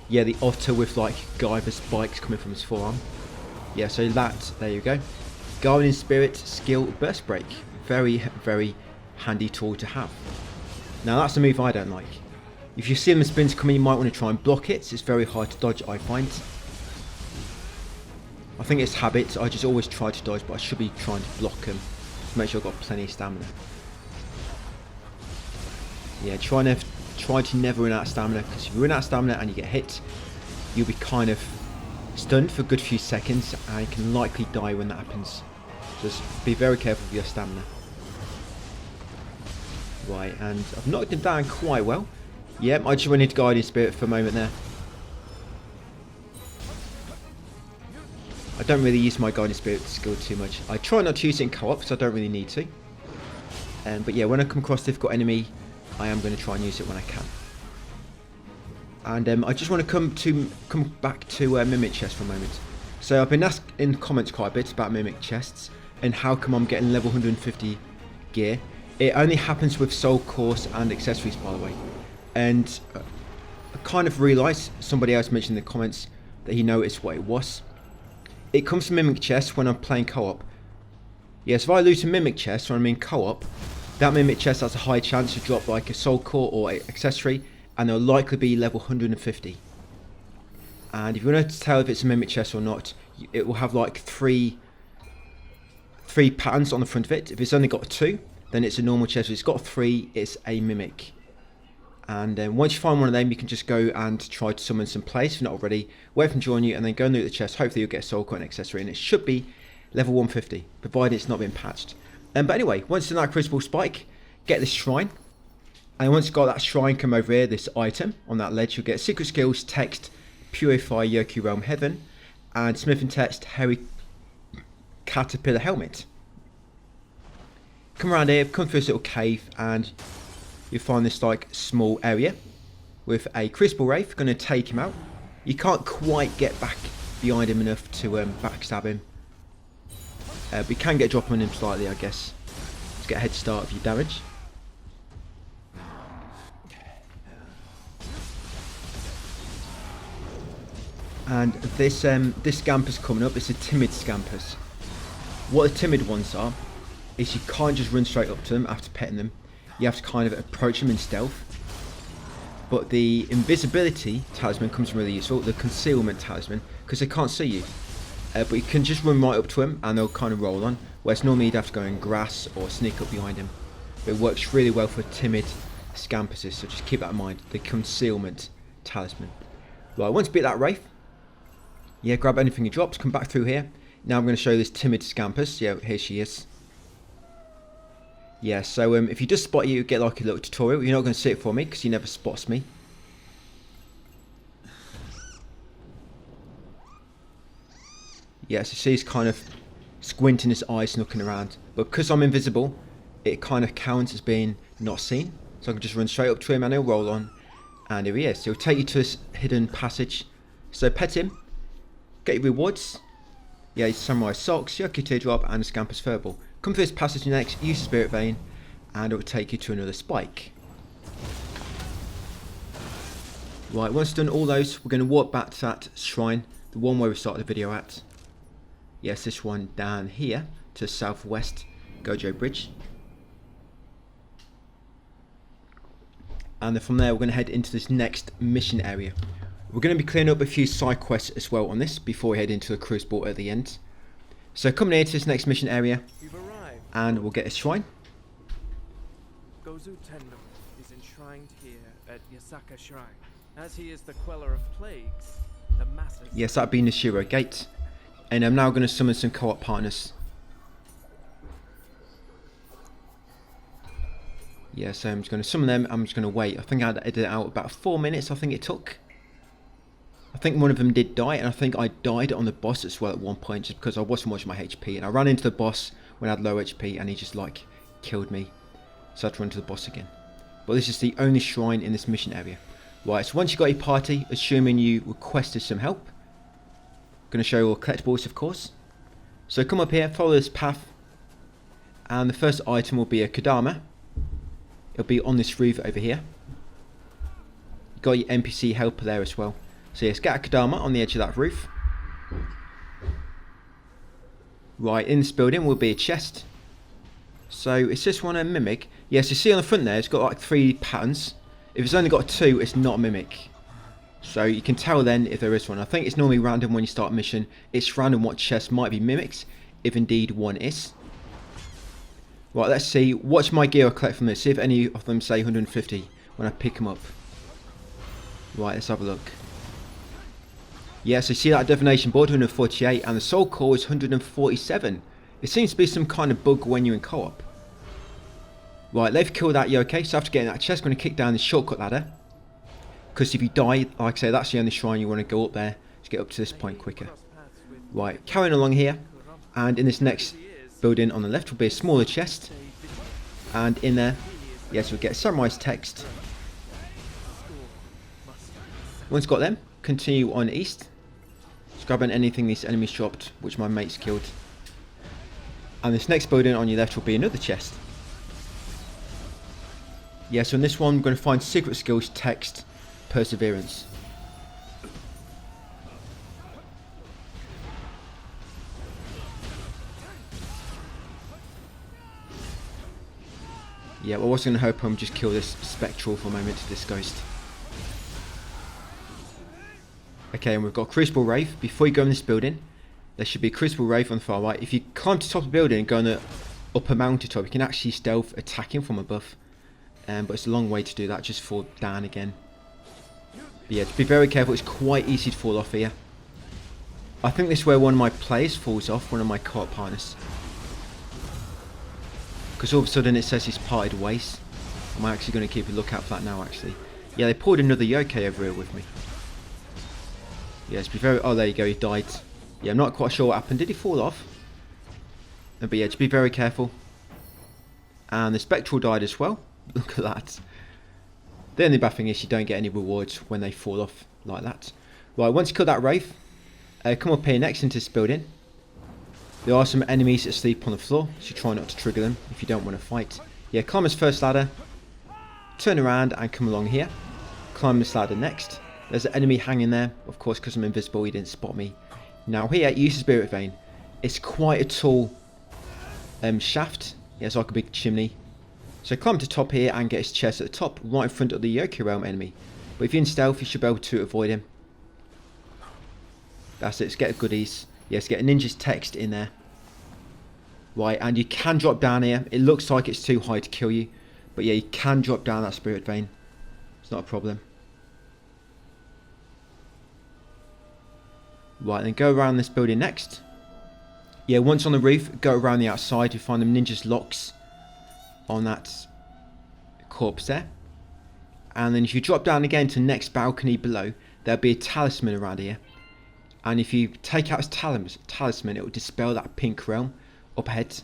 Yeah, the Otter with like Guyver spikes coming from his forearm. Yeah, so that, there you go. Guardian Spirit skill Burst Break. Very, very handy tool to have. Now that's a move I don't like. If you see them spins coming, you might want to try and block it. It's very hard to dodge, I find. I think it's habit. I just always try to dodge, but I should be trying to block them to make sure I've got plenty of stamina. Yeah, try to never run out of stamina, because if you run out of stamina and you get hit, you'll be kind of stunned for a good few seconds, and you can likely die when that happens. Just be very careful with your stamina. Right, and I've knocked him down quite well. Yep, I just went into Guardian Spirit for a moment there. I don't really use my Guardian Spirit skill too much. I try not to use it in co-op, because I don't really need to. But yeah, when I come across a difficult enemy, I am going to try and use it when I can. And I just want to come back to Mimic Chest for a moment. So I've been asked in the comments quite a bit about Mimic Chests, and how come I'm getting level 150 gear. It only happens with soul cores and accessories, by the way. And I kind of realised, somebody else mentioned in the comments that he noticed what it was. It comes from Mimic Chest when I'm playing co-op. Yes, if I lose a Mimic Chest when I'm in co-op, that Mimic Chest has a high chance to drop like a soul core or an accessory, and they'll likely be level 150. And if you want to tell if it's a Mimic Chest or not, it will have like three patterns on the front of it. If it's only got 2, then it's a normal chest. If it's got 3, it's a Mimic. And then once you find one of them, you can just go and try to summon some players if you're not already. Wait for them to join you and then go and loot the chest. Hopefully you'll get a soul coin accessory, and it should be level 150, provided it's not been patched. But anyway, once you've done that crucible spike, get this shrine. And once you've got that shrine, come over here, this item on that ledge, you'll get secret skills, text, purify Yoku Realm Heaven, and smith and text, hairy caterpillar helmet. Come around here, come through this little cave, and you'll find this like small area with a crucible wraith. Going to take him out. You can't quite get back behind him enough to backstab him, but you can get a drop on him slightly, I guess, to get a head start of your damage. And this scamper's coming up. It's a timid scampers. What the timid ones are is you can't just run straight up to them after petting them. You have to kind of approach them in stealth. But the invisibility talisman comes really useful, the concealment talisman, because they can't see you. But you can just run right up to them and they'll kind of roll on, whereas normally you'd have to go in grass or sneak up behind him. But it works really well for timid scampers, so just keep that in mind, the concealment talisman. Right, once you beat that wraith, yeah, grab anything he drops, come back through here. Now I'm going to show you this timid scampers. Yeah, here she is. Yeah, so if you just spot you, get like a little tutorial. You're not going to see it for me because he never spots me. Yeah, so see he's kind of squinting his eyes, looking around. But because I'm invisible, it kind of counts as being not seen. So I can just run straight up to him and he'll roll on. And here he is. He'll take you to this hidden passage. So pet him, get your rewards. Yeah, he's Samurai Socks, Yoku Teardrop, and a Scamper's Furball. Come through this passage next, use Spirit Vein, and it will take you to another spike. Right, once you've done all those, we're going to walk back to that shrine, the one where we started the video at. Yes, this one down here, to the southwest, Gojo Bridge. And then from there, we're going to head into this next mission area. We're going to be clearing up a few side quests as well on this before we head into the Crucible at the end. So coming here to this next mission area, and we'll get a shrine. Gozu Tenno is enshrined here at Yasaka Shrine. As he is the queller of plagues, the masses... Yes, that'd be Nishiro Gate. And I'm now going to summon some co-op partners. Yeah, so I'm just going to summon them. I'm just going to wait. I think I had to edit it out about 4 minutes, I think it took. I think one of them did die, and I think I died on the boss as well at one point just because I wasn't watching my HP. And I ran into the boss when I had low HP and he just like killed me. So I had to run to the boss again. But this is the only shrine in this mission area. Right, so once you got your party, assuming you requested some help, I'm going to show you all collectibles, of course. So come up here, follow this path, and the first item will be a Kodama. It'll be on this roof over here. You got your NPC helper there as well. So yes, get a Kodama on the edge of that roof. Right, in this building will be a chest. So it's just one a mimic. Yes, you see on the front there, it's got like 3 patterns. If it's only got 2, it's not a mimic. So you can tell then if there is one. I think it's normally random when you start a mission. It's random what chest might be mimics, if indeed one is. Right, let's see. What's my gear I collect from this? See if any of them say 150 when I pick them up. Right, let's have a look. Yeah, so see that divination board, 148, and the soul core is 147. It seems to be some kind of bug when you're in co-op. Right, they've killed that Yokai, so after getting that chest, I'm going to kick down the shortcut ladder. Because if you die, like I say, that's the only shrine you want to go up there to get up to this point quicker. Right, carrying along here, and in this next building on the left will be a smaller chest. And in there, yes, we'll get Samurai's text. Once got them, continue on east. Just grabbing anything these enemies dropped, which my mates killed. And this next building on your left will be another chest. Yeah, so in this one, we're going to find secret skills, text, perseverance. Yeah, well, I was going to hope just kill this spectral for a moment to this ghost. Okay, and we've got Crucible Wraith. Before you go in this building, there should be a Crucible Wraith on the far right. If you climb to the top of the building and go on the upper mountaintop, you can actually stealth attack him from above. but it's a long way to do that. Just fall down again. But yeah, to be very careful. It's quite easy to fall off here. I think this is where one of my players falls off, one of my co-op partners. Because all of a sudden it says he's parted ways. I'm actually going to keep a lookout for that now, actually. Yeah, they pulled another yokai over here with me. Yeah, to be very... Oh, there you go, he died. Yeah, I'm not quite sure what happened. Did he fall off? But yeah, just be very careful. And the Spectral died as well. Look at that. The only bad thing is you don't get any rewards when they fall off like that. Right, once you kill that Wraith, come up here next into this building. There are some enemies asleep on the floor, so try not to trigger them if you don't want to fight. Yeah, climb this first ladder, turn around and come along here. Climb this ladder next. There's an enemy hanging there, of course, because I'm invisible, he didn't spot me. Now here, use the Spirit Vein. It's quite a tall shaft. Yeah, it's like a big chimney. So climb to the top here and get his chest at the top, right in front of the Yokai Realm enemy. But if you're in stealth, you should be able to avoid him. That's it, let's get a goodies. Yes, get a ninja's text in there. Right, and you can drop down here. It looks like it's too high to kill you. But yeah, you can drop down that Spirit Vein. It's not a problem. Right, then go around this building next. Yeah, once on the roof, go around the outside. You find them ninja's locks on that corpse there. And then if you drop down again to the next balcony below, there'll be a talisman around here. And if you take out this talisman, it will dispel that pink realm up ahead.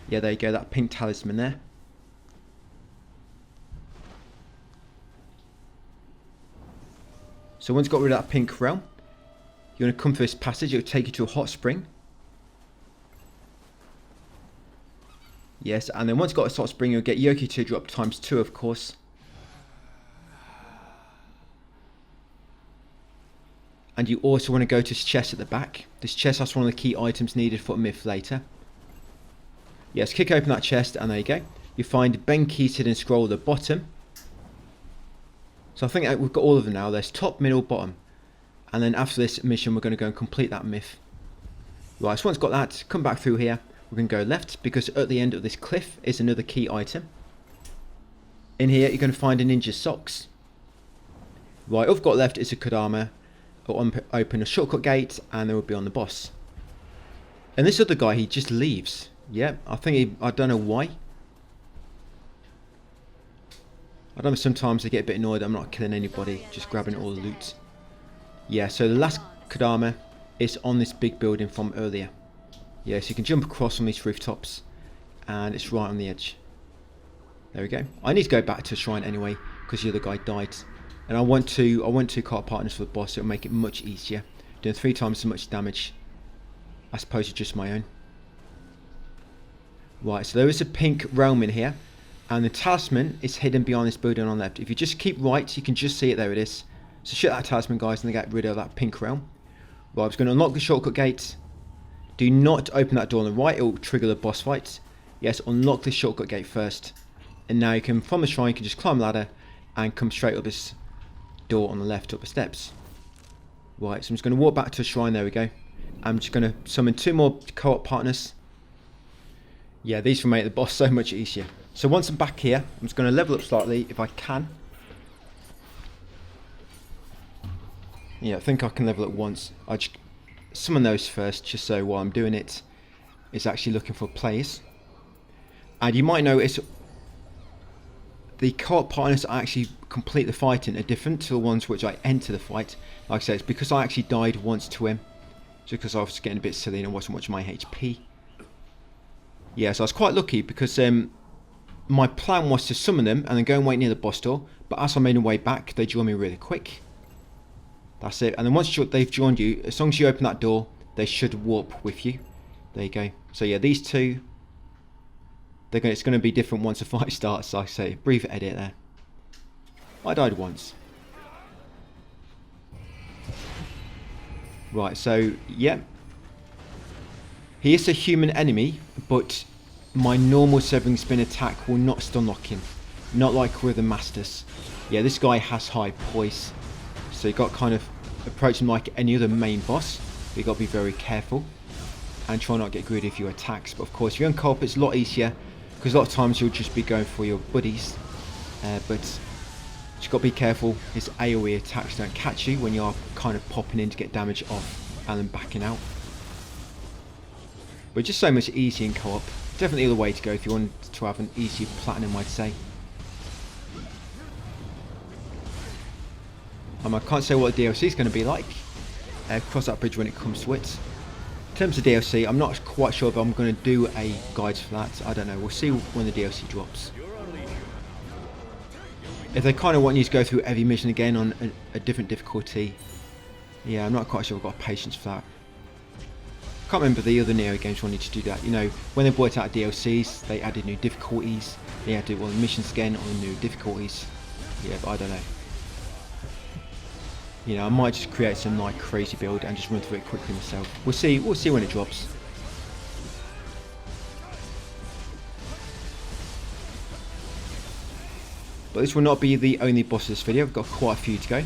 Yeah, there you go, that pink talisman there. So once you've got rid of that pink realm, you're going to come through this passage. It will take you to a hot spring. Yes, and then once you've got a hot spring, you'll get Yokai Teardrop ×2, of course. And you also want to go to this chest at the back. This chest has one of the key items needed for a myth later. Yes, kick open that chest and there you go. You find Benki's hidden scroll at the bottom. So I think we've got all of them now. There's top, middle, bottom. And then after this mission, we're going to go and complete that myth. Right, so once got that, come back through here. We're going to go left because at the end of this cliff is another key item. In here, you're going to find a ninja socks. Right, all I've got left is a Kodama. Or open a shortcut gate and then we'll be on the boss. And this other guy, he just leaves. Yeah, I don't know why. I don't know, sometimes I get a bit annoyed I'm not killing anybody, just grabbing all the loot. Yeah, so the last Kodama is on this big building from earlier. Yeah, so you can jump across on these rooftops and it's right on the edge. There we go. I need to go back to the shrine anyway because the other guy died. And I want two co-op partners for the boss. It'll make it much easier. Doing 3 times as much damage as opposed to just my own. Right, so there is a pink realm in here. And the talisman is hidden behind this building on the left. If you just keep right, you can just see it. There it is. So shoot that talisman, guys, and then get rid of that pink realm. Right, I'm just going to unlock the shortcut gate. Do not open that door on the right. It will trigger the boss fight. Yes, unlock the shortcut gate first. And now you can, from the shrine, you can just climb the ladder and come straight up this door on the left, up the steps. Right, so I'm just going to walk back to the shrine. There we go. I'm just going to summon 2 more co-op partners. Yeah, these will make the boss so much easier. So once I'm back here, I'm just going to level up slightly if I can. Yeah, I think I can level up once. I just summon those first, just so while I'm doing it, it's actually looking for players. And you might notice the co-op partners I actually complete the fighting are different to the ones which I enter the fight. Like I said, it's because I actually died once to him. Just because I was getting a bit silly and I wasn't watching my HP. Yeah, so I was quite lucky because my plan was to summon them and then go and wait near the boss door. But as I made my way back, they joined me really quick. That's it. And then once they've joined you, as long as you open that door, they should warp with you. There you go. So yeah, these two, it's going to be different once the fight starts. Like I say, brief edit there. I died once. Right, so yeah. He is a human enemy, but my normal severing spin attack will not stun lock him. Not like with the masters. Yeah, this guy has high poise. So you got kind of approach him like any other main boss. But you got to be very careful. and try not to get greedy with your attacks. But of course, if you're on co-op, it's a lot easier because a lot of times you'll just be going for your buddies. But you've got to be careful his AoE attacks don't catch you when you're kind of popping in to get damage off and then backing out. But just so much easier in co-op. Definitely the way to go if you want to have an easy platinum, I'd say. I can't say what the DLC is going to be like. Cross that bridge when it comes to it. In terms of DLC, I'm not quite sure if I'm going to do a guide for that. I don't know. We'll see when the DLC drops. If they kind of want you to go through every mission again on a different difficulty, yeah, I'm not quite sure I've got patience for that. I can't remember the other Nioh games wanted to do that. You know, when they brought out DLCs, they added new difficulties. They had to do all the missions again on new difficulties. Yeah, but I don't know. You know, I might just create some like crazy build and just run through it quickly myself. We'll see when it drops. But this will not be the only boss of this video. I've got quite a few to go.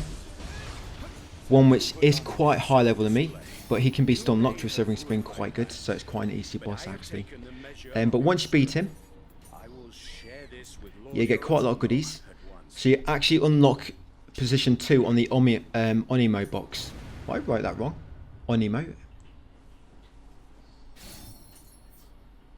One which is quite high level than me, but he can be still unlocked with Severing Spring quite good, so it's quite an easy boss actually. But once you beat him, you get quite a lot of goodies. So you actually unlock position 2 on the Onimo box. I wrote that wrong. Onimo.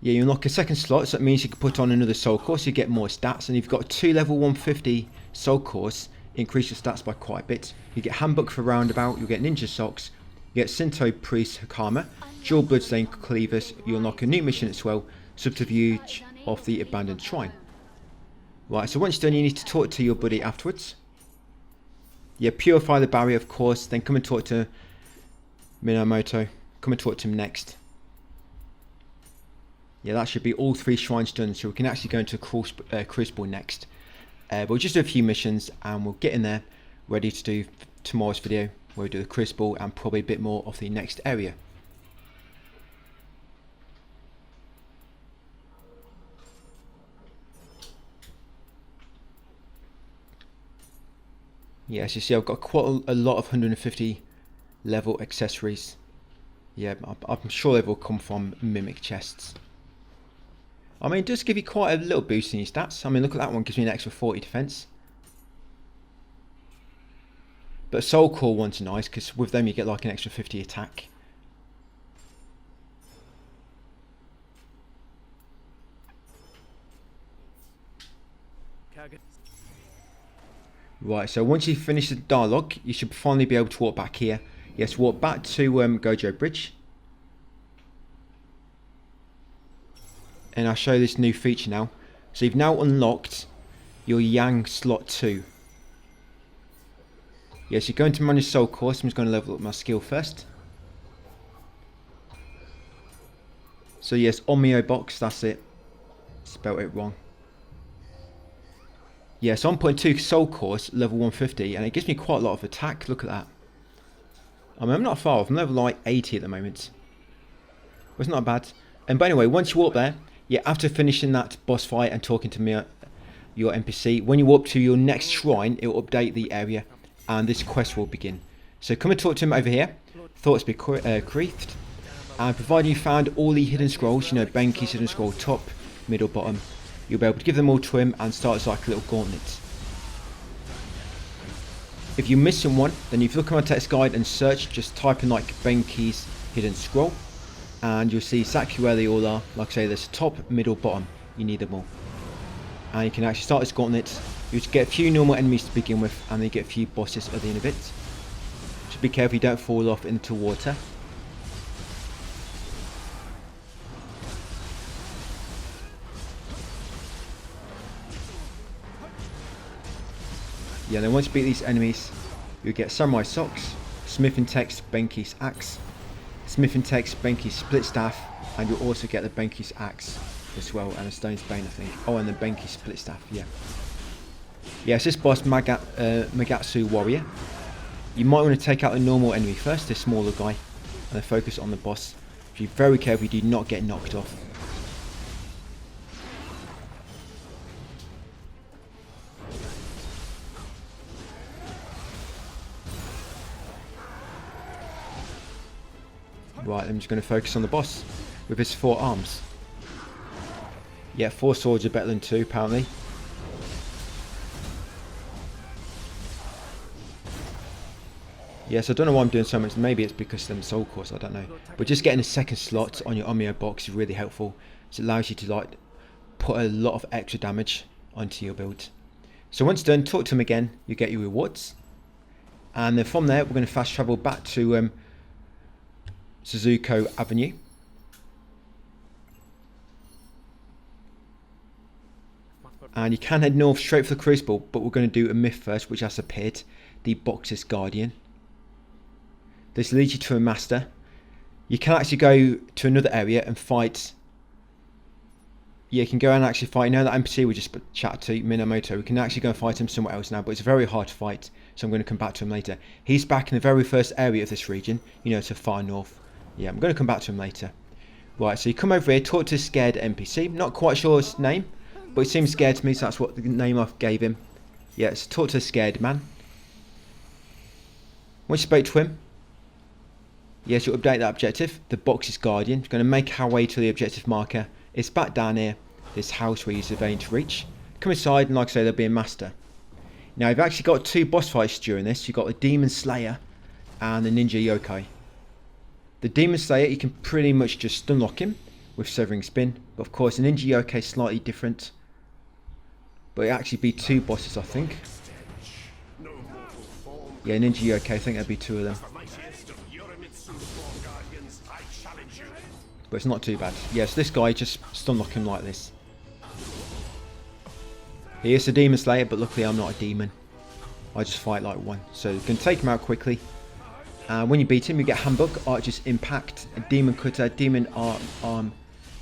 Yeah, you unlock a second slot, so that means you can put on another soul course, you get more stats, and you've got 2 level 150 soul course, increase your stats by quite a bit. You get Handbook for Roundabout, you get Ninja Socks, you get Shinto Priest Hakama, Dual Bloodstained Cleavers, you unlock a new mission as well, Subterfuge of the Abandoned Shrine. Right, so once you're done, you need to talk to your buddy afterwards. Yeah, purify the barrier, of course, then come and talk to Minamoto. Come and talk to him next. Yeah, that should be all 3 shrines done, so we can actually go into Crucible next. But we'll just do a few missions and we'll get in there ready to do tomorrow's video. We'll do the Crucible and probably a bit more of the next area. Yeah, as you see, I've got quite a lot of 150 level accessories. Yeah, I'm sure they will come from Mimic chests. I mean, it does give you quite a little boost in your stats. I mean, look at that one, gives me an extra 40 defense. But Soul Core ones are nice, because with them you get like an extra 50 attack. Right, so once you finish the dialogue, you should finally be able to walk back here. Yes, walk back to Gojo Bridge. And I'll show you this new feature now. So you've now unlocked your Yang slot 2. Yes, you're going to manage Soul Course. I'm just going to level up my skill first. So yes, Onmyo box, that's it. Spelt it wrong. Yeah, so I'm putting 2 Soul Course, level 150, and it gives me quite a lot of attack. Look at that. I mean, I'm not far off. I'm level like 80 at the moment. Well, it's not bad. But anyway, once you walk there, yeah, after finishing that boss fight and talking to me, your NPC, when you walk to your next shrine, it will update the area, and this quest will begin. So come and talk to him over here. Thoughts be Creathed. And providing you found all the hidden scrolls, you know, Benki's hidden scroll, top, middle, bottom, you'll be able to give them all to him and start as like a little gauntlet. If you're missing one, then if you look on my text guide and search, just type in like Benki's hidden scroll, and you'll see exactly where they all are. Like I say, there's top, middle, bottom. You need them all. And you can actually start this gauntlet. You just get a few normal enemies to begin with, and then you get a few bosses at the end of it. Just be careful you don't fall off into water. Yeah, then once you beat these enemies, you'll get Samurai Socks, Smithing Text, Benki's Axe, Smithing Text, Benki's Split Staff, and you'll also get the Benki's Axe as well, and a Stone's Bane, I think. Oh, and the Benki's Split Staff, yeah. Yeah, it's this boss, Magatsu Warrior. You might want to take out the normal enemy first, this smaller guy, and then focus on the boss. Be very careful you do not get knocked off. Right, Right, I'm just going to focus on the boss with his 4 arms. Yeah, 4 swords are better than 2 apparently. Yes, I don't know why I'm doing so much. Maybe it's because of them soul cores, I don't know. But just getting a second slot on your Omeo box is really helpful. It allows you to like put a lot of extra damage onto your build. So once done, talk to him again, you get your rewards. And then from there, we're going to fast travel back to Suzuko Avenue. And you can head north straight for the Crucible, but we're going to do a myth first, which has appeared, the Boxer's Guardian. This leads you to a master. You can actually go to another area and fight. Yeah, you can go and actually fight. You know that NPC we just chatted to, Minamoto. We can actually go and fight him somewhere else now, but it's very hard to fight, so I'm going to come back to him later. He's back in the very first area of this region, you know, to far north. Yeah, I'm going to come back to him later. Right, so you come over here, talk to a scared NPC. Not quite sure his name, but he seems scared to me, so that's what the name I gave him. Yeah, so talk to a scared man. Once you spoke to him, yes, you'll update that objective. The Boxer's Guardian. We're going to make our way to the objective marker. It's back down here, this house where you're surveying to reach. Come inside, and like I say, there'll be a master. Now, you've actually got 2 boss fights during this. You've got the Demon Slayer and the Ninja Yokai. The Demon Slayer, you can pretty much just stun lock him with Severing Spin. But of course, the Ninja Yokai is slightly different. But it'll actually be 2 bosses, I think. Yeah, Ninja Yokai, I think there'll be 2 of them. But it's not too bad. Yes, this guy, just stun lock him like this. He is a Demon Slayer, but luckily I'm not a demon. I just fight like one. So you can take him out quickly. When you beat him, you get Handbook, Archer's Impact, a Demon Cutter, Demon Arm,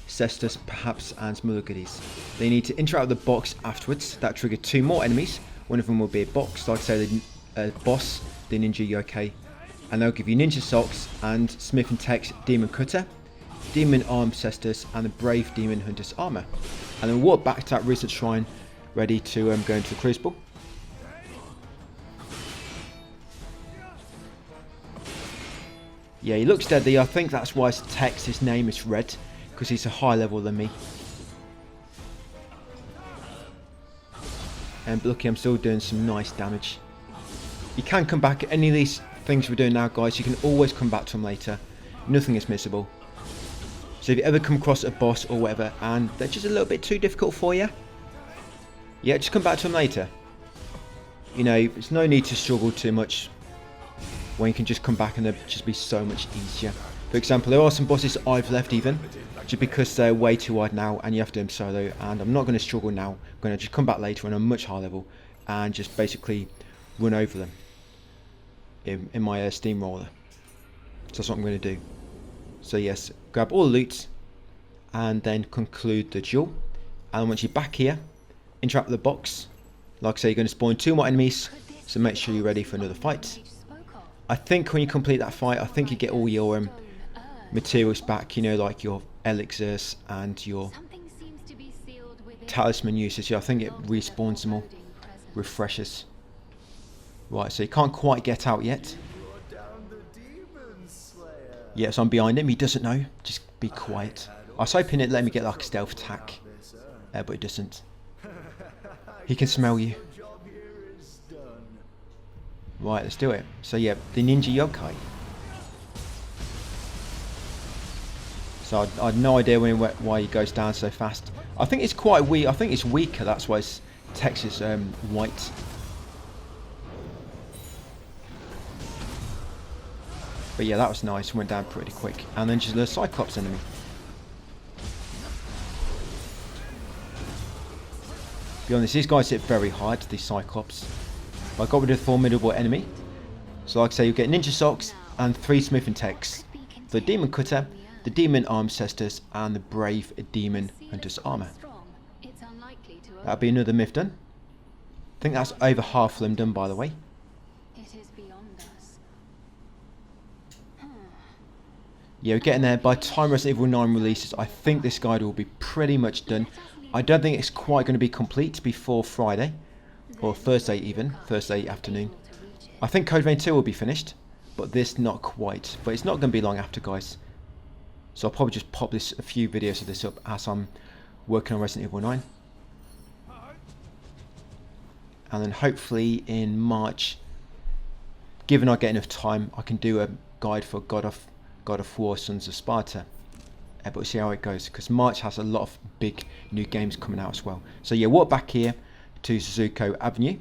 Cestus, perhaps, and some other goodies. They need to interact with the box afterwards. That triggered 2 more enemies. One of them will be a box, like I say, the boss, the Ninja Yokai. And they'll give you Ninja Socks and Smith and Tech's Demon Cutter, Demon Arm Cestus, and the Brave Demon Hunter's Armor. And then walk back to that Wizard Shrine, ready to go into the Crucible. Yeah, he looks deadly. I think that's why his name is red, because he's a higher level than me. And lucky I'm still doing some nice damage. You can come back. Any of these things we're doing now, guys, you can always come back to them later. Nothing is missable. So if you ever come across a boss or whatever and they're just a little bit too difficult for you, yeah, just come back to them later. You know, there's no need to struggle too much when you can just come back and they'll just be so much easier. For example, there are some bosses I've left even, just because they're way too hard now and you have to do them solo, and I'm not going to struggle now. I'm going to just come back later on a much higher level and just basically run over them in my steamroller. So that's what I'm going to do. So yes, grab all the loot and then conclude the duel. And once you're back here, interact with the box. Like I say, you're going to spawn 2 more enemies, so make sure you're ready for another fight. I think when you complete that fight, I think you get all your materials back, you know, like your elixirs and your talisman usage. Yeah, I think it respawns them all, refreshes. Right, so you can't quite get out yet. Yes, I'm behind him. He doesn't know. Just be quiet. I was hoping it'd let me get like a stealth attack, but it doesn't. He can smell you. Right, let's do it. So yeah, the Ninja Yokai. So I had no idea why he goes down so fast. I think it's quite weak. I think it's weaker. That's why its text is white. But yeah, that was nice. Went down pretty quick. And then just a Cyclops enemy. To be honest, these guys hit very hard, these Cyclops. But I got rid of the formidable enemy. So like I say, you get Ninja Socks and 3 Smith and Techs. The Demon Cutter, the Demon Arm Cestus, and the Brave Demon Hunter's Armor. That'll be another myth done. I think that's over half of them done, by the way. Yeah, we're getting there. By the time Resident Evil 9 releases, I think this guide will be pretty much done. I don't think it's quite going to be complete before Friday, or Thursday even, Thursday afternoon. I think Code Vein 2 will be finished, but this not quite. But it's not going to be long after, guys. So I'll probably just pop this a few videos of this up as I'm working on Resident Evil 9. And then hopefully in March, given I get enough time, I can do a guide for God of War, Sons of Sparta. But we'll see how it goes, because March has a lot of big new games coming out as well. So yeah, walk back here to Suzuko Avenue.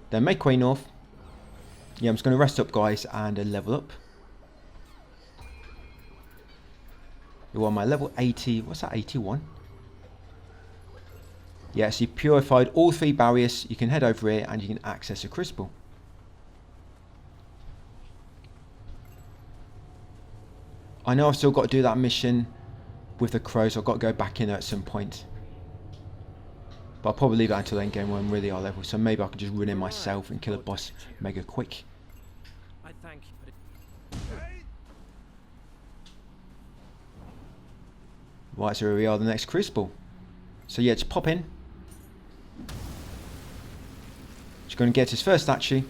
Then make way north. Yeah, I'm just going to rest up, guys, and level up. You're on my level 80. What's that, 81? Yeah, so you purified all 3 barriers. You can head over here and you can access a crystal. I know I've still got to do that mission with the crows. I've got to go back in there at some point. But I'll probably leave that until endgame when I'm really high level. So maybe I can just run in myself and kill a boss mega quick. I thank you. Right, so here we are, the next crucible. So yeah, just pop in. Just going to get his first statue.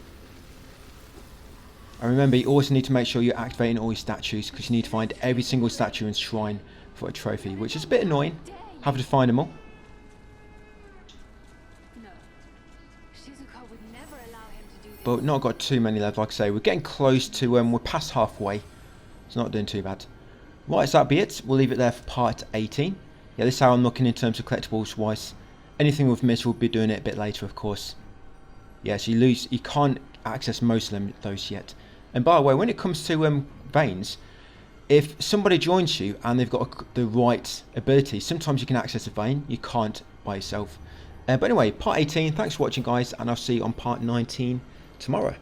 And remember, you also need to make sure you're activating all your statues, because you need to find every single statue and shrine for a trophy, which is a bit annoying, having to find them all. No. Shizuka would never allow him to do this. But not got too many left, like I say. We're getting close to, we're past halfway. It's not doing too bad. Right, so that'll be it. We'll leave it there for part 18. Yeah, this is how I'm looking in terms of collectibles wise. Anything we've missed, we'll be doing it a bit later, of course. Yeah, so you can't access most of those yet. And by the way, when it comes to veins, if somebody joins you and they've got the right ability, sometimes you can access a vein. You can't by yourself. But anyway, part 18. Thanks for watching, guys, and I'll see you on part 19 tomorrow.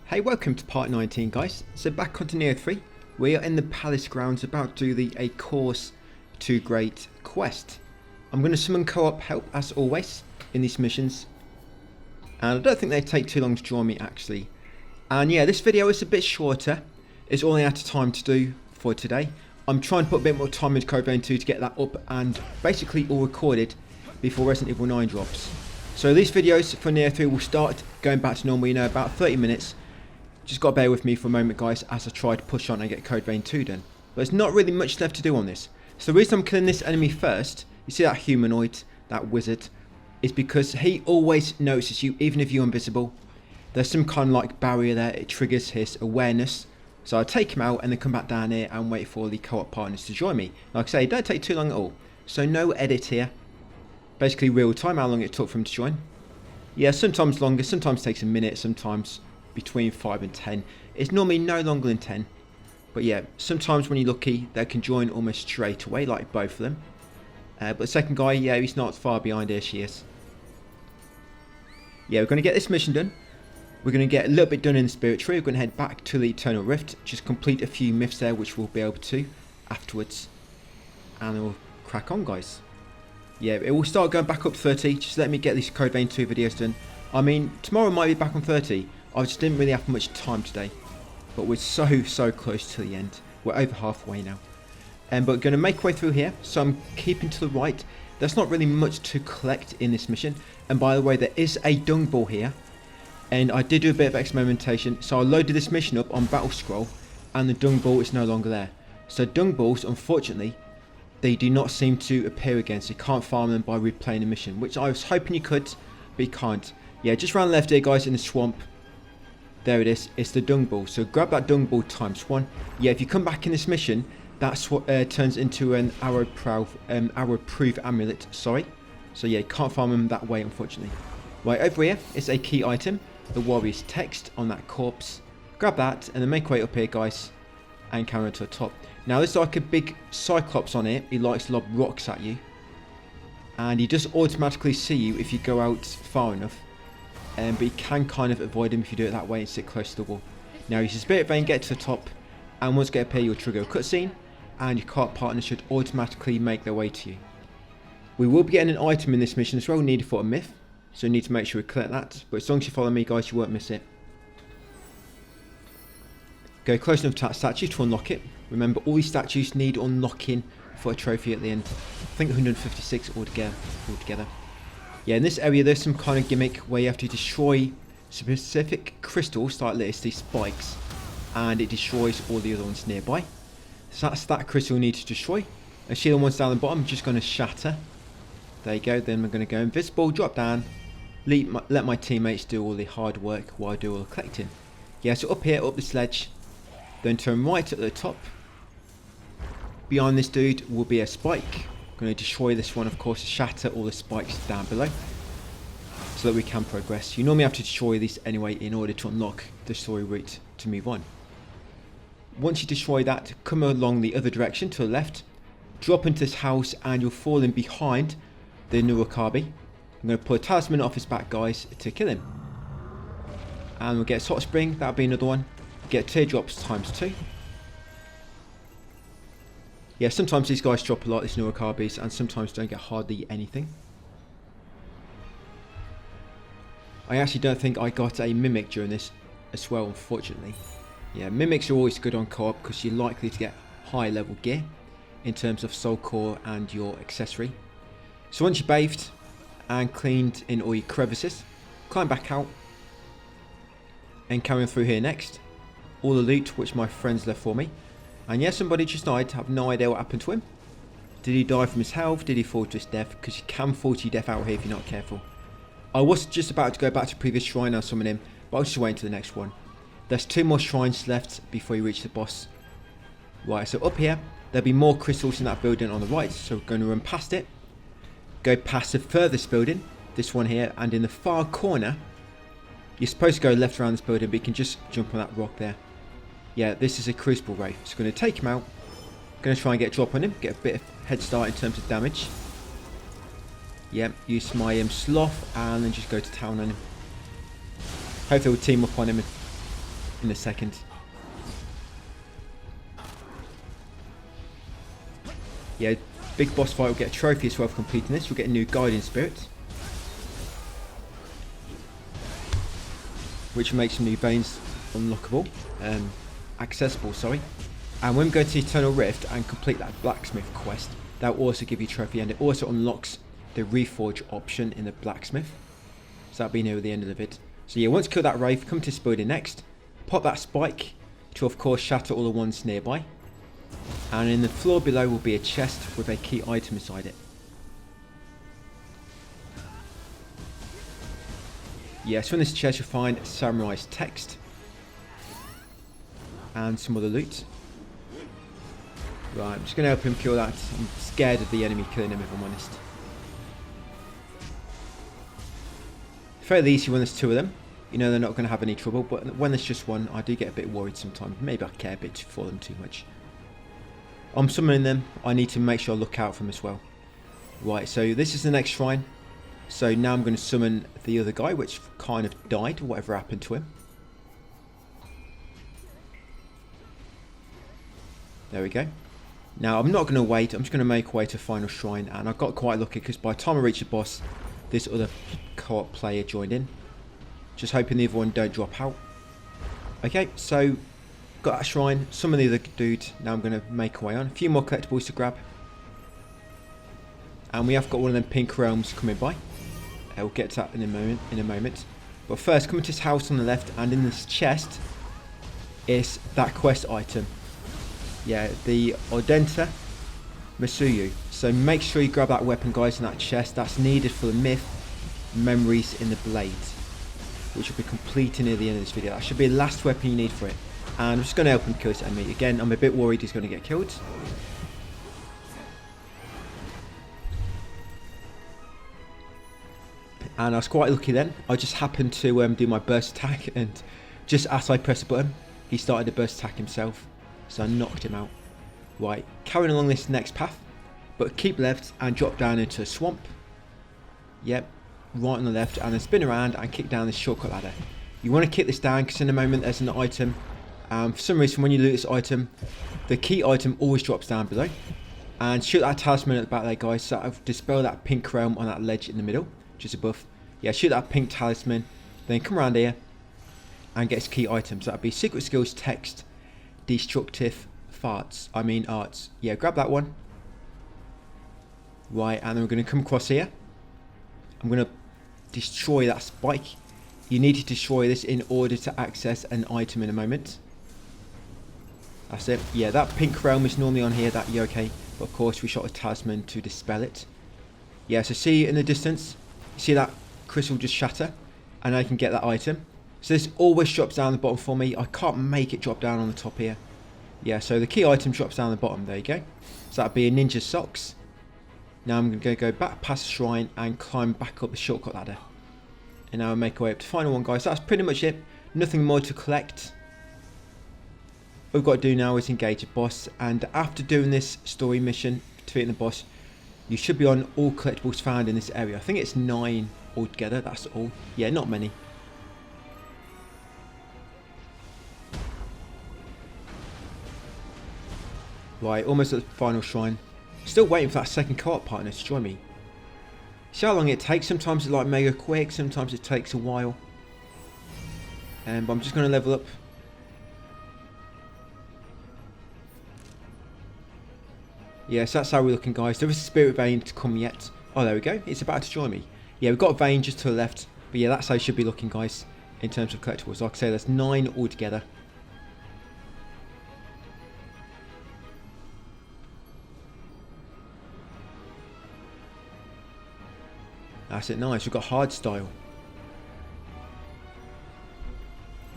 Hey, welcome to part 19, guys. So back onto Nioh 3. We are in the palace grounds about to do a course to great quest. I'm going to summon co-op help as always in these missions. And I don't think they take too long to join me actually. And yeah, this video is a bit shorter. It's all I had time to do for today. I'm trying to put a bit more time into Code Vein 2 to get that up and basically all recorded before Resident Evil 9 drops. So these videos for Nioh 3 will start going back to normal, about 30 minutes. Just got to bear with me for a moment, guys, as I try to push on and get Code Vein 2 done. But there's not really much left to do on this. So the reason I'm killing this enemy first, you see that humanoid, that wizard, is because he always notices you, even if you're invisible. There's some kind of like barrier there, it triggers his awareness. So I take him out and then come back down here and wait for the co-op partners to join me. Like I say, it don't take too long at all. So no edit here. Basically real time, how long it took for him to join. Yeah, sometimes longer, sometimes takes a minute, sometimes between 5 and 10. It's normally no longer than 10. But yeah, sometimes when you're lucky, they can join almost straight away, like both of them. But the second guy, yeah, he's not far behind. Here she is. Yeah, we're going to get this mission done. We're going to get a little bit done in the Spirit Tree. We're going to head back to the Eternal Rift. Just complete a few myths there, which we'll be able to afterwards. And then we'll crack on, guys. Yeah, it will start going back up 30. Just let me get these Code Vein 2 videos done. I mean, tomorrow might be back on 30. I just didn't really have much time today. But we're so close to the end. We're over halfway now. But we're going to make our way through here. So I'm keeping to the right. There's not really much to collect in this mission. And by the way, there is a dung ball here. And I did do a bit of experimentation. So I loaded this mission up on Battle Scroll. And the dung ball is no longer there. So dung balls, unfortunately, they do not seem to appear again. So you can't farm them by replaying a mission. Which I was hoping you could, but you can't. Yeah, just round left here, guys, in the swamp. There it is. It's the dung ball. So grab that dung ball ×1. Yeah, if you come back in this mission, that's what turns into an arrow-proof amulet. Sorry. So yeah, you can't farm them that way, unfortunately. Right, over here is a key item. The warrior's text on that corpse. Grab that and then make your way up here, guys, and carry to the top. Now there's like a big cyclops on it. He likes to lob rocks at you. And he does automatically see you if you go out far enough. But you can kind of avoid him if you do it that way and sit close to the wall. Now use your Spirit Vein, get to the top, and once you get up here, you'll trigger a cutscene, and your co-op partner should automatically make their way to you. We will be getting an item in this mission as well, needed for a myth, so you need to make sure we collect that. But as long as you follow me, guys, you won't miss it. Go close enough to that statue to unlock it. Remember, all these statues need unlocking for a trophy at the end. I think 156 altogether. Yeah, in this area there's some kind of gimmick where you have to destroy specific crystals, like this, these spikes, and it destroys all the other ones nearby. So that's that crystal we need to destroy. And see the ones down the bottom, just going to shatter. There you go. Then we're going to go invisible, drop down, let my teammates do all the hard work while I do all the collecting. Yeah, so up here, up this ledge, then turn right at the top. Behind this dude will be a spike. Going to destroy this one, of course, shatter all the spikes down below, so that we can progress. You normally have to destroy these anyway in order to unlock the story route to move on. Once you destroy that, come along the other direction to the left, drop into this house, and you'll fall in behind the Nioh. I'm going to pull a talisman off his back, guys, to kill him. And we'll get a hot spring, that'll be another one. Get teardrops ×2. Yeah, sometimes these guys drop a lot, these Nioh, and sometimes don't get hardly anything. I actually don't think I got a mimic during this as well, unfortunately. Yeah, mimics are always good on co-op because you're likely to get high level gear in terms of soul core and your accessory. So once you're bathed and cleaned in all your crevices, climb back out and carry on through here next. All the loot which my friends left for me. And yeah, somebody just died. I have no idea what happened to him. Did he die from his health? Did he fall to his death? Because you can fall to your death out here if you're not careful. I was just about to go back to previous shrine and summon him, but I'll just wait until the next one. There's 2 more shrines left before you reach the boss. Right, so up here, there'll be more crystals in that building on the right, so we're going to run past it. Go past the furthest building, this one here, and in the far corner, you're supposed to go left around this building, but you can just jump on that rock there. Yeah, this is a Crucible Wraith, so we're going to take him out. Going to try and get a drop on him, get a bit of head start in terms of damage. Yep, use my sloth and then just go to town on him. Hopefully we'll team up on him in a second. Yeah, big boss fight will get a trophy as well for completing this. We'll get a new Guardian Spirit, which makes some new veins unlockable, accessible, sorry. And when we go to Eternal Rift and complete that blacksmith quest, that will also give you a trophy, and it also unlocks the reforge option in the blacksmith. So that'll be near the end of the vid. So yeah, once you kill that wraith, come to this building next, pop that spike to of course shatter all the ones nearby. And in the floor below will be a chest with a key item inside it. Yeah, so in this chest you'll find Samurai's text and some other loot. Right, I'm just going to help him kill that. I'm scared of the enemy killing him, if I'm honest. Fairly easy when there's 2 of them. You know they're not going to have any trouble, but when there's just one, I do get a bit worried sometimes. Maybe I care a bit for them too much. I'm summoning them. I need to make sure I look out for them as well. Right, so this is the next shrine. So now I'm going to summon the other guy, which kind of died, whatever happened to him. There we go. Now I'm not going to wait, I'm just going to make way to final shrine, and I got quite lucky because by the time I reached the boss, this other co-op player joined in. Just hoping the other one don't drop out. Okay, so got a shrine, summon the other dude, now I'm going to make way on. A few more collectibles to grab. And we have got one of them pink realms coming by. We'll get to that in a moment. But first, come to this house on the left, and in this chest is that quest item. Yeah, the Odenta Masuyu. So make sure you grab that weapon, guys, in that chest. That's needed for the myth Memories in the Blade, which will be completed near the end of this video. That should be the last weapon you need for it. And I'm just going to help him kill this enemy. Again, I'm a bit worried he's going to get killed. And I was quite lucky then. I just happened to do my burst attack, and just as I pressed the button, he started to burst attack himself. So I knocked him out. Right, carrying along this next path, but keep left and drop down into a swamp. Yep, right on the left, and then spin around and kick down this shortcut ladder. You want to kick this down because in a moment there's an item. For some reason when you loot this item, the key item always drops down below. And shoot that talisman at the back there, guys, so I've dispelled that pink realm on that ledge in the middle, just above. Yeah, shoot that pink talisman, then come around here and get his key items. So that'd be secret skills text destructive arts. Yeah, grab that one. Right, and then we're going to come across here. I'm going to destroy that spike. You need to destroy this in order to access an item in a moment. That's it. Yeah, that pink realm is normally on here, that yokai. But of course, we shot a talisman to dispel it. Yeah, so see in the distance, you see that crystal just shatter? And I can get that item. So this always drops down the bottom for me. I can't make it drop down on the top here. Yeah, so the key item drops down the bottom. There you go. So that'd be a ninja socks. Now I'm going to go back past the shrine and climb back up the shortcut ladder. And now I'll make our way up to the final one, guys. That's pretty much it. Nothing more to collect. What we've got to do now is engage a boss. And after doing this story mission, defeating the boss, you should be on all collectibles found in this area. I think it's 9 altogether. That's all. Yeah, not many. Right, almost at the final shrine. Still waiting for that second co-op partner to join me. See how long it takes? Sometimes it's like mega quick, sometimes it takes a while. But I'm just going to level up. Yes, that's how we're looking, guys. There is a spirit vein to come yet. Oh, there we go. It's about to join me. Yeah, we've got a vein just to the left. But yeah, that's how it should be looking, guys, in terms of collectibles. Like I say, there's 9 altogether. That's it, nice. We've got hard style.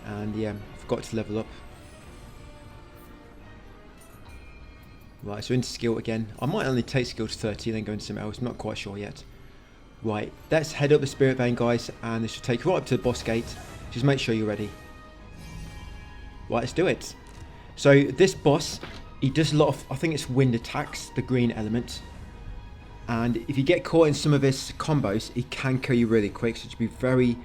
And yeah, forgot to level up. Right, so into skill again. I might only take skill to 30 and then go into something else. I'm not quite sure yet. Right, let's head up the spirit vein, guys. And this should take you right up to the boss gate. Just make sure you're ready. Right, let's do it. So this boss, he does a lot of, I think it's wind attacks, the green element. And if you get caught in some of his combos, he can kill you really quick. So just be very,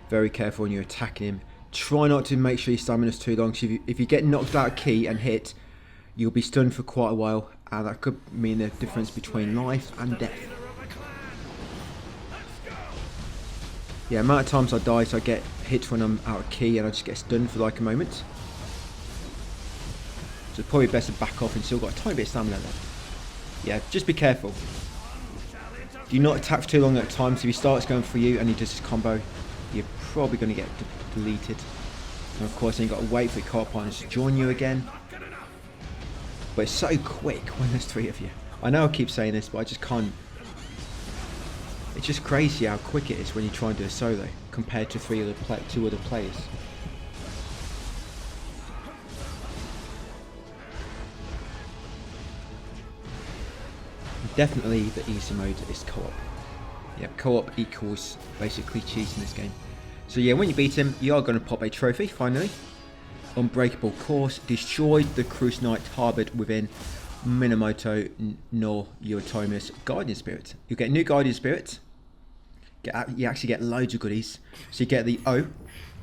very careful when you're attacking him. Try not to make sure your stamina's too long. So if you get knocked out of key and hit, you'll be stunned for quite a while. And that could mean the difference between life and death. Yeah, amount of times I die, so I get hit when I'm out of key and I just get stunned for like a moment. So it's probably best to back off and still got a tiny bit of stamina left. Yeah, just be careful. Do not attack for too long at a time, so if he starts going for you and he does his combo, you're probably going to get deleted. And of course then you've got to wait for your co-op partners to join you again. But it's so quick when there's 3 of you. I know I keep saying this, but I just can't. It's just crazy how quick it is when you try and do a solo compared to 2 other players. Definitely the easy mode is co-op. Yeah, co-op equals basically cheats in this game. So yeah, when you beat him, you are going to pop a trophy, finally. Unbreakable course, destroyed the cruise knight harboured within Minamoto no Yotomi's guardian spirit. You get a new guardian spirit. You actually get loads of goodies. So you get the O,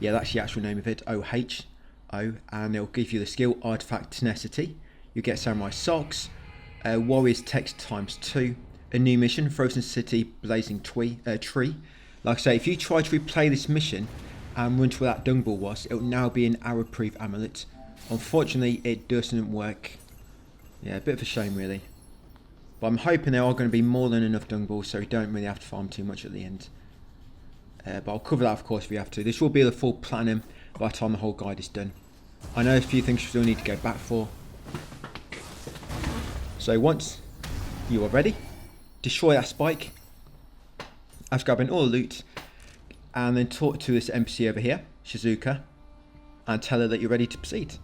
yeah, that's the actual name of it, O, and it'll give you the skill artifact tenacity. You get samurai socks. Warrior's text ×2, a new mission, Frozen City Blazing Tree. Like I say, if you try to replay this mission and run to where that dung ball was, it will now be an arrow-proof amulet. Unfortunately, it doesn't work. Yeah, a bit of a shame really. But I'm hoping there are going to be more than enough dung balls, so you don't really have to farm too much at the end. But I'll cover that, of course, if we have to. This will be the full platinum by the time the whole guide is done. I know a few things you still need to go back for. So once you are ready, destroy that spike, after grabbing all the loot, and then talk to this NPC over here, Shizuka, and tell her that you're ready to proceed.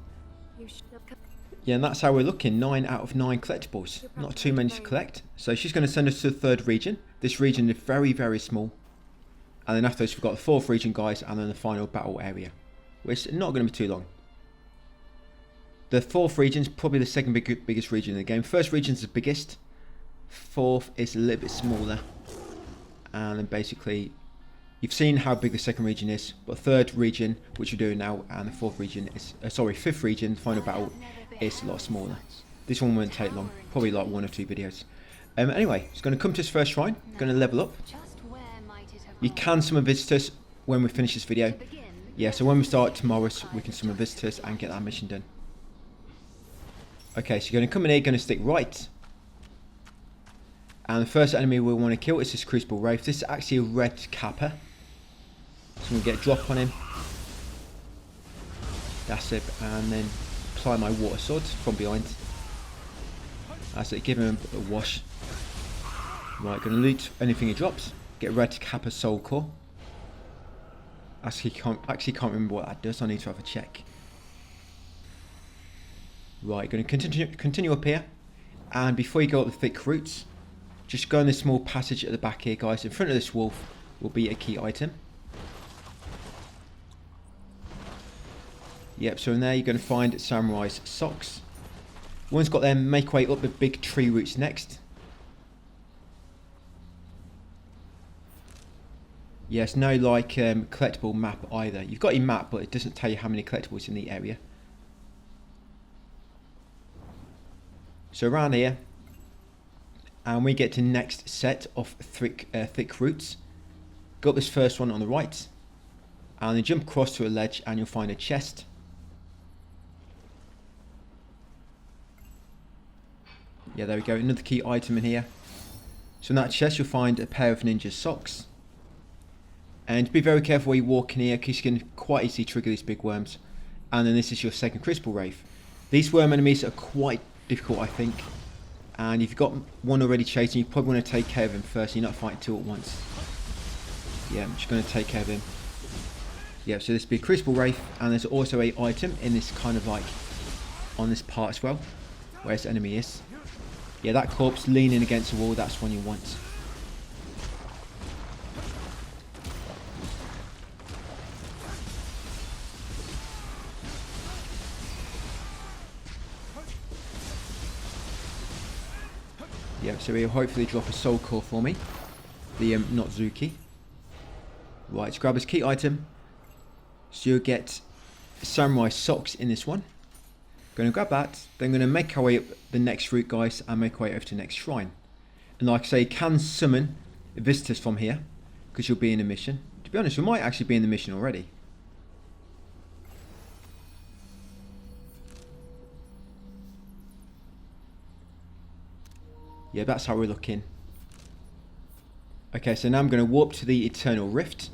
Yeah, and that's how we're looking, 9 out of 9 collectibles, not too many to collect. So she's going to send us to the 3rd region. This region is very, very small. And then after this we've got the 4th region, guys, and then the final battle area, which is not going to be too long. The 4th region is probably the 2nd biggest region in the game. 1st region is the biggest. 4th is a little bit smaller. And then basically, you've seen how big the 2nd region is. But 3rd region, which we're doing now, and the 4th region is, 5th region, final battle, is a lot smaller. This one won't take long. Probably like 1 or 2 videos. Anyway, it's going to come to this first shrine. Going to level up. You can summon visitors when we finish this video. Yeah, so when we start tomorrow, we can summon visitors and get that mission done. Okay, so you're going to come in here, going to stick right. And the first enemy we want to kill is this Crucible Wraith. This is actually a red Kappa. So we get a drop on him. That's it. And then apply my water sword from behind. That's it, give him a wash. Right, going to loot anything he drops. Get red Kappa Soul Core. Actually can't remember what that does. I need to have a check. Right, going to continue up here. And before you go up the thick roots, just go in this small passage at the back here, guys. In front of this wolf will be a key item. Yep, so in there you're going to find Samurai's socks. Once got them, make way up the big tree roots next. Yes, no like collectible map either. You've got your map, but it doesn't tell you how many collectibles in the area. So around here, and we get to next set of thick roots. Go up this first one on the right, and then jump across to a ledge, and you'll find a chest. Yeah, there we go. Another key item in here. So in that chest, you'll find a pair of ninja socks. And be very careful where you walk in here, because you can quite easily trigger these big worms. And then this is your second Crucible Wraith. These worm enemies are quite difficult, I think. And if you've got one already chasing, you probably want to take care of him first. You're not fighting two at once. Yeah, I'm just going to take care of him. Yeah, so this will be a Crucible Wraith. And there's also a item in this kind of like, on this part as well, where this enemy is. Yeah, that corpse leaning against the wall, that's one you want. Yeah, so he'll hopefully drop a soul core for me. The Notsuki. Right, let's grab his key item. So you'll get samurai socks in this one. Going to grab that. Then going to make our way up the next route, guys, and make our way over to the next shrine. And like I say, you can summon visitors from here, because you'll be in a mission. To be honest, we might actually be in the mission already. Yeah, that's how we're looking. Okay, so now I'm going to warp to the Eternal Rift.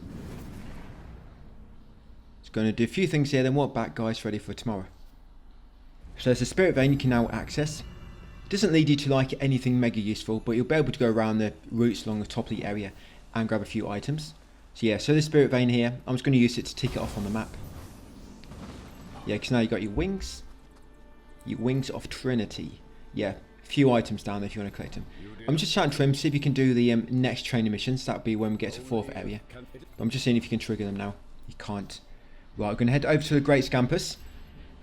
Just going to do a few things here, then warp back, guys, ready for tomorrow. So there's a spirit vein you can now access. It doesn't lead you to like anything mega useful, but you'll be able to go around the routes along the top of the area and grab a few items. So yeah, so the spirit vein here, I'm just going to use it to tick it off on the map. Yeah, because now you've got your wings. Your wings of Trinity. Yeah, a few items down there if you want to collect them. I'm just chatting to him, see if you can do the next training missions. That'll be when we get to 4th area. But I'm just seeing if you can trigger them now. You can't. Right, we're going to head over to the Great Scampus.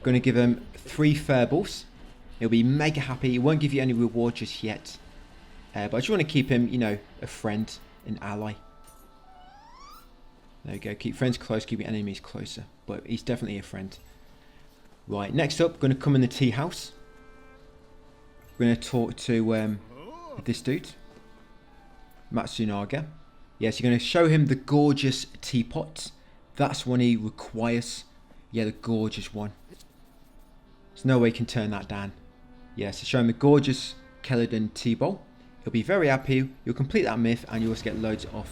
Going to give him 3 furballs. He'll be mega happy. He won't give you any reward just yet. But I just want to keep him, you know, a friend, an ally. There we go. Keep friends close, keep your enemies closer. But he's definitely a friend. Right, next up, going to come in the tea house. We're going to talk to this dude. Matsunaga. Yes, you're going to show him the gorgeous teapot. That's one he requires. Yeah, the gorgeous one. There's no way you can turn that down. Yeah, so show him the gorgeous Keladon tea bowl. He'll be very happy. You'll complete that myth and you also get loads of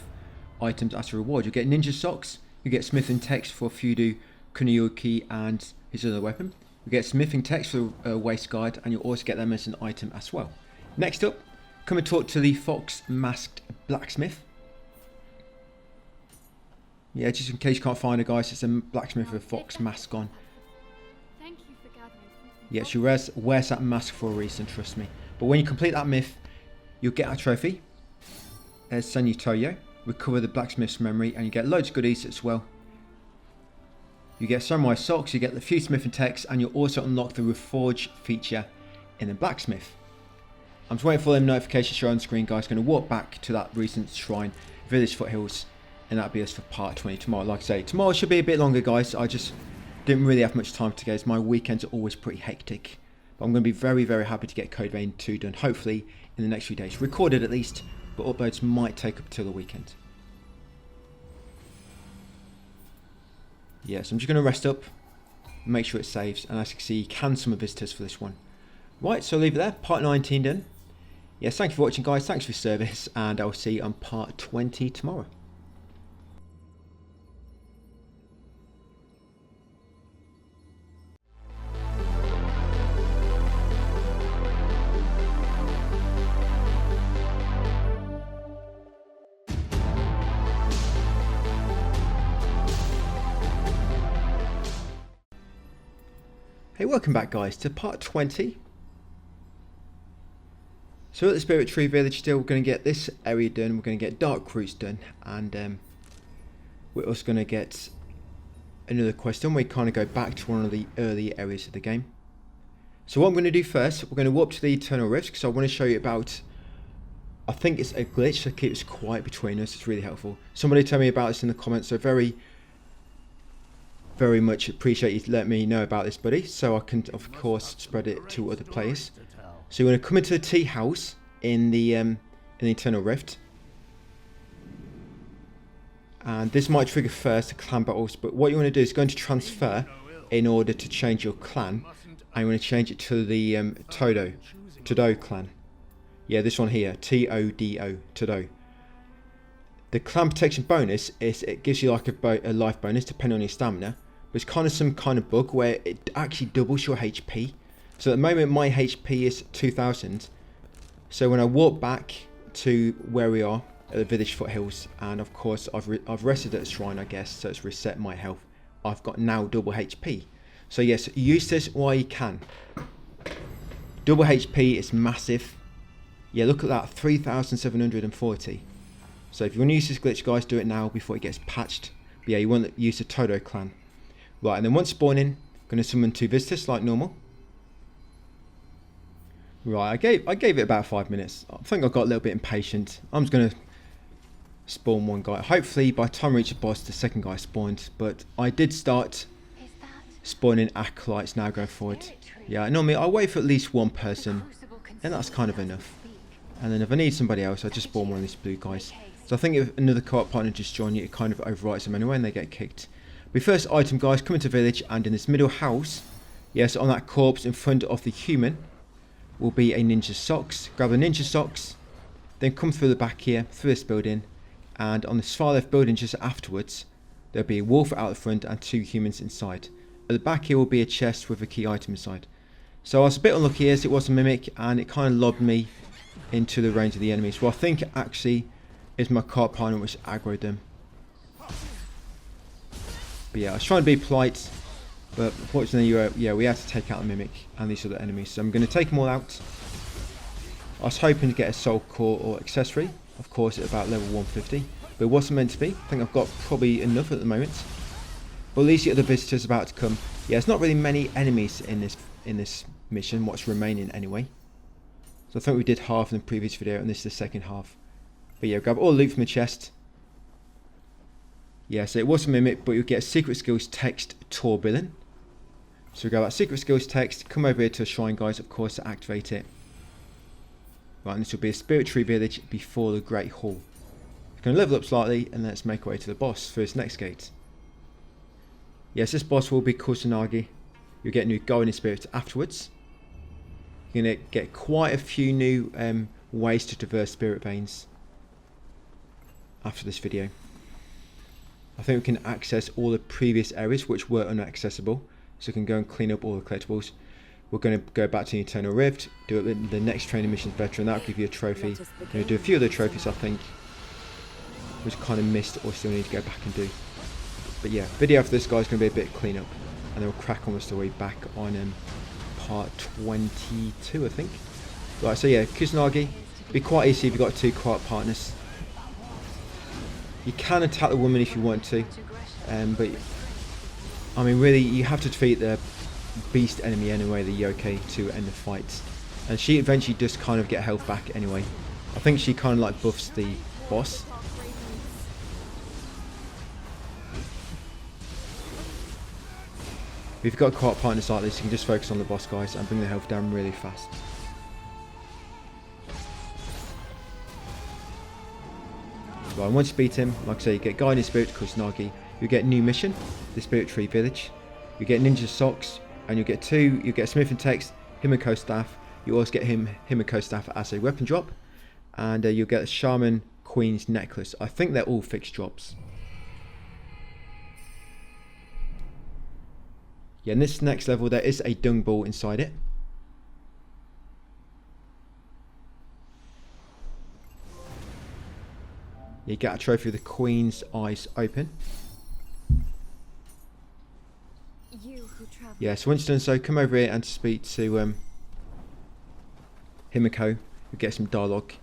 items as a reward. You'll get ninja socks. You get smithing text for Fudo, Kuniyuki and his other weapon. You get smithing text for waist guard and you'll also get them as an item as well. Next up, come and talk to the fox masked blacksmith. Yeah, just in case you can't find her, guys, it's a blacksmith with a fox mask on. Thank you for gathering. Yeah, she wears that mask for a reason, trust me. But when you complete that myth, you'll get a trophy. There's Senyutoyo. Recover the blacksmith's memory, and you get loads of goodies as well. You get samurai socks, you get the few smithing texts, and you'll also unlock the reforge feature in the blacksmith. I'm just waiting for them notifications to show on screen, guys. Going to walk back to that recent shrine, Village Foothills. And that'll be us for part 20 tomorrow. Like I say, tomorrow should be a bit longer, guys. I just didn't really have much time to go. My weekends are always pretty hectic. But I'm going to be very, very happy to get Code Vein 2 done. Hopefully in the next few days. Recorded at least. But uploads might take up till the weekend. Yeah, so I'm just going to rest up. Make sure it saves. And as you can see, you can summon visitors for this one. Right, so I'll leave it there. Part 19 done. Yes, thank you for watching, guys. Thanks for your service, and I'll see you on part 20 tomorrow. Hey, welcome back, guys, to part 20. So at the Spirit Tree Village still, we're going to get this area done, we're going to get Dark Roots done, and we're also going to get another quest done. We kind of go back to one of the early areas of the game. So what I'm going to do first, we're going to walk to the Eternal Rift, because I want to show you about, I think it's a glitch that keeps quiet between us. It's really helpful. Somebody tell me about this in the comments, so very much appreciate you letting me know about this, buddy, so I can of course spread it to other players. So you're going to come into the tea house in the Eternal Rift, and this might trigger first the clan battles, but what you want to do is go into transfer in order to change your clan, and you want to change it to the Todo clan. Yeah, this one here, Todo, Todo. The clan protection bonus is it gives you like a life bonus depending on your stamina. It's kind of some kind of bug where it actually doubles your HP. So at the moment my HP is 2000. So when I walk back to where we are at the village foothills, and of course I've rested at the shrine, I guess, so it's reset my health. I've got now double HP. So yes, use this while you can. Double HP is massive. Yeah, look at that, 3740. So if you want to use this glitch, guys, do it now before it gets patched. But yeah, you want to use the Todo clan. Right, and then once spawning, going to summon 2 visitors like normal. Right, I gave it about 5 minutes. I think I got a little bit impatient. I'm just going to spawn one guy. Hopefully by the time I reach the boss, the second guy spawned. But I did start spawning acolytes now going forward. Yeah, normally I wait for at least one person, and that's kind of enough. And then if I need somebody else, I just spawn one of these blue guys. So I think if another co-op partner just joins you, it kind of overwrites them anyway and they get kicked. The first item, guys, come into village, and in this middle house, yes, on that corpse in front of the human, will be a ninja socks. Grab the ninja socks, then come through the back here, through this building, and on this far left building just afterwards, there'll be a wolf out the front and 2 humans inside. At the back here will be a chest with a key item inside. So I was a bit unlucky as it was a mimic, and it kind of lobbed me into the range of the enemies. Well, I think actually is my co-op partner which aggroed them. But yeah, I was trying to be polite, but unfortunately, we had to take out the mimic and these other enemies. So I'm going to take them all out. I was hoping to get a soul core or accessory, of course, at about level 150, but it wasn't meant to be. I think I've got probably enough at the moment. But at least the other visitors about to come. Yeah, it's not really many enemies in this mission. What's remaining anyway. So I think we did half in the previous video, and this is the second half. But yeah, grab all the loot from the chest. Yeah, so it was a mimic, but you'll get a secret skills text tourbillon. So we grab that secret skills text, come over here to a shrine, guys, of course, to activate it. Right, and this will be a Spirit Tree Village before the Great Hall. It's going to level up slightly, and let's make our way to the boss for this next gate. Yes, this boss will be Kusanagi. You'll get new Golden Spirits afterwards. You're going to get quite a few new ways to traverse spirit veins after this video. I think we can access all the previous areas which were inaccessible, so we can go and clean up all the collectibles. We're going to go back to the Eternal Rift, do it the next training missions better, and that'll give you a trophy. We're going to do a few other trophies, I think, which kind of missed or still need to go back and do. But yeah, video after this, guys, going to be a bit of clean up, and then we'll crack on the story back on part 22, I think. Right, so yeah, Kusanagi, be quite easy if you've got 2 co-op partners. You can attack the woman if you want to, but I mean really you have to defeat the beast enemy anyway, the yokai, to end the fight. And she eventually does kind of get health back anyway. I think she kind of like buffs the boss. If you've got co-op partners like this, you can just focus on the boss, guys, and bring the health down really fast. Right, and once you beat him, like I say, you get Guiding Spirit to Kusanagi, you get new mission, the Spirit Tree Village, you get Ninja Socks, and you get a Smith and Text, Himiko Staff, You also get Himiko staff as a weapon drop, and you'll get a Shaman Queen's necklace. I think they're all fixed drops. Yeah, in this next level there is a dung ball inside it. You get a trophy with the Queen's eyes open. Yeah, so once done so, come over here and speak to Himiko. You get some dialogue.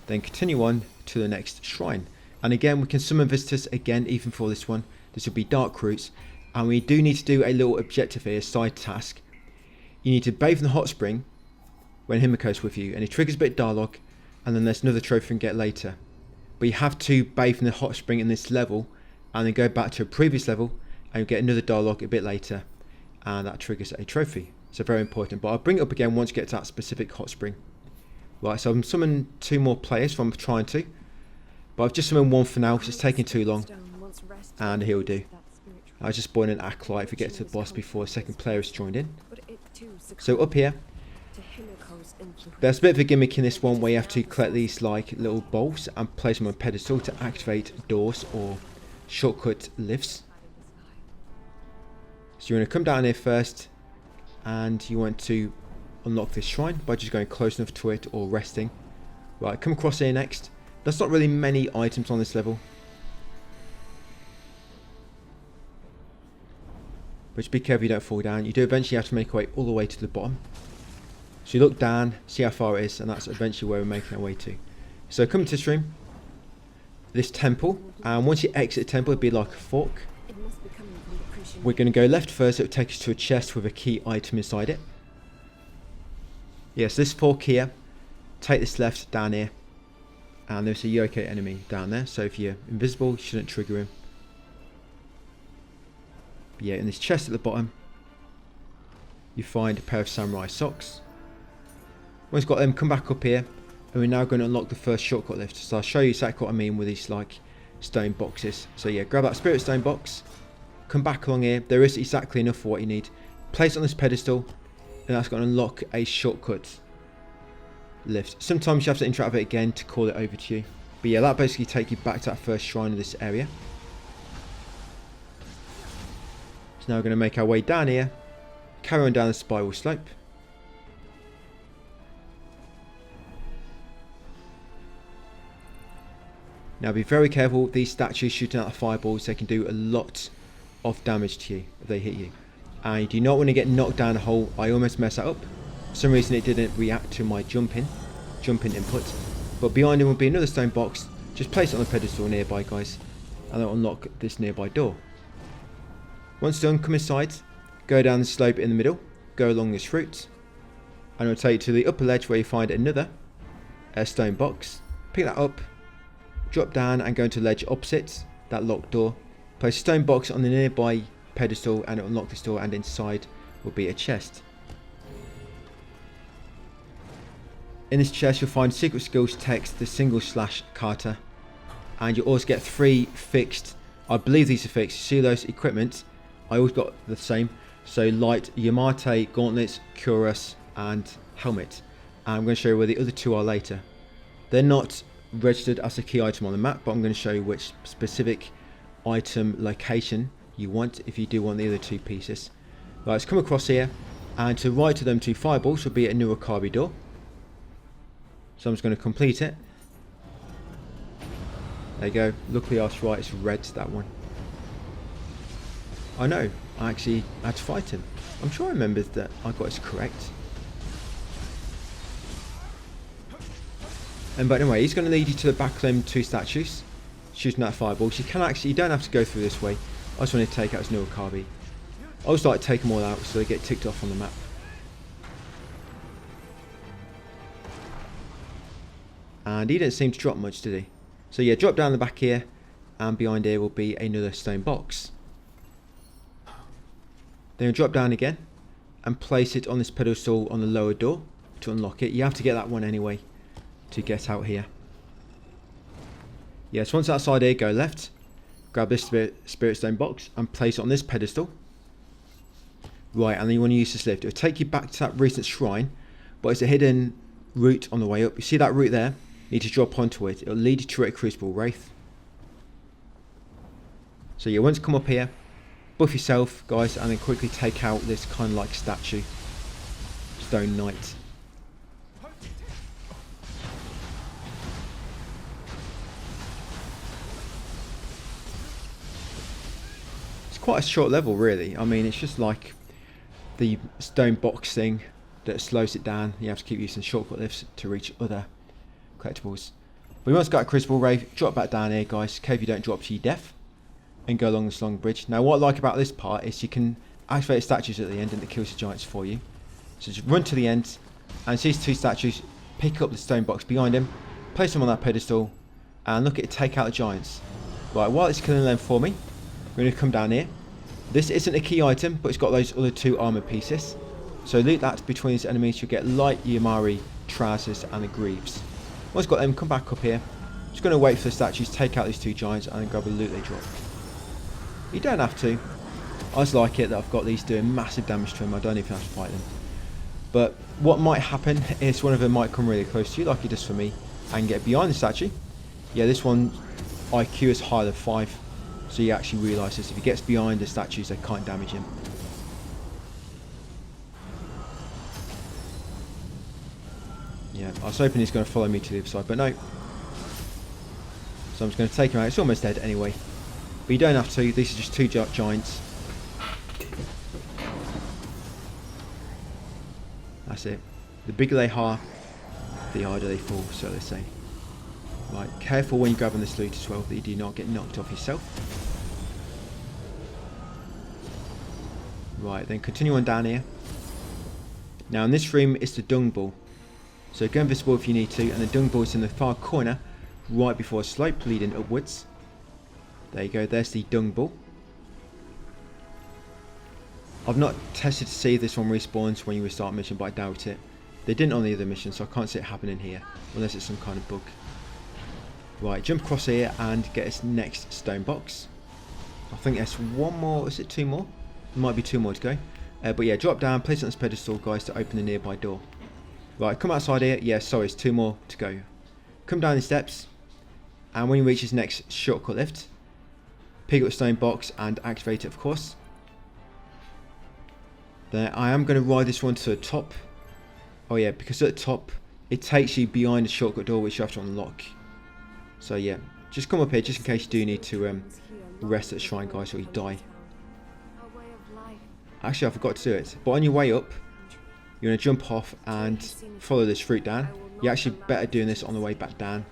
Then continue on to the next shrine. And again, we can summon visitors again, even for this one. This will be Dark Roots. And we do need to do a little objective here, side task. You need to bathe in the hot spring when Himiko's with you. And it triggers a bit of dialogue. And then there's another trophy you can get later. But you have to bathe in the hot spring in this level. And then go back to a previous level. And you get another dialogue a bit later. And that triggers a trophy. So very important. But I'll bring it up again once you get to that specific hot spring. Right, so I'm summoning 2 more players from trying to. But I've just summoned 1 for now because it's taking too long. And he'll do. I just spawn an acolyte if we get to the boss before a second player is joined in. So up here, there's a bit of a gimmick in this one where you have to collect these like little balls and place them on a pedestal to activate doors or shortcut lifts. So you want to come down here first, and you want to unlock this shrine by just going close enough to it or resting. Right, come across here next. There's not really many items on this level, but just be careful you don't fall down. You do eventually have to make your way all the way to the bottom. So you look down, see how far it is, and that's eventually where we're making our way to. So come to this room, this temple, and once you exit the temple, it'll be like a fork. We're going to go left first. It will take us to a chest with a key item inside it. Yes, this fork here, take this left down here, and there's a yokai enemy down there, so if you're invisible you shouldn't trigger him. But yeah, in this chest at the bottom you find a pair of samurai socks. Once you've got them, come back up here, and we're now going to unlock the first shortcut lift. So I'll show you exactly what I mean with these like stone boxes. So yeah, grab that spirit stone box, come back along here, there is exactly enough for what you need, place it on this pedestal, and that's going to unlock a shortcut lift. Sometimes you have to interact with it again to call it over to you. But yeah, that basically takes you back to that first shrine of this area. So now we're going to make our way down here, carry on down the spiral slope. Now be very careful, these statues shooting out the fireballs, they can do a lot of damage to you if they hit you. And you do not want to get knocked down a hole. I almost messed that up. For some reason it didn't react to my jumping input. But behind him will be another stone box. Just place it on the pedestal nearby, guys, and that'll unlock this nearby door. Once done, come inside, go down the slope in the middle, go along this route, and it'll take you to the upper ledge where you find another stone box. Pick that up, drop down and go into the ledge opposite that locked door. Place a stone box on the nearby pedestal and it will unlock this door, and inside will be a chest. In this chest you'll find secret skills text, the single slash kata, and you'll also get 3 fixed, I believe these are fixed, you see those equipment, I always got the same, so light Yamate, gauntlets, cuirass and helmet, and I'm going to show you where the other 2 are later. They're not registered as a key item on the map, but I'm going to show you which specific item location you want if you do want the other 2 pieces. Right, let's come across here, and to the right of them 2 fireballs will be a new Akabi door. So I'm just going to complete it. There you go. Luckily I was right, it's red, that one. I know, I actually had to fight him. I'm sure I remembered that I got it correct. But anyway, he's going to lead you to the back of them 2 statues, shooting that fireball. So you don't have to go through this way. I just wanted to take out his new Akabi. I always like to take them all out so they get ticked off on the map. And he didn't seem to drop much, did he? So yeah, drop down the back here, and behind here will be another stone box. Then drop down again and place it on this pedestal on the lower door to unlock it. You have to get that one anyway to get out here. Yes, once outside here, go left, grab this spirit stone box and place it on this pedestal. Right, and then you want to use this lift. It will take you back to that recent shrine but it's a hidden route on the way up. You see that route there? You need to drop onto it. It'll lead you to a Crucible Wraith. So you want to come up here, buff yourself, guys, and then quickly take out this kind of like statue. Stone Knight. It's quite a short level, really. I mean, it's just like the stone box thing that slows it down. You have to keep using shortcut lifts to reach other collectibles. But once got a Crucible Wraith, drop back down here, guys, in case you don't drop to your death, and go along this long bridge. Now, what I like about this part is you can activate statues at the end and it kills the giants for you. So just run to the end, and see these two statues, pick up the stone box behind him, place them on that pedestal, and look at it take out the giants. Right, while it's killing them for me, we're going to come down here. This isn't a key item, but it's got those other 2 armor pieces. So loot that between these enemies, you'll get light Yamari trousers and the greaves. Once you've got them, come back up here. Just going to wait for the statues, take out these 2 giants, and then grab a loot they drop. You don't have to. I just like it that I've got these doing massive damage to them. I don't even have to fight them. But what might happen is one of them might come really close to you, like he does for me, and get behind the statue. Yeah, this one IQ is higher than 5, so he actually realises if he gets behind the statues, they can't damage him. Yeah, I was hoping he's going to follow me to the other side, but no. So I'm just going to take him out. It's almost dead anyway. But you don't have to. These are just 2 giants. That's it. The bigger they are, the harder they fall, so they say. Right, careful when you're grabbing this loot as well, that you do not get knocked off yourself. Right, then continue on down here. Now in this room is the dung ball. So go invisible if you need to, and the dung ball is in the far corner, right before a slope leading upwards. There you go, there's the dung ball. I've not tested to see if this one respawns when you restart a mission, but I doubt it. They didn't on the other mission, so I can't see it happening here, unless it's some kind of bug. Right, jump across here and get us next stone box. I think there's 1 more, is it 2 more? There might be 2 more to go. But yeah, drop down, place it on this pedestal, guys, to open the nearby door. Right, come outside here. Yeah, sorry, it's 2 more to go. Come down the steps, and when you reach this next shortcut lift, pick up the stone box and activate it, of course. Then I am going to ride this one to the top. Oh yeah, because at the top, it takes you behind the shortcut door, which you have to unlock. So yeah, just come up here, just in case you do need to rest at the shrine, guys, or you die. Actually, I forgot to do it. But on your way up, you're going to jump off and follow this fruit down. You're actually better doing this on the way back down.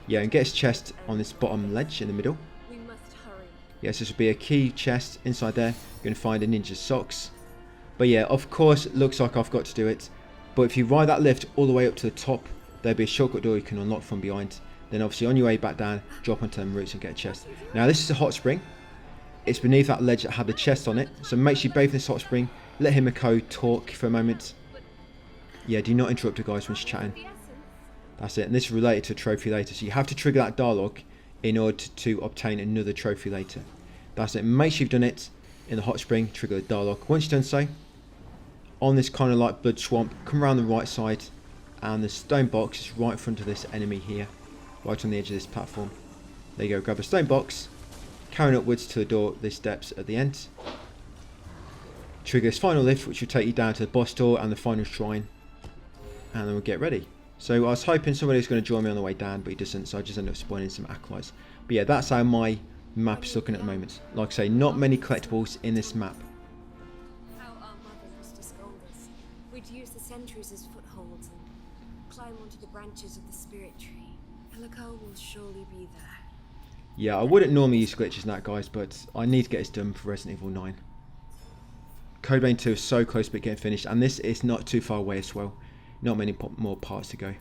Yeah, and get his chest on this bottom ledge in the middle. Yes, this will be a key chest inside there. You're going to find a ninja socks. But yeah, of course, it looks like I've got to do it. But if you ride that lift all the way up to the top, there'll be a shortcut door you can unlock from behind. Then obviously on your way back down, drop onto them roots and get a chest. Now this is a hot spring. It's beneath that ledge that had the chest on it. So make sure you bathe in this hot spring. Let Himiko talk for a moment. Yeah, do not interrupt her, guys, when she's chatting. That's it. And this is related to a trophy later. So you have to trigger that dialogue in order to obtain another trophy later. That's it. Make sure you've done it in the hot spring. Trigger the dialogue. Once you've done so, on this kind of like blood swamp, come around the right side, and the stone box is right in front of this enemy here, right on the edge of this platform. There you go. Grab a stone box, carrying upwards to the door, the steps at the end. Trigger this final lift, which will take you down to the boss door and the final shrine, and then we'll get ready. So I was hoping somebody was going to join me on the way down, but he doesn't, so I just ended up spawning some acolytes. But yeah, that's how my map is looking at the moment. Like I say, not many collectibles in this map. How our mother used to scold us. We'd use the sentries as footholds and climb onto the branches of the spirit tree. Helico will surely be there. Yeah, I wouldn't normally use glitches in that, guys, but I need to get this done for Resident Evil 9. Code Vein 2 is so close to getting finished, and this is not too far away as well. Not many more parts to go.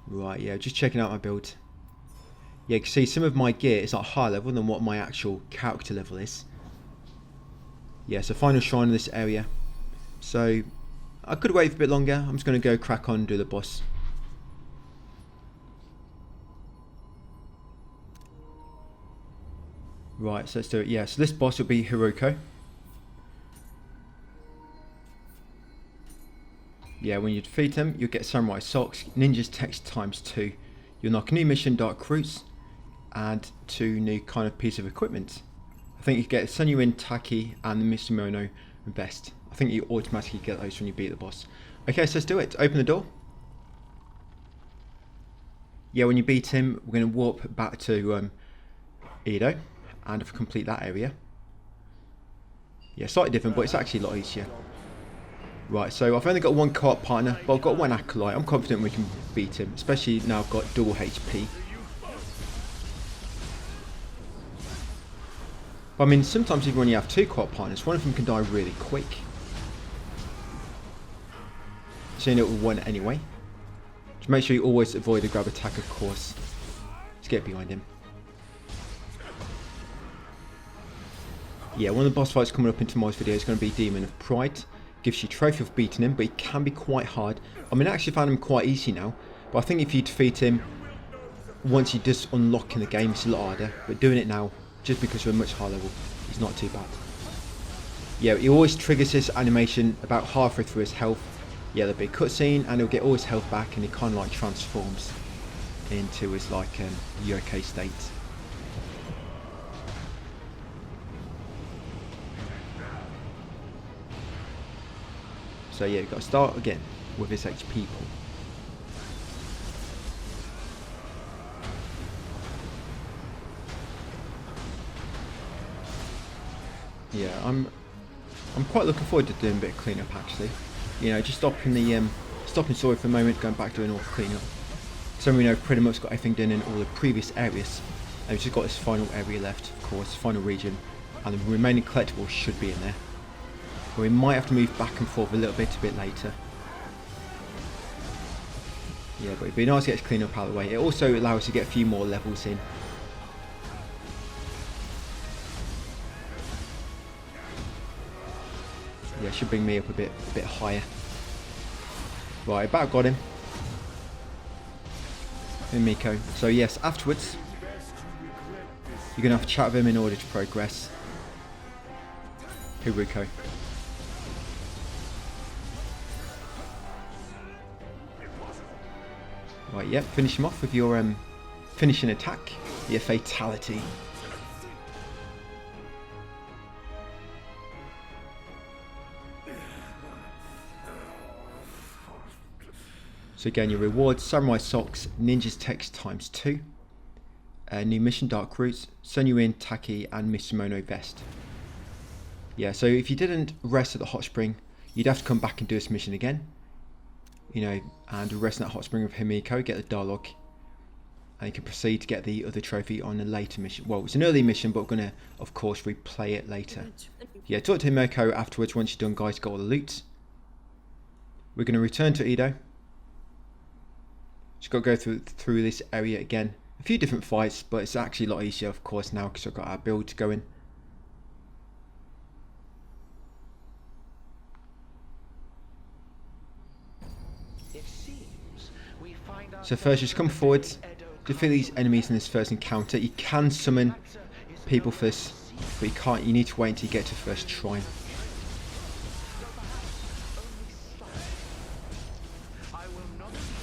Right, yeah, just checking out my build. Yeah, you can see some of my gear is at higher level than what my actual character level is. Yeah, so final shrine in this area. So I could wait for a bit longer. I'm just going to go crack on and do the boss. Right, so let's do it. Yeah, so this boss will be Hiroko. Yeah, when you defeat him, you'll get Samurai Socks, Ninja's Text ×2. You'll unlock a new mission, Dark Roots, and 2 new kind of piece of equipment. I think you get Senyuin Taki and the Mishimono Vest. I think you automatically get those when you beat the boss. Okay, so let's do it. Open the door. Yeah, when you beat him, we're going to warp back to Edo and complete that area. Yeah, slightly different, but it's actually a lot easier. Right, so I've only got one co-op partner, but I've got one acolyte. I'm confident we can beat him, especially now I've got dual HP. But I mean, sometimes even when you have 2 co-op partners, one of them can die really quick. So you know it with one anyway. Just make sure you always avoid the grab attack, of course. Let's get behind him. Yeah, one of the boss fights coming up in tomorrow's video is going to be Demon of Pride. Gives you trophy for beating him, but he can be quite hard. I mean, I actually found him quite easy now, but I think if you defeat him once he does unlock in the game, it's a lot harder. But doing it now, just because you're a much higher level, is not too bad. Yeah, he always triggers his animation about halfway through his health. Yeah, there'll be a cutscene, and he'll get all his health back, and he kind of like transforms into his like yokai state. So yeah, you've got to start again with his HP pool. Yeah, I'm quite looking forward to doing a bit of cleanup actually. You know, just stopping story for a moment, going back doing all the cleanup. So we know pretty much got everything done in all the previous areas. And we've just got this final area left, of course, final region, and the remaining collectibles should be in there. But we might have to move back and forth a bit later. Yeah, but it'd be nice to get this cleanup out of the way. It also allows us to get a few more levels in. Yeah, should bring me up a bit higher. Right, about got him. And Miko. So yes, afterwards, you're going to have to chat with him in order to progress. Hiroko. Right, yep, finish him off with your finishing attack, your fatality. So again, your rewards: Samurai Socks, Ninja's Text ×2, new mission, Dark Roots, Senyuin Taki, and Mishimono Vest. Yeah, so if you didn't rest at the hot spring, you'd have to come back and do this mission again. You know, and rest in that hot spring with Himiko, get the dialogue, and you can proceed to get the other trophy on a later mission. Well, it's an early mission, but we're going to, of course, replay it later. Yeah, talk to Himiko afterwards once you're done, guys, got all the loot. We're going to return to Edo. Just got to go through this area again. A few different fights, but it's actually a lot easier, of course, now because I've got our build going. So first, just come forward, defeat these enemies in this first encounter. You can summon people first, but you can't. You need to wait until you get to the first shrine.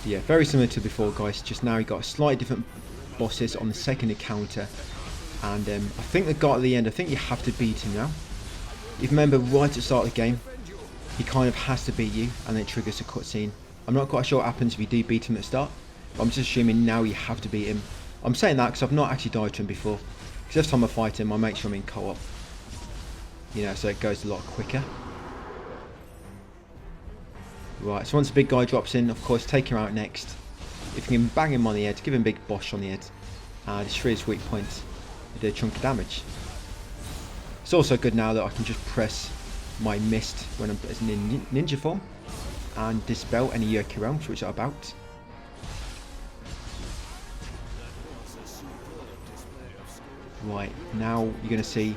Yeah, very similar to before, guys. Just now you got slightly different bosses on the second encounter, and I think the guy at the end, I think you have to beat him now. If you remember right at the start of the game, he kind of has to beat you, and then it triggers a cutscene. I'm not quite sure what happens if you do beat him at the start, but I'm just assuming now you have to beat him. I'm saying that because I've not actually died to him before, because every time I fight him I make sure I'm in co-op, you know, so it goes a lot quicker. Right, so once the big guy drops in, of course, take him out next. If you can bang him on the head, give him a big bosh on the head, and destroy his weak points, you do a chunk of damage. It's also good now that I can just press my mist when I'm in ninja form and dispel any yokai realms which are about. Right, now you're going to see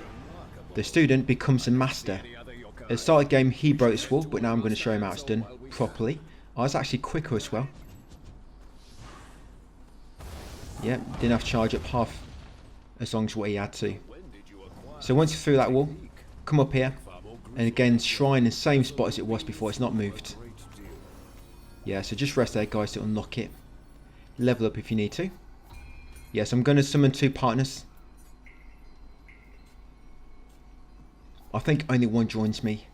the student becomes a master. At the start of the game he broke this wall, but now I'm going to show him how it's done properly. I was actually quicker as well. Yeah, didn't have to charge up half as long as what he had to. So once you're through that wall, come up here, and again, shrine, the same spot as it was before, it's not moved. Yeah, so just rest there, guys, to unlock it. Level up if you need to. Yes, I'm going to summon 2 partners. I think only one joins me.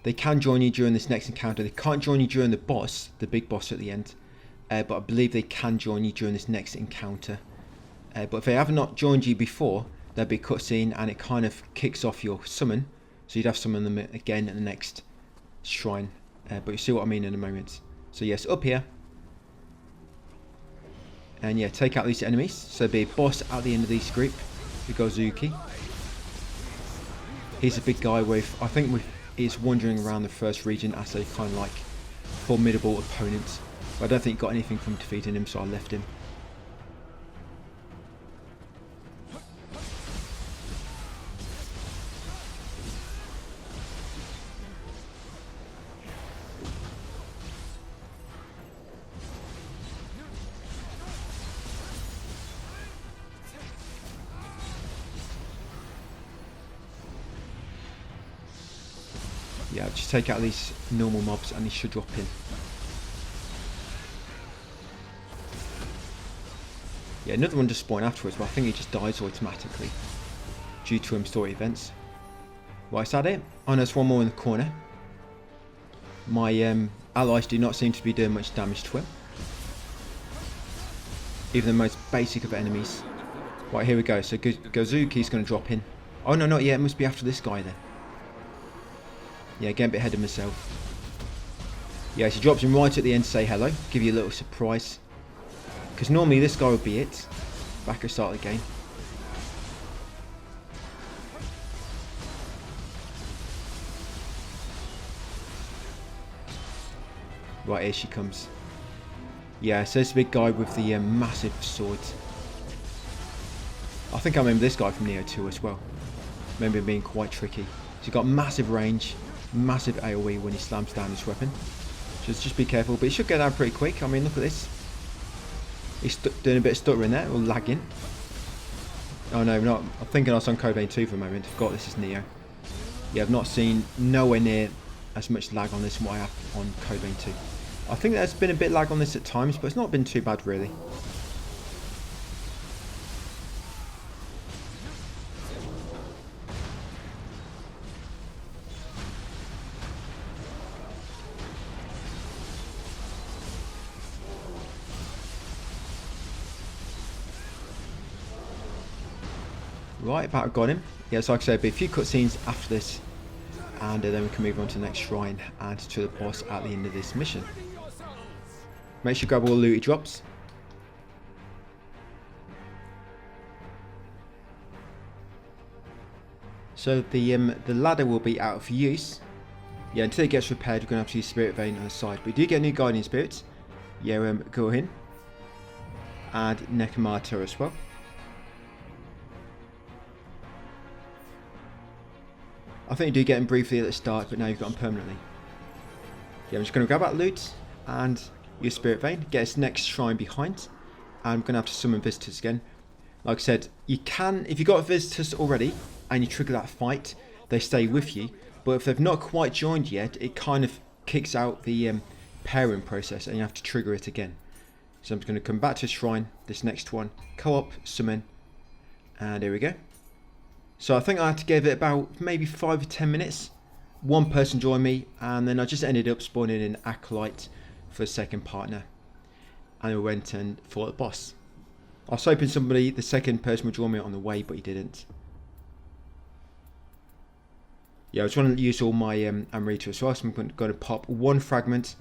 They can join you during this next encounter. They can't join you during the boss, the big boss at the end. But I believe they can join you during this next encounter. But if they have not joined you before, there'll be a cutscene and it kind of kicks off your summon. So you'd have to summon them again at the next shrine. But you see what I mean in a moment. So yes, up here. And yeah, take out these enemies. So there'll be a boss at the end of this group. The Gozuki. He's a big guy with, I think he's wandering around the first region as a kind of like formidable opponent. But I don't think he got anything from defeating him, so I left him. Yeah, just take out these normal mobs and he should drop in. Yeah, another one just spawned afterwards, but I think he just dies automatically due to story events. Right, is that it? Oh, no, there's one more in the corner. My allies do not seem to be doing much damage to him. Even the most basic of enemies. Right, here we go. So Gozuki's going to drop in. Oh, no, not yet. It must be after this guy then. Yeah, getting a bit ahead of myself. Yeah, she drops him right at the end to say hello. Give you a little surprise. Because normally this guy would be it. Back at the start of the game. Right, here she comes. Yeah, so this big guy with the massive sword. I think I remember this guy from Nioh 2 as well. Remember him being quite tricky. He's got massive range. Massive AoE when he slams down his weapon. Just be careful, but he should get down pretty quick. I mean, look at this. He's doing a bit of stuttering there, or lagging. Oh no, not. I'm thinking I was on Code Vein 2 for a moment. I forgot this is Nioh. Yeah, I've not seen nowhere near as much lag on this from what I have on Code Vein 2. I think there's been a bit lag on this at times, but it's not been too bad really. Right, about got him. Yeah, so like I said, there'll be a few cutscenes after this, and then we can move on to the next shrine and to the boss at the end of this mission. Make sure you grab all the loot he drops. So the ladder will be out of use. Yeah, until it gets repaired, we're going to have to use Spirit Vein on the side. But we do get new Guardian Spirits. Yeah, go in. And Nekomata as well. I think you do get them briefly at the start, but now you've got them permanently. Yeah, I'm just going to grab that loot and use Spirit Vein, get this next shrine behind. And I'm going to have to summon visitors again. Like I said, you can, if you've got visitors already and you trigger that fight, they stay with you. But if they've not quite joined yet, it kind of kicks out the pairing process and you have to trigger it again. So I'm just going to come back to the shrine, this next one, co-op, summon, and here we go. So I think I had to give it about maybe 5 or 10 minutes. One person joined me, and then I just ended up spawning in Acolyte for a second partner. And we went and fought the boss. I was hoping somebody, the second person, would join me on the way, but he didn't. Yeah, I was trying to use all my Amrita as well, so I'm going to pop one fragment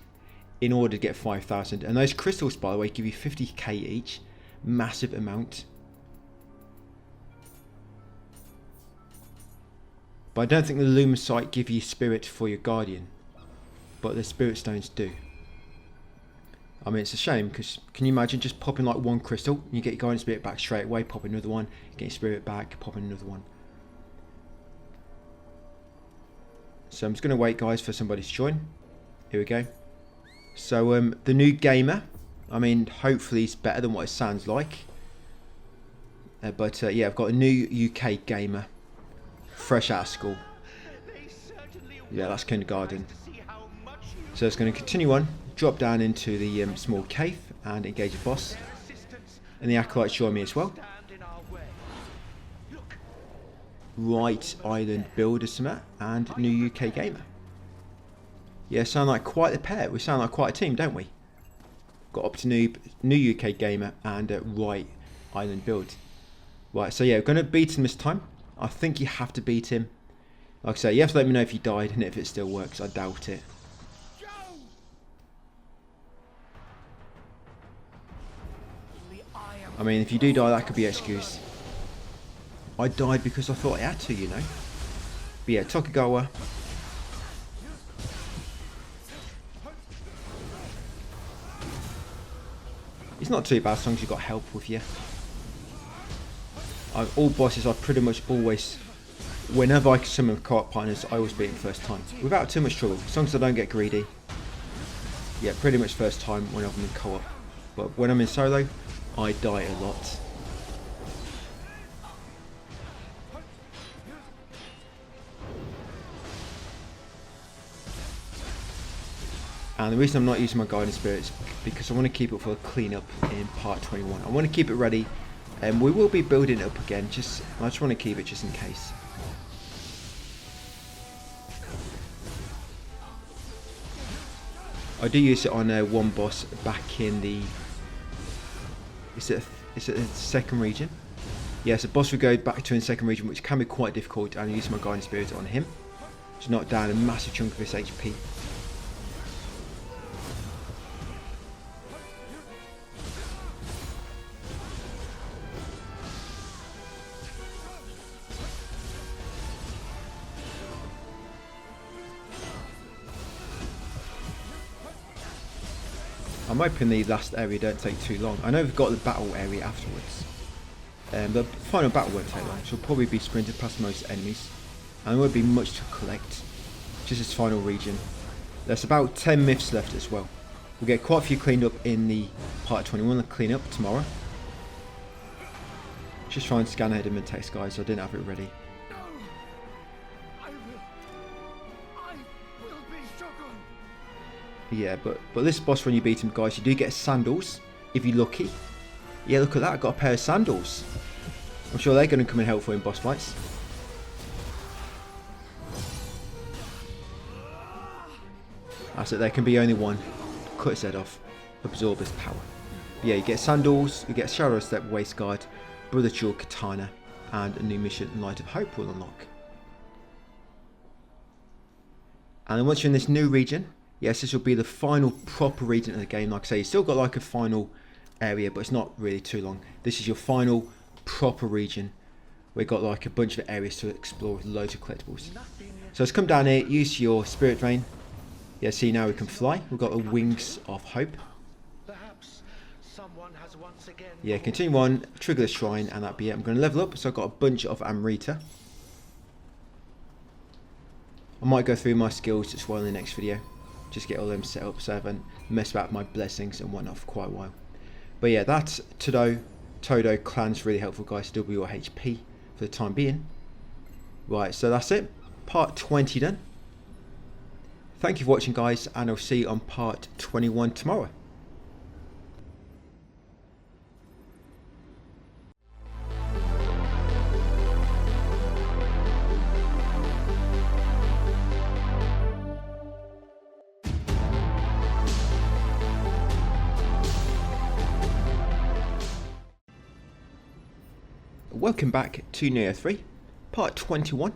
in order to get 5,000. And those crystals, by the way, give you 50k each. Massive amount. But I don't think the Lumicite give you spirit for your guardian, but the spirit stones do. I mean, it's a shame because can you imagine just popping like one crystal and you get your guardian spirit back straight away, pop another one, get your spirit back, pop another one. So I'm just going to wait, guys, for somebody to join. Here we go. So the new gamer, I mean, hopefully it's better than what it sounds like. But yeah, I've got a new UK gamer, fresh out of school. Yeah, that's kindergarten. So it's going to continue on, drop down into the small cave and engage a boss. And the acolytes join me as well. Right Island Builder Summit and new UK gamer. Yeah, sound like quite a pair. We sound like quite a team, don't we? Got up to new UK gamer and Right Island Build. Right, so yeah, we're going to beat him this time. I think you have to beat him. Like I say, you have to let me know if you died and if it still works. I doubt it. I mean, if you do die, that could be an excuse. I died because I thought I had to, you know. But yeah, Tokugawa. It's not too bad as long as you've got help with you. All bosses I pretty much always, whenever I summon co-op partners, I always beat them first time. Without too much trouble, as long as I don't get greedy. Yeah, pretty much first time when I'm in co-op. But when I'm in solo, I die a lot. And the reason I'm not using my Guiding Spirit is because I want to keep it for a cleanup in part 21. I want to keep it ready, and we will be building it up again. I just want to keep it just in case. I do use it on one boss back in the. Is it the second region? Yes, a boss we go back to in the second region, which can be quite difficult, and I use my Guiding Spirit on him to knock down a massive chunk of his HP. I'm hoping the last area don't take too long. I know we've got the battle area afterwards. The final battle won't take long. She'll probably be sprinted past most enemies. And there won't be much to collect. Just this final region. There's about 10 myths left as well. We'll get quite a few cleaned up in the part 21. The clean up tomorrow. Just try and scan ahead of the text, guys. So I didn't have it ready. Yeah, but this boss, when you beat him, guys, you do get sandals, if you're lucky. Yeah, look at that, I got a pair of sandals. I'm sure they're going to come in helpful in boss fights. That's it, there can be only one. Cut his head off. Absorb his power. But yeah, you get sandals, you get Shadow Step Waist Guard, Brother Jewel Katana, and a new mission, Light of Hope, will unlock. And then once you're in this new region, yes, this will be the final proper region of the game. Like I say, you still got like a final area, but it's not really too long. This is your final proper region. We've got like a bunch of areas to explore with loads of collectibles. So let's come down here, use your Spirit Drain. Yeah, see, now we can fly. We've got the Wings of Hope. Yeah, continue on, trigger the shrine, and that'll be it. I'm going to level up, so I've got a bunch of Amrita. I might go through my skills as well in the next video. Just get all them set up so I haven't messed about my blessings and whatnot for quite a while. But yeah, that's Todo clan's really helpful, guys, to double your HP for the time being. Right, so that's it. Part 20 done. Thank you for watching, guys, and I'll see you on part 21 tomorrow. Welcome back to Nioh 3, part 21.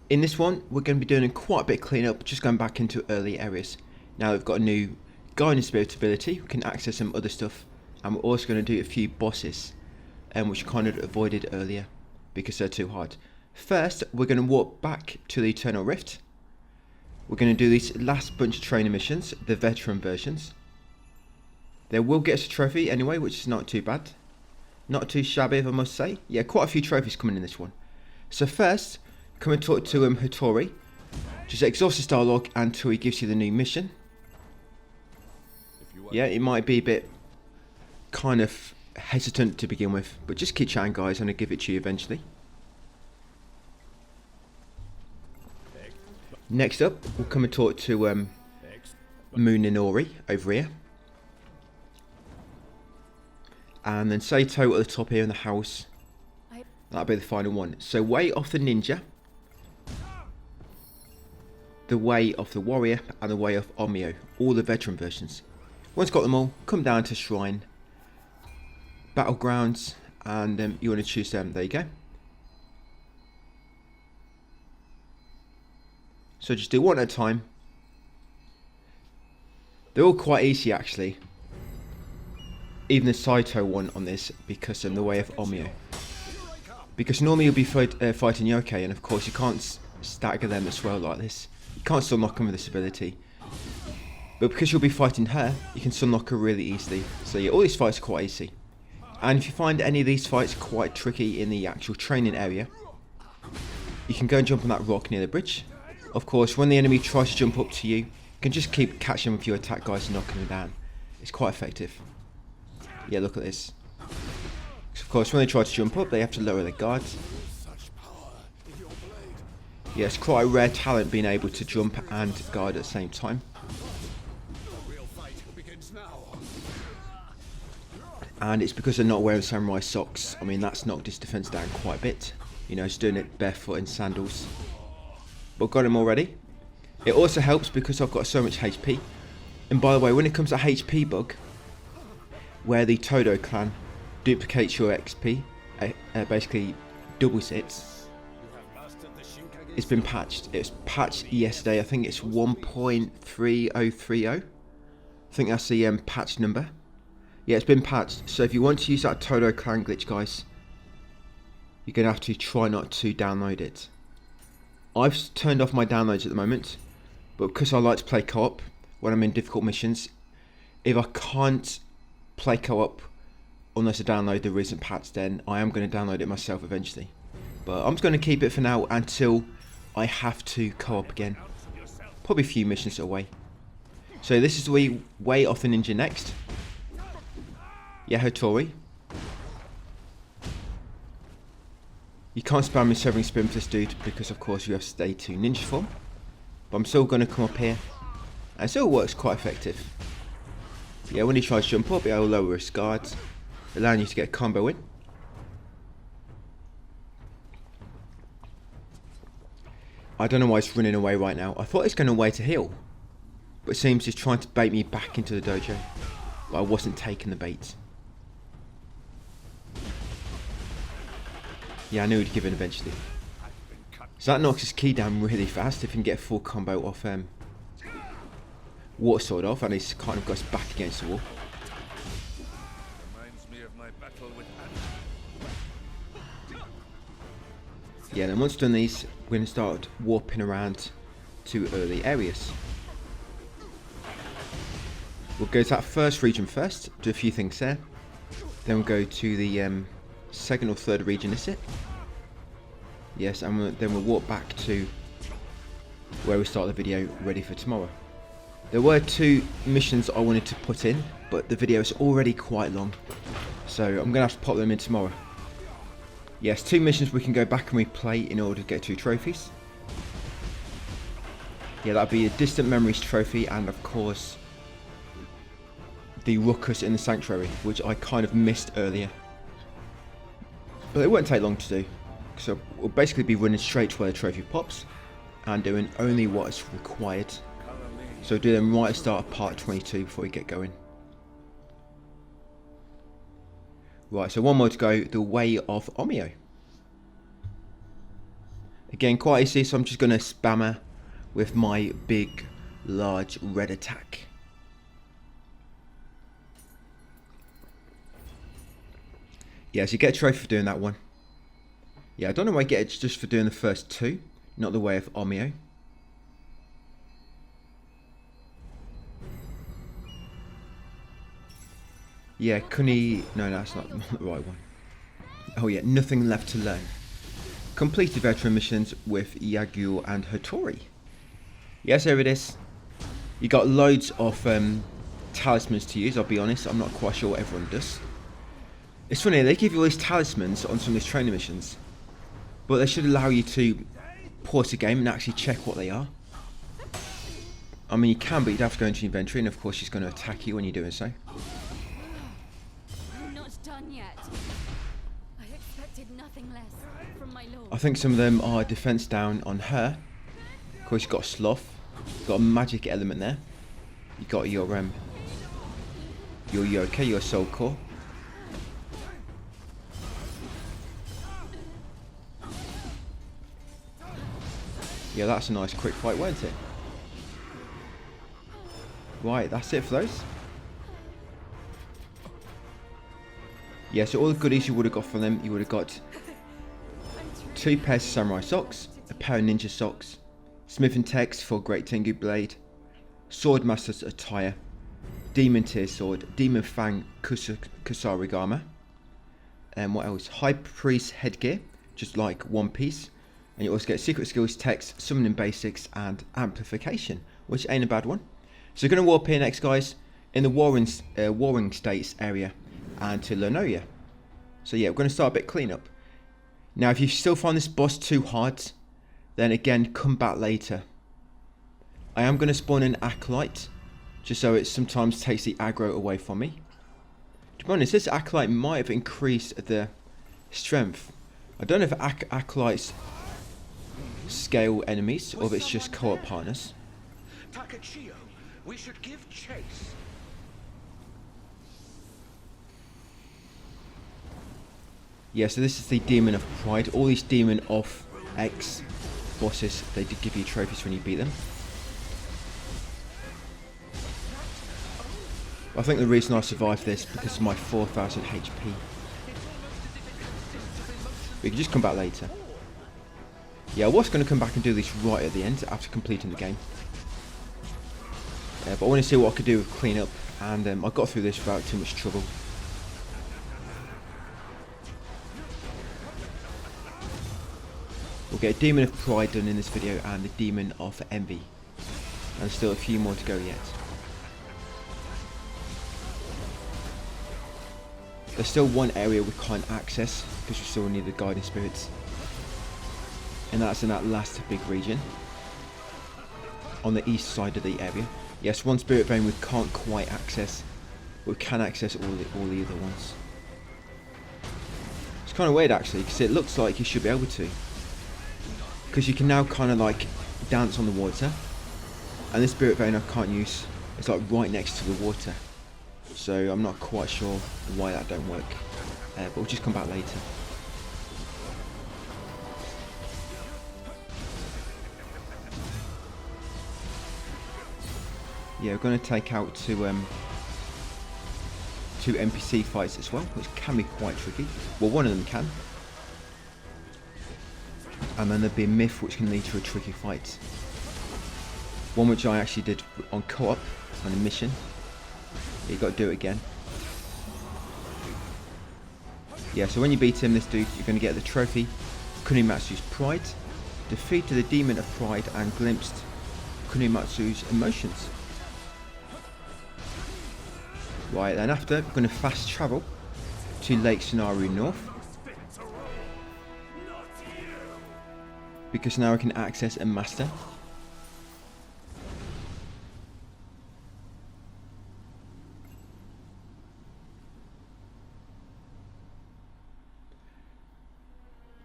In this one, we're going to be doing quite a bit of cleanup, just going back into early areas. Now we've got a new Guiding Spirit ability, we can access some other stuff, and we're also going to do a few bosses, which we kind of avoided earlier, because they're too hard. First, we're going to walk back to the Eternal Rift. We're going to do these last bunch of trainer missions, the veteran versions. They will get us a trophy anyway, which is not too bad. Not too shabby, if I must say. Yeah, quite a few trophies coming in this one. So first, come and talk to Hattori. Just exhaust his dialogue until he gives you the new mission. Yeah, it might be a bit kind of hesitant to begin with, but just keep chatting, guys, and I'll give it to you eventually. Next up, we'll come and talk to Nioh over here. And then Saito at the top here in the house. That'll be the final one. So Way of the Ninja, the Way of the Warrior, and the Way of Omio. All the veteran versions. Once got them all, come down to Shrine, Battlegrounds, and you want to choose them. There you go. So just do one at a time. They're all quite easy actually. Even the Saito one on this, because the Way of Omio. Because normally you'll be fighting Yokai, and of course you can't stagger them as well like this. You can't still knock them with this ability. But because you'll be fighting her, you can still knock her really easily. So yeah, all these fights are quite easy. And if you find any of these fights quite tricky in the actual training area, you can go and jump on that rock near the bridge. Of course, when the enemy tries to jump up to you, you can just keep catching them with your attack, guys, and knocking them down. It's quite effective. Yeah, look at this. Of course, when they try to jump up, they have to lower their guards. Yeah, it's quite a rare talent being able to jump and guard at the same time. And it's because they're not wearing samurai socks. I mean, that's knocked his defense down quite a bit. You know, he's doing it barefoot in sandals. But got him already. It also helps because I've got so much HP. And by the way, when it comes to HP bug, where the Todo clan duplicates your XP, basically doubles it, it's been patched. It was patched yesterday. I think it's 1.3030. I think that's the patch number. Yeah, it's been patched. So if you want to use that Todo clan glitch, guys, you're going to have to try not to download it. I've turned off my downloads at the moment, but because I like to play co-op when I'm in difficult missions, if I can't play co-op unless I download the recent patch, then I am going to download it myself eventually. But I'm just going to keep it for now until I have to co-op again. Probably a few missions away. So this is the Way of the Ninja next. Yeah, Hattori. You can't spam your severing spin for this dude because of course you have to stay to ninja form. But I'm still going to come up here. And it still works quite effective. Yeah, when he tries to jump up, it'll lower his guards, allowing you to get a combo in. I don't know why it's running away right now. I thought it's going away to heal. But it seems he's trying to bait me back into the dojo. But I wasn't taking the bait. Yeah, I knew he'd give in eventually. So that knocks his ki down really fast if he can get a full combo off Water Sword off, and he's kind of got us back against the wall. Reminds me of my battle with Yeah, then once done these, we're going to start warping around to early areas. We'll go to that first region first, do a few things there. Then we'll go to the second or third region, is it? Yes, and then we'll walk back to where we start the video, ready for tomorrow. There were 2 missions I wanted to put in, but the video is already quite long, so I'm going to have to pop them in tomorrow. Yes, 2 missions we can go back and replay in order to get 2 trophies. Yeah, that'd be a Distant Memories trophy, and of course the Ruckus in the Sanctuary, which I kind of missed earlier. But it won't take long to do, so we'll basically be running straight to where the trophy pops and doing only what is required. So do them right at the start of part 22 before we get going. Right, so one more to go, the Way of Omio. Again, quite easy, so I'm just going to spam her with my big, large red attack. Yeah, so you get a trophy for doing that one. Yeah, I don't know why I get it just for doing the first 2, not the Way of Omio. Yeah, Kuni... No, that's not the right one. Oh yeah, Nothing Left to Learn. Completed veteran missions with Yagyu and Hattori. Yes, there it is. You got loads of talismans to use, I'll be honest. I'm not quite sure what everyone does. It's funny, they give you all these talismans on some of these training missions, but they should allow you to pause the game and actually check what they are. I mean, you can, but you'd have to go into your inventory, and of course she's going to attack you when you're doing so. You're not done yet. I expected nothing less from my lord. I think some of them are defense down on her. Of course, you've got a sloth, you've got a magic element there. You got your yoke, your soul core. Yeah, that's a nice quick fight, wasn't it? Right, that's it for those. Yeah, so all the goodies you would have got from them, you would have got 2 pairs of samurai socks, a pair of ninja socks, smith and text for Great Tengu Blade, Swordmaster's attire, Demon Tear Sword, Demon Fang Kusarigama, and what else? High Priest headgear, just like one piece. And you also get secret skills, text, summoning basics, and amplification, which ain't a bad one. So we're going to warp here next, guys, in the Warring States area, and to Nioh. So yeah, we're going to start a bit cleanup. Now, if you still find this boss too hard, then again, come back later. I am going to spawn an Acolyte, just so it sometimes takes the aggro away from me. To be honest, this Acolyte might have increased the strength. I don't know if Acolytes scale enemies, or if it's just co-op partners. Takachio, we should give chase. Yeah, so this is the Demon of Pride. All these Demon of X bosses, they did give you trophies when you beat them. I think the reason I survived this because of my 4000 HP. We can just come back later. Yeah, I was going to come back and do this right at the end after completing the game. But I want to see what I could do with clean up, and I got through this without too much trouble. We'll get a Demon of Pride done in this video and the Demon of Envy. And still a few more to go yet. There's still one area we can't access because we still need the Guiding Spirits. And that's in that last big region. On the east side of the area. Yes, one Spirit Vein we can't quite access. But we can access all the other ones. It's kind of weird actually, because it looks like you should be able to. Because you can now kind of like dance on the water. And this Spirit Vein I can't use. It's like right next to the water. So I'm not quite sure why that don't work. But we'll just come back later. Yeah, we're going to take out two NPC fights as well, which can be quite tricky. Well, one of them can. And then there'll be a myth which can lead to a tricky fight. One which I actually did on co-op, on a mission. You got to do it again. Yeah, so when you beat him, this dude, you're going to get the trophy, Kunimatsu's Pride, defeated the Demon of Pride, and glimpsed Kunimatsu's emotions. Right, then after, we're going to fast travel to Lake Scenario North. Because now I can access a master.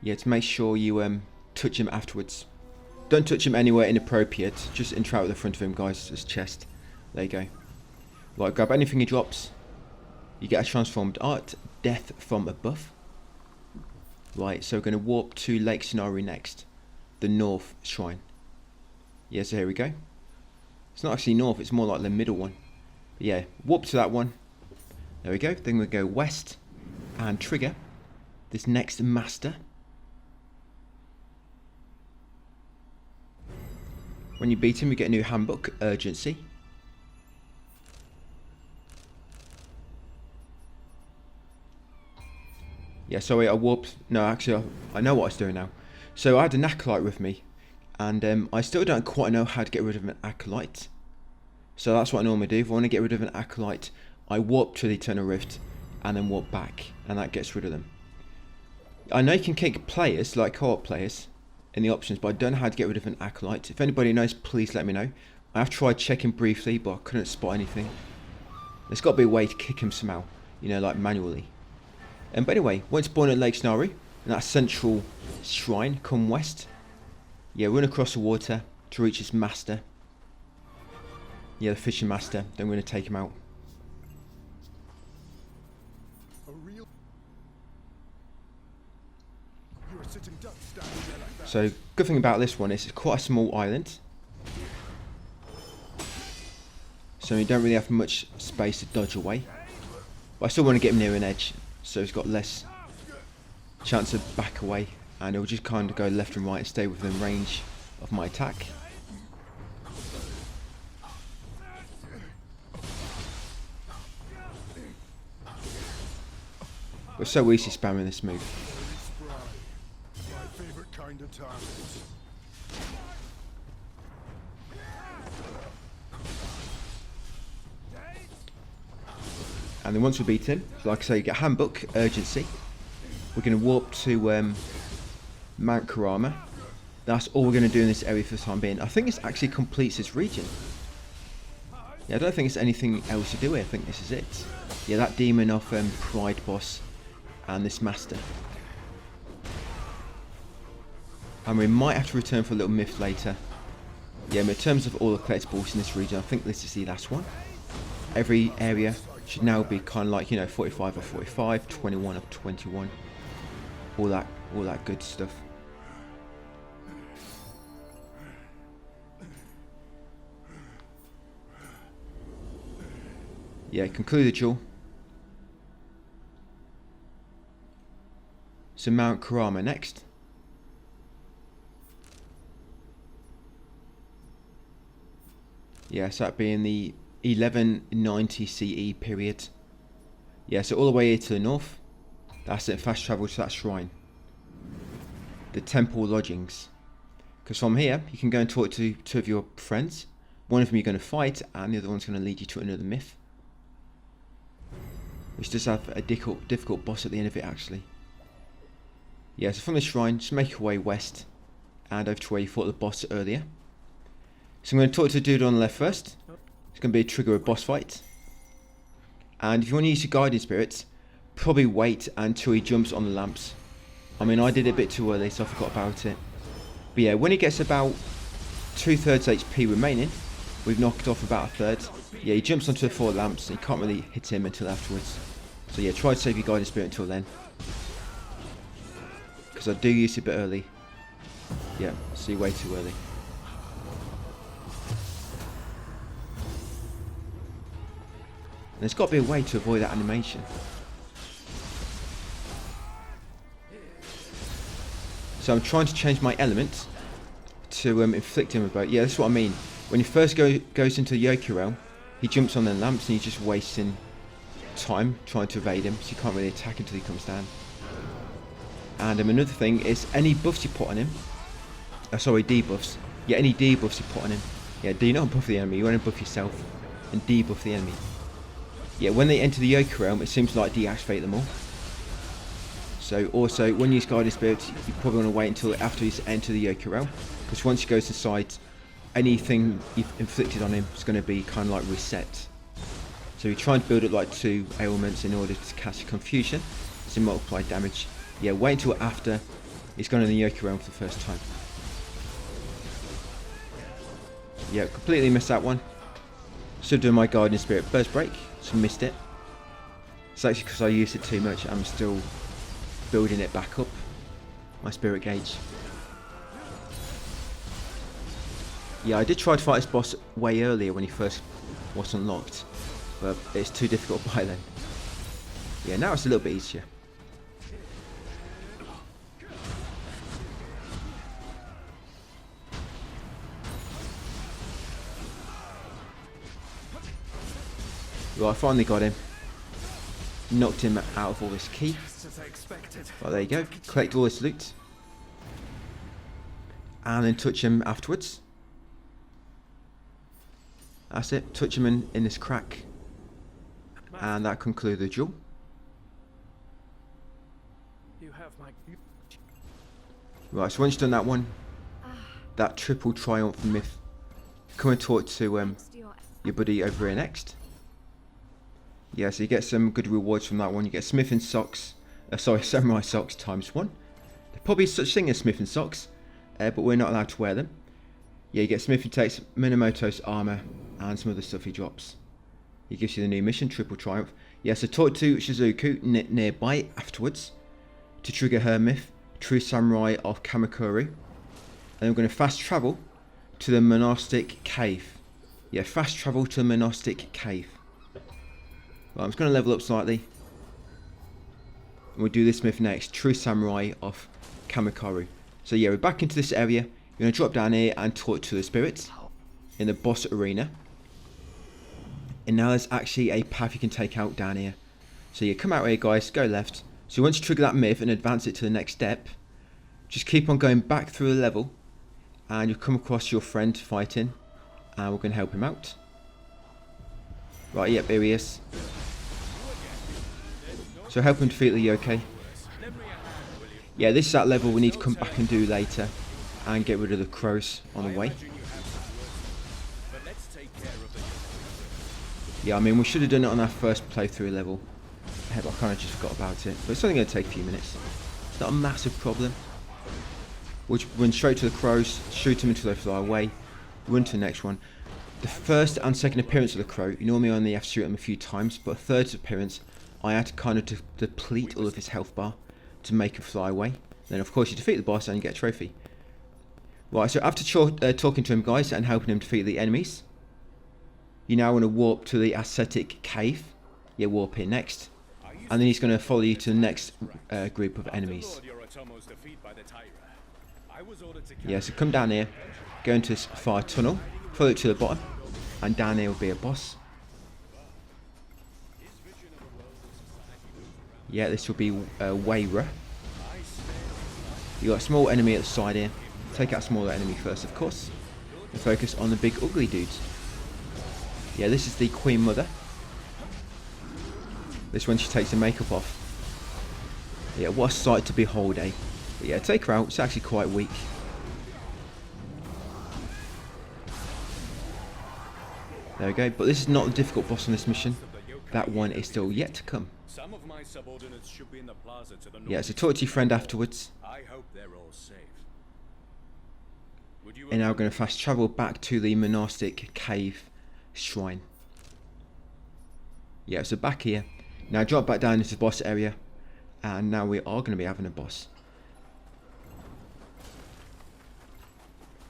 Yeah, to make sure you touch him afterwards. Don't touch him anywhere inappropriate. Just interact with the front of him, guys. His chest. There you go. Right, grab anything he drops. You get a transformed art. Death from above. Right, so we're going to warp to Lake Scenario next. The North Shrine. Yeah, so here we go. It's not actually north, it's more like the middle one. But yeah, warp to that one. There we go. Then we go west and trigger this next master. When you beat him, you get a new handbook, Urgency. Yeah, sorry, I warped. No, actually, I know what I was doing now. So I had an Acolyte with me, and I still don't quite know how to get rid of an Acolyte. So that's what I normally do. If I want to get rid of an Acolyte, I warp to the Eternal Rift, and then walk back, and that gets rid of them. I know you can kick players, like co-op players, in the options, but I don't know how to get rid of an acolyte. If anybody knows, please let me know. I have tried checking briefly, but I couldn't spot anything. There's got to be a way to kick him somehow, you know, like manually. But anyway, once born at Lake Snaru, in that central shrine, come west. Yeah, run across the water to reach his master. Yeah, the fishing master. Then we're going to take him out. So, good thing about this one is it's quite a small island. So you don't really have much space to dodge away. But I still want to get him near an edge, so he's got less chance of back away. And he'll just kind of go left and right and stay within range of my attack. We're so easy spamming this move. And then once we beat him, like I say, you get handbook, urgency. We're going to warp to Mount Kurama. That's all we're going to do in this area for the time being. I think this actually completes this region. Yeah, I don't think there's anything else to do here. I think this is it. Yeah, that demon of Pride boss and this master. And we might have to return for a little myth later. Yeah, but in terms of all the collectibles in this region, I think this is the last one. Every area should now be kind of like, you know, 45 of 45, 21 of 21. All that good stuff. Yeah, conclude the duel. So Mount Kurama next. Yeah, so that being the 1190 CE period. Yeah, so all the way here to the north. That's it, fast travel to that shrine. The temple lodgings. Because from here, you can go and talk to two of your friends. One of them you're going to fight, and the other one's going to lead you to another myth. Which does have a difficult boss at the end of it, actually. Yeah, so from the shrine, just make your way west. And over to where you fought the boss earlier. So I'm going to talk to the dude on the left first. It's going to be a trigger a boss fight. And if you want to use your guiding spirits, probably wait until he jumps on the lamps. I mean, I did it a bit too early, so I forgot about it. But yeah, when he gets about 2/3 HP remaining, we've knocked off about a third. Yeah, he jumps onto the 4 lamps, and you can't really hit him until afterwards. So yeah, try to save your guiding spirit until then. Because I do use it a bit early. Yeah, see, way too early. And there's got to be a way to avoid that animation. So I'm trying to change my element to inflict him about. Yeah, that's what I mean. When he first goes into the Yoki realm, he jumps on the lamps and you're just wasting time trying to evade him, so you can't really attack until he comes down. And another thing is any buffs you put on him, sorry, debuffs. Yeah, any debuffs you put on him. Yeah, do not buff the enemy, you want to buff yourself and debuff the enemy. Yeah, when they enter the Yoki realm, it seems to like deactivate them all. So also, when you use Guiding Spirits, you probably want to wait until after he's entered the Yoki realm, because once he goes inside, anything you've inflicted on him is going to be kind of like reset. So you try and build up like 2 ailments in order to cast Confusion, so multiply damage. Yeah, wait until after he's gone in the Yoki realm for the first time. Yeah, completely missed that one. Should do my Guardian Spirit Burst Break, so missed it. It's actually because I used it too much. I'm still building it back up, my spirit gauge. Yeah, I did try to fight this boss way earlier when he first was unlocked, but it's too difficult by then. Yeah, now it's a little bit easier. Well, I finally got him. Knocked him out of all this key. Well, there you go. Collect all this loot. And then touch him afterwards. That's it. Touch him in this crack. And that concludes the duel. You have my... Right, so once you've done that one, that triple triumph myth, come and talk to your buddy over here next. Yeah, so you get some good rewards from that one. You get smithing socks, samurai socks ×1. There probably is such thing as smithing socks, but we're not allowed to wear them. Yeah, you get smithing text, Minamoto's armor, and some other stuff he drops. He gives you the new mission, triple triumph. Yeah, so talk to Shizuku nearby afterwards to trigger her myth, True Samurai of Kamakura. And then we're going to fast travel to the monastic cave. Yeah, fast travel to the monastic cave. Right, I'm just going to level up slightly. And we'll do this myth next, True Samurai of Kamakura. So yeah, we're back into this area. You're going to drop down here and talk to the spirits in the boss arena. And now there's actually a path you can take out down here. So you come out here, guys, go left. So once you trigger that myth and advance it to the next step, just keep on going back through the level and you'll come across your friend fighting and we're going to help him out. Right, yep, here he is. So help him defeat the yokai. Yeah, this is that level we need to come back and do later and get rid of the crows on the way. Yeah, I mean, we should have done it on our first playthrough level. I kind of just forgot about it, but it's only going to take a few minutes. It's not a massive problem. We'll run straight to the crows, shoot them until they fly away, run to the next one. The first and second appearance of the crow, you normally only have to shoot him a few times, but third appearance, I had to kind of deplete all of his health bar to make him fly away. Then of course you defeat the boss and you get a trophy. Right, so after talking to him, guys, and helping him defeat the enemies, you now want to warp to the ascetic cave. Yeah, warp here next. And then he's going to follow you to the next group of enemies. Yeah, so come down here, go into this fire tunnel, follow it to the bottom, and down here will be a boss. Yeah, this will be Weira. You got a small enemy at the side here. Take out a smaller enemy first, of course, and focus on the big ugly dudes. Yeah, this is the Queen Mother. This one, she takes the makeup off. Yeah, what a sight to behold, eh? But yeah, take her out. It's actually quite weak. There we go. But this is not the difficult boss on this mission. That one is still yet to come. Yeah, so talk to your friend afterwards. And now we're going to fast travel back to the monastic cave shrine. Yeah, so back here. Now drop back down into the boss area. And now we are going to be having a boss.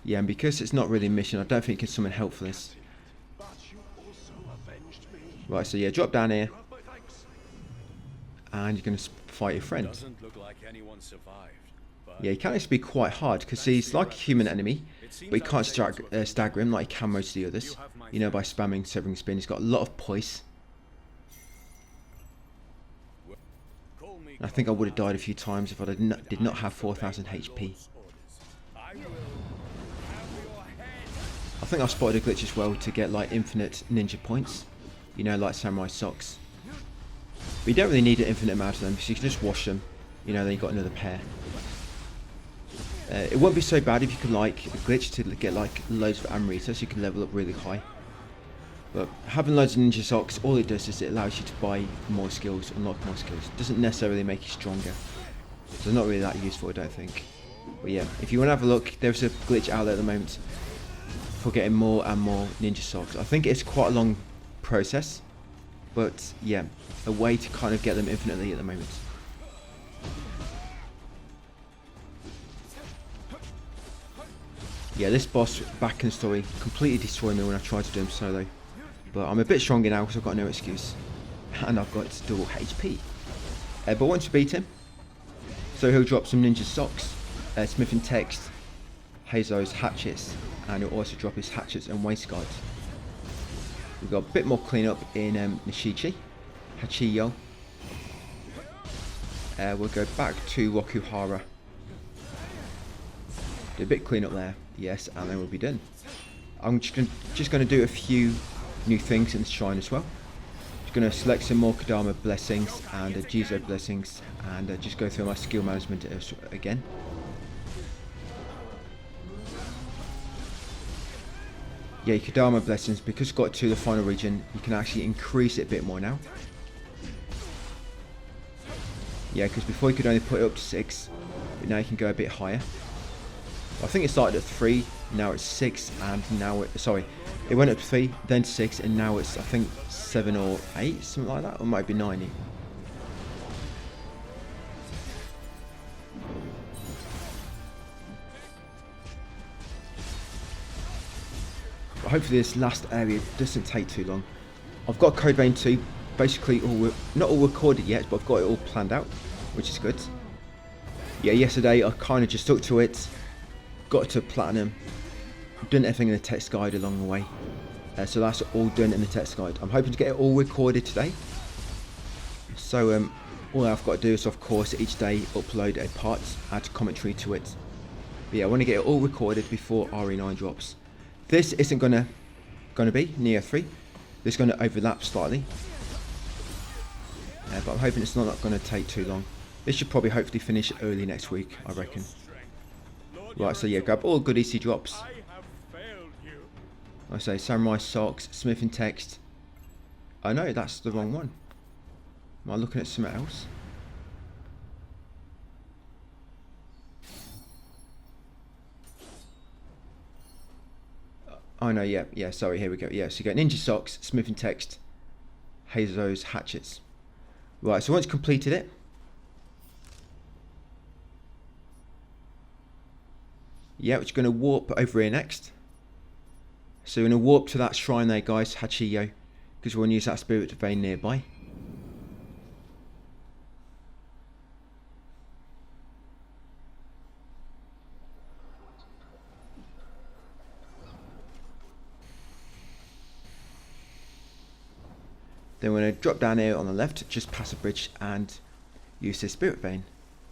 Yeah, and because it's not really a mission, I don't think you can summon help for this. Right, so yeah, drop down here. And you're going to fight your friend. Yeah, he can actually be quite hard because he's like a human enemy, but he can't stagger him like he can most of the others. You know, by spamming Severing Spin. He's got a lot of poise. I think I would have died a few times if I did not have 4,000 HP. I think I've spotted a glitch as well to get like infinite ninja points. You know, like samurai socks. But you don't really need an infinite amount of them because you can just wash them. You know, then you've got another pair. It won't be so bad if you could like a glitch to get like loads of Amrita so you can level up really high. But having loads of ninja socks, all it does is it allows you to buy more skills, unlock more skills. It doesn't necessarily make you stronger. So not really that useful, I don't think. But yeah, if you want to have a look, there's a glitch out there at the moment for getting more and more ninja socks. I think it's quite a long process, but yeah, a way to kind of get them infinitely at the moment. Yeah, this boss back in the story completely destroyed me when I tried to do him solo. But I'm a bit stronger now because I've got no excuse. And I've got double HP. But once you beat him, so he'll drop some ninja socks, smithing text, Heizo's hatchets, and he'll also drop his hatchets and waistguards. We've got a bit more cleanup in Nishichi, Hachiyo. We'll go back to Rokuhara. Do a bit cleanup there, yes, and then we'll be done. I'm just going to do a few new things in the shrine as well. Just going to select some more Kodama blessings and Jizo blessings, and just go through my skill management again. Yeah, Kodama blessings, because you've got to the final region, you can actually increase it a bit more now. Yeah, because before you could only put it up to 6, but now you can go a bit higher. I think it started at 3, now it's 6, and now it went up to 3, then 6, and now it's, I think, 7 or 8, something like that, or it might be 9. But hopefully this last area doesn't take too long. I've got Code Vein 2, basically not all recorded yet, but I've got it all planned out, which is good. Yeah, yesterday I kind of just stuck to it, got to Platinum, done everything in the text guide along the way. So that's all done in the text guide. I'm hoping to get it all recorded today. So all I've got to do is, of course, each day upload a part, add commentary to it. But yeah, I want to get it all recorded before RE9 drops. This isn't gonna be Nioh 3. This is going to overlap slightly. But I'm hoping it's not going to take too long. This should probably hopefully finish early next week, I reckon. Right, so yeah, grab all good EC drops. I say Samurai Socks, Smith and Text. Oh no, that's the wrong one. Am I looking at something else? Oh no, yeah, sorry, here we go. Yeah, so you got Ninja Socks, Smith and Text, Hazo's Hatchets. Right, so once you've completed it, yeah, we're going to warp over here next. So we're going to warp to that shrine there, guys, Hachiyo, because we're going to use that spirit vein nearby. Then we're going to drop down here on the left, just past the bridge, and use this spirit vein.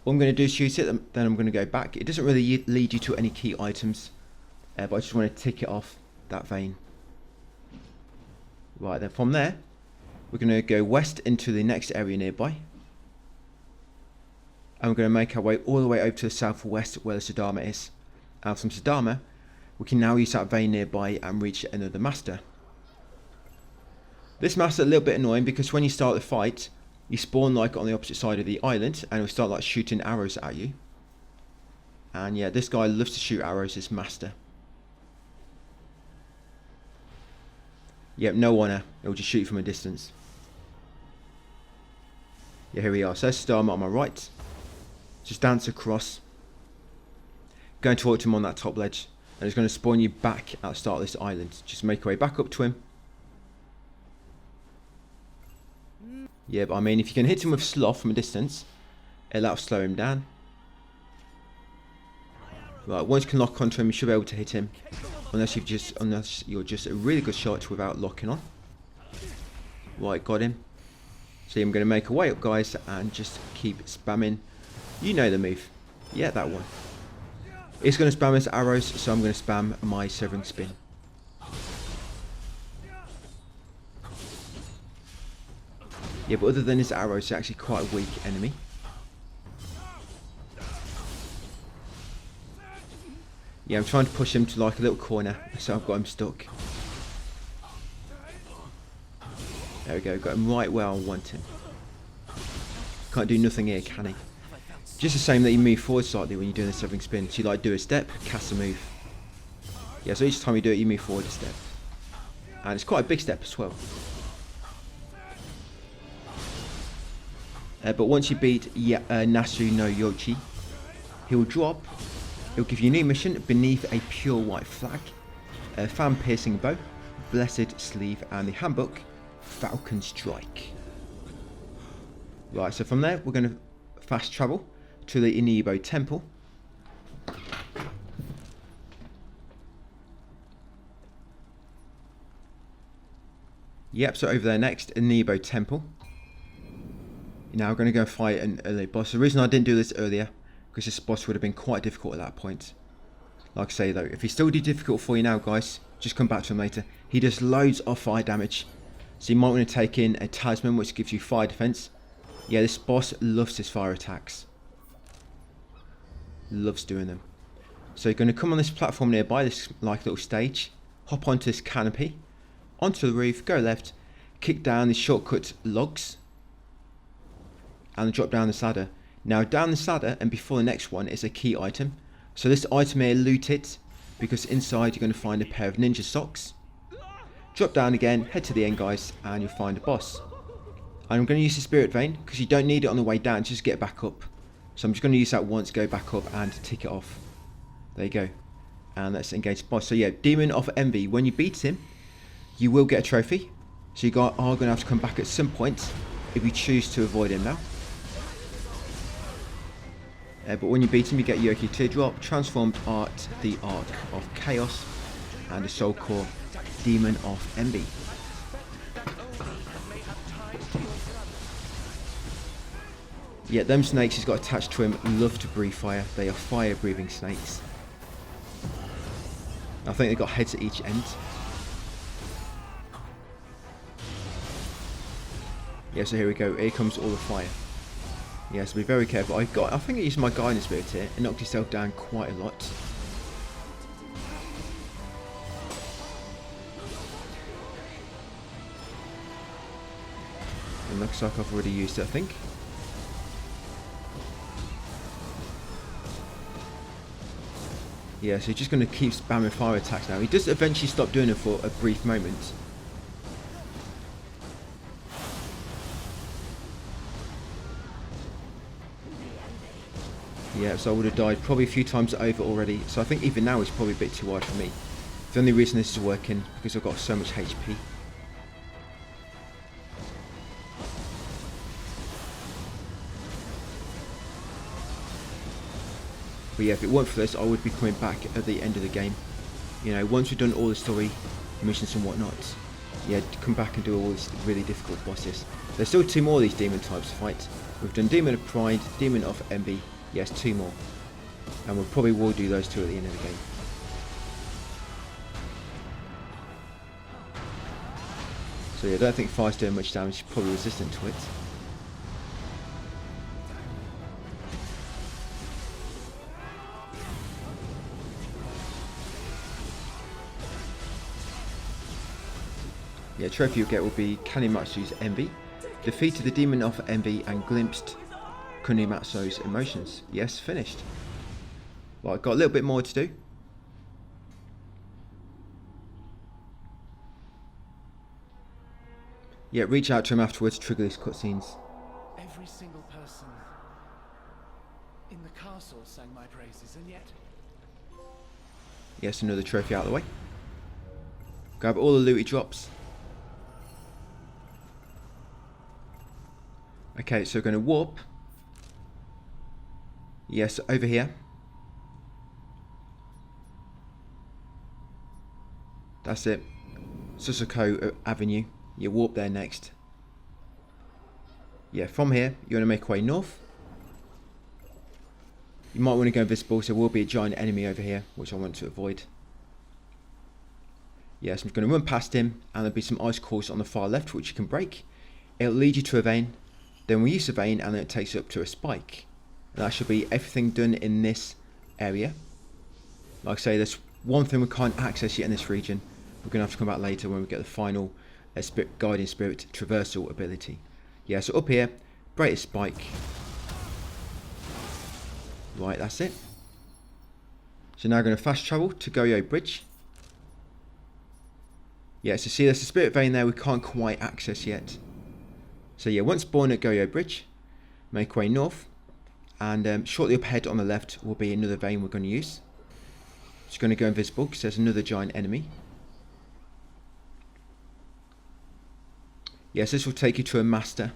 All I'm going to do is use it, then I'm going to go back. It doesn't really lead you to any key items, but I just want to tick it off that vein. Right, then from there, we're going to go west into the next area nearby. And we're going to make our way all the way over to the southwest where the Sadama is. And from Sadama, we can now use that vein nearby and reach another master. This master is a little bit annoying because when you start the fight, you spawn like on the opposite side of the island and it'll start like shooting arrows at you. And yeah, this guy loves to shoot arrows, this master. Yep, no honor. It'll just shoot from a distance. Yeah, here we are. So there's Starman on my right. Just dance across. Going towards him on that top ledge. And it's going to spawn you back at the start of this island. Just make your way back up to him. Yeah, but I mean, if you can hit him with Sloth from a distance, that'll slow him down. Right, once you can lock onto him, you should be able to hit him. Unless you're just a really good shot without locking on. Right, got him. So I'm going to make a way up, guys, and just keep spamming. You know the move. Yeah, that one. It's going to spam his arrows, so I'm going to spam my Severing Spin. Yeah, but other than his arrows, he's actually quite a weak enemy. Yeah, I'm trying to push him to like a little corner, so I've got him stuck. There we go, got him right where I want him. Can't do nothing here, can he? Just the same that you move forward slightly when you're doing the Severing Spin. So you like do a step, cast a move. Yeah, so each time you do it, you move forward a step. And it's quite a big step as well. But once you beat Nasu no Yochi, he will drop. It will give you a new mission, Beneath a Pure White Flag, a Fan Piercing Bow, Blessed Sleeve, and the handbook, Falcon Strike. Right, so from there, we're going to fast travel to the Nioh Temple. Yep, so over there next, Nioh Temple. Now we're going to go fight an early boss. The reason I didn't do this earlier, because this boss would have been quite difficult at that point. Like I say though, if he's still difficult for you now, guys, just come back to him later. He does loads of fire damage. So you might want to take in a talisman which gives you fire defense. Yeah, this boss loves his fire attacks. Loves doing them. So you're going to come on this platform nearby, this like little stage. Hop onto this canopy. Onto the roof, go left. Kick down these shortcut logs. And drop down this ladder. Now down this ladder and before the next one is a key item. So this item here, loot it. Because inside you're going to find a pair of ninja socks. Drop down again, head to the end guys, and you'll find a boss. I'm going to use the spirit vein because you don't need it on the way down, just get back up. So I'm just going to use that once, go back up and tick it off. There you go. And let's engage the boss. So yeah, Demon of Envy. When you beat him, you will get a trophy. So you are going to have to come back at some point if you choose to avoid him now. But when you beat him, you get Yoki Teardrop, Transformed Art, the Arc of Chaos, and a Soul Core, Demon of Envy. Yeah, them snakes he's got attached to him love to breathe fire. They are fire-breathing snakes. I think they've got heads at each end. Yeah, so here we go. Here comes all the fire. Yeah, so be very careful. I think I used my guidance spirit here and knocked yourself down quite a lot. It looks like I've already used it, I think. Yeah, so he's just going to keep spamming fire attacks now. He does eventually stop doing it for a brief moment. Yeah, so I would have died probably a few times over already. So I think even now it's probably a bit too hard for me. The only reason this is working because I've got so much HP. But yeah, if it weren't for this, I would be coming back at the end of the game. You know, once we've done all the story missions and whatnot, yeah, come back and do all these really difficult bosses. There's still 2 more of these demon types to fight. We've done Demon of Pride, Demon of Envy, yes, 2 more. And we probably will do those 2 at the end of the game. So yeah, I don't think fire's doing much damage, probably resistant to it. Yeah, trophy you'll get will be Kanimatsu's Envy, defeated the Demon of Envy and glimpsed Kunimatsu's emotions. Yes, finished. Well, I've got a little bit more to do. Yeah, reach out to him afterwards, trigger these cutscenes. Every single person in the castle sang my praises, and yet... Yes, another trophy out of the way. Grab all the loot he drops. Okay, so we're going to warp. Yes, over here. That's it. Susako Avenue. You warp there next. Yeah, from here, you're going to make your way north. You might want to go invisible, so there will be a giant enemy over here, which I want to avoid. Yes, I'm going to run past him, and there'll be some ice cores on the far left, which you can break. It'll lead you to a vein. Then we use a vein, and then it takes you up to a spike. And that should be everything done in this area. Like I say, there's one thing we can't access yet in this region. We're going to have to come back later when we get the final Guardian Spirit traversal ability. Yeah, so up here, break the spike. Right, that's it. So now we're going to fast travel to Goyo Bridge. Yeah, so see there's a spirit vein there we can't quite access yet. So yeah, once born at Goyo Bridge, make way north. And shortly up ahead on the left will be another vein we're going to use. Just going to go invisible because there's another giant enemy. Yes, this will take you to a master.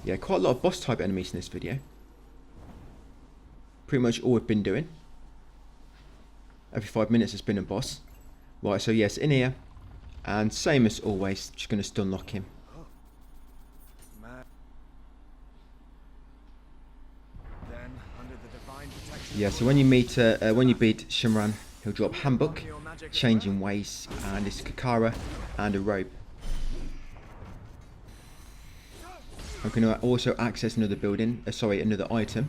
Yeah, quite a lot of boss type enemies in this video. Pretty much all we've been doing. Every 5 minutes has been a boss. Right, so yes, in here. And same as always, just going to stun lock him. Yeah, so when you meet, when you beat Shimran, He'll drop handbook, changing ways, and this Kakara and a robe. I'm going to also access another building, another item.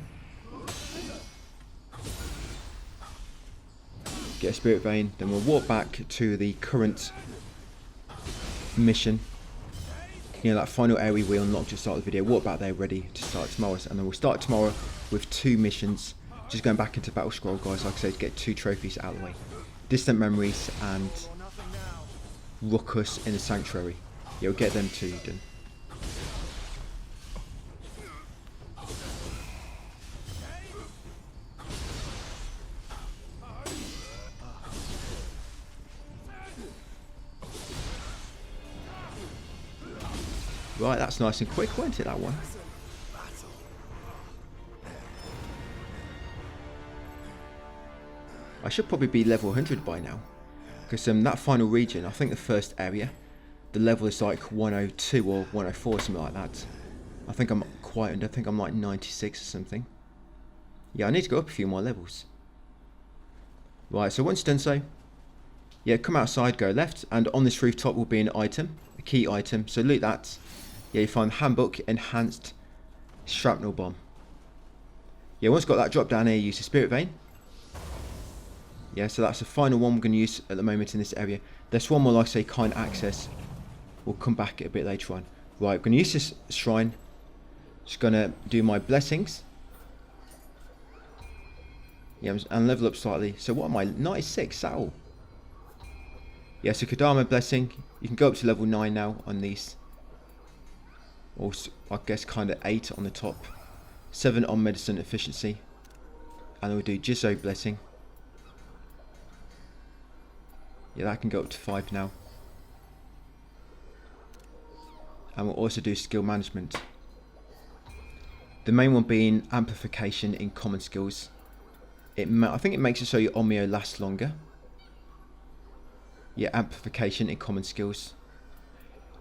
Get a spirit vein, then we'll walk back to the current mission. You know, that final area we unlocked to start the video. Walk back there ready to start tomorrow's, and then we'll start tomorrow with 2 missions. Just going back into Battle Scroll, guys, like I said, to get 2 trophies out of the way. Distant Memories and Ruckus in the Sanctuary. You'll get them 2 done. Right, that's nice and quick, wasn't it, that one? I should probably be level 100 by now. Because that final region, I think the first area, the level is like 102 or 104, something like that. I think I'm quite under, I think I'm like 96 or something. Yeah, I need to go up a few more levels. Right, so once done so, yeah, come outside, go left, and on this rooftop will be an item, a key item, so loot that. Yeah, you find handbook, enhanced shrapnel bomb. Yeah, once got that, drop down here, use the spirit vein. Yeah, so that's the final one we're going to use at the moment in this area. There's one more, like I say, can't access. We'll come back a bit later on. Right, I'm going to use this shrine. Just going to do my blessings. Yeah, and level up slightly. So what am I? 96, Saul. Yeah, so Kodama blessing. You can go up to level 9 now on these. Or I guess kind of 8 on the top. 7 on medicine efficiency. And then we'll do Jizo blessing. Yeah, that can go up to 5 now. And we'll also do skill management. The main one being amplification in common skills. I think it makes it so your Omio lasts longer. Yeah, amplification in common skills.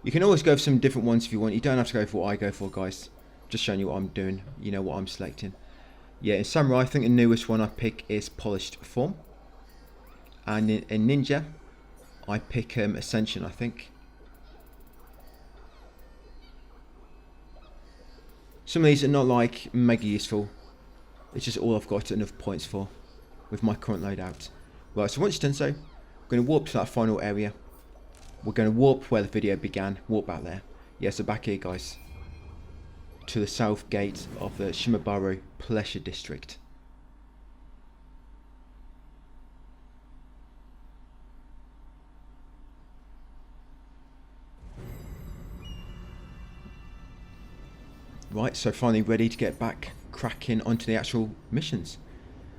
You can always go for some different ones if you want. You don't have to go for what I go for, guys. Just showing you what I'm doing. You know what I'm selecting. Yeah, in Samurai, I think the newest one I pick is Polished Form. And in Ninja, I pick Ascension, I think. Some of these are not like mega useful. It's just all I've got enough points for with my current loadout. Right, so once you've done so, we're going to warp to that final area. We're going to warp where the video began, warp back there. Yeah, so back here, guys, to the south gate of the Shimabara Pleasure District. Right, so finally ready to get back cracking onto the actual missions.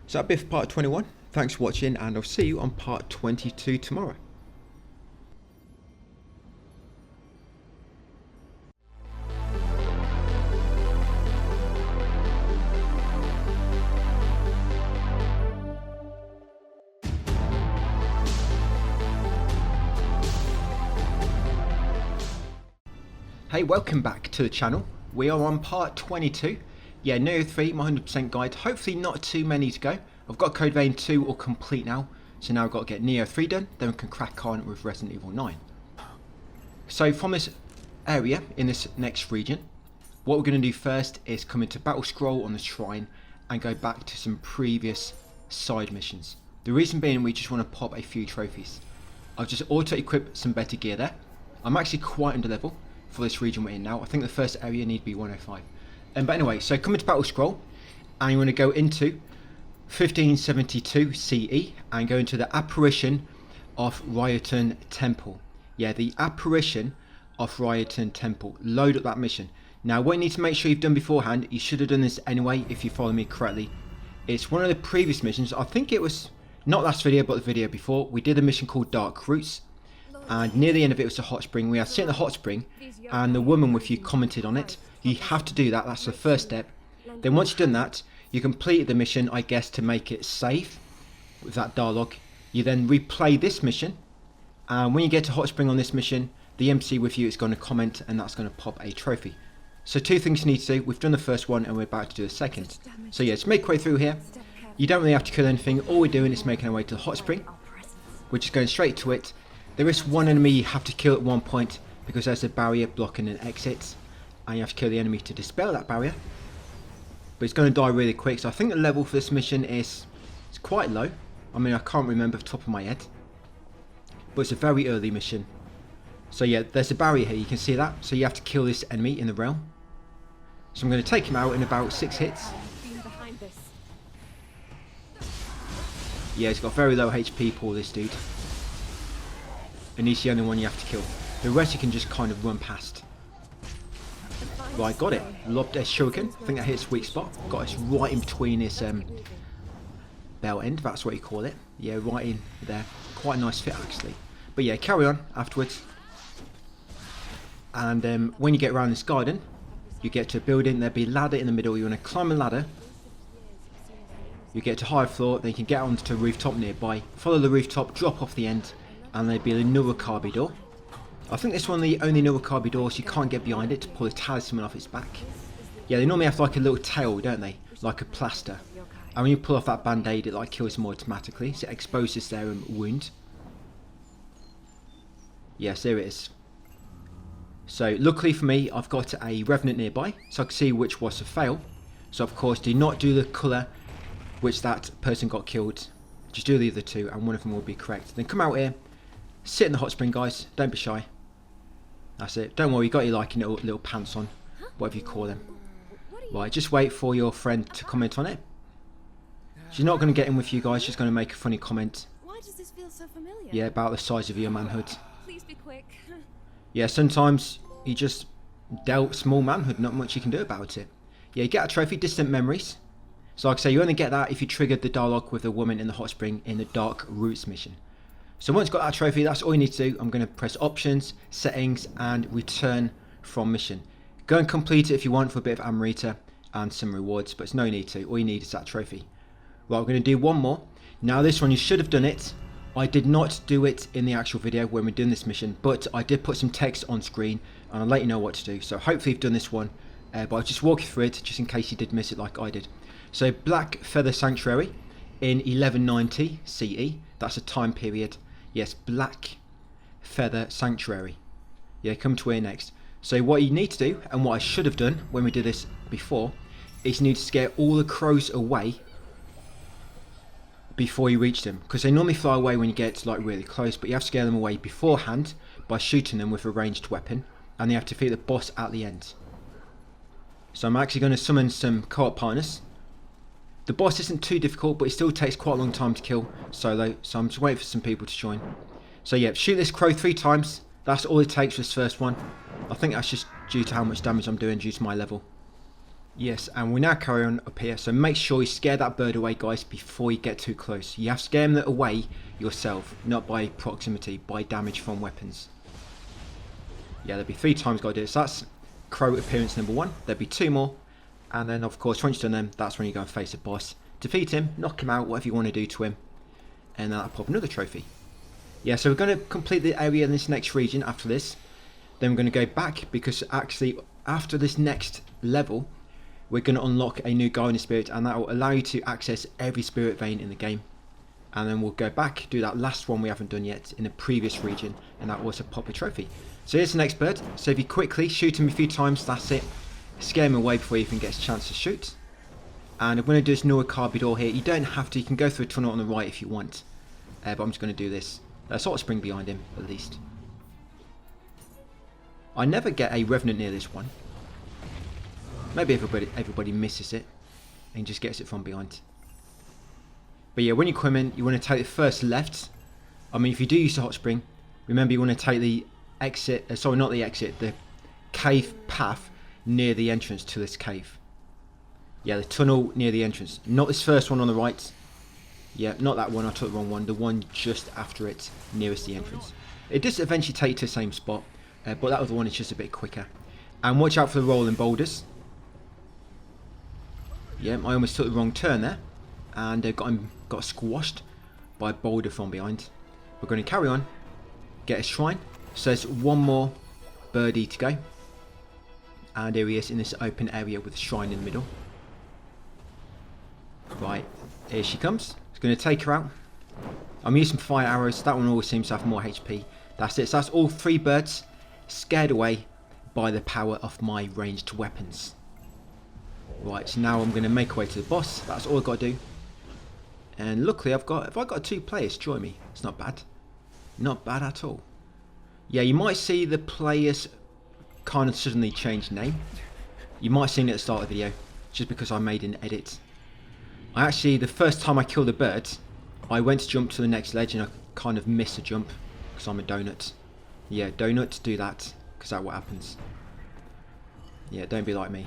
So that'll be for part 21. Thanks for watching, and I'll see you on part 22 tomorrow. Hey, welcome back to the channel. We are on part 22. Yeah, Nioh 3, my 100% guide. Hopefully not too many to go. I've got Code Vein 2 all complete now. So now I've got to get Nioh 3 done. Then we can crack on with Resident Evil 9. So from this area, in this next region, what we're going to do first is come into Battle Scroll on the Shrine and go back to some previous side missions. The reason being, we just want to pop a few trophies. I've just auto-equipped some better gear there. I'm actually quite under level for this region we're in now. I think the first area need to be 105. But anyway, so come into Battle Scroll and you want to go into 1572 CE and go into the Apparition of Ryoton Temple. Yeah, the Apparition of Ryoton Temple. Load up that mission. Now what you need to make sure you've done beforehand, you should have done this anyway if you follow me correctly. It's one of the previous missions. I think it was not last video but the video before. We did a mission called Dark Roots. And near the end of it was the hot spring. We are sitting in the hot spring and the woman with you commented on it. You have to do that. That's the first step. Then once you've done that, you completed the mission, I guess, to make it safe with that dialogue. You then replay this mission. And when you get to hot spring on this mission, the MC with you is going to comment and that's going to pop a trophy. So 2 things you need to do. We've done the first one and we're about to do the second. So yeah, let's make our way through here. You don't really have to kill anything. All we're doing is making our way to the hot spring. We're just going straight to it. There is one enemy you have to kill at one point because there's a barrier blocking an exit, and you have to kill the enemy to dispel that barrier. But it's going to die really quick, so I think the level for this mission is it's quite low. I mean, I can't remember off the top of my head, but it's a very early mission. So yeah, there's a barrier here, you can see that. So you have to kill this enemy in the realm. So I'm going to take him out in about 6 hits. Yeah, he's got very low HP, poor this dude. And he's the only one you have to kill. The rest you can just kind of run past. Right, got it. Lobbed a shuriken. I think that hit his weak spot. Got us right in between his bell end, that's what you call it. Yeah, right in there. Quite a nice fit actually. But yeah, carry on afterwards. And when you get around this garden, you get to a building, there'll be a ladder in the middle. You want to climb a ladder. You get to higher floor, then you can get onto a rooftop nearby. Follow the rooftop, drop off the end, and there'll be a Nurikabi door. I think this one the only Nurikabi doors you can't get behind it to pull a talisman off its back. Yeah, they normally have like a little tail, don't they? Like a plaster. And when you pull off that band-aid, it like kills them automatically, so it exposes their wound. Yes, there it is. So luckily for me, I've got a revenant nearby, so I can see which was a fail. So of course, do not do the colour which that person got killed. Just do the other two, and one of them will be correct. Then come out here, sit in the hot spring, guys. Don't be shy. That's it. Don't worry, you got your like little pants on, whatever you call them. Right, just wait for your friend to comment on it. She's not going to get in with you guys. She's going to make a funny comment. Why does this feel so familiar? Yeah, about the size of your manhood. Please be quick. Yeah, sometimes you just dealt small manhood. Not much you can do about it. Yeah, you get a trophy, Distant Memories. So like I say, you only get that if you triggered the dialogue with the woman in the hot spring in the Dark Roots mission. So once you've got that trophy, that's all you need to do. I'm going to press Options, Settings, and Return from Mission. Go and complete it if you want for a bit of Amrita and some rewards, but it's no need to. All you need is that trophy. Right, we're going to do one more. Now this one, you should have done it. I did not do it in the actual video when we're doing this mission, but I did put some text on screen and I'll let you know what to do. So hopefully you've done this one, but I'll just walk you through it just in case you did miss it like I did. So Black Feather Sanctuary in 1190 CE, that's a time period. Yes, Black Feather Sanctuary. Yeah, come to here next. So what you need to do, and what I should have done when we did this before, is you need to scare all the crows away before you reach them, because they normally fly away when you get like really close, but you have to scare them away beforehand by shooting them with a ranged weapon, and you have to defeat the boss at the end. So I'm actually going to summon some co-op partners. The boss isn't too difficult, but it still takes quite a long time to kill solo, so I'm just waiting for some people to join. So yeah, shoot this crow 3 times. That's all it takes for this first one. I think that's just due to how much damage I'm doing due to my level. Yes, and we now carry on up here, so make sure you scare that bird away, guys, before you get too close. You have to scare them away yourself, not by proximity, by damage from weapons. Yeah, there'll be 3 times got to do this. So that's crow appearance number 1. There'll be 2 more. And then, of course, once you've done them, that's when you go and face a boss. Defeat him, knock him out, whatever you want to do to him. And then I'll pop another trophy. Yeah, so we're going to complete the area in this next region after this. Then we're going to go back, because actually, after this next level, we're going to unlock a new Guardian Spirit, and that will allow you to access every spirit vein in the game. And then we'll go back, do that last one we haven't done yet in the previous region, and that will also pop a trophy. So here's the next bird. So if you quickly shoot him a few times, that's it. Scare him away before he even gets a chance to shoot. And I'm going to do this Nurikabi door here. You don't have to, you can go through a tunnel on the right if you want. But I'm just going to do this. Sort of spring behind him, at least. I never get a revenant near this one. Maybe everybody misses it and just gets it from behind. But yeah, when you come in, you want to take the first left. I mean, if you do use the hot spring, remember you want to take the exit, sorry, not the exit, the cave path near the entrance to this cave. Yeah, the tunnel near the entrance. Not this first one on the right. Yeah, not that one, I took the wrong one. The one just after it, nearest the entrance. It does eventually take you to the same spot, but that other one is just a bit quicker. And watch out for the rolling boulders. Yeah, I almost took the wrong turn there, and got squashed by a boulder from behind. We're going to carry on, get a shrine. So there's one more birdie to go. And here he is in this open area with a shrine in the middle. Right, Here she comes. It's going to take her out. I'm using fire arrows. That one always seems to have more HP. That's it. So that's all 3 birds scared away by the power of my ranged weapons. Right, so now I'm going to make way to the boss. That's all I've got to do. And luckily I've got 2 players to join me. It's not bad. Not bad at all. Yeah, you might see the players kind of suddenly change name. You might have seen it at the start of the video, just because I made an edit. I actually, the first time I killed a bird, I went to jump to the next ledge and I kind of missed a jump, because I'm a donut. Yeah, donuts do that, because that's what happens. Yeah, don't be like me.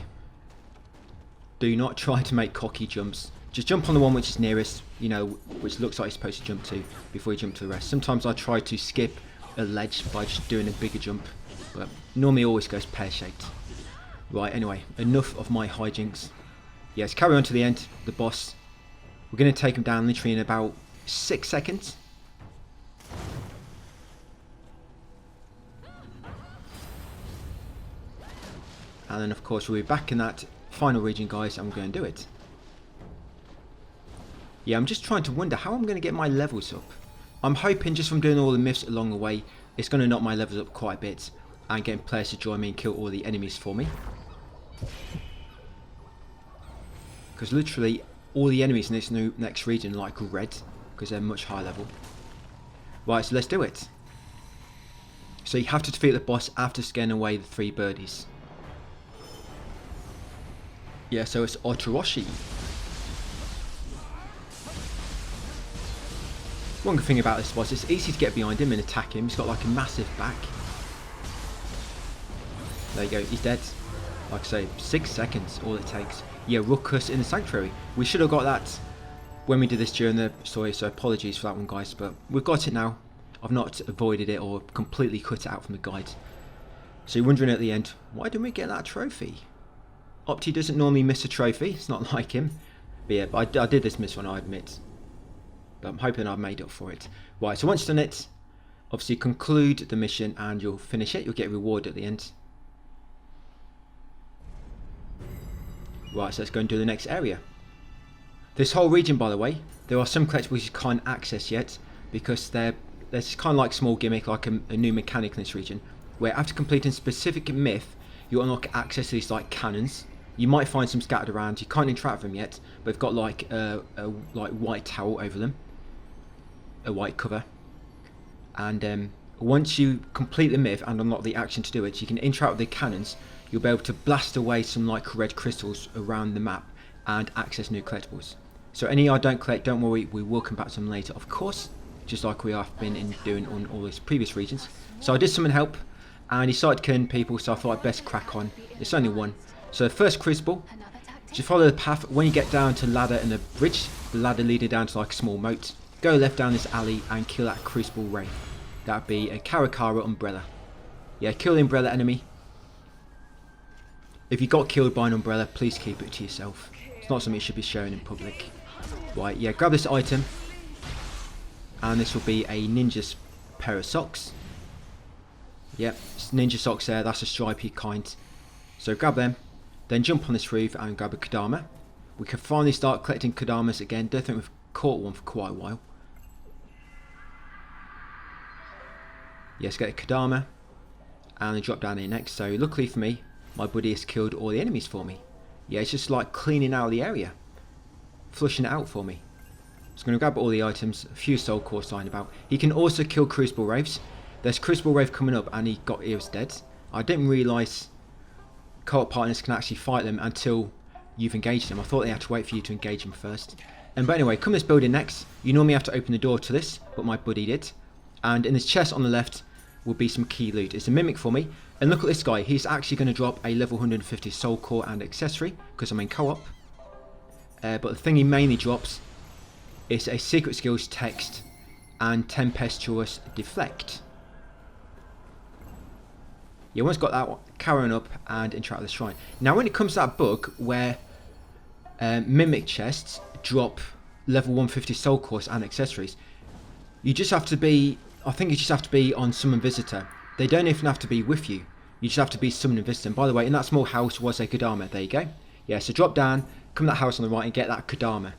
Do not try to make cocky jumps. Just jump on the one which is nearest, you know, which looks like you're supposed to jump to, before you jump to the rest. Sometimes I try to skip a ledge by just doing a bigger jump, but normally it always goes pear-shaped. Right, anyway, enough of my hijinks. Yes, carry on to the end, the boss. We're going to take him down literally in about 6 seconds. And then of course we'll be back in that final region, guys, and we're going to do it. Yeah, I'm just trying to wonder how I'm going to get my levels up. I'm hoping just from doing all the myths along the way, it's going to knock my levels up quite a bit and getting players to join me and kill all the enemies for me. Because literally all the enemies in this next region are like red, because they're much higher level. Right, so let's do it. So you have to defeat the boss after scaring away the 3 birdies. Yeah, so it's Otoroshi. One good thing about this boss, it's easy to get behind him and attack him. He's got like a massive back. There you go, he's dead. Like I say, 6 seconds, all it takes. Yeah, Ruckus in the Sanctuary. We should have got that when we did this during the story, so apologies for that one, guys. But we've got it now. I've not avoided it or completely cut it out from the guide. So you're wondering at the end, why didn't we get that trophy? Opti doesn't normally miss a trophy. It's not like him. But yeah, I did this miss one, I admit. But I'm hoping I've made up for it. Right, so once you've done it, obviously conclude the mission and you'll finish it. You'll get a reward at the end. Right, so let's go and do the next area. This whole region, by the way, there are some collectibles you can't access yet because there's kind of like a small gimmick, like a new mechanic in this region, where after completing specific myth, you unlock access to these like cannons. You might find some scattered around. You can't interact with them yet, but they've got like a like white towel over them, a white cover. And once you complete the myth and unlock the action to do it, you can interact with the cannons. You'll be able to blast away some like red crystals around the map and access new collectibles. So any I don't collect, don't worry, we will come back to them later, of course, just like we have been doing on all these previous regions. So I did summon help, and he started killing people, so I thought I'd best crack on. It's only one. So the first crucible, just follow the path. When you get down to the ladder and the bridge, the ladder leading down to like a small moat, go left down this alley and kill that crucible ray. That'd be a Karakara umbrella. Yeah, kill the umbrella enemy. If you got killed by an umbrella, please keep it to yourself. It's not something you should be sharing in public. Right, yeah, grab this item. And this will be a ninja's pair of socks. Yep, ninja socks there, that's a stripy kind. So grab them, then jump on this roof and grab a Kodama. We can finally start collecting Kodamas again. Don't think we've caught one for quite a while. Yes, get a Kodama. And then drop down here next. So luckily for me, my buddy has killed all the enemies for me. Yeah, it's just like cleaning out the area. Flushing it out for me. Just going to grab all the items, a few soul cores lying about. He can also kill Crucible Wraiths. There's Crucible Wraith coming up and he was dead. I didn't realise co-op partners can actually fight them until you've engaged them. I thought they had to wait for you to engage them first. But anyway, come this building next. You normally have to open the door to this, but my buddy did. And in this chest on the left will be some key loot. It's a mimic for me. And look at this guy. He's actually going to drop a level 150 soul core and accessory because I'm in co-op. But the thing he mainly drops is a secret skills text and tempestuous deflect. Yeah, once got that one, carry on up and interact with the shrine. Now when it comes to that bug where mimic chests drop level 150 soul cores and accessories, you just have to be, I think you just have to be on summon visitor. They don't even have to be with you. You just have to be summoning visitor. And by the way, in that small house was a Kodama. There you go. Yeah, so drop down, come to that house on the right and get that Kodama.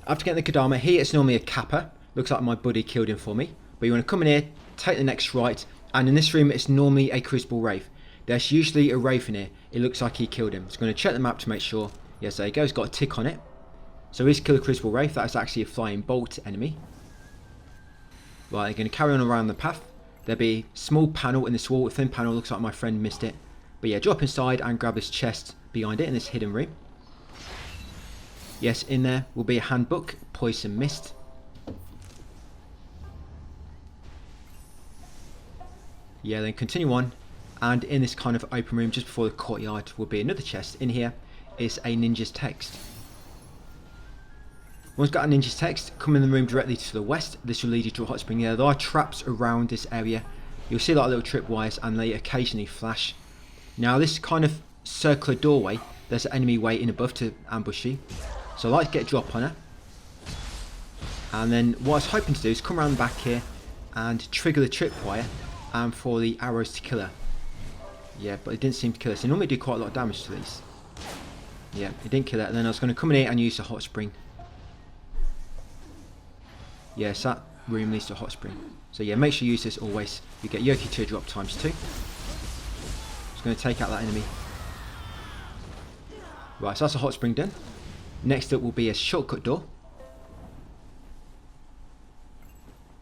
After getting the Kodama, here it's normally a Kappa. Looks like my buddy killed him for me. But you want to come in here, take the next right, and in this room it's normally a Crucible Wraith. There's usually a Wraith in here. It looks like he killed him. So I'm going to check the map to make sure. Yes, there you go. It's got a tick on it. So he's killed a Crucible Wraith. That is actually a Flying Bolt enemy. Right, they're going to carry on around the path. There'll be a small panel in this wall. A thin panel. Looks like my friend missed it. But yeah, drop inside and grab this chest behind it in this hidden room. Yes, in there will be a handbook. Poison Mist. Yeah, then continue on. And in this kind of open room just before the courtyard will be another chest. In here is a ninja's text. Once you've got a ninja's text, come in the room directly to the west. This will lead you to a hot spring. There are traps around this area. You'll see like little tripwires and they occasionally flash. Now this kind of circular doorway, there's an enemy waiting above to ambush you. So I like to get a drop on her. And then what I was hoping to do is come around the back here and trigger the tripwire and for the arrows to kill her. Yeah, but it didn't seem to kill her. So they normally do quite a lot of damage to these. Yeah, it didn't kill her. And then I was going to come in here and use the hot spring. Yes, that room leads to a hot spring. So yeah, make sure you use this always. You get Yoki Teardrop ×2. Just going to take out that enemy. Right, so that's a hot spring done. Next up will be a shortcut door.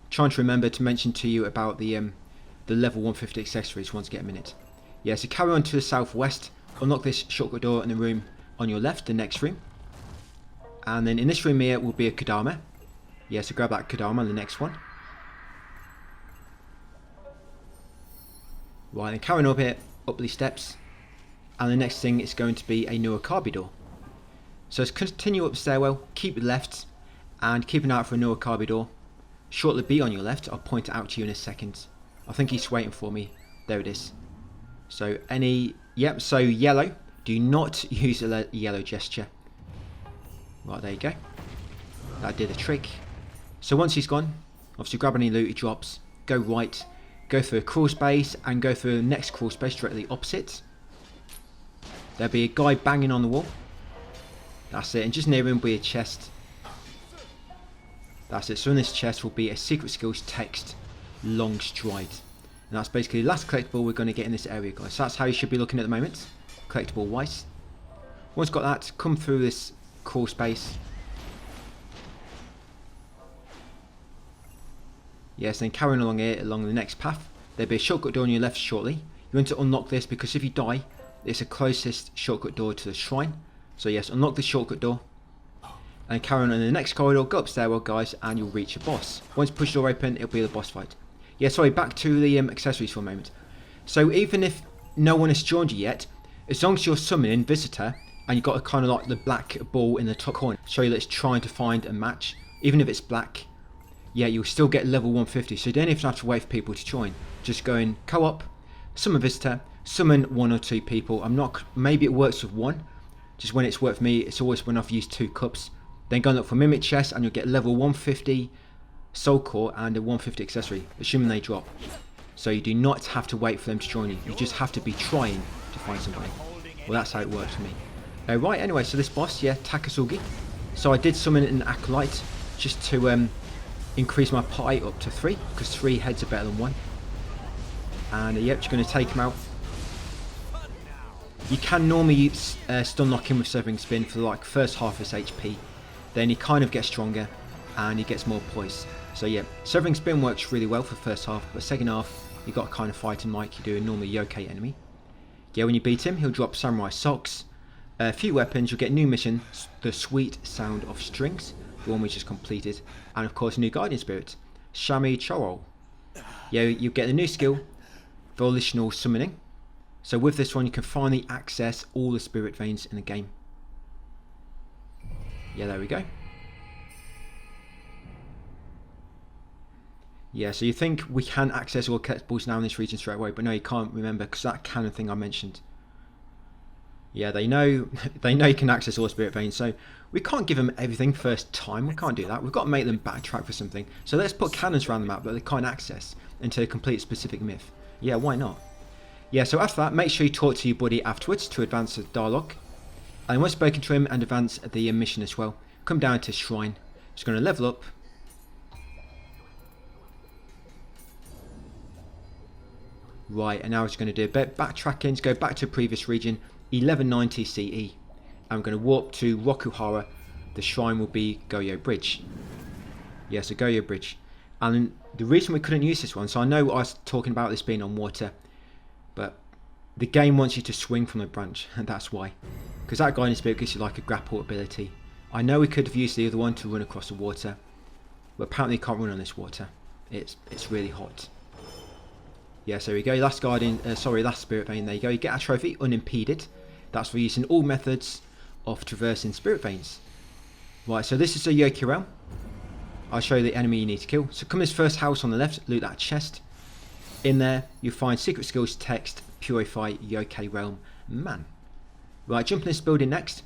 Trying to remember to mention to you about the level 150 accessories once I get a minute. Yeah, so carry on to the southwest. Unlock this shortcut door in the room on your left, the next room. And then in this room here will be a Kodama. Yeah, so grab that Kodama and the next one. Right, then carrying up here, up these steps. And the next thing is going to be a Nioh door. So let's continue up the stairwell, keep left, and keep an eye out for a Nioh door. Shortly be on your left, I'll point it out to you in a second. I think he's waiting for me. There it is. So yep, so yellow. Do not use a yellow gesture. Right, there you go. That did the trick. So once he's gone, obviously grab any loot he drops, go right, go through a crawl space and go through the next crawl space directly opposite. There'll be a guy banging on the wall. That's it, and just near him will be a chest. That's it, so in this chest will be a secret skills text, long stride. And that's basically the last collectible we're going to get in this area, guys. So that's how you should be looking at the moment, collectible wise. Once you've got that, come through this crawl space. Yes, then carrying along here, along the next path, there'll be a shortcut door on your left shortly. You want to unlock this because if you die, it's the closest shortcut door to the shrine. So yes, unlock the shortcut door. And carry on in the next corridor, go up stairwell guys, and you'll reach a boss. Once you push the door open, it'll be the boss fight. Yeah, sorry, back to the accessories for a moment. So even if no one has joined you yet, as long as you're summoning Visitor, and you've got a kind of like the black ball in the top corner, show you that it's trying to find a match, even if it's black, yeah, you'll still get level 150, so you don't even have to wait for people to join. Just go in co-op, summon Visitor, summon 1 or 2 people. Maybe it works with 1, just when it's worked for me, it's always when I've used 2 cups. Then go and look for Mimic Chest and you'll get level 150 Soul Core and a 150 accessory, assuming they drop. So you do not have to wait for them to join you, you just have to be trying to find somebody. Well, that's how it works for me. Right, anyway, so this boss, yeah, Takasugi. So I did summon an Acolyte just to increase my party up to 3, because 3 heads are better than 1. And yep, just going to take him out. You can normally stun lock him with Severing Spin for like first half of his HP. Then he kind of gets stronger and he gets more poise. So yeah, Severing Spin works really well for the first half, but second half you got to kind of fight him like you do a normal Yokai enemy. Yeah, when you beat him, he'll drop Samurai Socks, a few weapons, you'll get new mission, the Sweet Sound of Strings, the one we just completed, and of course a new Guardian Spirit, Shami Choro. Yeah, you get the new skill, Volitional Summoning. So with this one you can finally access all the spirit veins in the game. Yeah, there we go. Yeah, so you think we can access all collectibles now in this region straight away, but no, you can't, remember, because that cannon thing I mentioned. Yeah, they know you can access all spirit veins, so we can't give them everything first time. We can't do that. We've got to make them backtrack for something. So let's put cannons around the map that they can't access until they complete a specific myth. Yeah, why not? Yeah, so after that, make sure you talk to your buddy afterwards to advance the dialogue. And once spoken to him and advance the mission as well, come down to Shrine. It's going to level up. Right, and now it's going to do a bit backtracking to go back to a previous region, 1190 CE. I'm going to warp to Rokuhara. The shrine will be Goyo Bridge. Yes, a Goyo Bridge. And the reason we couldn't use this one, so I know I was talking about this being on water, but the game wants you to swing from the branch, and that's why. Because that guiding spirit gives you like a grapple ability. I know we could have used the other one to run across the water, but apparently you can't run on this water. It's really hot. Yeah, so there we go. Last spirit vein. There you go. You get a trophy unimpeded. That's for using all methods of traversing spirit veins. Right, so this is a Yoki realm. I'll show you the enemy you need to kill. So come this first house on the left, loot that chest. In there, you'll find secret skills text, purify Yokai realm man. Right, jump in this building next.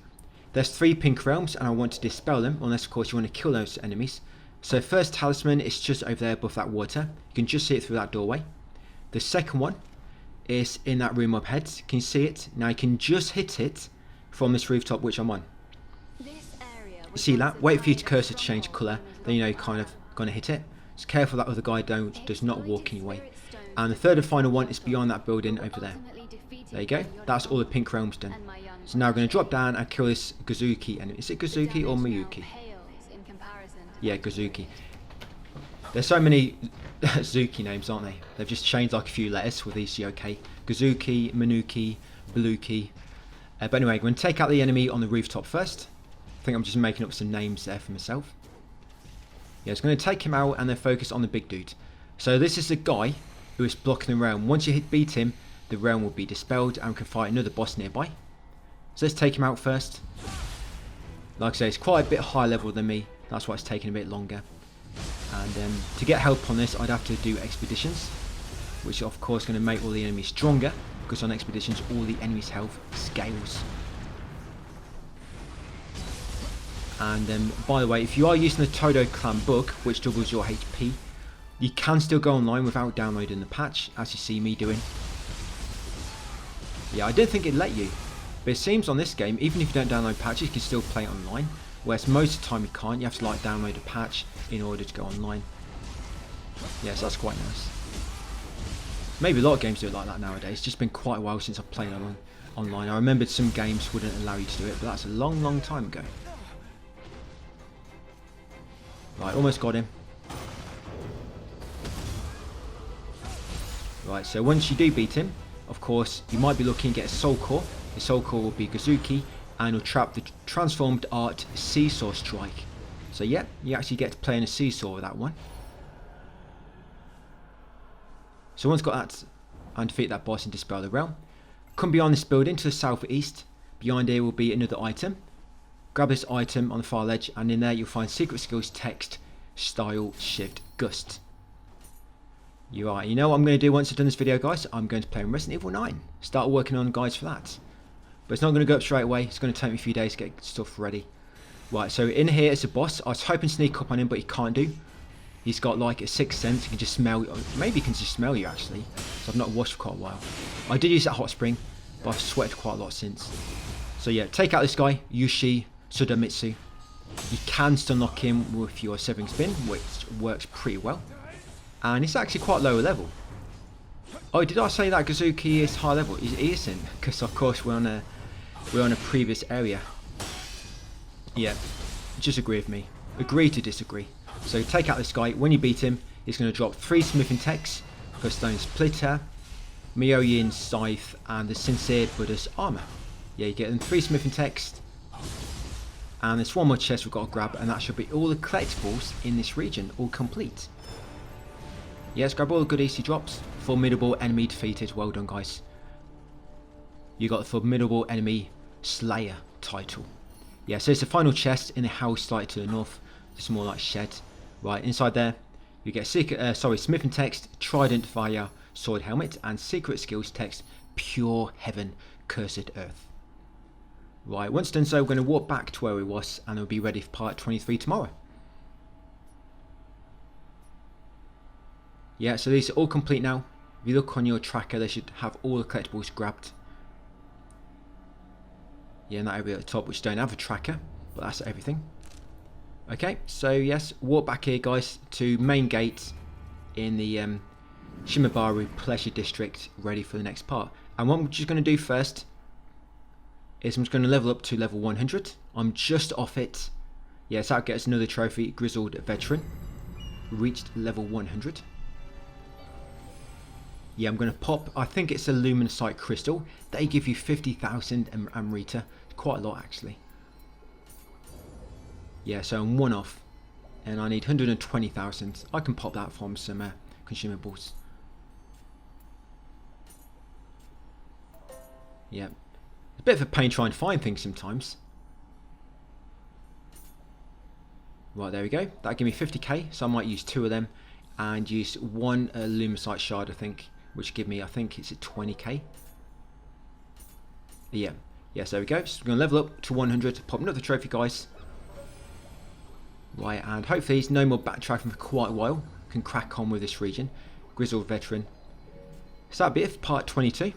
There's 3 pink realms and I want to dispel them, unless of course you want to kill those enemies. So first talisman is just over there above that water. You can just see it through that doorway. The second one is in that room up ahead. Can you see it? Now you can just hit it from this rooftop which I'm on. You see that? Wait for your cursor to change colour, then you know you're kind of going to hit it. Just careful that other guy does not walk in your way. And the third and final one is beyond that building over there. There you go. That's all the pink realms done. So now we're going to drop down and kill this Gazuki enemy. Is it Gazuki or Miyuki? Yeah, Gazuki. There's so many Zuki names, aren't they? They've just changed like a few letters with these yokai. Gazuki, Manuki, Baluki. But anyway, we're going to take out the enemy on the rooftop first. I think I'm just making up some names there for myself. Yeah, it's going to take him out and then focus on the big dude. So this is the guy who is blocking the realm. Once you beat him, the realm will be dispelled and we can fight another boss nearby. So let's take him out first. Like I say, it's quite a bit higher level than me. That's why it's taking a bit longer. And to get help on this, I'd have to do expeditions, which of course is going to make all the enemies stronger, because on expeditions all the enemies' health scales. And by the way, if you are using the Todo Clan book, which doubles your HP, you can still go online without downloading the patch, as you see me doing. Yeah, I didn't think it'd let you, but it seems on this game, even if you don't download patches, you can still play it online. Whereas most of the time you can't, you have to like download a patch in order to go online. Yes, that's quite nice. Maybe a lot of games do it like that nowadays. It's just been quite a while since I've played online. I remembered some games wouldn't allow you to do it, but that's a long time ago. Right, almost got him. Right, so once you do beat him, of course, you might be looking to get a soul core. The soul core will be Gazuki, and will trap the transformed art seesaw strike. So yeah, you actually get to play in a seesaw with that one. So once got that and defeat that boss and dispel the realm, come beyond this building to the southeast. Behind here will be another item. Grab this item on the far ledge, and in there you'll find secret skills text, style, shift, gust. You know what I'm going to do once I've done this video, guys? I'm going to play Resident Evil 9. Start working on guides for that. But it's not going to go up straight away. It's going to take me a few days to get stuff ready. Right, so in here is a boss. I was hoping to sneak up on him, but he can't do. He's got like a sixth sense. He can just smell you. Maybe he can just smell you, actually. So I've not washed for quite a while. I did use that hot spring, but I've sweated quite a lot since. So yeah, take out this guy, Yushi Sudamitsu. You can stun lock him with your severing spin, which works pretty well. And it's actually quite lower level. Oh, did I say that Gazuki is high level? He isn't, because of course we're on a previous area. Yeah, just agree with me. Agree to disagree. So take out this guy. When you beat him, he's going to drop 3 smithing techs for Stone Splitter, Myoyin Scythe, and the Sincere Buddha's armor. Yeah, you get them 3 smithing techs. And there's one more chest we've got to grab, and that should be all the collectibles in this region, all complete. Yes, grab all the good EC drops. Formidable enemy defeated. Well done, guys. You got the Formidable Enemy Slayer title. Yeah, so it's the final chest in the house slightly to the north. It's more like shed. Right, inside there, you get smithing text, Trident Fire, Sword Helmet, and secret skills text, Pure Heaven, Cursed Earth. Right, once done so, we're going to walk back to where we was, and we'll be ready for part 23 tomorrow. Yeah, so these are all complete now. If you look on your tracker, they should have all the collectibles grabbed. Yeah, in that area at the top, which don't have a tracker, but that's everything. Okay, so yes, walk back here, guys, to main gate in the Shimabaru Pleasure District, ready for the next part. And what I'm just going to do first is I'm just going to level up to level 100. I'm just off it. Yes, that gets another trophy, Grizzled Veteran. Reached level 100. Yeah, I'm going to pop, I think it's a Luminosite Crystal. They give you 50,000 Amrita. Quite a lot, actually. Yeah, so I'm one off. And I need 120,000. I can pop that from some consumables. Yeah. It's a bit of a pain trying to find things sometimes. Right, there we go. That'll give me 50k, so I might use 2 of them. And use 1 Luminosite Shard, I think. Which give me, I think it's at 20k. Yeah. Yes, there we go. So we're going to level up to 100. Pop another trophy, guys. Right, and hopefully there's no more backtracking for quite a while. Can crack on with this region. Grizzled Veteran. So that'll be it for part 22.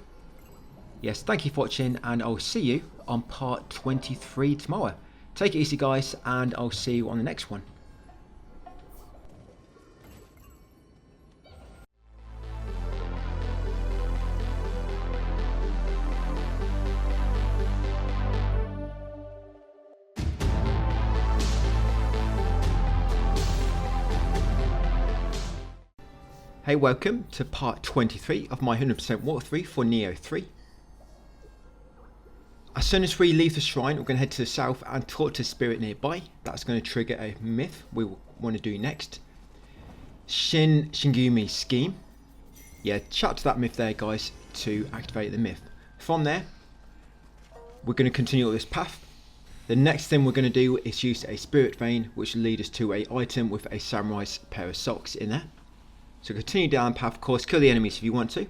Yes, thank you for watching, and I'll see you on part 23 tomorrow. Take it easy, guys, and I'll see you on the next one. Hey, welcome to part 23 of my 100% walkthrough for Nioh 3. As soon as we leave the shrine, we're going to head to the south and talk to a spirit nearby. That's going to trigger a myth we want to do next. Shingumi Scheme. Yeah, chat to that myth there, guys, to activate the myth. From there, we're going to continue on this path. The next thing we're going to do is use a spirit vein, which will lead us to an item with a samurai's pair of socks in there. So continue down the path, of course, kill the enemies if you want to.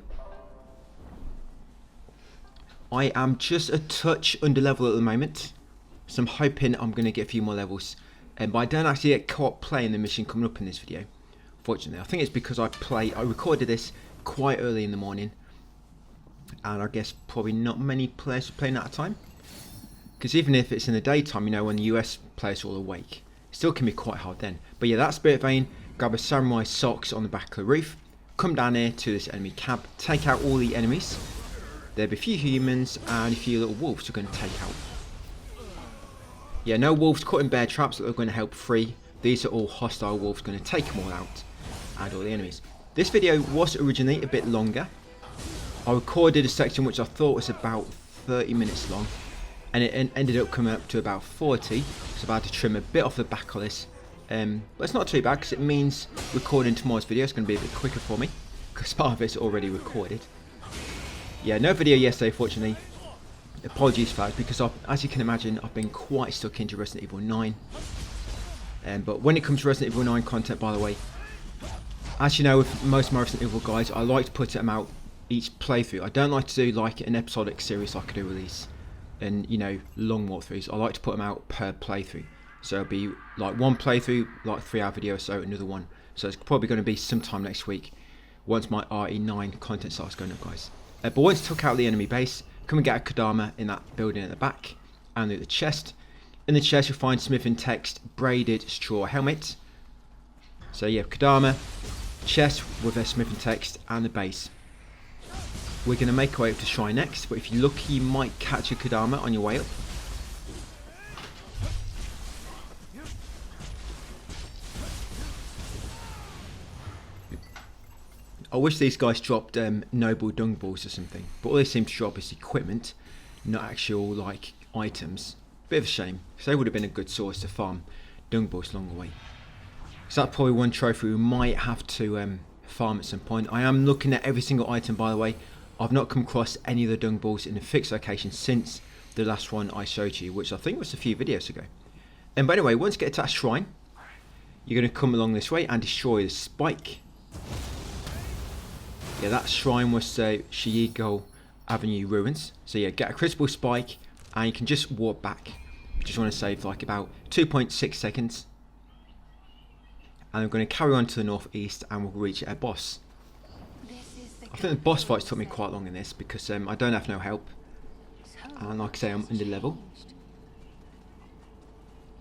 I am just a touch under level at the moment, so I'm hoping I'm going to get a few more levels. But I don't actually get caught playing the mission coming up in this video, fortunately. I think it's because I recorded this quite early in the morning, and I guess probably not many players are playing at a time. Because even if it's in the daytime, you know, when the US players are all awake, it still can be quite hard then. But yeah, that spirit vein. Grab a samurai socks on the back of the roof, come down here to this enemy camp, take out all the enemies. There'll be a few humans and a few little wolves we're going to take out. Yeah, no wolves caught in bear traps that are going to help free. These are all hostile wolves, going to take them all out and all the enemies. This video was originally a bit longer. I recorded a section which I thought was about 30 minutes long, and it ended up coming up to about 40, so I've had to trim a bit off the back of this. But it's not too bad, because it means recording tomorrow's video is going to be a bit quicker for me, because part of it's already recorded. Yeah, no video yesterday, fortunately. Apologies for that, because as you can imagine, I've been quite stuck into Resident Evil 9. But when it comes to Resident Evil 9 content, by the way, as you know, with most of my Resident Evil guys, I like to put them out each playthrough. I don't like to do like an episodic series like I do with these, and you know, long walkthroughs. I like to put them out per playthrough. So it'll be like one playthrough, like 3-hour video or so, another one. So it's probably going to be sometime next week, once my RE9 content starts going up, guys. But once I took out the enemy base, come and get a Kodama in that building at the back, and loot the chest. In the chest you'll find Smith & Text braided straw helmet. So you have Kodama, chest with a Smith & Text, and the base. We're going to make our way up to shrine next, but if you're lucky you might catch a Kodama on your way up. I wish these guys dropped noble dung balls or something, but all they seem to drop is equipment, not actual like items. Bit of a shame, because they would have been a good source to farm dung balls along the way. So that's probably one trophy we might have to farm at some point. I am looking at every single item, by the way. I've not come across any of the dung balls in a fixed location since the last one I showed you, which I think was a few videos ago. But anyway, once you get to that shrine, you're going to come along this way and destroy the spike. Yeah, that shrine was Shiigo Avenue ruins. So yeah, get a critical spike and you can just walk back. Just want to save like about 2.6 seconds. And I'm going to carry on to the northeast and we'll reach a boss. I think the boss fights took me quite long in this because I don't have no help. And like I say, I'm under level.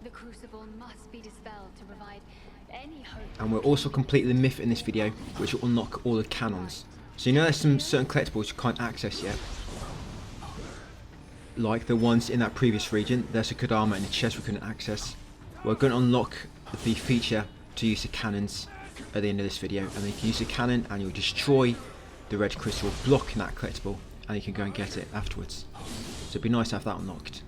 The crucible must be dispelled to provide any hope. And we'll also complete the myth in this video, which will unlock all the cannons. So you know there's some certain collectibles you can't access yet. Like the ones in that previous region, there's a Kodama in the chest we couldn't access. We're going to unlock the feature to use the cannons at the end of this video, and then you can use the cannon and you'll destroy the red crystal blocking that collectible, and you can go and get it afterwards. So it'd be nice to have that unlocked.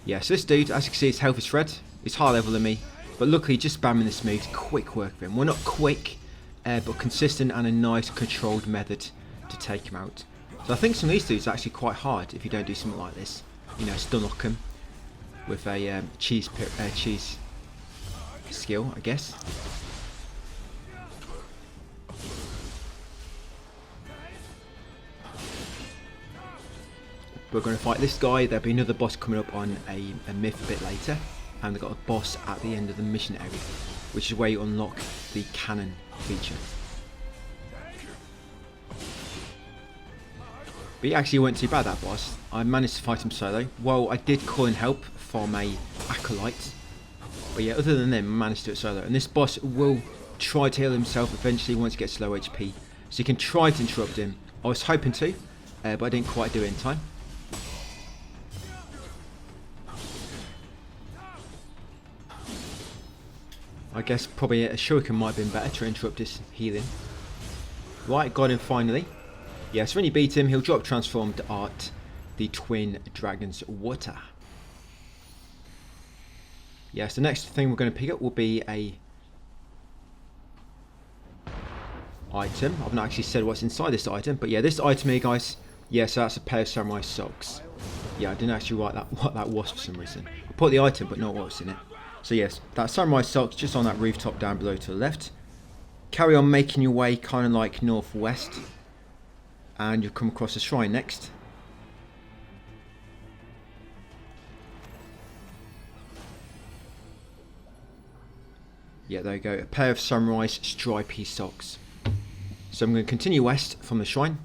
Yeah, so this dude, as you can see, his health is red. He's higher level than me, but luckily just spamming the smooth, quick work of him. Well, not quick, but consistent and a nice controlled method to take him out. So I think some of these dudes are actually quite hard if you don't do something like this. You know, stun lock him with a cheese skill, I guess. We're going to fight this guy. There'll be another boss coming up on a myth a bit later, and we've got a boss at the end of the mission area, which is where you unlock the cannon feature. But he actually weren't too bad, that boss. I managed to fight him solo. Well, I did call in help from a acolyte, but yeah, other than them, I managed to do it solo. And this boss will try to heal himself eventually once he gets low HP, so you can try to interrupt him. I was hoping to, but I didn't quite do it in time. I guess probably a shuriken might have been better to interrupt his healing. Right, got him finally. Yes, when you beat him, he'll drop transformed art, the Twin Dragon's Water. Yes, the next thing we're going to pick up will be a item. I've not actually said what's inside this item, but yeah, this item here, guys. Yeah, so that's a pair of samurai socks. Yeah, I didn't actually write what that was for some reason. I put the item, but not what's in it. So yes, that samurai socks just on that rooftop down below to the left. Carry on making your way kind of like northwest, and you'll come across a shrine next. Yeah, there you go, a pair of samurai's stripy socks. So I'm going to continue west from the shrine.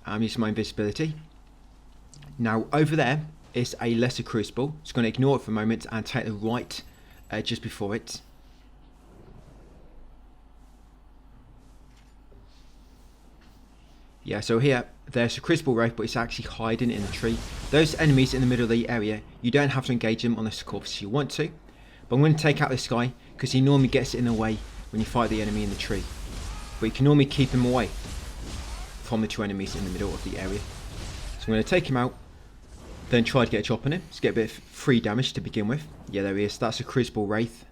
I'm using my invisibility. Now over there is a lesser crucible. Just going to ignore it for a moment and take the right just before it. Yeah, so here there's a crucible wraith, but it's actually hiding in a tree. Those enemies in the middle of the area, you don't have to engage them unless of course you want to. But I'm going to take out this guy because he normally gets in the way when you fight the enemy in the tree. But you can normally keep him away from the two enemies in the middle of the area. So I'm going to take him out, then try to get a chop on him. Just get a bit of free damage to begin with. Yeah, there he is. That's a crucible wraith.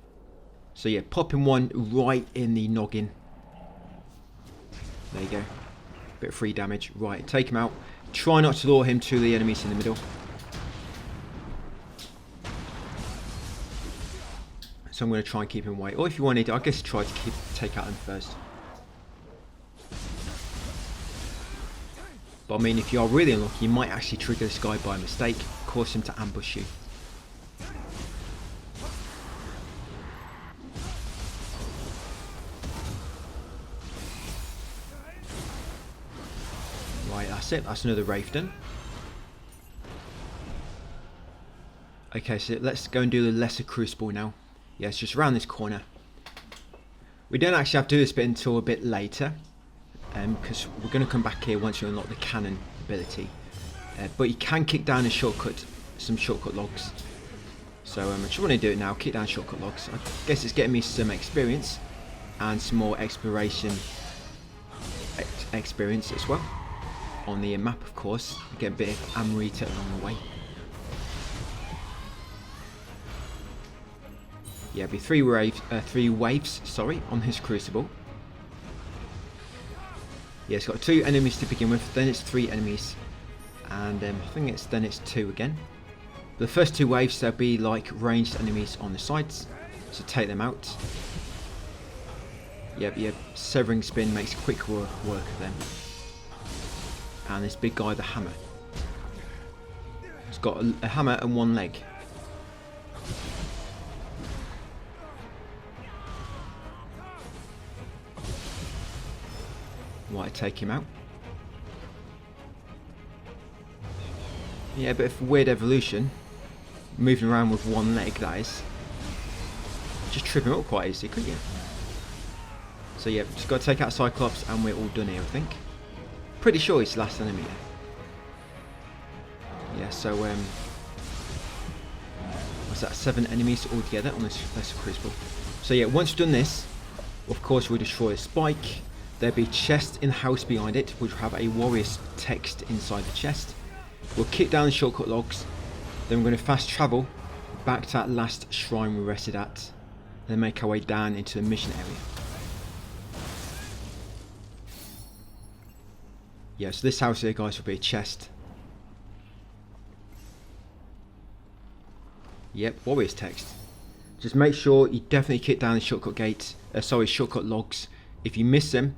So yeah, pop him one right in the noggin. There you go. Bit of free damage. Right, take him out. Try not to lure him to the enemies in the middle. So I'm going to try and keep him away. Or if you wanted, I guess try to take out him first. But I mean, if you are really unlucky, you might actually trigger this guy by mistake, cause him to ambush you. Right, that's it. That's another wraith done. Okay, so let's go and do the lesser crucible now. Yeah, it's just around this corner. We don't actually have to do this bit until a bit later, because we're going to come back here once you unlock the cannon ability. But you can kick down some shortcut logs. So I just want to do it now, kick down shortcut logs. I guess it's getting me some experience and some more exploration experience as well on the map, of course. Get a bit of Amrita along the way. Yeah, be three waves, sorry, on his crucible. Yeah, it's got 2 enemies to begin with, then it's 3 enemies, and I think then it's 2 again. The first 2 waves, there'll be like ranged enemies on the sides, so take them out. Yep, severing spin makes quick work of them. And this big guy, the hammer. It's got a hammer and 1 leg. Right, take him out. Yeah, a bit of weird evolution. moving around with one leg, that is. Just trip him up quite easily, couldn't you? So yeah, just got to take out Cyclops and we're all done here, I think. Pretty sure he's the last enemy. Yeah, so what's that, 7 enemies altogether on this crucible. So yeah, once we've done this, of course we'll destroy a spike. There'll be chests in the house behind it, which will have a warrior's text inside the chest. We'll kick down the shortcut logs, then we're going to fast travel back to that last shrine we rested at, then make our way down into the mission area. Yeah, so this house here, guys, will be a chest. Yep, warrior's text. Just make sure you definitely kick down the shortcut gates, shortcut logs. If you miss them,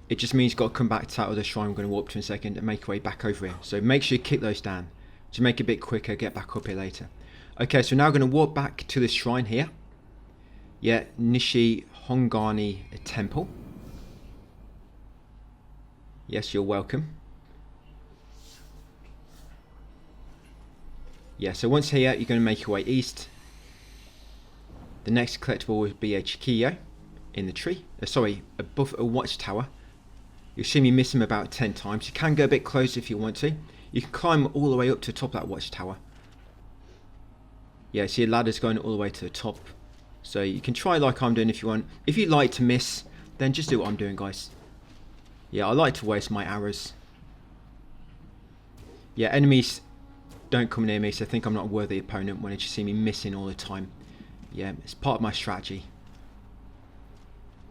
it just means you've got to come back to that other shrine I'm going to walk to in a second and make your way back over here. So make sure you kick those down to make it a bit quicker, get back up here later. Okay, so now we're going to walk back to this shrine here. Yeah, Nishi Hongani Temple. Yes, you're welcome. Yeah, so once here, you're going to make your way east. The next collectible will be a Chikiyo in the tree. Above a watchtower. You'll see me miss him about 10 times. You can go a bit closer if you want to. You can climb all the way up to the top of that watchtower. Yeah, see a ladder's going all the way to the top. So you can try like I'm doing if you want. If you like to miss, then just do what I'm doing, guys. Yeah, I like to waste my arrows. Yeah, enemies don't come near me, so think I'm not a worthy opponent when they just see me missing all the time. Yeah, it's part of my strategy.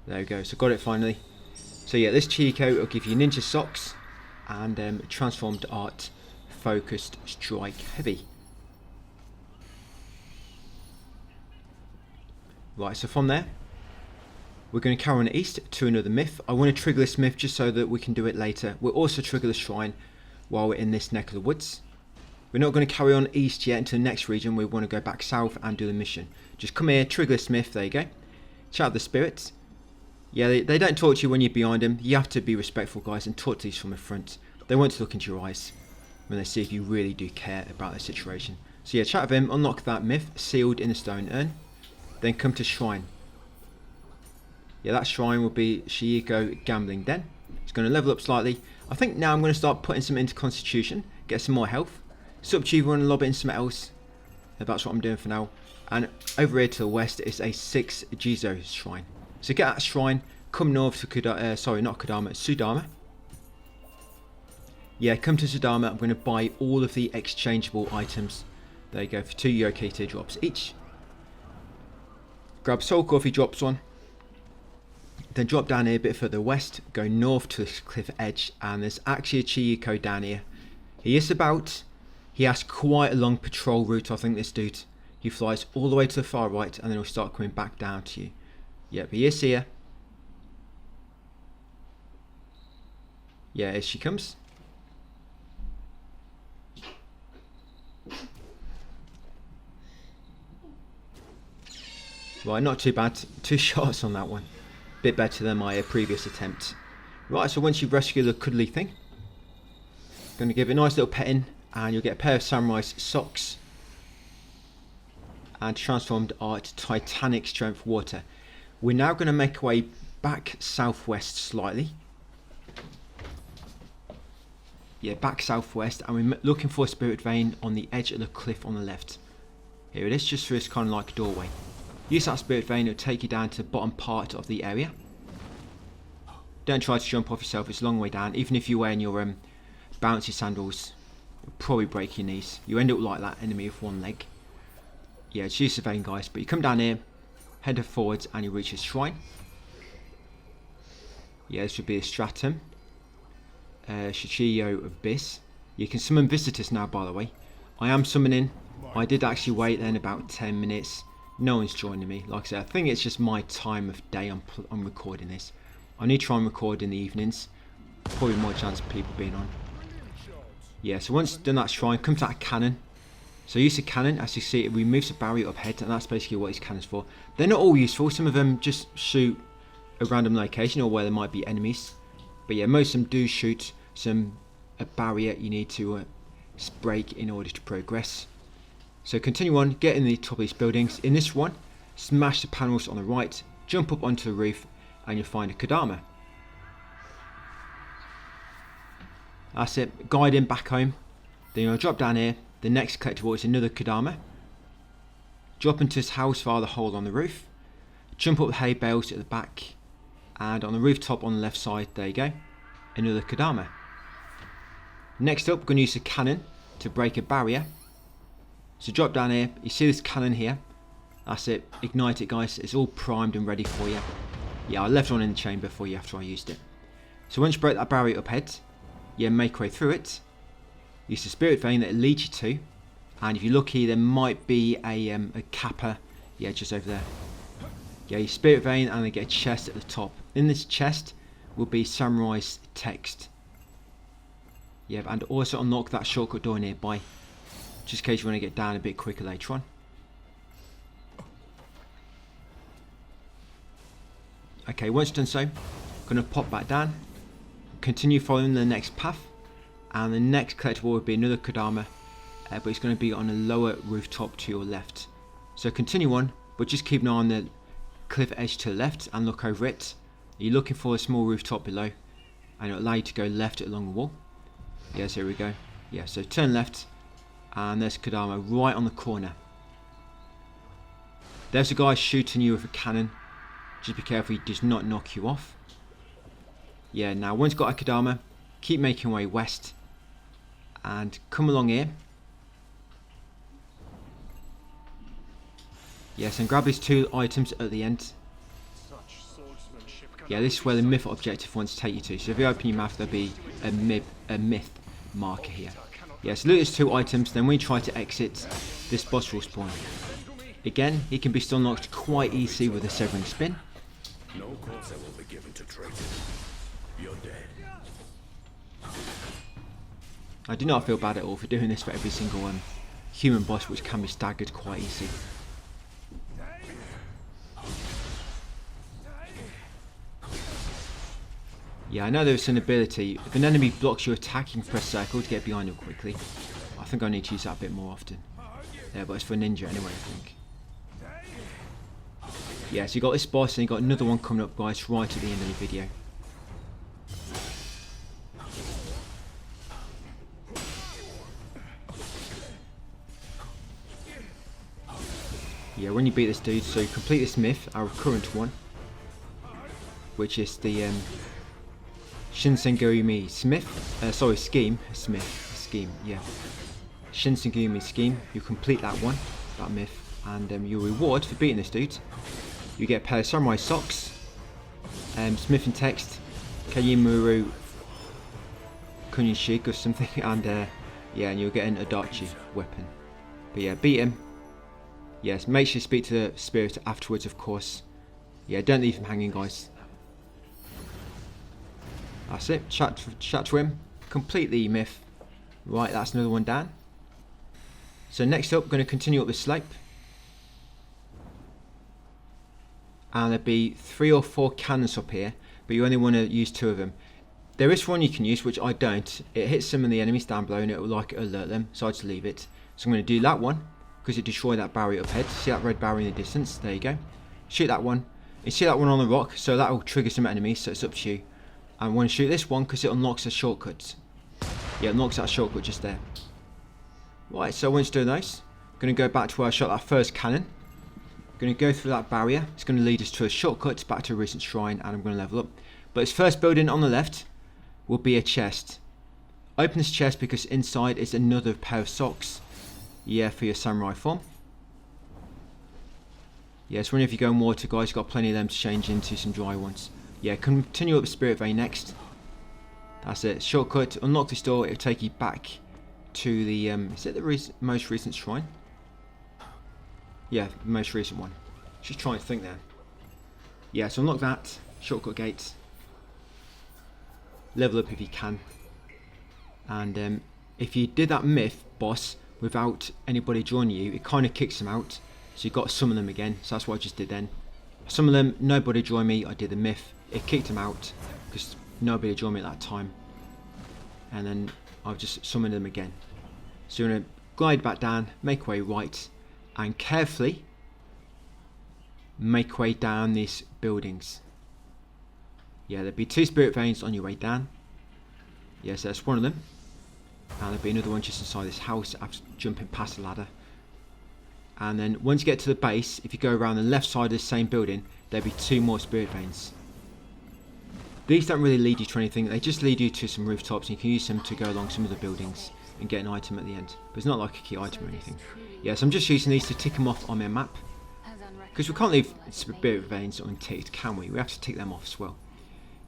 There we go, so got it finally. So yeah, this Chico will give you ninja socks and transformed art focused strike heavy. Right, so from there, we're going to carry on east to another myth. I want to trigger this myth just so that we can do it later. We'll also trigger the shrine while we're in this neck of the woods. We're not going to carry on east yet into the next region. We want to go back south and do the mission. Just come here, trigger this myth, there you go. Chat with the spirits. Yeah, they don't talk to you when you're behind them. You have to be respectful, guys, and talk to these from the front. They want to look into your eyes when they see if you really do care about the situation. So yeah, chat with him, unlock that myth, sealed in the stone urn. Then come to shrine. Yeah, that shrine will be Shiiko Gambling Den. It's going to level up slightly. I think now I'm going to start putting some into Constitution, get some more health. It's up to you if you want to lob it in something else. That's what I'm doing for now. And over here to the west is a 6 Jizo shrine. So get that shrine, come north to Sudama. Yeah, come to Sudama. I'm going to buy all of the exchangeable items. There you go, for 2 Yokai teardrops each. Grab Soul Core if he drops one. Then drop down here a bit further west, go north to this cliff edge, and there's actually a Chiiko down here. He has quite a long patrol route, I think, this dude. He flies all the way to the far right, and then he'll start coming back down to you. Yep, he is here. Yeah, here she comes. Right, not too bad. 2 shots on that one. Bit better than my previous attempt. Right, so once you rescue the cuddly thing, going to give it a nice little petting, and you'll get a pair of Samurai's socks and transformed art Titanic strength water. We're now going to make our way back southwest slightly. Yeah, back southwest, and we're looking for a spirit vein on the edge of the cliff on the left. Here it is, just through this kind of like doorway. Use that spirit vein, it'll take you down to the bottom part of the area. Don't try to jump off yourself, it's a long way down. Even if you're wearing your bouncy sandals, you'll probably break your knees. You end up like that enemy with one leg. Yeah, just use the vein, guys. But you come down here, head forwards, and you reach a shrine. Yeah, this would be a stratum. Shichiyo Abyss. You can summon visitors now, by the way. I am summoning. I did actually wait then about 10 minutes. No one's joining me. Like I said, I think it's just my time of day I'm recording this. I need to try and record in the evenings. Probably more chance of people being on. Yeah, so once done that shrine, come to that cannon. So use the cannon, as you see, it removes the barrier up head, and that's basically what these cannons for. They're not all useful. Some of them just shoot a random location or where there might be enemies. But yeah, most of them do shoot a barrier you need to break in order to progress. So continue on, get in the top of these buildings. In this one, smash the panels on the right, jump up onto the roof, and you'll find a Kodama. That's it, guide him back home. Then you'll drop down here. The next collectible is another Kodama. Drop into his house via the hole on the roof. Jump up the hay bales at the back. And on the rooftop on the left side, there you go, another Kodama. Next up, we're going to use a cannon to break a barrier. So drop down here, you see this cannon here. That's it, ignite it guys, it's all primed and ready for you. Yeah, I left one in the chamber for you after I used it. So once you break that barrier up ahead, you make your way through it. Use the spirit vein that it leads you to. And if you're lucky, there might be a kappa, yeah, just over there. Yeah, your spirit vein, and then get a chest at the top. In this chest will be Samurai's text. Yeah, and also unlock that shortcut door nearby, just in case you want to get down a bit quicker later on. Okay, once done so, going to pop back down, continue following the next path, and the next collectible will be another Kodama, but it's going to be on a lower rooftop to your left. So continue on, but just keep an eye on the cliff edge to the left and look over it. You're looking for a small rooftop below, and it'll allow you to go left along the wall. Yes, here we go. Yeah, so turn left, and there's Kodama right on the corner. There's a guy shooting you with a cannon. Just be careful he does not knock you off. Yeah, now once you've got a Kodama, keep making your way west, and come along here. Yes, and grab these two items at the end. Yeah, this is where the myth objective wants to take you to. So if you open your map, there'll be a myth marker here. Yes, loot these two items, then when you try to exit, this boss will spawn. Again, he can be still unlocked quite easily with a severing spin. No quarter will be given to traitors. You're dead. I do not feel bad at all for doing this for every single human boss, which can be staggered quite easily. Yeah, I know there's an ability, if an enemy blocks your attack, you can press circle to get behind him quickly. I think I need to use that a bit more often. Yeah, but it's for ninja anyway, I think. Yeah, so you got this boss and you got another one coming up guys right at the end of the video. Yeah, when you beat this dude, so you complete this myth, our current one, which is the Shinsengumi scheme, yeah. Shinsengumi scheme, you complete that one, that myth, and your reward for beating this dude, you get a pair of samurai socks, smithing text, Kayimuru Kunishig or something, and yeah, and you'll get an Adachi weapon. But yeah, beat him. Yes, make sure you speak to the spirit afterwards, of course. Yeah, don't leave him hanging, guys. That's it, chat to him, complete the myth. Right, that's another one down. So next up, we're going to continue up the slope. And there'll be 3 or 4 cannons up here, but you only want to use 2 of them. There is one you can use, which I don't. It hits some of the enemies down below and it will alert them, so I just leave it. So I'm going to do that one, because it destroyed that barrier up ahead. See that red barrier in the distance? There you go. Shoot that one. You see that one on the rock, so that will trigger some enemies, so it's up to you. I want to shoot this one because it unlocks a shortcut. Yeah, it unlocks that shortcut just there. Right, so once you do those, I'm going to go back to where I shot that first cannon. I'm going to go through that barrier. It's going to lead us to a shortcut back to a recent shrine, and I'm going to level up. But this first building on the left will be a chest. Open this chest because inside is another pair of socks. Yeah, for your samurai form. Yes, whenever you go in water, guys, you've got plenty of them to change into some dry ones. Yeah, continue up the spirit vein next. That's it. Shortcut. Unlock this door. It'll take you back to the is it the most recent shrine? Yeah, the most recent one. Just trying to think there. Yeah, so unlock that. Shortcut gate. Level up if you can. And if you did that myth boss without anybody joining you, it kind of kicks them out. So you've got to summon them again. So that's what I just did then. Some of them, nobody joined me. I did the myth. It kicked them out because nobody joined me at that time. And then I've just summoned them again. So you want to glide back down, make way right, and carefully make way down these buildings. Yeah, there'll be 2 spirit veins on your way down. Yes, that's one of them. And there'll be another one just inside this house after jumping past the ladder. And then once you get to the base, if you go around the left side of the same building, there'll be 2 more spirit veins. These don't really lead you to anything, they just lead you to some rooftops, and you can use them to go along some of the buildings and get an item at the end. But it's not like a key item or anything. Yes, I'm just using these to tick them off on my map. Because we can't leave spirit veins unticked, can we? We have to tick them off as well.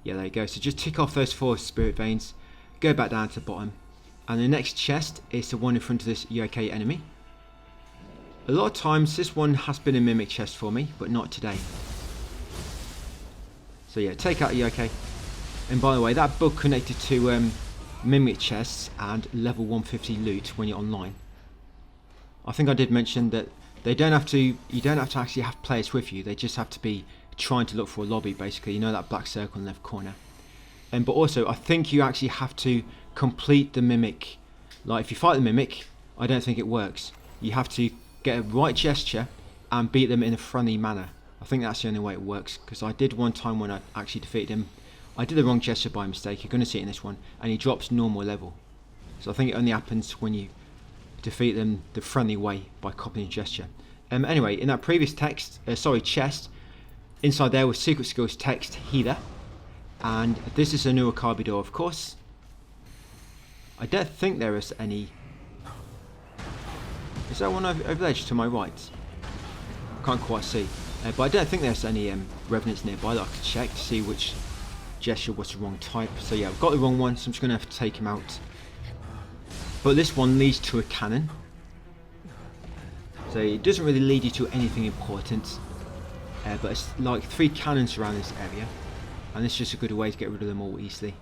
Yeah, there you go. So just tick off those 4 spirit veins, go back down to the bottom, and the next chest is the one in front of this yokai enemy. A lot of times this one has been a mimic chest for me, but not today. So yeah, take out a yokai. And by the way, that bug connected to mimic chests and level 150 loot when you're online. I think I did mention that you don't have to actually have players with you, they just have to be trying to look for a lobby basically, you know, that black circle in the left corner. But also I think you actually have to complete the mimic. Like if you fight the mimic, I don't think it works. You have to get a right gesture and beat them in a friendly manner. I think that's the only way it works, because I did one time when I actually defeated him, I did the wrong gesture by mistake, you're going to see it in this one, and he drops normal level. So I think it only happens when you defeat them the friendly way by copying gesture. Anyway, in that previous chest, inside there was secret skills text healer, and this is a Nioh Akabi door, of course. I don't think there is any. Is there one over there to my right? Can't quite see, but I don't think there's any revenants nearby that I could check to see which gesture was the wrong type. So yeah, I've got the wrong one, so I'm just going to have to take him out. But this one leads to a cannon, so it doesn't really lead you to anything important, but it's like 3 cannons around this area, and it's just a good way to get rid of them all easily.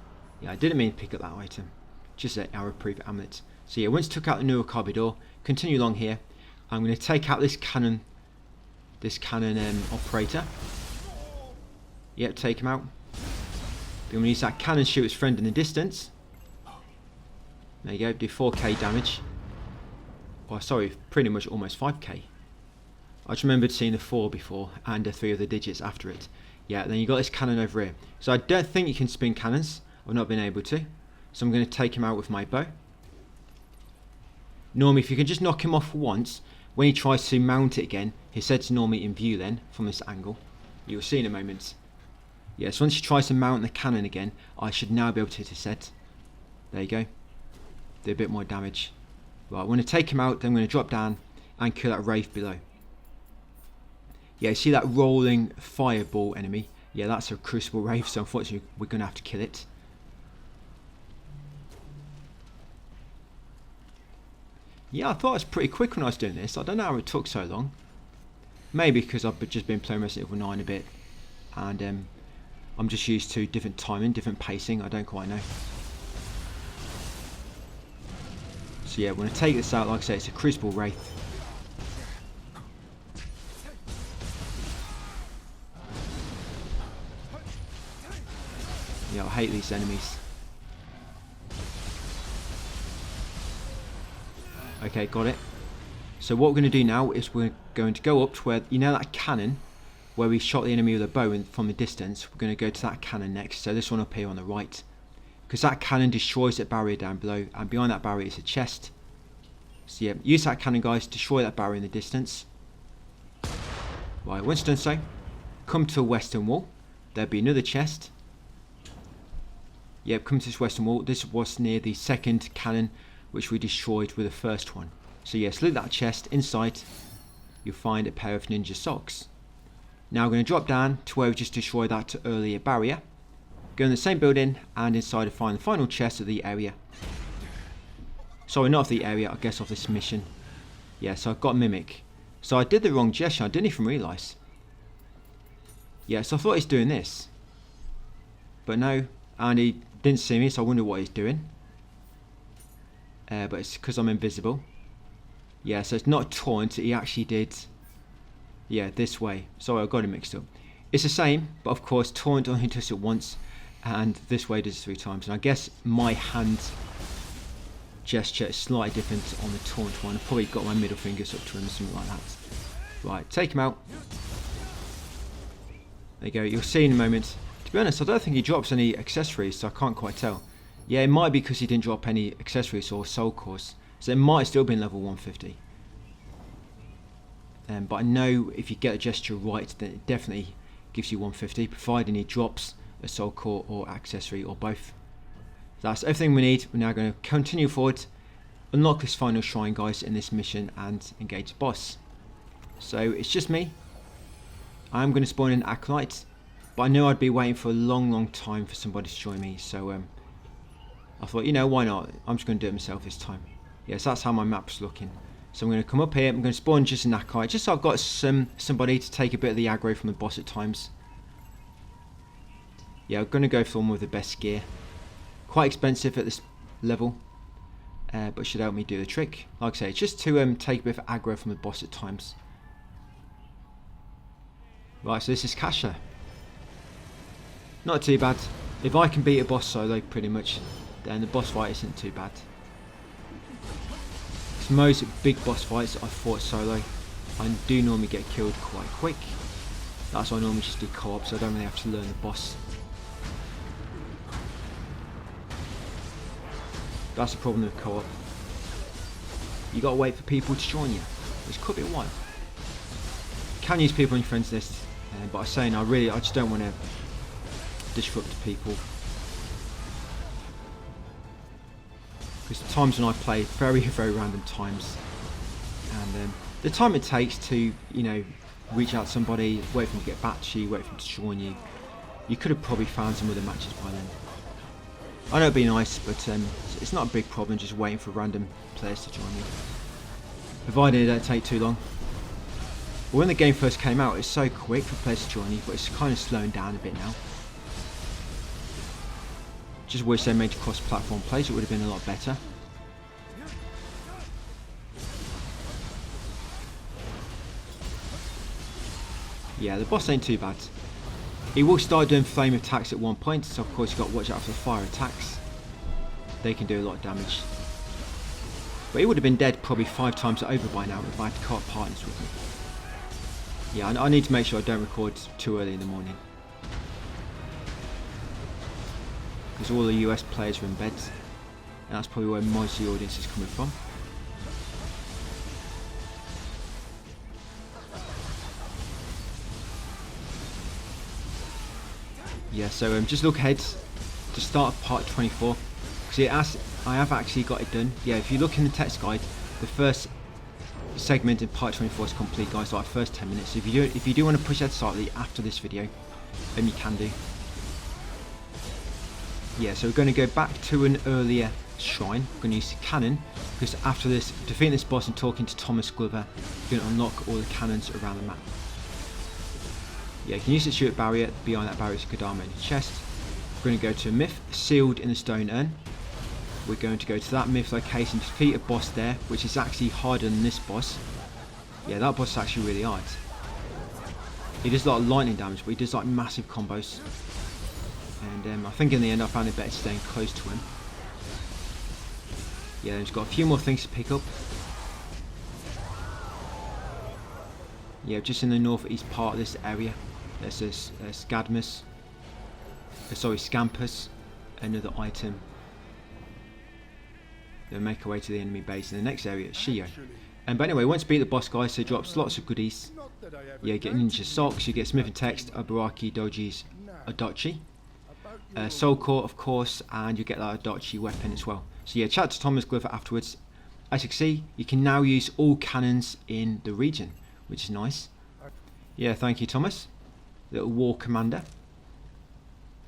Yeah, I didn't mean to pick up that item, just an arrow-proof amulet. So yeah, once took out the Nioh Akabi door, continue along here. I'm going to take out this cannon operator. Yep, take him out. I'm going to use that cannon shoot his friend in the distance. There you go, do 4k damage. Oh, sorry, pretty much almost 5k. I just remembered seeing a 4 before and 3 of the digits after it. Yeah, then you got this cannon over here. So I don't think you can spin cannons. I've not been able to. So I'm going to take him out with my bow. Normally, if you can just knock him off once, when he tries to mount it again, his head's normally in view then, from this angle. You'll see in a moment. Yeah, so once he tries to mount the cannon again, I should now be able to hit his head. There you go. Do a bit more damage. Right, I'm going to take him out, then I'm going to drop down and kill that wraith below. Yeah, you see that rolling fireball enemy? Yeah, that's a crucible wraith, so unfortunately we're going to have to kill it. Yeah, I thought it was pretty quick when I was doing this. I don't know how it took so long. Maybe because I've just been playing Resident Evil 9 a bit, and I'm just used to different timing, different pacing, I don't quite know. So yeah, we're going to take this out, like I say, it's a crucible wraith. Yeah, I hate these enemies. Okay, got it. So what we're going to do now is we're going to go up to where, you know that cannon where we shot the enemy with a bow from the distance? We're going to go to that cannon next, so this one up here on the right. Because that cannon destroys that barrier down below, and behind that barrier is a chest. So yeah, use that cannon, guys, destroy that barrier in the distance. Right, once done so, come to the western wall. There'll be another chest. Yep, come to this western wall. This was near the second cannon, which we destroyed with the first one. So yes, look at that chest. Inside, you'll find a pair of ninja socks. Now we're going to drop down to where we just destroyed that earlier barrier. Go in the same building, and inside to find the final chest of the area. Sorry, not of the area, I guess of this mission. Yeah, so I've got Mimic. So I did the wrong gesture, I didn't even realise. Yeah, so I thought he's doing this. But no, and he didn't see me, so I wonder what he's doing. But it's because I'm invisible. Yeah, so it's not taunt, he actually did, yeah, this way. Sorry, I got it mixed up. It's the same, but of course taunt only does it once, and this way does it 3 times. And I guess my hand gesture is slightly different on the taunt one. I've probably got my middle fingers up to him or something like that. Right, take him out. There you go, you'll see in a moment. To be honest, I don't think he drops any accessories, so I can't quite tell. Yeah, it might be because he didn't drop any accessories or soul cores, so it might still be in level 150. But I know if you get the gesture right, then it definitely gives you 150, providing he drops a soul core or accessory or both. That's everything we need. We're now going to continue forward, unlock this final shrine, guys, in this mission, and engage the boss. So it's just me. I'm going to spawn in Acolyte, but I knew I'd be waiting for a long time for somebody to join me, so I thought, you know, why not? I'm just going to do it myself this time. Yes, that's how my map's looking. So I'm going to come up here, I'm going to spawn just an Acolyte, just so I've got somebody to take a bit of the aggro from the boss at times. Yeah, I'm going to go for one with the best gear. Quite expensive at this level, but should help me do the trick. Like I say, just to take a bit of aggro from the boss at times. Right, so this is Kasha. Not too bad. If I can beat a boss solo, pretty much, then the boss fight isn't too bad. Because most big boss fights I fought solo, I do normally get killed quite quick. That's why I normally just do co-op, so I don't really have to learn the boss. That's the problem with co-op. You gotta wait for people to join you, which could be a while. You can use people on your friends list, but I'm saying I just don't want to disrupt people. Because the times when I play, very random times, and the time it takes to, you know, reach out to somebody, wait for them to get back to you, wait for them to join you, you could have probably found some other matches by then. I know it'd be nice, but it's not a big problem just waiting for random players to join me, provided it don't take too long. But when the game first came out, it's so quick for players to join you, but it's kind of slowing down a bit now. Just wish they made cross-platform plays, it would have been a lot better. Yeah, the boss ain't too bad. He will start doing flame attacks at one point, so of course you've got to watch out for the fire attacks. They can do a lot of damage. But he would have been dead probably 5 times over by now if I had co-op partners with me. Yeah, I need to make sure I don't record too early in the morning. Because all the US players are in bed, and that's probably where most of the audience is coming from. Yeah, so just look ahead to start of part 24, because I have actually got it done. Yeah, if you look in the text guide, the first segment in part 24 is complete, guys, like the first 10 minutes. So if you do want to push ahead slightly after this video, then you can do. Yeah, so we're going to go back to an earlier shrine. We're going to use the cannon, because after this, defeating this boss and talking to Thomas Glover, you're going to unlock all the cannons around the map. Yeah, you can use the shoot barrier. Behind that barrier is a good armor in the chest. We're going to go to a myth sealed in the stone urn. We're going to go to that myth location, defeat a boss there, which is actually harder than this boss. Yeah, that boss is actually really hard. He does a lot of lightning damage, but he does like massive combos. And I think in the end I found it better staying close to him. Yeah, he's got a few more things to pick up. Yeah, just in the northeast part of this area, there's this Scampus, another item. They'll make our way to the enemy base in the next area, Shio. But anyway, once you beat the boss guys, so it drops lots of goodies. Yeah, you get ninja socks, you get smith and text, Abaraki Doji's Adachi. Soul core, of course, and you get that Adachi weapon as well. So yeah, chat to Thomas Glover afterwards. As you can see, you can now use all cannons in the region, which is nice. Yeah, thank you, Thomas. Little war commander.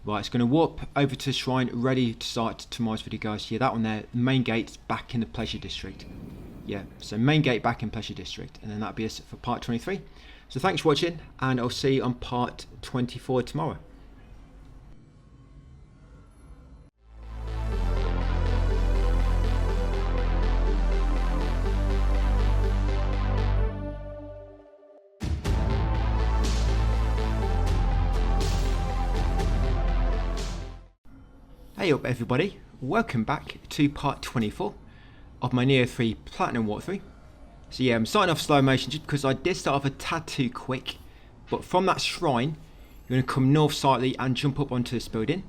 Right, it's going to warp over to the shrine, ready to start tomorrow's video, guys. Yeah, that one there, main gate back in the Pleasure District. Yeah, so main gate back in Pleasure District, and then that'll be us for part 23. So thanks for watching, and I'll see you on part 24 tomorrow. Hey up everybody, welcome back to part 24. of my Nioh 3 Platinum walkthrough. So yeah, I'm starting off slow motion just because I did start off a tad too quick. But from that shrine, you're going to come north slightly and jump up onto this building.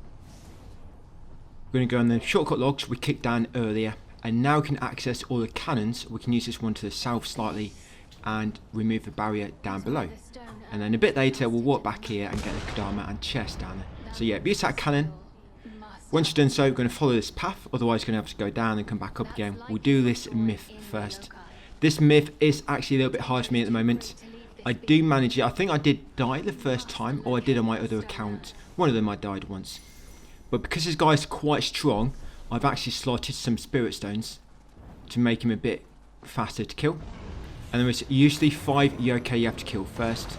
We're going to go on the shortcut logs we kicked down earlier. And now we can access all the cannons. We can use this one to the south slightly and remove the barrier down below. And then a bit later we'll walk back here and get the Kodama and chest down there. So yeah, use that cannon. Once you've done so, we're going to follow this path, otherwise you're going to have to go down and come back up again. We'll do this myth first. This myth is actually a little bit hard for me at the moment. I do manage it. I think I did die the first time, or I did on my other account. One of them I died once. But because this guy's quite strong, I've actually slotted some spirit stones to make him a bit faster to kill. And there is usually 5 yokai you have to kill first.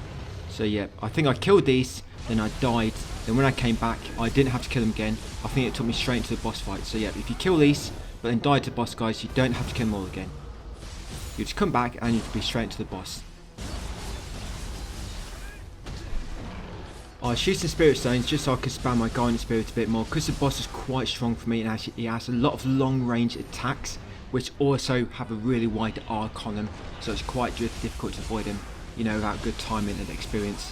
So yeah, I think I killed these, then I died. Then when I came back, I didn't have to kill them again. I think it took me straight into the boss fight. So yeah, if you kill these, but then die to boss guys, you don't have to kill them all again. You just come back and you can be straight into the boss. I shoot some spirit stones just so I can spam my guidance spirit a bit more, because the boss is quite strong for me and actually he has a lot of long range attacks which also have a really wide arc on them, so it's quite difficult to avoid him, you know, without good timing and experience.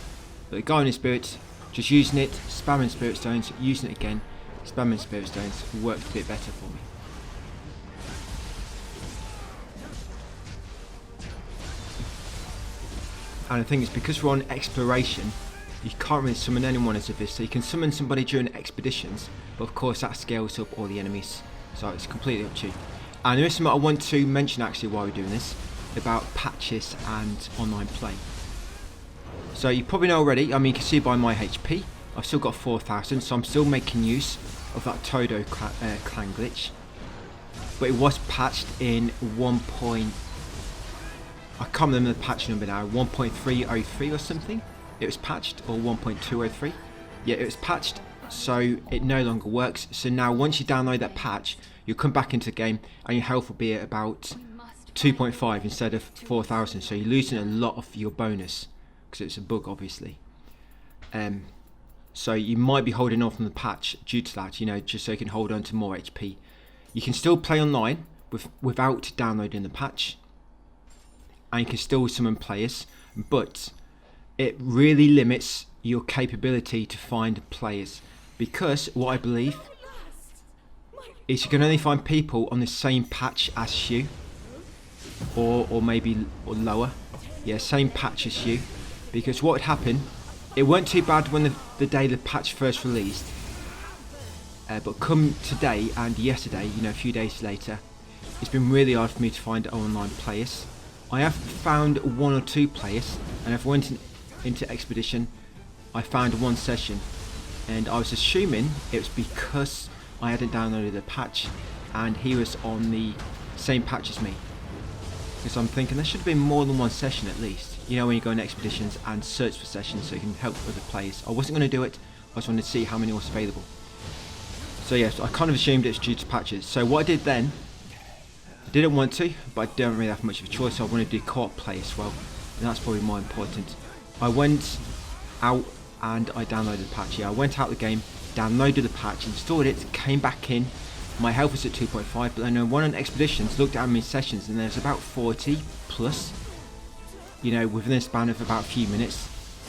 But the guidance spirit, just using it, spamming spirit stones, using it again, spamming spirit stones works a bit better for me. And I think it's because we're on exploration, you can't really summon anyone as a visitor. You can summon somebody during expeditions, but of course that scales up all the enemies, so it's completely up to you. And there is something I want to mention actually while we're doing this, about patches and online play. So you probably know already, I mean you can see by my HP, I've still got 4,000, so I'm still making use of that Todo clan glitch. But it was patched in I can't remember the patch number now, 1.303 or something. It was patched, or 1.203. Yeah, it was patched, so it no longer works. So now once you download that patch, you'll come back into the game and your health will be at about 2.5 instead of 4,000. So you're losing a lot of your bonus, because it's a bug obviously. So you might be holding off on the patch due to that, you know, just so you can hold on to more HP. You can still play online without downloading the patch. And you can still summon players, but it really limits your capability to find players, because what I believe is you can only find people on the same patch as you, or maybe lower. Yeah, same patch as you, because what would happen, it weren't too bad when the day the patch first released, but come today and yesterday, you know, a few days later, it's been really hard for me to find online players. I have found 1 or 2 players, and I've went into expedition. I found 1 session, and I was assuming it was because I hadn't downloaded the patch, and he was on the same patch as me. Because I'm thinking there should have been more than 1 session at least. You know, when you go in expeditions and search for sessions so you can help other players. I wasn't going to do it. I just wanted to see how many was available. So yes, I kind of assumed it's due to patches. So what I did then, I didn't want to, but I don't really have much of a choice, so I want to do co-op play as well, and that's probably more important. I went out and I downloaded the patch. Yeah, I went out the game, downloaded the patch, installed it, came back in. My health was at 2.5, but then I went on expeditions, looked at how many sessions, and there's about 40 plus. You know, within a span of about a few minutes,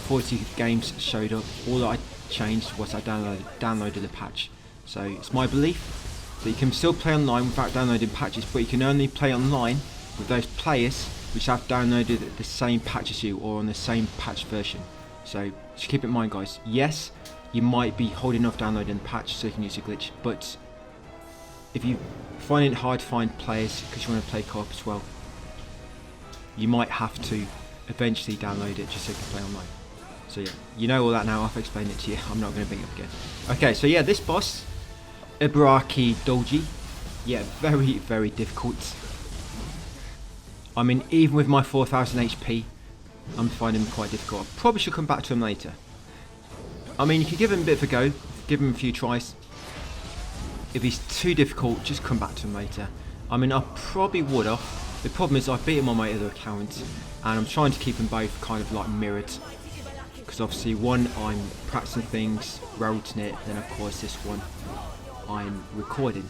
40 games showed up. All that I changed was I downloaded the patch. So it's my belief that you can still play online without downloading patches, but you can only play online with those players which have downloaded the same patch as you, or on the same patch version. So just keep it in mind, guys. Yes, you might be holding off downloading the patch so you can use a glitch, but if you find it hard to find players because you want to play co-op as well, you might have to eventually download it just so you can play online. So yeah, you know all that now. I've explained it to you. I'm not going to bring it up again. Okay, so yeah, this boss, Ibaraki Doji, yeah, very, very difficult. I mean, even with my 4,000 HP, I'm finding him quite difficult. I probably should come back to him later. I mean, you can give him a bit of a go, give him a few tries. If he's too difficult, just come back to him later. I mean, I probably would have. The problem is I beat him on my other account, and I'm trying to keep them both kind of like mirrored. Because obviously one, I'm practicing things, routing it, then of course this one, I'm recording.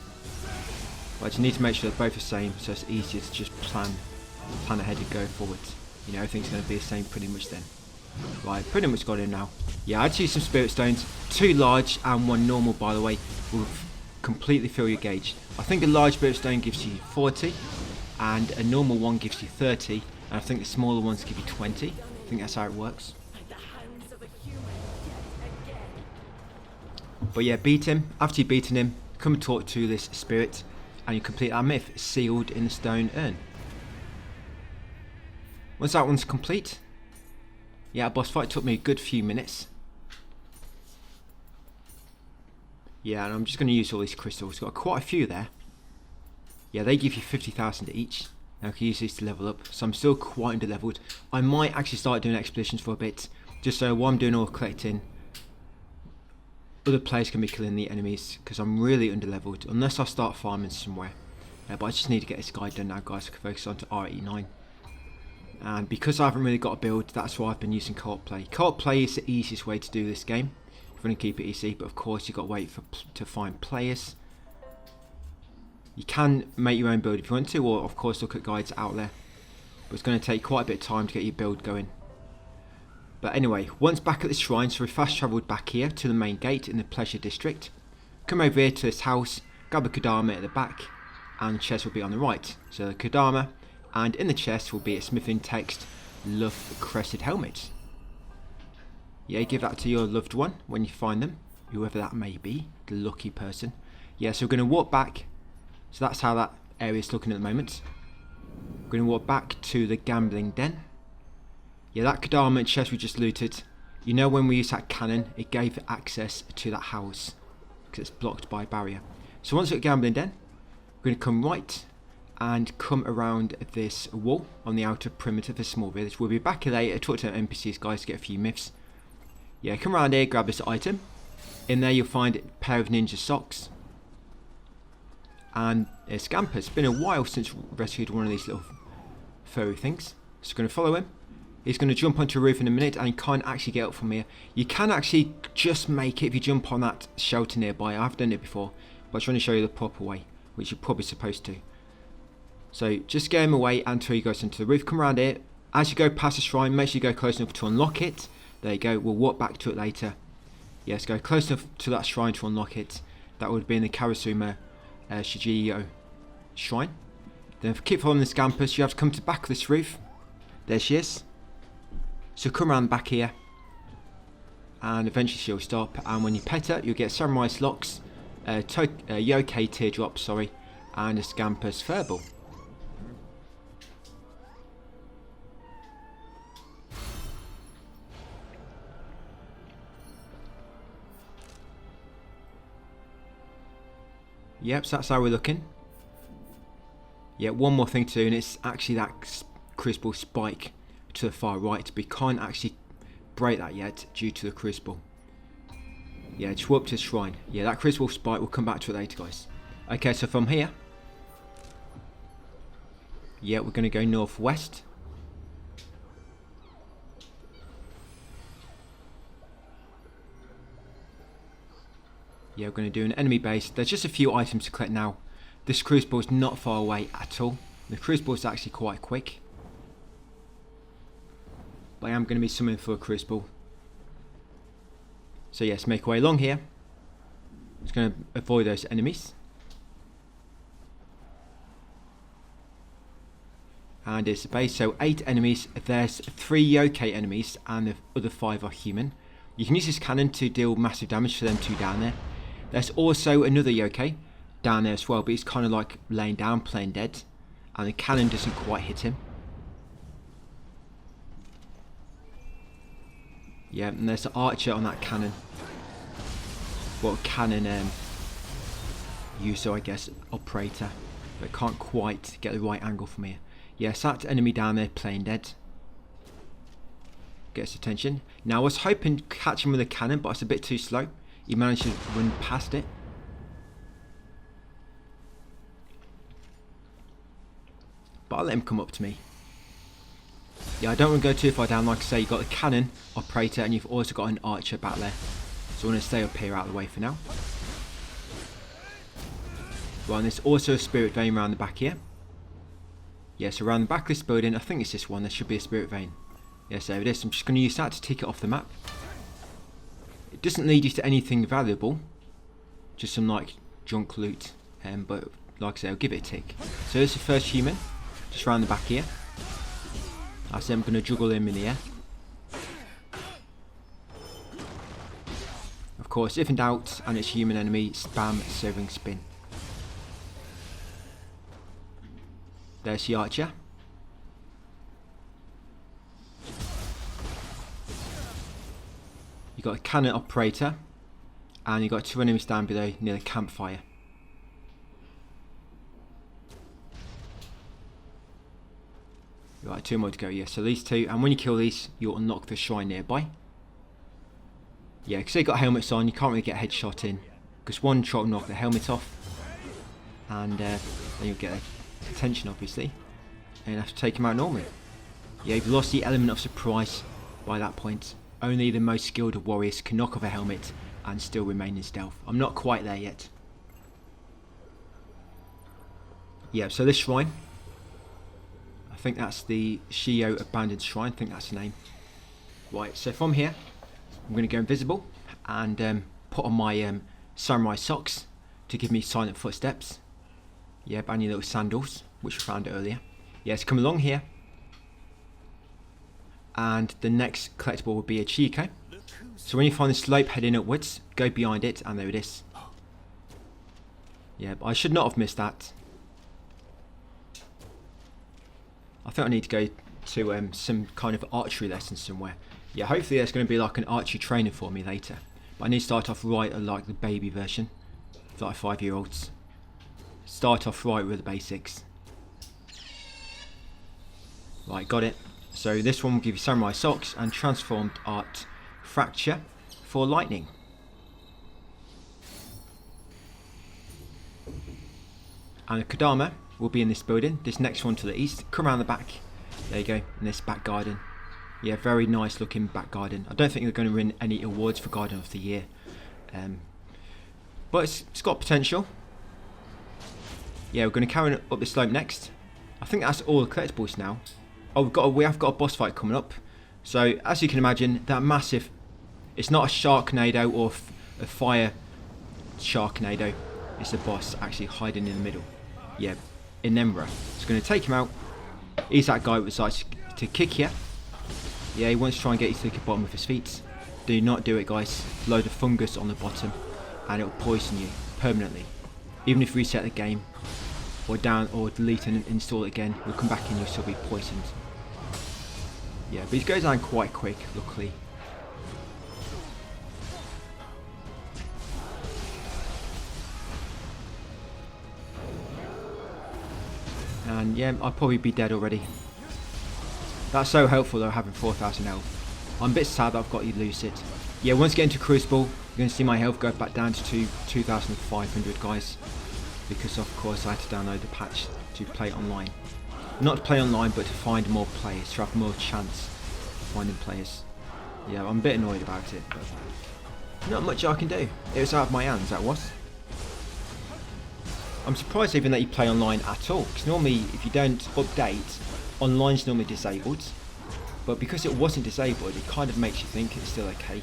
But I just need to make sure they're both the same, so it's easier to just plan ahead and go forward. You know, everything's going to be the same pretty much then. Right, pretty much got in now. Yeah, I'd use some spirit stones. 2 large and 1 normal, by the way, will completely fill your gauge. I think a large spirit stone gives you 40, and a normal one gives you 30, and I think the smaller ones give you 20. I think that's how it works. But yeah, beat him. After you've beaten him, come and talk to this spirit, and you complete our myth, sealed in the stone urn. Once that one's complete, yeah, a boss fight took me a good few minutes. Yeah, and I'm just going to use all these crystals. Got quite a few there. Yeah, they give you 50,000 each. Now I can use these to level up, so I'm still quite under leveled. I might actually start doing expeditions for a bit, just so while I'm doing all collecting, other players can be killing the enemies, because I'm really under leveled, unless I start farming somewhere. But I just need to get this guy done now, guys, so I can focus on to R89. And because I haven't really got a build, that's why I've been using co-op play. Co-op play is the easiest way to do this game, if you want to keep it easy, but of course you've got to wait to find players. You can make your own build if you want to, or of course look at guides out there. But it's going to take quite a bit of time to get your build going. But anyway, once back at the shrine, so we fast travelled back here to the main gate in the Pleasure District. Come over here to this house, grab a Kodama at the back, and the chest will be on the right. So the Kodama, and in the chest will be a smithing text, Love Crested Helmet. Yeah, give that to your loved one when you find them, whoever that may be, the lucky person. Yeah, so we're going to walk back. So that's how that area is looking at the moment. We're going to walk back to the gambling den. Yeah, that Kodama and chest we just looted. You know, when we used that cannon, it gave access to that house, because it's blocked by a barrier. So once we're at gambling den, we're going to come right and come around this wall on the outer perimeter of the small village. We'll be back later, talk to NPCs, guys, to get a few myths. Yeah, come around here, grab this item. In there you'll find a pair of ninja socks. And a scamper. It's been a while since we rescued one of these little furry things. So we're going to follow him. He's going to jump onto a roof in a minute, and he can't actually get up from here. You can actually just make it if you jump on that shelter nearby. I've done it before, but I'm trying to show you the proper way, which you're probably supposed to. So just scare him away until he goes into the roof. Come around here. As you go past the shrine, make sure you go close enough to unlock it. There you go. We'll walk back to it later. Yes, go close enough to that shrine to unlock it. That would be in the Karasuma Shigeyo shrine. Then keep following the scampers. You have to come to the back of this roof. There she is. So come around back here, and eventually she'll stop. And when you pet her, you'll get Samurai's locks, Yokai teardrop, sorry, and a Scamper's furball. Yep, so that's how we're looking. Yeah, one more thing to do, and it's actually that crucible spike to the far right. We can't actually break that yet due to the crucible. Yeah, just walk to the shrine. Yeah, that crucible spike, we'll come back to it later, guys. Okay, so from here, yeah, we're going to go northwest. Yeah, we're going to do an enemy base. There's just a few items to collect now. This crucible is not far away at all. The crucible is actually quite quick. But I am going to be summoning for a crucible. So yes, make our way along here. Just going to avoid those enemies. And it's the base, so 8 enemies. There's 3 yokai enemies and the other 5 are human. You can use this cannon to deal massive damage to them 2 down there. There's also another yokai down there as well, but he's kind of like laying down, playing dead. And the cannon doesn't quite hit him. Yeah, and there's the archer on that cannon. What cannon user, I guess, operator. But can't quite get the right angle from here. Yes, that enemy down there playing dead. Gets attention. Now I was hoping to catch him with a cannon, but it's a bit too slow. He managed to run past it. But I'll let him come up to me. Yeah, I don't want to go too far down. Like I say, you've got the cannon operator and you've also got an archer back there. So I want to stay up here out of the way for now. Right, and there's also a spirit vein around the back here. Yes, around the back of this building, I think it's this one, there should be a spirit vein. Yes, there it is. I'm just going to use that to tick it off the map. It doesn't lead you to anything valuable, just some like junk loot, but like I say, I'll give it a tick. So this is the first human, just around the back here. I say I'm going to juggle him in the air. Of course, if in doubt and it's a human enemy, spam Severing Spin. There's the archer. You got a cannon operator, and you got 2 enemies down below near the campfire. Right, 2 more to go. Yeah, so these 2, and when you kill these, you'll unlock the shrine nearby. Yeah, because they got helmets on, you can't really get a headshot in, because one shot will knock the helmet off, and then you'll get their attention, obviously, and you have to take them out normally. Yeah, you've lost the element of surprise by that point. Only the most skilled of warriors can knock off a helmet and still remain in stealth. I'm not quite there yet. Yeah, so this shrine, I think that's the Nioh Abandoned Shrine, I think that's the name. Right, so from here, I'm going to go invisible and put on my samurai socks to give me silent footsteps. Yeah, and your little sandals, which we found earlier. Yeah, so come along here. And the next collectible will be a Chico. So when you find the slope heading upwards, go behind it, and there it is. Yeah, but I should not have missed that. I think I need to go to some kind of archery lesson somewhere. Yeah, hopefully there's going to be like an archery training for me later. But I need to start off right at like the baby version, for like 5-year-olds. Start off right with the basics. Right, got it. So this one will give you samurai socks and transformed art fracture for lightning. And a Kodama will be in this building, this next one to the east. Come around the back. There you go, in this back garden. Yeah, very nice looking back garden. I don't think they're going to win any awards for Garden of the Year. But it's got potential. Yeah, we're going to carry up the slope next. I think that's all the collectibles now. Oh, we have got a boss fight coming up. So, as you can imagine, that massive... It's not a Sharknado or a fire Sharknado. It's a boss actually hiding in the middle. Yeah, Inemra. It's going to take him out. He's that guy who decides to kick you. Yeah, he wants to try and get you to the bottom of his feet. Do not do it, guys. Load of fungus on the bottom, and it will poison you permanently. Even if you reset the game, or delete and install it again, you'll come back and you'll still be poisoned. Yeah, but he goes down quite quick, luckily. And yeah, I'll probably be dead already. That's so helpful though, having 4,000 health. I'm a bit sad that I've got to lose it. Yeah, once I get into Crucible, you're going to see my health go back down to 2,500, guys. Because of course I had to download the patch to play online. Not to play online, but to find more players, to have more chance of finding players. Yeah, I'm a bit annoyed about it, but not much I can do. It was out of my hands, that was. I'm surprised even that you play online at all, because normally if you don't update, online's normally disabled. But because it wasn't disabled, it kind of makes you think it's still okay.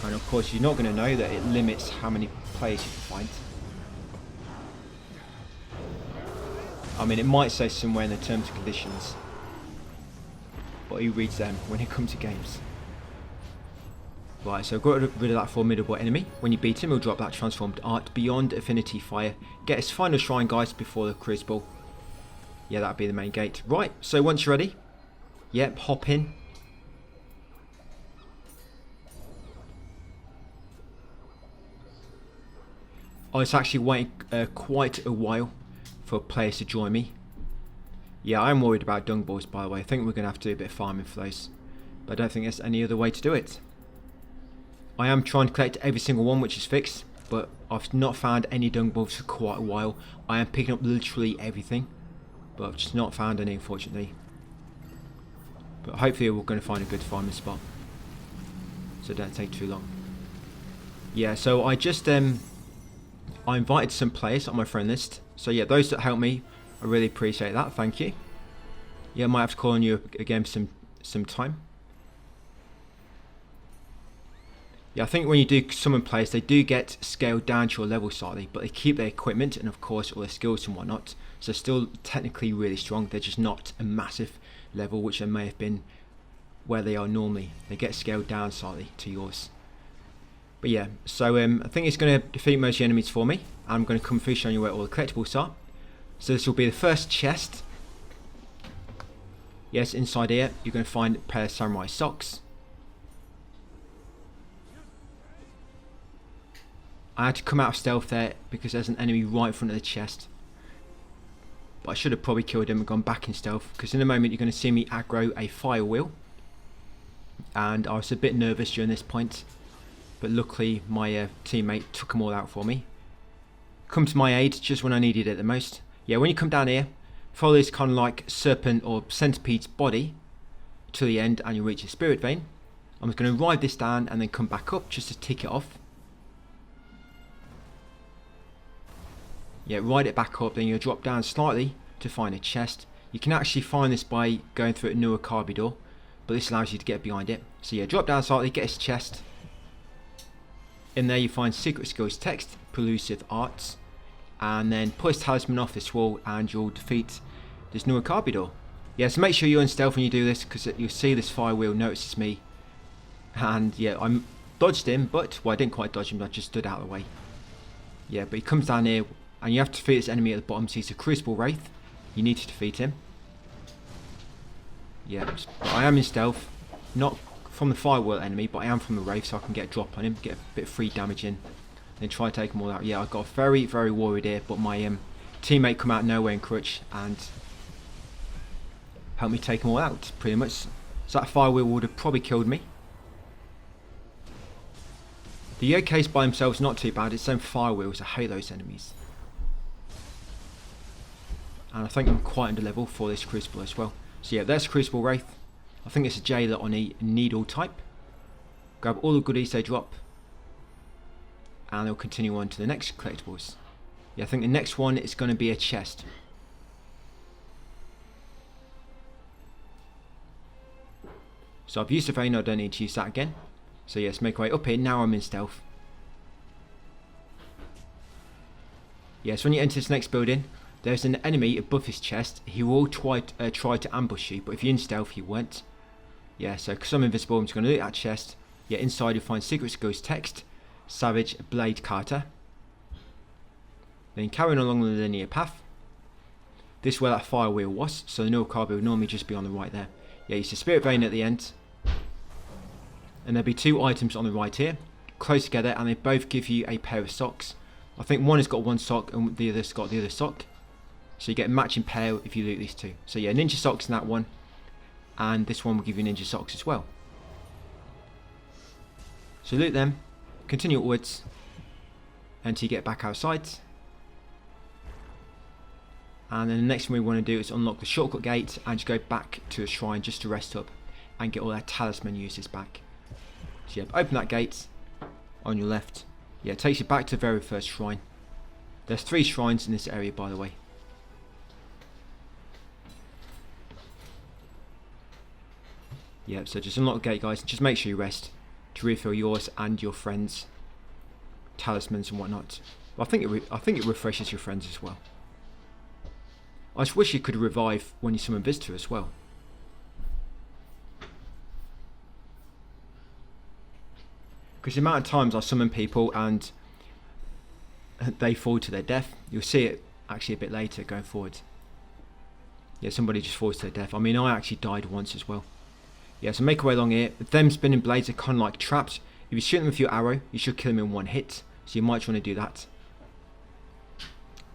And of course you're not going to know that it limits how many players you can find. I mean, it might say somewhere in the terms and conditions, but who reads them when it comes to games? Right, so I've got rid of that formidable enemy. When you beat him, he'll drop that transformed art beyond Affinity Fire. Get his final shrine, guys, before the Crucible. Yeah, that'll be the main gate. Right, so once you're ready, yep, hop in. I was actually waiting quite a while for players to join me. Yeah, I'm worried about dung balls, by the way. I think we're going to have to do a bit of farming for those. But I don't think there's any other way to do it. I am trying to collect every single one, which is fixed. But I've not found any dung balls for quite a while. I am picking up literally everything. But I've just not found any, unfortunately. But hopefully we're going to find a good farming spot. So it don't take too long. Yeah, so I just I invited some players on my friend list. So yeah, those that help me, I really appreciate that. Thank you. Yeah, I might have to call on you again some time. Yeah, I think when you do summon players, they do get scaled down to your level slightly, but they keep their equipment and of course all their skills and whatnot. So still technically really strong. They're just not a massive level, which they may have been where they are normally. They get scaled down slightly to yours. But yeah, so I think it's going to defeat most of the enemies for me. I'm going to come through showing you where all the collectibles are. So this will be the first chest. Yes, inside here you're going to find a pair of samurai socks. I had to come out of stealth there because there's an enemy right in front of the chest. But I should have probably killed him and gone back in stealth, because in a moment you're going to see me aggro a fire wheel. And I was a bit nervous during this point, but luckily my teammate took them all out for me. Come to my aid just when I needed it the most. Yeah, when you come down here, follow this kind of like serpent or centipede's body to the end and you'll reach a spirit vein. I'm just going to ride this down and then come back up just to tick it off. Yeah, ride it back up, then you'll drop down slightly to find a chest. You can actually find this by going through a Nioh door, but this allows you to get behind it. So yeah, drop down slightly, get this chest. In there you find secret skills text, Prelusive Arts, and then pull this talisman off this wall and you'll defeat this Nioh door. Yeah, so make sure you're in stealth when you do this, because you'll see this fire wheel notices me. And yeah, I dodged him, but, well, I didn't quite dodge him, I just stood out of the way. Yeah, but he comes down here, and you have to defeat this enemy at the bottom. So he's a Crucible Wraith. You need to defeat him. Yeah, but I am in stealth. Not from the firewall enemy, but I am from the Wraith, so I can get a drop on him, get a bit of free damage in, then try to take them all out. Yeah, I got very, very worried here, but my teammate come out of nowhere in Crutch and helped me take them all out, pretty much. So that firewall would have probably killed me. The yokais by themselves not too bad. It's them firewheels. I hate those enemies. And I think I'm quite under level for this Crucible as well. So yeah, there's Crucible Wraith. I think it's a jailer on a needle type. Grab all the goodies they drop. And they'll continue on to the next collectibles. Yeah, I think the next one is going to be a chest. So I've used the vein, I don't need to use that again. So yes, make my way up here. Now I'm in stealth. Yes, when you enter this next building, there's an enemy above his chest. He will try to ambush you, but if you're in stealth, he won't. Yeah, so because I'm invisible, I'm just going to loot that chest. Yeah, inside you'll find secret skills text, Savage Blade Carter. Then carrying along the linear path. This is where that fire wheel was, so the Nioh card will normally just be on the right there. Yeah, it's a spirit vein at the end. And there'll be two items on the right here, close together, and they both give you a pair of socks. I think one has got one sock and the other's got the other sock. So you get a matching pair if you loot these two. So yeah, ninja socks in that one. And this one will give you ninja socks as well. So loot them, continue upwards until you get back outside. And then the next thing we want to do is unlock the shortcut gate and just go back to the shrine just to rest up and get all our talisman uses back. So yeah, open that gate on your left. Yeah, it takes you back to the very first shrine. There's 3 shrines in this area, by the way. Yeah, so just unlock the gate, guys. Just make sure you rest to refill yours and your friends' talismans and whatnot. Well, I think it refreshes your friends as well. I just wish you could revive when you summon visitor as well. Because the amount of times I summon people and they fall to their death, you'll see it actually a bit later going forward. Yeah, somebody just falls to their death. I mean, I actually died once as well. Yeah, so make our way along here. Them spinning blades are kind of like traps. If you shoot them with your arrow, you should kill them in one hit. So you might want to do that.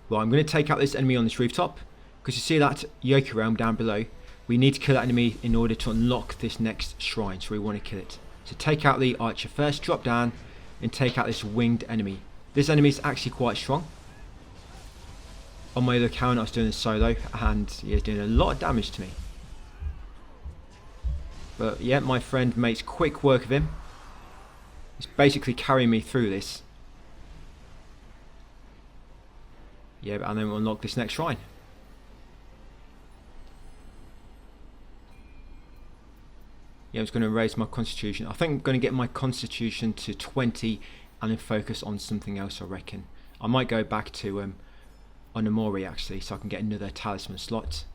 Well, I'm going to take out this enemy on this rooftop. Because you see that Yokai realm down below. We need to kill that enemy in order to unlock this next shrine. So we want to kill it. So take out the archer first, drop down, and take out this winged enemy. This enemy is actually quite strong. On my other account, I was doing this solo, and yeah, he's doing a lot of damage to me. But yeah, my friend makes quick work of him. He's basically carrying me through this. Yeah, and then we'll unlock this next shrine. Yeah, I'm just going to raise my constitution. I think I'm going to get my constitution to 20 and then focus on something else, I reckon. I might go back to Onamori actually, so I can get another talisman slot.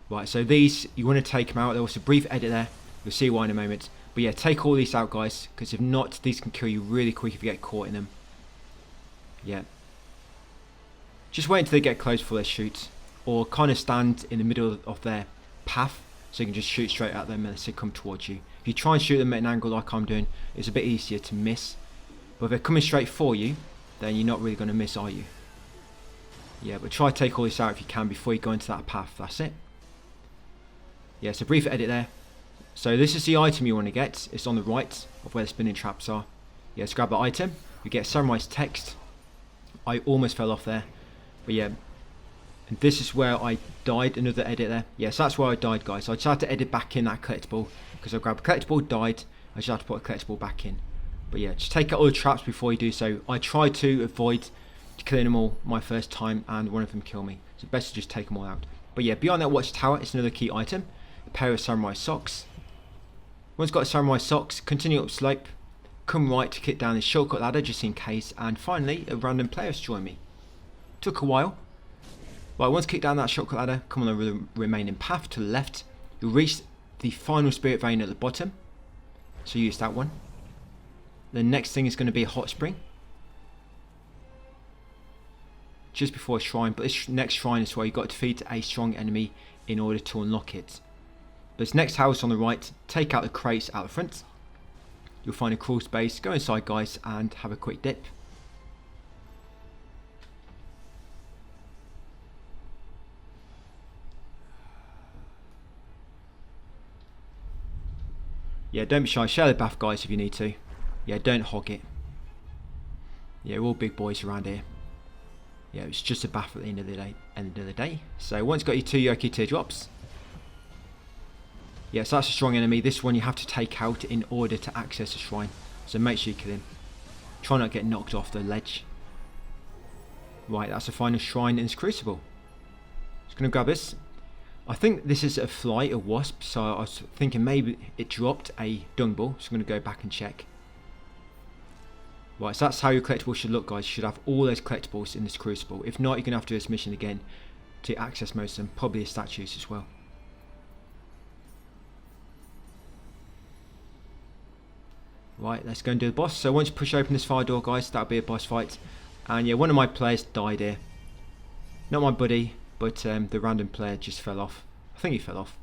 Right, so these, you want to take them out. There was a brief edit there. You'll see why in a moment. But yeah, take all these out, guys, because if not, these can kill you really quick if you get caught in them. Yeah. Just wait until they get close before they shoot. Or kind of stand in the middle of their path, so you can just shoot straight at them and they come towards you. If you try and shoot them at an angle like I'm doing, it's a bit easier to miss. But if they're coming straight for you, then you're not really going to miss, are you? Yeah, but try to take all this out if you can before you go into that path. That's it. Yeah, so brief edit there. So this is the item you want to get. It's on the right of where the spinning traps are. Yeah, let's grab the item. You get Samurai's text. I almost fell off there. But yeah, and this is where I died. Another edit there. Yes, that's where I died, guys. So I just had to edit back in that collectible because I grabbed a collectible, died. I just had to put a collectible back in. But yeah, just take out all the traps before you do so. I tried to avoid killing them all my first time and one of them killed me. So best to just take them all out. But yeah, beyond that watchtower, it's another key item. A pair of samurai socks. Once got samurai socks, continue up slope. Come right to kick down this shortcut ladder just in case. And finally, a random player has joined me. Took a while. Right, once kick down that shortcut ladder, come on the remaining path to the left. You'll reach the final spirit vein at the bottom. So use that one. The next thing is going to be a hot spring. Just before a shrine, but this next shrine is where you've got to defeat a strong enemy in order to unlock it. But this next house on the right, take out the crates out the front. You'll find a crawl space, go inside guys and have a quick dip. Yeah, don't be shy, share the bath guys if you need to. Yeah, don't hog it. Yeah, we're all big boys around here. Yeah, it's just a bath at the end of the day. So once got your 2 Yoki teardrops. Yes, that's a strong enemy. This one you have to take out in order to access the shrine. So make sure you kill him. Try not to get knocked off the ledge. Right, that's the final shrine in this crucible. Just gonna grab this. I think this is a fly, a wasp. So I was thinking maybe it dropped a dung ball. So I'm gonna go back and check. Right, so that's how your collectibles should look, guys. You should have all those collectibles in this crucible. If not, you're going to have to do this mission again to access most of them. Probably the statues as well. Right, let's go and do the boss. So once you push open this fire door, guys, that'll be a boss fight. And yeah, one of my players died here. Not my buddy, but the random player just fell off. I think he fell off.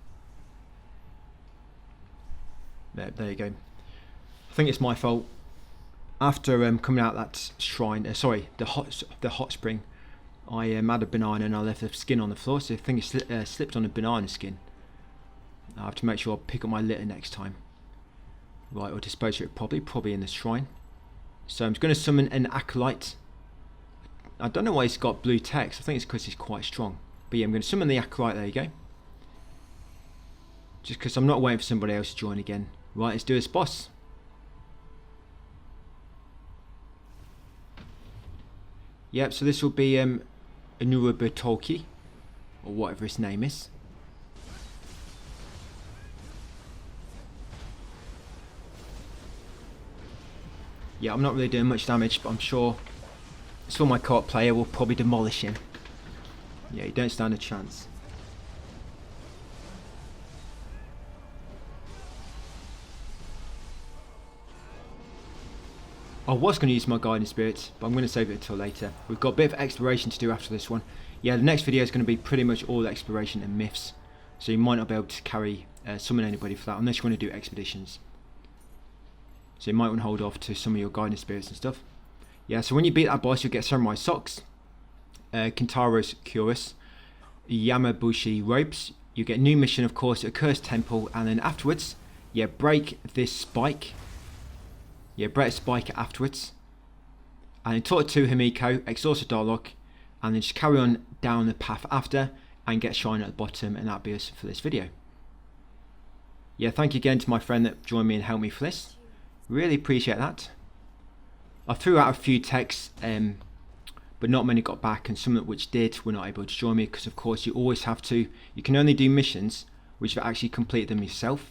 There you go. I think it's my fault. After coming out that shrine, the hot spring, I had a banana and I left the skin on the floor, so I think it slipped on a banana skin. I have to make sure I pick up my litter next time. Right, or dispose of it probably in the shrine. So I'm just going to summon an acolyte. I don't know why it's got blue text, I think it's because it's quite strong. But yeah, I'm going to summon the acolyte, there you go. Just because I'm not waiting for somebody else to join again. Right, let's do this boss. Yep, so this will be Inurubitoki, or whatever his name is. Yeah, I'm not really doing much damage, but I'm sure my co-op player will probably demolish him. Yeah, you don't stand a chance. I was going to use my guiding spirit, but I'm going to save it until later. We've got a bit of exploration to do after this one. Yeah, the next video is going to be pretty much all exploration and myths. So you might not be able to summon anybody for that unless you want to do expeditions. So you might want to hold off to some of your guiding spirits and stuff. Yeah, so when you beat that boss, you'll get Samurai Socks, Kintaro's Cuirass, Yamabushi Robes. You get a new mission, of course, a Cursed Temple, and then afterwards, yeah, break this spike. Yeah, break a spike afterwards. And then talk to Himiko, exhaust the dialogue, and then just carry on down the path after and get Shine at the bottom, and that'll be us for this video. Yeah, thank you again to my friend that joined me and helped me for this. Really appreciate that. I threw out a few texts, but but not many got back, and some which did were not able to join me because of course you always have to, you can only do missions which have actually completed them yourself.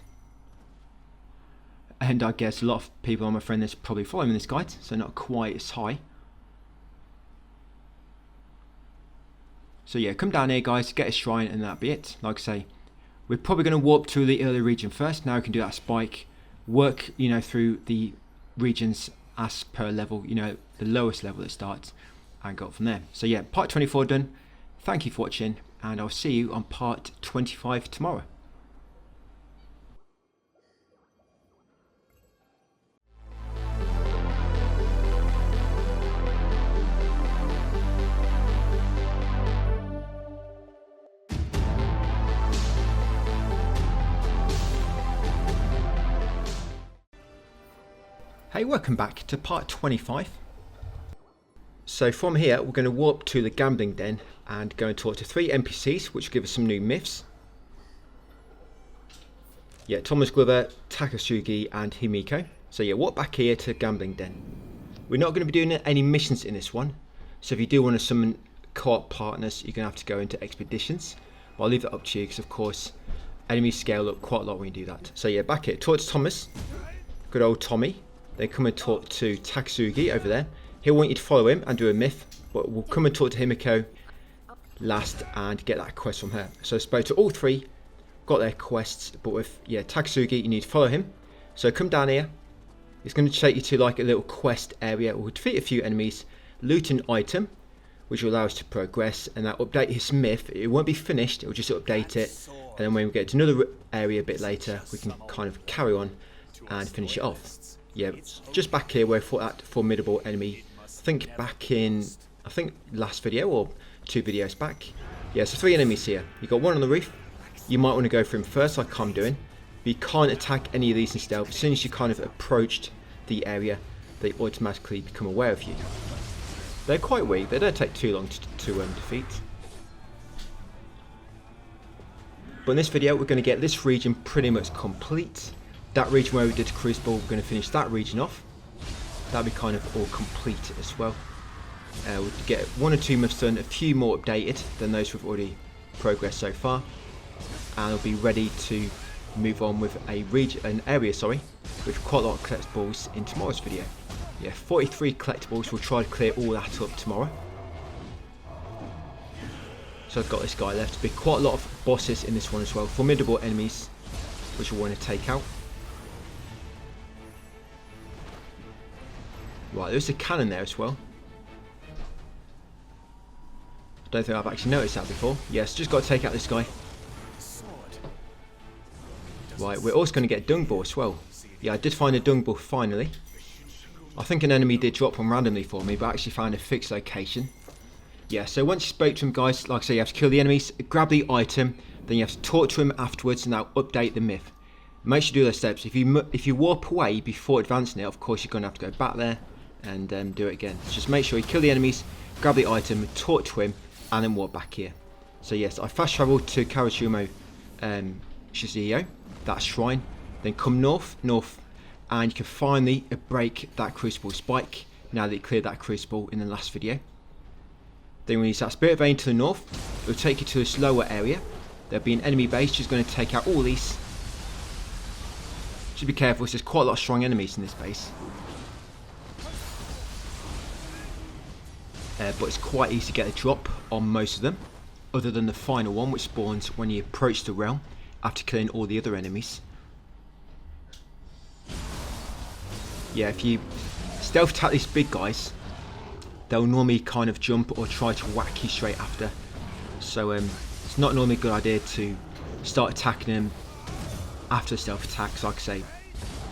And I guess a lot of people on my friend list probably following this guide, so not quite as high. So yeah, come down here guys, get a shrine, and that'll be it. Like I say, we're probably going to warp to the early region first. Now we can do that spike, work, you know, through the regions as per level, you know, the lowest level it starts, and go up from there. So yeah, part 24 done. Thank you for watching, and I'll see you on part 25 tomorrow. Hey, welcome back to part 25. So from here we're going to warp to the gambling den and go and talk to 3 NPCs which give us some new myths. Yeah, Thomas Glover, Takasugi and Himiko. So yeah, warp back here to gambling den. We're not going to be doing any missions in this one, so if you do want to summon co-op partners you're going to have to go into expeditions, but I'll leave that up to you because of course enemies scale up quite a lot when you do that. So yeah, back here, talk to Thomas, good old Tommy. Then come and talk to Takasugi over there. He'll want you to follow him and do a myth, but we'll come and talk to Himiko last and get that quest from her. So I spoke to all 3, got their quests, but with Takasugi you need to follow him. So come down here. It's going to take you to like a little quest area. We'll defeat a few enemies, loot an item, which will allow us to progress, and that update his myth. It won't be finished, it will just update it, and then when we get to another area a bit later, we can kind of carry on and finish it off. Yeah, just back here where I fought that formidable enemy, I think back in, last video or 2 videos back. Yeah, so 3 enemies here. You got one on the roof. You might want to go for him first like I'm doing, but you can't attack any of these in stealth. As soon as you kind of approached the area, they automatically become aware of you. They're quite weak, they don't take too long to defeat. But in this video we're going to get this region pretty much complete. That region where we did Crucible, we're going to finish that region off. That'll be kind of all complete as well. We'll get 1 or 2 myths done, a few more updated than those we've already progressed so far. And we'll be ready to move on with an area with quite a lot of collectibles in tomorrow's video. Yeah, 43 collectibles, we'll try to clear all that up tomorrow. So I've got this guy left. There'll be quite a lot of bosses in this one as well, formidable enemies which we'll want to take out. Right, there's a cannon there as well. I don't think I've actually noticed that before. Yes, just got to take out this guy. Right, we're also going to get a dung ball as well. Yeah, I did find a dung ball finally. I think an enemy did drop one randomly for me, but I actually found a fixed location. Yeah, so once you spoke to him guys, like I say, you have to kill the enemies, grab the item, then you have to talk to him afterwards and that'll update the myth. Make sure you do those steps. If you warp away before advancing it, of course you're going to have to go back there and do it again. So just make sure you kill the enemies, grab the item, talk to him, and then warp back here. So yes, I fast travelled to Karasumo Shizuyo, that shrine, then come north, and you can finally break that Crucible spike, now that you cleared that Crucible in the last video. Then we use that Spirit Vein to the north, it will take you to this lower area. There'll be an enemy base, just going to take out all these. Just be careful, there's quite a lot of strong enemies in this base. But it's quite easy to get a drop on most of them, other than the final one which spawns when you approach the realm after killing all the other enemies. Yeah, if you stealth attack these big guys, they'll normally kind of jump or try to whack you straight after. So it's not normally a good idea to start attacking them after stealth attacks. Like I say,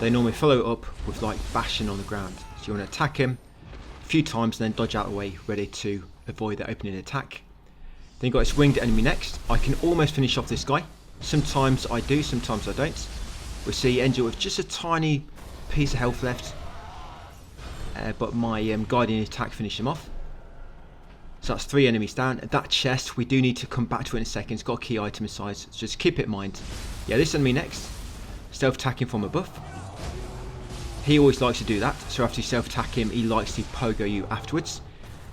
they normally follow up with like bashing on the ground. So you want to attack him a few times and then dodge out of the way, ready to avoid the opening attack. Then you've got this winged enemy next. I can almost finish off this guy. Sometimes I do, sometimes I don't. We'll see, he ends up with just a tiny piece of health left. But my guiding attack finished him off. So that's 3 enemies down. That chest, we do need to come back to it in a second. It's got a key item inside, so just keep it in mind. Yeah, this enemy next. Stealth attacking from above. He always likes to do that, so after you stealth attack him, he likes to pogo you afterwards.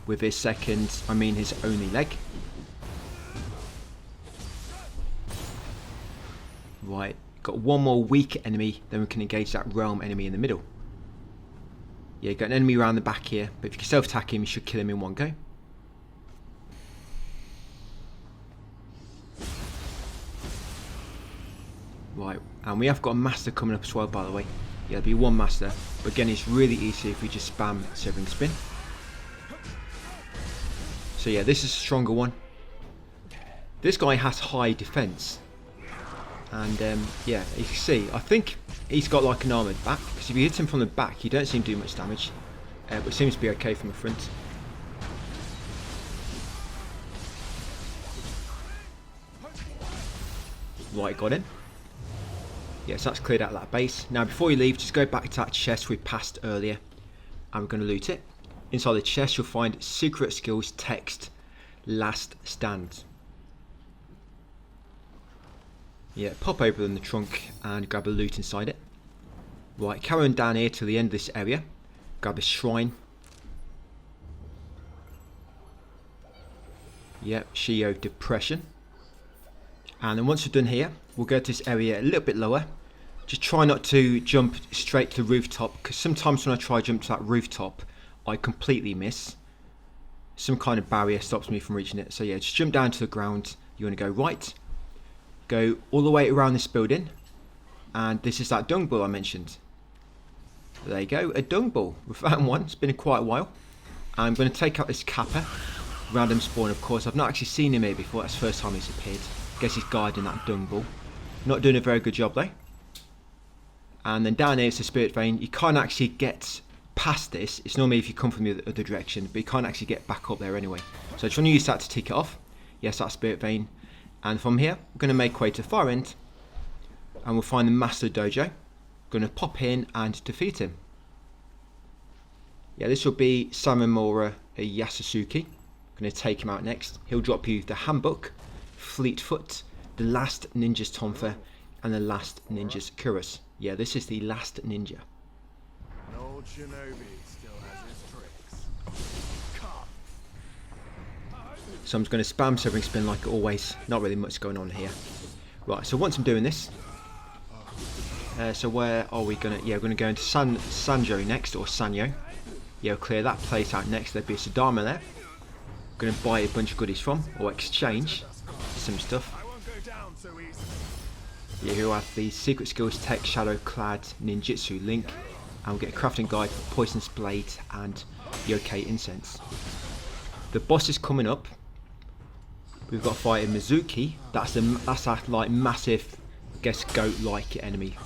with his his only leg. Right, got one more weak enemy, then we can engage that realm enemy in the middle. Yeah, got an enemy around the back here, but if you can self-attack him, you should kill him in one go. Right, and we have got a master coming up as well, by the way. Yeah, there'll be one master, but again, it's really easy if we just spam Severing Spin. So yeah, this is a stronger one. This guy has high defense, and yeah, you can see, I think he's got like an armoured back, because if you hit him from the back, you don't seem to do much damage, but it seems to be okay from the front. Right, got him. Yes, that's cleared out that base. Now before you leave, just go back to that chest we passed earlier, and we're going to loot it. Inside the chest you'll find secret skills text, last stand. Yeah, pop open the trunk and grab a loot inside it. Right, carry on down here to the end of this area, grab a shrine. Yep, Nioh Depression. And then once we're done here, we'll go to this area a little bit lower. Just try not to jump straight to the rooftop, because sometimes when I try to jump to that rooftop, I completely miss. Some kind of barrier stops me from reaching it. So yeah, just jump down to the ground. You want to go right, go all the way around this building, and this is that dung ball I mentioned. There you go, a dung ball. We found one. It's been quite a while. I'm going to take out this Kappa, random spawn of course. I've not actually seen him here before. That's the first time he's appeared. Guess he's guarding that dung ball. Not doing a very good job though. And then down here it's the spirit vein. You can't actually get past this. It's normally if you come from the other direction, but you can't actually get back up there anyway. So I just want to use that to tick it off. Yes, that's spirit vein. And from here we're going to make way to the far end, and we'll find the master dojo. Going to pop in and defeat him. Yeah, this will be Samamura Yasusuke. Going to take him out next. He'll drop you the handbook, Fleetfoot, the last ninja's tonfa, and the last ninja's kuras. Yeah, this is the last ninja. No shinobi still has his tricks. So I'm just going to spam Severing Spin like always. Not really much going on here. Right, so once I'm doing this, so where are we going to... Yeah, we're going to go into Sanjo next, or Sanyo. Yeah, we'll clear that place out next. There'll be a Sadama there. Going to buy a bunch of goodies from, or exchange some stuff. Yeah, here we have the secret skills tech shadow clad ninjutsu link, and we'll get a crafting guide for poisonous blade and yokai incense. The boss is coming up. We've got to fight a Mizuki. That's that like massive, I guess, goat-like enemy.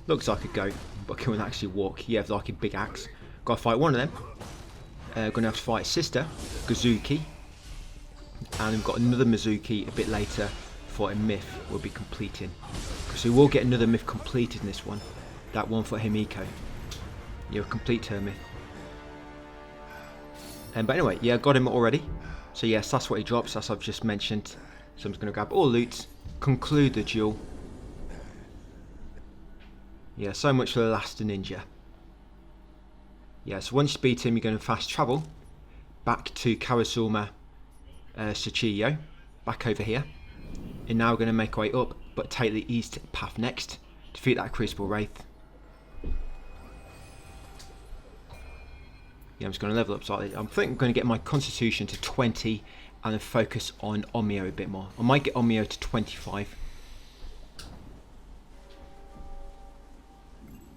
Looks like a goat, but can actually walk. He has like a big axe. Got to fight one of them. Gonna have to fight sister Gazuki, and we've got another Mizuki a bit later for a myth we'll be completing. So we will get another myth completed in this one. That one for Himiko. You'll complete her myth. But anyway, yeah, got him already. So yes, that's what he drops, as I've just mentioned. So I'm just going to grab all loot, conclude the duel. Yeah, so much for the last ninja. Yeah, so once you beat him, you're going to fast travel back to Karasuma Tsuchiyo, back over here. And now we're going to make our way up, but take the east path next. Defeat that Crucible Wraith. Yeah, I'm just going to level up slightly. I think I'm going to get my Constitution to 20 and then focus on Onmyo a bit more. I might get Onmyo to 25.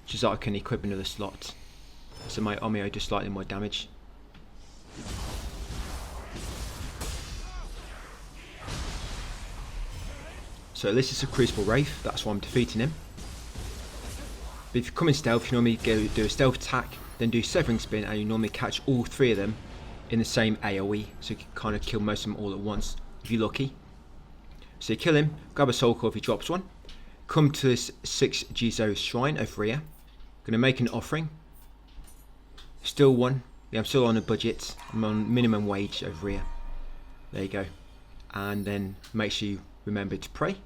Just so I can equip another slot. So my Onmyo does slightly more damage. So this is a Crucible Wraith, that's why I'm defeating him. But if you come in stealth, you normally do a stealth attack, then do Severing Spin, and you normally catch all three of them in the same AoE. So you can kind of kill most of them all at once, if you're lucky. So you kill him, grab a soul core if he drops one. Come to this 6 Jizo shrine over here. Gonna make an offering. Still one. Yeah, I'm still on a budget. I'm on minimum wage over here. There you go. And then make sure you remember to pray.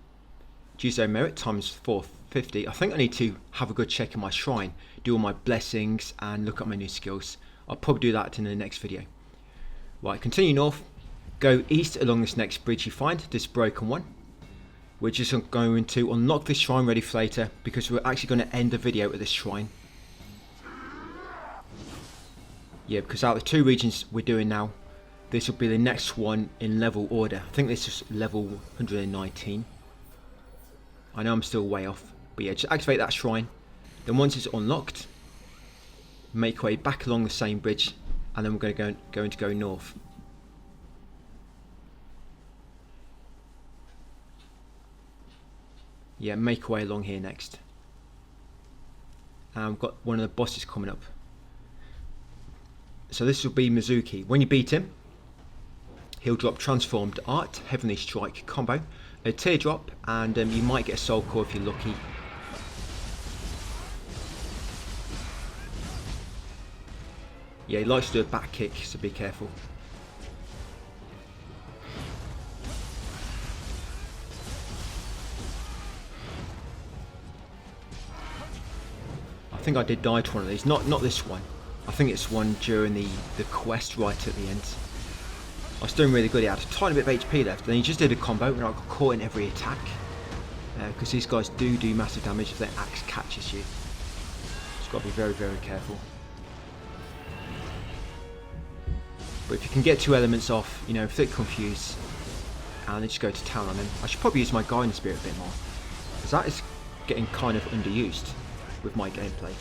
Jizo merit times 450. I think I need to have a good check in my shrine, do all my blessings and look at my new skills. I'll probably do that in the next video. Right, continue north, go east along this next bridge you find, this broken one. We're just going to unlock this shrine ready for later, because we're actually going to end the video at this shrine. Yeah, because out of the 2 regions we're doing now, this will be the next one in level order. I think this is level 119. I know I'm still way off, but yeah, just activate that shrine. Then once it's unlocked, make way back along the same bridge, and then we're going to go north. Yeah, make way along here next. And we've got one of the bosses coming up. So this will be Mizuki. When you beat him, he'll drop Transformed Art, Heavenly Strike combo, a Teardrop, and you might get a Soul Core if you're lucky. Yeah, he likes to do a back kick, so be careful. I think I did die to one of these, not this one. I think it's one during the quest right at the end. I was doing really good, he had a tiny bit of HP left, and he just did a combo and I got caught in every attack. Because these guys do massive damage if their axe catches you. Just got to be very, very careful. But if you can get 2 elements off, you know, if they're confused, and they just go to town on him. I should probably use my Guiding Spirit a bit more, because that is getting kind of underused with my gameplay.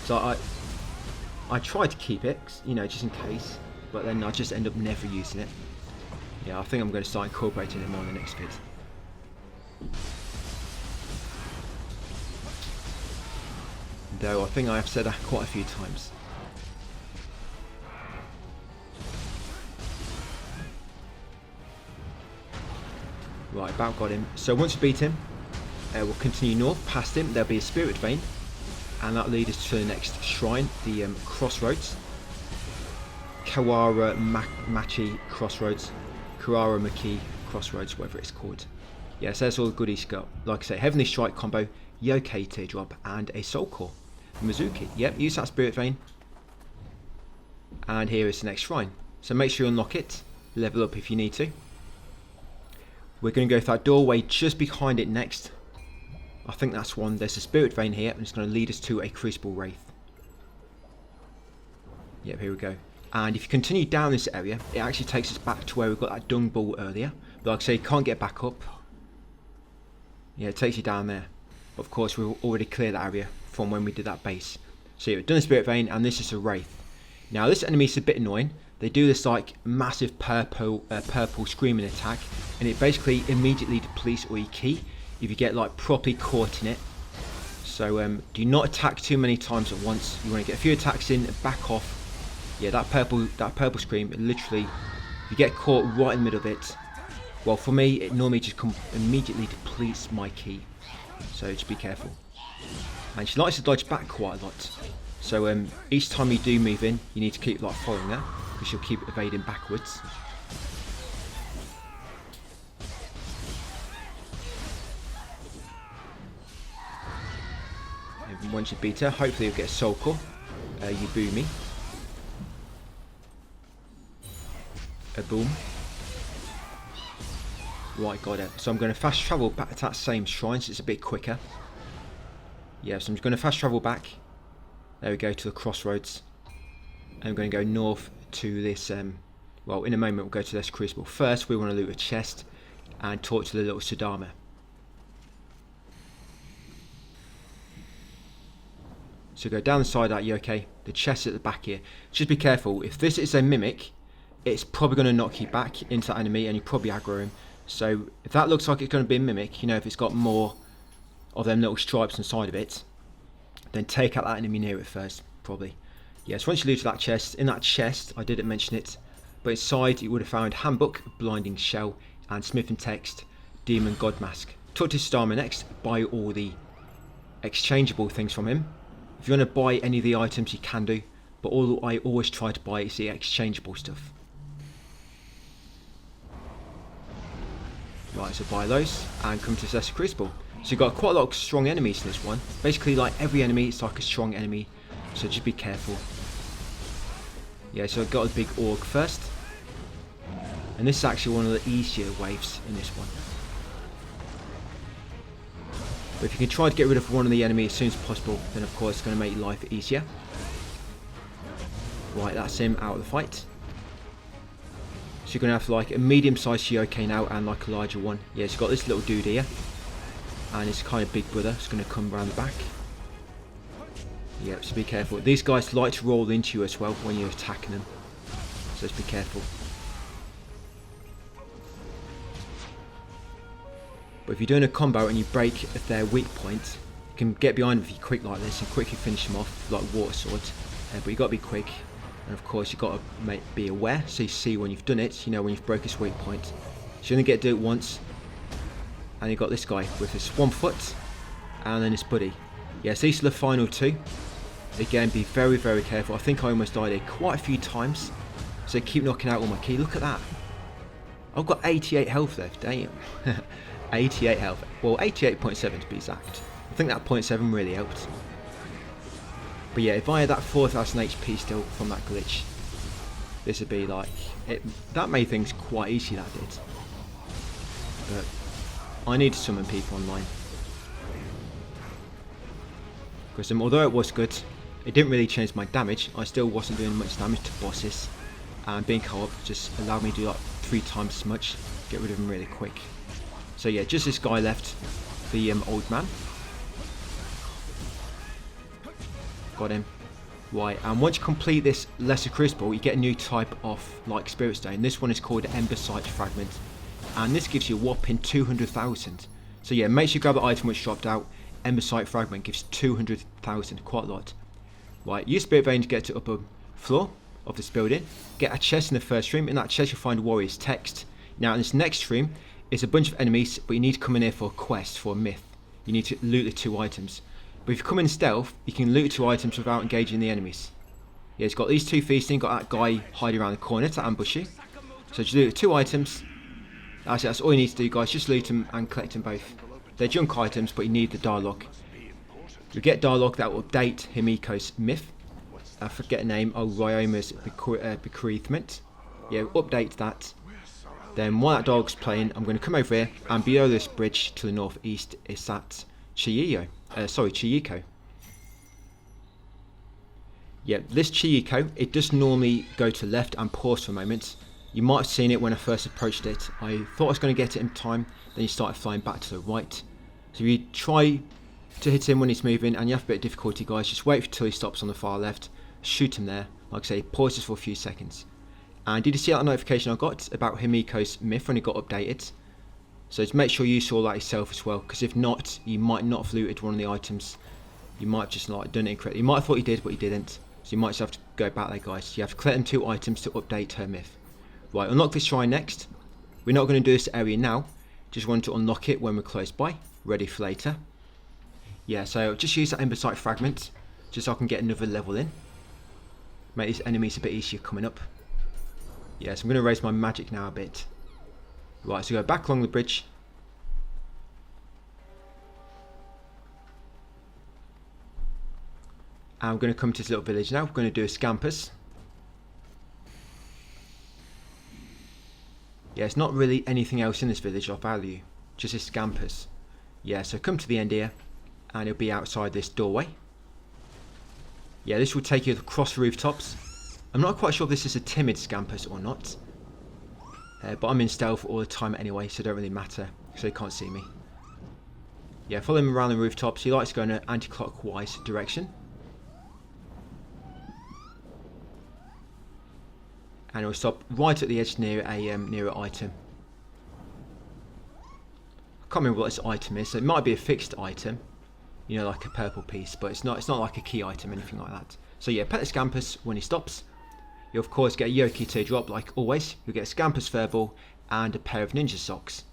So I tried to keep it, you know, just in case, but then I just end up never using it. Yeah, I think I'm going to start incorporating it more in the next vid. Though I think I have said that quite a few times. Right, about got him. So once we beat him, we'll continue north past him. There'll be a Spirit Vein, and that'll lead us to the next shrine, the Crossroads. Kawara Machi Crossroads. Kawara Maki Crossroads, whatever it's called. Yeah, so that's all the goodies got. Like I say, Heavenly Strike combo, Yokai Teardrop, and a Soul Core. Mizuki. Yep, use that Spirit Vein. And here is the next shrine. So make sure you unlock it. Level up if you need to. We're going to go through that doorway just behind it next. I think that's one. There's a Spirit Vein here, and it's going to lead us to a Crucible Wraith. Yep, here we go. And if you continue down this area, it actually takes us back to where we got that dung ball earlier. But like I say, you can't get back up. Yeah, it takes you down there. Of course, we've already cleared that area from when we did that base. So yeah, we've done a Spirit Vein, and this is a Wraith. Now this enemy is a bit annoying. They do this like massive purple screaming attack, and it basically immediately depletes all your ki if you get like properly caught in it. So do not attack too many times at once. You want to get a few attacks in, back off. Yeah, that purple scream, literally, if you get caught right in the middle of it, well, for me, it normally just immediately depletes my ki. So just be careful. And she likes to dodge back quite a lot. So each time you do move in, you need to keep like following her, because she'll keep evading backwards. And once you beat her, hopefully you'll get a Soul Core. Yubumi. A boom. Right, got it. So I'm going to fast travel back to that same shrine, so it's a bit quicker. Yeah, so I'm just going to fast travel back. There we go, to the Crossroads. And I'm going to go north to this, well, in a moment we'll go to this Crucible. First, we want to loot a chest and talk to the little Sudama. So go down the side of that Yokai, the chest at the back here. Just be careful, if this is a mimic, it's probably going to knock you back into that enemy and you probably aggro him. So if that looks like it's going to be a mimic, you know, if it's got more of them little stripes inside of it, then take out that enemy near it first, probably. Yes, once you loot that chest, in that chest, I didn't mention it, but inside you would have found Handbook, Blinding Shell, and Smith and Text, Demon God Mask. Talk to Sudama next, buy all the exchangeable things from him. If you want to buy any of the items, you can do, but all I always try to buy is the exchangeable stuff. Right, so buy those, and come to Zessa Crucible. So you've got quite a lot of strong enemies in this one. Basically, like every enemy, it's like a strong enemy, so just be careful. Yeah, so I've got a big orc first. And this is actually one of the easier waves in this one. But if you can try to get rid of one of the enemies as soon as possible, then of course it's going to make life easier. Right, that's him out of the fight. So you're going to have like a medium-sized Yokai now and like a larger one. Yeah, it's got this little dude here. And his kind of big brother is going to come around the back. Yep, so be careful. These guys like to roll into you as well when you're attacking them. So just be careful. But if you're doing a combo and you break their weak point, you can get behind them if you're quick like this and quickly finish them off like water swords. But you've got to be quick. And of course you've got to be aware so you see when you've done it, you know when you've broken his weak point. So you only get to do it once. And you've got this guy with his 1 foot and then his buddy. Yeah, so these are the final two. Again, be very, very careful. I think I almost died here quite a few times. So keep knocking out all my ki. Look at that. I've got 88 health left. Damn. 88 health. Well, 88.7 to be exact. I think that 0.7 really helped. But yeah, if I had that 4000 HP still from that glitch, this would be like... that made things quite easy, that did. But I need to summon people online. Because although it was good, it didn't really change my damage. I still wasn't doing much damage to bosses. And being co-op just allowed me to do like 3 times as much. Get rid of them really quick. So yeah, just this guy left. The old man. Got him. Right, and once you complete this Lesser Crucible, you get a new type of like Spirit Stone. This one is called Embersight Fragment. And this gives you a whopping 200,000. So yeah, make sure you grab the item which dropped out. Embersight Fragment gives 200,000, quite a lot. Right, use Spirit Vein to get to the upper floor of this building. Get a chest in the first room. In that chest you'll find Warrior's Text. Now in this next room is a bunch of enemies, but you need to come in here for a quest, for a myth. You need to loot the 2 items. But if you come in stealth, you can loot 2 items without engaging the enemies. Yeah, it's got these 2 feasting, got that guy hiding around the corner to ambush you. So just loot the 2 items. That's all you need to do, guys. Just loot them and collect them both. They're junk items, but you need the dialogue. You'll get dialogue that will update Himiko's myth. I forget the name. Oh, Ryoma's bequeathment. Yeah, update that. Then while that dialogue's playing, I'm going to come over here, and below this bridge to the northeast is that Chiyiko. Yeah, this Chiyiko, it does normally go to left and pause for a moment. You might have seen it when I first approached it. I thought I was going to get it in time, then you started flying back to the right. So if you try to hit him when he's moving and you have a bit of difficulty, guys, just wait until he stops on the far left, shoot him there. Like I say, pauses for a few seconds. And did you see that notification I got about Himiko's myth when it got updated? So just make sure you saw that yourself as well, because if not, you might not have looted one of the items. You might have just like done it incorrectly. You might have thought you did, but you didn't. So you might just have to go back there, guys. You have to collect them 2 items to update her myth. Right, unlock this shrine next. We're not going to do this area now. Just want to unlock it when we're close by. Ready for later. Yeah, so just use that Embersight Fragment, just so I can get another level in. Make these enemies a bit easier coming up. Yeah, so I'm going to raise my magic now a bit. Right, so go back along the bridge. And we're going to come to this little village now. We're going to do a Scampers. Yeah, it's not really anything else in this village of value. Just this Scampers. Yeah, so come to the end here. And it'll be outside this doorway. Yeah, this will take you across the rooftops. I'm not quite sure if this is a timid Scampers or not. But I'm in stealth all the time anyway, so it don't really matter. So he can't see me. Yeah, follow him around the rooftops. He likes to go in an anti-clockwise direction. And he'll stop right at the edge near a near an item. I can't remember what this item is. So it might be a fixed item. You know, like a purple piece, but it's not like a key item or anything like that. So yeah, pet the Scampers when he stops. You'll of course get a Yoki to drop like always. You'll get a Scampers furball and a pair of ninja socks.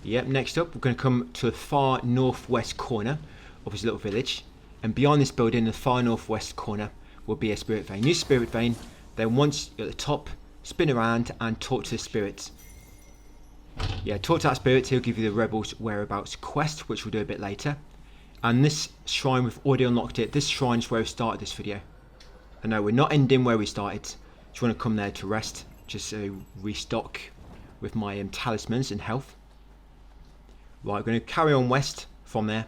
Yep, next up we're going to come to the far northwest corner of this little village. And beyond this building, the far northwest corner will be a Spirit Vein. Use Spirit Vein, then once you're at the top, spin around and talk to the spirits. Yeah, talk to that spirit, he'll give you the Rebels Whereabouts quest, which we'll do a bit later. And this shrine, we've already unlocked it. This shrine is where we started this video. And no, we're not ending where we started. Just want to come there to rest. Just to restock with my talismans and health. Right, we're going to carry on west from there.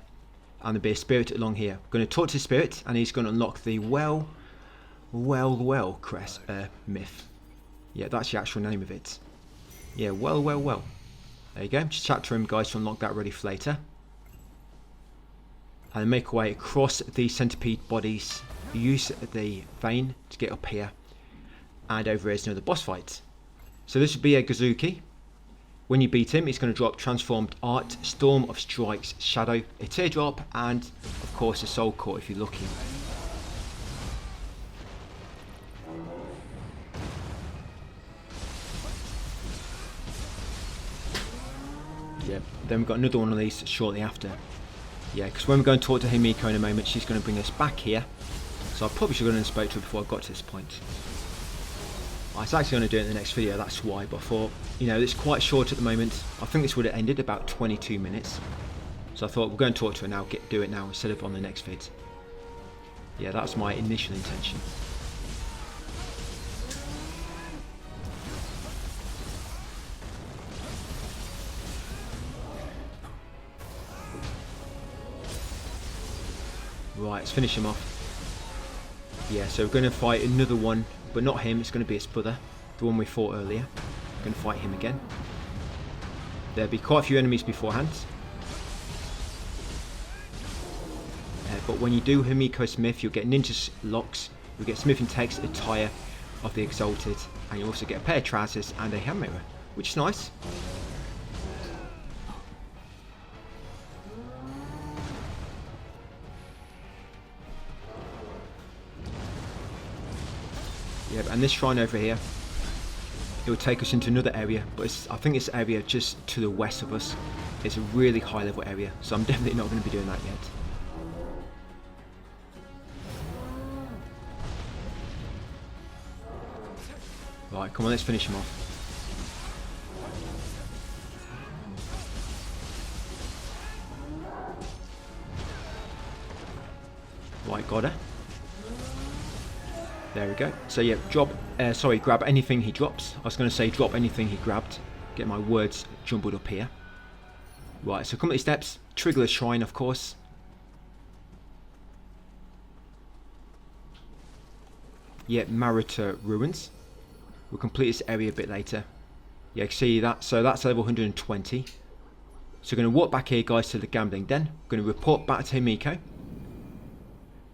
And there'll be a spirit along here. We're going to talk to the spirit, and he's going to unlock the well crest myth. Yeah, that's the actual name of it. Yeah, well. There you go. Just chat to him, guys, to unlock that ready for later. And make our way across the centipede bodies. Use the vein to get up here. And over here is another boss fight. So this would be a Gazuki. When you beat him, he's going to drop Transformed Art, Storm of Strikes, Shadow, a Teardrop, and of course a Soul Core if you're lucky. Yep, then we've got another one of these shortly after. Yeah, because when we go and talk to Himiko in a moment, she's going to bring us back here. So I probably should have gone and spoke to her before I got to this point. I was actually going to do it in the next video, that's why, but I thought, you know, it's quite short at the moment. I think this would have ended about 22 minutes. So I thought, we'll go and talk to her now, do it now instead of on the next vid. Yeah, that's my initial intention. Right, let's finish him off. Yeah, so we're going to fight another one, but not him, it's going to be his brother. The one we fought earlier. We're going to fight him again. There'll be quite a few enemies beforehand. But when you do Himiko Smith, you'll get ninja locks, you'll get smithing text, attire of the Exalted, and you also get a pair of trousers and a hand mirror, which is nice. Yeah, and this shrine over here, it will take us into another area, but I think this area just to the west of us is a really high level area, so I'm definitely not going to be doing that yet. Right, come on, let's finish him off. Right, got her. There we go. So yeah, grab anything he drops. I was going to say drop anything he grabbed. Get my words jumbled up here. Right, so complete steps. Trigger the shrine, of course. Yeah, Marita Ruins. We'll complete this area a bit later. Yeah, you can see that. So that's level 120. So we're going to walk back here, guys, to the gambling den. We're going to report back to Himiko.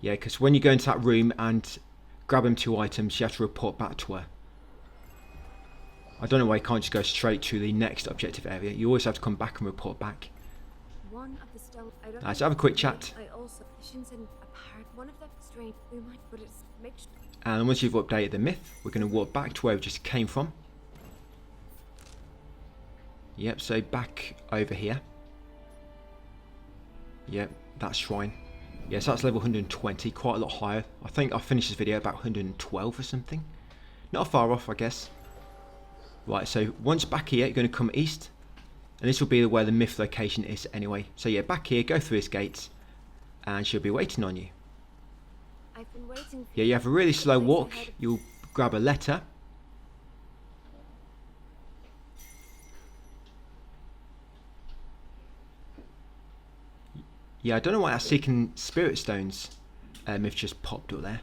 Yeah, because when you go into that room and grab them 2 items, you have to report back to her. I don't know why you can't just go straight to the next objective area. You always have to come back and report back. Let's have a quick chat. And once you've updated the myth, we're going to walk back to where we just came from. Yep, so back over here. Yep, that shrine. Yes, that's level 120, quite a lot higher. I think I finished this video about 112 or something. Not far off, I guess. Right, so once back here, you're going to come east. And this will be where the myth location is anyway. So yeah, back here, go through this gate. And she'll be waiting on you. I've been waiting for yeah, you have a really slow walk. You'll grab a letter. Yeah, I don't know why that Seeking Spirit Stones myth just popped up there.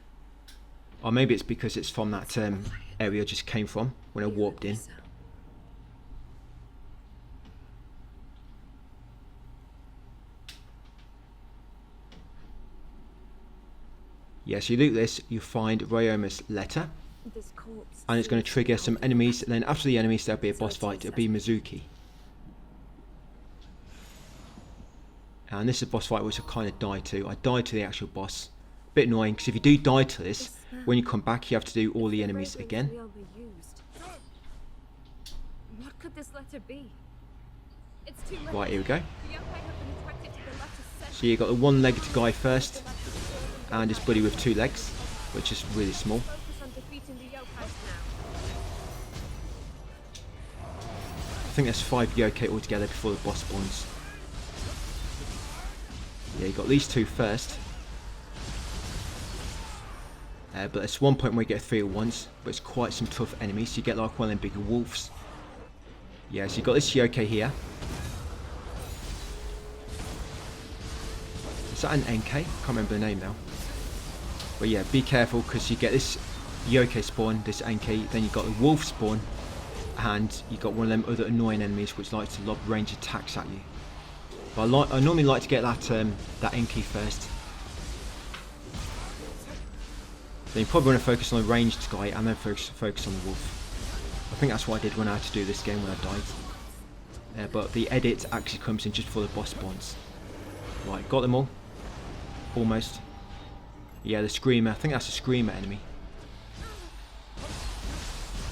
Or maybe it's because it's from that area I just came from when I warped in. Yeah, so you loot this, you find Ryoma's letter. And it's going to trigger some enemies, and then after the enemies there'll be a boss fight. It'll be Mizuki. And this is a boss fight which I kind of died to. I died to the actual boss. Bit annoying, because if you do die to this, when you come back you have to do all the enemies again. What could this letter be? Right, here we go. So you got the one-legged guy first, and his buddy with 2 legs, which is really small. I think there's 5 yokai altogether before the boss spawns. Yeah, you got these two first. But there's one point where you get 3 at once, but it's quite some tough enemies. So you get like one of them bigger wolves. Yeah, so you got this yokai here. Is that an NK? Can't remember the name now. But yeah, be careful because you get this yokai spawn, this NK, then you got the wolf spawn, and you got one of them other annoying enemies which likes to lob range attacks at you. But I normally like to get that NK first. Then you probably want to focus on the ranged guy and then focus on the wolf. I think that's what I did when I had to do this game when I died. But the edit actually comes in just before the boss spawns. Right, got them all. Almost. Yeah, the Screamer. I think that's a Screamer enemy.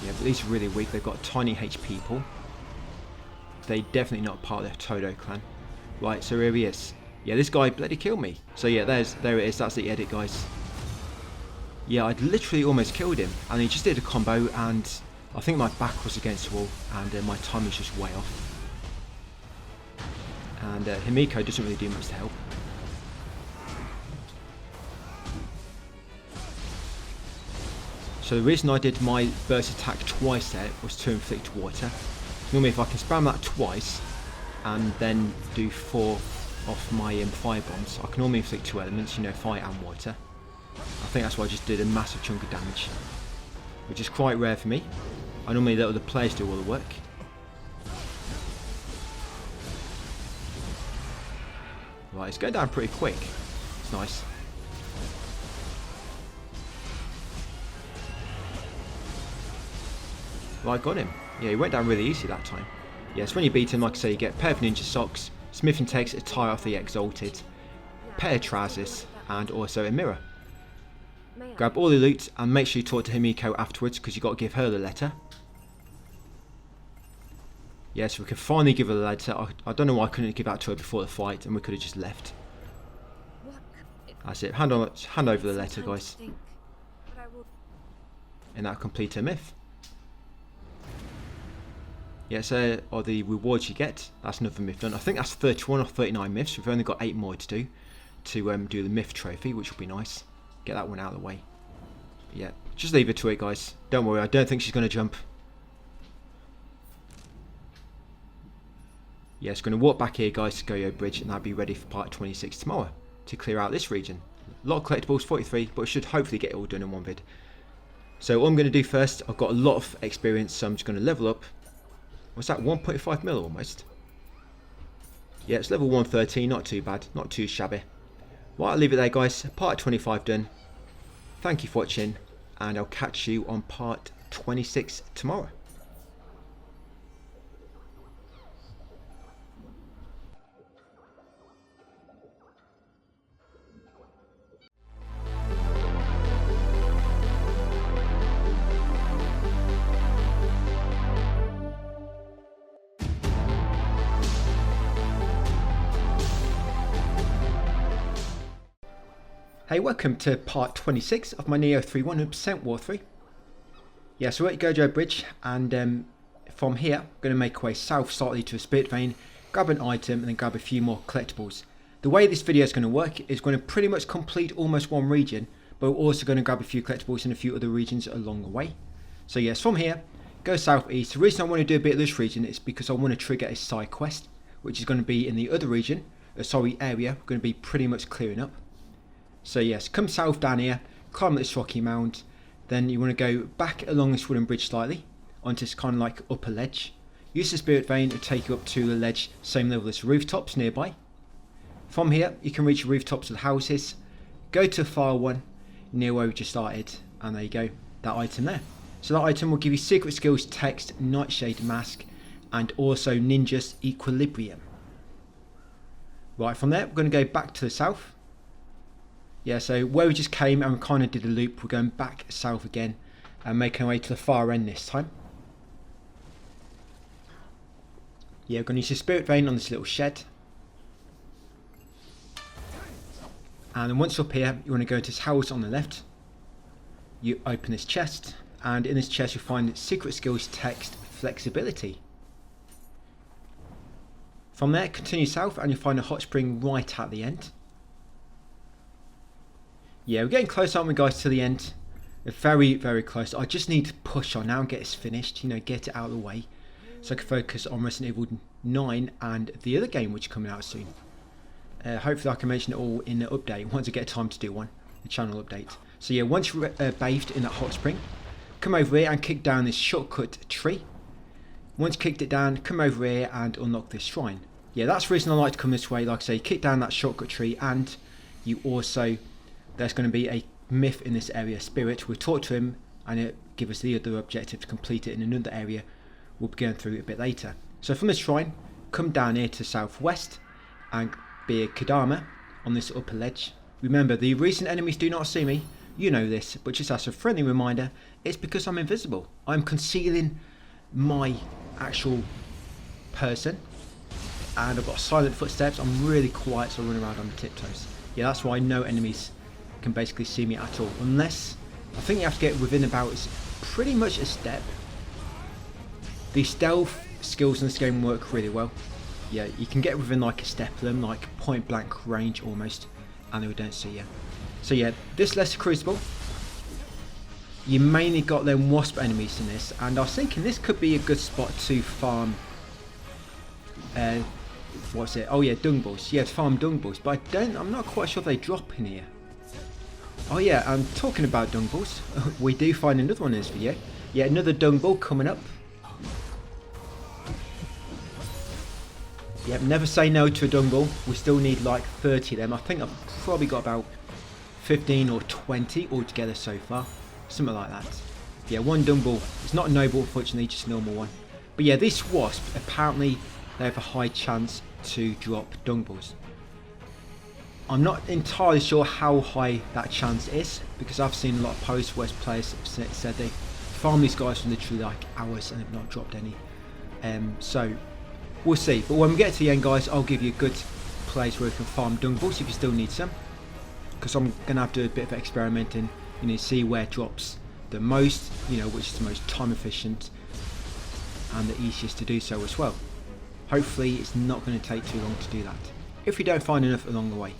Yeah, but these are really weak. They've got tiny HP pool. They're definitely not part of the Todo clan. Right, so here he is. Yeah, this guy bloody killed me. So yeah, there it is. That's the edit, guys. Yeah, I'd literally almost killed him. And he just did a combo and I think my back was against the wall and my time was just way off. And Himiko doesn't really do much to help. So the reason I did my burst attack twice there was to inflict water. Normally if I can spam that twice and then do 4 off my fire bombs, I can normally inflict 2 elements, you know, fire and water. I think that's why I just did a massive chunk of damage, which is quite rare for me. I normally let other players do all the work. Right, it's going down pretty quick. It's nice. Right, got him. Yeah, he went down really easy that time. Yes, when you beat him, like I say, you get a pair of ninja socks, smithing takes a tie off the exalted, pair of trousers, and also a mirror. Grab all the loot and make sure you talk to Himiko afterwards because you've got to give her the letter. Yes, we can finally give her the letter. I don't know why I couldn't give that to her before the fight and we could have just left. That's it. Hand over the letter, guys. And that'll complete her myth. Yeah, so are the rewards you get. That's another myth done. I think that's 31 or 39 myths. We've only got 8 more to do the myth trophy, which will be nice. Get that one out of the way. But yeah, just leave it to it, guys. Don't worry, I don't think she's going to jump. Yeah, it's going to walk back here, guys, to Goyo Bridge, and I'll be ready for part 26 tomorrow to clear out this region. A lot of collectibles, 43, but I should hopefully get it all done in one vid. So what I'm going to do first, I've got a lot of experience, so I'm just going to level up. What's that, 1.5 mil almost? Yeah, it's level 113, not too bad, not too shabby. Well, I'll leave it there, guys. Part 25 done. Thank you for watching, and I'll catch you on part 26 tomorrow. Hey, welcome to part 26 of my Nioh 3 100% walkthrough. Yeah, so we're at Gojo Bridge, and from here, I'm going to make our way south slightly to a spirit vein, grab an item, and then grab a few more collectibles. The way this video is going to work is going to pretty much complete almost one region, but we're also going to grab a few collectibles in a few other regions along the way. So yes, from here, go southeast. The reason I want to do a bit of this region is because I want to trigger a side quest, which is going to be in the other region, area, we're going to be pretty much clearing up. So yes, come south down here, climb this rocky mound, then you want to go back along this wooden bridge slightly, onto this kind of like upper ledge. Use the spirit vein to take you up to the ledge, same level as rooftops nearby. From here, you can reach the rooftops of the houses, go to the far one, near where we just started, and there you go, that item there. So that item will give you secret skills, text, nightshade mask, and also ninja's equilibrium. Right, from there, we're going to go back to the south. Yeah, so where we just came and we kind of did a loop, we're going back south again and making our way to the far end this time. Yeah, we're going to use the spirit vein on this little shed. And then once up here, you want to go to this house on the left. You open this chest, and in this chest you'll find secret skills, text, flexibility. From there, continue south and you'll find a hot spring right at the end. Yeah, we're getting close, aren't we, guys, to the end? We're very, very close. I just need to push on now and get this finished, you know, get it out of the way, so I can focus on Resident Evil 9 and the other game which is coming out soon. Hopefully I can mention it all in the update once I get time to do one, the channel update. So yeah, once you're bathed in that hot spring, come over here and kick down this shortcut tree. Once kicked it down, come over here and unlock this shrine. Yeah, that's the reason I like to come this way. Like I say, kick down that shortcut tree, and you also, there's going to be a myth in this area, Spirit. We'll talk to him and it'll give us the other objective to complete it in another area. We'll be going through it a bit later. So from the shrine, come down here to southwest and be a Kadama on this upper ledge. Remember, the recent enemies do not see me. You know this, but just as a friendly reminder, it's because I'm invisible. I'm concealing my actual person, and I've got silent footsteps. I'm really quiet, so I run around on the tiptoes. Yeah, that's why no enemies can basically see me at all, unless I think you have to get within about pretty much a step. The stealth skills in this game work really well. Yeah, you can get within like a step of them, like point blank range almost, and they don't see you. So yeah, this Lesser Crucible, you mainly got them wasp enemies in this, and I was thinking this could be a good spot to farm what's it? Oh yeah, dung balls. Yeah, to farm dung balls, but I'm not quite sure if they drop in here. Oh yeah, I'm talking about dung balls. We do find another one in this video. Yeah, another dung ball coming up. Yep, never say no to a dung ball. We still need like 30 of them. I think I've probably got about 15 or 20 altogether so far. Something like that. Yeah, one dung ball. It's not a noble, unfortunately, just a normal one. But yeah, this wasp, apparently they have a high chance to drop dung balls. I'm not entirely sure how high that chance is, because I've seen a lot of posts where players have said they farm these guys for literally like hours and have not dropped any. So we'll see. But when we get to the end, guys, I'll give you a good place where you can farm dung balls if you still need some, because I'm gonna have to do a bit of experimenting, you know, see where it drops the most, you know, which is the most time efficient and the easiest to do so as well. Hopefully it's not going to take too long to do that, if we don't find enough along the way.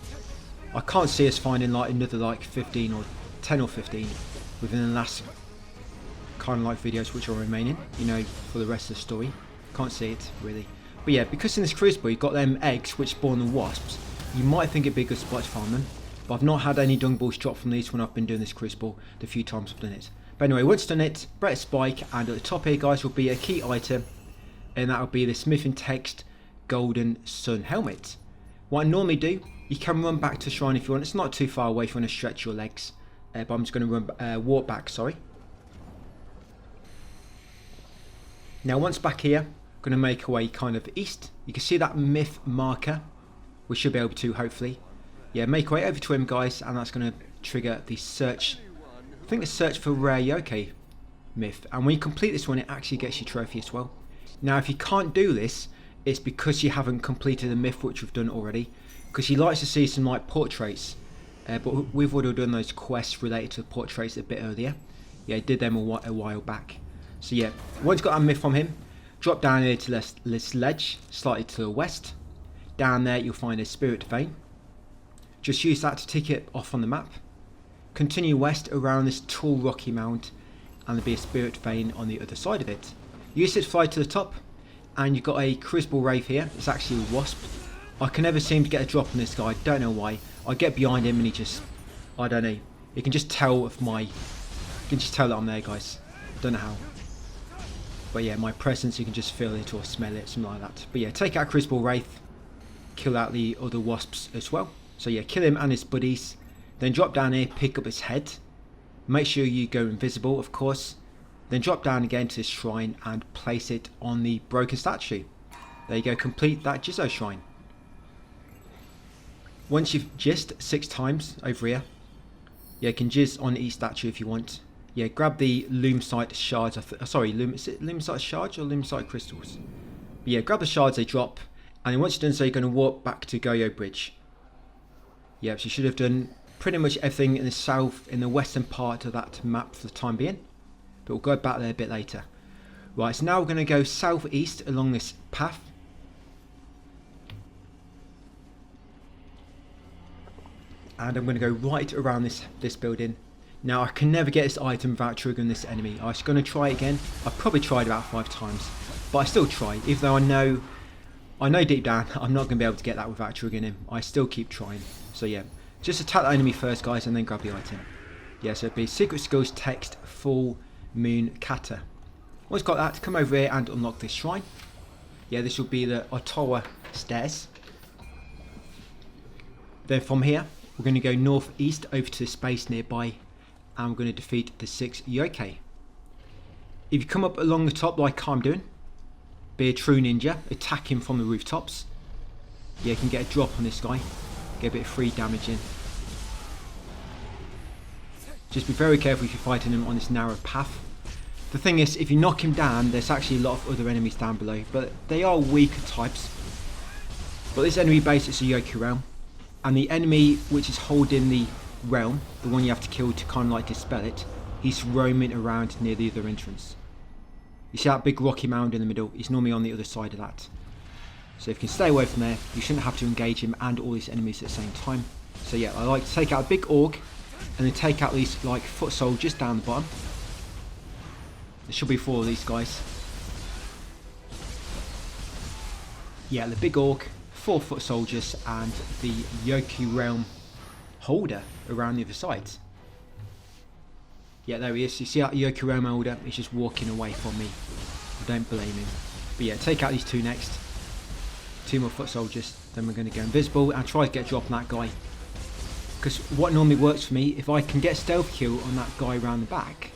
I can't see us finding like another like 15 or 10 or 15 within the last kind of like videos which are remaining, you know, for the rest of the story. Can't see it really. But yeah, because in this crucible you've got them eggs which spawn the wasps, you might think it'd be a good spot to farm them, but I've not had any dung balls drop from these when I've been doing this crucible the few times I've done it. But anyway, once done it, Brett Spike, and at the top here, guys, will be a key item, and that will be the Smith and Text Golden Sun Helmet. What I normally do, you can run back to the shrine if you want. It's not too far away if you want to stretch your legs, but I'm just going to walk back, sorry. Now once back here, I'm going to make our way kind of east. You can see that myth marker. We should be able to, hopefully. Yeah, make our way over to him, guys, and that's going to trigger the search. I think the search for rare yokai myth, and when you complete this one, it actually gets you trophy as well. Now if you can't do this, it's because you haven't completed the myth which we've done already, because he likes to see some like portraits, but we've already done those quests related to the portraits a bit earlier. Yeah, I did them a while back. So yeah, once you got that myth from him, drop down here to this ledge, slightly to the west. Down there you'll find a spirit vein. Just use that to tick it off on the map. Continue west around this tall rocky mount, and there'll be a spirit vein on the other side of it. Use it to fly to the top, and you've got a crucible wraith here. It's actually a wasp. I can never seem to get a drop on this guy, I don't know why. I get behind him and he just, I don't know. You can just tell that I'm there, guys. Don't know how. But yeah, my presence, you can just feel it or smell it, something like that. But yeah, take out crucible wraith, kill out the other wasps as well. So yeah, kill him and his buddies. Then drop down here, pick up his head. Make sure you go invisible, of course. Then drop down again to this shrine and place it on the broken statue. There you go, complete that Jizzo shrine. Once you've jizzed 6 times over here, yeah, you can jizz on each statue if you want. Yeah, grab the Lumicite shards. Is it Lumicite shards or Lumicite crystals? But yeah, grab the shards, they drop. And then once you're done so, you're going to walk back to Goyo Bridge. Yeah, so you should have done pretty much everything in the western part of that map for the time being. But we'll go back there a bit later. Right, so now we're going to go southeast along this path. and I'm going to go right around this building. Now I can never get this item without triggering this enemy. I was going to try it again. I've probably tried about 5 times, but I still try, even though I know deep down I'm not going to be able to get that without triggering him. I still keep trying. So yeah, just attack the enemy first, guys, and then grab the item. Yeah, so it'd be secret skills text full moon kata. Once got that, come over here and unlock this shrine. Yeah, this will be the Ottawa stairs. Then from here, we're going to go northeast over to the space nearby, and we're going to defeat the 6 yokai. If you come up along the top like I'm doing, be a true ninja, attack him from the rooftops. Yeah, you can get a drop on this guy, get a bit of free damage in. Just be very careful if you're fighting him on this narrow path. The thing is, if you knock him down, there's actually a lot of other enemies down below, but they are weaker types. But this enemy base is a yokai realm, and the enemy which is holding the realm, the one you have to kill to kind of like dispel it, he's roaming around near the other entrance. You see that big rocky mound in the middle? He's normally on the other side of that. So if you can stay away from there, you shouldn't have to engage him and all these enemies at the same time. So yeah, I like to take out a big orc, and then take out these like foot soldiers down the bottom. There should be 4 of these guys. Yeah, the big orc, 4 foot soldiers, and the yokai realm holder around the other side. Yeah, there he is. You see that yokai realm holder? He's just walking away from me. I don't blame him. But yeah, take out these 2 next. 2 more foot soldiers. Then we're going to go invisible and try to get a drop on that guy. Because what normally works for me, if I can get a stealth kill on that guy around the back,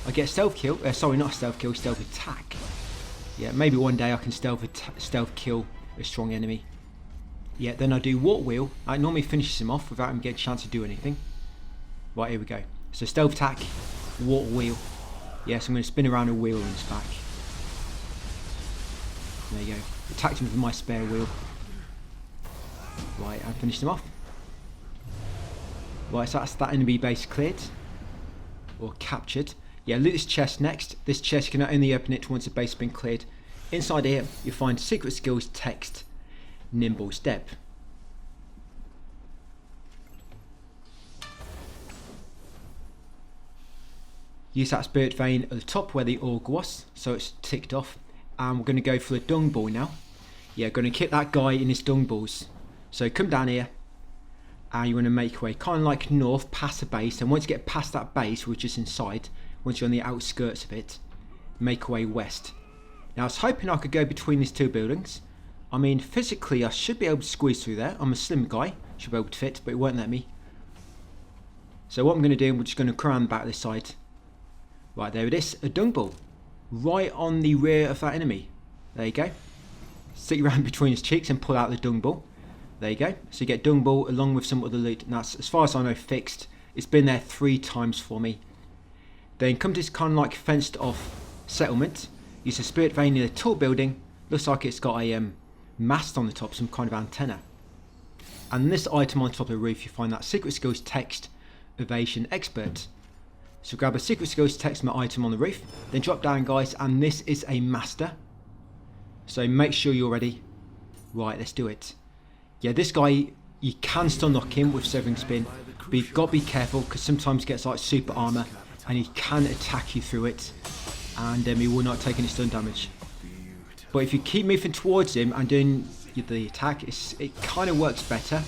I get a stealth kill. Sorry, not a stealth kill, stealth attack. Yeah, maybe one day I can stealth kill a strong enemy. Yeah, then I do water wheel. That normally finishes him off without him getting a chance to do anything. Right, here we go. So stealth attack, water wheel. Yes, I'm going to spin around a wheel on his back. There you go. Attacked him with my spare wheel. Right, I finished him off. Right, so that's that enemy base cleared. Or captured. Yeah, loot this chest next. This chest, you can only open it once the base has been cleared. Inside here, you'll find secret skills text, nimble step. Use that spirit vein at the top where the org was, so it's ticked off. And we're going to go for the dung ball now. Yeah, going to kick that guy in his dung balls. So come down here, and you want to make your way kind of like north past the base, and once you get past that base, which is inside, once you're on the outskirts of it, make your way west. Now I was hoping I could go between these 2 buildings. I mean, physically I should be able to squeeze through there. I'm a slim guy, should be able to fit, but it won't let me. So what I'm going to do, we're just going to come around back this side. Right, there it is, a dung ball. Right on the rear of that enemy. There you go. Stick around between his cheeks and pull out the dung ball. There you go. So you get dung ball along with some other loot. And that's, as far as I know, fixed. It's been there 3 times for me. Then come to this kind of like fenced off settlement. Use a spirit vein near the tall building. Looks like it's got a mast on the top, some kind of antenna. And this item on top of the roof, you find that secret skills text evasion expert. So grab a secret skills text item on the roof, then drop down, guys, and this is a master. So make sure you're ready. Right, let's do it. Yeah, this guy, you can stun knock him with Severing Spin, but you've got to be careful because sometimes he gets like super armor and he can attack you through it, and he will not take any stun damage. But if you keep moving towards him and doing the attack, it kind of works better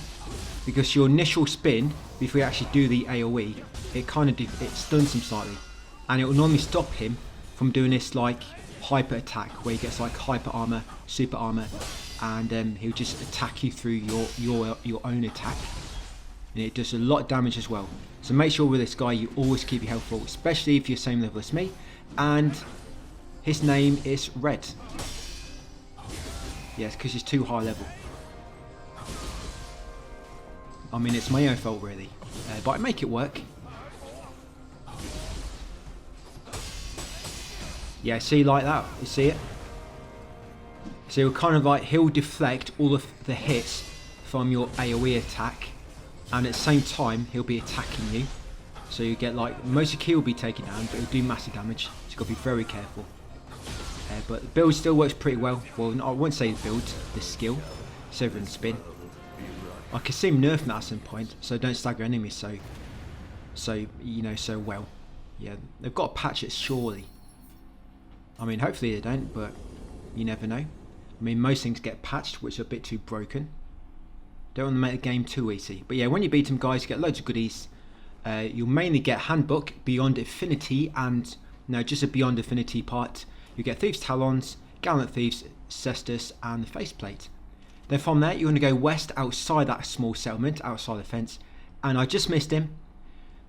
because your initial spin, before you actually do the AoE, it stuns him slightly, and it will normally stop him from doing this like hyper attack where he gets like hyper armor, super armor, and he'll just attack you through your own attack, and it does a lot of damage as well. So make sure with this guy you always keep your health full, especially if you're the same level as me, and his name is Red. Yes, because he's too high level. I mean, it's my own fault really, but I make it work. Yeah, see, like that, you see it? So he'll kind of like, he'll deflect all of the hits from your AoE attack, and at the same time he'll be attacking you. So you get like, most of the key will be taken down, but it'll do massive damage, so you've got to be very careful. But the build still works pretty well. Well, I won't say the build, the skill, Severing Spin. I can see them nerfing that at some point, so don't stagger enemies so well. Yeah, they've got to patch it surely. I mean, hopefully they don't, but you never know. I mean, most things get patched, which are a bit too broken. Don't want to make the game too easy. But yeah, when you beat them, guys, you get loads of goodies. You'll mainly get Handbook, Beyond Infinity, and just a Beyond Infinity part. You get Thieves' Talons, Gallant Thieves, Cestus, and the Faceplate. Then from there, you're going to go west outside that small settlement, outside the fence. And I just missed him.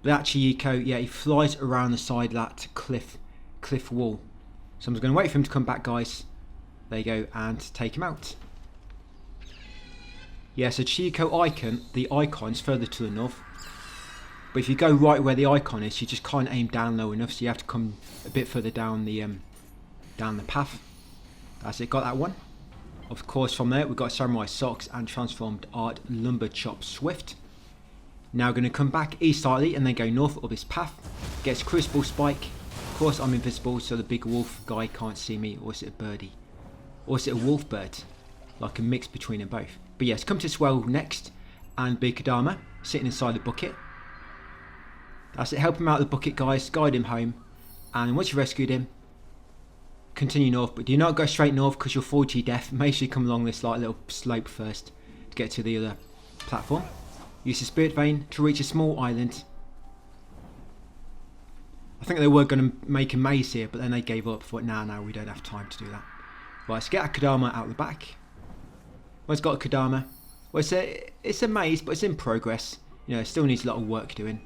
But that Chieko, yeah, he flies around the side of that cliff wall. So I'm just going to wait for him to come back, guys. There you go, and take him out. Yeah, so Chieko icon, the icon's further to the north. But if you go right where the icon is, you just can't aim down low enough, so you have to come a bit further down the path. That's it, got that one. Of course, from there we've got Samurai Socks and Transformed Art Lumber Chop Swift. Now going to come back east slightly and then go north of this path. Gets Crucible Spike. Of course I'm invisible, so the big wolf guy can't see me. Or is it a birdie? Or is it a wolf bird? Like a mix between them both. But yes, come to Swell next. And Big Kadama sitting inside the bucket. That's it, help him out of the bucket, guys. Guide him home. And once you rescued him, continue north. But do not go straight north because you'll fall to your death. Make sure you come along this little slope first to get to the other platform. Use the Spirit Vein to reach a small island. I think they were going to make a maze here, but then they gave up. Thought, nah, we don't have time to do that. Right, let's get a Kadama out the back. Well, it's got a Kadama. Well, it's a maze, but it's in progress. It still needs a lot of work doing.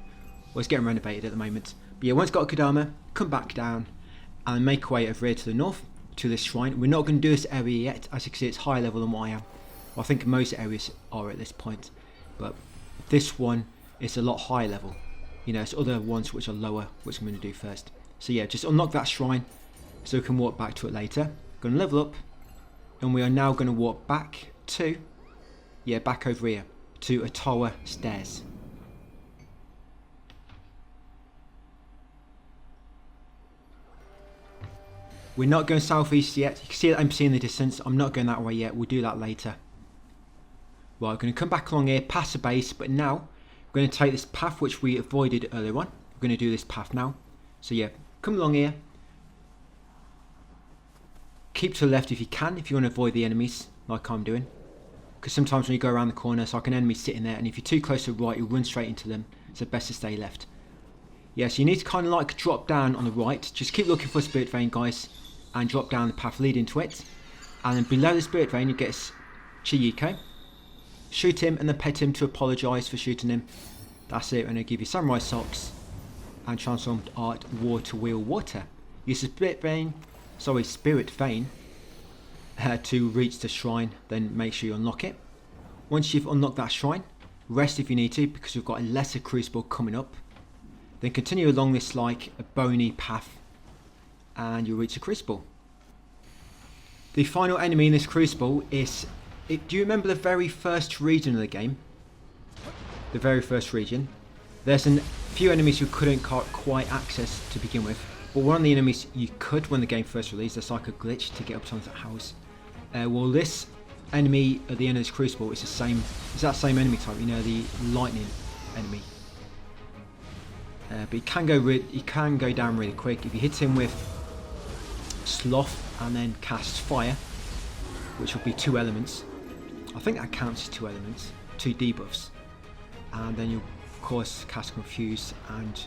Well, it's getting renovated at the moment. But yeah, once got a Kadama, come back down and make our way over here to the north to this shrine. We're not going to do this area yet. As you can see, it's higher level than what I am. Well, I think most areas are at this point, but this one is a lot higher level. It's other ones which are lower, which I'm going to do first. So yeah, just unlock that shrine so we can walk back to it later. Going to level up, and we are now going to walk back to, back over here to Ottawa Stairs. We're not going southeast yet. You can see that NPC in the distance. I'm not going that way yet. We'll do that later. Right, we're going to come back along here, past the base, but now we're going to take this path which we avoided earlier on. We're going to do this path now. So yeah, come along here. Keep to the left if you can, if you want to avoid the enemies, like I'm doing. Because sometimes when you go around the corner, it's like an enemy sitting there, and if you're too close to the right, you'll run straight into them. So best to stay left. Yeah, so you need to kind of like drop down on the right. Just keep looking for a Spirit Vein, guys, and drop down the path leading to it. And then below the Spirit Vein, you get Chieko. Shoot him and then pet him to apologise for shooting him. That's it, and I'll give you Samurai Socks and Transformed Art Water Wheel Water. Use the Spirit Vein to reach the shrine, then make sure you unlock it. Once you've unlocked that shrine, rest if you need to because we've got a lesser crucible coming up. Then continue along this like a bony path and you'll reach the crucible. The final enemy in this crucible is... do you remember the very first region of the game? The very first region. There's a few enemies you couldn't quite access to begin with. But one of the enemies you could when the game first released. There's like a glitch to get up to that house. Well, this enemy at the end of this crucible is the same. It's that same enemy type. The lightning enemy. But he can go down really quick if you hit him with Sloth and then cast Fire, which will be 2 elements. I think that counts as 2 elements, 2 debuffs, and then you of course cast Confuse and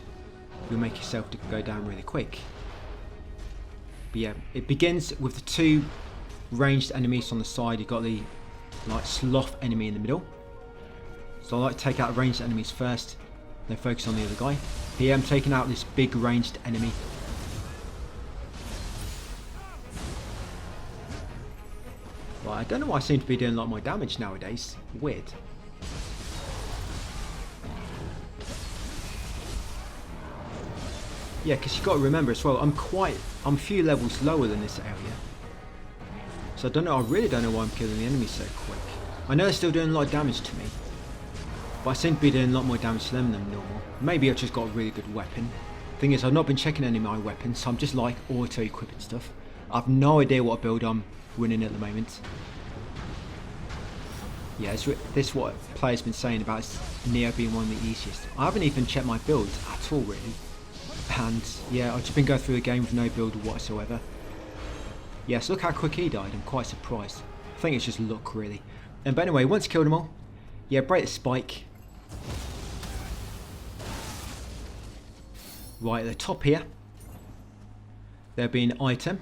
you'll make yourself to go down really quick. But yeah, it begins with the 2 ranged enemies on the side. You've got the like Sloth enemy in the middle. So I like to take out ranged enemies first, then focus on the other guy. Here I'm taking out this big ranged enemy. Right, I don't know why I seem to be doing a lot more damage nowadays. Weird. Yeah, because you've got to remember as well, I'm a few levels lower than this area. So I really don't know why I'm killing the enemies so quick. I know they're still doing a lot of damage to me, but I seem to be doing a lot more damage to them than normal. Maybe I've just got a really good weapon. Thing is, I've not been checking any of my weapons, so I'm just like auto-equipping stuff. I've no idea what build I'm winning at the moment. Yeah, this is what players been saying about Nioh being one of the easiest. I haven't even checked my builds at all really. And yeah, I've just been going through the game with no build whatsoever. Yes, look how quick he died, I'm quite surprised. I think it's just luck really. But anyway, once you killed them all, yeah, break the spike. Right at the top here, there'll be an item.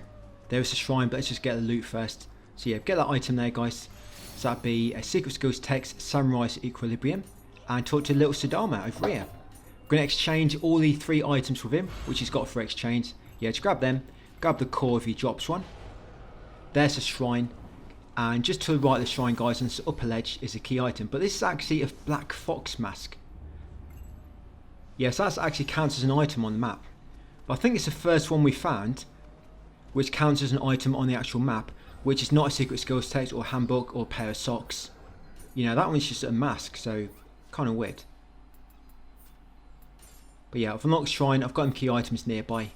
There's a shrine, but let's just get the loot first. So yeah, get that item there, guys. So that'd be a secret skills text, Samurai's Equilibrium, and talk to little Sadama over here. We're going to exchange all the 3 items with him, which he's got for exchange. Yeah, just grab them, grab the core if he drops one. There's a shrine, and just to the right of the shrine, guys, on this upper ledge is a key item. But this is actually a black fox mask. Yes, that actually counts as an item on the map. But I think it's the first one we found, which counts as an item on the actual map, which is not a secret skills text or handbook or pair of socks. You know, that one's just a mask, so kind of weird. But yeah, I've unlocked shrine, I've got some key items nearby.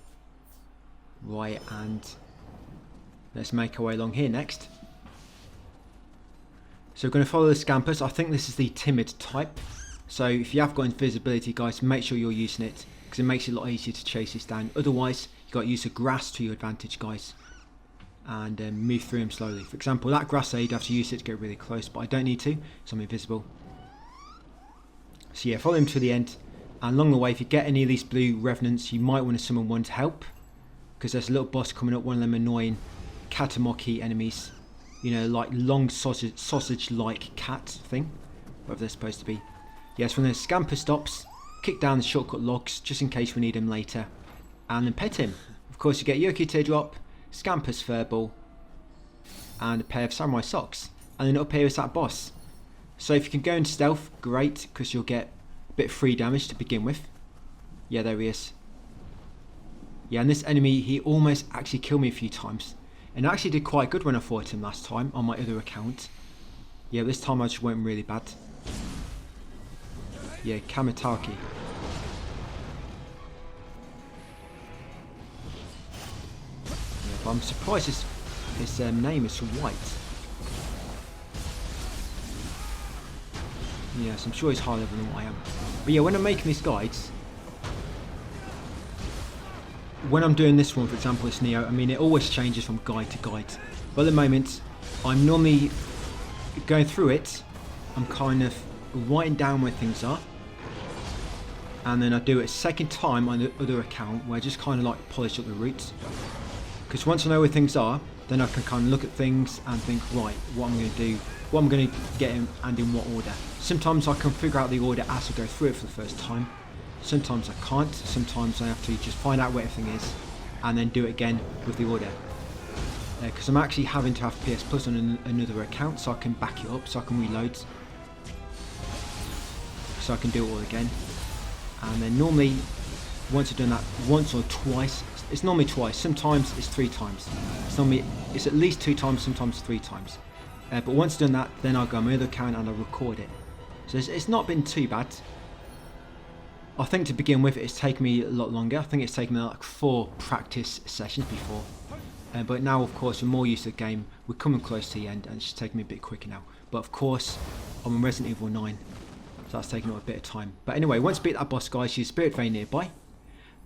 Right, and let's make our way along here next. So we're going to follow the scampers. I think this is the timid type. So if you have got invisibility, guys, make sure you're using it, because it makes it a lot easier to chase this down. Otherwise, you've got to use the grass to your advantage, guys, and move through them slowly. For example, that grass aid, I have to use it to get really close, but I don't need to, so I'm invisible. So yeah, follow him to the end, and along the way, if you get any of these blue revenants, you might want to summon one to help, because there's a little boss coming up, one of them annoying Katamaki enemies, you know, like long sausage-like cat thing, whatever they're supposed to be. Yes, when the scamper stops, kick down the shortcut logs just in case we need him later, and then pet him. Of course, you get Yoki Teardrop, Scamper's Furball, and a pair of Samurai Socks. And then up here is that boss. So if you can go into stealth, great, because you'll get a bit of free damage to begin with. Yeah, there he is. Yeah, and this enemy, he almost actually killed me a few times. And I actually did quite good when I fought him last time on my other account. Yeah, this time I just went really bad. Yeah, Kamataki. Yeah, but I'm surprised his name is white. Yes, I'm sure he's higher level than what I am. But yeah, when I'm making these guides, when I'm doing this one, for example, it's Nioh, I mean, it always changes from guide to guide. But at the moment, I'm normally going through it, I'm kind of writing down where things are, and then I do it a second time on the other account where I just kind of like polish up the routes, because once I know where things are, then I can kind of look at things and think, right, what I'm going to do, what I'm going to get in and in what order. Sometimes I can figure out the order as I go through it for the first time, sometimes I can't, sometimes I have to just find out where everything is and then do it again with the order, because I'm actually having to have PS Plus on another account so I can back it up, so I can reload, so I can do it all again. And then normally, once I've done that once or twice, it's normally twice, sometimes it's 3 times. It's at least 2 times, sometimes 3 times. But once I've done that, then I'll go on my other account and I'll record it. So it's not been too bad. I think to begin with, it's taken me a lot longer. I think it's taken me like 4 practice sessions before. But now, of course, we're more used to the game. We're coming close to the end and it's just taking me a bit quicker now. But of course, I'm on Resident Evil 9. So that's taking up a bit of time. But anyway, once you beat that boss, guys, use Spirit Vein nearby.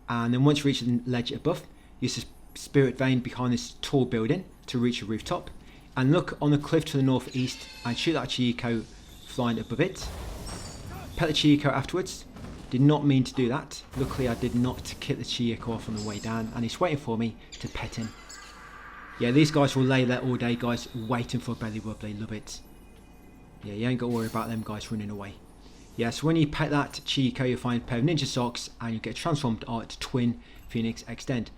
And then once you reach the ledge above, use the Spirit Vein behind this tall building to reach the rooftop. And look on the cliff to the northeast and shoot that Chieko flying above it. Pet the Chieko afterwards. Did not mean to do that. Luckily, I did not kick the Chieko off on the way down. And he's waiting for me to pet him. Yeah, these guys will lay there all day, guys, waiting for a belly rub. They love it. Yeah, you ain't got to worry about them guys running away. Yeah, so when you pet that Chieko, you'll find a pair of ninja socks and you get transformed art Twin Phoenix Extend.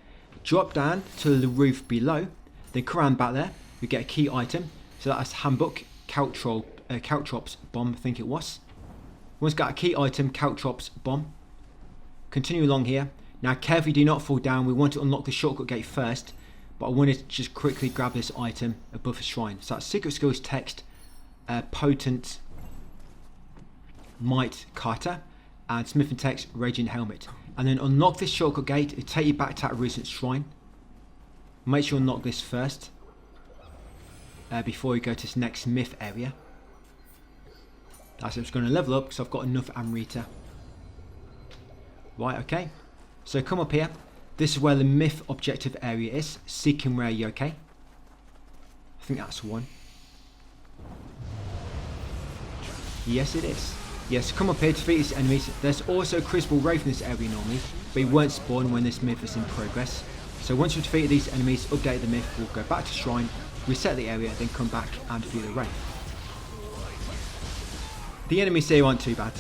Drop down to the roof below, then come around back there, you get a key item. So that's handbook, Caltrops bomb, I think it was. Once got a key item, Caltrops bomb. Continue along here. Now carefully do not fall down, we want to unlock the shortcut gate first, but I wanted to just quickly grab this item above the shrine. So that's secret skills text, potent Might Kata, and Smith and Text Raging Helmet. And then unlock this shortcut gate, it'll take you back to that recent shrine. Make sure you unlock this first, before you go to this next myth area. That's just going to level up because I've got enough Amrita. Right, okay. So come up here. This is where the myth objective area is. Seeking rare yokai. I think that's one. Yes, it is. Yes, come up here to defeat these enemies. There's also a Crucible Wraith in this area normally, but he won't spawn when this myth is in progress. So once we've defeated these enemies, update the myth, we'll go back to Shrine, reset the area, then come back and defeat the Wraith. The enemies here aren't too bad.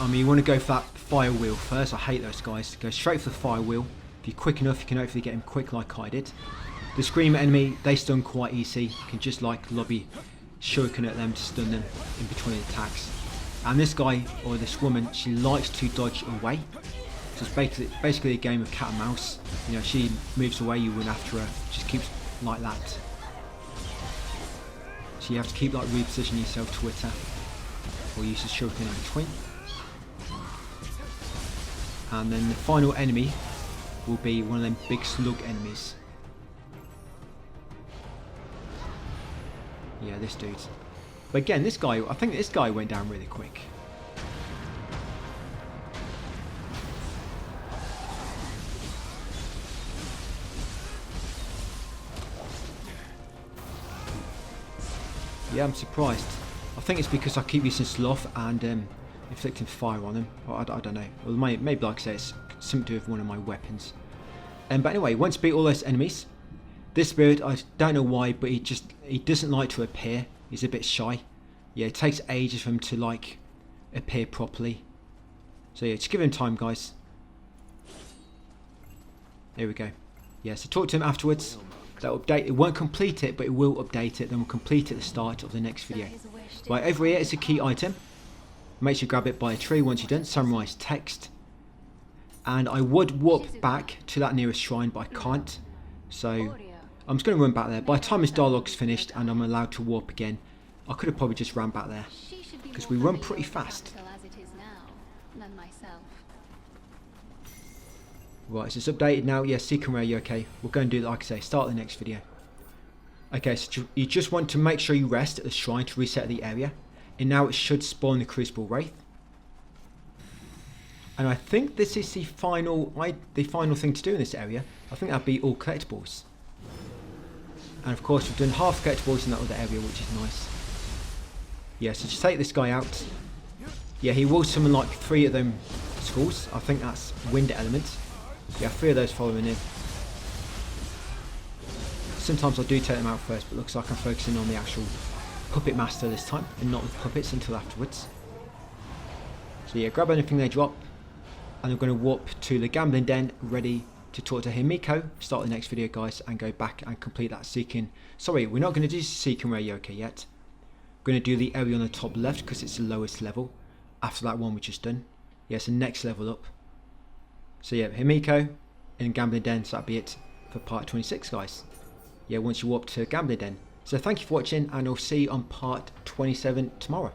I mean, you want to go for that fire wheel first. I hate those guys. Go straight for the fire wheel. If you're quick enough, you can hopefully get him quick like I did. The Screamer enemy, they stun quite easy. You can just like lobby shuriken at them to stun them in between attacks. And this guy, or this woman, she likes to dodge away. So it's basically a game of cat and mouse. You know, she moves away, you run after her. Just keeps like that. So you have to keep like repositioning yourself to hit her, or use the shuriken in between. And then the final enemy will be one of them big slug enemies. Yeah, this dude. But again, this guy, I think this guy went down really quick. Yeah, I'm surprised. I think it's because I keep using sloth and inflicting fire on him. I don't know. Well, maybe like I say, it's something to do with one of my weapons. But anyway, once beat all those enemies, this spirit, I don't know why, but he doesn't like to appear. He's a bit shy. Yeah, it takes ages for him to like appear properly. So yeah, just give him time, guys. There we go. Yeah, so talk to him afterwards. That'll update. It won't complete it, but it will update it. Then we'll complete it at the start of the next video. Right, over here is a key item. Make sure you grab it by a tree once you're done. Summarize text. And I would warp back to that nearest shrine, but I can't. So I'm just going to run back there. By the time this dialogue's finished and I'm allowed to warp again, I could have probably just ran back there. Because we run pretty fast. Right, so it's updated now. Yeah, Seeking Rare, you okay? We'll go and do it like I say, start the next video. Okay, so you just want to make sure you rest at the shrine to reset the area. And now it should spawn the Crucible Wraith. And I think this is the final thing to do in this area. I think that'd be all collectibles. And of course we've done half collectibles in that other area, which is nice. Yeah, so just take this guy out. Yeah, he will summon like 3 of them skulls. I think that's wind elements. Yeah, 3 of those following in. Sometimes I do take them out first, but looks like I'm focusing on the actual puppet master this time and not the puppets until afterwards. So yeah, grab anything they drop, and I'm going to warp to the gambling den, ready to talk to Himiko, start the next video, guys, and go back and complete that Seeking. Sorry, we're not going to do Seeking Rare Yokai yet. We're going to do the area on the top left because it's the lowest level after that one we just done. Yeah, it's the next level up. So yeah, Himiko in Gambling Den, so that'll be it for part 26, guys. Yeah, once you warp to Gambling Den. So thank you for watching, and I'll see you on part 27 tomorrow.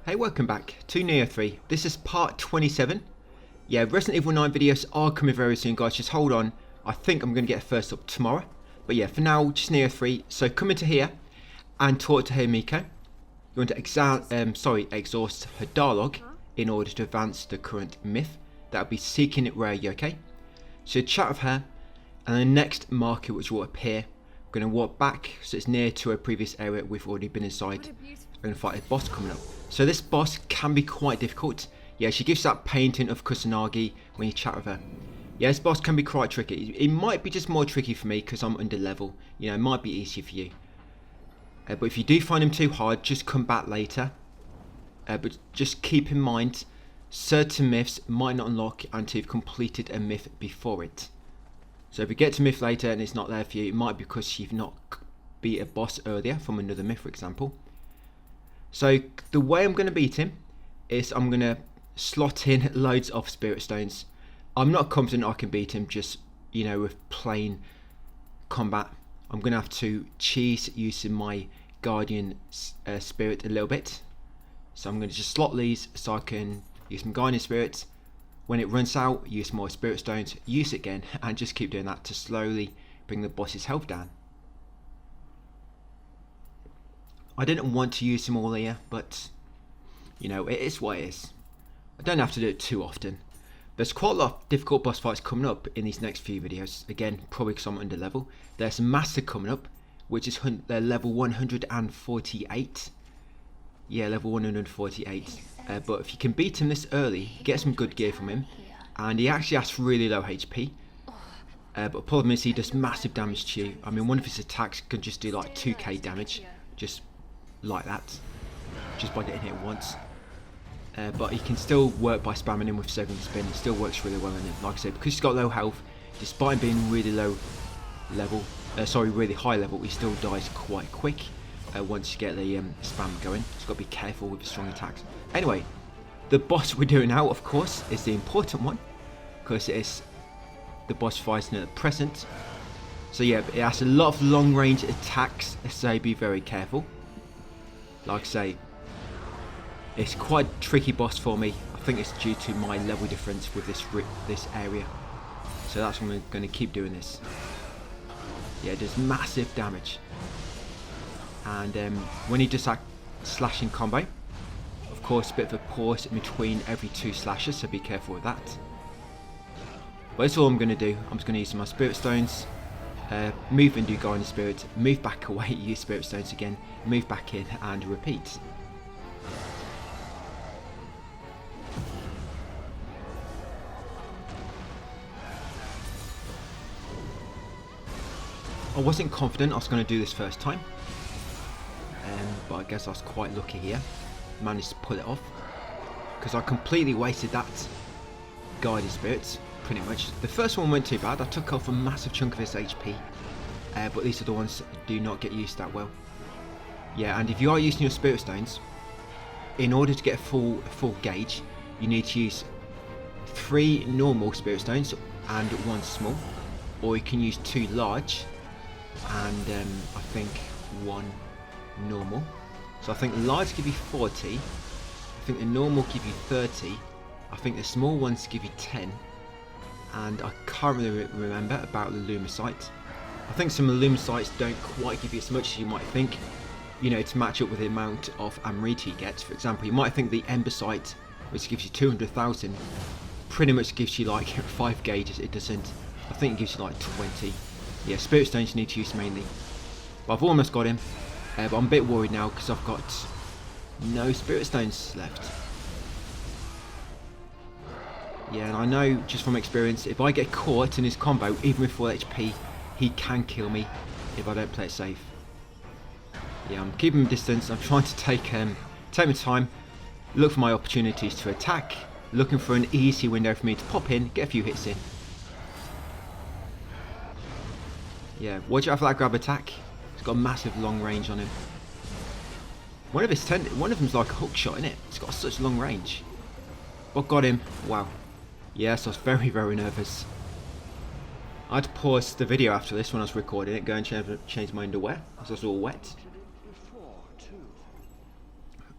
Hey, welcome back to Nioh 3. This is part 27. Yeah, Resident Evil 9 videos are coming very soon, guys. Just hold on. I think I'm going to get a first up tomorrow. But yeah, for now, just Nioh 3. So come into here and talk to Himiko. You want to exhaust her dialogue in order to advance the current myth. That would be Seeking Rare Yokai. So chat with her, and the next marker which will appear, we're going to walk back so it's near to a previous area we've already been inside. We're going to fight a boss coming up. So this boss can be quite difficult. Yeah, she gives that painting of Kusanagi when you chat with her. Yeah, this boss can be quite tricky. It might be just more tricky for me because I'm under level. You know, it might be easier for you. But if you do find him too hard, just come back later. But just keep in mind, certain myths might not unlock until you've completed a myth before it. So if you get to myth later and it's not there for you, it might be because you've not beat a boss earlier from another myth, for example. So the way I'm going to beat him is I'm going to slot in loads of spirit stones. I'm not confident I can beat him just, you know, with plain combat. I'm going to have to cheese using my Guardian Spirit a little bit. So I'm going to just slot these so I can use some Guardian Spirit. When it runs out, use more Spirit Stones, use it again, and just keep doing that to slowly bring the boss's health down. I didn't want to use them all here, but you know, it is what it is. I don't have to do it too often. There's quite a lot of difficult boss fights coming up in these next few videos. Again, probably because I'm under level. There's a Master coming up, which is level 148. Yeah, level 148. But if you can beat him this early, get some good gear from him. And he actually has really low HP. But the problem is he does massive damage to you. I mean, one of his attacks can just do like 2k damage. Just like that. Just by getting hit once. But he can still work by spamming him with Soaking Spin. It still works really well in him. Like I said, because he's got low health, despite him being really low level, really high level, he still dies quite quick once you get the spam going. Just got to be careful with the strong attacks. Anyway, the boss we're doing now, of course, is the important one, because it is the boss fighting at the present. So yeah, it has a lot of long range attacks, so be very careful. Like I say, it's quite a tricky boss for me. I think it's due to my level difference with this area. So that's why I'm going to keep doing this. Yeah, it does massive damage. And when he does that slashing combo, of course, a bit of a pause in between every 2 slashes, so be careful with that. But that's all I'm going to do. I'm just going to use my Spirit Stones, move and do Guardian Spirit, move back away, use Spirit Stones again, move back in, and repeat. I wasn't confident I was going to do this first time, but I guess I was quite lucky here. Managed to pull it off, because I completely wasted that Guardian Spirit, pretty much. The first one went too bad. I took off a massive chunk of his HP, but these are the ones that do not get used that well. Yeah, and if you are using your Spirit Stones, in order to get a full gauge, you need to use 3 normal Spirit Stones and 1 small, or you can use 2 large and I think 1 normal. So I think the large give you 40, I think the normal give you 30, I think the small ones give you 10, and I can't really remember about the Lumicite. I think some of the Lumicites don't quite give you as much as you might think, you know, to match up with the amount of Amrita you get. For example, you might think the Embersite, which gives you 200,000, pretty much gives you like 5 gauges. It doesn't. I think it gives you like 20. Yeah, Spirit Stones you need to use mainly. But I've almost got him. But I'm a bit worried now because I've got no Spirit Stones left. Yeah, and I know just from experience, if I get caught in his combo, even with full HP, he can kill me if I don't play it safe. Yeah, I'm keeping him distance. I'm trying to take my time, look for my opportunities to attack, looking for an easy window for me to pop in, get a few hits in. Yeah, watch out for that grab attack. It's got a massive long range on him. One of them's like a hook shot, isn't it? It's got such long range. Oh, got him. Wow. Yes, I was very, very nervous. I had to pause the video after this when I was recording it, go and change my underwear, because I was all wet.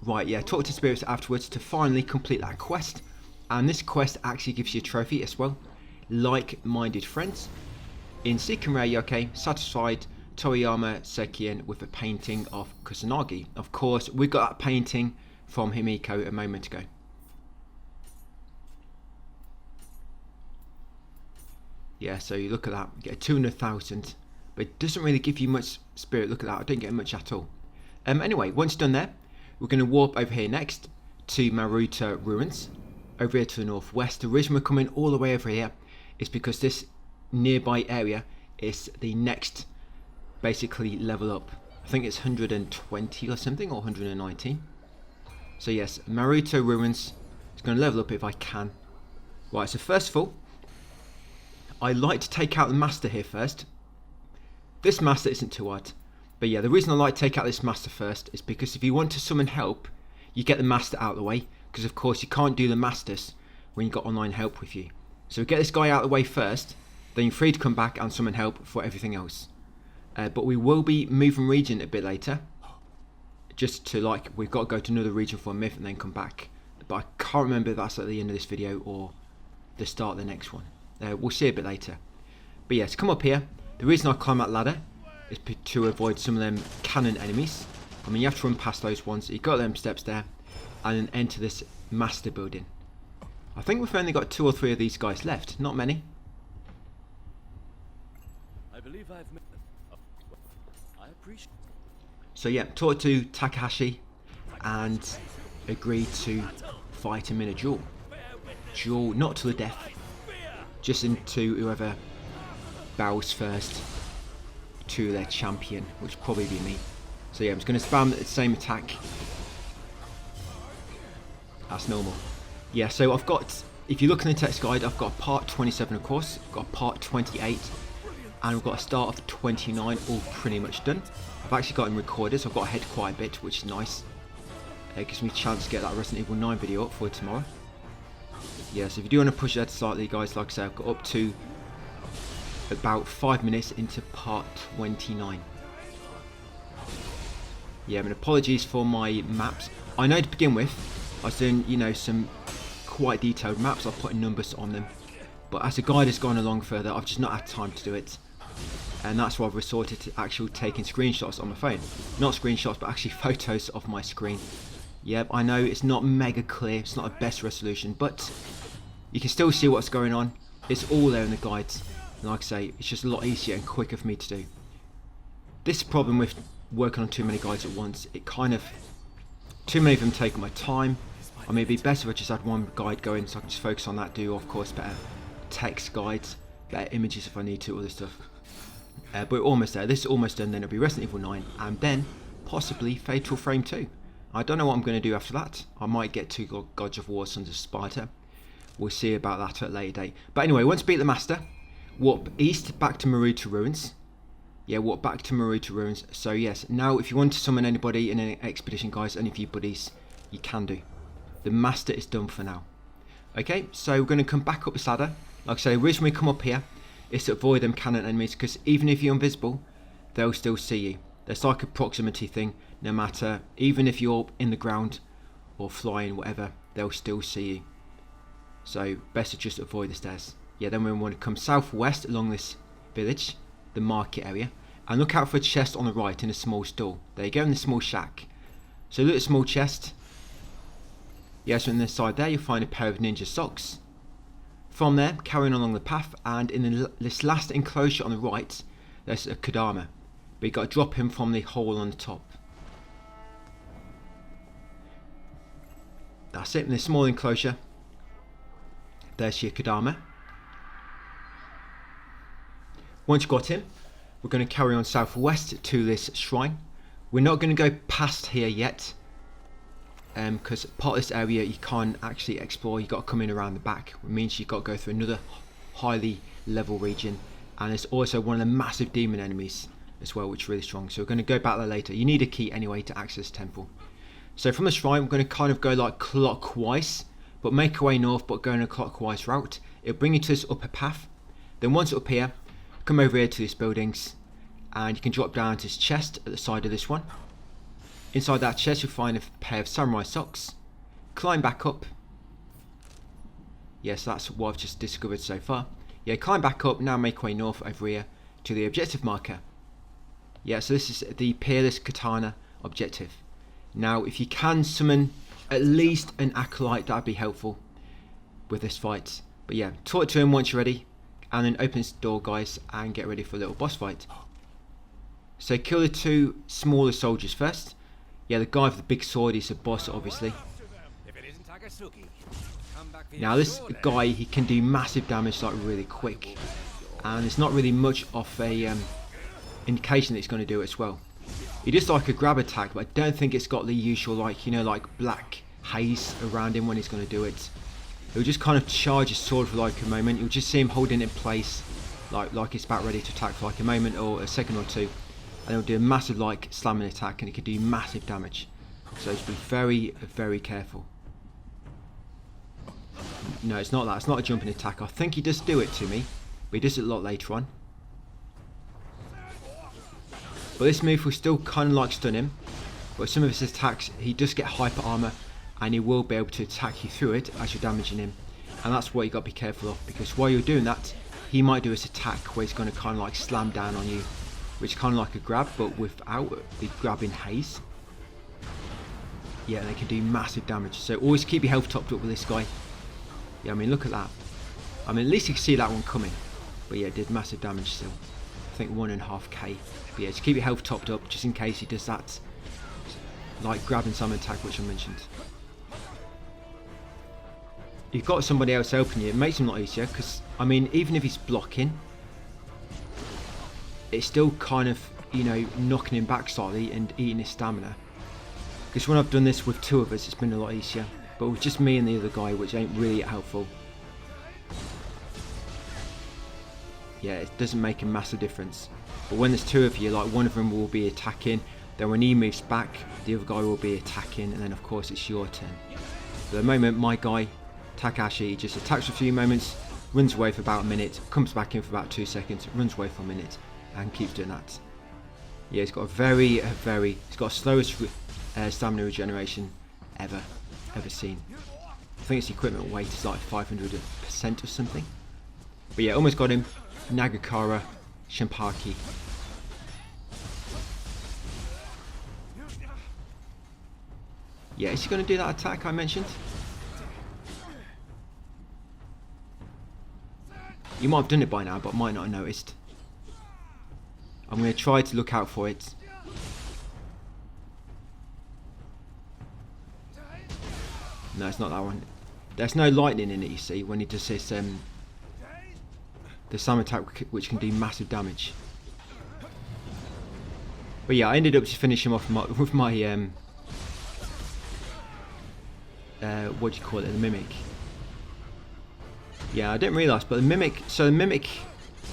Right, yeah, talk to spirits afterwards to finally complete that quest. And this quest actually gives you a trophy as well. Like-minded friends. In Seeking Rare Yokai, satisfied Toriyama Sekian with a painting of Kusanagi. Of course, we got that painting from Himiko a moment ago. Yeah, so you look at that, you get 200,000, but it doesn't really give you much spirit. Look at that, I don't get much at all. Anyway, once done there, we're going to warp over here next to Maruta Ruins, over here to the northwest. The reason we're coming all the way over here is because this nearby area is the next basically level up. I think it's 120 or something, or 119. So yes, Maruta Ruins is going to level up if I can. Right, so first of all, I like to take out the master here first. This master isn't too hard, but yeah, the reason I like to take out this master first is because if you want to summon help, you get the master out of the way, because of course you can't do the masters when you've got online help with you. So get this guy out of the way first, then you're free to come back and summon help for everything else. But we will be moving region a bit later, just to like, we've got to go to another region for a myth and then come back. But I can't remember if that's at the end of this video or the start of the next one. We'll see a bit later. But yes, come up here. The reason I climb that ladder is to avoid some of them cannon enemies. I mean, you have to run past those ones. You've got them steps there, and then enter this master building. I think we've only got 2 or 3 of these guys left. Not many. I believe I've met them. I appreciate. So yeah, talk to Takahashi and agree to fight him in a duel. Duel, not to the death, just into whoever bows first to their champion, which will probably be me. So yeah, I'm just going to spam the same attack. That's normal. Yeah, so I've got, if you look in the text guide, I've got part 27 of course, I've got part 28, and I've got a start of 29 all pretty much done. I've actually got them recorded, so I've got ahead quite a bit, which is nice. It gives me a chance to get that Resident Evil 9 video up for tomorrow. Yeah, so if you do want to push that slightly, guys, like I said, I've got up to about 5 minutes into part 29. Yeah, I mean, apologies for my maps. I know to begin with, I was doing, you know, some quite detailed maps. I've put numbers on them. But as the guide has gone along further, I've just not had time to do it. And that's why I've resorted to actually taking screenshots on my phone. Not screenshots, but actually photos of my screen. Yep, I know it's not mega clear, it's not the best resolution, but you can still see what's going on. It's all there in the guides. And like I say, it's just a lot easier and quicker for me to do. This problem with working on too many guides at once, it kind of, too many of them take my time. I mean, it'd be better if I just had one guide going so I can just focus on that, do of course better text guides, better images if I need to, all this stuff. But we're almost there. This is almost done, then it'll be Resident Evil 9 and then possibly Fatal Frame 2. I don't know what I'm going to do after that. I might get to Gods of War, Sons of Sparta. We'll see about that at a later date. But anyway, once we beat the Master, warp east back to Maruta Ruins. Yeah, warp back to Maruta Ruins. So yes, now if you want to summon anybody in an expedition, guys, any of you buddies, you can do. The Master is done for now. Okay, so we're going to come back up this ladder. Like I say, the reason we come up here is to avoid them cannon enemies, because even if you're invisible, they'll still see you. There's like a proximity thing, no matter, even if you're in the ground or flying, whatever, they'll still see you. So best to just avoid the stairs. Yeah, then we want to come southwest along this village, the market area, and look out for a chest on the right in a small stall. There you go, in the small shack. So look at the small chest. Yeah, so on the side there you'll find a pair of ninja socks. From there, carrying along the path, and in this last enclosure on the right, there's a Kodama. But you've got to drop him from the hole on the top. That's it, in this small enclosure. There's your Kodama. Once you've got him, we're going to carry on southwest to this shrine. We're not going to go past here yet, because part of this area you can't actually explore. You've got to come in around the back, which means you've got to go through another highly level region, and it's also one of the massive demon enemies as well, which is really strong. So we're going to go back there later. You need a key anyway to access the temple. So from the shrine we're going to kind of go like clockwise, but make our way north, but go in a clockwise route. It'll bring you to this upper path. Then once up here, come over here to these buildings, and you can drop down to this chest at the side of this one. Inside that chest you'll find a pair of samurai socks. Climb back up. Yes, that's what I've just discovered so far. Yeah, climb back up, now make way north over here to the objective marker. Yeah, so this is the Peerless Katana objective. Now, if you can summon at least an acolyte, that'd be helpful with this fight. But yeah, talk to him once you're ready, and then open this door, guys, and get ready for a little boss fight. So kill the 2 smaller soldiers first. Yeah, the guy with the big sword is a boss, obviously. Now this guy, he can do massive damage like really quick, and it's not really much of a indication that he's going to do it as well. He does like a grab attack, but I don't think it's got the usual, like, you know, like black haze around him when he's going to do it. He'll just kind of charge his sword for like a moment. You'll just see him holding it in place, like it's about ready to attack for like a moment or a second or two, and he'll do a massive like slamming attack, and it can do massive damage. So just be very, very careful. No, it's not that. It's not a jumping attack. I think he does do it to me, but he does it a lot later on. But this move will still kind of like stun him, but some of his attacks, he does get hyper armor, and he will be able to attack you through it as you're damaging him. And that's what you got to be careful of, because while you're doing that, he might do his attack where he's going to kind of like slam down on you, which is kind of like a grab, but without the grab in haze. Yeah, they can do massive damage. So always keep your health topped up with this guy. Yeah, I mean, look at that. I mean, at least you can see that one coming. But yeah, it did massive damage still. I think 1.5k. But yeah, just keep your health topped up just in case he does that, like grab and summon attack, which I mentioned. You've got somebody else helping you. It makes him a lot easier, because I mean, even if he's blocking, it's still kind of, you know, knocking him back slightly and eating his stamina. Because when I've done this with two of us, it's been a lot easier. But with just me and the other guy, which ain't really helpful, yeah, it doesn't make a massive difference. But when there's two of you, like one of them will be attacking, then when he moves back, the other guy will be attacking, and then of course it's your turn. But at the moment, my guy, Takashi, he just attacks for a few moments, runs away for about a minute, comes back in for about 2 seconds, runs away for a minute, and keeps doing that. Yeah, he's got a he's got a slowest stamina regeneration ever seen. I think its equipment weight is like 500% or something. But yeah, almost got him. Nagakara Shimpaki. Yeah, is he going to do that attack I mentioned? You might have done it by now, but might not have noticed. I'm going to try to look out for it. No, it's not that one. There's no lightning in it, you see, when he does this the summon attack, which can do massive damage. But yeah, I ended up just finishing him off with my what do you call it, the mimic. Yeah, I didn't realise, but the mimic, so the mimic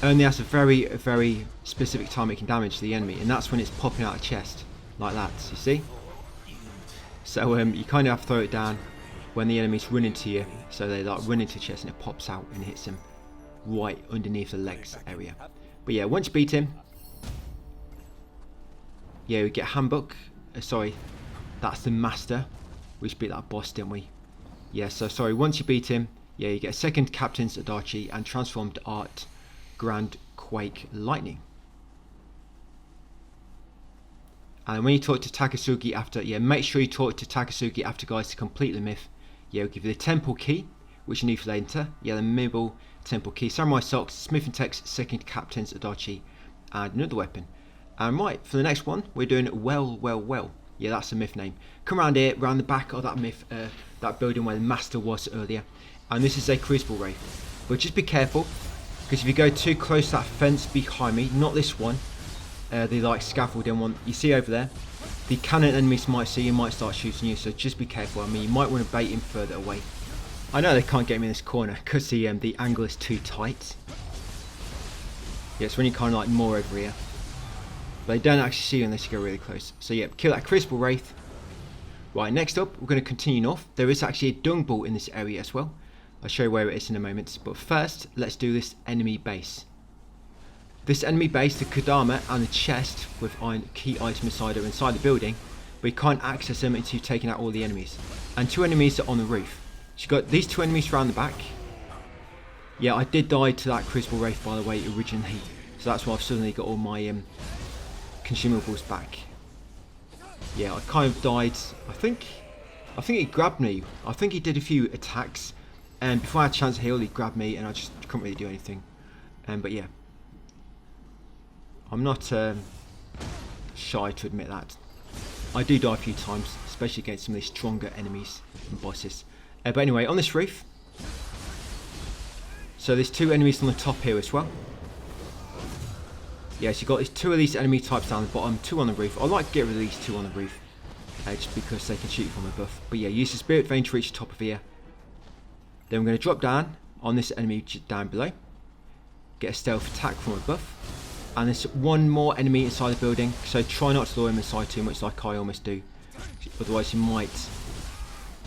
only has a very specific time it can damage the enemy, and that's when it's popping out of chest, like that, you see? So you kind of have to throw it down when the enemy's running to you, so they like run into chest and it pops out and hits them right underneath the legs area. But yeah, once you beat him, yeah, we get handbook. Sorry, that's the master. We just beat that boss, didn't we? Yeah, so sorry, once you beat him, yeah, you get a second Captain's Adachi and transformed art Grand Quake Lightning. And when you talk to Takasugi after, yeah, make sure you talk to Takasugi after, guys, to complete the myth. Yeah, we'll give you the temple key, which you need for later. Yeah, the Mibble temple key, samurai socks, Smith and Tech's second Captain's Adachi, and another weapon. And right, for the next one, we're doing well. Yeah, that's the myth name. Come around here, round the back of that myth, that building where the master was earlier. And this is a Crucible Wraith. But just be careful, because if you go too close to that fence behind me, not this one, the like scaffolding one, you see over there, the cannon enemies might see you, might start shooting you, so just be careful. I mean, you might want to bait him further away. I know they can't get me in this corner, because the angle is too tight. Yeah, it's when you kind of like more over here. But they don't actually see you unless you go really close. So yeah, kill that Crucible Wraith. Right, next up, we're going to continue north. There is actually a dung ball in this area as well. I'll show you where it is in a moment. But first, let's do this enemy base. This enemy base, the Kodama and the chest with key item inside are inside the building. But you can't access them until you've taken out all the enemies. And 2 enemies are on the roof. So you've got these 2 enemies around the back. Yeah, I did die to that Crucible Wraith, by the way, originally. So that's why I've suddenly got all my consumables back. Yeah, I kind of died. I think he grabbed me. I think he did a few attacks, and before I had a chance to heal, he grabbed me, and I just couldn't really do anything. But yeah, I'm not shy to admit that. I do die a few times, especially against some of these stronger enemies and bosses. But anyway, on this roof, so there's 2 enemies on the top here as well. Yeah, so you've got these 2 of these enemy types down the bottom, 2 on the roof. I like to get rid of these 2 on the roof, just because they can shoot from above. But yeah, use the Spirit Vein to reach the top of here. Then we're going to drop down on this enemy down below. Get a stealth attack from above. And there's 1 more enemy inside the building, so try not to lure him inside too much like I almost do. Otherwise you might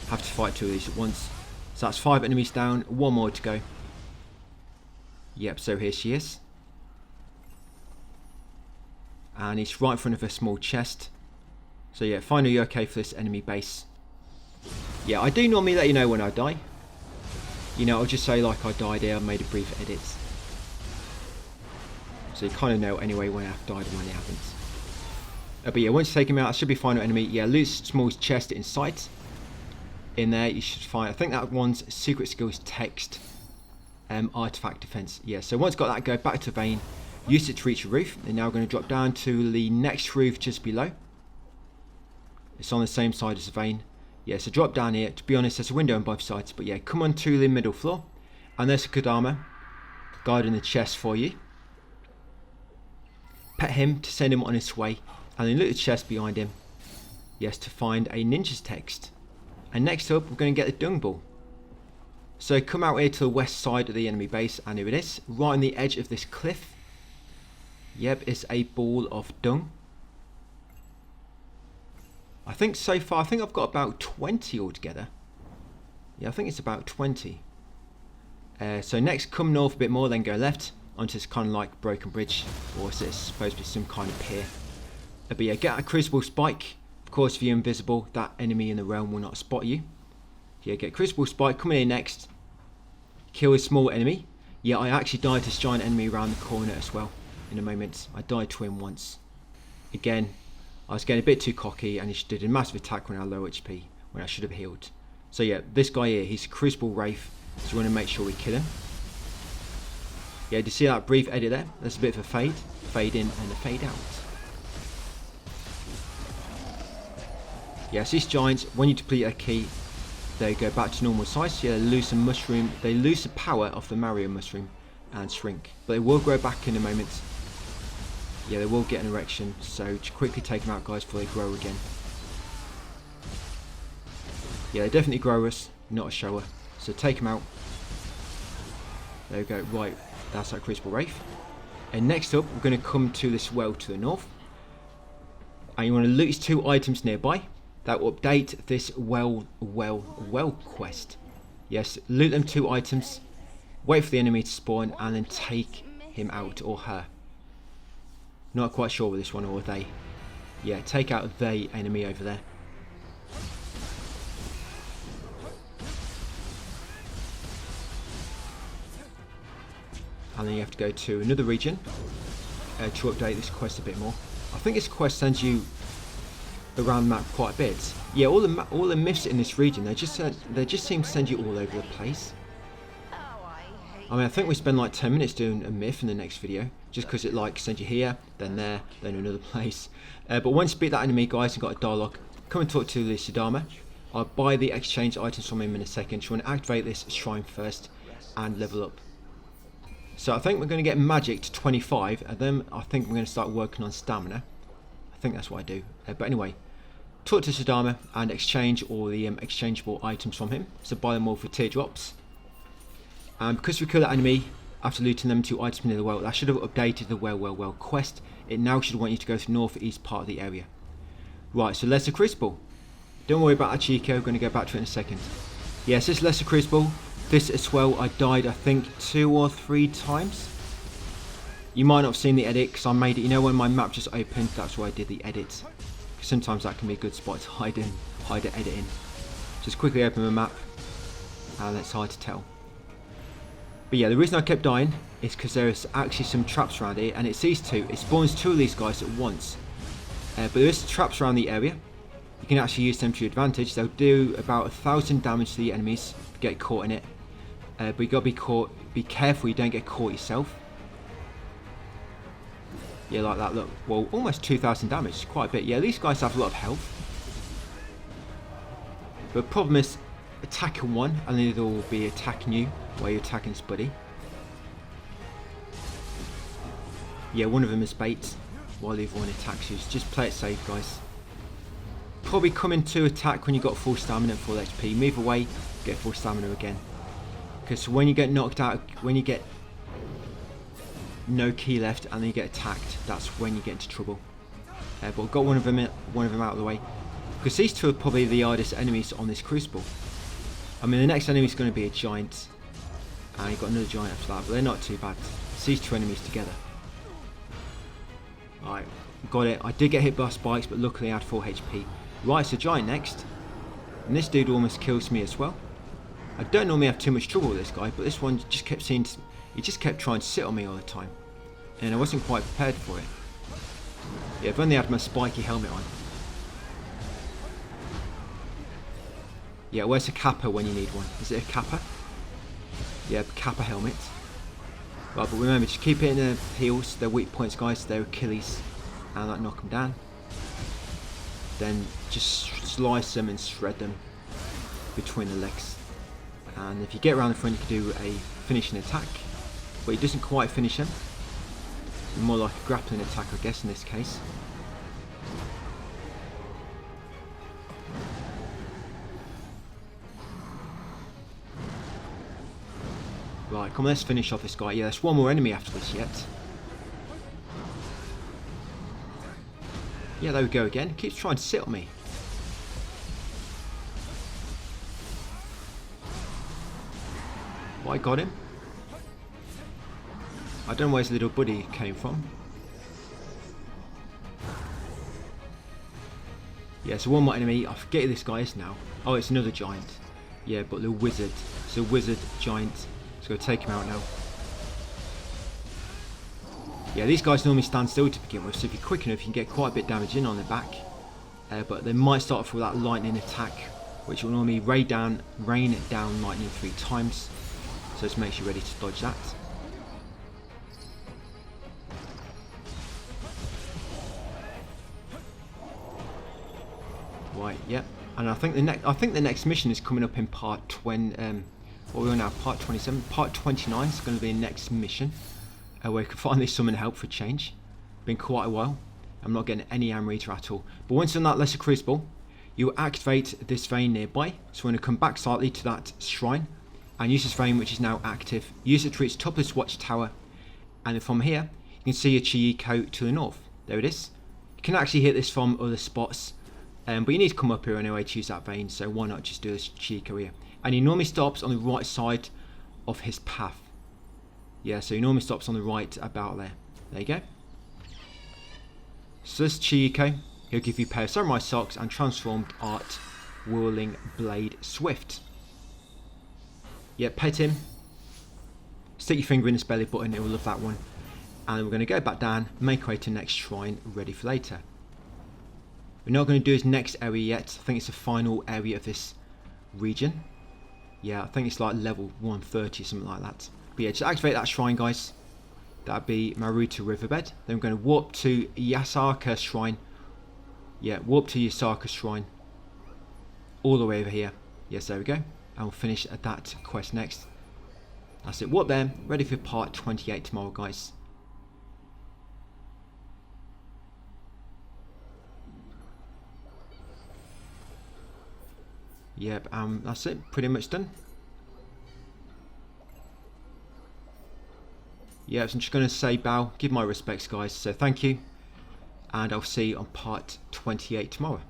have to fight 2 of these at once. So that's 5 enemies down, 1 more to go. Yep, so here she is. And he's right in front of a small chest. So yeah, final yokai for this enemy base. Yeah, I do normally let you know when I die. You know, I'll just say like I died here, I made a brief edit. So you kind of know anyway when I've died and when it happens. But yeah, once you take him out, that should be final enemy. Yeah, loot small chest in sight. In there, you should find, I think that one's secret skills text, artifact defense. Yeah, so once got that, go back to vein, use it to reach a roof. And now we're going to drop down to the next roof just below. It's on the same side as the vein. Yeah, so drop down here. To be honest, there's a window on both sides. But yeah, come on to the middle floor. And there's a Kodama guarding the chest for you. Pet him to send him on his way. And then loot the chest behind him. Yes, to find a ninja's text. And next up, we're going to get the dung ball. So come out here to the west side of the enemy base. And here it is. Right on the edge of this cliff. Yep, it's a ball of dung. I think so far, I think I've got about 20 altogether. Yeah, I think it's about 20. So next, come north a bit more, then go left. Onto this kind of like broken bridge. Or is this supposed to be some kind of pier? But yeah, get a crucible spike. Of course, if you're invisible, that enemy in the realm will not spot you. Yeah, get crucible spike, come in here next. Kill a small enemy. Yeah, I actually died to this giant enemy around the corner as well. In a moment, I died to him once. Again, I was getting a bit too cocky and he did a massive attack when I had low HP, when I should have healed. So yeah, this guy here, he's a crucible wraith, so we want to make sure we kill him. Yeah, do you see that brief edit there? There's a bit of a fade in and a fade out. Yeah, so these giants, when you deplete a key, they go back to normal size. Yeah, they lose some mushroom, they lose the power of the Mario mushroom and shrink. But they will grow back in a moment. Yeah, they will get an erection, so to quickly take them out, guys, before they grow again. Yeah, they definitely grow us, not a shower. So take them out. There we go. Right, that's that crucible wraith. And next up, we're going to come to this well to the north. And you want to loot these 2 items nearby. That will update this well quest. Yes, loot them 2 items. Wait for the enemy to spawn and then take him out, or her. Not quite sure with this one, or they. Yeah, take out the enemy over there. And then you have to go to another region to update this quest a bit more. I think this quest sends you around the map quite a bit. Yeah, all the myths in this region, they just seem to send you all over the place. I mean, I think we spend like 10 minutes doing a myth in the next video, just because it like sends you here, then there, then another place. But once you beat that enemy, guys, and got a dialogue, come and talk to the Kodama. I'll buy the exchange items from him in a second. So you want to activate this shrine first and level up. So I think we're going to get magic to 25, and then I think we're going to start working on stamina. I think that's what I do. But anyway, talk to Kodama and exchange all the exchangeable items from him. So buy them all for teardrops. And because we kill that enemy after looting them 2 items near the well, that should have updated the well quest. It now should want you to go to the northeast part of the area. Right, so Lesser Crucible. Don't worry about that Chico, we're going to go back to it in a second. Yes, this Lesser Crucible, this as well, I died I think 2 or 3 times. You might not have seen the edit because I made it, you know when my map just opened, that's why I did the edit. Sometimes that can be a good spot to hide an edit in. Just quickly open the map and it's hard to tell. But yeah, the reason I kept dying is because there's actually some traps around here, and it's these 2. It spawns 2 of these guys at once. But there's traps around the area. You can actually use them to your advantage. They'll do about 1,000 damage to the enemies if you get caught in it. But you gotta be careful you don't get caught yourself. Yeah, like that, look. Well, almost 2,000 damage, quite a bit. Yeah, these guys have a lot of health. But the problem is, attacking one, and then they'll be attacking you while you're attacking this buddy. Yeah, one of them is bait while the other one attacks you. So just play it safe, guys. Probably come into attack when you got full stamina and full HP. Move away, get full stamina again. Because when you get knocked out, when you get no key left and then you get attacked, that's when you get into trouble. But I've got one of them out of the way. Because these 2 are probably the hardest enemies on this Crucible. I mean, the next enemy is going to be a giant. And you've got another giant after that, but they're not too bad. It's these 2 enemies together. Alright, got it. I did get hit by spikes, but luckily I had full HP. Right, it's a giant next. And this dude almost kills me as well. I don't normally have too much trouble with this guy, but this one just kept he just kept trying to sit on me all the time. And I wasn't quite prepared for it. Yeah, I've only had my spiky helmet on. Yeah, where's a kappa when you need one? Is it a kappa? Yeah, kappa helmet. Right, but remember, just keep hitting their heels, their weak points, guys, their Achilles, and that knock them down. Then just slice them and shred them between the legs. And if you get around the front, you can do a finishing attack, but it doesn't quite finish them. More like a grappling attack, I guess, in this case. Right, come on, let's finish off this guy. Yeah, there's one more enemy after this yet. Yeah, there we go again. Keeps trying to sit on me. Well, I got him. I don't know where his little buddy came from. Yeah, so one more enemy. I forget who this guy is now. Oh, it's another giant. Yeah, but the wizard. It's a wizard giant. Let's go take him out now. Yeah, these guys normally stand still to begin with, so if you're quick enough, you can get quite a bit of damage in on their back. But they might start off with that lightning attack, which will normally rain down lightning 3 times. So just make sure you're ready to dodge that. Right, yep. And I think the next mission is coming up in part 20. What are we on now? Part 27. Part 29 is going to be the next mission, where you can finally summon help for change. Been quite a while. I'm not getting any Amrita at all. But once on that lesser crucible, you activate this vein nearby. So we're going to come back slightly to that shrine and use this vein, which is now active. Use it to reach the top of this watchtower, and then from here you can see your Chieko to the north. There it is. You can actually hit this from other spots. But you need to come up here anyway to use that vein, so why not just do this Chieko here. And he normally stops on the right side of his path. Yeah, so he normally stops on the right about there. There you go. So this Chieko, he'll give you a pair of samurai socks and transformed art whirling blade swift. Yeah, pet him. Stick your finger in his belly button, he'll love that one. And we're going to go back down, make our way to the next shrine, ready for later. We're not going to do his next area yet. I think it's the final area of this region. Yeah, I think it's like level 130, something like that. But yeah, just activate that shrine, guys. That'd be Maruta Riverbed. Then we're going to warp to Yasaka Shrine. Yeah, warp to Yasaka Shrine. All the way over here. Yes, there we go. And we'll finish at that quest next. That's it. Warp there. Ready for part 28 tomorrow, guys. Yep, that's it, pretty much done. Yeah, so I'm just going to say bow, give my respects, guys, so thank you, and I'll see you on part 28 tomorrow.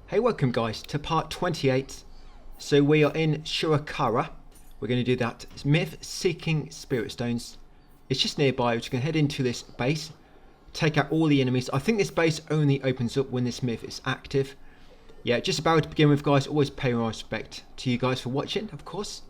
Hey, welcome guys to part 28. So we are in Shirokara. We're going to do that myth seeking spirit stones. It's just nearby. We're just going to head into this base, take out all the enemies. I think this base only opens up when this myth is active. Yeah, just about to begin with, guys. Always pay my respect to you guys for watching, of course.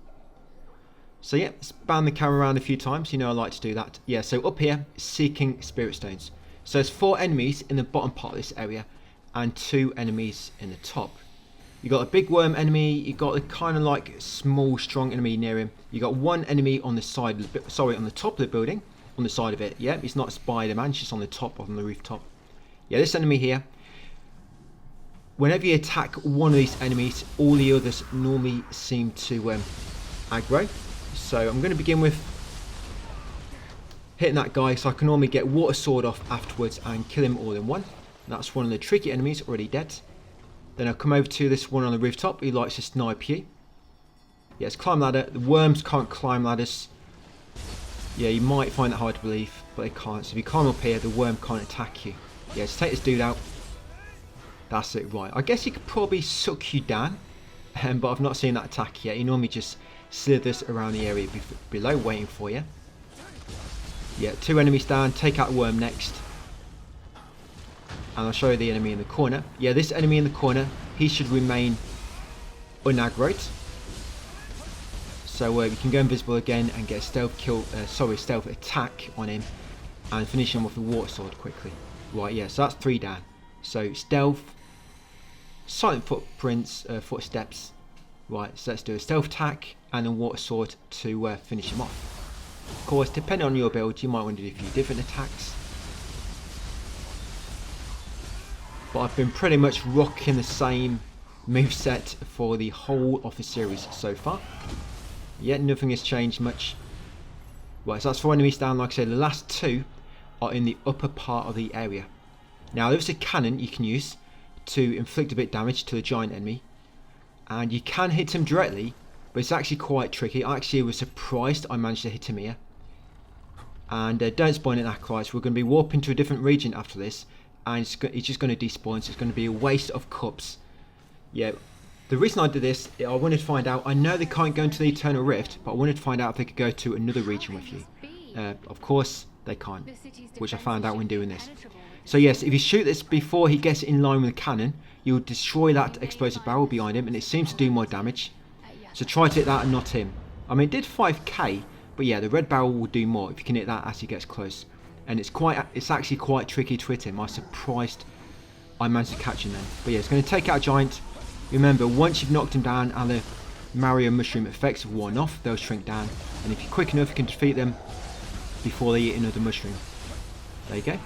So yeah, span the camera around a few times. You know I like to do that. Yeah, so up here, seeking spirit stones. So there's 4 enemies in the bottom part of this area, and 2 enemies in the top. You got a big worm enemy, you got a kind of like small strong enemy near him. You got 1 enemy on the side of the, on the top of the building, on the side of it. Yeah, it's not Spider-Man, it's just on the top, on the rooftop. Yeah, this enemy here, whenever you attack one of these enemies, all the others normally seem to aggro. So I'm going to begin with hitting that guy, so I can normally get water sword off afterwards and kill him all in one. That's one of the tricky enemies, already dead. Then I'll come over to this one on the rooftop. He likes to snipe you. Yes, climb ladder. The worms can't climb ladders. Yeah, you might find that hard to believe, but it can't. So if you climb up here, the worm can't attack you. Yeah, just take this dude out. That's it, right. I guess he could probably suck you down, but I've not seen that attack yet. He normally just slithers around the area below waiting for you. Yeah, 2 enemies down. Take out the worm next. And I'll show you the enemy in the corner. Yeah, this enemy in the corner, he should remain unaggroed. So you can go invisible again and get a stealth attack on him and finish him with a water sword quickly. Right, yeah, so that's 3 down. So stealth, silent footprints, footsteps. Right, so let's do a stealth attack and a water sword to finish him off. Of course, depending on your build, you might want to do a few different attacks. But I've been pretty much rocking the same moveset for the whole of the series so far. Yet nothing has changed much. Right, so that's 4 enemies down. Like I said, the last 2 are in the upper part of the area. Now there's a cannon you can use to inflict a bit of damage to the giant enemy. And you can hit him directly, but it's actually quite tricky. I actually was surprised I managed to hit him here. And don't spawn in acolytes. We're going to be warping to a different region after this. And it's just going to despawn, so it's going to be a waste of cups. Yeah. The reason I did this, I wanted to find out, I know they can't go into the Eternal Rift, but I wanted to find out if they could go to another region with you. Of course, they can't, which I found out when doing this. So yes, if you shoot this before he gets in line with the cannon, you'll destroy that explosive barrel behind him, and it seems to do more damage. So try to hit that and not him. I mean, it did 5k, but yeah, the red barrel will do more if you can hit that as he gets close. And it's actually quite tricky to hit him. I was surprised I managed to catch him then. But yeah, it's going to take out a giant. Remember, once you've knocked him down and the Mario mushroom effects have worn off, they'll shrink down. And if you're quick enough, you can defeat them before they eat another mushroom. There you go.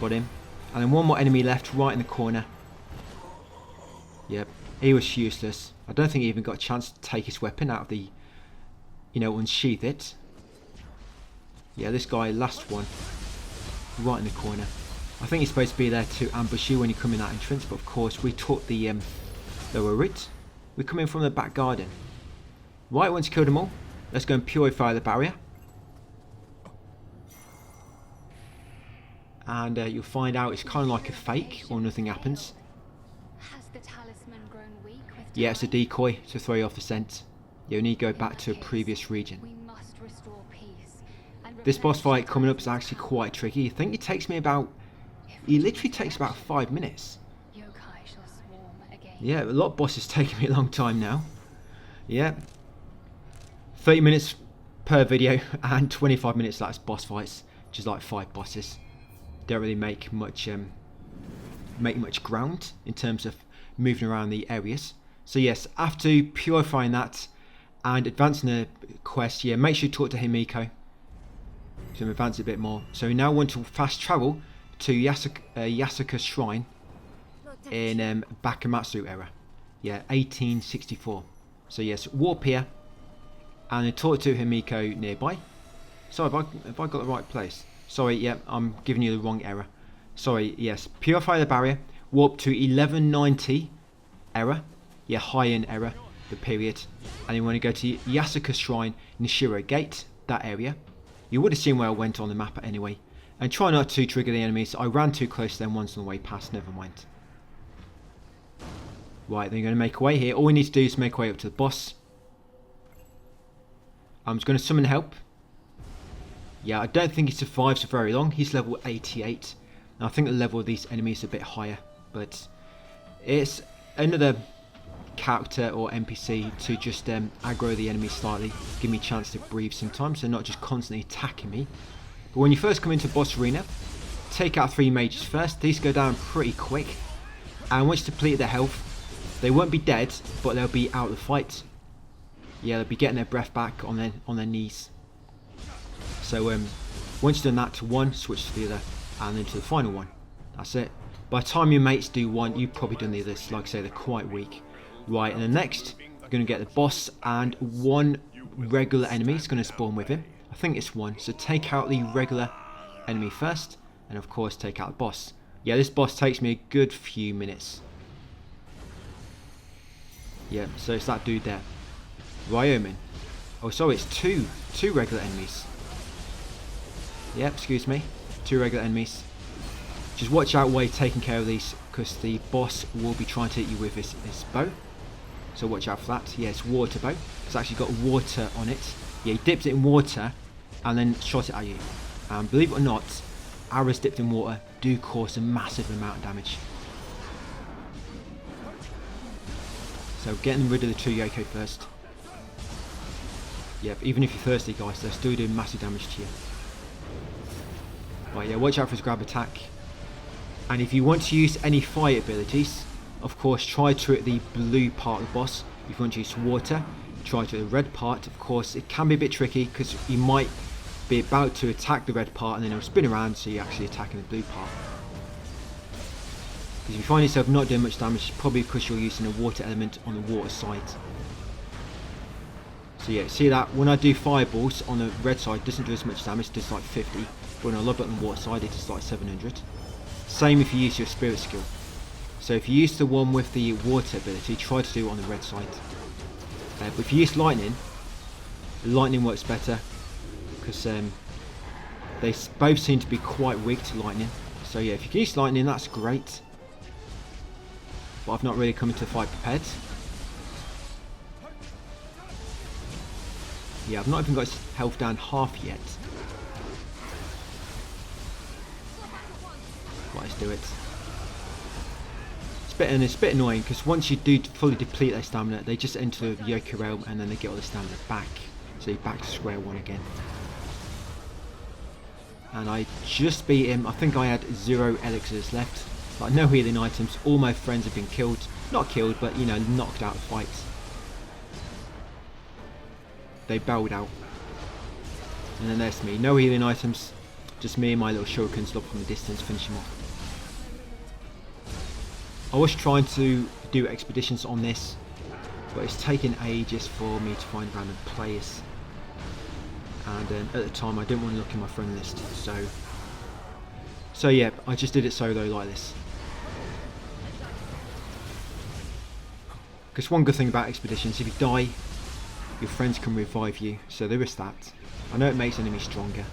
Got him. And then 1 more enemy left right in the corner. Yep, he was useless. I don't think he even got a chance to take his weapon out of the, unsheath it. Yeah, this guy, last one, right in the corner. I think he's supposed to be there to ambush you when you come in that entrance, but of course we took the lower route. We come in from the back garden. Right, once you killed them all, let's go and purify the barrier. And you'll find out it's kind of like a fake, or nothing happens. Has the talisman grown weak with Yeah, it's a time? decoy to throw you off the scent. You need to go back to a previous region. We must restore peace and This boss revenge fight coming up is actually quite tricky. I think it takes me about, it literally takes about 5 minutes. Yokai shall swarm again. Yeah, a lot of bosses taking me a long time now. Yeah. 30 minutes per video and 25 minutes that's boss fights, which is like 5 bosses. Don't really make much ground in terms of moving around the areas. So yes, after purifying that and advancing the quest, yeah, make sure you talk to Himiko to advance it a bit more. So we now want to fast travel to Yasuka Shrine in Bakamatsu era. Yeah, 1864. So yes, warp here and then talk to Himiko nearby. Sorry, have I got the right place? Sorry, yeah, I'm giving you the wrong error. Sorry, yes, purify the barrier, warp to 1190 error. Yeah, high in error, the period. And you want to go to Yasuka Shrine, Nishiro Gate, that area. You would have seen where I went on the map anyway. And try not to trigger the enemies. I ran too close to them once on the way past, never mind. Right, then you're going to make a way here. All we need to do is make a way up to the boss. I'm just going to summon help. Yeah, I don't think he survives for very long. He's level 88. And I think the level of these enemies is a bit higher. But it's another character or NPC to just aggro the enemy slightly. Give me a chance to breathe sometimes. So not just constantly attacking me. But when you first come into boss arena, take out 3 mages first. These go down pretty quick. And once you deplete their health, they won't be dead, but they'll be out of the fight. Yeah, they'll be getting their breath back on their knees. So once you've done that to one, switch to the other, and then to the final one. That's it. By the time your mates do one, you've probably done the others. Like I say, they're quite weak. Right, and then next, you're going to get the boss and 1 regular enemy is going to spawn with him. I think it's 1. So take out the regular enemy first, and of course take out the boss. Yeah, this boss takes me a good few minutes. Yeah, so it's that dude there. Ryomen. Oh, sorry, it's two regular enemies. Yep, excuse me. 2 regular enemies. Just watch out while you're taking care of these, because the boss will be trying to hit you with his bow. So watch out for that. Yeah, it's water bow. It's actually got water on it. Yeah, he dips it in water and then shot it at you. And believe it or not, arrows dipped in water do cause a massive amount of damage. So getting rid of the 2 Yoko first. Yep, even if you're thirsty guys, they're still doing massive damage to you. Right, yeah, watch out for his grab attack. And if you want to use any fire abilities, of course try to hit the blue part of the boss. If you want to use water, try to hit the red part. Of course it can be a bit tricky because you might be about to attack the red part and then it'll spin around, so you're actually attacking the blue part. Because if you find yourself not doing much damage, it's probably because you're using a water element on the water side. So yeah, see that when I do fireballs on the red side, it doesn't do as much damage, it does like 50. But when I lob it on the water side, it does like 700. Same if you use your spirit skill. So if you use the one with the water ability, try to do it on the red side. But if you use lightning works better, because they both seem to be quite weak to lightning. So yeah, if you can use lightning, that's great. But I've not really come into the fight prepared. Yeah, I've not even got his health down half yet. Right, let's do it. It's a bit annoying because once you do fully deplete their stamina, they just enter the Yoko realm and then they get all the stamina back. So you're back to square one again. And I just beat him. I think I had 0 elixirs left. Like no healing items. All my friends have been killed. Not killed, but you know, knocked out of fights. They bowed out. And then there's me. No healing items. Just me and my little shurikens look from a distance, finish him off. I was trying to do expeditions on this, but it's taken ages for me to find random players. And at the time I didn't want to look in my friend list, so yeah, I just did it solo like this. Because one good thing about expeditions, if you die, your friends can revive you, so there is that. I know it makes enemies stronger.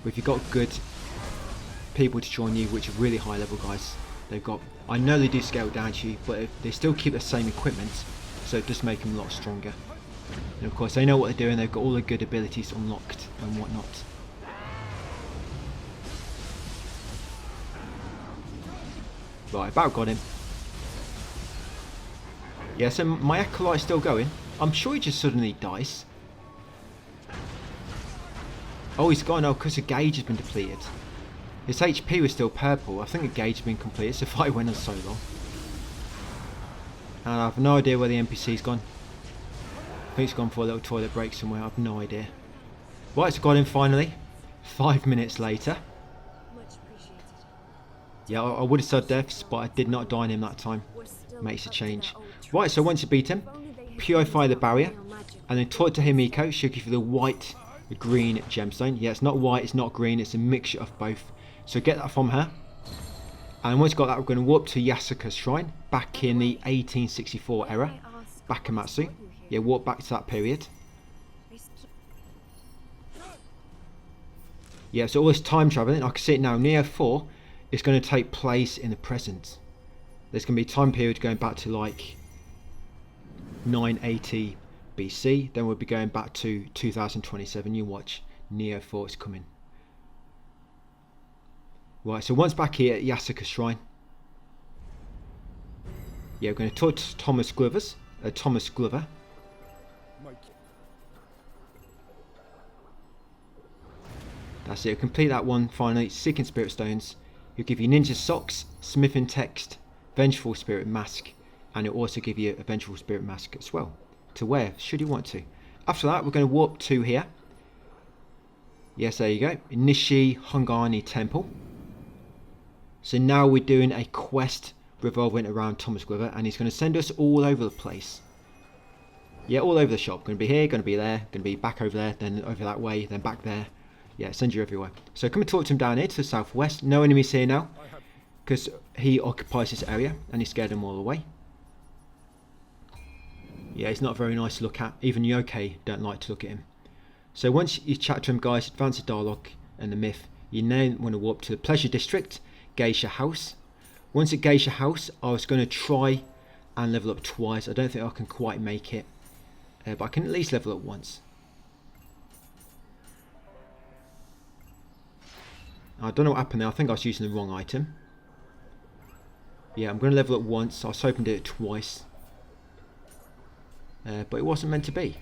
But if you've got good people to join you, which are really high level guys, they've got, I know they do scale down to you, but they still keep the same equipment, so it does make them a lot stronger. And of course they know what they're doing, they've got all the good abilities unlocked and whatnot. Right, about got him. Yeah, so my acolyte's still going. I'm sure he just suddenly dies. Oh, he's gone. Oh, because the gauge has been depleted. His HP was still purple. I think the gauge has been completed, so the fight went on so long. And I have no idea where the NPC's gone. I think he's gone for a little toilet break somewhere. I have no idea. Right, it's got him finally. 5 minutes later. Much appreciated. Yeah, I would have said deaths, but I did not die on him that time. Makes a change. Right, so once you beat him, purify the barrier, and then talk to Himiko. She'll give you the white, the green gemstone. Yeah, it's not white, it's not green, it's a mixture of both. So get that from her. And once you've got that, we're going to warp to Yasuka's shrine, back in the 1864 era. Bakamatsu. Yeah, warp back to that period. Yeah, so all this time traveling, I can see it now. Nioh 4 is going to take place in the present. There's going to be a time period going back to like 980 BC. Then we'll be going back to 2027. You watch. Nioh 4 is coming. Right, so once back here at Yasuka's shrine. Yeah, we're going to talk to Thomas Glover. That's it. We'll complete that one finally. Seeking Spirit Stones. He'll give you Ninja Socks, Smithing Text, Vengeful Spirit Mask, and it'll also give you a Vengeful Spirit Mask as well to wear should you want to. After that, we're going to warp to here. Yes, there you go. Nishi Hongani Temple. So now we're doing a quest revolving around Thomas Glover, and he's going to send us all over the place. Yeah, all over the shop. Going to be here, going to be there, going to be back over there, then over that way, then back there. Yeah, send you everywhere. So come and talk to him down here to the southwest. No enemies here now, because he occupies this area and he scared them all away. Yeah, he's not very nice to look at. Even Yokai don't like to look at him. So once you chat to him, guys, advance the dialogue and the myth, you now want to warp to the Pleasure District, Geisha House. Once at Geisha House, I was going to try and level up twice. I don't think I can quite make it, but I can at least level up once. I don't know what happened there. I think I was using the wrong item. Yeah, I'm going to level up once. I was hoping to do it twice, but it wasn't meant to be.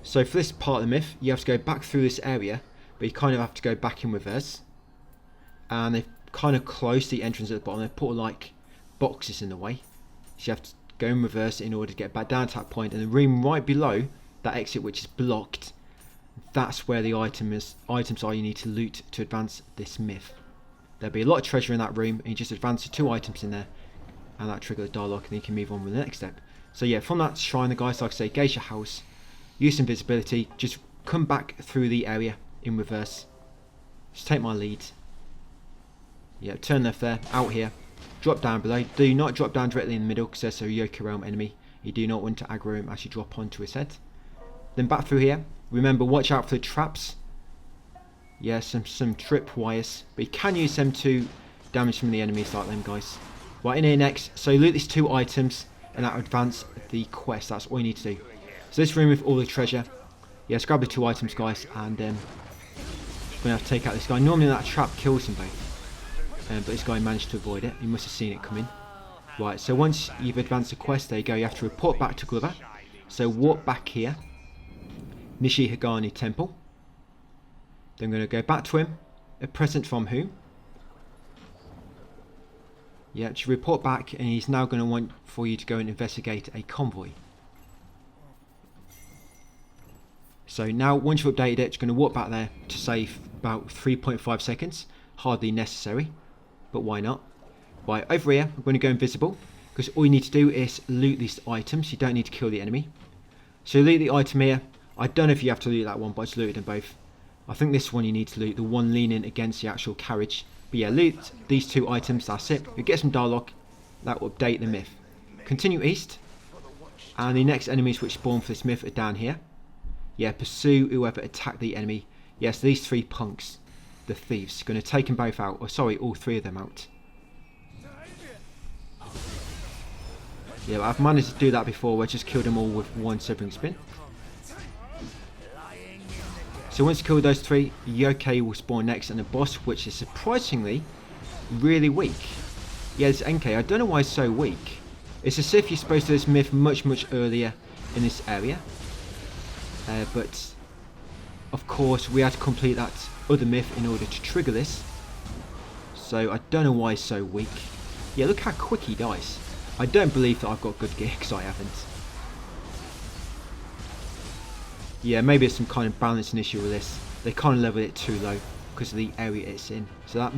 So for this part of the myth, you have to go back through this area, but you kind of have to go back in reverse. And they've kind of closed the entrance at the bottom. They've put like boxes in the way, so you have to go in reverse in order to get back down to that point. And the room right below that exit, which is blocked, that's where the items are you need to loot to advance this myth. There'll be a lot of treasure in that room, and you just advance the 2 items in there, and that triggers the dialogue, and then you can move on with the next step. So yeah, from that shrine, the guys, like I say, Geisha House, use invisibility, just come back through the area in reverse. Just take my lead. Yeah, turn left there, out here, drop down below. Do not drop down directly in the middle because there's a Yokai Realm enemy. You do not want to aggro him as you drop onto his head. Then back through here. Remember, watch out for the traps. Yeah, some trip wires, but you can use them to damage some of the enemies like them, guys. Right, in here next. So loot these 2 items and that'll advance the quest. That's all you need to do. So this room with all the treasure. Yeah, let's grab the 2 items, guys, and we're gonna have to take out this guy. Normally that trap kills him both. But this guy managed to avoid it. He must have seen it coming. Right, so once you've advanced the quest, there you go. You have to report back to Glover. So walk back here. Nishihagani Temple. Then I'm going to go back to him. A present from whom? Yeah, to report back, and he's now going to want for you to go and investigate a convoy. So now, once you've updated it, it's going to walk back there to save about 3.5 seconds. Hardly necessary, but why not? Right, over here, I'm going to go invisible, because all you need to do is loot these items. You don't need to kill the enemy. So loot the item here. I don't know if you have to loot that one, but I just looted them both. I think this one you need to loot, the one leaning against the actual carriage. But yeah, loot these 2 items, that's it. You get some dialogue, that will update the myth. Continue east, and the next enemies which spawn for this myth are down here. Yeah, pursue whoever attacked the enemy. Yes, these 3 punks, the thieves, going to take them both out, or sorry, all 3 of them out. Yeah, but I've managed to do that before, where I just killed them all with 1 Severing Spin. So once you kill those 3, Yokai will spawn next, and the boss, which is surprisingly really weak. Yeah, this NK, I don't know why it's so weak. It's as if you're supposed to do this myth much earlier in this area. But of course we had to complete that other myth in order to trigger this. So I don't know why it's so weak. Yeah, look how quick he dies. I don't believe that I've got good gear, because I haven't. Yeah, maybe it's some kind of balancing issue with this. They kind of leveled it too low because of the area it's in. So that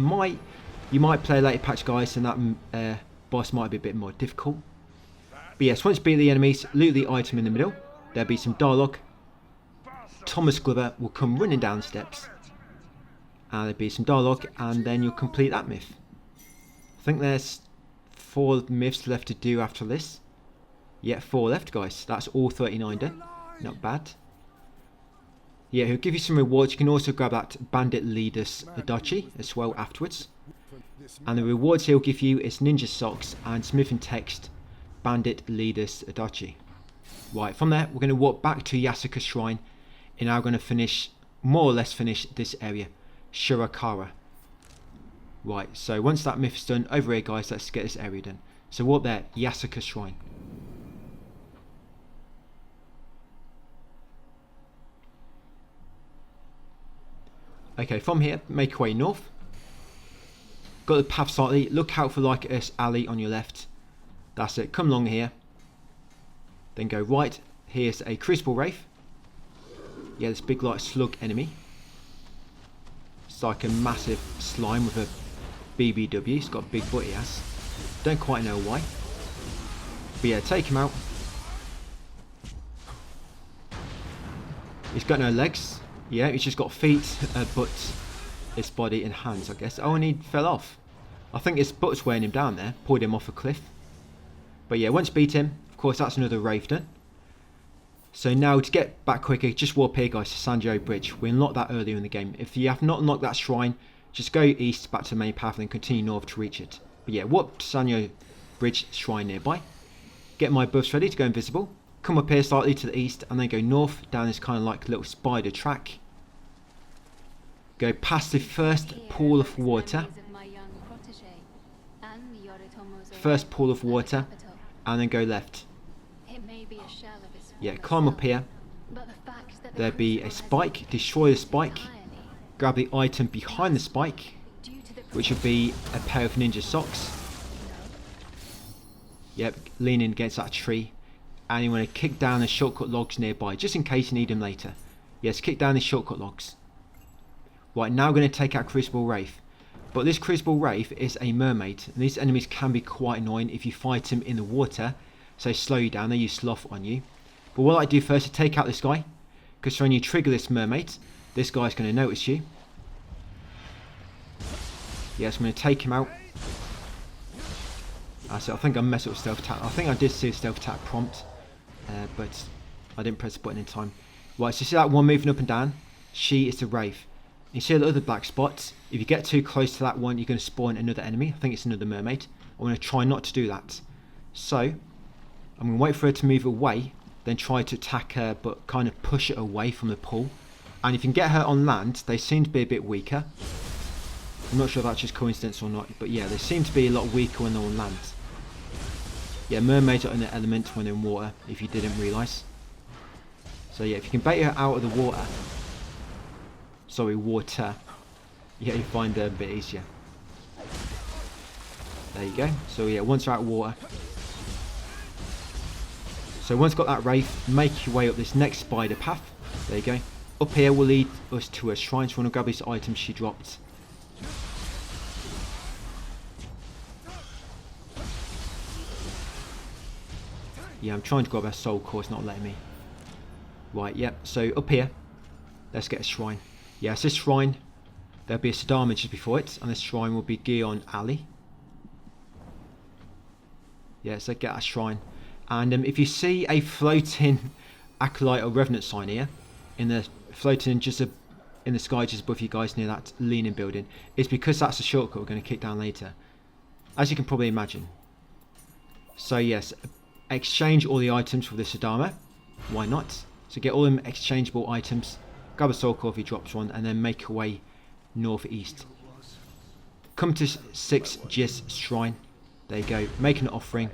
you might play a later patch, guys, and that boss might be a bit more difficult. But yes, once you beat the enemies, loot the item in the middle. There'll be some dialogue. Thomas Glover will come running down the steps. And there'll be some dialogue, and then you'll complete that myth. I think there's 4 myths left to do after this. Yeah, 4 left, guys. That's all 39 done. Not bad. Yeah, he'll give you some rewards. You can also grab that Bandit Leader's Adachi as well afterwards. And the rewards he'll give you is Ninja Socks and Smith and Text Bandit Leader's Adachi. Right, from there we're going to walk back to Yasuka Shrine, and now we're going to more or less finish this area, Shirakara. Right, so once that myth is done, over here, guys, let's get this area done. So walk there, Yasuka Shrine. Okay, from here, make your way north. Got the path slightly. Look out for like this alley on your left. That's it. Come along here. Then go right. Here's a Crucible Wraith. Yeah, this big like slug enemy. It's like a massive slime with a BBW. It's got a big butt he has. Don't quite know why. But yeah, take him out. He's got no legs. Yeah, he's just got feet, butt, his body and hands, I guess. Oh, and he fell off. I think his butt's weighing him down there. Pulled him off a cliff. But yeah, once beat him, of course, that's another Wraith done. So now to get back quicker, just warp here guys to Sanjo Bridge. We unlocked that earlier in the game. If you have not unlocked that shrine, just go east back to the main path and then continue north to reach it. But yeah, warp to Sanjo Bridge shrine nearby. Get my buffs ready to go invisible. Come up here slightly to the east and then go north down this kind of like little spider track. Go past the first pool of water. First pool of water and then go left. Yeah, climb up here. There'll be a spike, destroy the spike, grab the item behind the spike, which would be a pair of ninja socks. Yep, lean in against that tree, and you want to kick down the shortcut logs nearby, just in case you need them later. Yes, kick down the shortcut logs. Right, now we're going to take out Crucible Wraith. But this Crucible Wraith is a mermaid, and these enemies can be quite annoying if you fight them in the water, so they slow you down, they use sloth on you. But what I do first is take out this guy, because when you trigger this mermaid, this guy's going to notice you. Yes, I'm going to take him out. I think I messed up with stealth attack. I think I did see a stealth attack prompt, but I didn't press the button in time. Right, so you see that one moving up and down? She is the Wraith. You see the other black spots? If you get too close to that one, you're going to spawn another enemy. I think it's another mermaid. I'm going to try not to do that. So, I'm going to wait for her to move away, then try to attack her, but kind of push it away from the pool. And if you can get her on land, they seem to be a bit weaker. I'm not sure if that's just coincidence or not, but yeah, they seem to be a lot weaker when they're on land. Yeah, mermaids are in the element when they're in water, if you didn't realise. So yeah, if you can bait her out of the water, sorry, water, yeah, you find her a bit easier. There you go. So yeah, once you're out of water. So once you've got that Wraith, make your way up this next spider path. There you go. Up here will lead us to a shrine, so we want to grab this item she dropped. Yeah, I'm trying to grab her soul core, it's not letting me. Right, yep, so up here, let's get a shrine. Yeah, it's this shrine, there'll be a Siddharma just before it, and this shrine will be Gion Alley. Yeah, so get a shrine. And if you see a floating Acolyte or Revenant sign here, floating just in the sky just above you guys near that leaning building, it's because that's a shortcut we're going to kick down later, as you can probably imagine. So yes, exchange all the items for the Siddharma, why not? So get all them exchangeable items, grab a soul core if he drops one, and then make your way northeast. Come to 6 Jis Shrine, there you go, make an offering.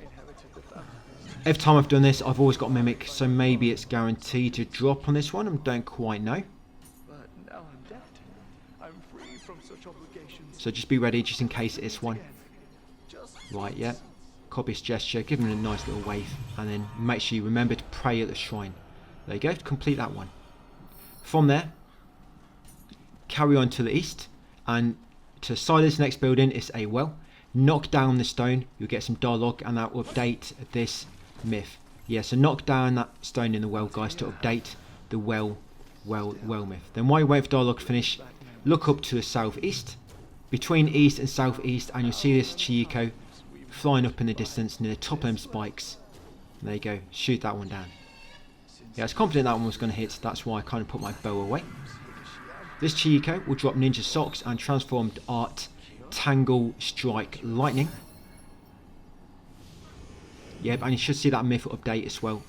Every time I've done this, I've always got Mimic, so maybe it's guaranteed to drop on this one, I don't quite know. But now I'm dead. I'm free from such obligations. So just be ready, just in case it's one. Right, yeah. Copy his gesture, give him a nice little wave, and then make sure you remember to pray at the shrine. There you go, complete that one. From there, carry on to the east, and to the side of this next building is a well. Knock down the stone, you'll get some dialogue, and that will update this myth. Yeah, so knock down that stone in the well, guys, to update the well myth. Then while you wait for dialogue to finish, look up to the southeast, between east and southeast, and you'll see this Chieko flying up in the distance near the top of them spikes. And there you go, shoot that one down. Yeah, I was confident that one was going to hit, that's why I kind of put my bow away. This Chieko will drop Ninja Socks and Transformed Art Tangle Strike Lightning. Yep, and you should see that myth update as well.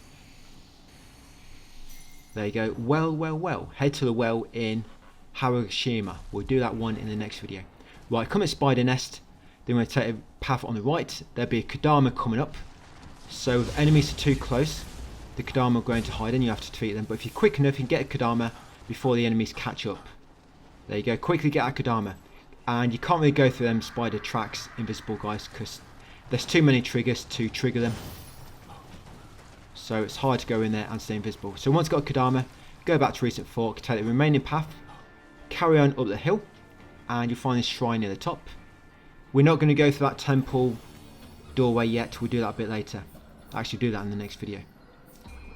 There you go, well. Head to the well in Harashima. We'll do that one in the next video. Right, come at Spider Nest. Then we're going to take a path on the right. There'll be a Kodama coming up. So if enemies are too close, the Kodama are going to hide and you have to defeat them. But if you're quick enough, you can get a Kodama before the enemies catch up. There you go, quickly get a Kodama. And you can't really go through them spider tracks, invisible guys, because there's too many triggers to trigger them. So it's hard to go in there and stay invisible. So once you've got a Kodama, go back to Recent Fork, take the remaining path, carry on up the hill, and you'll find this shrine near the top. We're not going to go through that temple doorway yet, we'll do that a bit later. I'll actually do that in the next video.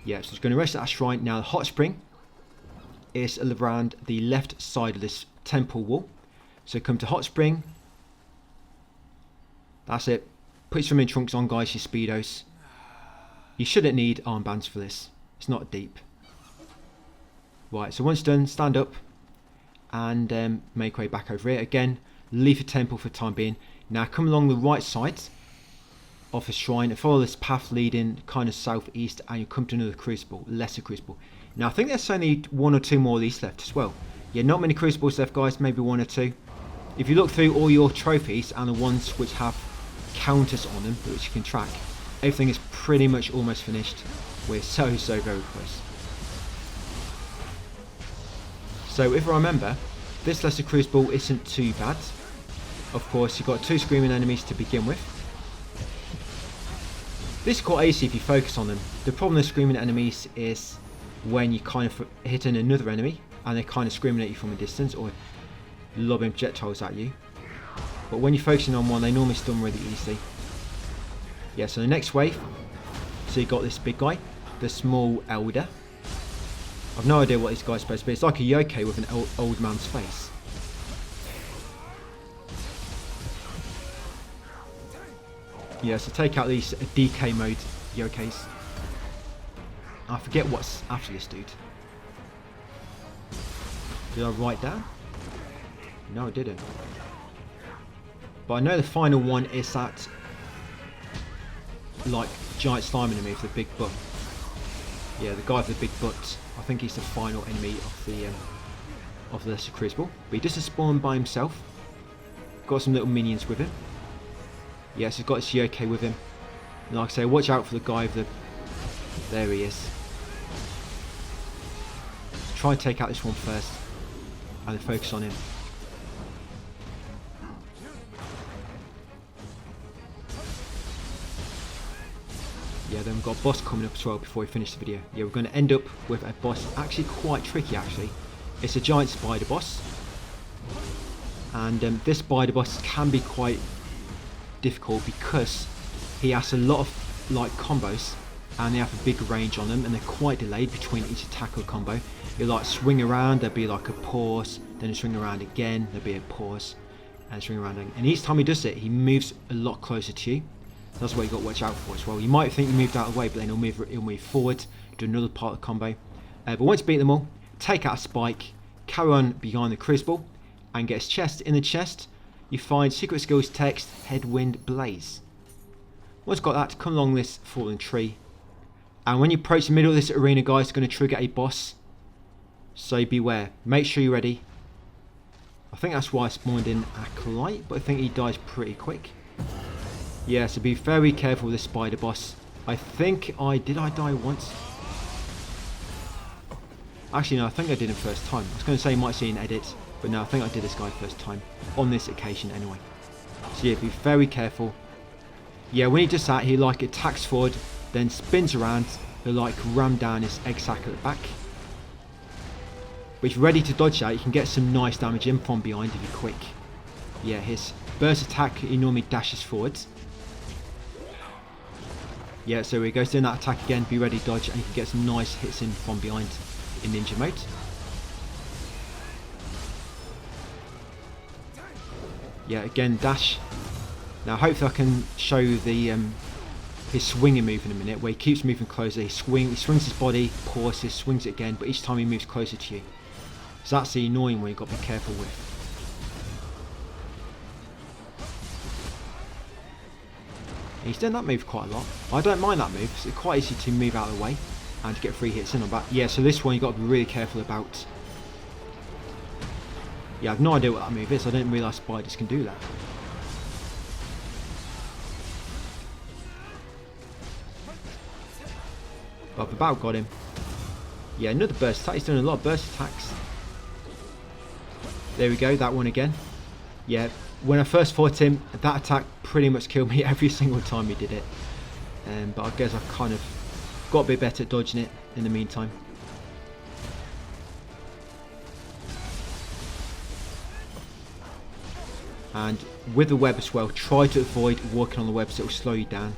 Yeah, so it's going to rest at that shrine. Now the hot spring is around the left side of this temple wall. So come to hot spring. That's it. Put your swimming trunks on, guys, your speedos. You shouldn't need armbands for this. It's not deep. Right, so once done, stand up and make way back over here. Again, leave the temple for the time being. Now come along the right side of the shrine and follow this path leading kind of southeast, and you come to another crucible, lesser crucible. Now I think there's only 1 or 2 more of these left as well. Yeah, not many crucibles left, guys, maybe 1 or 2. If you look through all your trophies and the ones which have counters on them, which you can track, everything is pretty much almost finished. We're so very close. So if I remember, this lesser crucible isn't too bad. Of course, you've got 2 screaming enemies to begin with. This is quite easy if you focus on them. The problem with screaming enemies is when you kind of hitting another enemy and they're kind of screaming at you from a distance or lobbing projectiles at you. But when you're focusing on one, they normally stun really easily. Yeah, so the next wave, so you got this big guy, the small elder. I've no idea what this guy's supposed to be. It's like a yokai with an old man's face. Yeah, so take out these DK mode yokais. I forget what's after this dude. Did I write down? No, I didn't. But I know the final one is that like giant slime enemy with the big butt. Yeah, the guy with the big butt. I think he's the final enemy of the lesser crucible. But he doesn't spawn by himself. Got some little minions with him. Yes, he's got his yokai with him. And like I say, watch out for the guy with the... There he is. Try and take out this one first. And then focus on him. Yeah, then we've got a boss coming up as well before we finish the video. Yeah, we're going to end up with a boss, actually quite tricky actually. It's a giant spider boss. And this spider boss can be quite difficult because he has a lot of like combos and they have a big range on them and they're quite delayed between each attack or combo. He'll like swing around, there'll be like a pause, then he'll swing around again, there'll be a pause and swing around again. And each time he does it, he moves a lot closer to you. That's what you got to watch out for as well. You might think you moved out of the way, but then he'll move forward, do another part of the combo. But once you beat them all, take out a spike, carry on behind the crucible, and get his chest. In the chest, you find secret skills text, headwind, blaze. Once you've got that, come along this fallen tree. And when you approach the middle of this arena, guys, it's going to trigger a boss. So beware. Make sure you're ready. I think that's why I spawned in Acolyte, but I think he dies pretty quick. Yeah, so be very careful with this spider boss. I think did I die once? Actually no, I think I did it first time. I was going to say you might see an edit, but no, I think I did this guy first time. On this occasion anyway. So yeah, be very careful. Yeah, when he does that, he like attacks forward, then spins around, he'll like ram down his egg sac at the back. But if you're ready to dodge that, you can get some nice damage in from behind if you're quick. Yeah, his burst attack, he normally dashes forwards. Yeah, so he goes doing that attack again, be ready to dodge, and you can get some nice hits in from behind in ninja mode. Yeah, again, dash. Now hopefully I can show the his swinging move in a minute, where he keeps moving closer, he swings his body, pauses, swings it again, but each time he moves closer to you. So that's the annoying one you've got to be careful with. He's done that move quite a lot. I don't mind that move, it's quite easy to move out of the way and to get 3 hits in on that. Yeah, so this one you've got to be really careful about. Yeah, I've no idea what that move is, I didn't realise spiders can do that. But I've about got him. Yeah, another burst attack, he's done a lot of burst attacks. There we go, that one again. Yeah, when I first fought him, that attack pretty much killed me every single time he did it. But I guess I've kind of got a bit better at dodging it in the meantime. And with the web as well, try to avoid walking on the web so it will slow you down.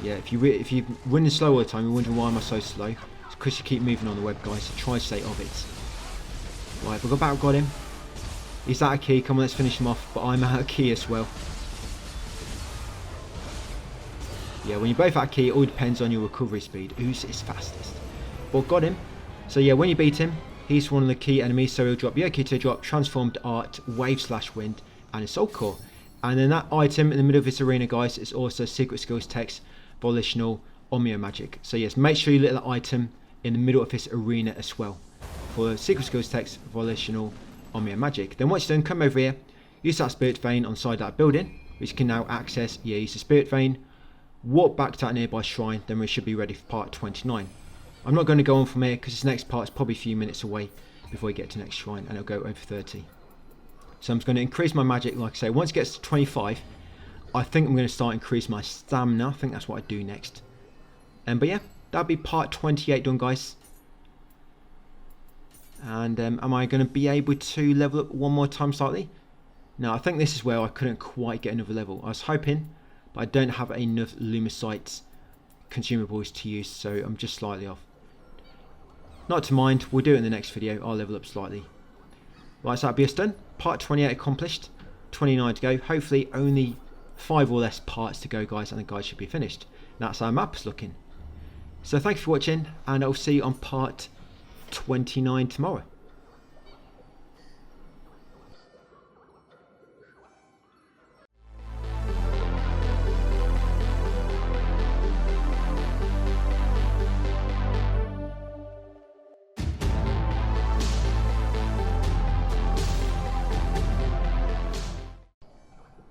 Yeah, if you're running slow all the time, you're wondering why am I so slow. It's because you keep moving on the web, guys, so try to stay off it. Right, we've about got him. He's out of key, come on, let's finish him off, but I'm out of key as well. Yeah, when you're both out of key, it all depends on your recovery speed. Who's is fastest? But got him. So yeah, when you beat him, he's one of the key enemies, so he'll drop Yoki to drop Transformed Art, Wave/Wind, and a Soul Core. And then that item in the middle of this arena, guys, is also Secret Skills Text, Volitional, Omeo Magic. So yes, make sure you let that item in the middle of this arena as well. For Secret Skills Text, Volitional, Omeo Magic. Then once you're done, come over here, use that Spirit Vein on the side of that building, which you can now access. Yeah, use the Spirit Vein, walk back to that nearby shrine, then we should be ready for part 29. I'm not going to go on from here because this next part is probably a few minutes away before we get to the next shrine, and it'll go over 30. So I'm just going to increase my magic, like I say. Once it gets to 25, I think I'm going to start increase my stamina. I think that's what I do next. But yeah, that'll be part 28 done, guys. And am I going to be able to level up one more time slightly? No, I think this is where I couldn't quite get another level. I was hoping, but I don't have enough Lumicite consumables to use, so I'm just slightly off. Not to mind, we'll do it in the next video. I'll level up slightly. Right, so that'll be us done. Part 28 accomplished, 29 to go. Hopefully only 5 or less parts to go, guys, and the guide should be finished. That's how our map's looking. So thank you for watching, and I'll see you on part 29 tomorrow.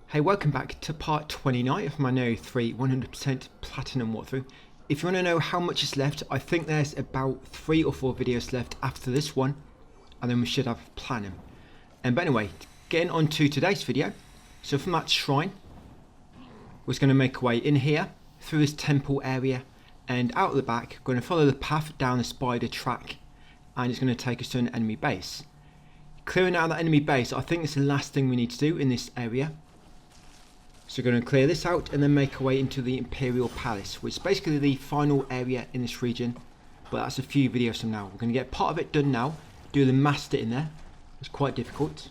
Hey, welcome back to part 29 of my Nioh 3 100% Platinum walkthrough. If you want to know how much is left, I think there's about 3 or 4 videos left after this one, and then we should have Platinum. But anyway, getting on to today's video. So from that shrine, we're going to make our way in here, through this temple area, and out the back. We're going to follow the path down the spider track, and it's going to take us to an enemy base. Clearing out that enemy base, I think is the last thing we need to do in this area. So we're going to clear this out and then make our way into the Imperial Palace, which is basically the final area in this region, but that's a few videos from now. We're going to get part of it done now, do the master in there. It's quite difficult.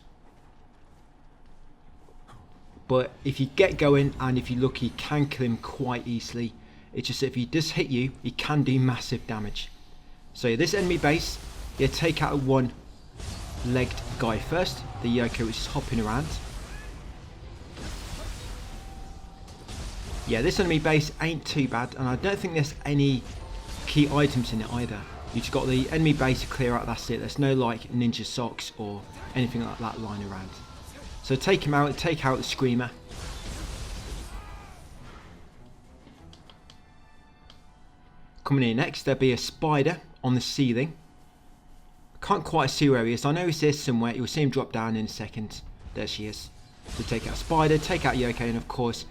But if you get going and if you're lucky, you can kill him quite easily. It's just that if he does hit you, he can do massive damage. So this enemy base, you take out a one-legged guy first, the Yoko, which is hopping around. Yeah, this enemy base ain't too bad, and I don't think there's any key items in it either. You've just got the enemy base to clear out, that's it. There's no like ninja socks or anything like that lying around. So take him out, take out the Screamer. Coming in next, there'll be a spider on the ceiling. I can't quite see where he is. I know he's here somewhere. You'll see him drop down in a second. There she is. So take out spider, take out Yoko, and of course,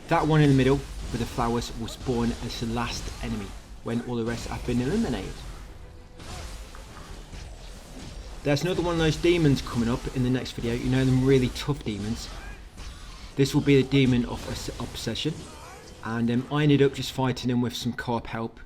that one in the middle with the flowers will spawn as the last enemy when all the rest have been eliminated. There's another one of those demons coming up in the next video. You know, them really tough demons. This will be the demon of obsession, and I ended up just fighting him with some co-op help.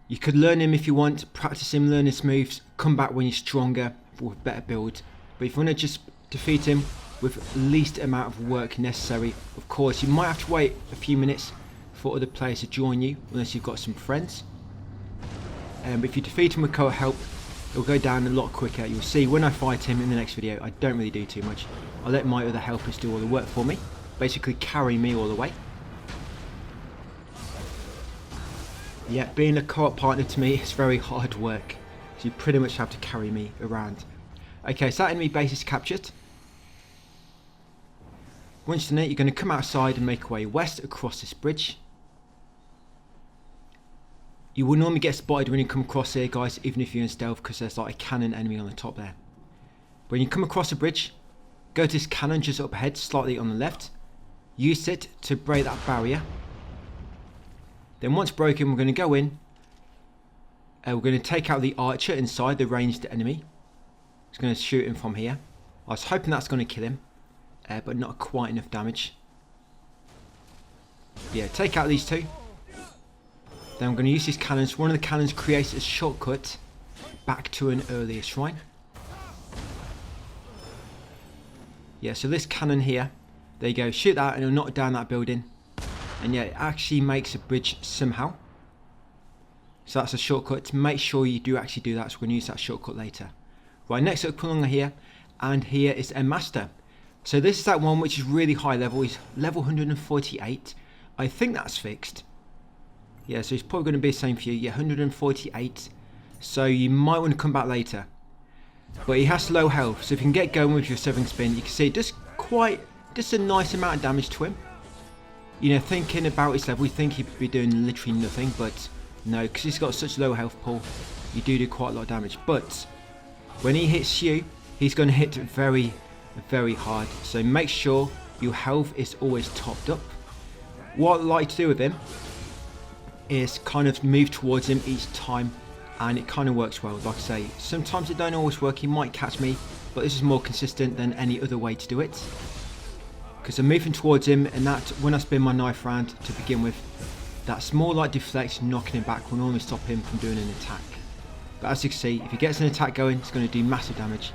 You could learn him if you want, practice him, learn his moves, come back when you're stronger with a better build. But if you want to just defeat him with least amount of work necessary, of course you might have to wait a few minutes for other players to join you unless you've got some friends. But if you defeat him with co-op help, it'll go down a lot quicker. You'll see when I fight him in the next video, I don't really do too much. I let my other helpers do all the work for me, basically carry me all the way. Yeah, being a co-op partner to me is very hard work, so you pretty much have to carry me around. Okay, so that enemy base is captured. Once you're done it, you're going to come outside and make your way west across this bridge. You will normally get spotted when you come across here, guys, even if you're in stealth, because there's like a cannon enemy on the top there. When you come across a bridge, go to this cannon just up ahead, slightly on the left. Use it to break that barrier. Then once broken, we're going to go in. We're going to take out the archer inside, the ranged enemy. It's going to shoot him from here. I was hoping that's going to kill him, but not quite enough damage. Yeah, take out these two. Then I'm going to use these cannons. One of the cannons creates a shortcut back to an earlier shrine. Yeah, so this cannon here, there you go, shoot that and it'll knock down that building. And yeah, it actually makes a bridge somehow. So that's a shortcut. Make sure you do actually do that, so we're going to use that shortcut later. Right, next up, come along here, and here is a master. So this is that one which is really high level. He's level 148. I think that's fixed. Yeah, so it's probably going to be the same for you. Yeah, 148. So you might want to come back later. But he has low health, so if you can get going with your 7 spin, you can see it does just a nice amount of damage to him. You know, thinking about his level, we think he'd be doing literally nothing, but no, because he's got such low health pool, you do quite a lot of damage. But when he hits you, he's going to hit very, very hard. So make sure your health is always topped up. What I like to do with him is kind of move towards him each time, and it kind of works well. Like I say, sometimes it don't always work. He might catch me, but this is more consistent than any other way to do it. Because I'm moving towards him, and that when I spin my knife round to begin with, that's more like deflect, knocking him back will normally stop him from doing an attack. But as you can see, if he gets an attack going, it's going to do massive damage.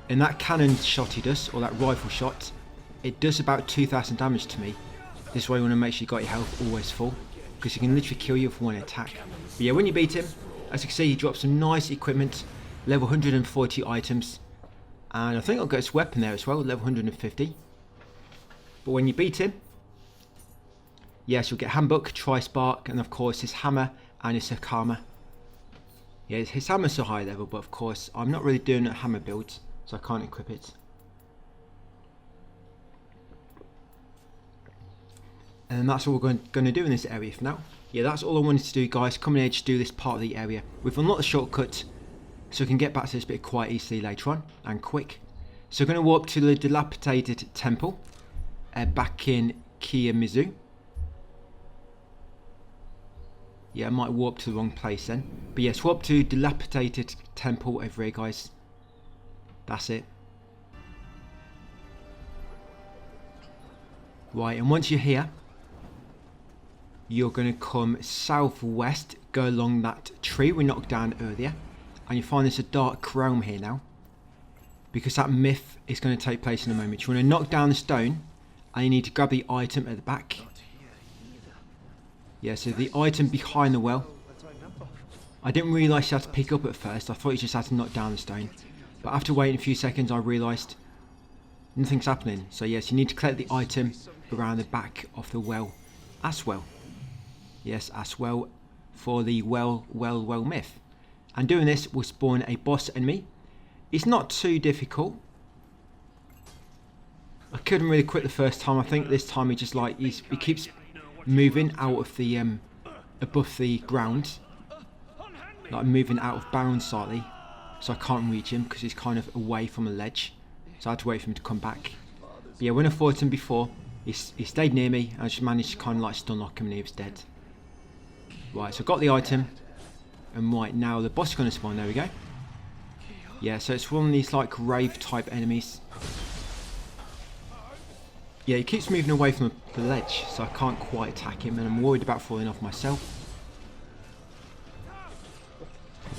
And that cannon shot he does, or that rifle shot, it does about 2,000 damage to me. This way you want to make sure you got your health always full, because he can literally kill you for one attack. But yeah, when you beat him, as you can see, he drops some nice equipment, level 140 items, and I think I'll get his weapon there as well, level 150. But when you beat him, yes, you'll get handbook, tri-spark, and of course his hammer and his hakama. Yeah, his hammer's a high level, but of course I'm not really doing a hammer build, so I can't equip it. And that's all we're going to do in this area for now. Yeah, that's all I wanted to do, guys. Come in here to do this part of the area. We've unlocked the shortcut, so we can get back to this bit quite easily later on, and quick. So we're going to walk to the dilapidated temple, back in Kiyomizu. Yeah, I might warp to the wrong place then. But yeah, swap to dilapidated temple over here, guys. That's it. Right, and once you're here, you're going to come southwest, go along that tree we knocked down earlier, and you find there's a dark chrome here now, because that myth is going to take place in a moment. You want to knock down the stone, and you need to grab the item at the back. Yeah, so the item behind the well. I didn't realise you had to pick up at first. I thought you just had to knock down the stone, but after waiting a few seconds I realised nothing's happening. So yes, you need to collect the item around the back of the well as well. Yes, as well, for the well myth. And doing this will spawn a boss enemy. It's not too difficult. I couldn't really quit the first time. I think this time he just like he keeps moving out of the above the ground, like moving out of bounds slightly, so I can't reach him because he's kind of away from a ledge. So I had to wait for him to come back. But yeah, when I fought him before, he stayed near me, and I just managed to kind of like stun lock him and he was dead. Right, so I got the item, and right now the boss is going to spawn. There we go. Yeah, so it's one of these like rave type enemies. Yeah, he keeps moving away from the ledge, so I can't quite attack him, and I'm worried about falling off myself.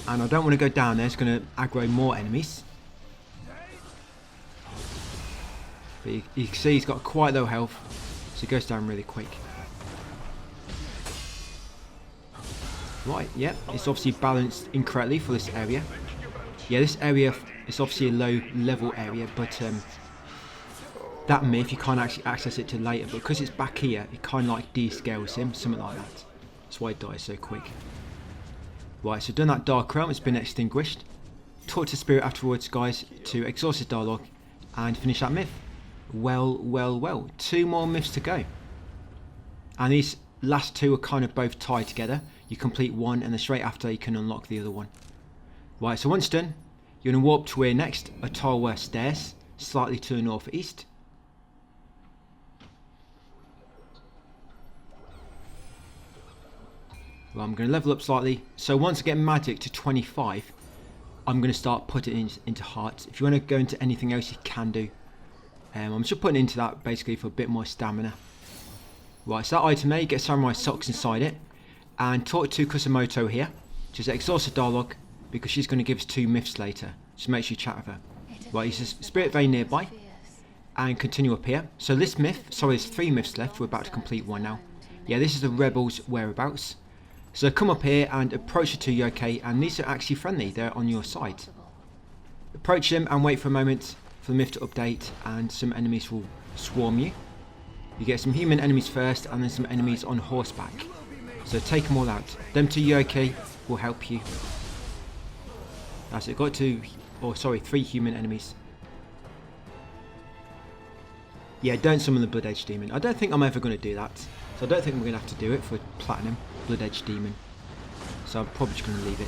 And I don't want to go down there, it's going to aggro more enemies. But you can see he's got quite low health, so he goes down really quick. Right, yeah, it's obviously balanced incorrectly for this area. Yeah, this area is obviously a low level area, but that myth you can't actually access it till later, but because it's back here, it kind of like descales him, something like that. That's why he dies so quick. Right, so done that dark realm, it's been extinguished. Talk to Spirit afterwards, guys, to exhaust his dialogue and finish that myth. Well. 2 more myths to go. And these last 2 are kind of both tied together. You complete one, and then straight after you can unlock the other one. Right, so once done, you're going to warp to where next? Ottawa Stairs, slightly to the northeast. Well, I'm going to level up slightly. So once I get magic to 25, I'm going to start putting it into hearts. If you want to go into anything else, you can do. I'm just putting into that basically for a bit more stamina. Right, so that item there, you get samurai socks inside it. And talk to Kusamoto here. Just exhaust the dialogue, because she's going to give us 2 myths later. Just make sure you chat with her. Right, he says Spirit Vein nearby. And continue up here. So this myth, sorry, there's 3 myths left. We're about to complete one now. Yeah, this is the rebels' whereabouts. So come up here and approach the two yokai, and these are actually friendly, they're on your side. Approach them and wait for a moment for the myth to update, and some enemies will swarm you. You get some human enemies first, and then some enemies on horseback. So take them all out. Them two yokai will help you. That's it, got two, or sorry, 3 human enemies. Yeah, don't summon the Blood Edge Demon. I don't think I'm ever going to do that. So I don't think we're going to have to do it for Platinum, Blood Edge Demon. So I'm probably just going to leave it.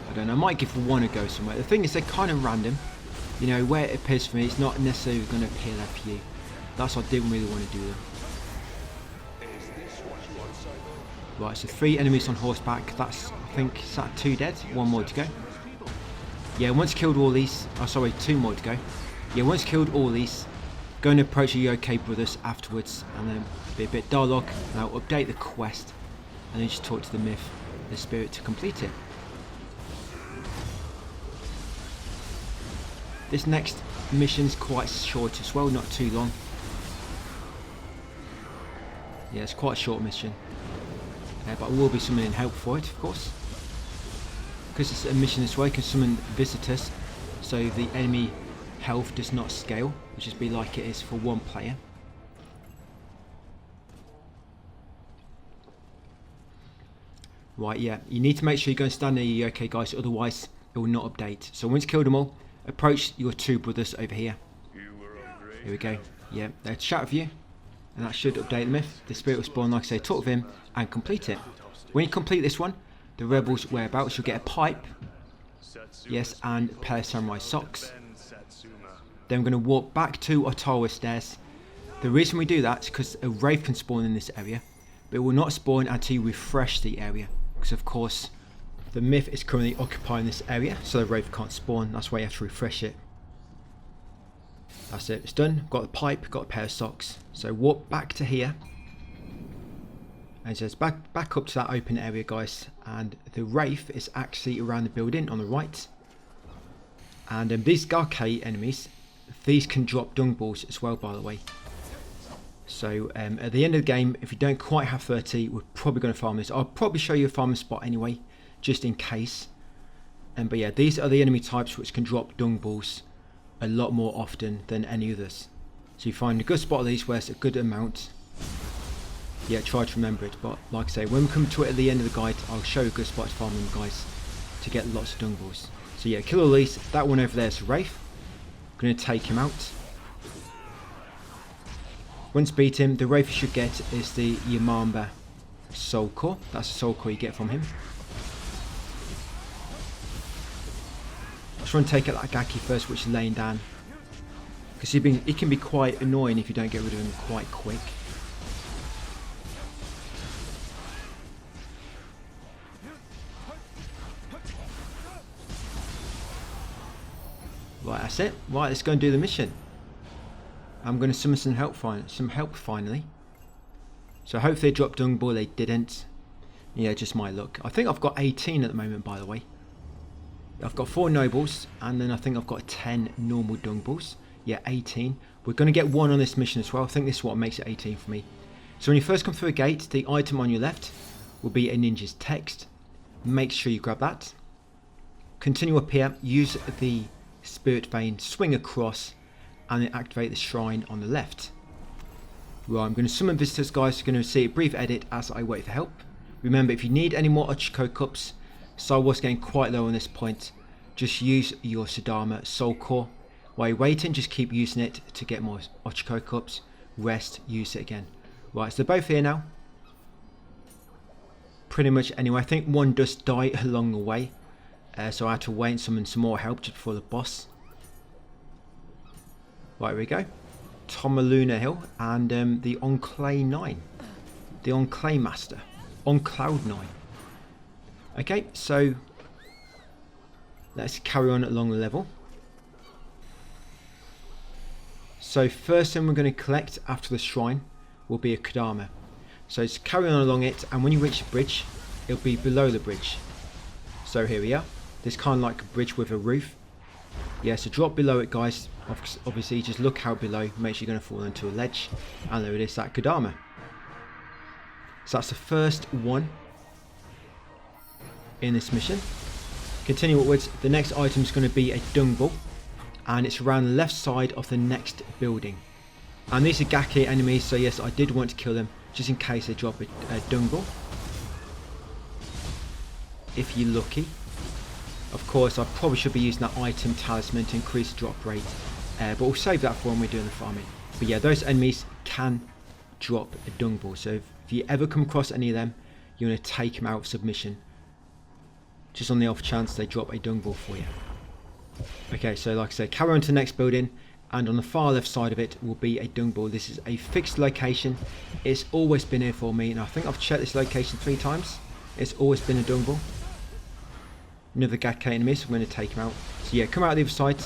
I don't know, I might give one a go somewhere. The thing is, they're kind of random. You know, where it appears for me, it's not necessarily going to appear there for you. That's why I didn't really want to do them. Right, so 3 enemies on horseback. That's, I think, is that 2 dead? 1 more to go. Yeah, once killed all these, oh sorry, 2 more to go. Yeah, once killed all these, go and approach the yokai brothers afterwards, and then be a bit dialogue, and I'll update the quest, and then just talk to the myth, the spirit, to complete it. This next mission's quite short as well, not too long. Yeah, it's quite a short mission. But I will be summoning help for it, of course. Because it's a mission this way, you can summon visitors, so the enemy health does not scale, which is be like it is for 1 player. Right, yeah, you need to make sure you go and stand near your yokai guys, otherwise it will not update. So once you kill them all, approach your 2 brothers over here. Here we go. Yeah, they'll chat with you, and that should update the myth. The spirit will spawn, like I say, talk with him and complete it. When you complete this one, the rebels' whereabouts, you'll get a pipe, yes, and a pair of samurai socks. Then we're going to walk back to Ottawa stairs. The reason we do that is because a wraith can spawn in this area, but it will not spawn until you refresh the area, because of course the myth is currently occupying this area, so the wraith can't spawn. That's why you have to refresh it. That's it, it's done. Got the pipe, got a pair of socks. So walk back to here, and it says back up to that open area, guys, and the wraith is actually around the building on the right. And these yokai enemies, these can drop dung balls as well, by the way. So at the end of the game, if you don't quite have 30, we're probably going to farm this. I'll probably show you a farming spot anyway, just in case. But yeah, these are the enemy types which can drop dung balls a lot more often than any others. So you find a good spot of these where it's a good amount. Yeah, try to remember it, but like I say, when we come to it at the end of the guide, I'll show you a good spot to farm them, guys, to get lots of dung balls. So yeah, kill all these. That one over there is a wraith. Going to take him out. Once beat him, the wraith you should get is the Yamamba soul core. That's the soul core you get from him. Just try and take out that Gaki first, which is laying down, because he can be quite annoying if you don't get rid of him quite quick. Right, that's it. Right, let's go and do the mission. I'm going to summon some help finally. So hopefully they dropped dung ball. They didn't. Yeah, just my luck. I think I've got 18 at the moment, by the way. I've got 4 nobles, and then I think I've got 10 normal dung balls. Yeah, 18. We're going to get 1 on this mission as well. I think this is what makes it 18 for me. So when you first come through a gate, the item on your left will be a ninja's text. Make sure you grab that. Continue up here. Use the spirit vein, swing across, and then activate the shrine on the left. Right, I'm going to summon visitors, guys. You're going to see a brief edit as I wait for help. Remember, if you need any more Ochiko cups, so I was getting quite low on this point, just use your Sadama soul core. While you're waiting, just keep using it to get more Ochiko cups. Rest, use it again. Right, so they're both here now. Pretty much anyway. I think one does die along the way. So I had to wait and summon some more help just before the boss. Right, here we go. Tomaluna Hill and the Enclave 9. The Enclave Master. On Cloud 9. Okay, so let's carry on along the level. So first thing we're going to collect after the shrine will be a Kodama. So it's carry on along it, and when you reach the bridge, it'll be below the bridge. So here we are. This kind of like a bridge with a roof. Yeah, so drop below it, guys. Obviously, just look out below. Make sure you're going to fall into a ledge. And there it is, that Kodama. So that's the first one in this mission. Continue upwards. The next item is going to be a dung ball. And it's around the left side of the next building. And these are Gaki enemies, so yes, I did want to kill them just in case they drop a dung ball. If you're lucky. Of course, I probably should be using that item talisman to increase the drop rate. But we'll save that for when we're doing the farming. But yeah, those enemies can drop a dung ball. So if you ever come across any of them, you want to take them out of submission. Just on the off chance they drop a dung ball for you. Okay, so like I said, carry on to the next building. And on the far left side of it will be a dung ball. This is a fixed location. It's always been here for me. And I think I've checked this location 3 times. It's always been a dung ball. Another Gaki enemy, so I'm going to take him out. So yeah, come out the other side.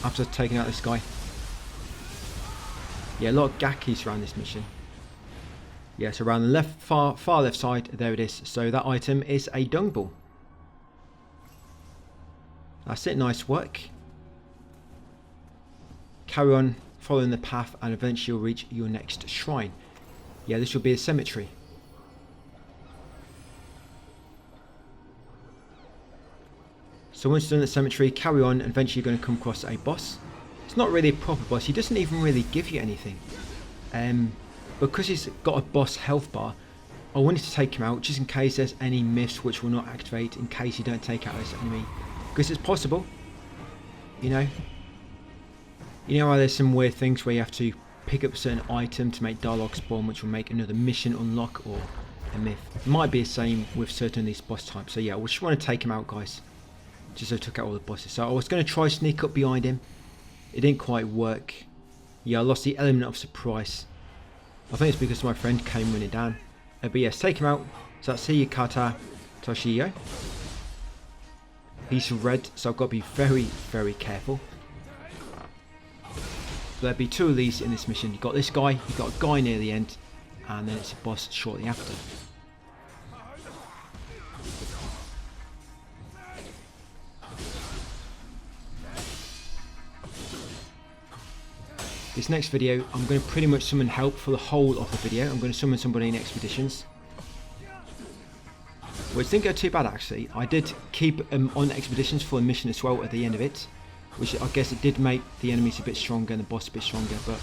After taking out this guy. Yeah, a lot of Gakis around this mission. Yeah, so around the far left side, there it is. So that item is a dung ball. That's it, nice work. Carry on following the path and eventually you'll reach your next shrine. Yeah, this will be a cemetery. So once you're done the cemetery, carry on, and eventually you're going to come across a boss. It's not really a proper boss, he doesn't even really give you anything. Because he's got a boss health bar, I wanted to take him out just in case there's any myths which will not activate in case you don't take out this enemy. Because it's possible, you know. You know how there's some weird things where you have to pick up a certain item to make dialogue spawn which will make another mission unlock or a myth. It might be the same with certain of these boss types. So yeah, we just want to take him out, guys. Just so I took out all the bosses. So I was going to try sneak up behind him. It didn't quite work. Yeah, I lost the element of surprise. I think it's because my friend came running down. But yes, take him out. So that's Hiyakata Toshio. He's red, so I've got to be very, very careful. There'll be 2 of these in this mission. You've got this guy, you've got a guy near the end, and then it's a boss shortly after. This next video, I'm going to pretty much summon help for the whole of the video. I'm going to summon somebody in expeditions. Which didn't go too bad actually. I did keep on expeditions for a mission as well at the end of it. Which I guess it did make the enemies a bit stronger and the boss a bit stronger. But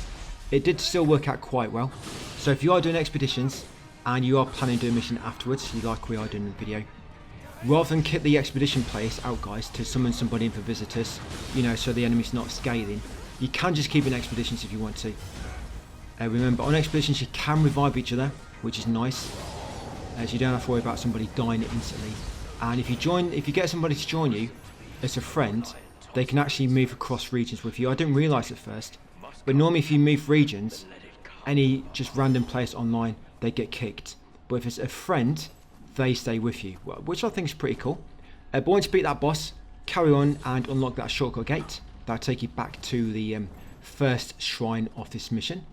it did still work out quite well. So if you are doing expeditions and you are planning to do a mission afterwards, like we are doing in the video, rather than kit the expedition players out, guys, to summon somebody in for visitors, you know, so the enemy's not scaling, you can just keep in expeditions if you want to. Remember, on expeditions you can revive each other, which is nice, as you don't have to worry about somebody dying instantly. And if you get somebody to join you as a friend, they can actually move across regions with you. I didn't realise at first, but normally if you move regions, any just random players online, they get kicked. But if it's a friend, they stay with you, which I think is pretty cool. But once you beat that boss, carry on and unlock that shortcut gate. That'll take you back to the first shrine of this mission.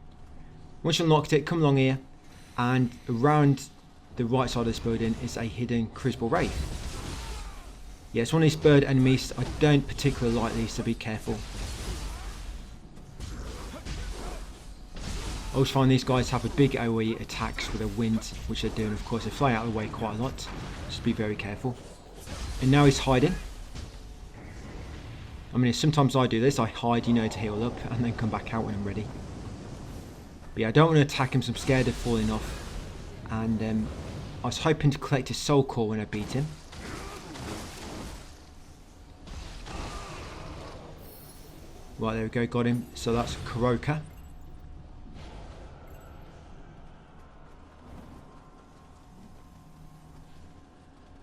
Once you unlocked it, come along here, and around the right side of this building is a hidden crucible wraith. Yeah, it's one of these bird enemies. I don't particularly like these, so be careful. I always find these guys have a big AoE attacks with a wind, which they're doing. Of course, they fly out of the way quite a lot. Just be very careful. And now he's hiding. I mean, sometimes I do this. I hide, you know, to heal up, and then come back out when I'm ready. But yeah, I don't want to attack him, so I'm scared of falling off. And I was hoping to collect his soul core when I beat him. Right, there we go, got him. So that's Kuroka.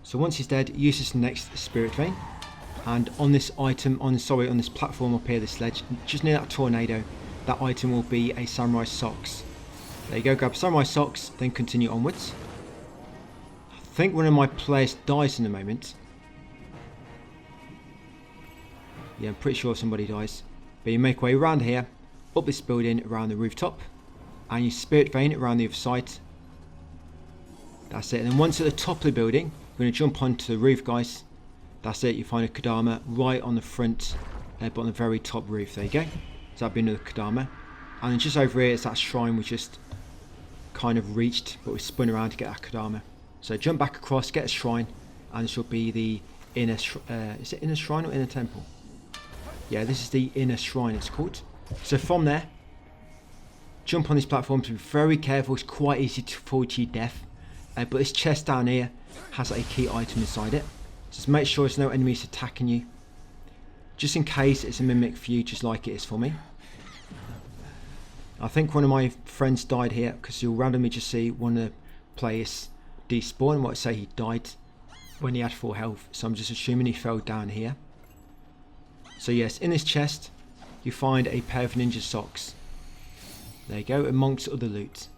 So once he's dead, use this next spirit vein. And on this item, on this platform up here, this ledge, just near that tornado, that item will be a samurai socks. There you go, grab samurai socks, then continue onwards. I think one of my players dies in a moment. Yeah, I'm pretty sure somebody dies. But you make your way around here, up this building, around the rooftop, and you spirit vein around the other side. That's it. And then once at the top of the building, you're going to jump onto the roof, guys, That's it, you find a Kodama right on the front, but on the very top roof. There you go. So that'd be another Kodama. And then just over here is that shrine we just kind of reached, but we spun around to get that Kodama. So jump back across, get a shrine, and this will be the inner, is it inner shrine or inner temple? Yeah, this is the inner shrine it's called. So from there, jump on these platforms, be very careful, it's quite easy to fall to your death. But this chest down here has a key item inside it. Just make sure there's no enemies attacking you. Just in case it's a mimic for you, just like it is for me. I think one of my friends died here, because you'll randomly just see one of the players despawn and might say he died when he had full health. So I'm just assuming he fell down here. So yes, in this chest you find a pair of ninja socks. There you go, amongst other loot.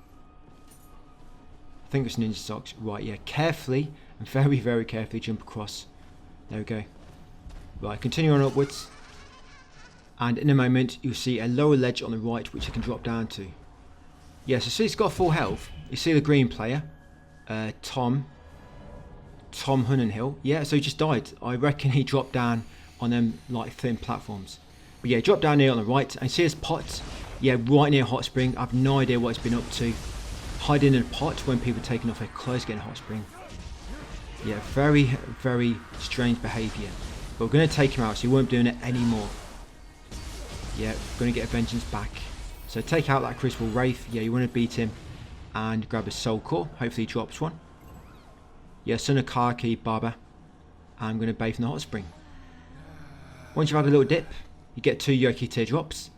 I think it's ninja socks. Right, yeah, carefully and very, very carefully jump across. There we go. Right, continue on upwards. And in a moment you'll see a lower ledge on the right which you can drop down to. Yes, so see it's got full health. You see the green player, Tom Hunnenhill. Yeah, so he just died. I reckon he dropped down on them like thin platforms. But yeah, drop down here on the right and see his pot. Yeah, right near hot spring. I have no idea what it's been up to. Hiding in a pot when people are taking off their clothes getting a hot spring. Yeah, very, very strange behaviour. But we're going to take him out so he won't be doing it anymore. Yeah, we're going to get a vengeance back. So take out that Crucible Wraith. Yeah, you want to beat him and grab his soul core. Hopefully he drops one. Yeah, Sunakaki Baba. I'm going to bathe in the hot spring. Once you've had a little dip, you get 2 Yoki teardrops.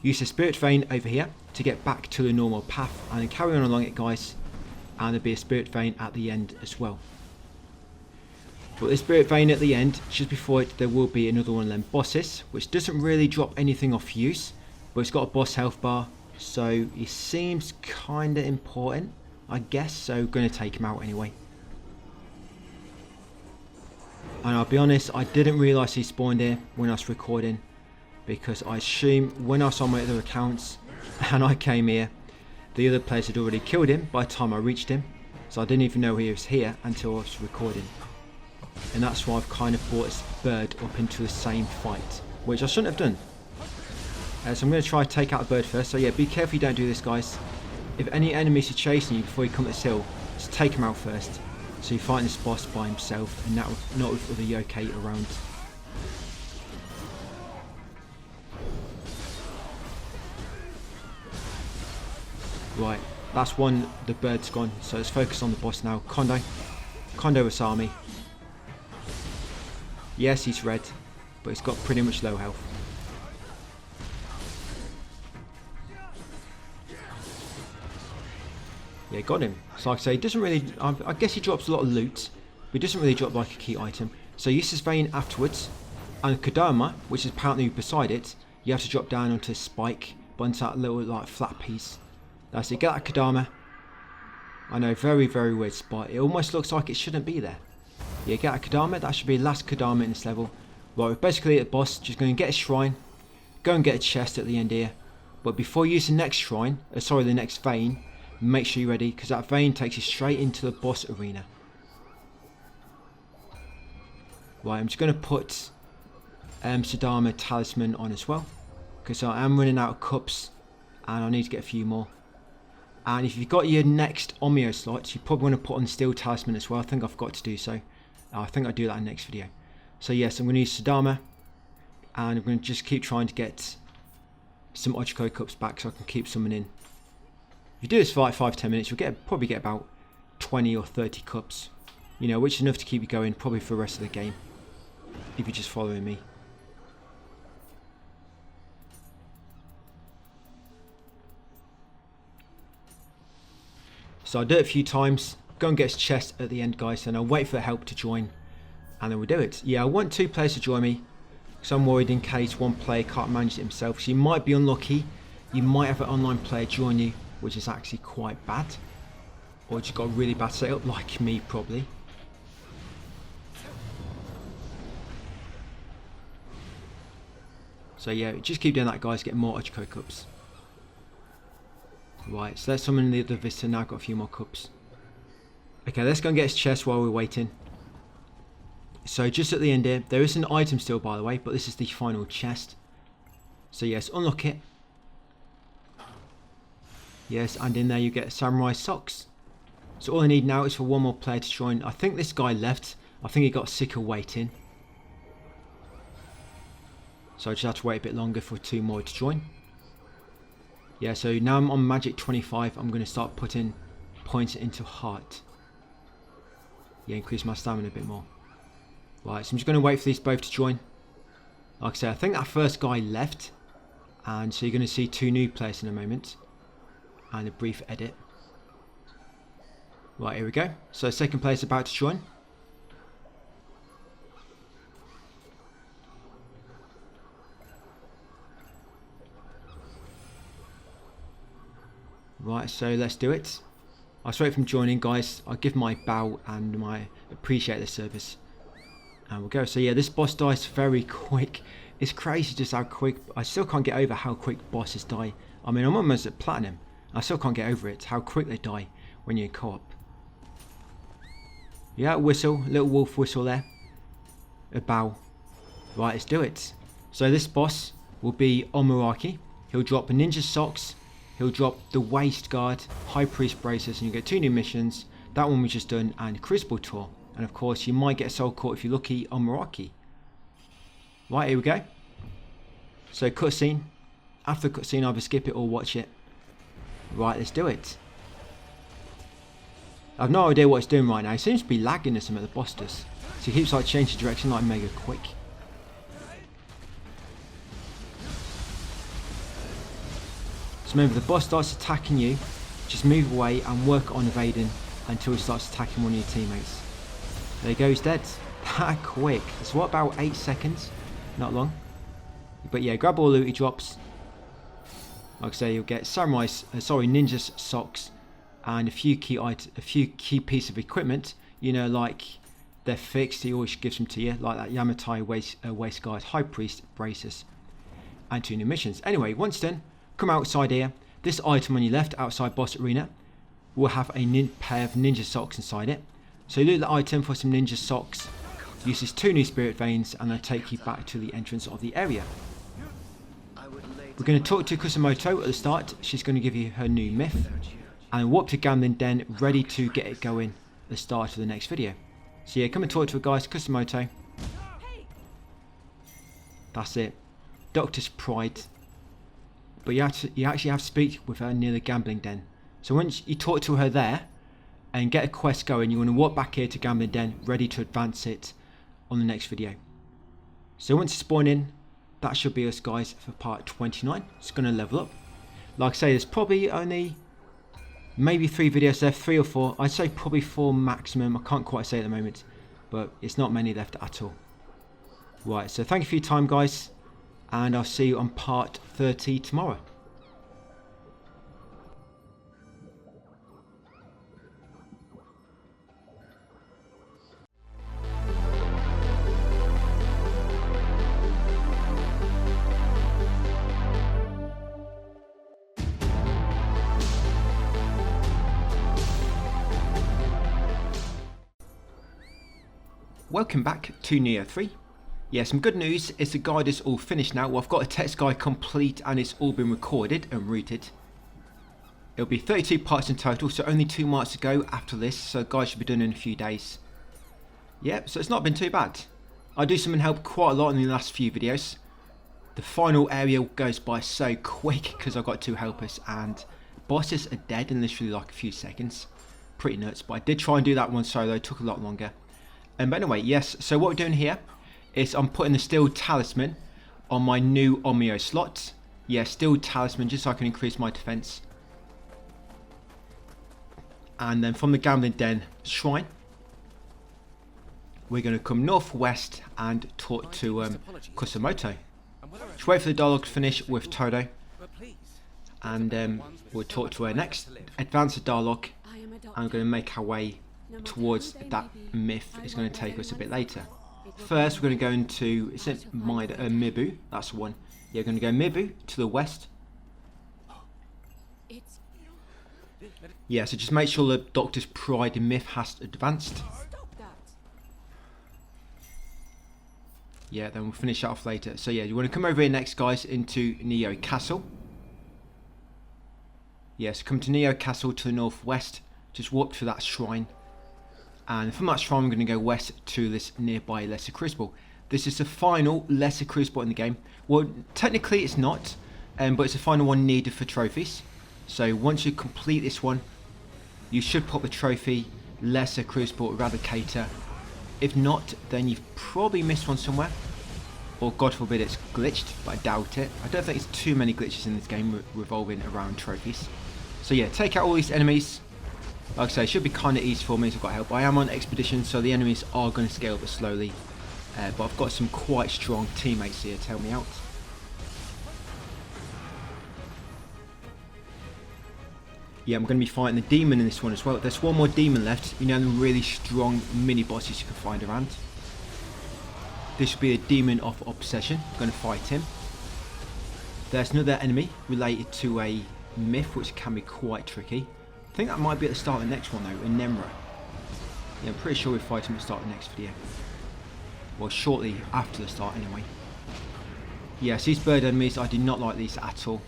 Use the spirit vein over here to get back to the normal path and then carry on along it, guys. And there'll be a spirit vein at the end as well. But the spirit vein at the end, just before it, there will be another one of them bosses, which doesn't really drop anything off use, but it's got a boss health bar, so he seems kinda important, I guess. So going to take him out anyway. And I'll be honest, I didn't realise he spawned here when I was recording, because I assume when I was on my other accounts and I came here, the other players had already killed him by the time I reached him, so I didn't even know he was here until I was recording. And that's why I've kind of brought this bird up into the same fight, which I shouldn't have done. So I'm going to try to take out the bird first. So yeah, be careful you don't do this, guys. If any enemies are chasing you before you come to this hill, just take him out first. So you're fighting this boss by himself and not with other yokai around. Right, that's one, the bird's gone. So let's focus on the boss now. Kondo Asami. Yes, he's red, but he's got pretty much low health. Yeah, got him. So like I say, he doesn't really, I guess he drops a lot of loot, but he doesn't really drop like a key item. So use his vein afterwards, and Kodama, which is apparently beside it, you have to drop down onto a spike, but onto that little like flat piece. That's it, get that Kodama. I know, very, very weird spot. It almost looks like it shouldn't be there. Yeah, get a Kodama, that should be the last Kodama in this level. Right, we're basically at the boss, just going to get a shrine, go and get a chest at the end here. But before you use the next shrine, the next vein, make sure you're ready, because that vein takes you straight into the boss arena. Right, I'm just going to put Sadama Talisman on as well, because I am running out of cups, and I need to get a few more. And if you've got your next Omeo slots, you probably want to put on Steel Talisman as well. I think I forgot to do so. I think I'll do that in the next video. So yes, I'm going to use Sadama, and I'm going to just keep trying to get some Ochiko cups back so I can keep someone in. If you do this for like 5-10 minutes, you'll probably get about 20 or 30 cups. You know, which is enough to keep you going probably for the rest of the game, if you're just following me. So I'll do it a few times, go and get his chest at the end, guys, and I'll wait for help to join, and then we'll do it. Yeah, I want 2 players to join me, because I'm worried in case one player can't manage it himself. So you might be unlucky, you might have an online player join you, which is actually quite bad, or just got a really bad setup like me probably. So yeah, just keep doing that, guys, get more Ochiko cups. Right, so let's summon the other visitor now, got a few more cups. Okay, let's go and get his chest while we're waiting. So just at the end here, there is an item still, by the way, but this is the final chest. So yes, unlock it. Yes, and in there you get samurai socks. So all I need now is for one more player to join. I think this guy left. I think he got sick of waiting. So I just have to wait a bit longer for 2 more to join. Yeah, so now I'm on magic 25. I'm going to start putting points into heart. Yeah, increase my stamina a bit more. Right, so I'm just going to wait for these both to join. Like I said, I think that first guy left. And so you're going to see 2 new players in a moment. And a brief edit. Right, here we go. So second player's about to join. Right, so let's do it. I'll wait from joining, guys. I'll give my bow and my appreciate the service. And we'll go. So yeah, this boss dies very quick. It's crazy just how quick. I still can't get over how quick bosses die. I mean, I'm almost at platinum. I still can't get over it. How quick they die when you're in co-op. Yeah, whistle. Little wolf whistle there. A bow. Right, let's do it. So this boss will be Omuraki. He'll drop ninja socks. He'll drop the waist guard, high priest braces, and you get 2 new missions. That one we just done, and Crucible Tour. And of course, you might get a soul core if you're lucky on Meraki. Right, here we go. So cutscene. After the cutscene, either skip it or watch it. Right, let's do it. I've no idea what it's doing right now. It seems to be lagging as some of the boss does. So he keeps like changing direction like mega quick. So remember, the boss starts attacking you, just move away and work on evading until he starts attacking one of your teammates. There he goes, dead. That quick. It's what, about 8 seconds? Not long. But yeah, grab all loot he drops. Like I say, you'll get ninja's socks and a few key pieces of equipment. You know, like they're fixed. He always gives them to you, like that Yamatai waist guard, high priest braces, and 2 new missions. Anyway, once done. Come outside here. This item on your left outside boss arena will have a pair of ninja socks inside it. So loot the item for some ninja socks. Uses 2 new spirit veins and they'll take you back to the entrance of the area. We're going to talk to Kusumoto at the start. She's going to give you her new myth. And warp to Gambling Den, ready to get it going at the start of the next video. So yeah, come and talk to her, guys. Kusumoto. That's it. Doctor's Pride. But you actually have to speak with her near the Gambling Den. So once you talk to her there and get a quest going, you want to walk back here to Gambling Den, ready to advance it on the next video. So once you spawn in, that should be us, guys, for part 29. It's going to level up. Like I say, there's probably only maybe 3 videos left, 3 or 4. I'd say probably 4 maximum. I can't quite say at the moment, but it's not many left at all. Right, so thank you for your time, guys. And I'll see you on part 30 tomorrow. Welcome back to Nioh 3. Yeah, some good news is the guide is all finished now. Well, I've got a text guide complete and it's all been recorded and routed. It'll be 32 parts in total, so only 2 parts to go after this, so guide should be done in a few days. Yep, so it's not been too bad. I do summon help quite a lot in the last few videos. The final area goes by so quick because I've got 2 helpers and bosses are dead in literally like a few seconds. Pretty nuts, but I did try and do that one solo, it took a lot longer. But anyway, yes, so what we're doing here is I'm putting the steel talisman on my new Omio slot. Yeah, steel talisman, just so I can increase my defense. And then from the Gambling Den shrine, we're going to come northwest and talk to Kusumoto. Just wait for the dialogue to finish with Todo. And we'll talk to her next. Advance the dialogue. And we're going to make our way towards that myth. It's going to take us a bit later. First, we're going to go into, is it Mibu? That's the one. Yeah, we're going to go Mibu to the west. Yeah, so just make sure the Doctor's Pride myth has advanced. Yeah, then we'll finish that off later. So yeah, you want to come over here next, guys, into Nioh Castle. Yes, come to Nioh Castle to the northwest. Just walk to that shrine. And from that shrine, we're going to go west to this nearby Lesser Crucible. This is the final Lesser Crucible in the game. Well, technically it's not, but it's the final one needed for trophies. So once you complete this one, you should pop the trophy Lesser Crucible Eradicator. If not, then you've probably missed one somewhere. Or God forbid it's glitched, but I doubt it. I don't think there's too many glitches in this game revolving around trophies. So yeah, take out all these enemies. Like I say, it should be kind of easy for me as I've got help. I am on expedition, so the enemies are going to scale up slowly. But I've got some quite strong teammates here to help me out. Yeah, I'm going to be fighting the demon in this one as well. There's one more demon left. You know, the really strong mini bosses you can find around. This will be a demon of obsession. I'm going to fight him. There's another enemy related to a myth, which can be quite tricky. I think that might be at the start of the next one though, in Nemra. Yeah, I'm pretty sure we fight him at the start of the next video. Well, shortly after the start anyway. Yes, these bird enemies, I do not like these at all.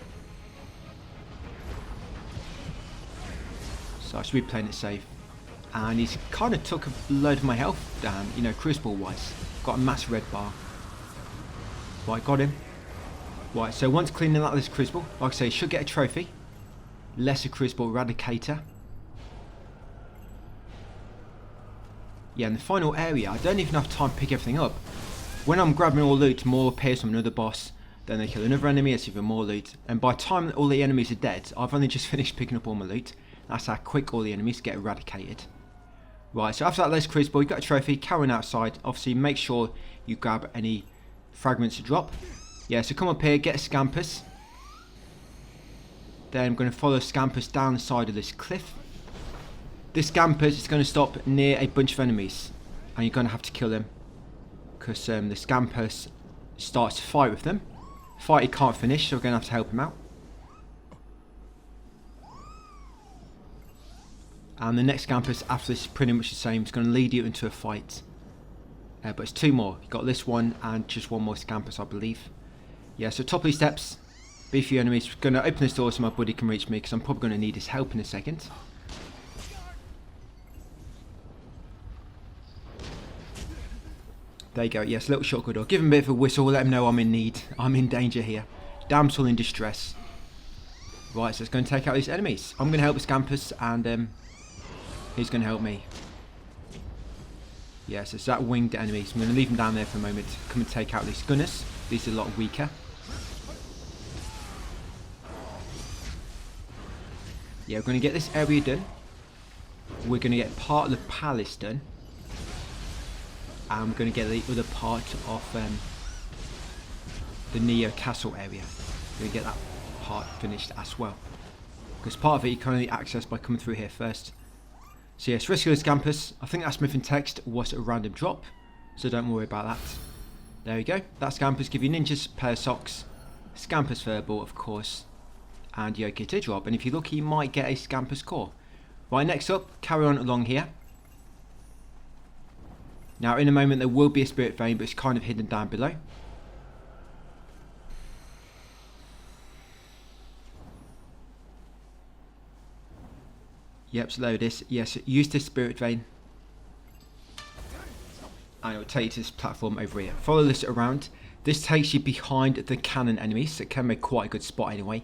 So I should be playing it safe. And he's kind of took a load of my health down, you know, crucible wise. Got a massive red bar. Right, got him. Right, so once cleaning out this crucible, like I say, should get a trophy. Lesser Crucible Eradicator. Yeah, in the final area, I don't even have time to pick everything up. When I'm grabbing all loot, more appears from another boss. Then they kill another enemy, it's even more loot. And by the time all the enemies are dead, I've only just finished picking up all my loot. That's how quick all the enemies get eradicated. Right, so after that Lesser Crucible, you've got a trophy, carrying outside. Obviously, make sure you grab any fragments to drop. Yeah, so come up here, get a Scampus. Then I'm going to follow Scampus down the side of this cliff. This Scampus is going to stop near a bunch of enemies. And you're going to have to kill them. Because the Scampus starts to fight with them. Fight he can't finish, so we're going to have to help him out. And the next Scampus after this is pretty much the same. It's going to lead you into a fight. But it's two more. You've got this one and just one more Scampus, I believe. Yeah, so top of these steps. Be a few enemies. Going to open this door so my buddy can reach me, because I'm probably going to need his help in a second. There you go. Yes, little shotgun door. Give him a bit of a whistle. Let him know I'm in need. I'm in danger here. Damsel in distress. Right, so it's going to take out these enemies. I'm going to help the Scampus, and he's going to help me. Yes, it's that winged enemy. So I'm going to leave him down there for a moment. Come and take out these gunners. These are a lot weaker. Yeah, we're going to get this area done. We're going to get part of the palace done. And we're going to get the other part of the Nioh Castle area. We're going to get that part finished as well. Because part of it you can only access by coming through here first. So yes, rescue the Scampus. I think that Smith in text was a random drop. So don't worry about that. There we go. That Scampus give you ninjas, pair of socks. Scampus verbal, of course. And you get a drop. And if you're lucky, you might get a Scampus core. Right, next up, carry on along here. Now, in a moment, there will be a spirit vein, but it's kind of hidden down below. Yep, so there it is. Yes, use this spirit vein. And it will take you to this platform over here. Follow this around. This takes you behind the cannon enemies. So it can make quite a good spot anyway.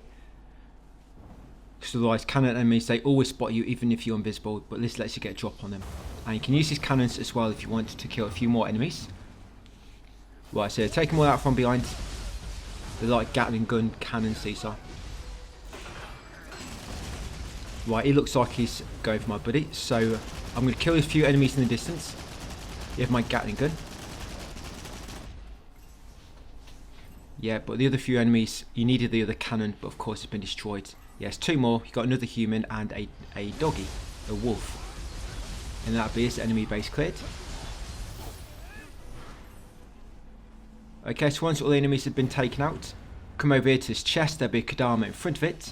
Because otherwise, cannon enemies, they always spot you even if you're invisible. But this lets you get a drop on them. And you can use these cannons as well if you want to kill a few more enemies. Right, so take them all out from behind. They're like Gatling gun cannons, these are. Right, he looks like he's going for my buddy. So I'm going to kill a few enemies in the distance. You have my Gatling gun. Yeah, but the other few enemies, you needed the other cannon, but of course it's been destroyed. Yes, two more. You've got another human and a doggy, a wolf. And that'll be his enemy base cleared. Okay, so once all the enemies have been taken out, come over here to this chest. There'll be a Kodama in front of it.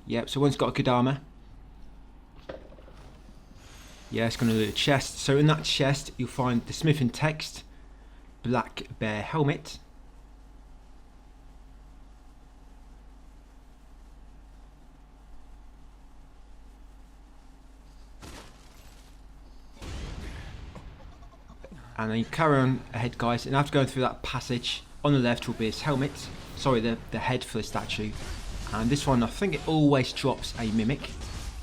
Yep, so once got a Kodama, Yeah, it's going to loot a chest. So in that chest, you'll find the smithing text, black bear helmet, and then you carry on ahead, guys, and after going through that passage, on the left will be his helmet, sorry, the head for the statue, and this one, I think it always drops a mimic.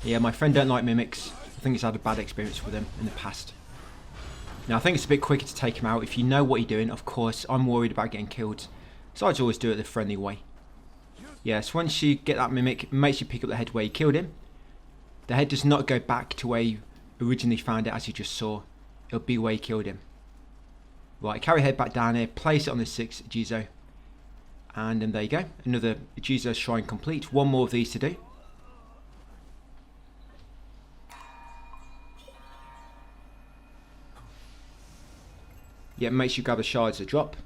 Yeah, my friend don't like mimics. I think he's had a bad experience with them in the past. Now I think it's a bit quicker to take him out if you know what you're doing. Of course, I'm worried about getting killed, so I always do it the friendly way. Yes, once you get that mimic, make sure you pick up the head where you killed him. The head does not go back to where you originally found it, as you just saw. It'll be where you killed him. Right, carry head back down here, place it on the 6th Jizo, and then there you go, another Jizo shrine complete. One more of these to do. Yeah, make sure you grab the shards to drop.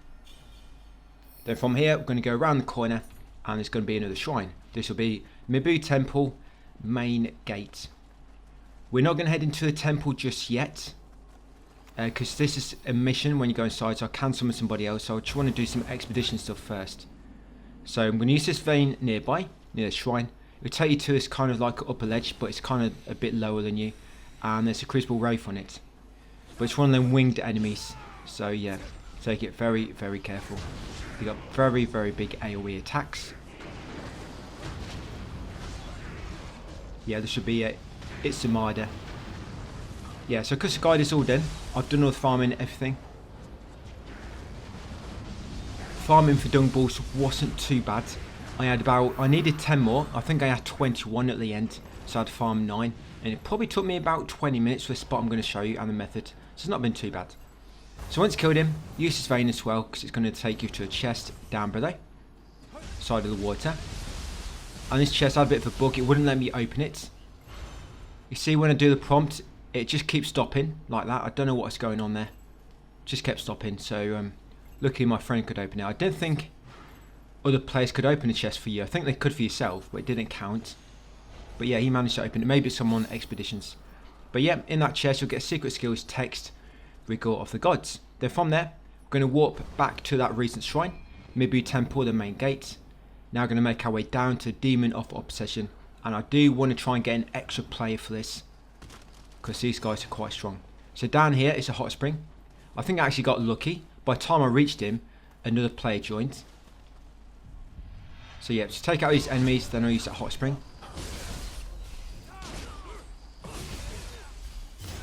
Then from here, we're going to go around the corner, and there's going to be another shrine. This will be Mibu Temple main gate. We're not going to head into the temple just yet, because this is a mission when you go inside, so I can summon somebody else, so I just want to do some expedition stuff first. So I'm going to use this vein nearby, near the shrine. It'll take you to this kind of like upper ledge, but it's kind of a bit lower than you, and there's a Crucible Wraith on it. But it's one of them winged enemies, so yeah, take it very, very careful. You got very, very big AoE attacks. Yeah, this should be it. It's Samada. Yeah, so because the guide is all done, I've done all the farming, everything. Farming for dung balls wasn't too bad. I needed 10 more. I think I had 21 at the end, so I'd farm 9. And it probably took me about 20 minutes for the spot I'm going to show you and the method. So it's not been too bad. So once you killed him, use this vein as well, because it's going to take you to a chest down below, side of the water. And this chest had a bit of a bug, it wouldn't let me open it. You see when I do the prompt, it just keeps stopping like that. I don't know what's going on there. Just kept stopping, so luckily my friend could open it. I don't think other players could open the chest for you. I think they could for yourself, but it didn't count. But yeah, he managed to open it. Maybe it's someone on expeditions. But yeah, in that chest you'll get secret skills text, Rigor of the Gods. Then from there, we're going to warp back to that recent shrine, Mibu Temple, the main gate. Now we're going to make our way down to Demon of Obsession. And I do want to try and get an extra player for this, because these guys are quite strong. So down here is a hot spring. I think I actually got lucky. By the time I reached him, another player joined. So yeah, just take out these enemies, then I'll use that hot spring.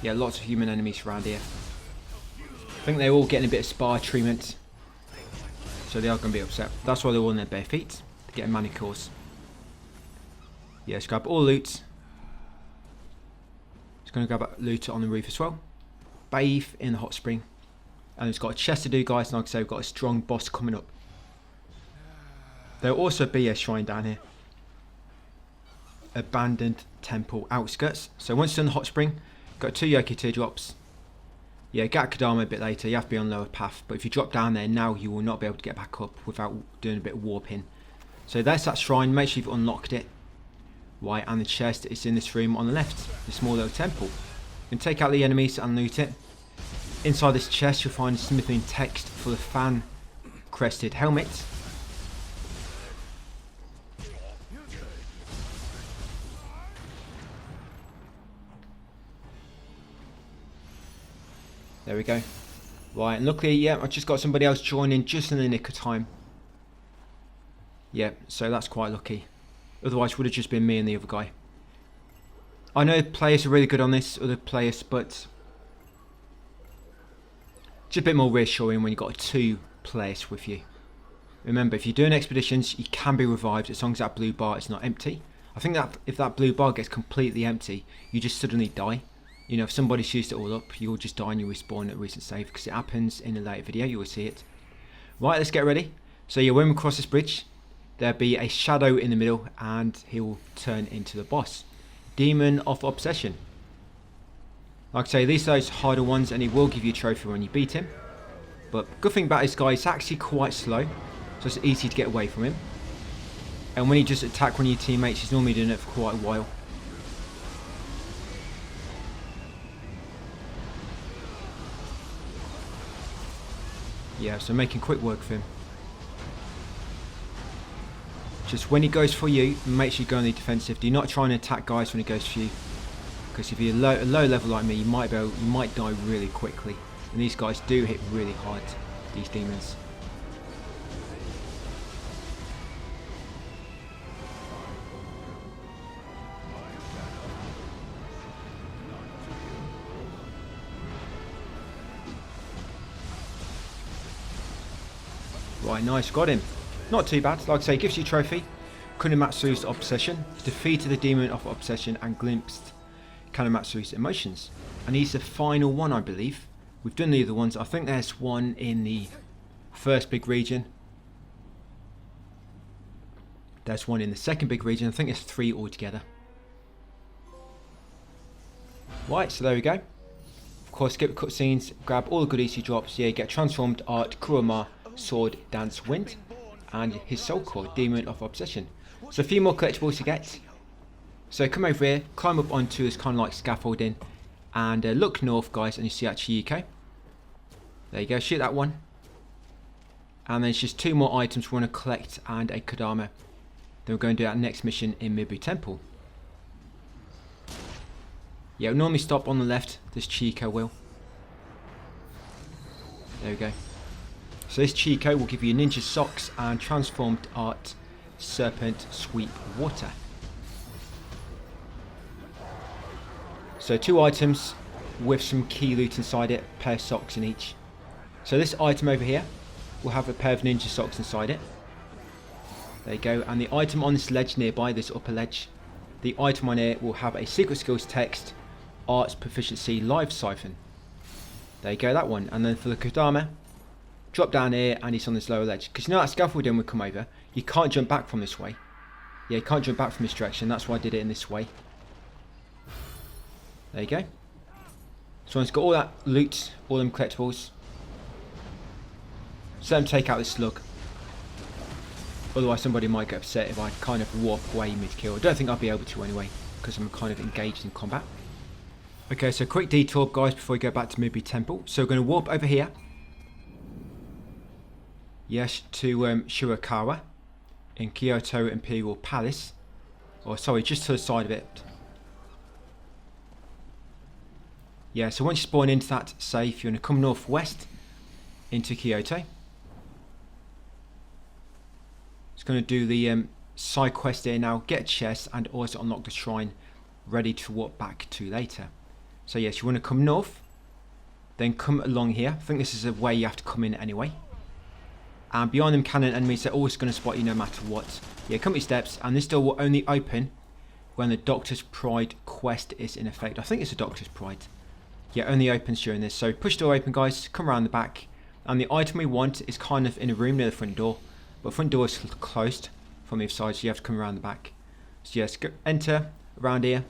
Yeah, lots of human enemies around here. I think they're all getting a bit of spa treatment, so they are going to be upset. That's why they're all on their bare feet. They're getting manicures. Yeah, let's grab all loot. Just going to grab loot on the roof as well. Bathe in the hot spring. And it's got a chest to do, guys. And like I say, we've got a strong boss coming up. There'll also be a shrine down here. Abandoned temple outskirts. So once you're in the hot spring, got 2 Yoki teardrops. Yeah, get Kadama a bit later. You have to be on lower path. But if you drop down there now, you will not be able to get back up without doing a bit of warping. So there's that shrine. Make sure you've unlocked it. Right, and the chest is in this room on the left. The small little temple. You can take out the enemies and loot it. Inside this chest, you'll find smithing text for the fan crested helmet. There we go. Right, and luckily, yeah, I just got somebody else joining just in the nick of time. Yeah, so that's quite lucky. Otherwise, it would have just been me and the other guy. I know players are really good on this, other players, but just a bit more reassuring when you've got 2 players with you. Remember, if you're doing expeditions, you can be revived as long as that blue bar is not empty. I think that if that blue bar gets completely empty, you just suddenly die. You know, if somebody's used it all up, you'll just die and you respawn at recent save, because it happens in a later video, you will see it. Right, let's get ready. So yeah, when we cross this bridge, there'll be a shadow in the middle and he'll turn into the boss. Demon of Obsession. Like I say, these are those harder ones and he will give you a trophy when you beat him. But good thing about this guy, he's actually quite slow, so it's easy to get away from him. And when you just attack one of your teammates, he's normally doing it for quite a while. Yeah, so making quick work of him. Just when he goes for you, make sure you go on the defensive. Do not try and attack guys when he goes for you, because if you're low level like me, you might die really quickly. And these guys do hit really hard, these demons. Right, nice, got him. Not too bad. Like I say, gives you a trophy. Kunamatsu's obsession. Defeated the demon of obsession and glimpsed Kanematsu's emotions. And he's the final one, I believe. We've done the other ones. I think there's one in the first big region. There's one in the second big region. I think there's 3 altogether. Right, so there we go. Of course, skip cutscenes, grab all the goodies he drops. Yeah, you get transformed art, Kurama, sword, dance, wind, and his soul core, demon of obsession. So a few more collectibles to get. So come over here, climb up onto this kind of like scaffolding, and look north, guys, and you see that Chiiko. There you go, shoot that one. And then it's just 2 more items we want to collect and a Kodama. Then we're going to do our next mission in Mibu Temple. Yeah, we'll normally stop on the left, this Chiiko will. There we go. So this Chiiko will give you ninja socks and transformed art, serpent sweep water. So 2 items with some key loot inside it, pair of socks in each. So this item over here will have a pair of ninja socks inside it. There you go. And the item on this ledge nearby, this upper ledge, the item on here will have a secret skills text, arts proficiency live siphon. There you go, that one. And then for the Kodama, drop down here and it's on this lower ledge. Because you know that scaffolding would come over, you can't jump back from this way. Yeah, you can't jump back from this direction, that's why I did it in this way. There you go. So it's got all that loot, all them collectibles. So let them take out this slug. Otherwise somebody might get upset if I kind of walk away mid-kill. I don't think I'll be able to anyway, because I'm kind of engaged in combat. Okay, so quick detour, guys, before we go back to Mibu Temple. So we're going to warp over here. Yes, to Shirakawa in Kyoto Imperial Palace. Or sorry, just to the side of it. Yeah, so once you spawn into that safe, you're going to come northwest into Kyoto. It's going to do the side quest here now, get a chest and also unlock the shrine, ready to walk back to later. So yes, you want to come north, then come along here. I think this is a way you have to come in anyway. And beyond them cannon enemies, they're always going to spot you no matter what. Yeah, come up your steps, and this door will only open when the Doctor's Pride quest is in effect. I think it's a Doctor's Pride. Yeah, only opens during this. So push door open, guys, come around the back. And the item we want is kind of in a room near the front door. But the front door is closed from the other side, so you have to come around the back. So yes, go, enter around here.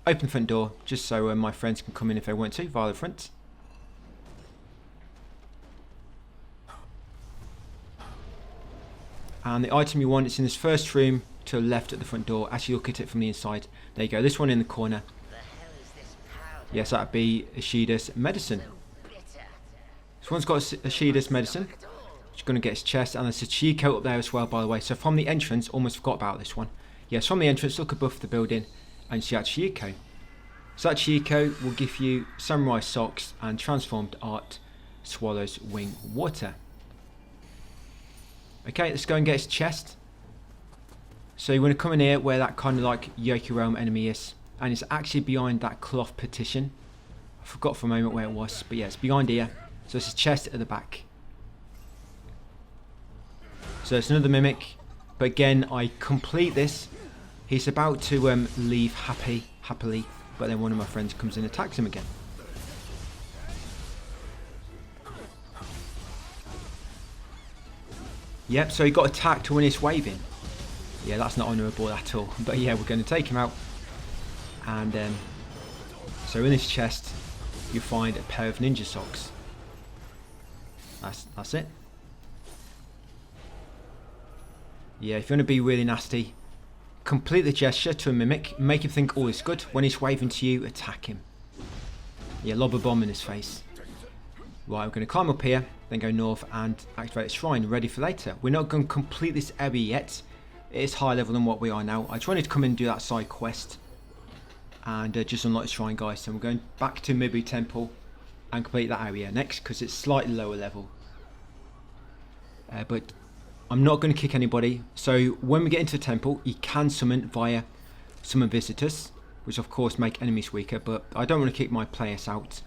Open the front door, just so my friends can come in if they want to, via the front. And the item you want is in this first room to the left at the front door, as you look at it from the inside. There you go, this one in the corner. Yes, that would be Ishida's medicine. This one's got Ishida's medicine. She's going to get his chest, and there's a Chiiko up there as well, by the way. So from the entrance, almost forgot about this one. Yes, from the entrance, look above the building, and see that Chiiko. So that Chiiko will give you samurai socks and transformed art, swallow's wing water. Okay, let's go and get his chest. So you want to come in here where that kind of like Yoki Realm enemy is. And it's actually behind that cloth partition. I forgot for a moment where it was, but yeah, it's behind here. So it's his chest at the back. So it's another mimic. But again, I complete this. He's about to leave happily, but then one of my friends comes in and attacks him again. Yep, so he got attacked when he's waving. Yeah, that's not honourable at all. But yeah, we're going to take him out. And so in his chest, you find a pair of ninja socks. That's it. Yeah, if you want to be really nasty, complete the gesture to a mimic, make him think all is good. When he's waving to you, attack him. Yeah, lob a bomb in his face. Right, we're going to climb up here. then go north and activate the shrine, ready for later. We're not going to complete this area yet. It is higher level than what we are now. I just wanted to come in and do that side quest and just unlock the shrine, guys. So we're going back to Mibu Temple and complete that area next because it's slightly lower level. But I'm not going to kick anybody. So when we get into the temple, you can summon via summon visitors, which of course make enemies weaker, but I don't want to kick my players out,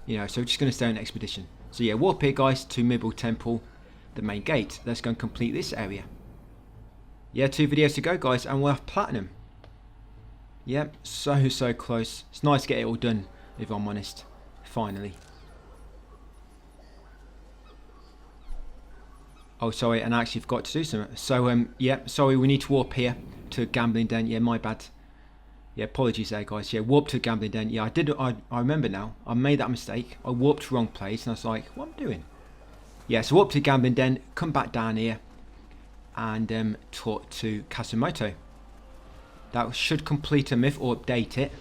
you know, so we're just going to stay on expedition. So yeah, warp here, guys, to Mibu Temple, the main gate. Let's go and complete this area. Yeah, 2 videos to go, guys, and we'll have platinum. Yep, so close. It's nice to get it all done, if I'm honest. Finally. Oh, sorry, and I actually forgot to do something. So, yeah, sorry, we need to warp here to Gambling Den. Yeah, my bad. Yeah, apologies there, guys. Yeah, warp to Gambling Den. Yeah, I remember now. I made that mistake. I warped to wrong place, and I was like, what am I doing? Yeah, so warp to Gambling Den, come back down here, and talk to Kasumoto. That should complete a myth or update it.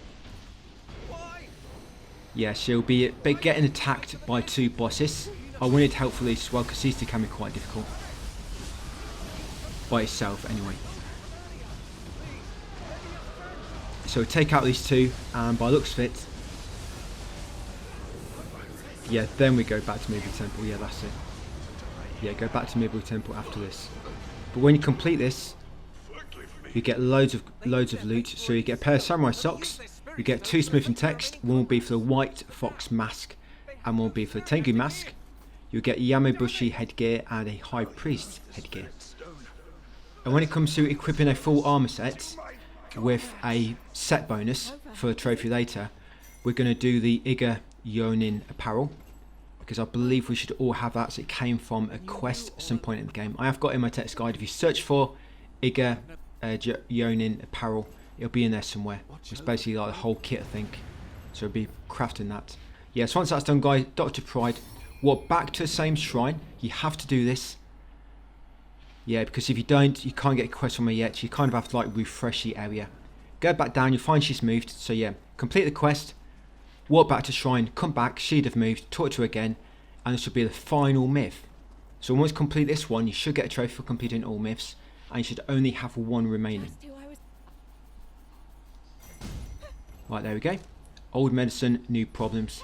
Yeah, she'll be getting attacked by 2 bosses. I wanted help for these as well, because these 2 can be quite difficult. By itself, anyway. So take out these 2, and by looks of it, yeah, then we go back to Mibu Temple. Yeah, that's it. Yeah, go back to Mibu Temple after this. But when you complete this, you get loads of loot. So you get a pair of samurai socks, you get 2 smithing text. One will be for the white fox mask, and one will be for the Tengu mask. You'll get Yamebushi headgear and a high priest headgear. And when it comes to equipping a full armor set with a set bonus for a trophy later, we're going to do the Iga Yonin apparel, because I believe we should all have that. So it came from a quest at some point in the game. I have got in my text guide, if you search for Iga Yonin apparel, it'll be in there somewhere. It's basically like the whole kit, I think. So we'll be crafting that. Yeah, so once that's done, guys, Dr. Pride, walk back to the same shrine. You have to do this. Yeah, because if you don't, you can't get a quest from her yet. You kind of have to like refresh the area. Go back down, you'll find she's moved. So yeah, complete the quest, walk back to shrine, come back, she'd have moved, talk to her again, and this will be the final myth. So once you complete this one, you should get a trophy for completing all myths, and you should only have 1 remaining. Right, there we go. Old medicine, new problems.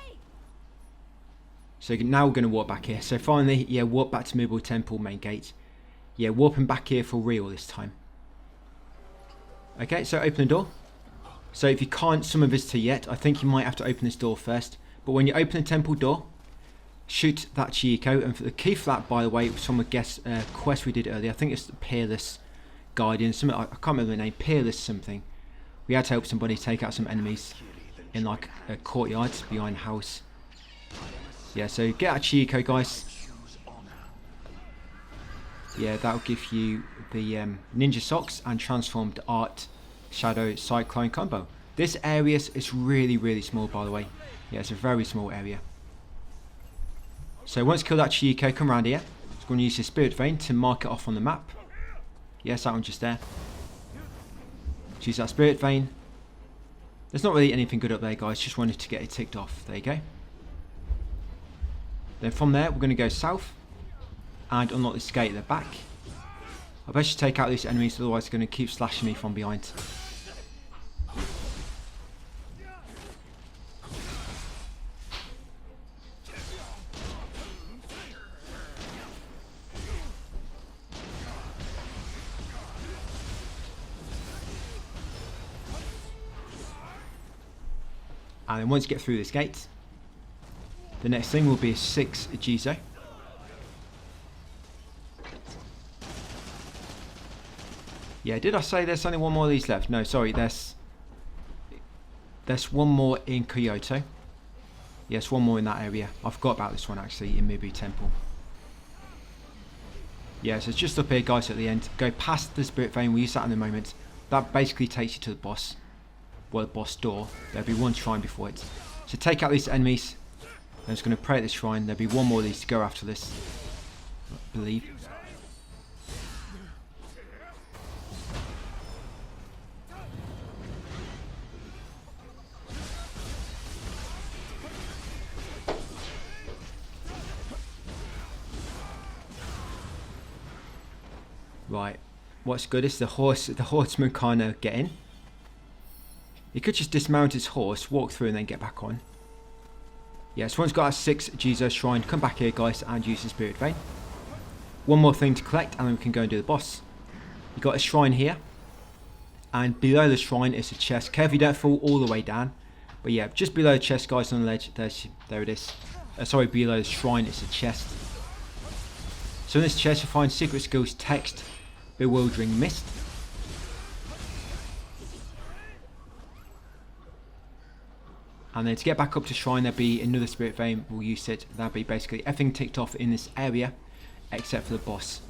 So now we're going to warp back here. So finally, yeah, warp back to Mibu Temple main gate. Yeah, warping back here for real this time. Okay, so open the door. So if you can't summon visitor yet, I think you might have to open this door first. But when you open the temple door, shoot that Chieko. And for the key for that, by the way, was from a quest we did earlier. I think it's the Peerless Guardian. Something, I can't remember the name. Peerless something. We had to help somebody take out some enemies in like a courtyard behind the house. Yeah, so get out Chieko, guys. Yeah, that'll give you the ninja socks and transformed art shadow cyclone combo. This area is really small, by the way. Yeah, it's a very small area. So once you kill that Chieko, come around here. It's going to use the spirit vein to mark it off on the map. Yes, that one just there. Use that spirit vein. There's not really anything good up there, guys. Just wanted to get it ticked off. There you go. Then from there, we're going to go south and unlock this gate at the back. I bet you take out these enemies, otherwise they're going to keep slashing me from behind. And then once you get through this gate, the next thing will be a 6 Jizo. Yeah, did I say there's only 1 more of these left? No, sorry, there's 1 more in Kyoto. Yes, 1 more in that area. I forgot about this one actually, in Mibu Temple. Yeah, so it's just up here, guys, at the end. Go past the Spirit Vein, we'll use that in a moment. That basically takes you to the boss. Well, the boss door. There'll be 1 shrine before it. So take out these enemies. I'm just going to pray at this shrine. There'll be 1 more of these to go after this, I believe. Right. What's good is the horseman kind of get in. He could just dismount his horse, walk through, and then get back on. Yeah, so once got our 6 Jesus shrine, come back here, guys, and use the Spirit Vein. One more thing to collect, and then we can go and do the boss. You got a shrine here, and below the shrine is a chest. Careful you don't fall all the way down. But yeah, just below the chest, guys, on the ledge, there it is. Sorry, below the shrine is a chest. So in this chest, you'll find secret skills, text, bewildering mist. And then to get back up to shrine, there'll be another Spirit Vein. We'll use it. That'll be basically everything ticked off in this area, except for the boss.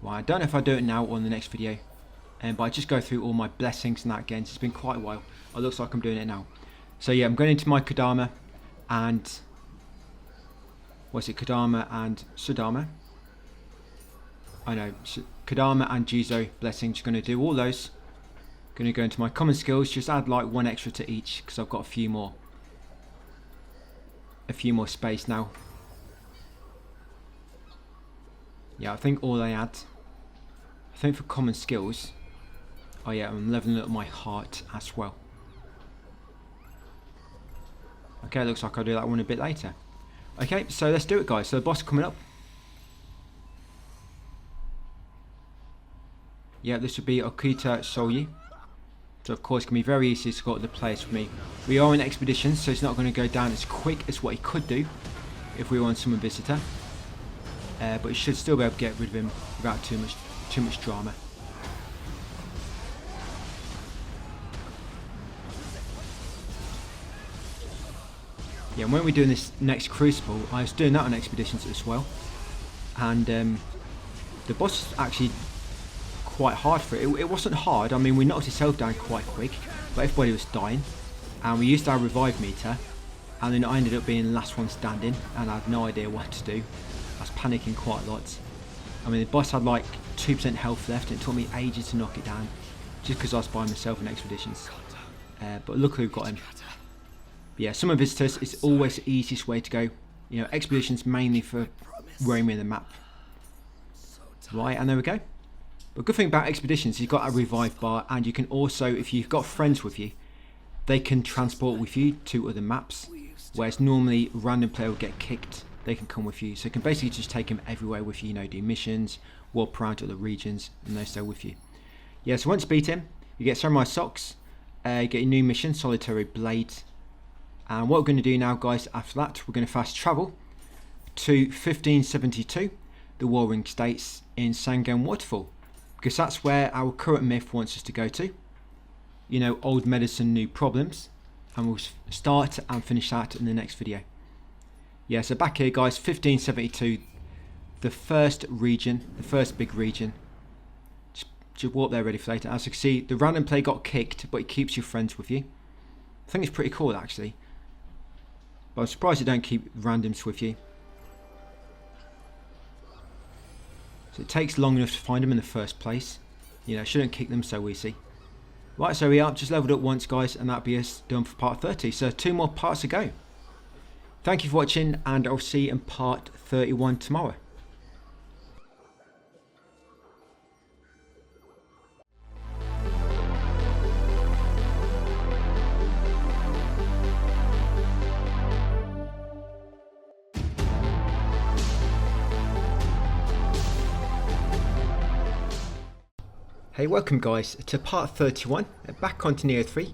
Well, I don't know if I do it now or in the next video, but I just go through all my blessings and that again. It's been quite a while. It looks like I'm doing it now. So yeah, I'm going into my Kodama and what's it? Kodama and Sudama. I know, Kodama and Jizo blessings. Going to do all those. Going to go into my common skills. Just add like 1 extra to each because I've got a few more space now. Yeah, I think all I add. I think for common skills. Oh yeah, I'm leveling up my heart as well. Okay, looks like I'll do that one a bit later. Okay, so let's do it, guys. So the boss coming up. Yeah, this would be Okita Soyu. So of course it can be very easy to score the players for me. We are in expedition, so it's not going to go down as quick as what he could do if we were on Summon Visitor. But you should still be able to get rid of him without too much drama. Yeah, and when we're doing this next Crucible, I was doing that on expeditions as well, and the boss is actually quite hard for it. It wasn't hard. I mean, we knocked itself down quite quick, but everybody was dying, and we used our revive meter, and then I ended up being the last one standing, and I had no idea what to do. I was panicking quite a lot. I mean, the boss had like 2% health left, and it took me ages to knock it down, just because I was by myself in expeditions. But luckily we've got him. But yeah, Summon Visitors is always the easiest way to go. You know, expeditions mainly for roaming the map. Right, and there we go. But good thing about expeditions, you've got a revive bar, and you can also, if you've got friends with you, they can transport with you to other maps. Whereas normally random player will get kicked, they can come with you. So you can basically just take them everywhere with you, you know, do missions, warp around to other regions, and they stay with you. Yeah, so once you beat him, you get Samurai Socks, you get a new mission, Solitary Blade. And what we're going to do now, guys, after that, we're going to fast travel to 1572, the Warring States in Sangan Waterfall. Because that's where our current myth wants us to go to. You know, old medicine, new problems. And we'll start and finish that in the next video. Yeah, so back here, guys, 1572, the first region, the first big region. Just walk there ready for later. As you can see, the random play got kicked, but it keeps your friends with you. I think it's pretty cool, actually. But I'm surprised you don't keep randoms with you. So it takes long enough to find them in the first place. You know, shouldn't kick them so easy. Right, so we are just leveled up once, guys, and that'll be us done for part 30. So 2 more parts to go. Thank you for watching, and I'll see you in part 31 tomorrow. Hey, welcome guys to part 31, back onto Nioh 3.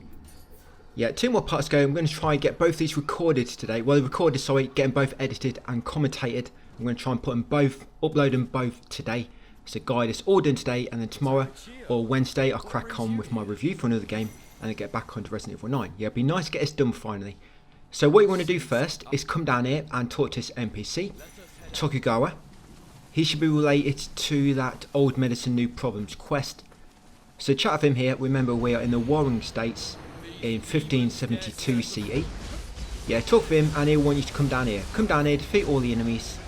Yeah, 2 more parts to go. I'm going to try and get both these recorded today. Well, recorded, sorry, get them both edited and commentated. I'm going to try and put them both, upload them both today. So guide is all done today, and then tomorrow or Wednesday I'll crack on with my review for another game and then get back onto Resident Evil 9. Yeah, it'd be nice to get this done finally. So what you want to do first is come down here and talk to this NPC, Tokugawa. He should be related to that old medicine, new problems quest. So chat with him here. Remember, we are in the Warring States in 1572 CE. Yeah, talk with him and he'll want you to come down here. Come down here, defeat all the enemies.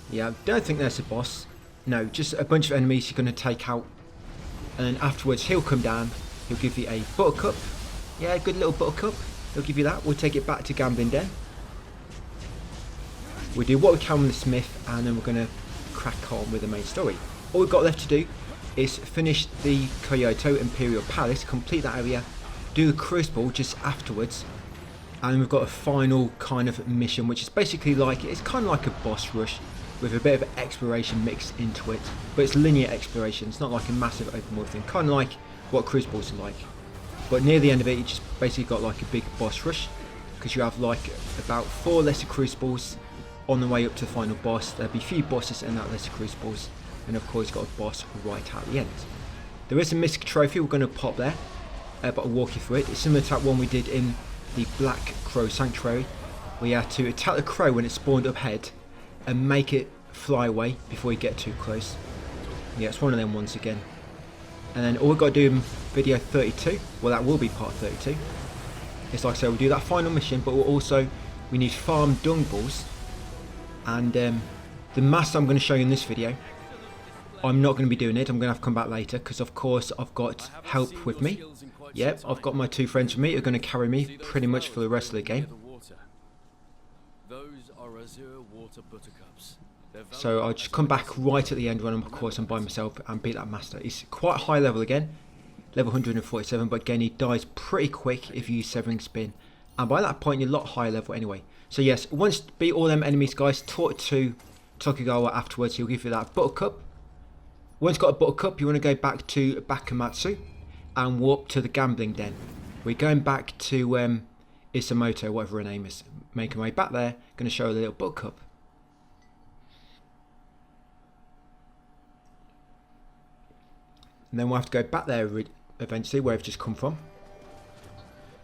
Yeah, I don't think there's a boss. No, just a bunch of enemies you're going to take out. And then afterwards he'll come down. He'll give you a buttercup. Yeah, good little buttercup. They'll give you that. We'll take it back to Gambling Den. We do what we can with the Smith, and then we're going to crack on with the main story. All we've got left to do is finish the Kyoto Imperial Palace, complete that area, do the Crucible just afterwards, and we've got a final kind of mission, which is basically like, it's kind of like a boss rush with a bit of exploration mixed into it, but it's linear exploration. It's not like a massive open world thing, kind of like what Crucibles are like. But near the end of it, you just basically got like a big boss rush, because you have like about 4 lesser Crucibles on the way up to the final boss. There'll be a few bosses in that lesser Crucibles, and of course got a boss right at the end. There is a Mystic Trophy we're going to pop there, but I'll walk you through it. It's similar to that one we did in the Black Crow Sanctuary. We had to attack the crow when it spawned up ahead and make it fly away before you get too close. Yeah, it's one of them ones again. And then all we've got to do in video 32, well that will be part 32, it's like I said, we'll do that final mission, but we need farm dung balls. And the master I'm going to show you in this video, I'm not going to be doing it. I'm going to have to come back later, because of course I've got help with me. Yep, I've got my 2 friends with me who are going to carry me pretty much for the rest of the game. So I'll just come back right at the end when I'm by myself and beat that master. He's quite high level again, level 147, but again he dies pretty quick if you use Severing Spin, and by that point you're a lot higher level anyway. So yes, once you beat all them enemies, guys, talk to Tokugawa afterwards. He'll give you that Buttercup. Once you've got a Buttercup, you want to go back to Bakamatsu and warp to the Gambling Den. We're going back to Isamoto, whatever her name is. Making my way back there, going to show her the little Buttercup. And then we'll have to go back there eventually, where we've just come from.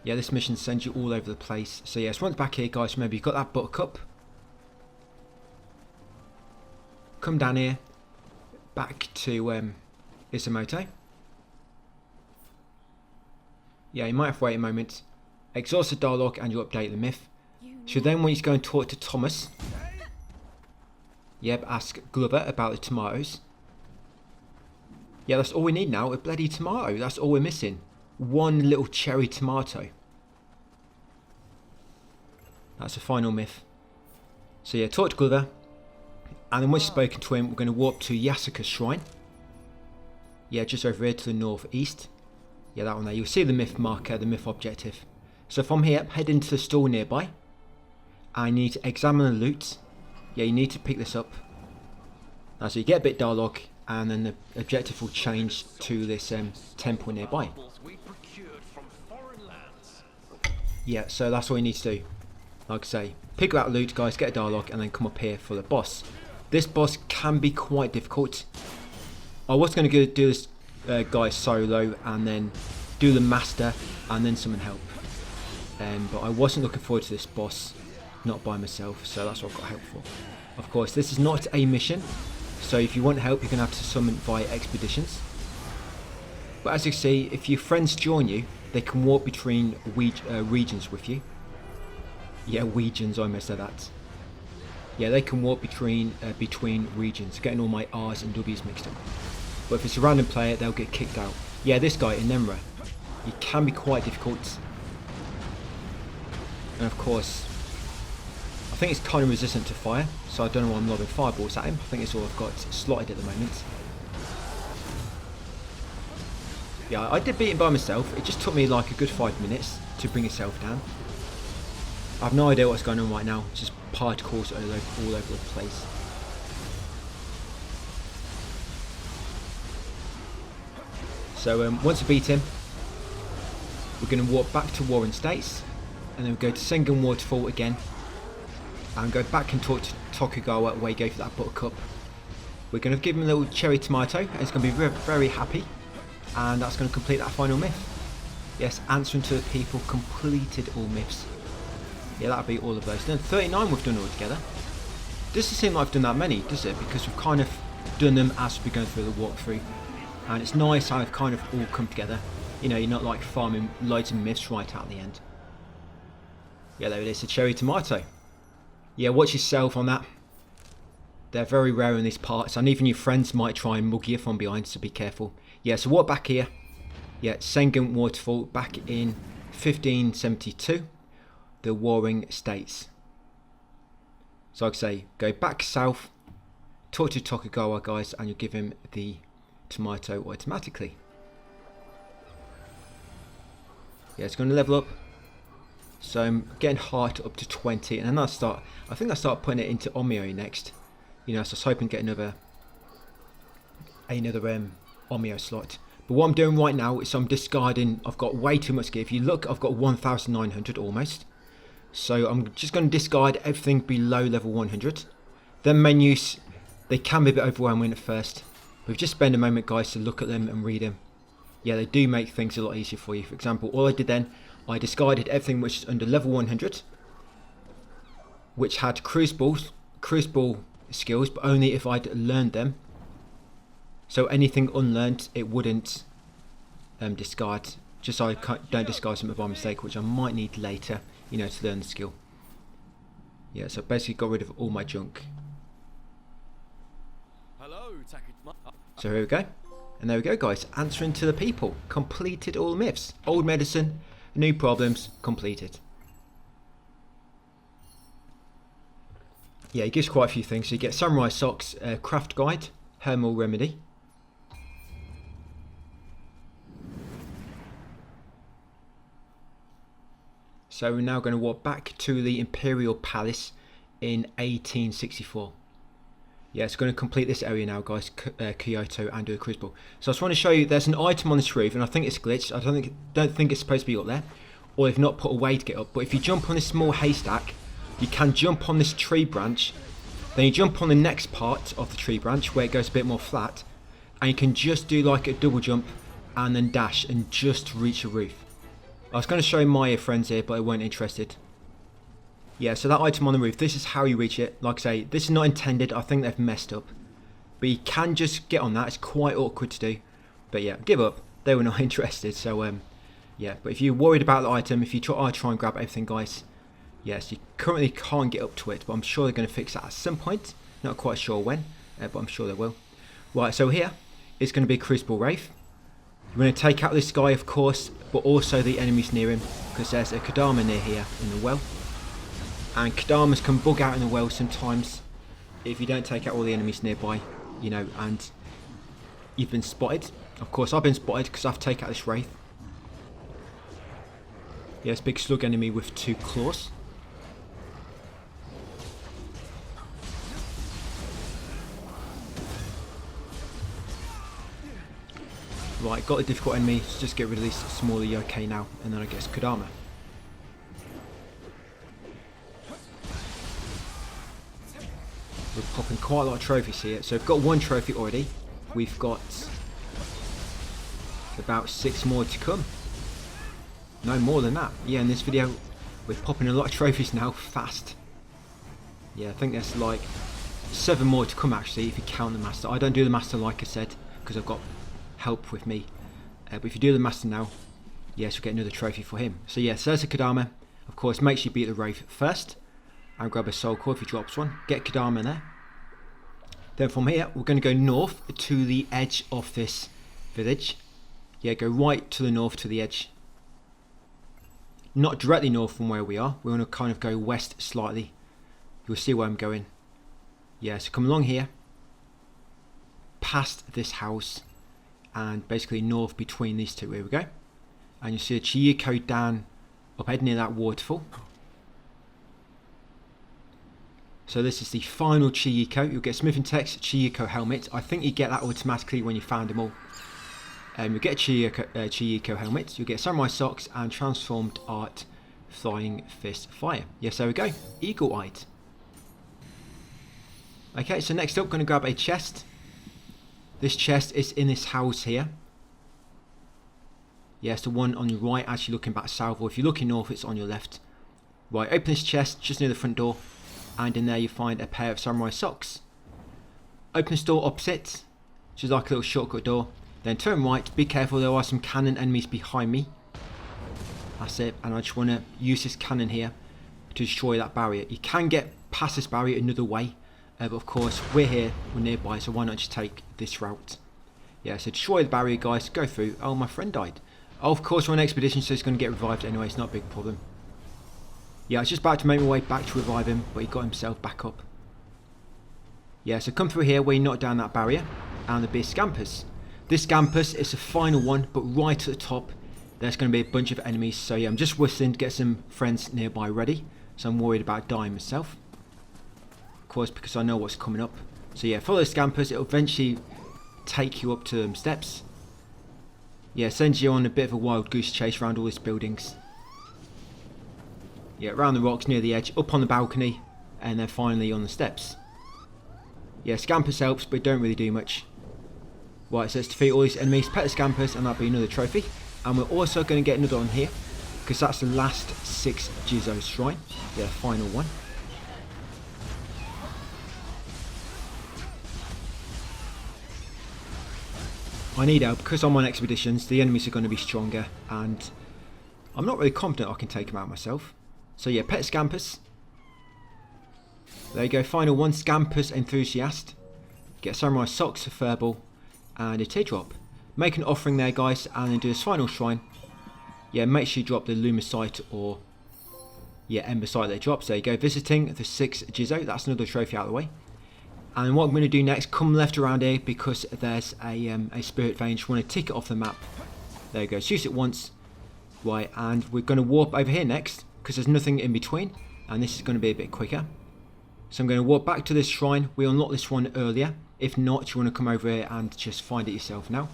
Yeah, this mission sends you all over the place. So yes, once back here, guys, remember you've got that Buttercup. Come down here, back to Isamoto. Yeah, you might have to wait a moment. Exhaust the dialogue and you'll update the myth. So then when you go and talk to Thomas, yep, ask Glover about the tomatoes. Yeah, that's all we need now, a bloody tomato. That's all we're missing. One little cherry tomato. That's the final myth. So yeah, talk to Glover, and then once you've spoken to him, we're going to warp to Yasuka's shrine. Yeah, just over here to the northeast. Yeah, that one there. You'll see the myth marker, the myth objective. So from here, head into the store nearby. I need to examine the loot. Yeah, you need to pick this up. Now, so you get a bit of dialogue, and then the objective will change to this temple nearby. Yeah, so that's all you need to do. Like I say, pick up that loot, guys, get a dialogue, and then come up here for the boss. This boss can be quite difficult. I was going to do this guy solo, and then do the master, and then summon help. But I wasn't looking forward to this boss, not by myself, so that's what I've got help for. Of course, this is not a mission, so if you want help, you're going to have to summon via expeditions. But as you see, if your friends join you, they can walk between regions with you. Yeah, regions, I almost said that. Yeah, they can walk between regions, getting all my R's and W's mixed up. But if it's a random player, they'll get kicked out. Yeah, this guy, Inemra, he can be quite difficult. And of course, I think it's kind of resistant to fire, so I don't know why I'm lobbing fireballs at him. I think it's all I've got slotted at the moment. Yeah, I did beat him by myself. It just took me like a good 5 minutes to bring himself down. I have no idea what's going on right now. It's just particles all over the place. So once I beat him, we're going to walk back to Warren States, and then we go to Sengen Waterfall again, and go back and talk to Tokugawa where he gave that Buttercup. We're going to give him a little cherry tomato, and he's going to be very, very happy, and that's going to complete that final myth. Yes, answering to the people, completed all myths. Yeah, that'll be all of those. Then 39 we've done all together. Doesn't seem like I've done that many, does it? Because we've kind of done them as we're going through the walkthrough. And it's nice how they've kind of all come together. You know, you're not like farming loads of myths right at the end. Yeah, there it is, a cherry tomato. Yeah, watch yourself on that. They're very rare in these parts, and even your friends might try and mug you from behind, so be careful. Yeah, so walk back here. Yeah, Sengen Waterfall back in 1572. the warring states. So like I say, go back south, talk to Tokugawa guys, and you'll give him the tomato automatically. Yeah, it's going to level up. So I'm getting heart up to 20, and then I think I start putting it into Omio next. You know, so I was hoping to get another Omio slot. But what I'm doing right now is I'm discarding. I've got way too much gear. If you look, I've got 1,900 almost. So I'm just going to discard everything below level 100. Then menus, they can be a bit overwhelming at first. But just spend a moment, guys, to look at them and read them. Yeah, they do make things a lot easier for you. For example, all I did then, I discarded everything which is under level 100, which had crucible skills, but only if I'd learned them. So anything unlearned, it wouldn't discard. Just so I don't discard something by mistake, which I might need later, you know, to learn the skill. Yeah, so basically got rid of all my junk. So here we go. And there we go, guys. Answering to the people. Completed all myths. Old medicine, new problems, completed. Yeah, it gives quite a few things. So you get samurai socks, craft guide, hermal remedy. So we're now going to walk back to the Imperial Palace in 1864. Yeah, it's going to complete this area now, guys, Kyoto, and do a crucible. So I just want to show you, there's an item on this roof, and I think it's glitched. I don't think it's supposed to be up there, or if not, put a way to get up. But if you jump on this small haystack, you can jump on this tree branch, then you jump on the next part of the tree branch where it goes a bit more flat, and you can just do like a double jump and then dash and just reach the roof. I was going to show my friends here, but they weren't interested. Yeah, so that item on the roof, this is how you reach it. Like I say, this is not intended. I think they've messed up. But you can just get on that. It's quite awkward to do. But yeah, give up. They were not interested. So, yeah. But if you're worried about the item, if you try and grab everything, guys. Yes, you currently can't get up to it. But I'm sure they're going to fix that at some point. Not quite sure when. But I'm sure they will. Right, so here is going to be Crucible Wraith. You're going to take out this guy, of course. But also the enemies near him. Because there's a Kodama near here in the well. And Kodamas can bug out in the well sometimes if you don't take out all the enemies nearby, you know, and you've been spotted. Of course, I've been spotted because I've taken out this Wraith. Yes, big slug enemy with 2 claws. Right, got a difficult enemy, so just get rid of these smaller yokai now, and then I guess Kodama. We're popping quite a lot of trophies here. So we've got 1 trophy already. We've got about 6 more to come. No more than that. Yeah, in this video, we're popping a lot of trophies now, fast. Yeah, I think there's like 7 more to come actually, if you count the master. I don't do the master like I said, because I've got help with me. But if you do the master now, yes, you'll get another trophy for him. So yeah, so there's a Kodama. Of course, make sure you beat the Wraith first. And grab a soul core if he drops one. Get Kodama there. Then from here, we're going to go north to the edge of this village. Yeah, go right to the north to the edge. Not directly north from where we are. We're going to kind of go west slightly. You'll see where I'm going. Yeah, so come along here. Past this house. And basically north between these two. Here we go. And you see a Chiyuko down up ahead near that waterfall. So this is the final Chiyuko. You'll get Smith and Tech's Chiyuko helmet. I think you get that automatically when you found them all. You'll get a Chiyuko helmet. You'll get Samurai Socks and Transformed Art Flying Fist Fire. Yes, there we go. Eagle-eyed. Okay, so next up, going to grab a chest. This chest is in this house here. Yes, the one on your right, actually looking back south. Or if you're looking north, it's on your left. Right, open this chest just near the front door. And in there you find a pair of samurai socks. Open this door opposite, which is like a little shortcut door. Then turn right, be careful, there are some cannon enemies behind me. That's it, and I just want to use this cannon here to destroy that barrier. You can get past this barrier another way, but of course we're here, we're nearby, so why not just take this route. Yeah, so destroy the barrier guys, go through. Oh, my friend died. Oh, of course we're on an expedition, so it's going to get revived anyway, it's not a big problem. Yeah, I was just about to make my way back to revive him, but he got himself back up. Yeah, so come through here where you knock down that barrier, and there'll be scampers. This scampers is the final one, but right at the top, there's going to be a bunch of enemies. So yeah, I'm just whistling to get some friends nearby ready. So I'm worried about dying myself. Of course, because I know what's coming up. So yeah, follow the scampers, it'll eventually take you up to steps. Yeah, sends you on a bit of a wild goose chase around all these buildings. Yeah, around the rocks near the edge, up on the balcony, and then finally on the steps. Yeah, scampers helps, but don't really do much. Right, so let's defeat all these enemies, pet the scampers, and that'll be another trophy. And we're also going to get another one here, because that's the last 6 Jizo shrine. Yeah, final one. I need help, because I'm on expeditions, the enemies are going to be stronger, and I'm not really confident I can take them out myself. So yeah, pet scampers. There you go, final one, scampers enthusiast. Get samurai socks, a furball, and a teardrop. Make an offering there, guys, and then do this final shrine. Yeah, make sure you drop the Lumicite or Embersite that drops. There you go, visiting the 6 Jizo. That's another trophy out of the way. And what I'm going to do next, come left around here because there's a spirit vein. Just want to tick it off the map. There you go, just use it once. Right, and we're going to warp over here next because there's nothing in between, and this is going to be a bit quicker. So I'm going to walk back to this shrine. We unlocked this one earlier. If not, you want to come over here and just find it yourself now.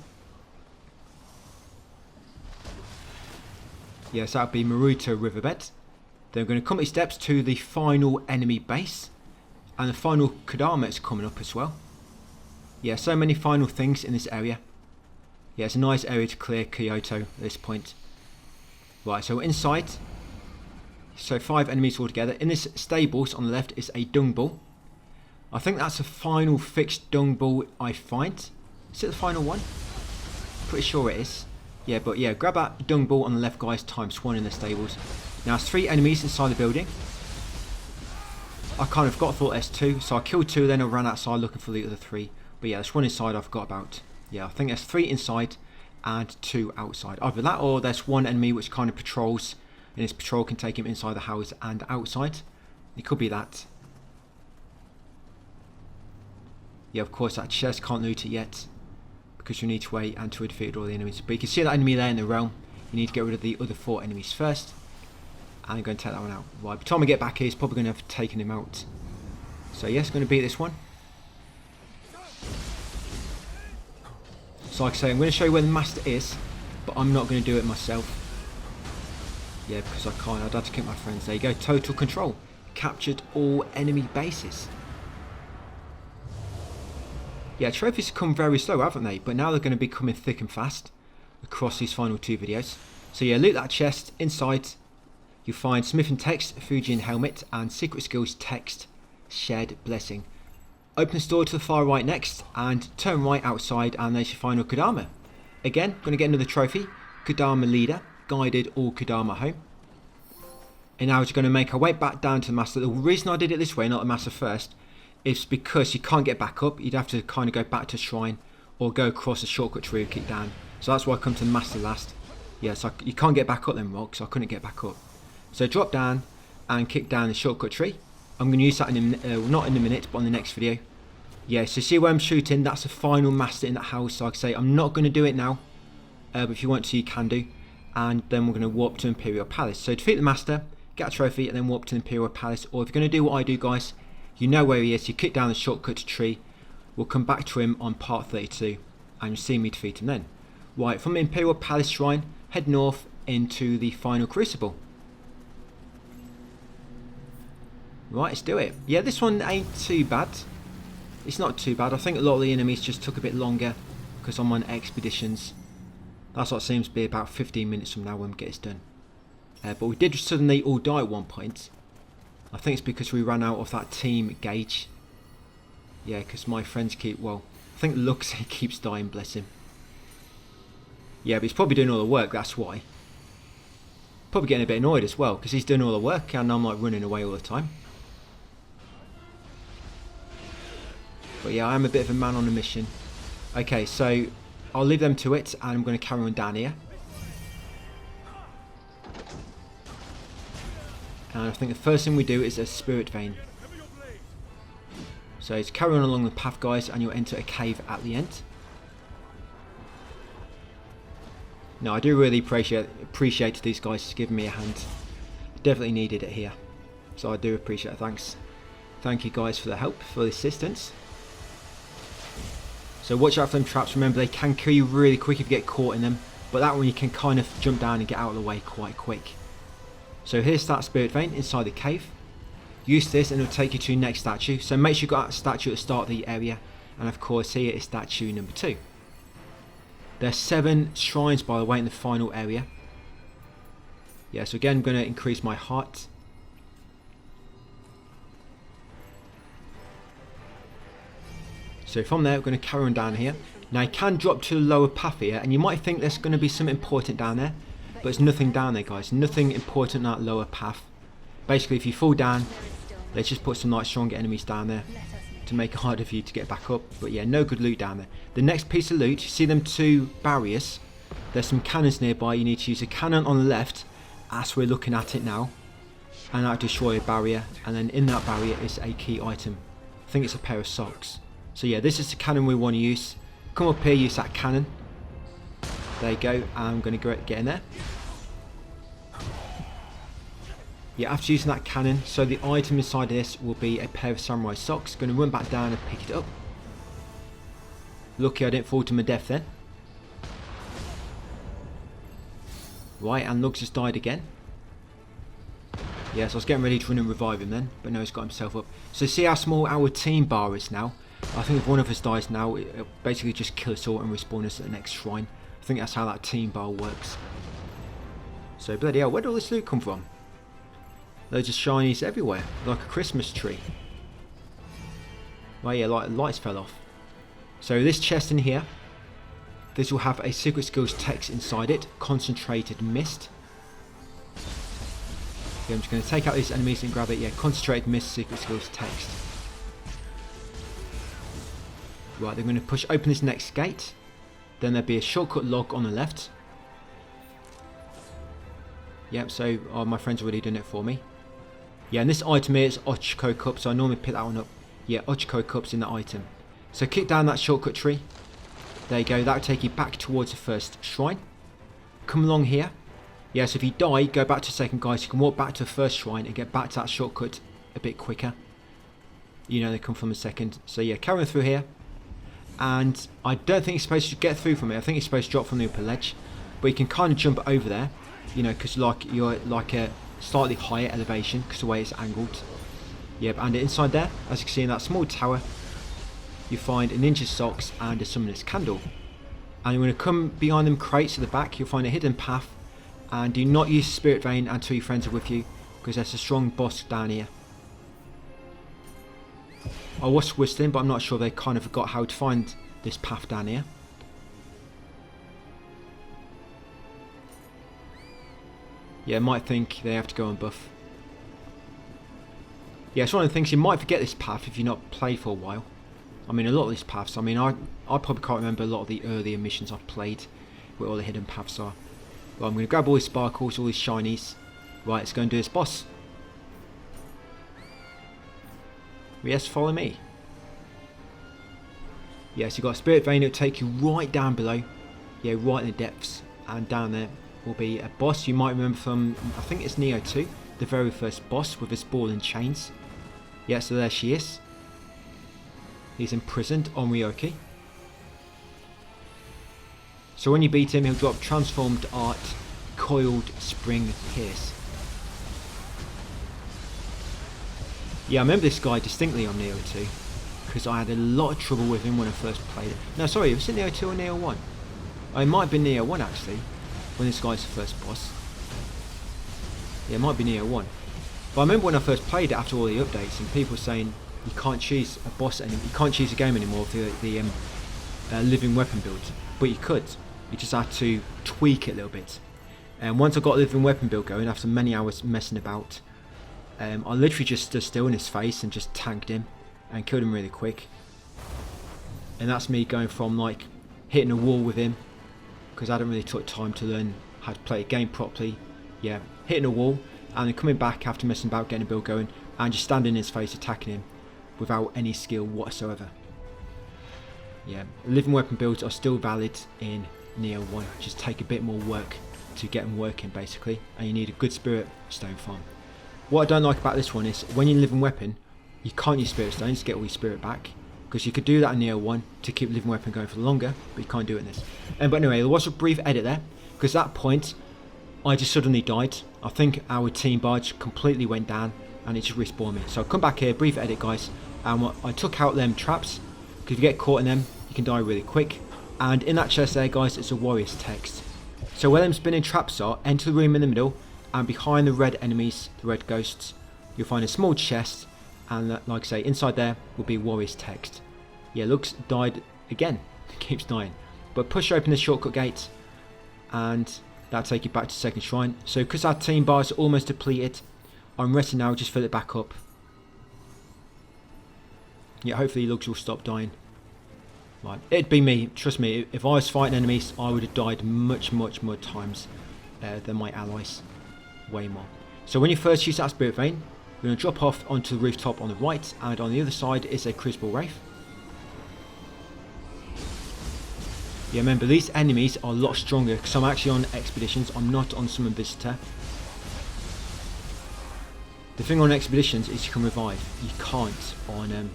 Yes, that would be Maruto Riverbed. Then we're going to come up these steps to the final enemy base. And the final Kodama is coming up as well. Yeah, so many final things in this area. Yeah, it's a nice area to clear Kyoto at this point. Right, so inside. So 5 enemies altogether. In this stables on the left is a dung ball. I think that's the final fixed dung ball I find. Is it the final one? Pretty sure it is. Yeah, but yeah, grab that dung ball on the left, guys, ×1 in the stables. Now, there's 3 enemies inside the building. I kind of thought there's 2, so I killed 2, then I ran outside looking for the other 3. But yeah, there's 1 inside I forgot about. Yeah, I think there's 3 inside and 2 outside. Either that or there's 1 enemy which kind of patrols, and his patrol can take him inside the house and outside. It could be that. Yeah, of course, that chest, can't loot it yet, because you need to wait until we defeated all the enemies. But you can see that enemy there in the realm. You need to get rid of the other 4 enemies first. And I'm going to take that one out. Right, by the time I get back here, he's probably going to have taken him out. So yes, going to beat this one. So like I say, I'm going to show you where the master is, but I'm not going to do it myself. Yeah, because I can't. I'd have to kick my friends. There you go, total control. Captured all enemy bases. Yeah, trophies have come very slow, haven't they? But now they're going to be coming thick and fast across these final 2 videos. So yeah, loot that chest. Inside, you find Smith and Text, Fujian Helmet, and Secret Skills Text, Shared Blessing. Open the store to the far right next, and turn right outside, and there's your final Kodama. Again, going to get another trophy. Kodama Leader, guided all Kodama home. And now we're going to make our way back down to the master. The reason I did it this way, not the master first, is because you can't get back up. You'd have to kind of go back to shrine or go across a shortcut tree or kick down. So that's why I come to the master last. Yeah, so you can't get back up them rocks, so I couldn't get back up. So drop down and kick down the shortcut tree. I'm going to use that in not in a minute, but on the next video. Yeah, so see where I'm shooting? That's the final master in that house. So like I say, I'm not going to do it now, but if you want to, you can do. And then we're going to warp to Imperial Palace. So defeat the master, get a trophy, and then warp to Imperial Palace. Or if you're going to do what I do, guys, you know where he is. You kick down the shortcut tree. We'll come back to him on part 32, and you'll see me defeat him then. Right, from the Imperial Palace Shrine, head north into the final Crucible. Right, let's do it. Yeah, this one ain't too bad. It's not too bad. I think a lot of the enemies just took a bit longer because I'm on expeditions. That's what it seems to be, about 15 minutes from now when we get this done. But we did suddenly all die at one point. I think it's because we ran out of that team gauge. Yeah, because my friends keep, well, I think Lux keeps dying, bless him. Yeah, but he's probably doing all the work, that's why. Probably getting a bit annoyed as well, because he's doing all the work and I'm like running away all the time. But yeah, I am a bit of a man on a mission. Okay, so I'll leave them to it, and I'm going to carry on down here. And I think the first thing we do is a spirit vein. So it's carry on along the path, guys, and you'll enter a cave at the end. No, I do really appreciate these guys giving me a hand. Definitely needed it here. So I do appreciate it. Thanks. Thank you guys for the help, for the assistance. So watch out for them traps. Remember, they can kill you really quick if you get caught in them. But that one you can kind of jump down and get out of the way quite quick. So here's that spirit vein inside the cave. Use this and it'll take you to the next statue. So make sure you got that statue at the start of the area. And of course here is statue number 2. There's 7 shrines, by the way, in the final area. Yeah, so again I'm going to increase my heart. So from there we're going to carry on down here. Now you can drop to the lower path here and you might think there's going to be something important down there. But there's nothing down there, guys. Nothing important in that lower path. Basically, if you fall down, they just put some like stronger enemies down there to make it harder for you to get back up. But yeah, no good loot down there. The next piece of loot, you see them 2 barriers. There's some cannons nearby. You need to use a cannon on the left as we're looking at it now. And that'll destroy a barrier. And then in that barrier is a key item. I think it's a pair of socks. So yeah, this is the cannon we want to use. Come up here, use that cannon. There you go. I'm going to get in there. Yeah, after using that cannon, so the item inside this will be a pair of samurai socks. Going to run back down and pick it up. Lucky I didn't fall to my death then. Right, and Lugs has died again. Yeah, so I was getting ready to run and revive him then, but no, he's got himself up. So see how small our team bar is now? I think if one of us dies now, it'll basically just kill us all and respawn us at the next shrine. I think that's how that team bar works. So bloody hell, where did all this loot come from? Loads of shinies everywhere, like a Christmas tree. Well, yeah, like lights fell off. So this chest in here, this will have a secret skills text inside it, concentrated mist. Yeah, I'm just going to take out these enemies and grab it. Yeah, concentrated mist, secret skills text. Right, they're going to push open this next gate. Then there'll be a shortcut log on the left. Yep, so my friend's already done it for me. Yeah, and this item here is Ochiko Cup, so I normally pick that one up. Yeah, Ochiko Cup's in the item. So kick down that shortcut tree. There you go, that'll take you back towards the first shrine. Come along here. Yeah, so if you die, go back to second, guys. You can walk back to the first shrine and get back to that shortcut a bit quicker. You know they come from the second. So yeah, carry on through here. And I don't think you're supposed to get through from it. I think you're supposed to drop from the upper ledge. But you can kind of jump over there. You know, because like you're like a slightly higher elevation because the way it's angled. Yep, and inside there, as you can see in that small tower, you find a ninja socks and a summoner's candle. And you're going to come behind them crates at the back. You'll find a hidden path. And do not use spirit vein until your friends are with you, because there's a strong boss down here. I was whistling, but I'm not sure they kind of forgot how to find this path down here. Yeah, might think they have to go on buff. Yeah, it's one of the things, you might forget this path if you've not played for a while. I mean, a lot of these paths, I mean, I probably can't remember a lot of the earlier missions I've played, where all the hidden paths are. Well, I'm going to grab all these sparkles, all these shinies. Right, let's go and do this boss. Yes, follow me. Yes, you've got a spirit vein, it'll take you right down below. Yeah, right in the depths. And down there will be a boss you might remember from, I think it's Nioh 2, the very first boss with his ball and chains. Yeah, so there she is. He's imprisoned on Ryoki. So when you beat him, he'll drop transformed art, coiled spring pierce. Yeah, I remember this guy distinctly on Nioh 2, because I had a lot of trouble with him when I first played it. No, sorry, was it Nioh 2 or Nioh 1? Oh, it might have been Nioh 1 actually, when this guy's the first boss. Yeah, it might be Nioh 1. But I remember when I first played it after all the updates, and people were saying you can't choose a boss anymore, you can't choose a game anymore with the living weapon build, but you could. You just had to tweak it a little bit. And once I got a living weapon build going, after many hours messing about, I literally just stood still in his face and just tanked him and killed him really quick. And that's me going from like hitting a wall with him, because I hadn't really took time to learn how to play a game properly. Yeah, hitting a wall, and then coming back after messing about, getting a build going, and just standing in his face, attacking him without any skill whatsoever. Yeah, living weapon builds are still valid in Nioh 1, just take a bit more work to get them working basically, and you need a good spirit stone farm. What I don't like about this one is when you living weapon, you can't use spirit stones to get all your spirit back, because you could do that in Nioh 1 to keep living weapon going for longer, but you can't do it in this. But anyway, there was a brief edit there, because at that point I just suddenly died. I think our team barge completely went down and it just respawned me. So I'll come back here, brief edit guys, and I took out them traps, because if you get caught in them you can die really quick. And in that chest there guys, it's a warrior's text. So where them spinning traps are, enter the room in the middle, and behind the red enemies, the red ghosts, you'll find a small chest, and like I say, inside there will be warrior's text. Yeah, looks died again, it keeps dying. But push open the shortcut gate and that'll take you back to second shrine. So because our team bar is almost depleted, I'm resting now, just fill it back up. Yeah, hopefully Lugs will stop dying. Right, it'd be me, trust me, if I was fighting enemies I would have died much more times than my allies, way more. So when you first use that spirit vein, you're going to drop off onto the rooftop on the right, and on the other side is a Crucible Wraith. Yeah, remember these enemies are a lot stronger because I'm actually on expeditions, I'm not on Summon Visitor. The thing on expeditions is you can revive, you can't on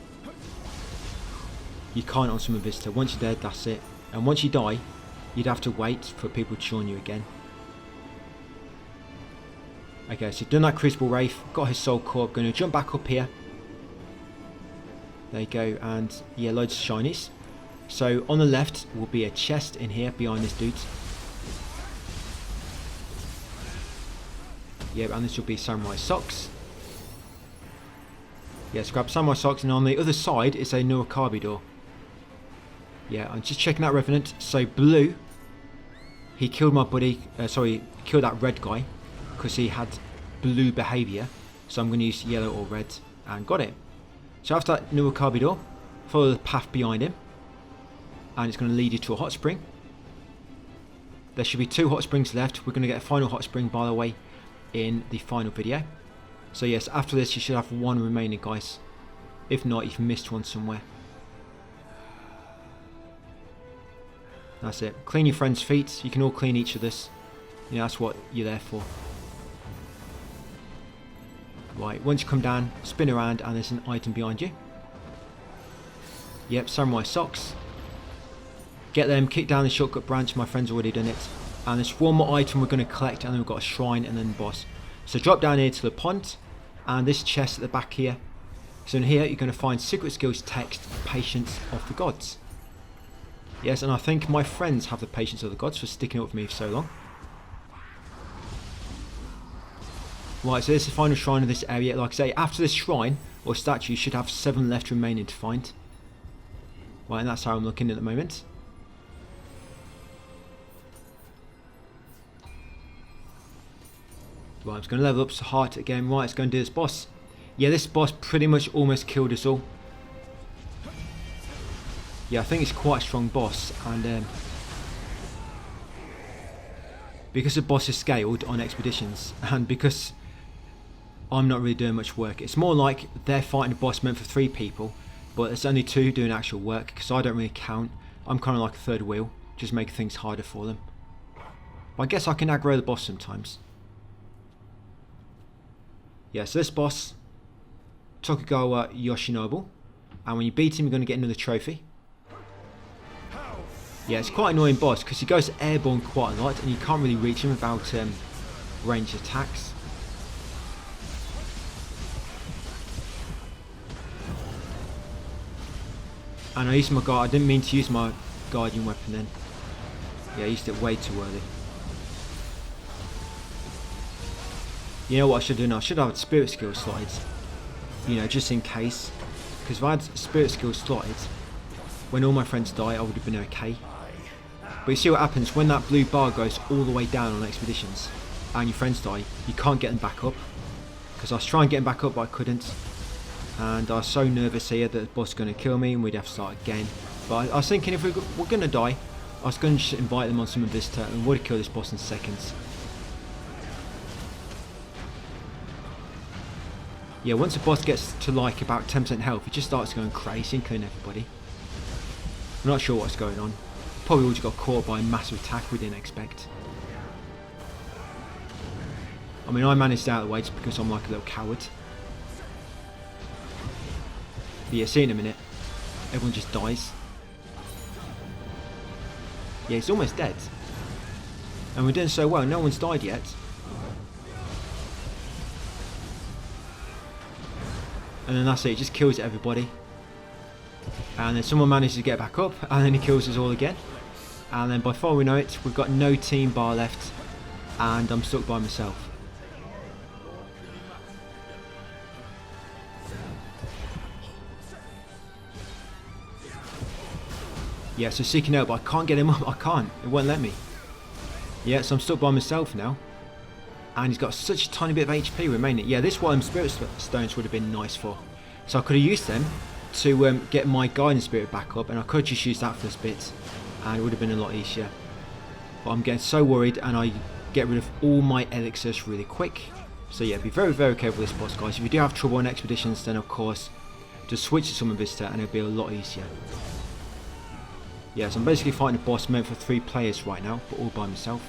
Summon Visitor. Once you're dead, that's it. And once you die, you'd have to wait for people to join you again. Okay, so done that Crucible Wraith, got his soul core, going to jump back up here. There you go, and yeah, loads of shinies. So on the left will be a chest in here behind this dude. Yeah, and this will be Samurai Socks. Yeah, so grab Samurai Socks, and on the other side is a Nioh door. Yeah, I'm just checking that Revenant. So blue, he killed my buddy, sorry, killed that red guy because he had blue behaviour. So I'm going to use yellow or red, and got it. So after that Nioh door, follow the path behind him, and it's going to lead you to a hot spring. There should be 2 hot springs left. We're going to get a final hot spring, by the way, in the final video. So yes, after this you should have 1 remaining, guys. If not, you've missed one somewhere. That's it. Clean your friends' feet. You can all clean each other's. You know, that's what you're there for. Right, once you come down, spin around, and there's an item behind you. Yep, Samurai Socks. Get them, kick down the shortcut branch, my friend's already done it. And there's 1 more item we're going to collect, and then we've got a shrine and then the boss. So drop down here to the pond, and this chest at the back here. So in here you're going to find Secret Skills text, Patience of the Gods. Yes, and I think my friends have the Patience of the Gods for sticking up with me for so long. Right, so this is the final shrine of this area. Like I say, after this shrine or statue you should have 7 left remaining to find. Right, and that's how I'm looking at the moment. Right, I'm just going to level up to heart again. Right, let's go and do this boss. Yeah, this boss pretty much almost killed us all. Yeah, I think it's quite a strong boss, and because the boss is scaled on expeditions, and because I'm not really doing much work, it's more like they're fighting a boss meant for 3 people, but there's only 2 doing actual work, because I don't really count. I'm kind of like a third wheel, just making things harder for them. But I guess I can aggro the boss sometimes. Yeah, so this boss, Tokugawa Yoshinobu, and when you beat him you're going to get another trophy. Yeah, it's quite an annoying boss because he goes airborne quite a lot and you can't really reach him without ranged attacks. And I used my guard. I didn't mean to use my guardian weapon then. Yeah, I used it way too early. You know what I should do now? I should have spirit skill slotted. You know, just in case. Because if I had spirit skill slotted, when all my friends die, I would have been okay. But you see what happens when that blue bar goes all the way down on expeditions and your friends die, you can't get them back up. Because I was trying to get them back up but I couldn't. And I was so nervous here that the boss was going to kill me and we'd have to start again. But I was thinking if we were going to die, I was going to just invite them on Summon Visitor and would have killed this boss in seconds. Yeah, once the boss gets to like about 10% health, it just starts going crazy and killing everybody. I'm not sure what's going on. Probably all just got caught by a massive attack we didn't expect. I mean, I managed out of the way just because I'm like a little coward. But yeah, see in a minute. Everyone just dies. Yeah, he's almost dead. And we're doing so well, no one's died yet. And then that's it, he just kills everybody. And then someone manages to get back up, and then he kills us all again. And then before we know it, we've got no team bar left, and I'm stuck by myself. Yeah, so seeking out, but I can't get him up, I can't, it won't let me. Yeah, so I'm stuck by myself now. And he's got such a tiny bit of HP remaining. Yeah, this one Spirit Stones would have been nice for. So I could have used them to get my Guiding Spirit back up, and I could just use that for this bit, and it would have been a lot easier. But I'm getting so worried, and I get rid of all my elixirs really quick. So yeah, be very, very careful with this boss, guys. If you do have trouble on expeditions, then of course, just switch to Summon Visitor, and it'll be a lot easier. Yeah, so I'm basically fighting a boss meant for 3 players right now, but all by myself.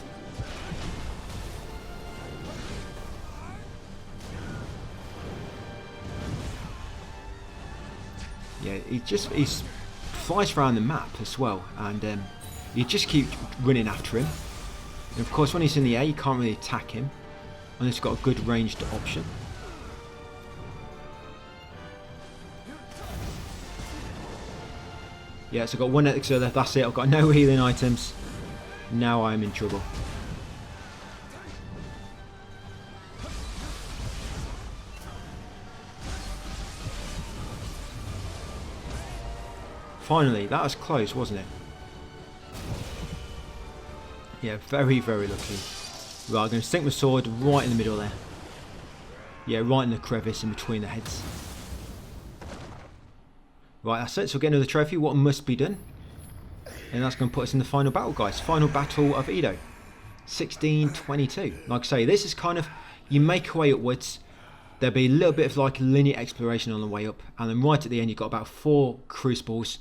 Yeah, he flies around the map as well, and you just keep running after him. And of course, when he's in the air, you can't really attack him, unless you've got a good ranged option. Yeah, so I've got 1 elixir left, that's it, I've got no healing items. Now I'm in trouble. Finally, that was close, wasn't it? Yeah, very, very lucky. Right, I'm going to stick my sword right in the middle there. Yeah, right in the crevice in between the heads. Right, that's it. So we'll get another trophy. What must be done? And that's going to put us in the final battle, guys. Final battle of Edo. 1622. Like I say, this is kind of, you make your way upwards. There'll be a little bit of like linear exploration on the way up. And then right at the end, you've got about 4 crucibles,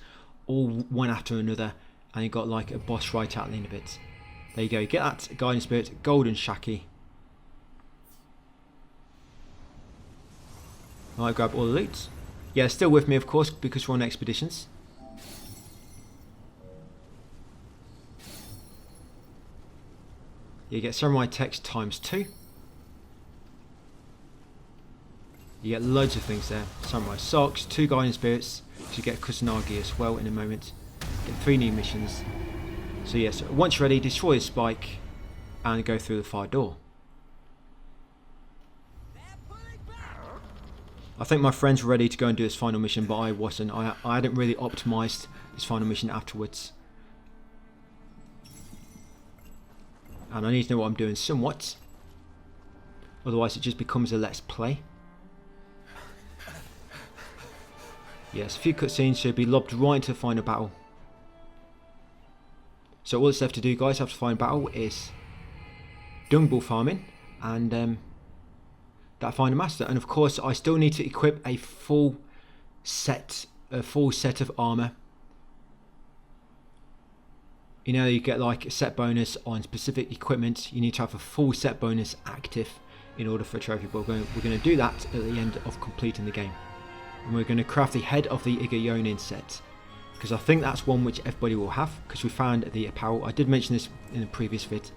all one after another. And you've got like a boss right out the end of it. There you go. You get that Guiding Spirit, Golden Shaki. Right, grab all the loot. Yeah, still with me, of course, because we're on expeditions. You get Samurai Text ×2. You get loads of things there. Samurai Socks, 2 Guiding Spirits. You get Kusanagi as well in a moment. Get 3 new missions. So yes, once you're ready, destroy the spike and go through the fire door. I think my friends were ready to go and do this final mission, but I wasn't. I hadn't really optimised this final mission afterwards. And I need to know what I'm doing somewhat. Otherwise it just becomes a let's play. Yes, a few cutscenes should be lobbed right into the final battle. So all that's left to do, guys, after the final battle is dung ball farming and that final master. And of course I still need to equip a full set of armor. You know, you get like a set bonus on specific equipment. You need to have a full set bonus active in order for a trophy. But we're going to do that at the end of completing the game. And we're going to craft the head of the Igayonin set, because I think that's one which everybody will have, because we found the apparel. I did mention this in the previous vid.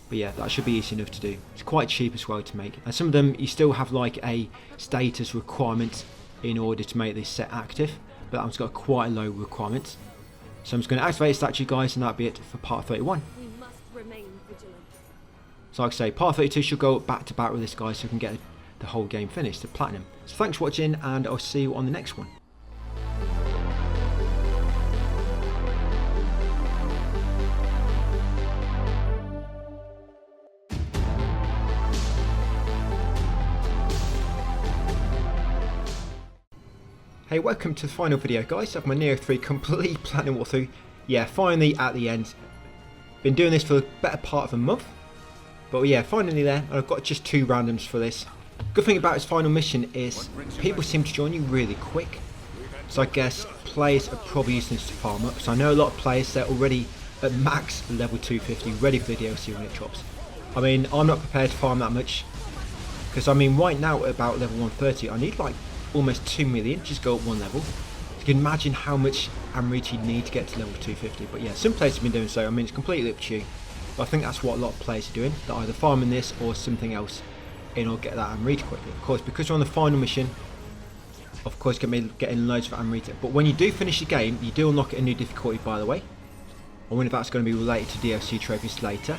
But yeah, that should be easy enough to do. It's quite cheap as well to make. And some of them you still have like a status requirement in order to make this set active. But that one's got quite a low requirement. So I'm just going to activate a statue, guys, and that'll be it for part 31. We must remain vigilant. So like I say, part 32 should go back to back with this, guys, so we can get the whole game finished, the platinum. So thanks for watching, and I'll see you on the next one. Hey, welcome to the final video, guys, of my Nioh 3 complete platinum walkthrough. Yeah, finally at the end. Been doing this for the better part of a month. But yeah, finally there, and I've got just 2 randoms for this. Good thing about his final mission is people seem to join you really quick. So I guess players are probably using this to farm up. So I know a lot of players, they're already at max level 250, ready for the DLC when it drops. I mean, I'm not prepared to farm that much. Because I mean, right now at about level 130, I need like almost 2 million, just go up one level. You can imagine how much Amrit you need to get to level 250. But yeah, some players have been doing so. I mean, it's completely up to you. But I think that's what a lot of players are doing. They're either farming this or something else in order to get that Amrit quickly. Of course, because you're on the final mission, of course, you can be getting loads of Amrit. But when you do finish the game, you do unlock a new difficulty, by the way. I wonder if that's going to be related to DLC trophies later.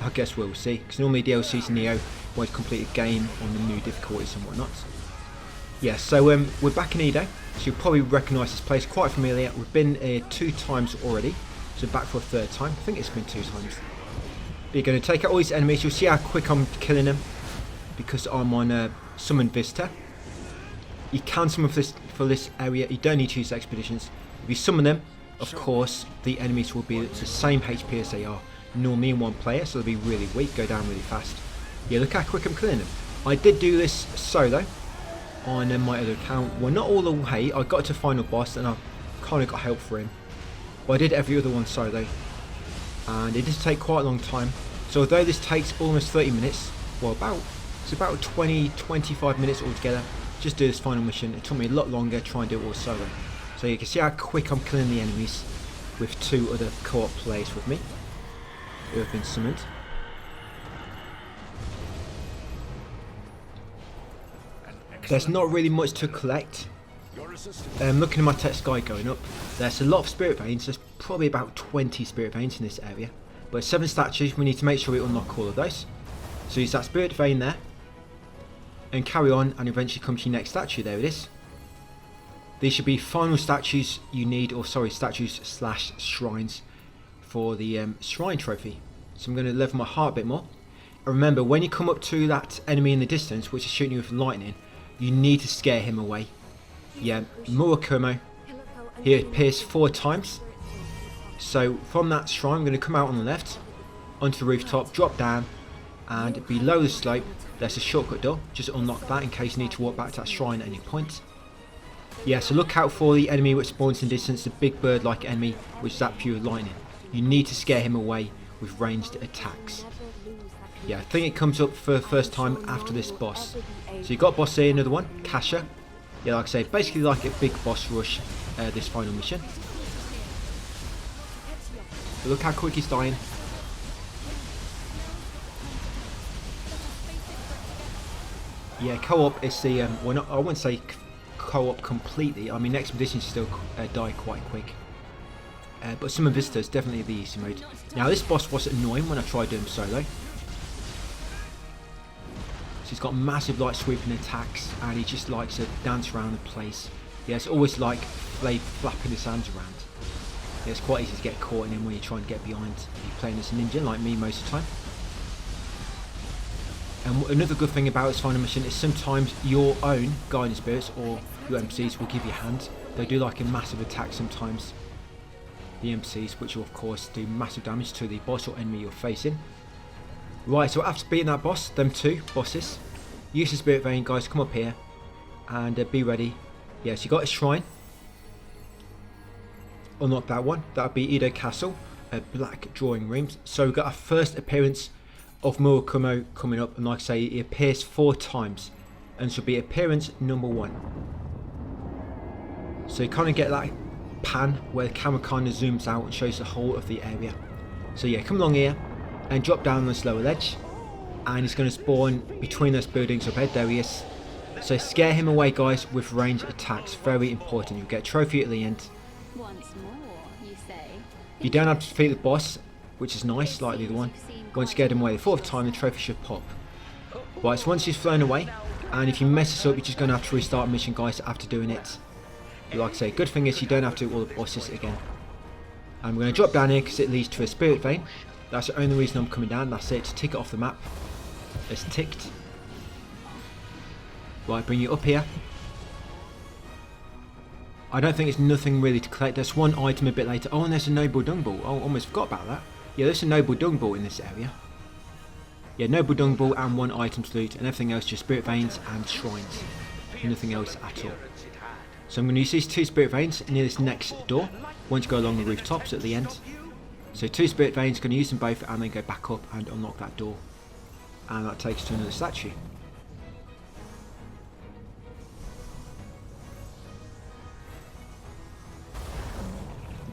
I guess we'll see. Because normally DLC's Nioh always complete a game on the new difficulties and whatnot. Yeah, so we're back in Nioh. So you'll probably recognise this place, quite familiar. We've been here 2 times already. So back for a 3rd time. I think it's been 2 times. But you're going to take out all these enemies. You'll see how quick I'm killing them. Because I'm on Summon Visitor. You can summon for this area. You don't need to use expeditions. If you summon them, of course, the enemies will be the same HP as they are normally in one player. So they'll be really weak, go down really fast. Yeah, look how quick I'm killing them. I did do this solo on my other account. Well, not all the way. I got to final boss and I kind of got help for him. But I did every other one solo. And it does take quite a long time. So although this takes almost 30 minutes, well it's about 20-25 minutes altogether, just do this final mission. It took me a lot longer to try and do it all solo. So you can see how quick I'm killing the enemies with 2 other co-op players with me who have been summoned. There's not really much to collect. Looking at my text guide going up, there's a lot of spirit veins. There's probably about 20 spirit veins in this area. But 7 statues, we need to make sure we unlock all of those. So use that spirit vein there. And carry on and eventually come to your next statue. There it is. These should be final statues you need, or sorry, statues / shrines for the shrine trophy. So I'm going to level my heart a bit more. And remember, when you come up to that enemy in the distance, which is shooting you with lightning, you need to scare him away. Yeah, Murakumo, he appears 4 times. So from that shrine, I'm going to come out on the left, onto the rooftop, drop down, and below the slope, there's a shortcut door. Just unlock that in case you need to walk back to that shrine at any point. Yeah, so look out for the enemy which spawns in distance, the big bird-like enemy, which is that pure lightning. You need to scare him away with ranged attacks. Yeah, I think it comes up for the first time after this boss. So you got boss here, another one, Kasha. Yeah, like I say, basically like a big boss rush, this final mission. But look how quick he's dying. Yeah, co-op is the, well not, I wouldn't say co-op completely. I mean, expeditions still die quite quick. But Summon Visitor is definitely the easy mode. Now this boss was annoying when I tried doing solo. So he's got massive like sweeping attacks and he just likes to dance around the place. Yeah, it's always like flapping his hands around. Yeah, it's quite easy to get caught in him when you're trying to get behind. You're playing as a ninja like me most of the time. And another good thing about this final mission is sometimes your own guiding spirits or your NPCs will give you a hand. They do like a massive attack sometimes. The NPCs, which will of course do massive damage to the boss or enemy you're facing. Right, so after beating that boss, them 2 bosses, use the spirit vein, guys, come up here and be ready. Yeah, so you got a shrine. Unlock that one. That would be Edo Castle, a black drawing room. So we've got our first appearance of Murakumo coming up, and like I say, he appears 4 times and should be appearance number 1. So you kind of get that pan where the camera kind of zooms out and shows the whole of the area. So yeah, come along here and drop down on this lower ledge, and he's going to spawn between those buildings up ahead. There he is. So scare him away, guys, with ranged attacks. Very important. You'll get a trophy at the end. Once more, you say? You don't have to defeat the boss, which is nice, like the other one. Once you scared him away the 4th time, the trophy should pop. Right, so once he's flown away, and if you mess this up, you're just going to have to restart a mission, guys, after doing it. But like I say, good thing is you don't have to do all the bosses again. I'm going to drop down here because it leads to a spirit vein. That's the only reason I'm coming down. That's it, to tick it off the map. It's ticked. Right, bring you up here. I don't think it's nothing really to collect. There's one item a bit later. Oh, and there's a noble dung ball. Oh, almost forgot about that. Yeah, there's a noble dung ball in this area. Yeah, noble dung ball and 1 item to loot, and everything else just spirit veins and shrines. Nothing else at all. So I'm going to use these 2 spirit veins near this next door, once you go along the rooftops at the end. So 2 spirit veins, going to use them both and then go back up and unlock that door. And that takes us to another statue.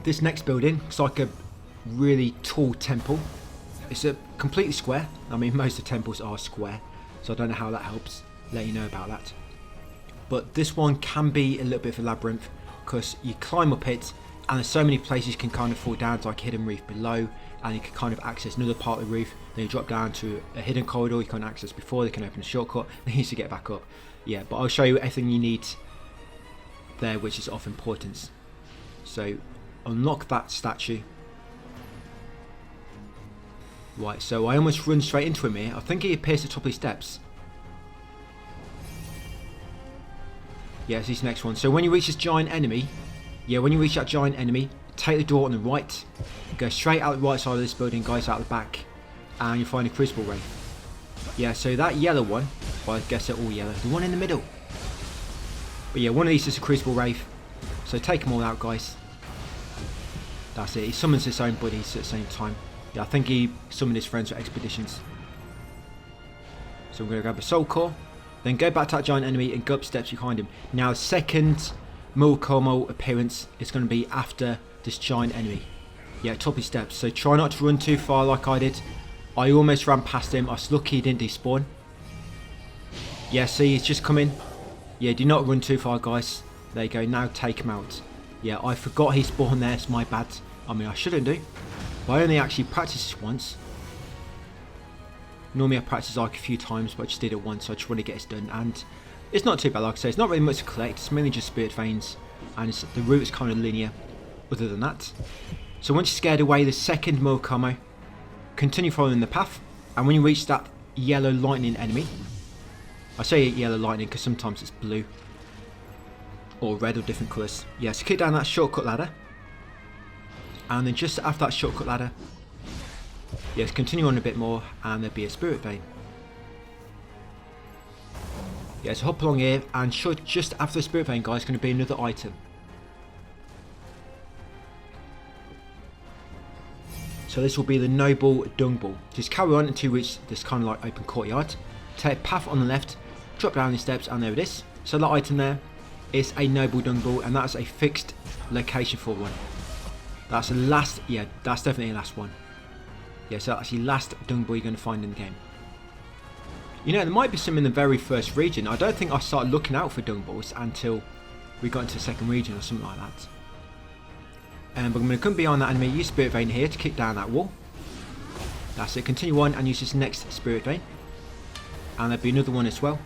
This next building looks like a really tall temple. It's a completely square. I mean, most of the temples are square, so I don't know how that helps. Let you know about that. But this one can be a little bit of a labyrinth because you climb up it and there's so many places you can kind of fall down to, like a hidden reef below, and you can kind of access another part of the roof. Then you drop down to a hidden corridor you can't access before. They can open a shortcut and you to get back up. Yeah, but I'll show you everything you need there, which is of importance. So unlock that statue. Right, so I almost run straight into him here. I think he appears at the top of these steps. Yeah, it's this next one. So when you reach this giant enemy, take the door on the right, go straight out the right side of this building, guys, out the back, and you'll find a crucible wraith. Yeah, so that yellow one, well, I guess they're all yellow, the one in the middle. But yeah, one of these is a crucible wraith, so take them all out, guys. That's it, he summons his own buddies at the same time. Yeah, I think he summoned his friends for expeditions. So we're going to grab a soul core, then go back to that giant enemy and go up steps behind him. Now the second Mulkomo appearance is going to be after this giant enemy. Yeah, top of his steps. So try not to run too far like I did. I almost ran past him. I was lucky he didn't despawn. Yeah, see, he's just coming. Yeah, do not run too far, guys. There you go. Now take him out. Yeah, I forgot he spawned there. It's my bad. I mean, I shouldn't do. But I only actually practiced this once. Normally I practice like a few times, but I just did it once, so I just want to get this done. And it's not too bad, like I say, it's not really much to collect, it's mainly just spirit veins, and the route is kind of linear, other than that. So once you're scared away the second Mulkomo, continue following the path, and when you reach that yellow lightning enemy, I say yellow lightning because sometimes it's blue, or red, or different colours. Yeah, so kick down that shortcut ladder, and then just after that shortcut ladder, yes, continue on a bit more and there'll be a spirit vein. Yeah, so hop along here, and just after the spirit vein, guys, is going to be another item. So this will be the noble dung ball. Just carry on until you reach this kind of like open courtyard. Take a path on the left, drop down the steps, and there it is. So that item there is a noble dung ball, and that's a fixed location for one. That's the last, yeah, that's definitely the last one. Yeah, so that's the last dung ball you're going to find in the game. You know, there might be some in the very first region. I don't think I started looking out for dung balls until we got into the second region or something like that. But I'm going to come behind that enemy, use Spirit Vein here to kick down that wall. That's it, continue on and use this next Spirit Vein. And there'll be another one as well.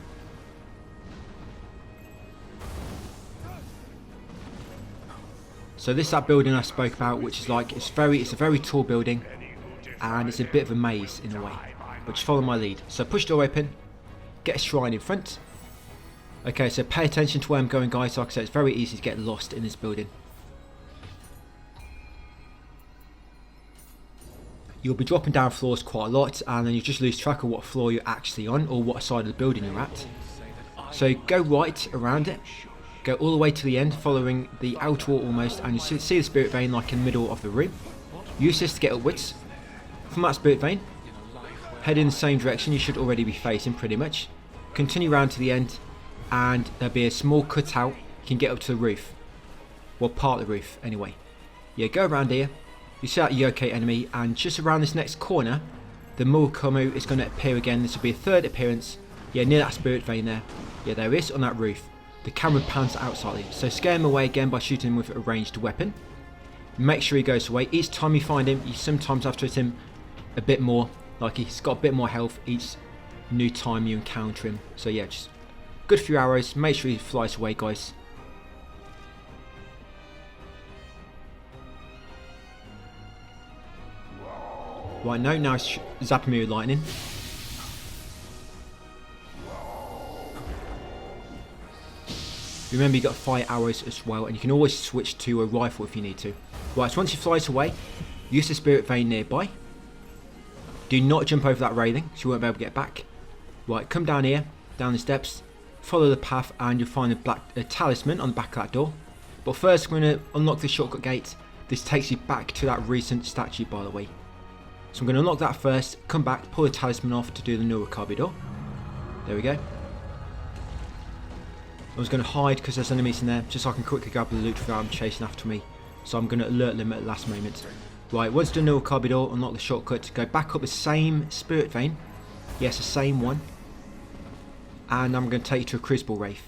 So this is that building I spoke about, which is like, it's a very tall building. And it's a bit of a maze in a way, but just follow my lead. So push door open, get a shrine in front. Okay, so pay attention to where I'm going, guys. Like I said, it's very easy to get lost in this building. You'll be dropping down floors quite a lot, and then you just lose track of what floor you're actually on or what side of the building you're at. So go right around it, go all the way to the end, following the outer wall almost, and you see the Spirit Vein like in the middle of the room. Use this to get upwards. From that Spirit Vein, head in the same direction you should already be facing pretty much. Continue round to the end, and there'll be a small cutout. You can get up to the roof. Well, part of the roof anyway. Yeah, go around here. You see that yokai enemy, and just around this next corner, the Mulkomo is going to appear again. This will be a third appearance. Yeah, near that Spirit Vein there. Yeah, there is on that roof. The camera pans out slightly, so scare him away again by shooting him with a ranged weapon. Make sure he goes away. Each time you find him, you sometimes have to hit him a bit more, like he's got a bit more health each new time you encounter him. So yeah, just good few arrows, make sure he flies away, guys. Right, now it's zapping me with lightning. Remember, you got fire arrows as well, and you can always switch to a rifle if you need to. Right, so once he flies away, use the Spirit Vein nearby. Do not jump over that railing, so you won't be able to get back. Right, come down here, down the steps, follow the path, and you'll find a talisman on the back of that door. But first, we're going to unlock the shortcut gate. This takes you back to that recent statue, by the way. So I'm going to unlock that first, come back, pull the talisman off to do the Nioh door. There we go. I was going to hide because there's enemies in there, just so I can quickly grab the loot without them chasing after me. So I'm going to alert them at the last moment. Right, once done Nioh door, unlock the shortcut, go back up the same spirit vein. Yes, the same one. And I'm going to take you to a Crucible Wraith.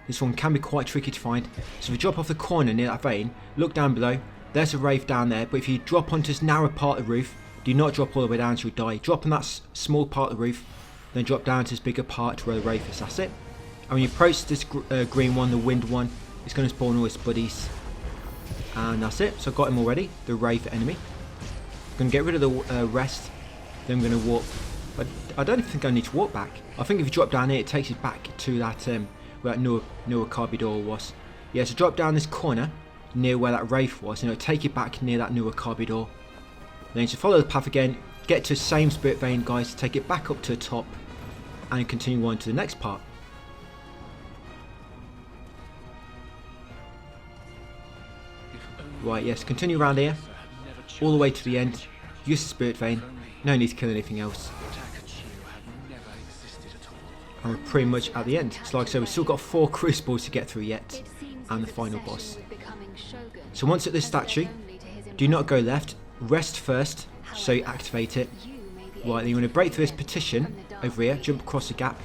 This one can be quite tricky to find. So if you drop off the corner near that vein, look down below. There's a Wraith down there, but if you drop onto this narrow part of the roof, do not drop all the way down so you'll die. Drop on that small part of the roof, then drop down to this bigger part where the Wraith is. That's it. And when you approach this green one, the wind one, it's going to spawn all its buddies. And that's it. So I got him already, the Wraith enemy. I'm going to get rid of the rest. Then I'm going to walk. But I don't think I need to walk back. I think if you drop down here, it takes you back to that where that Nioh door was. Yeah, so drop down this corner near where that Wraith was, and it'll take you back near that Nioh door. Then you should follow the path again, get to the same spirit vein, guys, take it back up to the top, and continue on to the next part. Right, yes, continue around here, all the way to the end, use the spirit vein, no need to kill anything else. And we're pretty much at the end. So like I said, we've still got 4 crucibles to get through yet, and the final boss. So once at this statue, do not go left, rest first, so you activate it. Right, then you want to break through this petition over here, jump across the gap,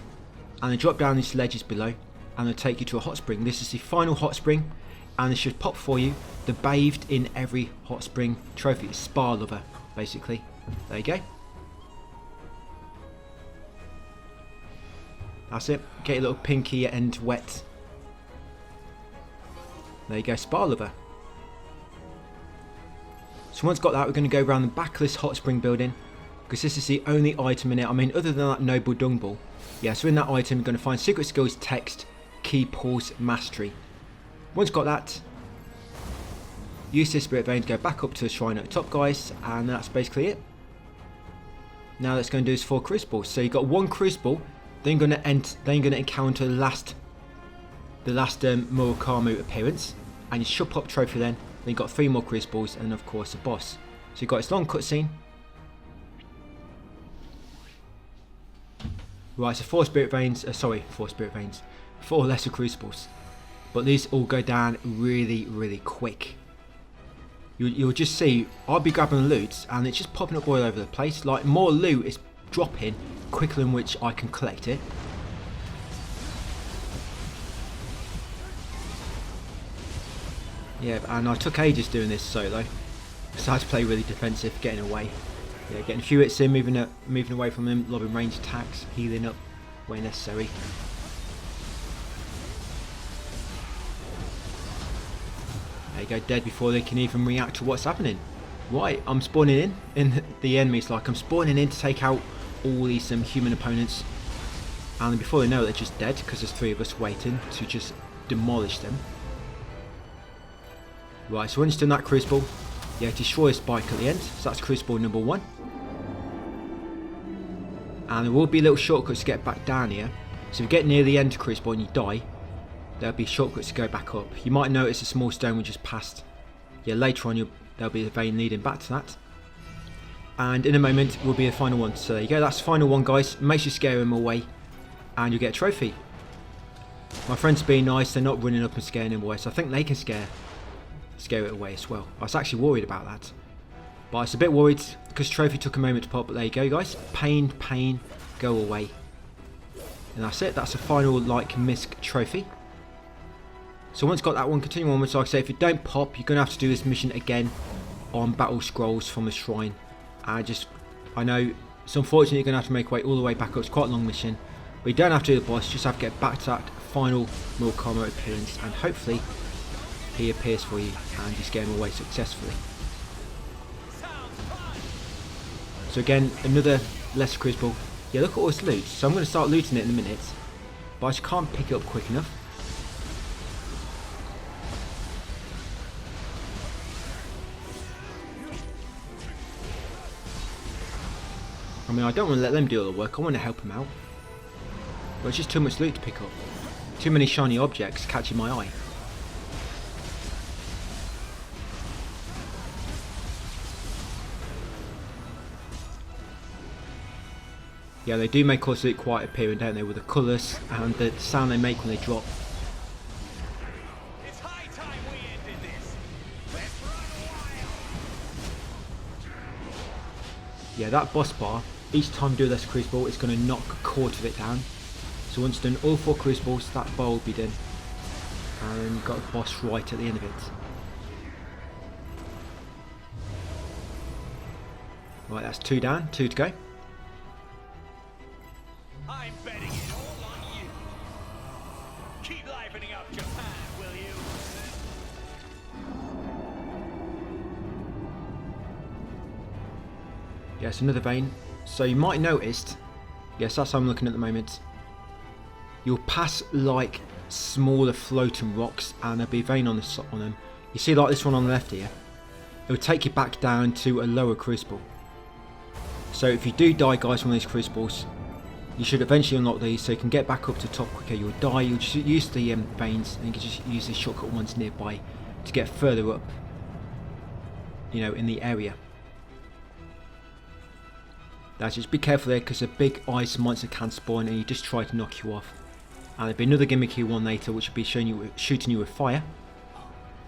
and then drop down these ledges below, and they'll take you to a hot spring. This is the final hot spring, and it should pop for you the bathed in every hot spring trophy. It's Spa Lover, basically. There you go. That's it. Get your little pinky end wet. There you go, Spa Lover. So once got that, we're going to go around the back of this hot spring building, because this is the only item in it. I mean, other than that noble dung ball. Yeah, so in that item, you're going to find secret skills, text, key pulse, mastery. Once got that, use this spirit vein to go back up to the shrine at the top, guys, and that's basically it. Now let's go and do this 4 crucibles. So you've got 1 crucible, then you're going to encounter the last Murakami appearance, and you should pop trophy then. Then you've got 3 more crucibles, and of course the boss. So you've got this long cutscene. Right, so 4 spirit veins. 4 lesser crucibles. But these all go down really, really quick. You'll just see, I'll be grabbing loot, and it's just popping up all over the place. Like, more loot is dropping quicker than which I can collect it. Yeah, and I took ages doing this solo, because I had to play really defensive, getting away. Yeah, getting a few hits in, moving away from them, lobbing range attacks, healing up where necessary. There you go, dead before they can even react to what's happening. Right, I'm spawning in the enemies, like I'm spawning in to take out all these human opponents, and before they know it, they're just dead, because there's 3 of us waiting to just demolish them. Right, so once you've done that crucible, you destroy a spike at the end, so that's crucible number 1. And there will be little shortcuts to get back down here, so if you get near the end of crucible and you die, there'll be shortcuts to go back up. You might notice a small stone we just passed. Yeah, later on there'll be a vein leading back to that. And in a moment will be the final one. So there you go, that's the final one, guys. Make sure you scare him away and you'll get a trophy. My friends being nice, they're not running up and scaring him away, so I think they can scare it away as well. I was actually worried about that, but I was a bit worried because trophy took a moment to pop. But there you go, guys. Pain, go away. And that's it. That's the final misc trophy. So once got that one, continue onwards. Like I say, if it don't pop, you're gonna have to do this mission again on battle scrolls from the shrine. I know it's unfortunate you're gonna have to make way all the way back up. It's quite a long mission, but you don't have to do the boss. You just have to get back to that final Murakami appearance, and hopefully he appears for you and you scare him away successfully. So again, another lesser crucible. Yeah, look at all this loot. So I'm going to start looting it in a minute, but I just can't pick it up quick enough. I mean, I don't want to let them do all the work, I want to help them out. But it's just too much loot to pick up. Too many shiny objects catching my eye. Yeah, they do make us look quite appealing, don't they, with the colours and the sound they make when they drop. It's high time we ended this. Let's run wild. Yeah, that boss bar, each time you do this crucible, it's going to knock a quarter of it down. So once done all 4 crucibles, that bar will be done. And you've got a boss right at the end of it. Right, that's 2 down, 2 to go. I'm betting it all on you. Keep livening up Japan, will you? Yes, another vein. So you might have noticed, yes, that's how I'm looking at the moment. You'll pass like smaller floating rocks and there'll be a vein on them. You see like this one on the left here? It will take you back down to a lower crucible. So if you do die, guys, from these crucibles, you should eventually unlock these so you can get back up to the top quicker. You'll die, you'll just use the veins and you can just use the shortcut ones nearby to get further up, you know, in the area. Now just be careful there because a big ice monster can spawn and you just try to knock you off. And there'll be another gimmicky one later which will be shooting you with fire.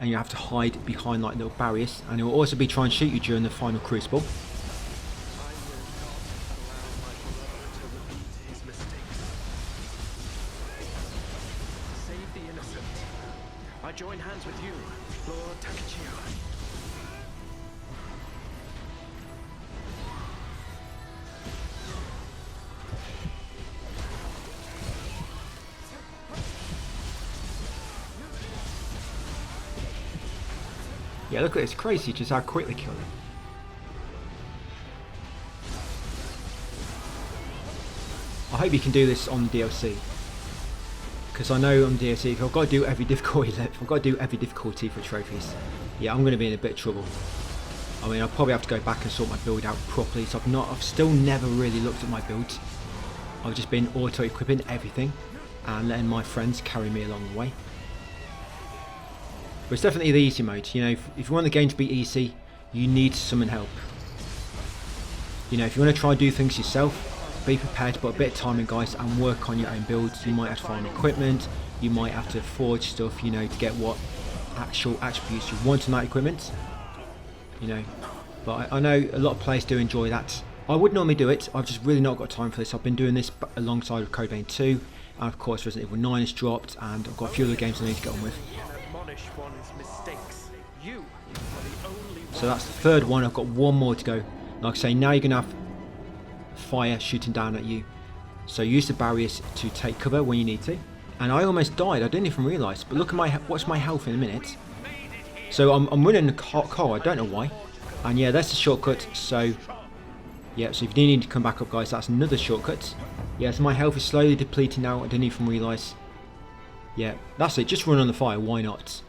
And you have to hide behind like little barriers. And it will also be trying to shoot you during the final crucible. Save the innocent. I join hands with you, Lord Takachio. Yeah, look at this, crazy just how quick they kill them. I hope you can do this on the DLC. Because I know on DLC, if I've got to do every difficulty, for trophies, yeah, I'm going to be in a bit of trouble. I mean, I'll probably have to go back and sort my build out properly. So I've still never really looked at my builds. I've just been auto-equipping everything and letting my friends carry me along the way. But it's definitely the easy mode. You know, if you want the game to be easy, you need to summon help. You know, if you want to try and do things yourself, be prepared, but a bit of timing, guys, and work on your own builds. You might have to find equipment, you might have to forge stuff, you know, to get what actual attributes you want on that equipment. You know, but I know a lot of players do enjoy that. I would normally do it, I've just really not got time for this. I've been doing this alongside with Code Vein 2, and of course Resident Evil 9 has dropped, and I've got a few other games I need to get on with. So that's the third one, I've got one more to go. Like I say, now you're going to have fire shooting down at you. So use the barriers to take cover when you need to. And I almost died, I didn't even realise, but look at watch my health in a minute. So I'm running a car, I don't know why. And yeah, that's the shortcut, so yeah, so if you do need to come back up, guys, that's another shortcut. Yeah, so my health is slowly depleting now, I didn't even realise. Yeah, that's it, just run on the fire, why not?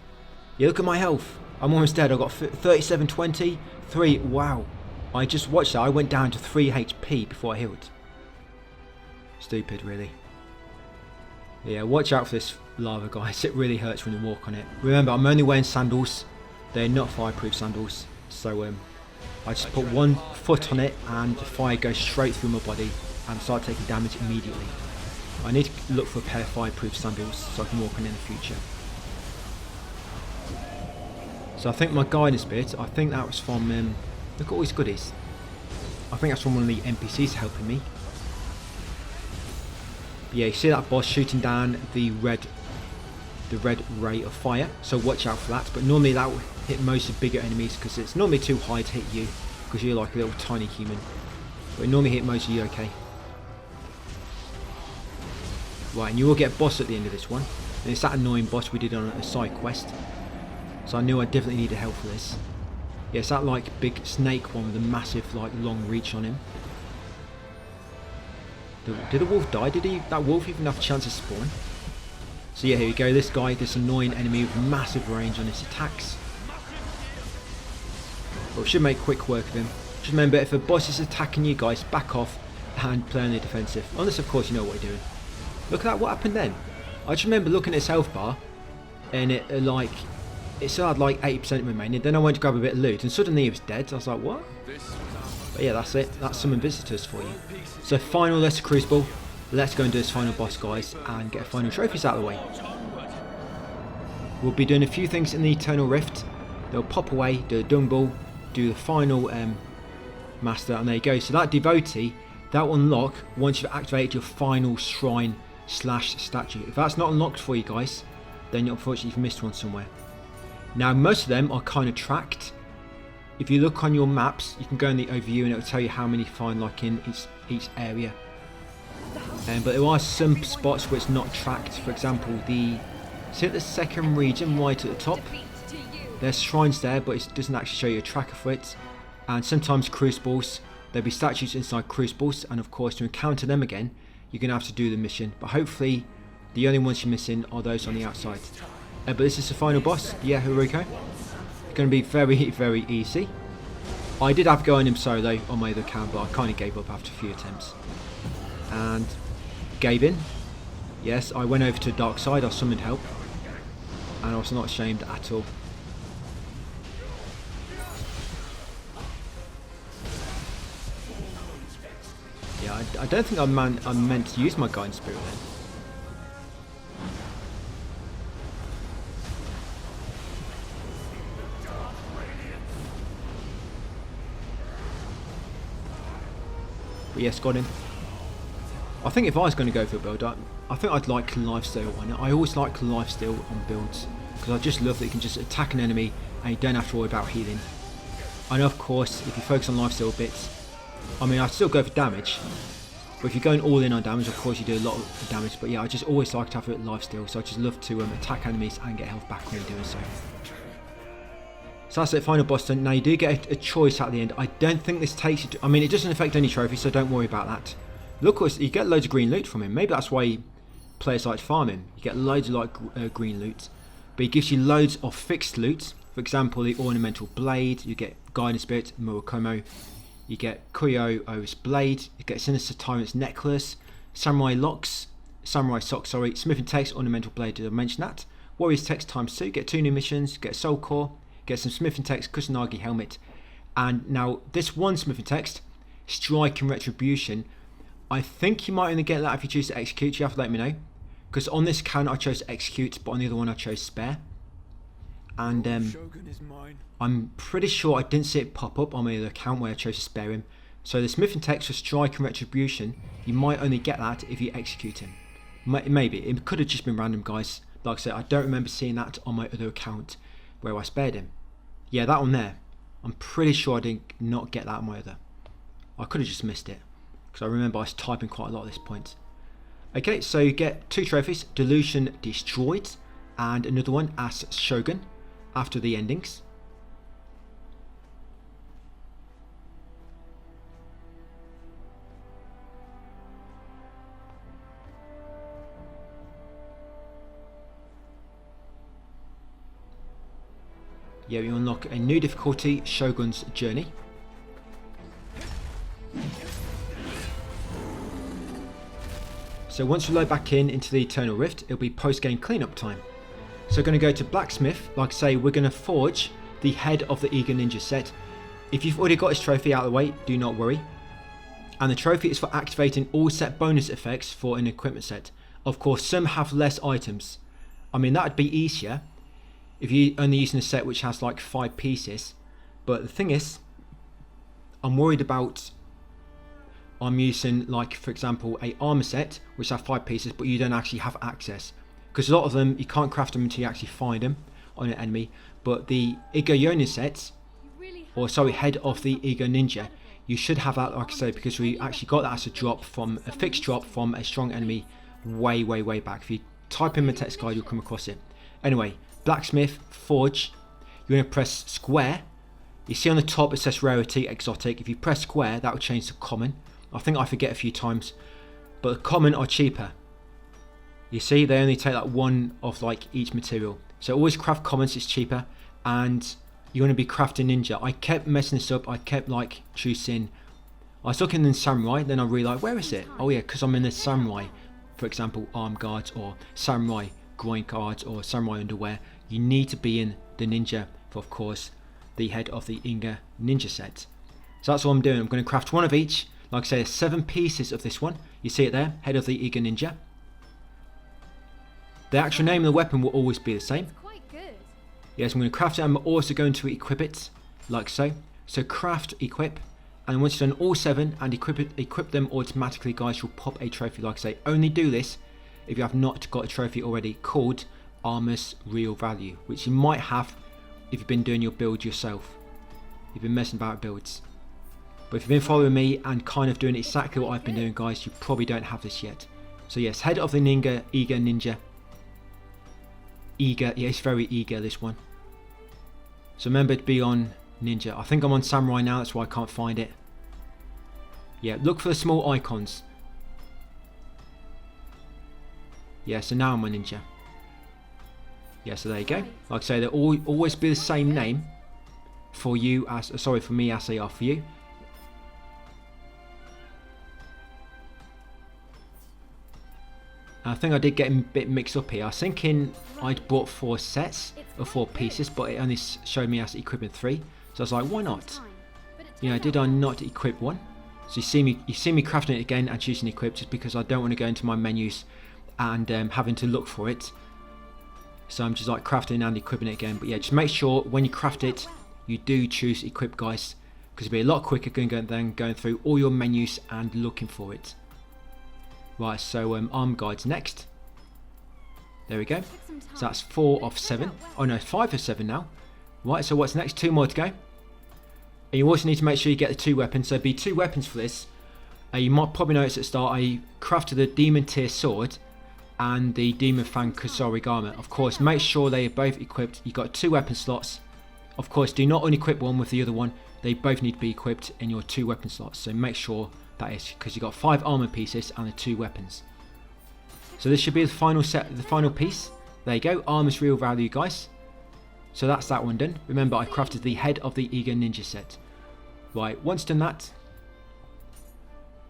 Yeah, look at my health, I'm almost dead. I've got 3720, 3, wow. I just watched that, I went down to 3 HP before I healed. Stupid, really. Yeah, watch out for this lava, guys, it really hurts when you walk on it. Remember, I'm only wearing sandals, they're not fireproof sandals, so I just put one foot on it and the fire goes straight through my body and start taking damage immediately. I need to look for a pair of fireproof sandals so I can walk on in the future. So I think my guidance bit, I think that was from, look at all these goodies. I think that's from one of the NPCs helping me. But yeah, you see that boss shooting down the red ray of fire, so watch out for that. But normally that will hit most of the bigger enemies because it's normally too high to hit you because you're like a little tiny human. But it normally hit most of you okay. Right, and you will get a boss at the end of this one. And it's that annoying boss we did on a side quest. So I knew I definitely needed help for this. Yeah, it's that like big snake one with a massive like long reach on him. Did the wolf die? Did that wolf even have a chance to spawn? So yeah, here we go, this guy, this annoying enemy with massive range on his attacks. But we should make quick work of him. Just remember, if a boss is attacking you guys, back off and play on the defensive. Unless of course you know what you're doing. Look at that, what happened then? I just remember looking at its health bar and it it still had like 80% remaining. Then I went to grab a bit of loot and suddenly it was dead. I was like, what? But yeah, that's it. That's summon visitors for you. So final Lesser Crucible. Let's go and do this final boss, guys, and get final trophies out of the way. We'll be doing a few things in the Eternal Rift. They'll pop away, do a dung ball, do the final master, and there you go. So that devotee, that will unlock once you've activated your final shrine / statue. If that's not unlocked for you guys, then unfortunately you've missed one somewhere. Now most of them are kind of tracked. If you look on your maps, you can go in the overview and it will tell you how many you find like in each area. But there are some spots where it's not tracked. For example, see at the second region right at the top, there's shrines there, but it doesn't actually show you a tracker for it. And sometimes crucibles, there'll be statues inside crucibles, and of course to encounter them again, you're going to have to do the mission. But hopefully the only ones you're missing are those on the outside. But this is the final boss, yeah, Haruko. It's going to be very, very easy. I did have to go on him solo on my other account, but I kind of gave up after a few attempts. And gave in. Yes, I went over to the dark side, I summoned help. And I was not ashamed at all. Yeah, I don't think I'm meant to use my guidance spirit then. But yes, got him. I think if I was going to go for a build, I think I'd like lifesteal on it. I always like lifesteal on builds because I just love that you can just attack an enemy and you don't have to worry about healing. And of course, if you focus on lifesteal bits, I mean, I still go for damage, but if you're going all in on damage, of course you do a lot of damage. But yeah, I just always like to have a lifesteal, so I just love to attack enemies and get health back when you're doing so. So that's it, final boss done. Now you do get a choice at the end. I don't think this takes you to, I mean, it doesn't affect any trophies, so don't worry about that. Look, you get loads of green loot from him. Maybe that's why players like to farm him. You get loads of like green loot, but he gives you loads of fixed loot. For example, the ornamental blade. You get guidance spirit, Murakumo. You get Kuyo-O's blade. You get Sinister Tyrant's necklace, samurai locks, samurai socks. Sorry, Smith and Text ornamental blade. Did I mention that? Warrior's Text ×2. Get 2 new missions. Get Soul Core. Get some Smith and Text Kusanagi helmet. And now this one Smith and Text, Strike and Retribution. I think you might only get that if you choose to execute. You have to let me know, because on this account I chose to execute, but on the other one I chose spare. And I'm pretty sure I didn't see it pop up on my other account where I chose to spare him. So the Smith and Text for Strike and Retribution, you might only get that if you execute him. Maybe it could have just been random, guys. Like I said, I don't remember seeing that on my other account where I spared him. Yeah, that one there. I'm pretty sure I did not get that on my other. I could have just missed it, because I remember I was typing quite a lot at this point. Okay, so you get 2 trophies, Delusion Destroyed, and another one as Shogun, after the endings. Yeah, you unlock a new difficulty, Shogun's Journey. So once you load back into the Eternal Rift, it'll be post-game cleanup time. So we're going to go to Blacksmith. Like I say, we're going to forge the head of the Eager Ninja set. If you've already got his trophy out of the way, do not worry. And the trophy is for activating all set bonus effects for an equipment set. Of course, some have less items. I mean, that would be easier if you're only using a set which has like 5 pieces. But the thing is, I'm worried about I'm using, like, for example, a armor set which have 5 pieces, but you don't actually have access, because a lot of them you can't craft them until you actually find them on an enemy. But the Iga Yonin sets, or sorry, head of the Iga Ninja, you should have that, like I say, because we actually got that as a fixed drop from a strong enemy way back. If you type in the text guide, you'll come across it. Anyway, Blacksmith, Forge, you're going to press square. You see on the top it says rarity, exotic. If you press square, that will change to common. I think I forget a few times, but the common are cheaper. You see, they only take like 1 of like each material. So always craft commons, it's cheaper, and you're going to be crafting ninja. I kept messing this up. I kept like choosing, I was looking in Samurai, then I realised, where is it? Oh yeah, because I'm in the Samurai, for example, arm guards or Samurai groin guards or Samurai underwear. You need to be in the Ninja for, of course, the head of the Inga Ninja set. So that's what I'm doing. I'm going to craft one of each. Like I say, there's 7 pieces of this one. You see it there, head of the Iga Ninja. The actual name of the weapon will always be the same. Quite good. Yes, I'm going to craft it. I'm also going to equip it, like so. So craft, equip, and once you've done all 7 and equip them automatically, guys, you'll pop a trophy. Like I say, only do this if you have not got a trophy already called Armor's Real Value, which you might have if you've been doing your build yourself. You've been messing about with builds. But if you've been following me and kind of doing exactly what I've been doing, guys, you probably don't have this yet. So yes, head of the Iga Ninja. Eager, yeah, it's very eager, this one. So remember to be on Ninja. I think I'm on Samurai now, that's why I can't find it. Yeah, look for the small icons. Yeah, so now I'm on Ninja. Yeah, so there you go. Like I say, they'll always be the same name for you as, sorry, for me as they are for you. I think I did get a bit mixed up here. I was thinking I'd bought 4 sets of 4 pieces, but it only showed me as equipping 3. So I was like, why not? You know, did I not equip one? So you see me crafting it again and choosing equip just because I don't want to go into my menus and having to look for it. So I'm just like crafting and equipping it again. But yeah, just make sure when you craft it, you do choose equip, guys, because it'll be a lot quicker than going through all your menus and looking for it. Right, so arm guards next. There we go. So that's 4 of 7. Oh no, 5 of 7 now. Right, so what's next? 2 more to go. And you also need to make sure you get the 2 weapons. So there'll be 2 weapons for this. You might probably notice at the start I crafted the Demon Tier Sword and the Demon Fang Kusari Garment. Of course, make sure they are both equipped. You've got 2 weapon slots. Of course, do not unequip one with the other one. They both need to be equipped in your 2 weapon slots. So make sure that is, because you've got 5 armor pieces and the 2 weapons. So this should be the final set, the final piece. There you go, Armor's Real Value, guys. So that's that one done. Remember, I crafted the head of the Iga Ninja set. Right, once done that,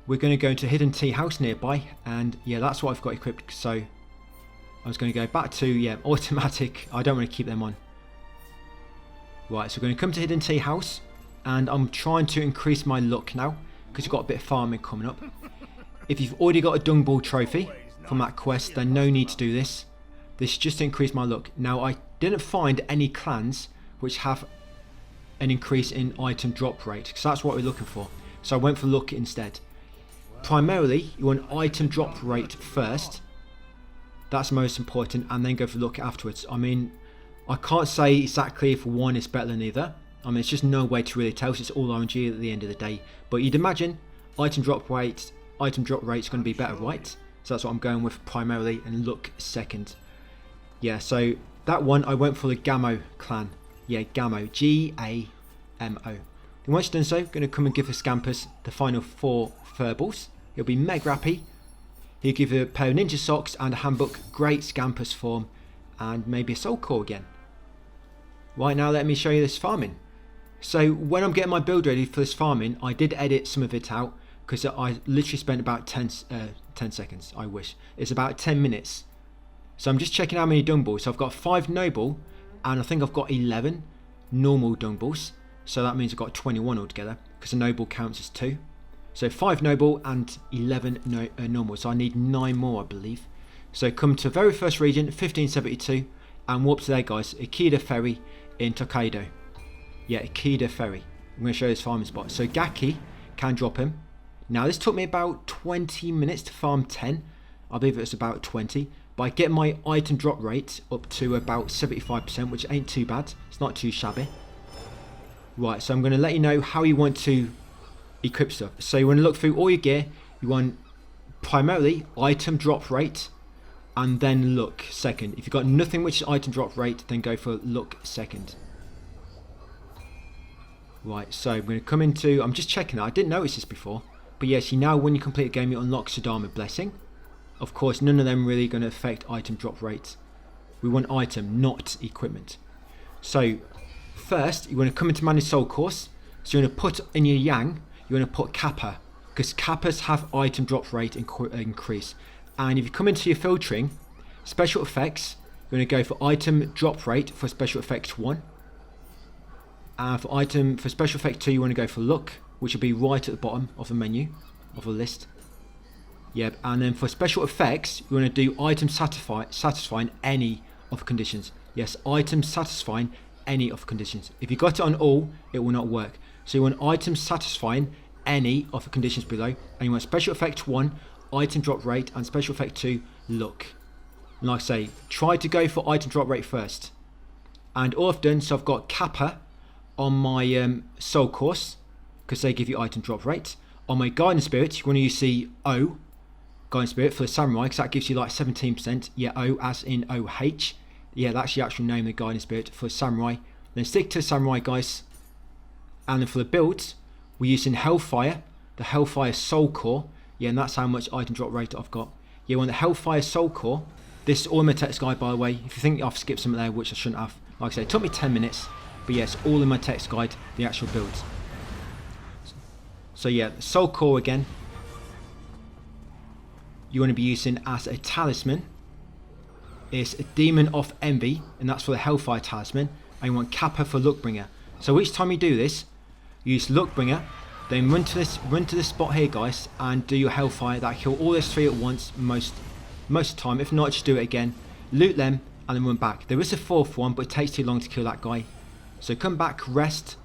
we're going to go into Hidden Tea House nearby, and yeah, that's what I've got equipped. So I was going to go back to, yeah, automatic. I don't want to keep them on. Right, so we're going to come to Hidden Tea House, and I'm trying to increase my luck now, because you've got a bit of farming coming up. If you've already got a Dung Ball trophy from that quest, then no need to do this. This is just to increase my luck. Now, I didn't find any clans which have an increase in item drop rate, because that's what we're looking for. So I went for luck instead. Primarily, you want item drop rate first. That's most important, and then go for luck afterwards. I mean, I can't say exactly if one is better than the other. I mean, it's just no way to really tell, so it's all RNG at the end of the day. But you'd imagine item drop rate's going to be better, right? So that's what I'm going with primarily, and look second. Yeah, so that one I went for the Gamo clan. Yeah, Gamo, Gamo. And once you've done so, going to come and give the Scampers the final 4 furballs. He'll be mega happy. He'll give you a pair of ninja socks and a handbook, great Scampers form, and maybe a soul core again. Right, now let me show you this farming. So when I'm getting my build ready for this farming, I did edit some of it out because I literally spent about 10 seconds, I wish. It's about 10 minutes. So I'm just checking how many dung balls. So I've got 5 noble and I think I've got 11 normal dung balls. So that means I've got 21 altogether because a noble counts as 2. So 5 noble and 11 normal. So I need 9 more, I believe. So come to the very first region, 1572, and warp to there, guys. Ikeda Ferry in Tokaido. Yeah, Ikeda Ferry. I'm going to show you this farming spot. So Gaki can drop him. Now this took me about 20 minutes to farm 10. I believe it was about 20. By getting my item drop rate up to about 75%, which ain't too bad. It's not too shabby. Right, so I'm going to let you know how you want to equip stuff. So you want to look through all your gear. You want primarily item drop rate and then look second. If you've got nothing which is item drop rate, then go for look second. Right, so I'm going to come into, I'm just checking that, I didn't notice this before, but yes, you now when you complete a game you unlock Sudama Blessing. Of course, none of them really going to affect item drop rate. We want item, not equipment. So, first, you want to come into Manage Soul Course, so you want to put in your Yang, you want to put Kappa because Kappas have item drop rate increase. And if you come into your filtering, special effects, you're going to go for item drop rate for special effect 1. And for special effect 2, you want to go for look, which will be right at the bottom of the menu of the list. Yep, and then for special effects, you want to do item satisfying any of the conditions. Yes, item satisfying any of the conditions. If you got it on all, it will not work. So you want items satisfying any of the conditions below, and you want special effect 1, item drop rate, and special effect 2, look. And like I say, try to go for item drop rate first. And all I've done, so I've got Kappa on my soul course, because they give you item drop rate. On my guidance spirit, you want to use the O, guidance spirit for the samurai, because that gives you like 17%. Yeah, O as in OH. Yeah, that's the actual name of the guidance spirit for samurai. Then stick to samurai, guys. And then for the builds, we're using Hellfire, the Hellfire Soul Core. Yeah, and that's how much item drop rate I've got. Yeah, on the Hellfire Soul Core, this is all in my text guide, by the way. If you think I've skipped something there, which I shouldn't have, like I said, it took me 10 minutes. But yes, all in my text guide, the actual builds. So yeah, Soul Core again, you want to be using as a talisman. It's a Demon of Envy, and that's for the Hellfire Talisman. And you want Kappa for Lookbringer. So each time you do this, use Lookbringer, then run to this spot here, guys, and do your Hellfire. That kill all those 3 at once most of the time. If not, just do it again. Loot them and then run back. There is a 4th one, but it takes too long to kill that guy. So come back, rest,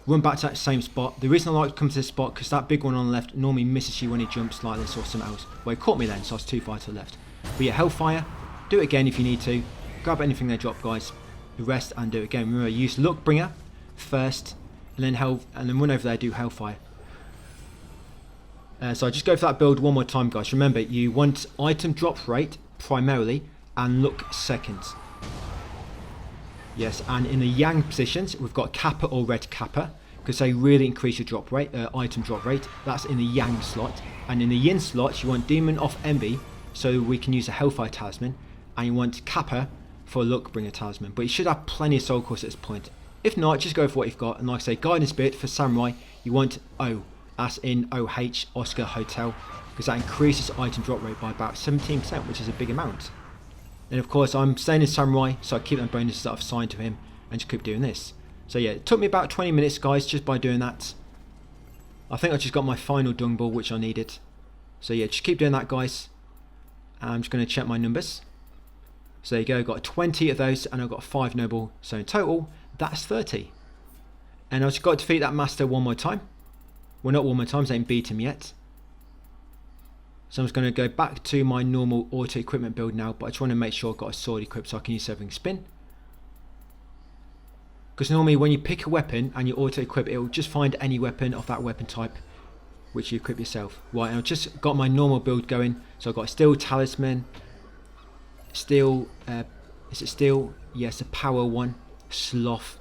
run back to that same spot. The reason I like to come to this spot, because that big one on the left normally misses you when he jumps like this or something else. Well, he caught me then, so I was too far to the left. But yeah, Hellfire, do it again if you need to. Grab anything they drop, guys. Rest and do it again. Remember, use Lookbringer first, and then run over there, do Hellfire. So I just go for that build one more time, guys. Remember, you want item drop rate primarily and look second. Yes, and in the Yang positions, we've got Kappa or Red Kappa, because they really increase your drop rate, item drop rate. That's in the Yang slot. And in the Yin slot, you want Demon of Envy, so we can use a Hellfire Talisman. And you want Kappa for a Lookbringer Talisman. But you should have plenty of Soul Course at this point. If not, just go for what you've got. And like I say, Guidance Spirit for Samurai, you want O, as in OH, Oscar Hotel, because that increases item drop rate by about 17%, which is a big amount. And of course, I'm staying in Samurai, so I keep them bonuses that I've assigned to him, and just keep doing this. So yeah, it took me about 20 minutes, guys, just by doing that. I think I just got my final dung ball, which I needed. So yeah, just keep doing that, guys. I'm just going to check my numbers. So there you go, got 20 of those, and I've got 5 noble, so in total, that's 30. And I've just got to defeat that master one more time. Well, not one more time, so I ain't beat him yet. So I'm just going to go back to my normal auto equipment build now, but I just want to make sure I've got a sword equipped so I can use everything spin. Because normally when you pick a weapon and you auto equip, it will just find any weapon of that weapon type which you equip yourself. Right, and I've just got my normal build going. So I've got a steel talisman, steel, is it steel? Yes, a power one, sloth,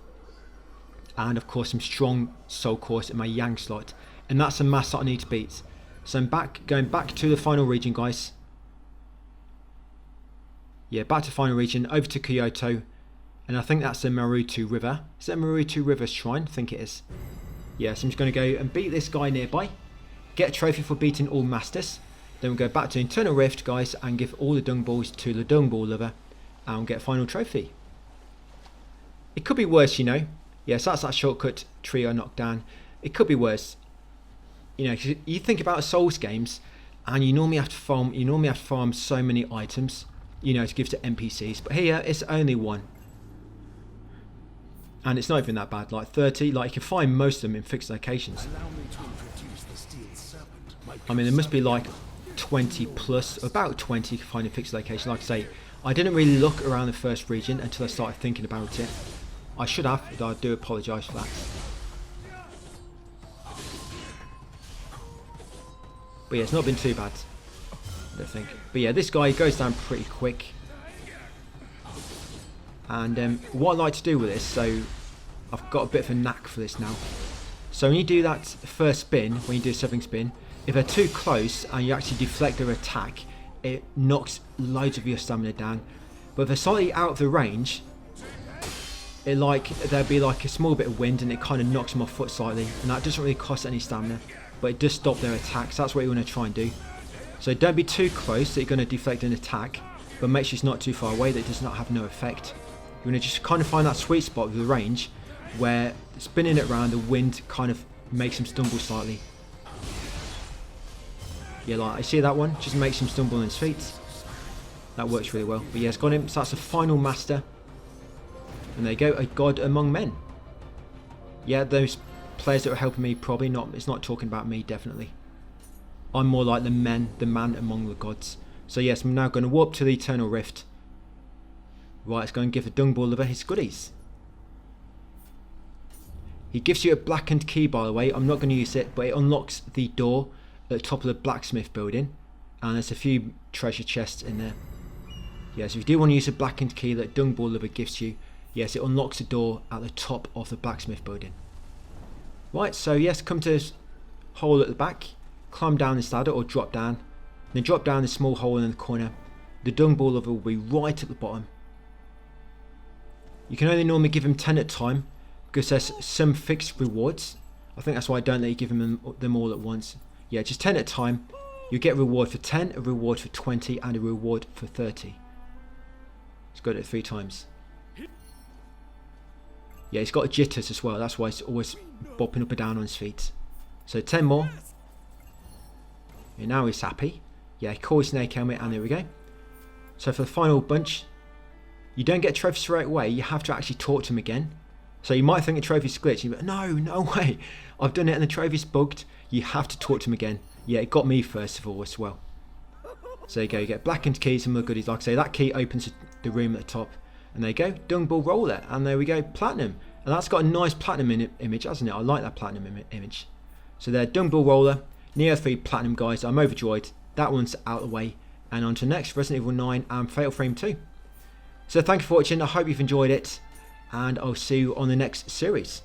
and of course some strong soul course in my Yang slot. And that's a mass that I need to beat. So I'm going back to the final region, guys. Yeah, back to final region, over to Kyoto. And I think that's the Marutu River. Is that Marutu River Shrine? I think it is. Yeah, so I'm just going to go and beat this guy nearby. Get a trophy for beating all masters. Then we'll go back to Internal Rift, guys, and give all the dung balls to the dung ball lover. And we'll get a final trophy. It could be worse, you know. Yes, that's that shortcut trio knocked down. It could be worse. You know, you think about Souls games, and you normally have to farm so many items, you know, to give to NPCs. But here, it's only one. And it's not even that bad, like 30, like you can find most of them in fixed locations. I mean, there must be like 20 plus, about 20 you can find in fixed locations. Like I say, I didn't really look around the first region until I started thinking about it. I should have, but I do apologise for that. But yeah, it's not been too bad, I don't think. But yeah, this guy goes down pretty quick. And what I like to do with this, so I've got a bit of a knack for this now. So when you do that first spin, when you do a 7 spin, if they're too close and you actually deflect their attack, it knocks loads of your stamina down. But if they're slightly out of the range, there'll be like a small bit of wind and it kind of knocks them off foot slightly, and that doesn't really cost any stamina. but it does stop their attacks. That's what you want to try and do. So don't be too close that you're going to deflect an attack, but make sure it's not too far away that it does not have no effect. You want to just kind of find that sweet spot with the range where spinning it around, the wind kind of makes him stumble slightly. Yeah, like I see that one, just makes him stumble on his feet. That works really well. But yeah, it's got him. So that's the final master. And there you go, a god among men. Yeah, those players that are helping me probably not. It's not talking about me, definitely. I'm more like the man among the gods. So yes, I'm now going to warp to the Eternal Rift. Right, let's go and give the Dung Ball Lover his goodies. He gives you a blackened key, by the way. I'm not going to use it, but it unlocks the door at the top of the blacksmith building. And there's a few treasure chests in there. Yes, if you do want to use a blackened key that Dung Ball Lover gives you, yes, it unlocks the door at the top of the blacksmith building. Right, so yes, come to this hole at the back, climb down this ladder or drop down, then drop down this small hole in the corner. The Dung Ball Lover will be right at the bottom. You can only normally give him 10 at a time because there's some fixed rewards. I think that's why I don't let you give him them all at once. Yeah, just 10 at a time. You get a reward for 10, a reward for 20, and a reward for 30. Let's go to it 3 times. Yeah, he's got jitters as well. That's why he's always bopping up and down on his feet. So 10 more. And now he's happy. Yeah, cool snake helmet, and there we go. So for the final bunch, you don't get a trophy straight away. You have to actually talk to him again. So you might think the trophy's glitched. But no way. I've done it and the trophy's bugged. You have to talk to him again. Yeah, it got me first of all as well. So there you go. You get blackened keys and more goodies. Like I say, that key opens the room at the top. And there you go. Dung Ball Roller. And there we go. Platinum. And that's got a nice platinum image, hasn't it? I like that platinum image. So there, Dung Ball Roller. Nioh 3 Platinum, guys. I'm overjoyed. That one's out of the way. And on to the next, Resident Evil 9 and Fatal Frame 2. So thank you for watching. I hope you've enjoyed it. And I'll see you on the next series.